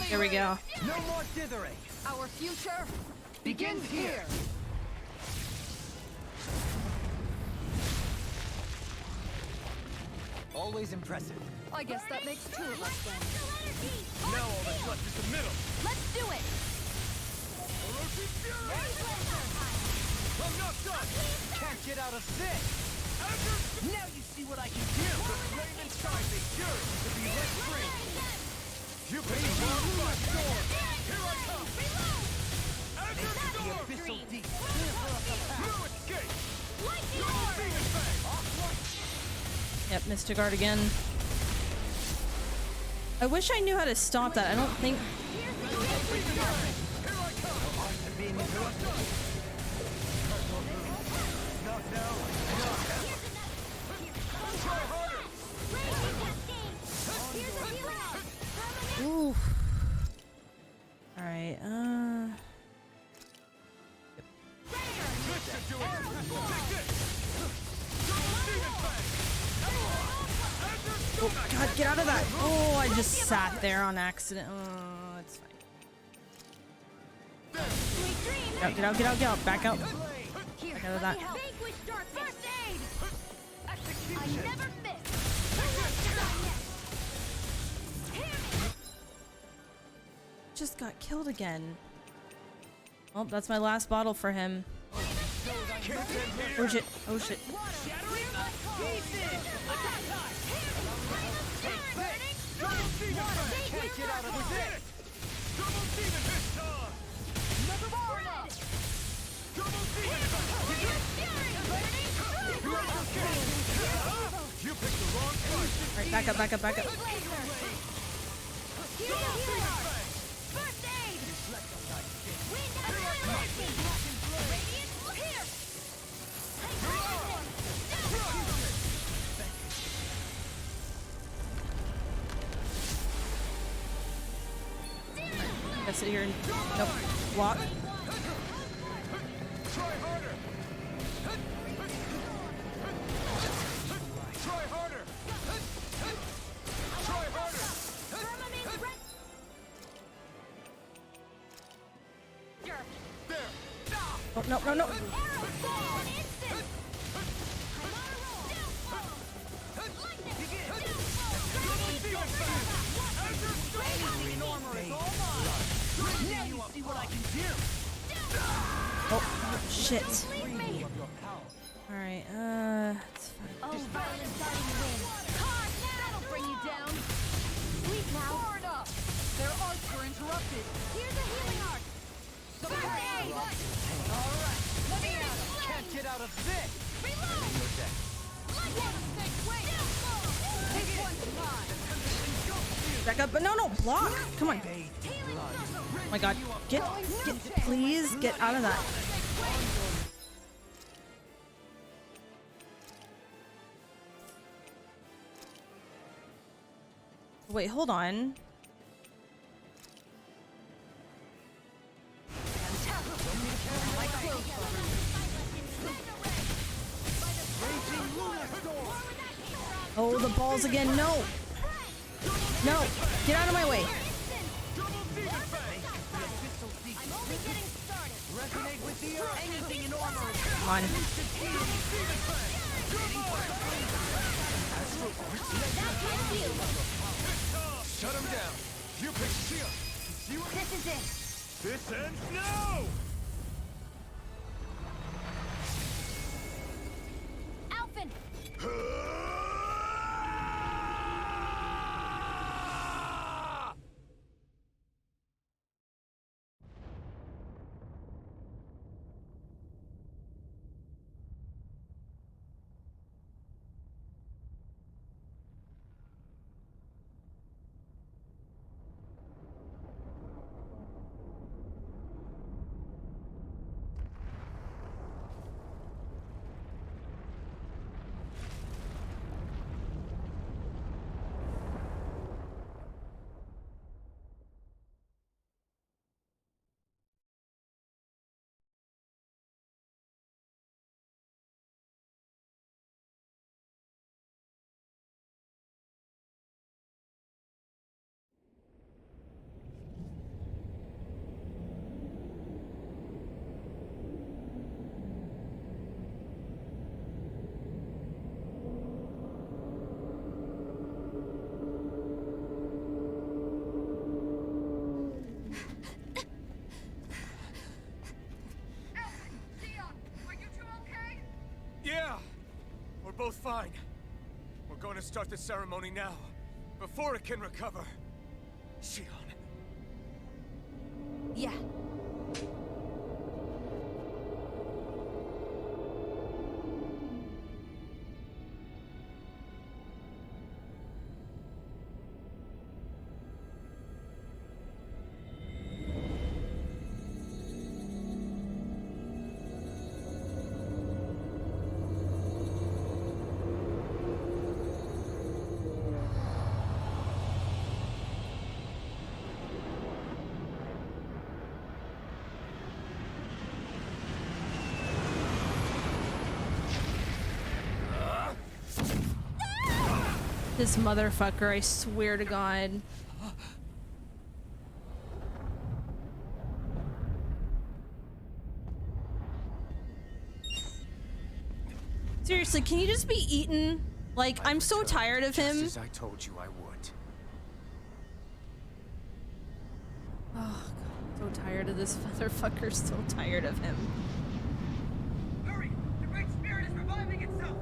Here we go. No more dithering. Our future begins here. Always impressive. I guess that makes 2 of us then. Now all that's left is the middle! Let's do it! I'm not done! Can't get out of this! Now you see what I can do! The flame inside me yearns to be let free! You picked the wrong fight! Here I come! Azure Storm! Abyssal deep. Blue Escape! Double Demon Fang! Yep, Mystic Art again. I wish I knew how to stop that. I don't think. Ooh. All right. Oh God, get out of that! Oh, I just sat there on accident. Oh, it's fine. Get out, get out, get out! Back out! Back out of that. Just got killed again. Oh, that's my last bottle for him. Oh shit! Oh shit! Alright, back up, back up, back up. I sit here and nope, walk. Oh, no, no, no. Oh, shit. Alright, it's fine. Oh, violent starting to win. That'll bring you down. Sweet now. Forward up. Their arcs were interrupted. Here's a healing arc. Alright. Let me out. Can't get out of this. Reload. Wait. Take one time. Back up, but no, no, block. Come on. Oh my God, get, please get out of that. Wait, hold on. Oh, the balls again. No. No. Get out of my way. Come on. Shut him down. You pick Shion. This is it. This ends now. Alphen. Both fine. We're going to start the ceremony now, before it can recover. Shion. Yeah. This motherfucker, I swear to God. Seriously, can you just be eaten? Like, I'm so tired of him. Just as I told you I would. Oh, God, so tired of this motherfucker. So tired of him. Hurry! The Great Spirit is reviving itself!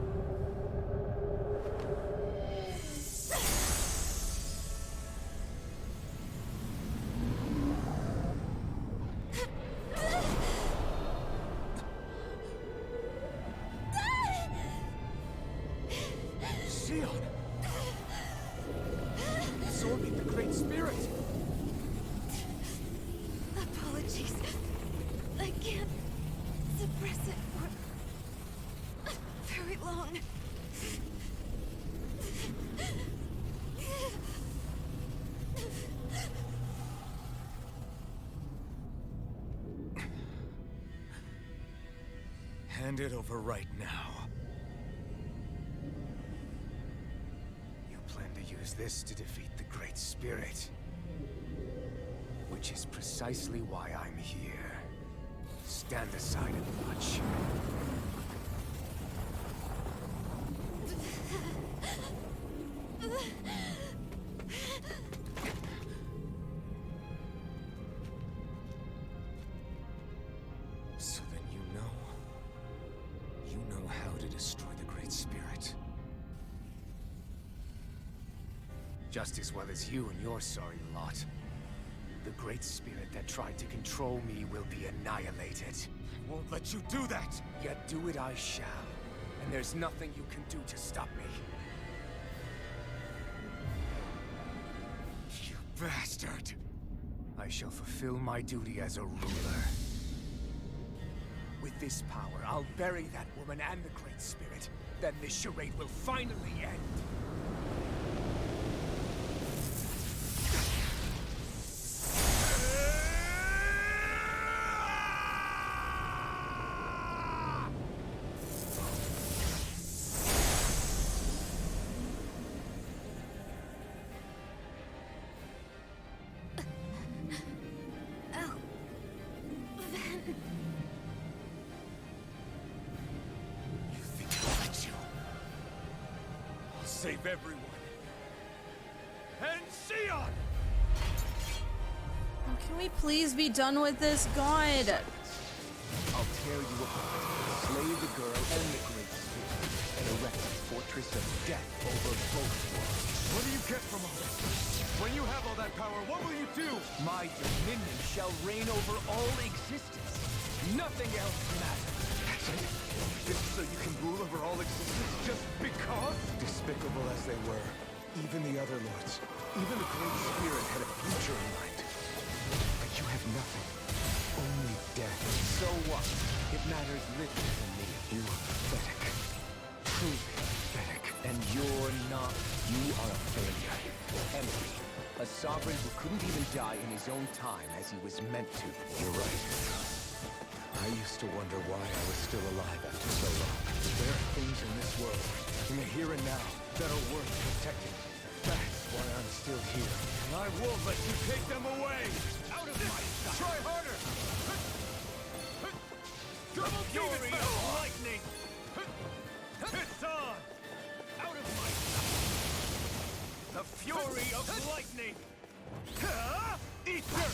Sion! Absorbing the Great Spirit! Apologies. I can't suppress it for very long. Hand it over right now. You plan to use this to defeat the Great Spirit. Which is precisely why I'm here. Stand aside and watch. So then you know how to destroy the Great Spirit. Just as well as you and your sorry lot. The Great Spirit that tried to control me will be annihilated. I won't let you do that! Yet do it I shall. And there's nothing you can do to stop me. You bastard! I shall fulfill my duty as a ruler. With this power, I'll bury that woman and the Great Spirit. Then this charade will finally end. Save everyone. And Sion! Oh, can we please be done with this? God. I'll tear you apart, slay the girl and the Great Spirit, and erect a fortress of death over both worlds. What do you get from all this? When you have all that power, what will you do? My dominion shall reign over all existence. Nothing else matters. That's it? Just so you can rule over all existence just because? Despicable as they were, even the other lords, even the Great Spirit had a future in mind. But you have nothing. Only death. So what? It matters little to me. You are pathetic. Truly pathetic. And you're not. You are a failure. Empty. A sovereign who couldn't even die in his own time as he was meant to. You're right. I used to wonder why I was still alive after so long. There are things in this world, in the here and now, that are worth protecting. That's why I'm still here. And I won't let you take them away! Out of my sight! Try harder! Double fury of lightning! It's on! Out of my sight! The fury of lightning! Eat dirt!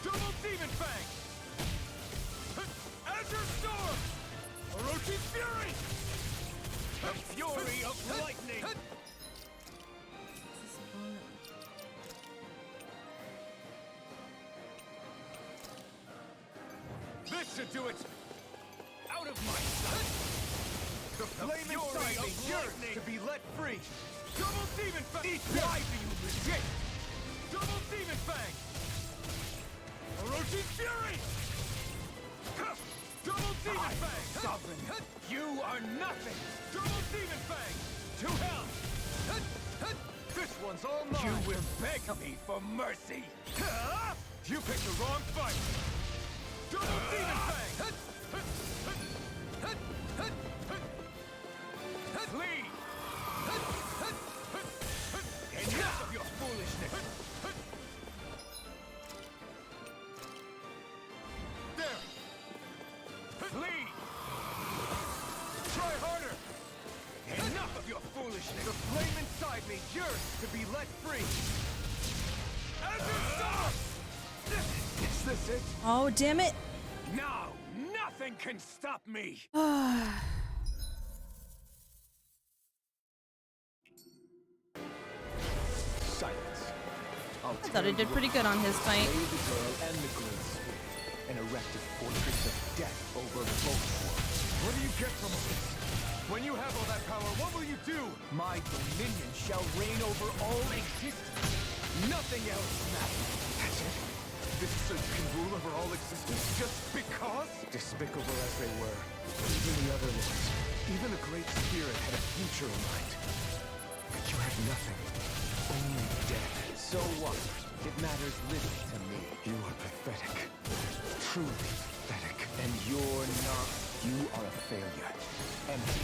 Double Demon Fang! Azure Storm! Orochi Fury! The Fury of Lightning! This should do it! Out of my sight! The flame inside me yearns to be let free! Double Demon Fang! Why do you resist? Double Demon Fang! Orochi Fury! Double Demon Fang! Sovereign! You are nothing! Double Demon Fang! To hell! This one's all mine! You will beg me for mercy! You picked the wrong fight! Flee! Enough of your foolishness! There! Flee! Try harder! Enough of your foolishness! The flame inside me yearns to be let free! Is this it? Oh, damn it. Now, nothing can stop me! Silence. I thought I did pretty good on his fight. Slay the girl and the great spirit, and erect a fortress of death over both worlds. What do you get from all this? When you have all that power, what will you do? My dominion shall reign over all existence. Nothing else matters. That's it? This is so you can rule over all existence just because? Despicable as they were, even the other lords, even the Great Spirit had a future in mind. But you have nothing. Only death. So what? It matters little to me. You are pathetic. Truly pathetic. And you're not. You are a failure. Empty.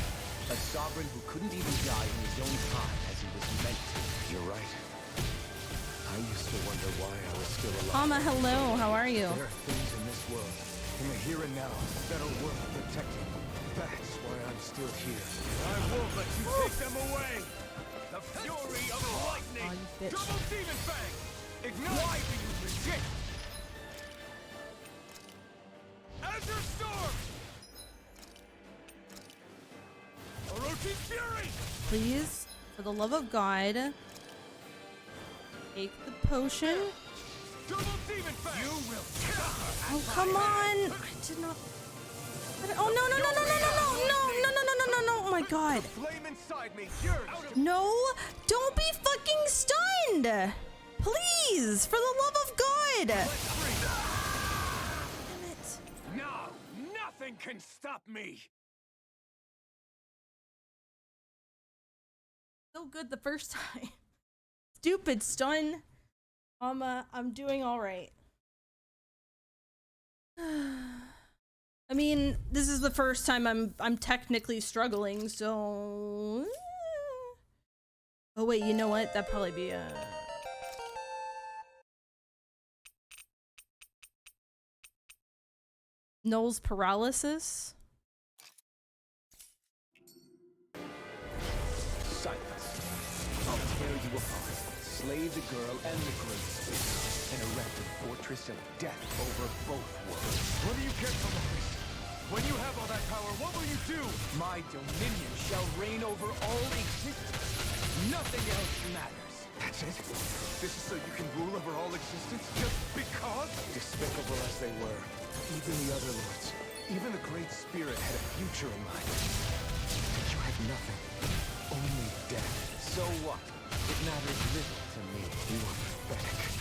A sovereign who couldn't even die in his own time as he was meant to. You're right. I used to wonder why I was still alive. Mama, hello. How are you? There are things in this world, in the here and now, that are worth protecting. That's why I'm still here. I won't let you take them away! The fury of lightning! Double Demon Fang! Ignite! Why do you resist? Azure Storm! Orochi's Fury! Please, for the love of God, take the potion. Double Demon Fang! You will suffer! Oh, come on! I did not. Oh, no, no, no, no, no, no, no, no, no, no, no, no, no, no, oh my God. Flame inside me, yours! No, don't be fucking stunned! Please, for the love of God! Damn it. Now, nothing can stop me! So good the first time. Stupid stun. I'm doing all right. I mean, this is the first time I'm technically struggling, so. Oh wait, you know what? That'd probably be Null's paralysis. Silence. I'll tear you apart, slay the girl and the great spirit, and erect a fortress of death over both worlds. What do you get from all this? When you have all that power, what will you do? My dominion shall reign over all existence. Nothing else matters. That's it? This is so you can rule over all existence just because? Despicable as they were, even the other lords, even the Great Spirit had a future in mind. But you have nothing. Only death. So what? It matters little to me. You are pathetic.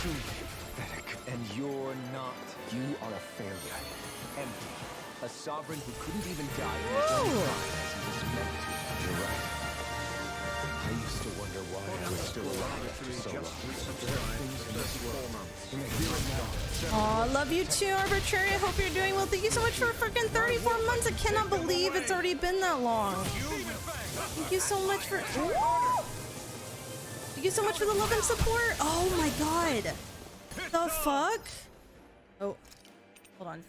Truly pathetic. And you're not. You are a failure. Empty. A sovereign who couldn't even die in his own time as he was meant to. You're right. I used to wonder why I was still alive after so long. There are things in this world, in the here and now. Aw, love you too, Arbitrary. I hope you're doing well. Thank you so much for freaking 34 months. I cannot believe it's already been that long. Thank you so much for. Ooh! Thank you so much for the love and support. Oh my God. The fuck? Oh, hold on.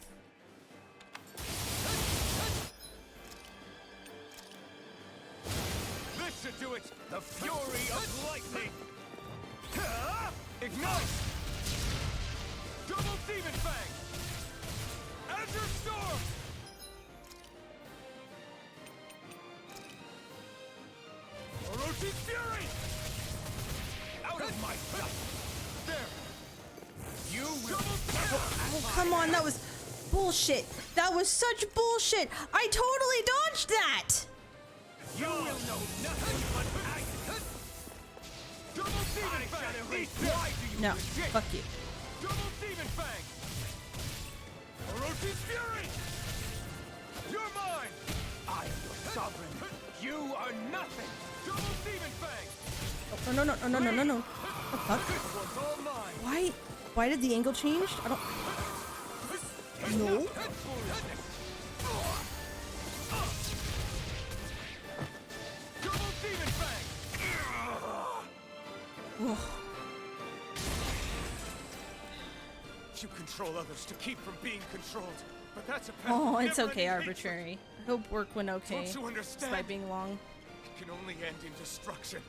This should do it! The fury of lightning! Ignite! Double Demon Fang! Azure Storm! Orochi's Fury! Out of my sight! There! You will... Oh, come on, that was bullshit. That was such bullshit. I totally dodged that. You will know nothing but agony! Double Demon Fang! Why do you No, resist? fuck you. Double Demon Fang! Orochi's Fury! You're mine! I am your sovereign. You are nothing! Double Demon Fang! Oh, no, no, no, no, no, no, no. What the fuck? This one's all mine! Why did the angle change? I don't. No. You control others to keep from being controlled, but that's a path Oh, of it's okay, never-ending arbitrary. I hope work went okay. Don't you understand? Despite being long. It can only end in destruction.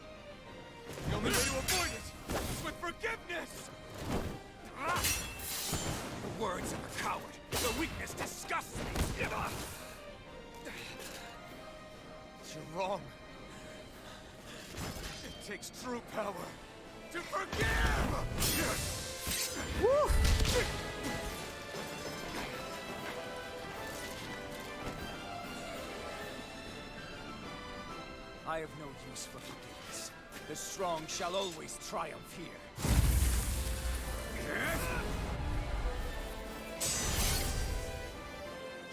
The only way to avoid it is with forgiveness! The words of a coward. The weakness disgusts me. You're wrong. It takes true power to forgive! Woo! I have no use for forgiveness. The strong shall always triumph here.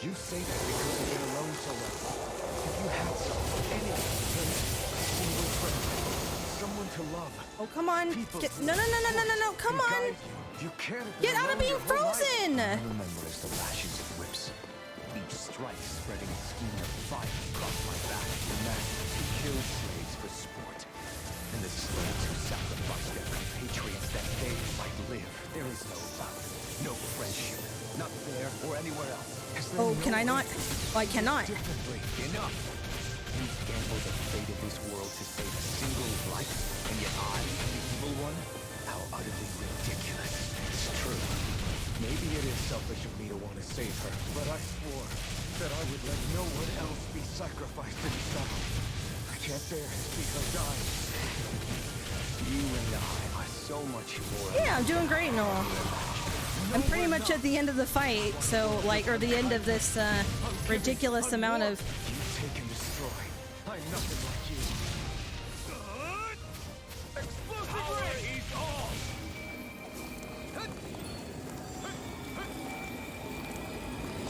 You say that because you've been alone so long. If you had someone, anyone, a single friend, someone to love. Oh, come on. No, come on. You can't Get out of being frozen! All I remember is the lashes of whips. Each strike spreading a skein of fire across my back. The masters who killed slaves for sport. And the slaves who sacrificed their compatriots that they might live. There is no love, no friendship. Not there or anywhere else. Oh, can I not? Oh, I cannot. Enough! You gambled the fate of this world to save a single life, and yet I am the evil one? How utterly ridiculous. It's true. Maybe it is selfish of me to want to save her, but I swore that I would let no one else be sacrificed in battle. I can't bear to see her die. You and I are so much more. Yeah, I'm doing great, Noel. I'm pretty much at the end of the fight, so like, or the end of this ridiculous amount of. You take and destroy. I'm nothing like you. Power is all.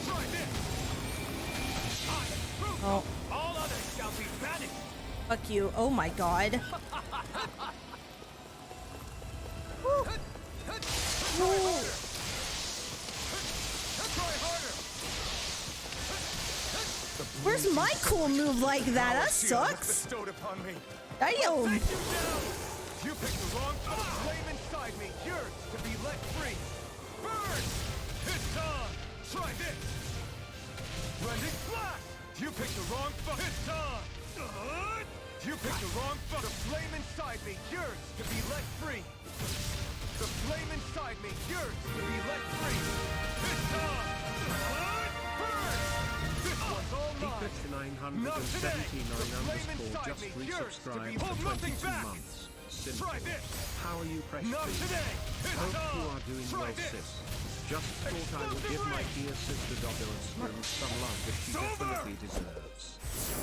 Try this. Oh, All others shall be banished. fuck you. Oh my god. Woo. Woo. Where's my cool move like that? That sucks. Bestowed upon me. Damn. You picked the wrong flame inside me. Yours to be let free. Burn! It's on! Try this! Rending blast! You picked the wrong It's on! You picked the wrong The flame inside me. Yours to be let free. The flame inside me. Yours to be let free. It's on! Burn! This one's all mine. Pikachu 979 just resubscribed for 22 months. Simple. Try this. How are you, Precious? Not today. Hope you are doing Try well, this. sis. Just thought I would give my dear sister Doggoscrim some love that she definitely deserves.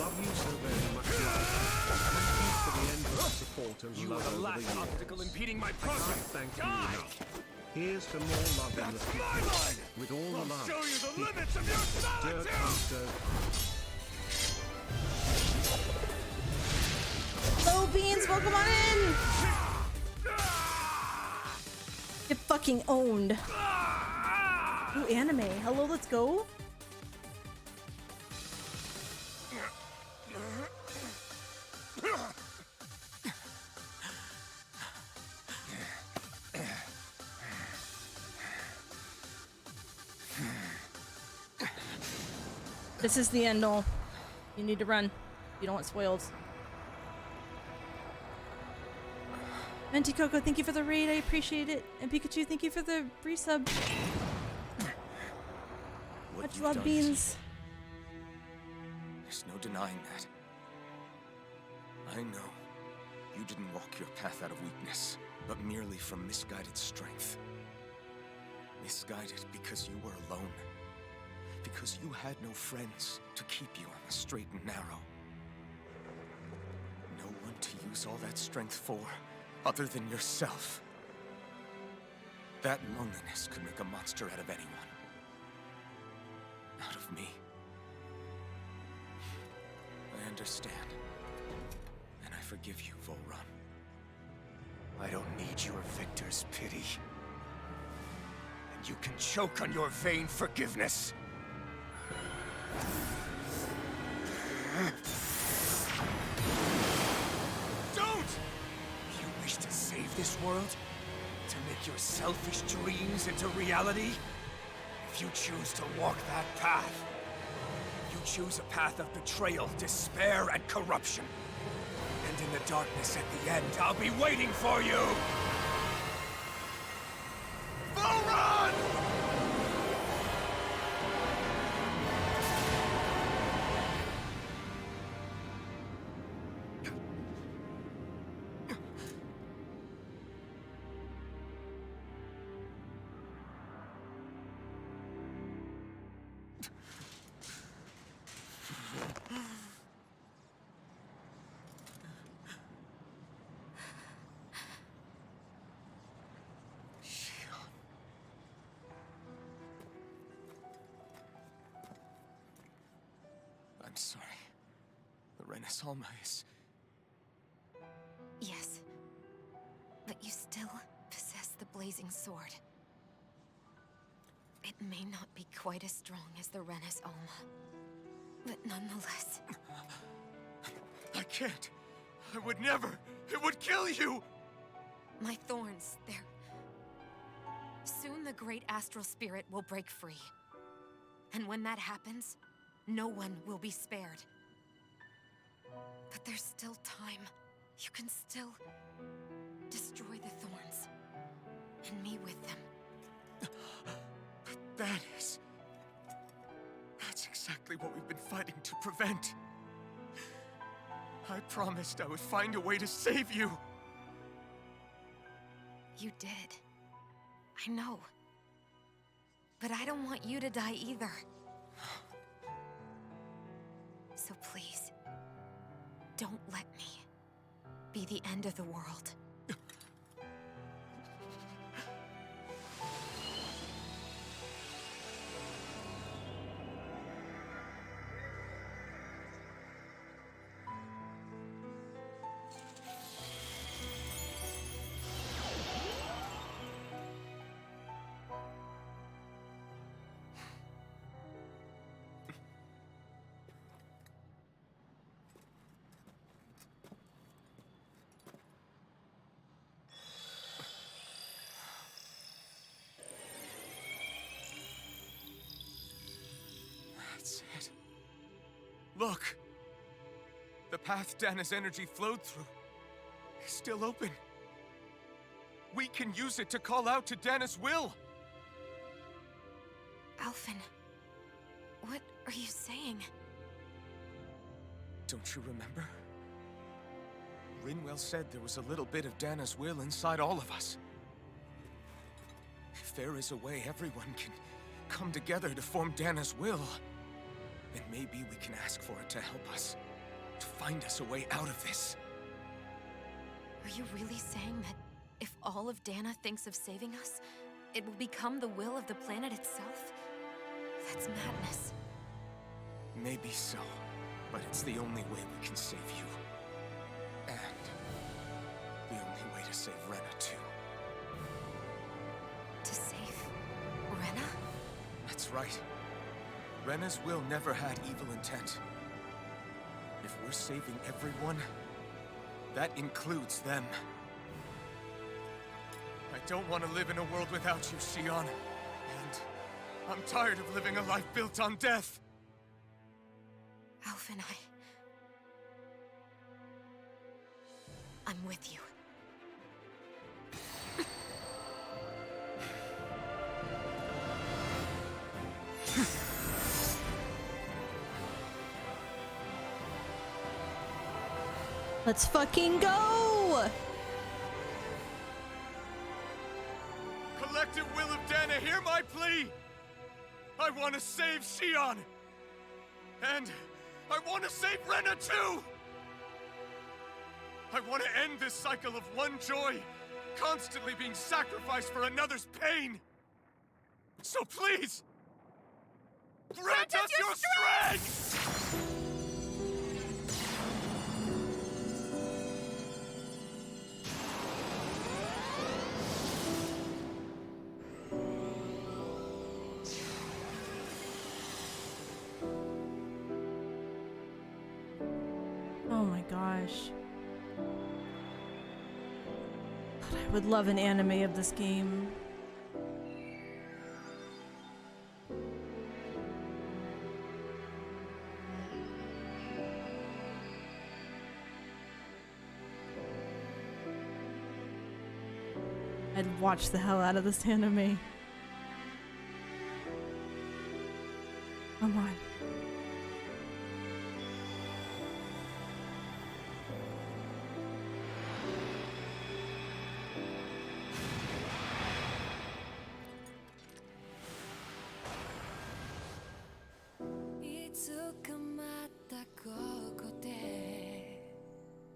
Love you so very much, love. Thank you for the endless support and You love are the over last the years. obstacle impeding my I progress. can't thank you enough. Here's to more love in the future. With all the love. Show you the limits of your Dirt solitude. Hello, Beans. Welcome on in. Get fucking owned. Ooh, anime. Hello, let's go. This is the end all. You need to run. You don't want spoils. Venti Coco, thank you for the raid. I appreciate it. And Pikachu, thank you for the resub. Much love, Beans. There's no denying that. I know you didn't walk your path out of weakness, but merely from misguided strength. Misguided because you were alone. Because you had no friends to keep you on the straight and narrow. No one to use all that strength for, other than yourself. That loneliness could make a monster out of anyone. Out of me. I understand. And I forgive you, Volrun. I don't need your victor's pity. And you can choke on your vain forgiveness. Don't! You wish to save this world? To make your selfish dreams into reality? If you choose to walk that path, you choose a path of betrayal, despair, and corruption. And in the darkness at the end, I'll be waiting for you! Vholran! I'm sorry. The Renis Alma is... Yes. But you still possess the blazing sword. It may not be quite as strong as the Renis Alma, but nonetheless... I can't. I would never. It would kill you! My thorns, they're... Soon the great astral spirit will break free. And when that happens, no one will be spared. But there's still time. You can still destroy the thorns. And me with them. But that's exactly what we've been fighting to prevent. I promised I would find a way to save you. You did. I know. But I don't want you to die either. So please, don't let me be the end of the world. That's it. Look! The path Dana's energy flowed through is still open. We can use it to call out to Dana's will! Alphen, what are you saying? Don't you remember? Rinwell said there was a little bit of Dana's will inside all of us. If there is a way everyone can come together to form Dana's will, then maybe we can ask for it to help us, to find us a way out of this. Are you really saying that if all of Dana thinks of saving us, it will become the will of the planet itself? That's madness. Maybe so, but it's the only way we can save you. And the only way to save Rena, too. To save Rena? That's right. Rena's will never had evil intent. If we're saving everyone, that includes them. I don't want to live in a world without you, Shionne. And I'm tired of living a life built on death. Alphen, I'm with you. Let's fucking go! Collective will of Dana, hear my plea! I want to save Shionne! And I want to save Rena too! I want to end this cycle of one joy, constantly being sacrificed for another's pain! So please, grant us your strength! gosh. God, I would love an anime of this game. I'd watch the hell out of this anime. Come on.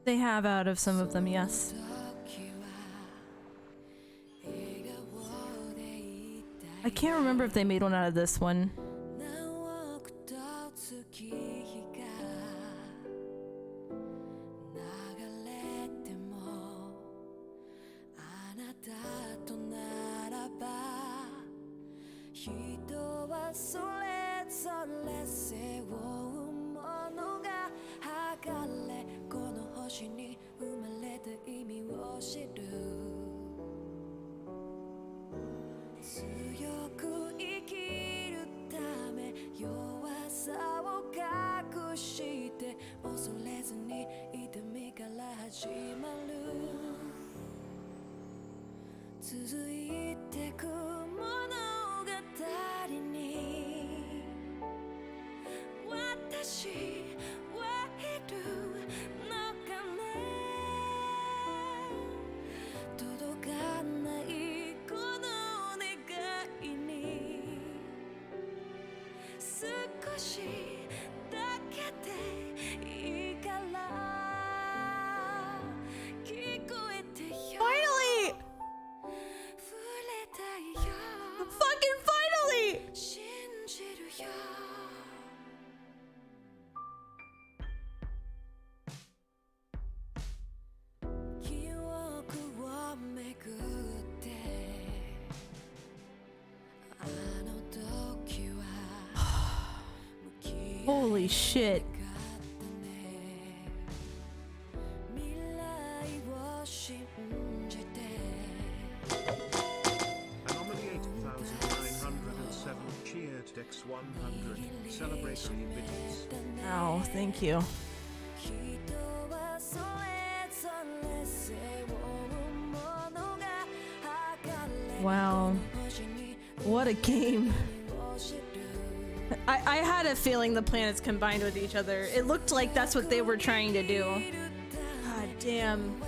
They have out of some of them, yes. I can't remember if they made one out of this one. Holy shit. Anomaly 8907 cheered Dex 100 celebratory biddies. Oh, thank you. Wow. What a game. I had a feeling the planets combined with each other. It looked like that's what they were trying to do. God damn.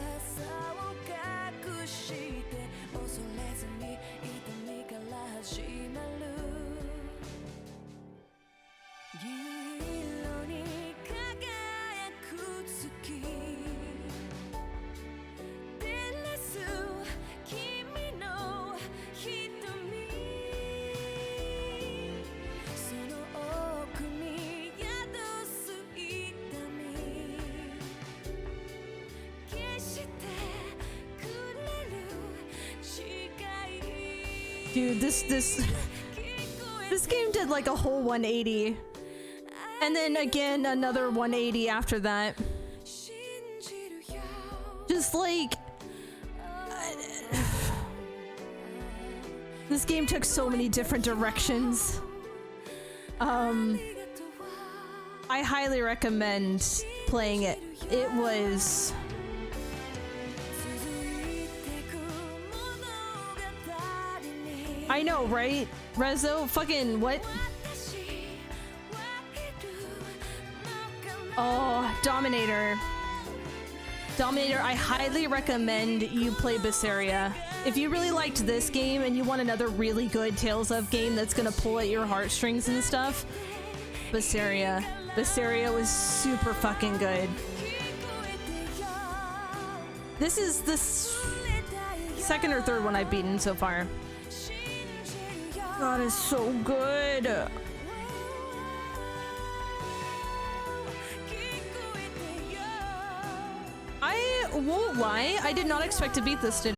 Dude, this game did like a whole 180. And then again, another 180 after that. Just like... this game took so many different directions. I highly recommend playing it. It was... I know, right? Rezo, fucking what? Oh, Dominator. Dominator, I highly recommend you play Berseria. If you really liked this game and you want another really good Tales of game that's gonna pull at your heartstrings and stuff, Berseria. Berseria was super fucking good. This is the second or third one I've beaten so far. God, it's so good. I won't lie, I did not expect to beat this today.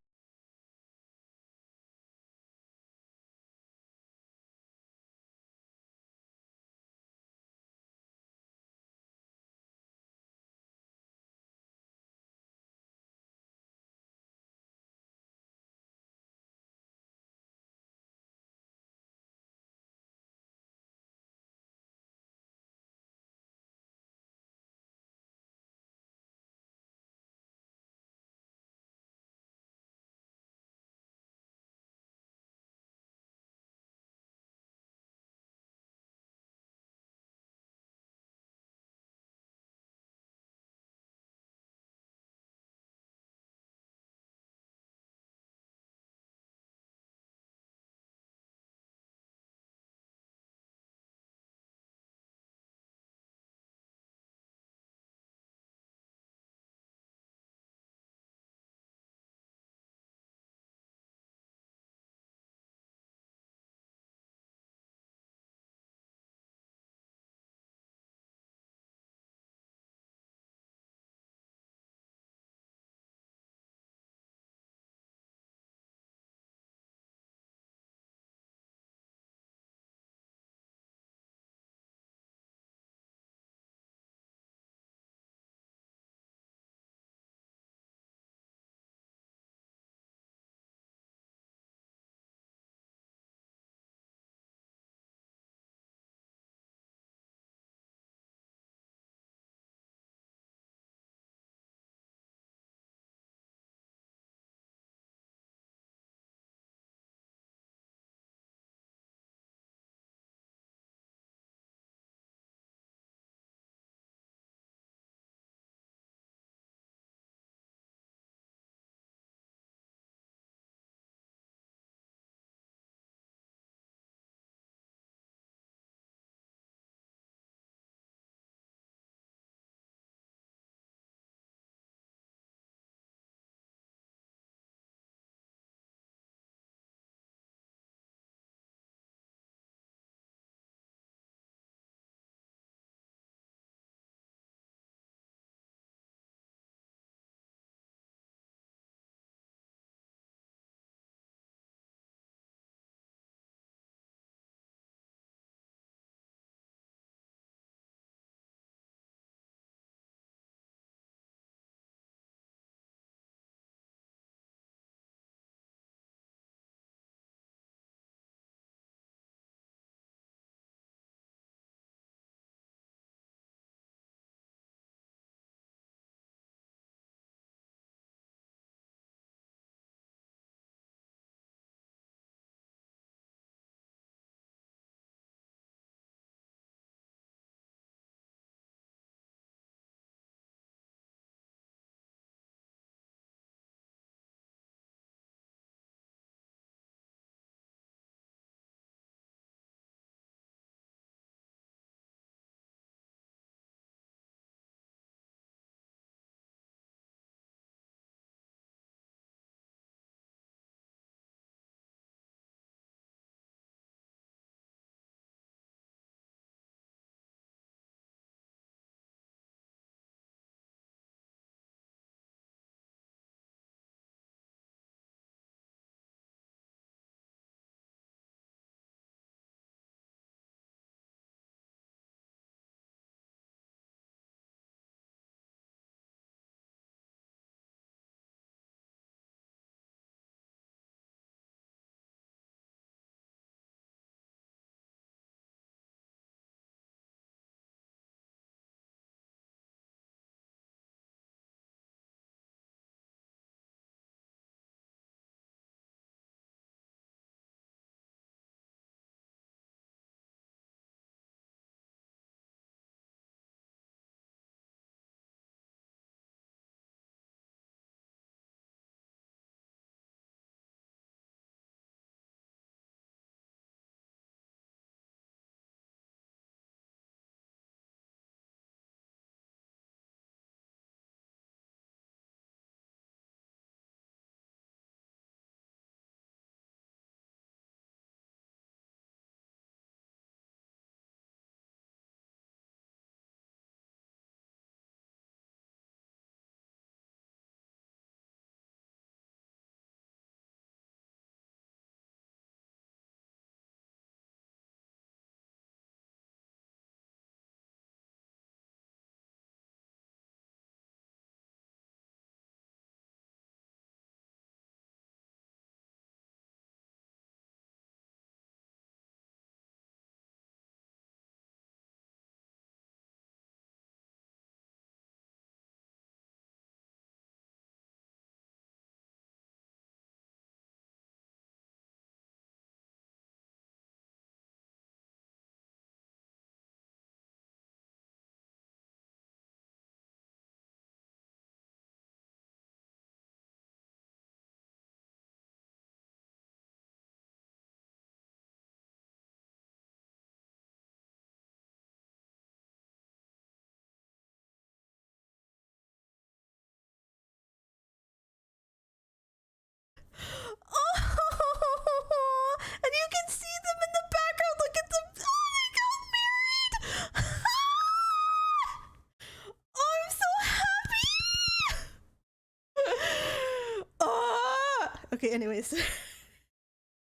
Okay, anyways. It's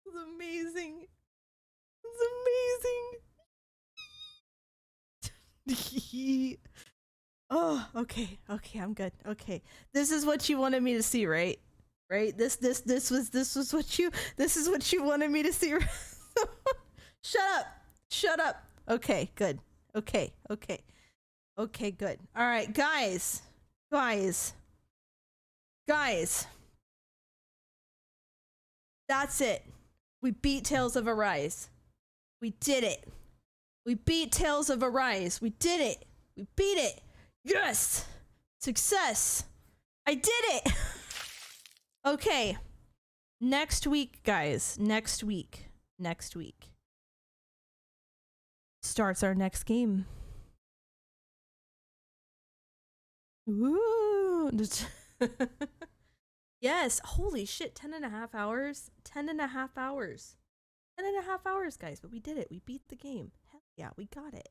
amazing. It's amazing. Oh, okay, I'm good. Okay, this is what you wanted me to see, right? Right? This was what you wanted me to see. Shut up. Okay, good. Okay, good. All right, guys. That's it. We beat Tales of Arise. We did it. We beat Tales of Arise. We did it. We beat it. Yes! Success! I did it! Okay. Next week, guys. Next week. Starts our next game. Woo! Yes. Holy shit. 10.5 hours. 10.5 hours. 10.5 hours, guys. But we did it. We beat the game. Hell yeah, we got it.